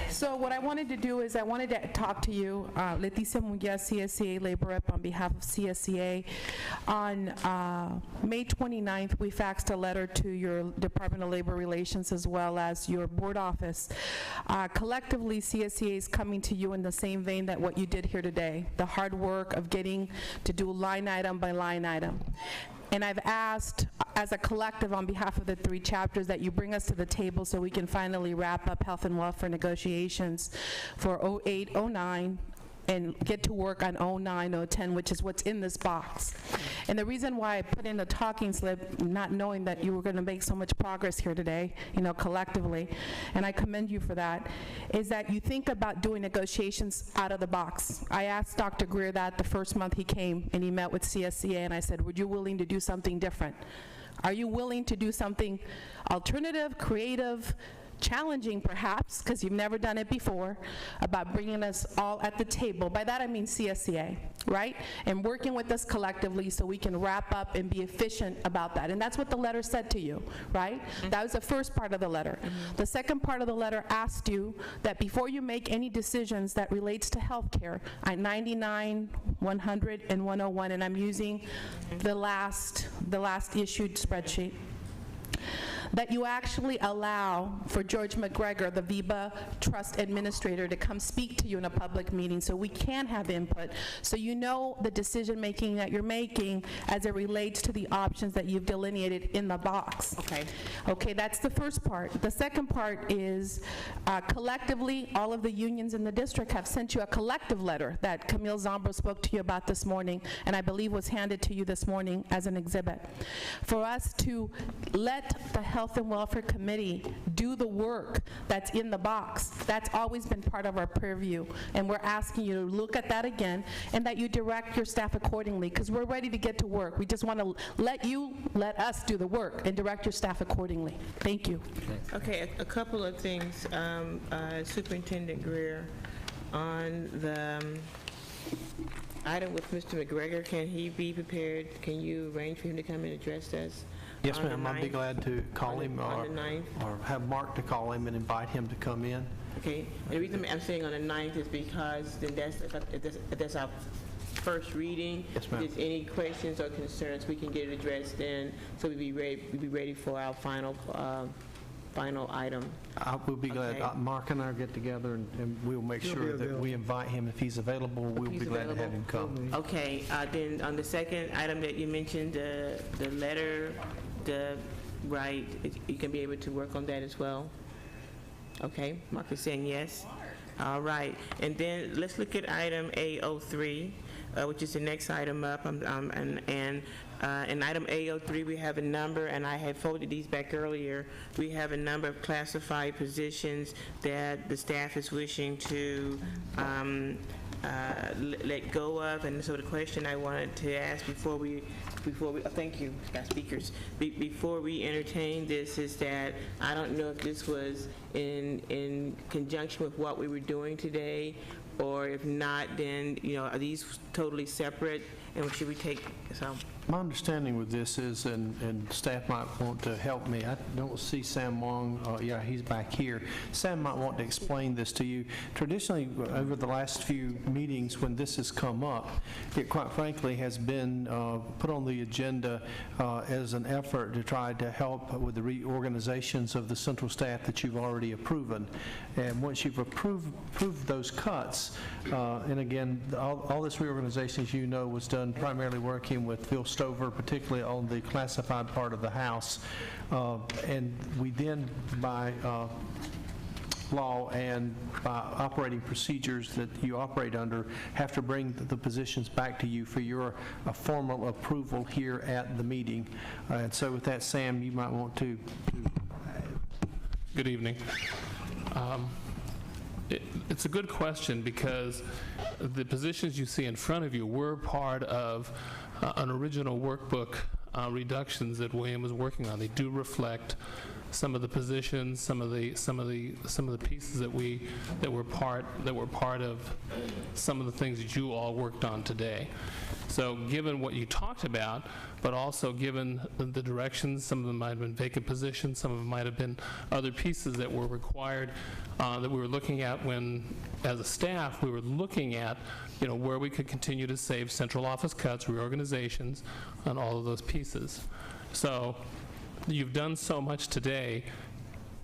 So what I wanted to do is I wanted to talk to you, Leticia Munguia, CSCA labor rep on behalf of CSCA. On May 29th, we faxed a letter to your Department of Labor Relations as well as your board office. Collectively, CSCA is coming to you in the same vein that what you did here today, the hard work of getting to do line item by line item. And I've asked, as a collective on behalf of the 3 chapters, that you bring us to the table so we can finally wrap up health and welfare negotiations for 08, 09, and get to work on 09, 010, which is what's in this box. And the reason why I put in a talking slip, not knowing that you were going to make so much progress here today, collectively, and I commend you for that, is that you think about doing negotiations out of the box. I asked Dr. Greer that the first month he came and he met with CSCA, and I said, would you willing to do something different? Are you willing to do something alternative, creative, challenging perhaps, because you've never done it before, about bringing us all at the table? By that I mean CSCA, right? And working with us collectively so we can wrap up and be efficient about that. And that's what the letter said to you, right? That was the first part of the letter. The second part of the letter asked you that before you make any decisions that relates to healthcare, at 99, 100, and 101, and I'm using the last issued spreadsheet, that you actually allow for George McGregor, the VIBA Trust Administrator, to come speak to you in a public meeting so we can have input, so you know the decision-making that you're making as it relates to the options that you've delineated in the box. Okay, that's the first part. The second part is collectively, all of the unions in the district have sent you a collective letter that Camille Zombro spoke to you about this morning, and I believe was handed to you this morning as an exhibit. For us to let the Health and Welfare Committee do the work that's in the box. That's always been part of our purview, and we're asking you to look at that again and that you direct your staff accordingly, because we're ready to get to work. We just want to let us do the work and direct your staff accordingly. Thank you. Okay, a couple of things. Superintendent Greer, on the item with Mr. McGregor, can he be prepared? Can you arrange for him to come and address us? Yes, ma'am. I'd be glad to call him on the 9th? or have Mark to call him and invite him to come in. Okay. And the reason I'm saying on the 9th is because then that's our first reading. Yes, ma'am. If there's any questions or concerns, we can get it addressed then, so we'll be ready for our final item. I will be glad. Okay. Mark and I will get together and we'll make He'll sure be that available. we invite him. If he's available, we'll be glad to have him come. Okay, then on the second item that you mentioned, the letter, you can be able to work on that as well? Okay, Mark is saying yes. All right, and then let's look at item A03, which is the next item up, in item A03, we have a number, and I had folded these back earlier. We have a number of classified positions that the staff is wishing to let go of, and so the question I wanted to ask before we thank you, speakers. Before we entertain this is that I don't know if this was in conjunction with what we were doing today, Or if not, then, are these totally separate? And should we take, My understanding with this is, and staff might want to help me, I don't see Sam Wong, yeah, he's back here. Sam might want to explain this to you. Traditionally, over the last few meetings when this has come up, it quite frankly has been put on the agenda as an effort to try to help with the reorganizations of the central staff that you've already approved. And once you've approved those cuts, and again, all this reorganization, as you know, was done primarily working with Phil Stover, particularly on the classified part of the House. And we then, by law and by operating procedures that you operate under, have to bring the positions back to you for your formal approval here at the meeting. And so with that, Sam, you might want to. Good evening. It's a good question because the positions you see in front of you were part of an original workbook reductions that William was working on. They do reflect some of the positions, some of the pieces that were part of some of the things that you all worked on today. So given what you talked about, but also given the directions, some of them might have been vacant positions, some of them might have been other pieces that were required, that we were looking at when, as a staff, we were looking at, where we could continue to save central office cuts, reorganizations, and all of those pieces. So you've done so much today,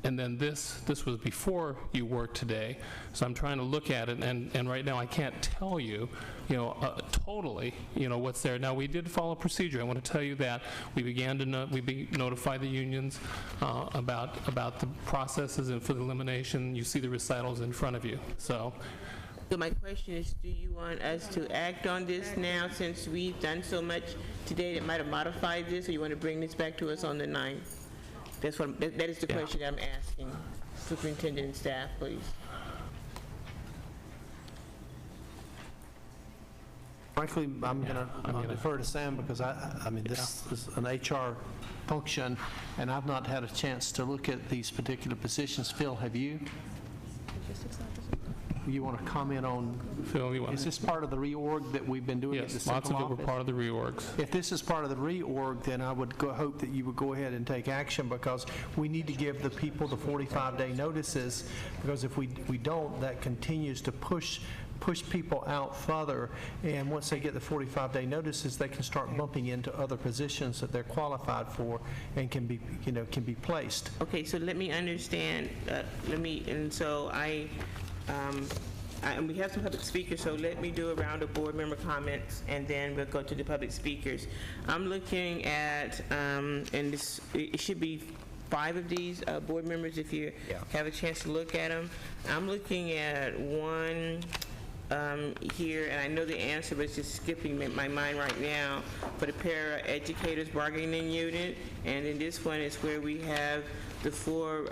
and then this was before you worked today. So I'm trying to look at it, and right now I can't tell you, totally, what's there. Now, we did follow procedure. I want to tell you that we began to notify the unions about the processes and for the elimination. You see the recitals in front of you. So my question is, do you want us to act on this now since we've done so much today that might have modified this, or you want to bring this back to us on the 9th? That is the question I'm asking. Superintendent and staff, please. Frankly, I'm going to defer to Sam because I mean, this is an HR function, and I've not had a chance to look at these particular positions. Phil, have you? You want to comment on, Phil, is this part of the reorg that we've been doing at the central office? Yes, lots of it were part of the reorgs. If this is part of the reorg, then I would hope that you would go ahead and take action, because we need to give the people the 45-day notices, because if we don't, that continues to push people out further, and once they get the 45-day notices, they can start bumping into other positions that they're qualified for and can be placed. Okay, so let me understand. And we have some public speakers, so let me do a round of board member comments, and then we'll go to the public speakers. I'm looking at, and it should be 5 of these board members if you have a chance to look at them. I'm looking at one here, and I know the answer, but it's just skipping my mind right now, for the para-educators bargaining unit, and then this one is where we have the 4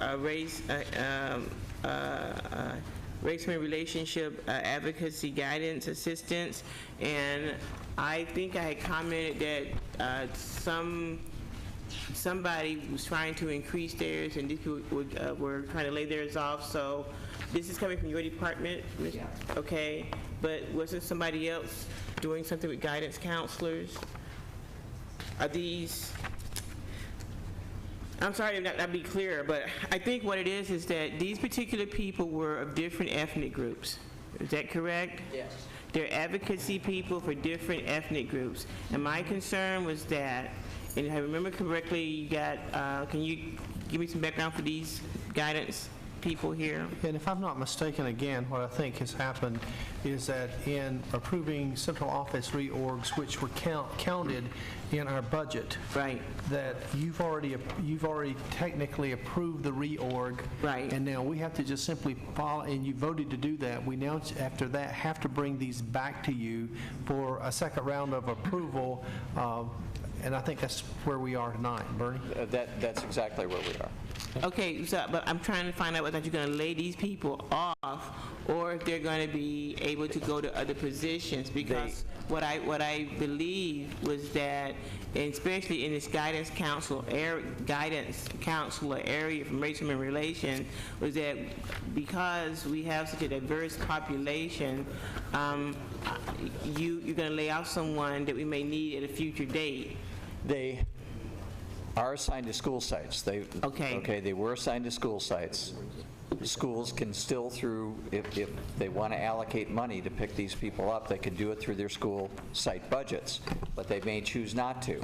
race-man relationship advocacy guidance assistants, and I think I had commented that somebody was trying to increase theirs, and these people were trying to lay theirs off. So this is coming from your department, okay? But wasn't somebody else doing something with guidance counselors? Are these? I'm sorry to not be clear, but I think what it is that these particular people were of different ethnic groups. Is that correct? Yes. They're advocacy people for different ethnic groups. And my concern was that, and if I remember correctly, you got, can you give me some background for these guidance people here? And if I'm not mistaken, again, what I think has happened is that in approving central office reorgs, which were counted in our budget, right, that you've already technically approved the reorg, right, and now we have to just simply follow, and you voted to do that. We now, after that, have to bring these back to you for a second round of approval, and I think that's where we are tonight. Bernie? That's exactly where we are. Okay, so, but I'm trying to find out whether you're going to lay these people off or if they're going to be able to go to other positions, because what I believe was that, and especially in this guidance counselor area from racial and relations, was that because we have such a diverse population, you're going to lay off someone that we may need at a future date. They are assigned to school sites. They were assigned to school sites. Schools can still, if they want to allocate money to pick these people up, they can do it through their school site budgets, but they may choose not to.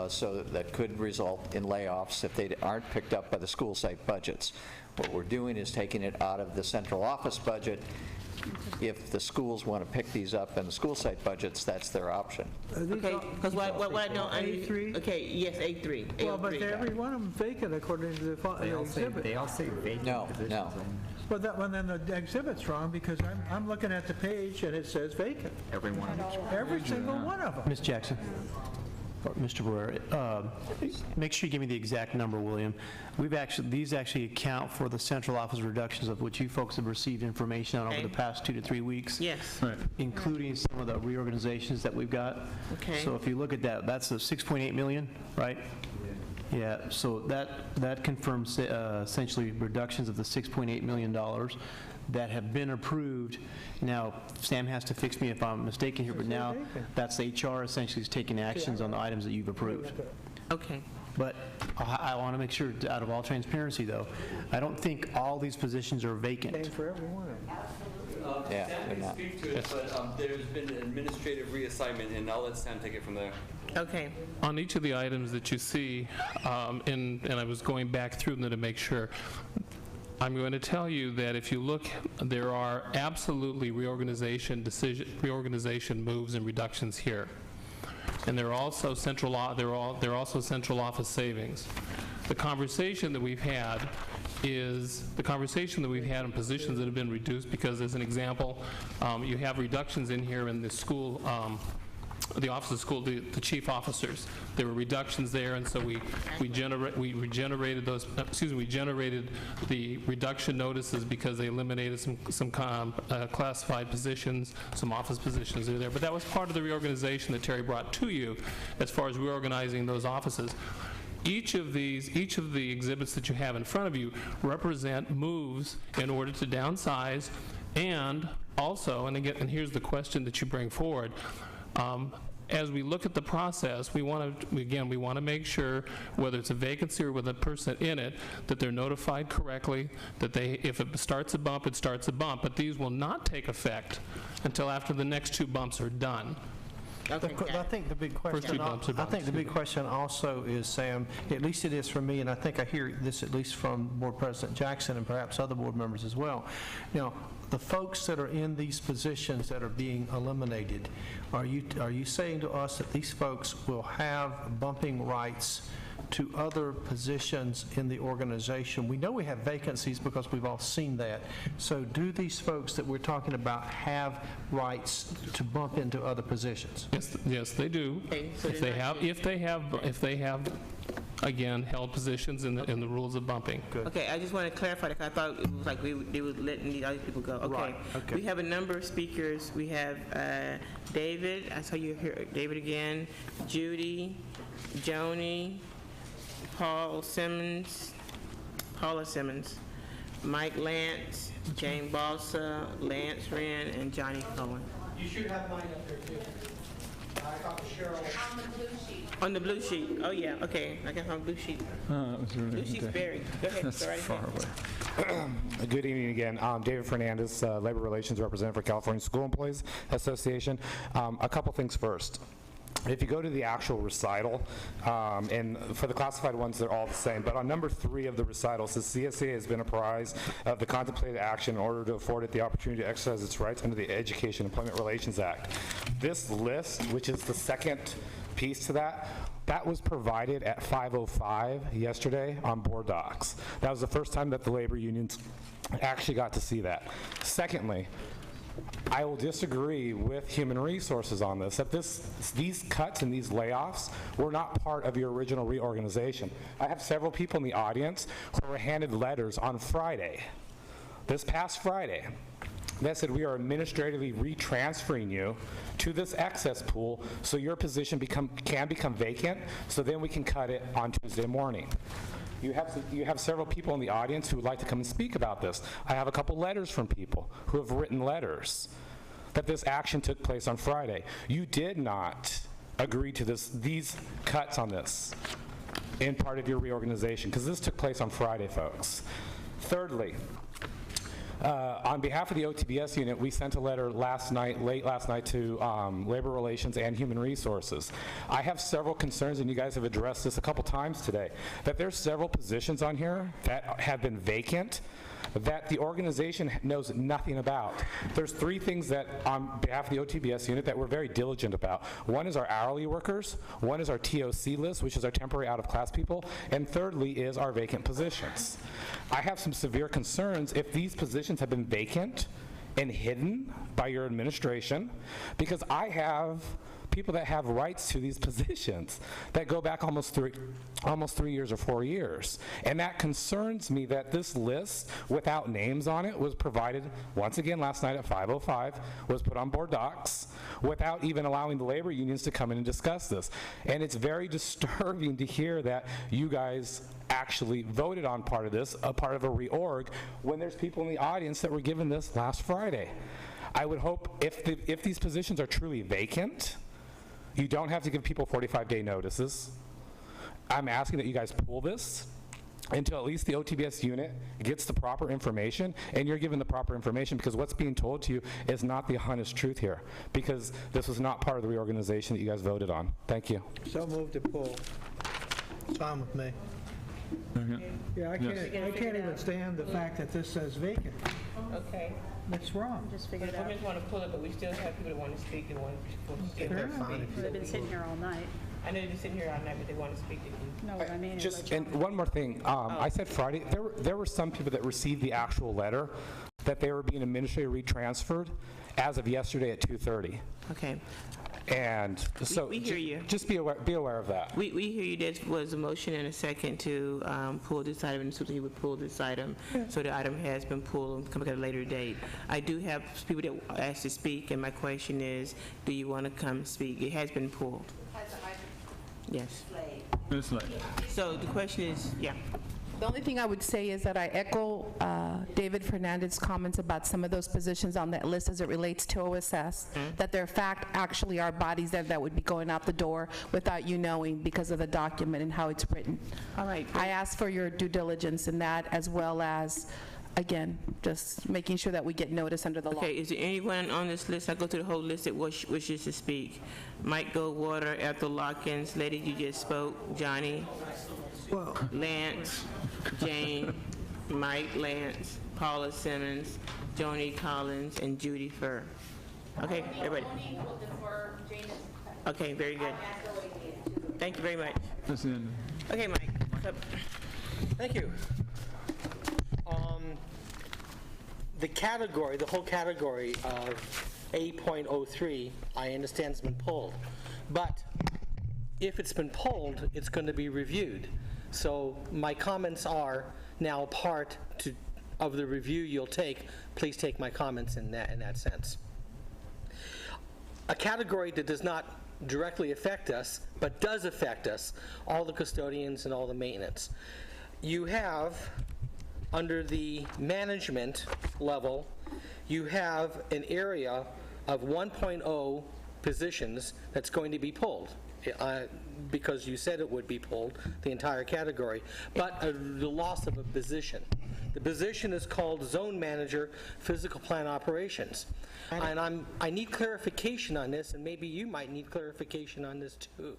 So that could result in layoffs if they aren't picked up by the school site budgets. What we're doing is taking it out of the central office budget. If the schools want to pick these up in the school site budgets, that's their option. Okay, because what I don't... A3? Okay, yes, A3. Well, but every one of them vacant according to the exhibit. They all say vacant positions. No. Well, that one, then the exhibit's wrong, because I'm looking at the page and it says vacant. Every one of them. Every single one of them. Ms. Jackson, or Mr. Barrera, make sure you give me the exact number, William. These actually account for the central office reductions of which you folks have received information on over the past 2 to 3 weeks. Yes. Right. Including some of the reorganizations that we've got. Okay. So if you look at that, that's the 6.8 million, right? Yeah, so that confirms essentially reductions of the $6.8 million that have been approved. Now, Sam has to fix me if I'm mistaken here, but now that's HR essentially is taking actions on the items that you've approved. Okay. But I want to make sure, out of all transparency, though, I don't think all these positions are vacant. For every one of them. Yeah, Sam they're can not. speak to it, but there's been an administrative reassignment, and I'll let Sam take it from there. Okay. On each of the items that you see, and I was going back through them to make sure, I'm going to tell you that if you look, there are absolutely reorganization moves and reductions here, and there are also central office savings. The conversation that we've had is the conversation that we've had in positions that have been reduced, because, as an example, you have reductions in here in the school. The office of school, the chief officers, there were reductions there, and so we generated those. We generated the reduction notices because they eliminated some classified positions, some office positions that are there. But that was part of the reorganization that Terry brought to you, as far as reorganizing those offices. Each of the exhibits that you have in front of you represent moves in order to downsize, and also, and here's the question that you bring forward. As we look at the process, we want to make sure, whether it's a vacancy or with a person in it, that they're notified correctly, that if it starts a bump, it starts a bump, but these will not take effect until after the next 2 bumps are done. Okay. I think the big question. First 2 bumps are I think the big question also is, Sam, at least it is for me, and I think I hear this at least from Board President Jackson and perhaps other board members as well. The folks that are in these positions that are being eliminated, are you saying to us that these folks will have bumping rights to other positions in the organization? We know we have vacancies because we've all seen that. So do these folks that we're talking about have rights to bump into other positions? Yes, they do. Okay, so If they have, again, held positions in the rules of bumping. Okay, I just want to clarify that, 'cause I thought it was like they were letting these other people go. Okay. Right, okay. We have a number of speakers. We have David, I saw you here, David again, Judy, Joni, Paula Simmons, Mike Lance, Jane Balsa, Lance Wren, and Johnny Cohen. You should have mine up there, too. I talked to Cheryl. On the blue sheet. On the blue sheet. Oh, yeah, okay. I got on blue sheet. Blue sheet's buried. Go ahead. That's go right far ahead. away. Good evening again. David Fernandez, Labor Relations Representative for California School Employees Association. A couple things first. If you go to the actual recital, and for the classified ones, they're all the same, but on number 3 of the recitals, the CSEA has been apprised of the contemplated action in order to afford it the opportunity to exercise its rights under the Education Employment Relations Act. This list, which is the second piece to that was provided at 5:05 yesterday on board docs. That was the first time that the labor unions actually got to see that. Secondly, I will disagree with Human Resources on this, that these cuts and these layoffs were not part of your original reorganization. I have several people in the audience who were handed letters on Friday, this past Friday, that said we are administratively retransferring you to this excess pool so your position can become vacant, so then we can cut it on Tuesday morning. You have several people in the audience who would like to come and speak about this. I have a couple letters from people who have written letters that this action took place on Friday. You did not agree to these cuts on this in part of your reorganization, because this took place on Friday, folks. Thirdly, on behalf of the OTBS unit, we sent a letter late last night to Labor Relations and Human Resources. I have several concerns, and you guys have addressed this a couple times today, that there's several positions on here that have been vacant that the organization knows nothing about. There's three things that, on behalf of the OTBS unit, that we're very diligent about. One is our hourly workers, one is our TOC list, which is our temporary out-of-class people, and thirdly is our vacant positions. I have some severe concerns if these positions have been vacant and hidden by your administration, because I have people that have rights to these positions that go back almost 3 years or 4 years. And that concerns me that this list without names on it was provided once again last night at 5:05, was put on board docs without even allowing the labor unions to come in and discuss this. And it's very disturbing to hear that you guys actually voted on part of this, a part of a reorg, when there's people in the audience that were given this last Friday. I would hope if these positions are truly vacant, you don't have to give people 45-day notices. I'm asking that you guys pull this until at least the OTBS unit gets the proper information, and you're given the proper information, because what's being told to you is not the honest truth here, because this was not part of the reorganization that you guys voted on. Thank you. So moved to pull. It's fine with me. Yeah, I can't even stand the fact that this says vacant. Okay. That's wrong. Just figured it We out. just want to pull it, but we still have people that want to speak and want to get their speak. They've been sitting here all night. I know they've been sitting here all night, but they want to speak to you. No, what I mean is Just, like, and one more thing, I said Friday, there were some people that received the actual letter that they were being administratively retransferred as of yesterday at 2:30. Okay. And so We hear you. Just be aware of that. We hear you. There was a motion and a second to pull this item, and so he would pull this item. So the item has been pulled and come back at a later date. I do have people that asked to speak, and my question is, do you want to come speak? It has been pulled. Yes. Ms. Lay. So the question is, yeah. The only thing I would say is that I echo David Fernandez's comments about some of those positions on that list as it relates to OSS, that there actually are bodies that would be going out the door without you knowing because of the document and how it's written. All right. I ask for your due diligence in that, as well as, again, just making sure that we get notice under the law. Okay, is there anyone on this list, I go through the whole list, that wishes to speak? Mike Goldwater, Ethel Lockins, lady you just spoke, Johnny, Lance, Jane, Mike Lance, Paula Simmons, Joni Collins, and Judy Furr. Okay, everybody. Okay, very good. Thank you very much. Ms. Ann. Okay, Mike. What's up? Thank you. The category, the whole category of 8.03, I understand has been pulled. But if it's been pulled, it's going to be reviewed. So my comments are now part of the review you'll take. Please take my comments in that sense. A category that does not directly affect us, but does affect us, all the custodians and all the maintenance. You have, under the management level, you have an area of 1.0 positions that's going to be pulled, because you said it would be pulled, the entire category, but the loss of a position. The position is called Zone Manager, Physical Plant Operations. And I need clarification on this, and maybe you might need clarification on this too.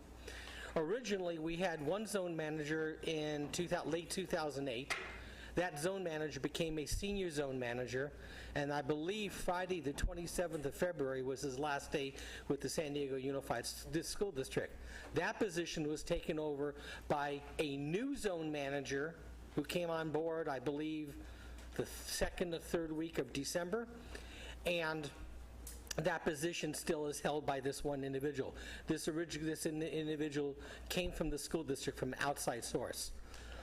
Originally, we had one zone manager in late 2008. That zone manager became a senior zone manager, and I believe Friday the 27th of February was his last day with the San Diego Unified School District. That position was taken over by a new zone manager who came on board, I believe, the second or third week of December, and that position still is held by this one individual. This individual came from the school district from outside source.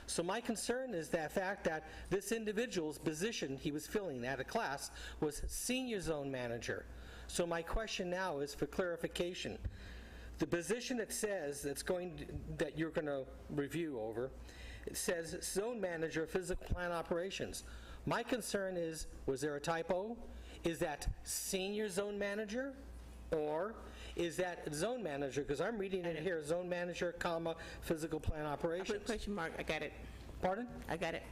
So my concern is the fact that this individual's position he was filling at a class was senior zone manager. So my question now is for clarification. The position it says that you're going to review over, it says zone manager of physical plant operations. My concern is, was there a typo? Is that senior zone manager? Or is that zone manager? Because I'm reading it here, zone manager, comma, physical plant operations. I put a question mark, I got it. Pardon? I got it.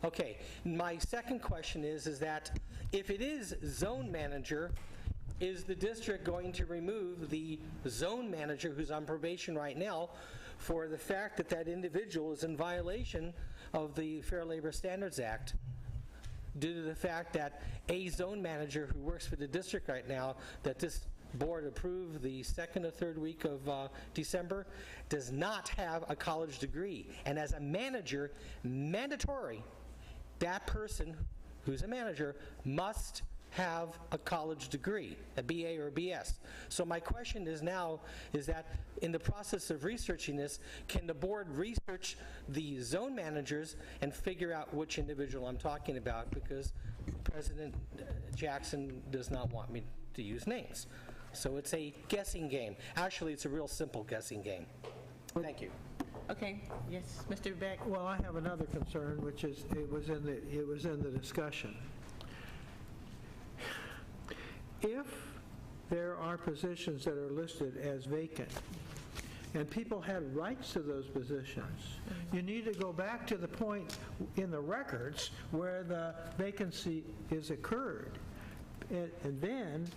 Okay, my second question is that if it is zone manager, is the district going to remove the zone manager who's on probation right now for the fact that that individual is in violation of the Fair Labor Standards Act due to the fact that a zone manager who works for the district right now, that this board approved the second or third week of December, does not have a college degree. And as a manager, mandatory, that person who's a manager must have a college degree, a BA or a BS. So my question is now, is that in the process of researching this, can the board research the zone managers and figure out which individual I'm talking about? Because President Jackson does not want me to use names. So it's a guessing game. Actually, it's a real simple guessing game. Thank you. Okay, yes, Mr. Beck. Well, I have another concern, which is, it was in the discussion. If there are positions that are listed as vacant, and people had rights to those positions, you need to go back to the point in the records where the vacancy is occurred. And then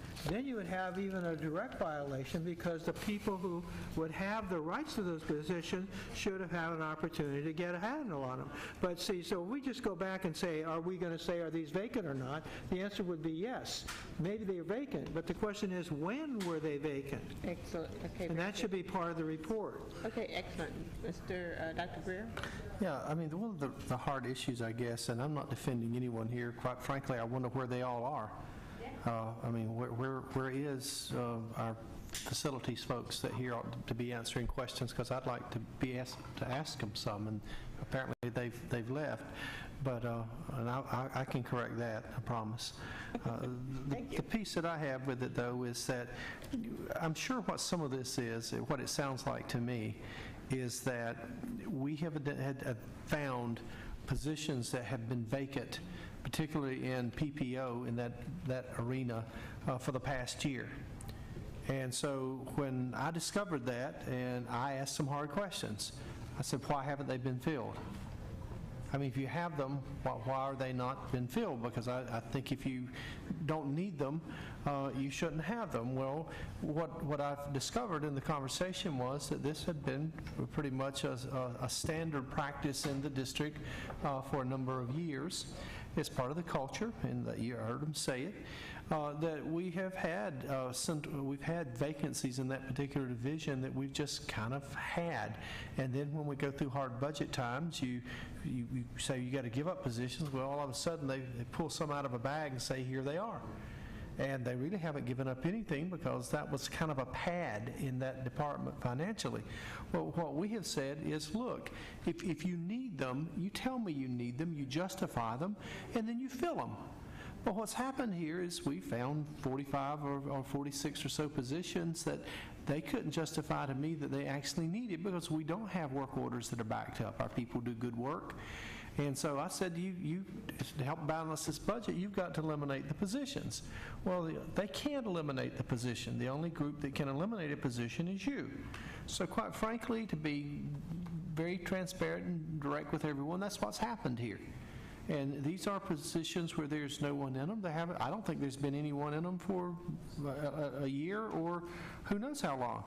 you would have even a direct violation, because the people who would have the rights to those positions should have had an opportunity to get a handle on them. But see, so if we just go back and say, are we going to say, are these vacant or not? The answer would be yes. Maybe they're vacant, but the question is, when were they vacant? Excellent. Okay. And that should be part of the report. Okay, excellent. Dr. Greer? Yeah, I mean, one of the hard issues, I guess, and I'm not defending anyone here, quite frankly, I wonder where they all are. I mean, where is our facilities folks that here ought to be answering questions? Because I'd like to be asked to ask them some, and apparently they've left. But and I can correct that, I promise. The piece that I have with it, though, is that I'm sure what some of this is, what it sounds like to me, is that we have had found positions that have been vacant, particularly in PPO, in that arena, for the past year. And so when I discovered that, and I asked some hard questions, I said, why haven't they been filled? I mean, if you have them, why are they not been filled? Because I think if you don't need them, you shouldn't have them. Well, what I've discovered in the conversation was that this had been pretty much a standard practice in the district for a number of years. It's part of the culture, and you heard them say it, that we have had we've had vacancies in that particular division that we've just kind of had. And then when we go through hard budget times, you say you got to give up positions. Well, all of a sudden they pull some out of a bag and say, here they are. And they really haven't given up anything, because that was kind of a pad in that department financially. Well, what we have said is, look, if you need them, you tell me you need them, you justify them, and then you fill them. But what's happened here is we found 45 or 46 or so positions that they couldn't justify to me that they actually needed, because we don't have work orders that are backed up. Our people do good work. And so I said, you to help balance this budget, you've got to eliminate the positions. Well, they can't eliminate the position. The only group that can eliminate a position is you. So quite frankly, to be very transparent and direct with everyone, that's what's happened here. And these are positions where there's no one in them. I don't think there's been anyone in them for a year or who knows how long.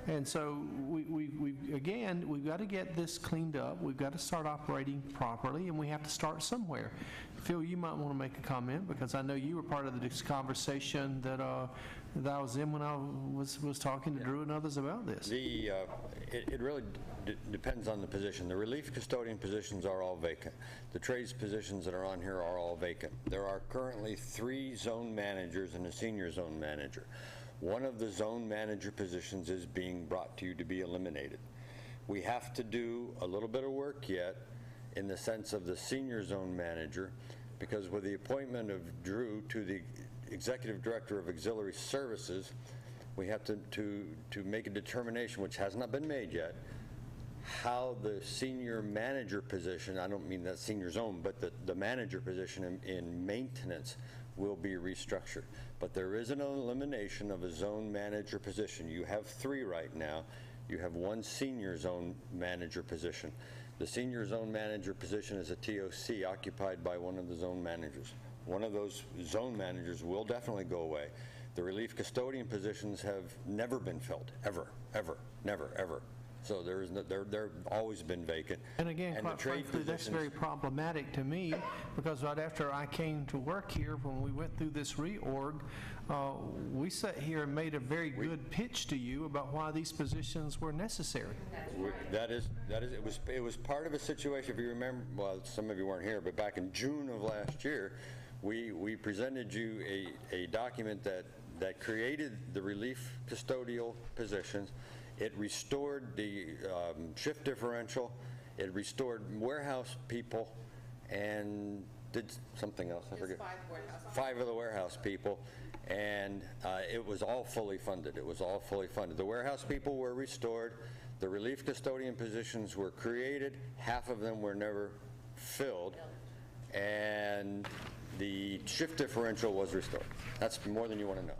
And so we've got to get this cleaned up. We've got to start operating properly, and we have to start somewhere. Phil, you might want to make a comment, because I know you were part of this conversation that I was in when I was talking to Drew and others about this. It really depends on the position. The relief custodian positions are all vacant. The trades positions that are on here are all vacant. There are currently 3 zone managers and a senior zone manager. One of the zone manager positions is being brought to you to be eliminated. We have to do a little bit of work yet in the sense of the senior zone manager, because with the appointment of Drew to the Executive Director of Auxiliary Services, we have to make a determination, which has not been made yet, how the senior manager position, I don't mean that senior zone, but the manager position in maintenance will be restructured. But there is an elimination of a zone manager position. You have 3 right now. You have 1 senior zone manager position. The senior zone manager position is a TOC occupied by one of the zone managers. One of those zone managers will definitely go away. The relief custodian positions have never been filled, ever, never, ever. So they've always been vacant. And again, quite frankly, that's very problematic to me, because right after I came to work here, when we went through this reorg, we sat here and made a very good pitch to you about why these positions were necessary. It was part of a situation, if you remember, well, some of you weren't here, but back in June of last year, we presented you a document that created the relief custodial positions. It restored the shift differential. It restored warehouse people and did something else, I forget. 5 of the warehouse people, and it was all fully funded. It was all fully funded. The warehouse people were restored. The relief custodian positions were created. Half of them were never filled, and the shift differential was restored. That's more than you want to know.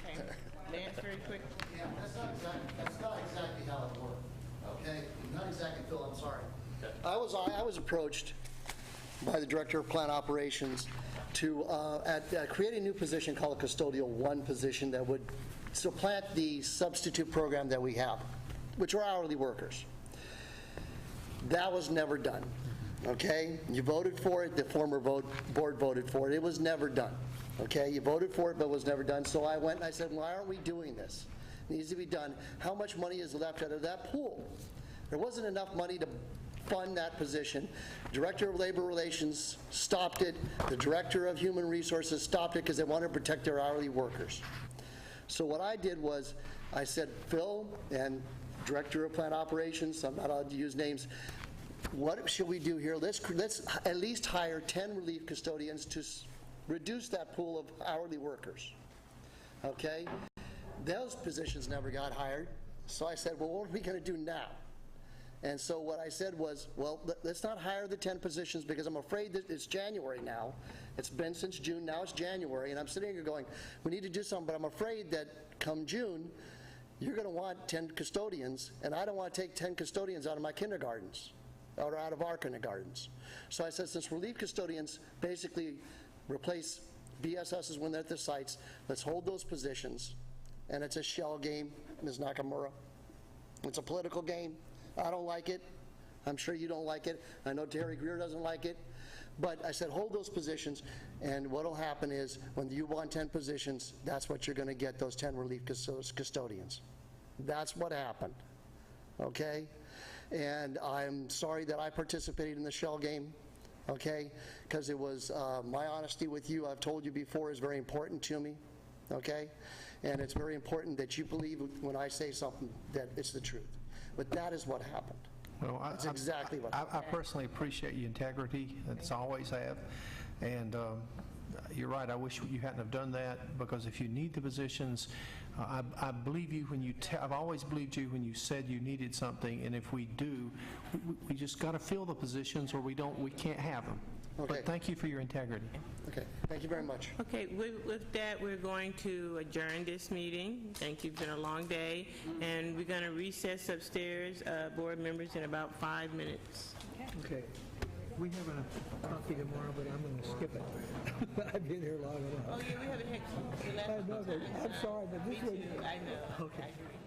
Okay. Lance, very quick. Yeah, that's not exactly how it worked, okay? Not exactly, Phil, I'm sorry. I was approached by the Director of Plant Operations to create a new position called a Custodial 1 position that would supplant the substitute program that we have, which are hourly workers. That was never done, okay? You voted for it, the former board voted for it. It was never done. Okay, you voted for it, but it was never done. So I went and I said, why aren't we doing this? It needs to be done. How much money is left out of that pool? There wasn't enough money to fund that position. Director of Labor Relations stopped it. The Director of Human Resources stopped it because they wanted to protect their hourly workers. So what I did was I said, Phil and Director of Plant Operations, I'm not allowed to use names, what should we do here? Let's at least hire 10 relief custodians to reduce that pool of hourly workers, okay? Those positions never got hired, so I said, well, what are we going to do now? And so what I said was, well, let's not hire the 10 positions, because I'm afraid that it's January now. It's been since June, now it's January, and I'm sitting here going, we need to do something, but I'm afraid that come June, you're going to want 10 custodians, and I don't want to take 10 custodians out of my kindergartens, or out of our kindergartens. So I said, since relief custodians basically replace BSSs when they're at the sites, let's hold those positions. And it's a shell game, Ms. Nakamura. It's a political game. I don't like it. I'm sure you don't like it. I know Terry Greer doesn't like it. But I said, hold those positions, and what will happen is when you want 10 positions, that's what you're going to get, those 10 relief custodians. That's what happened, okay? And I'm sorry that I participated in the shell game. Okay, because it was my honesty with you, I've told you before, is very important to me, okay? And it's very important that you believe when I say something that it's the truth. But that is what happened. Well, That's exactly what happened. I personally appreciate your integrity, that's always have, and you're right, I wish you hadn't have done that, because if you need the positions, I believe you when you I've always believed you when you said you needed something, and if we do, we just got to fill the positions, or we can't have them. Okay. But thank you for your integrity. Okay, thank you very much. Okay, with that, we're going to adjourn this meeting. Thank you, it's been a long day, and we're going to recess upstairs, board members, in about 5 minutes. Okay. We have a coffee tomorrow, but I'm going to skip it. I've been here long enough. Oh, yeah, we haven't had the last I know, I'm sorry, but this Me was... too, I know. Okay. I agree.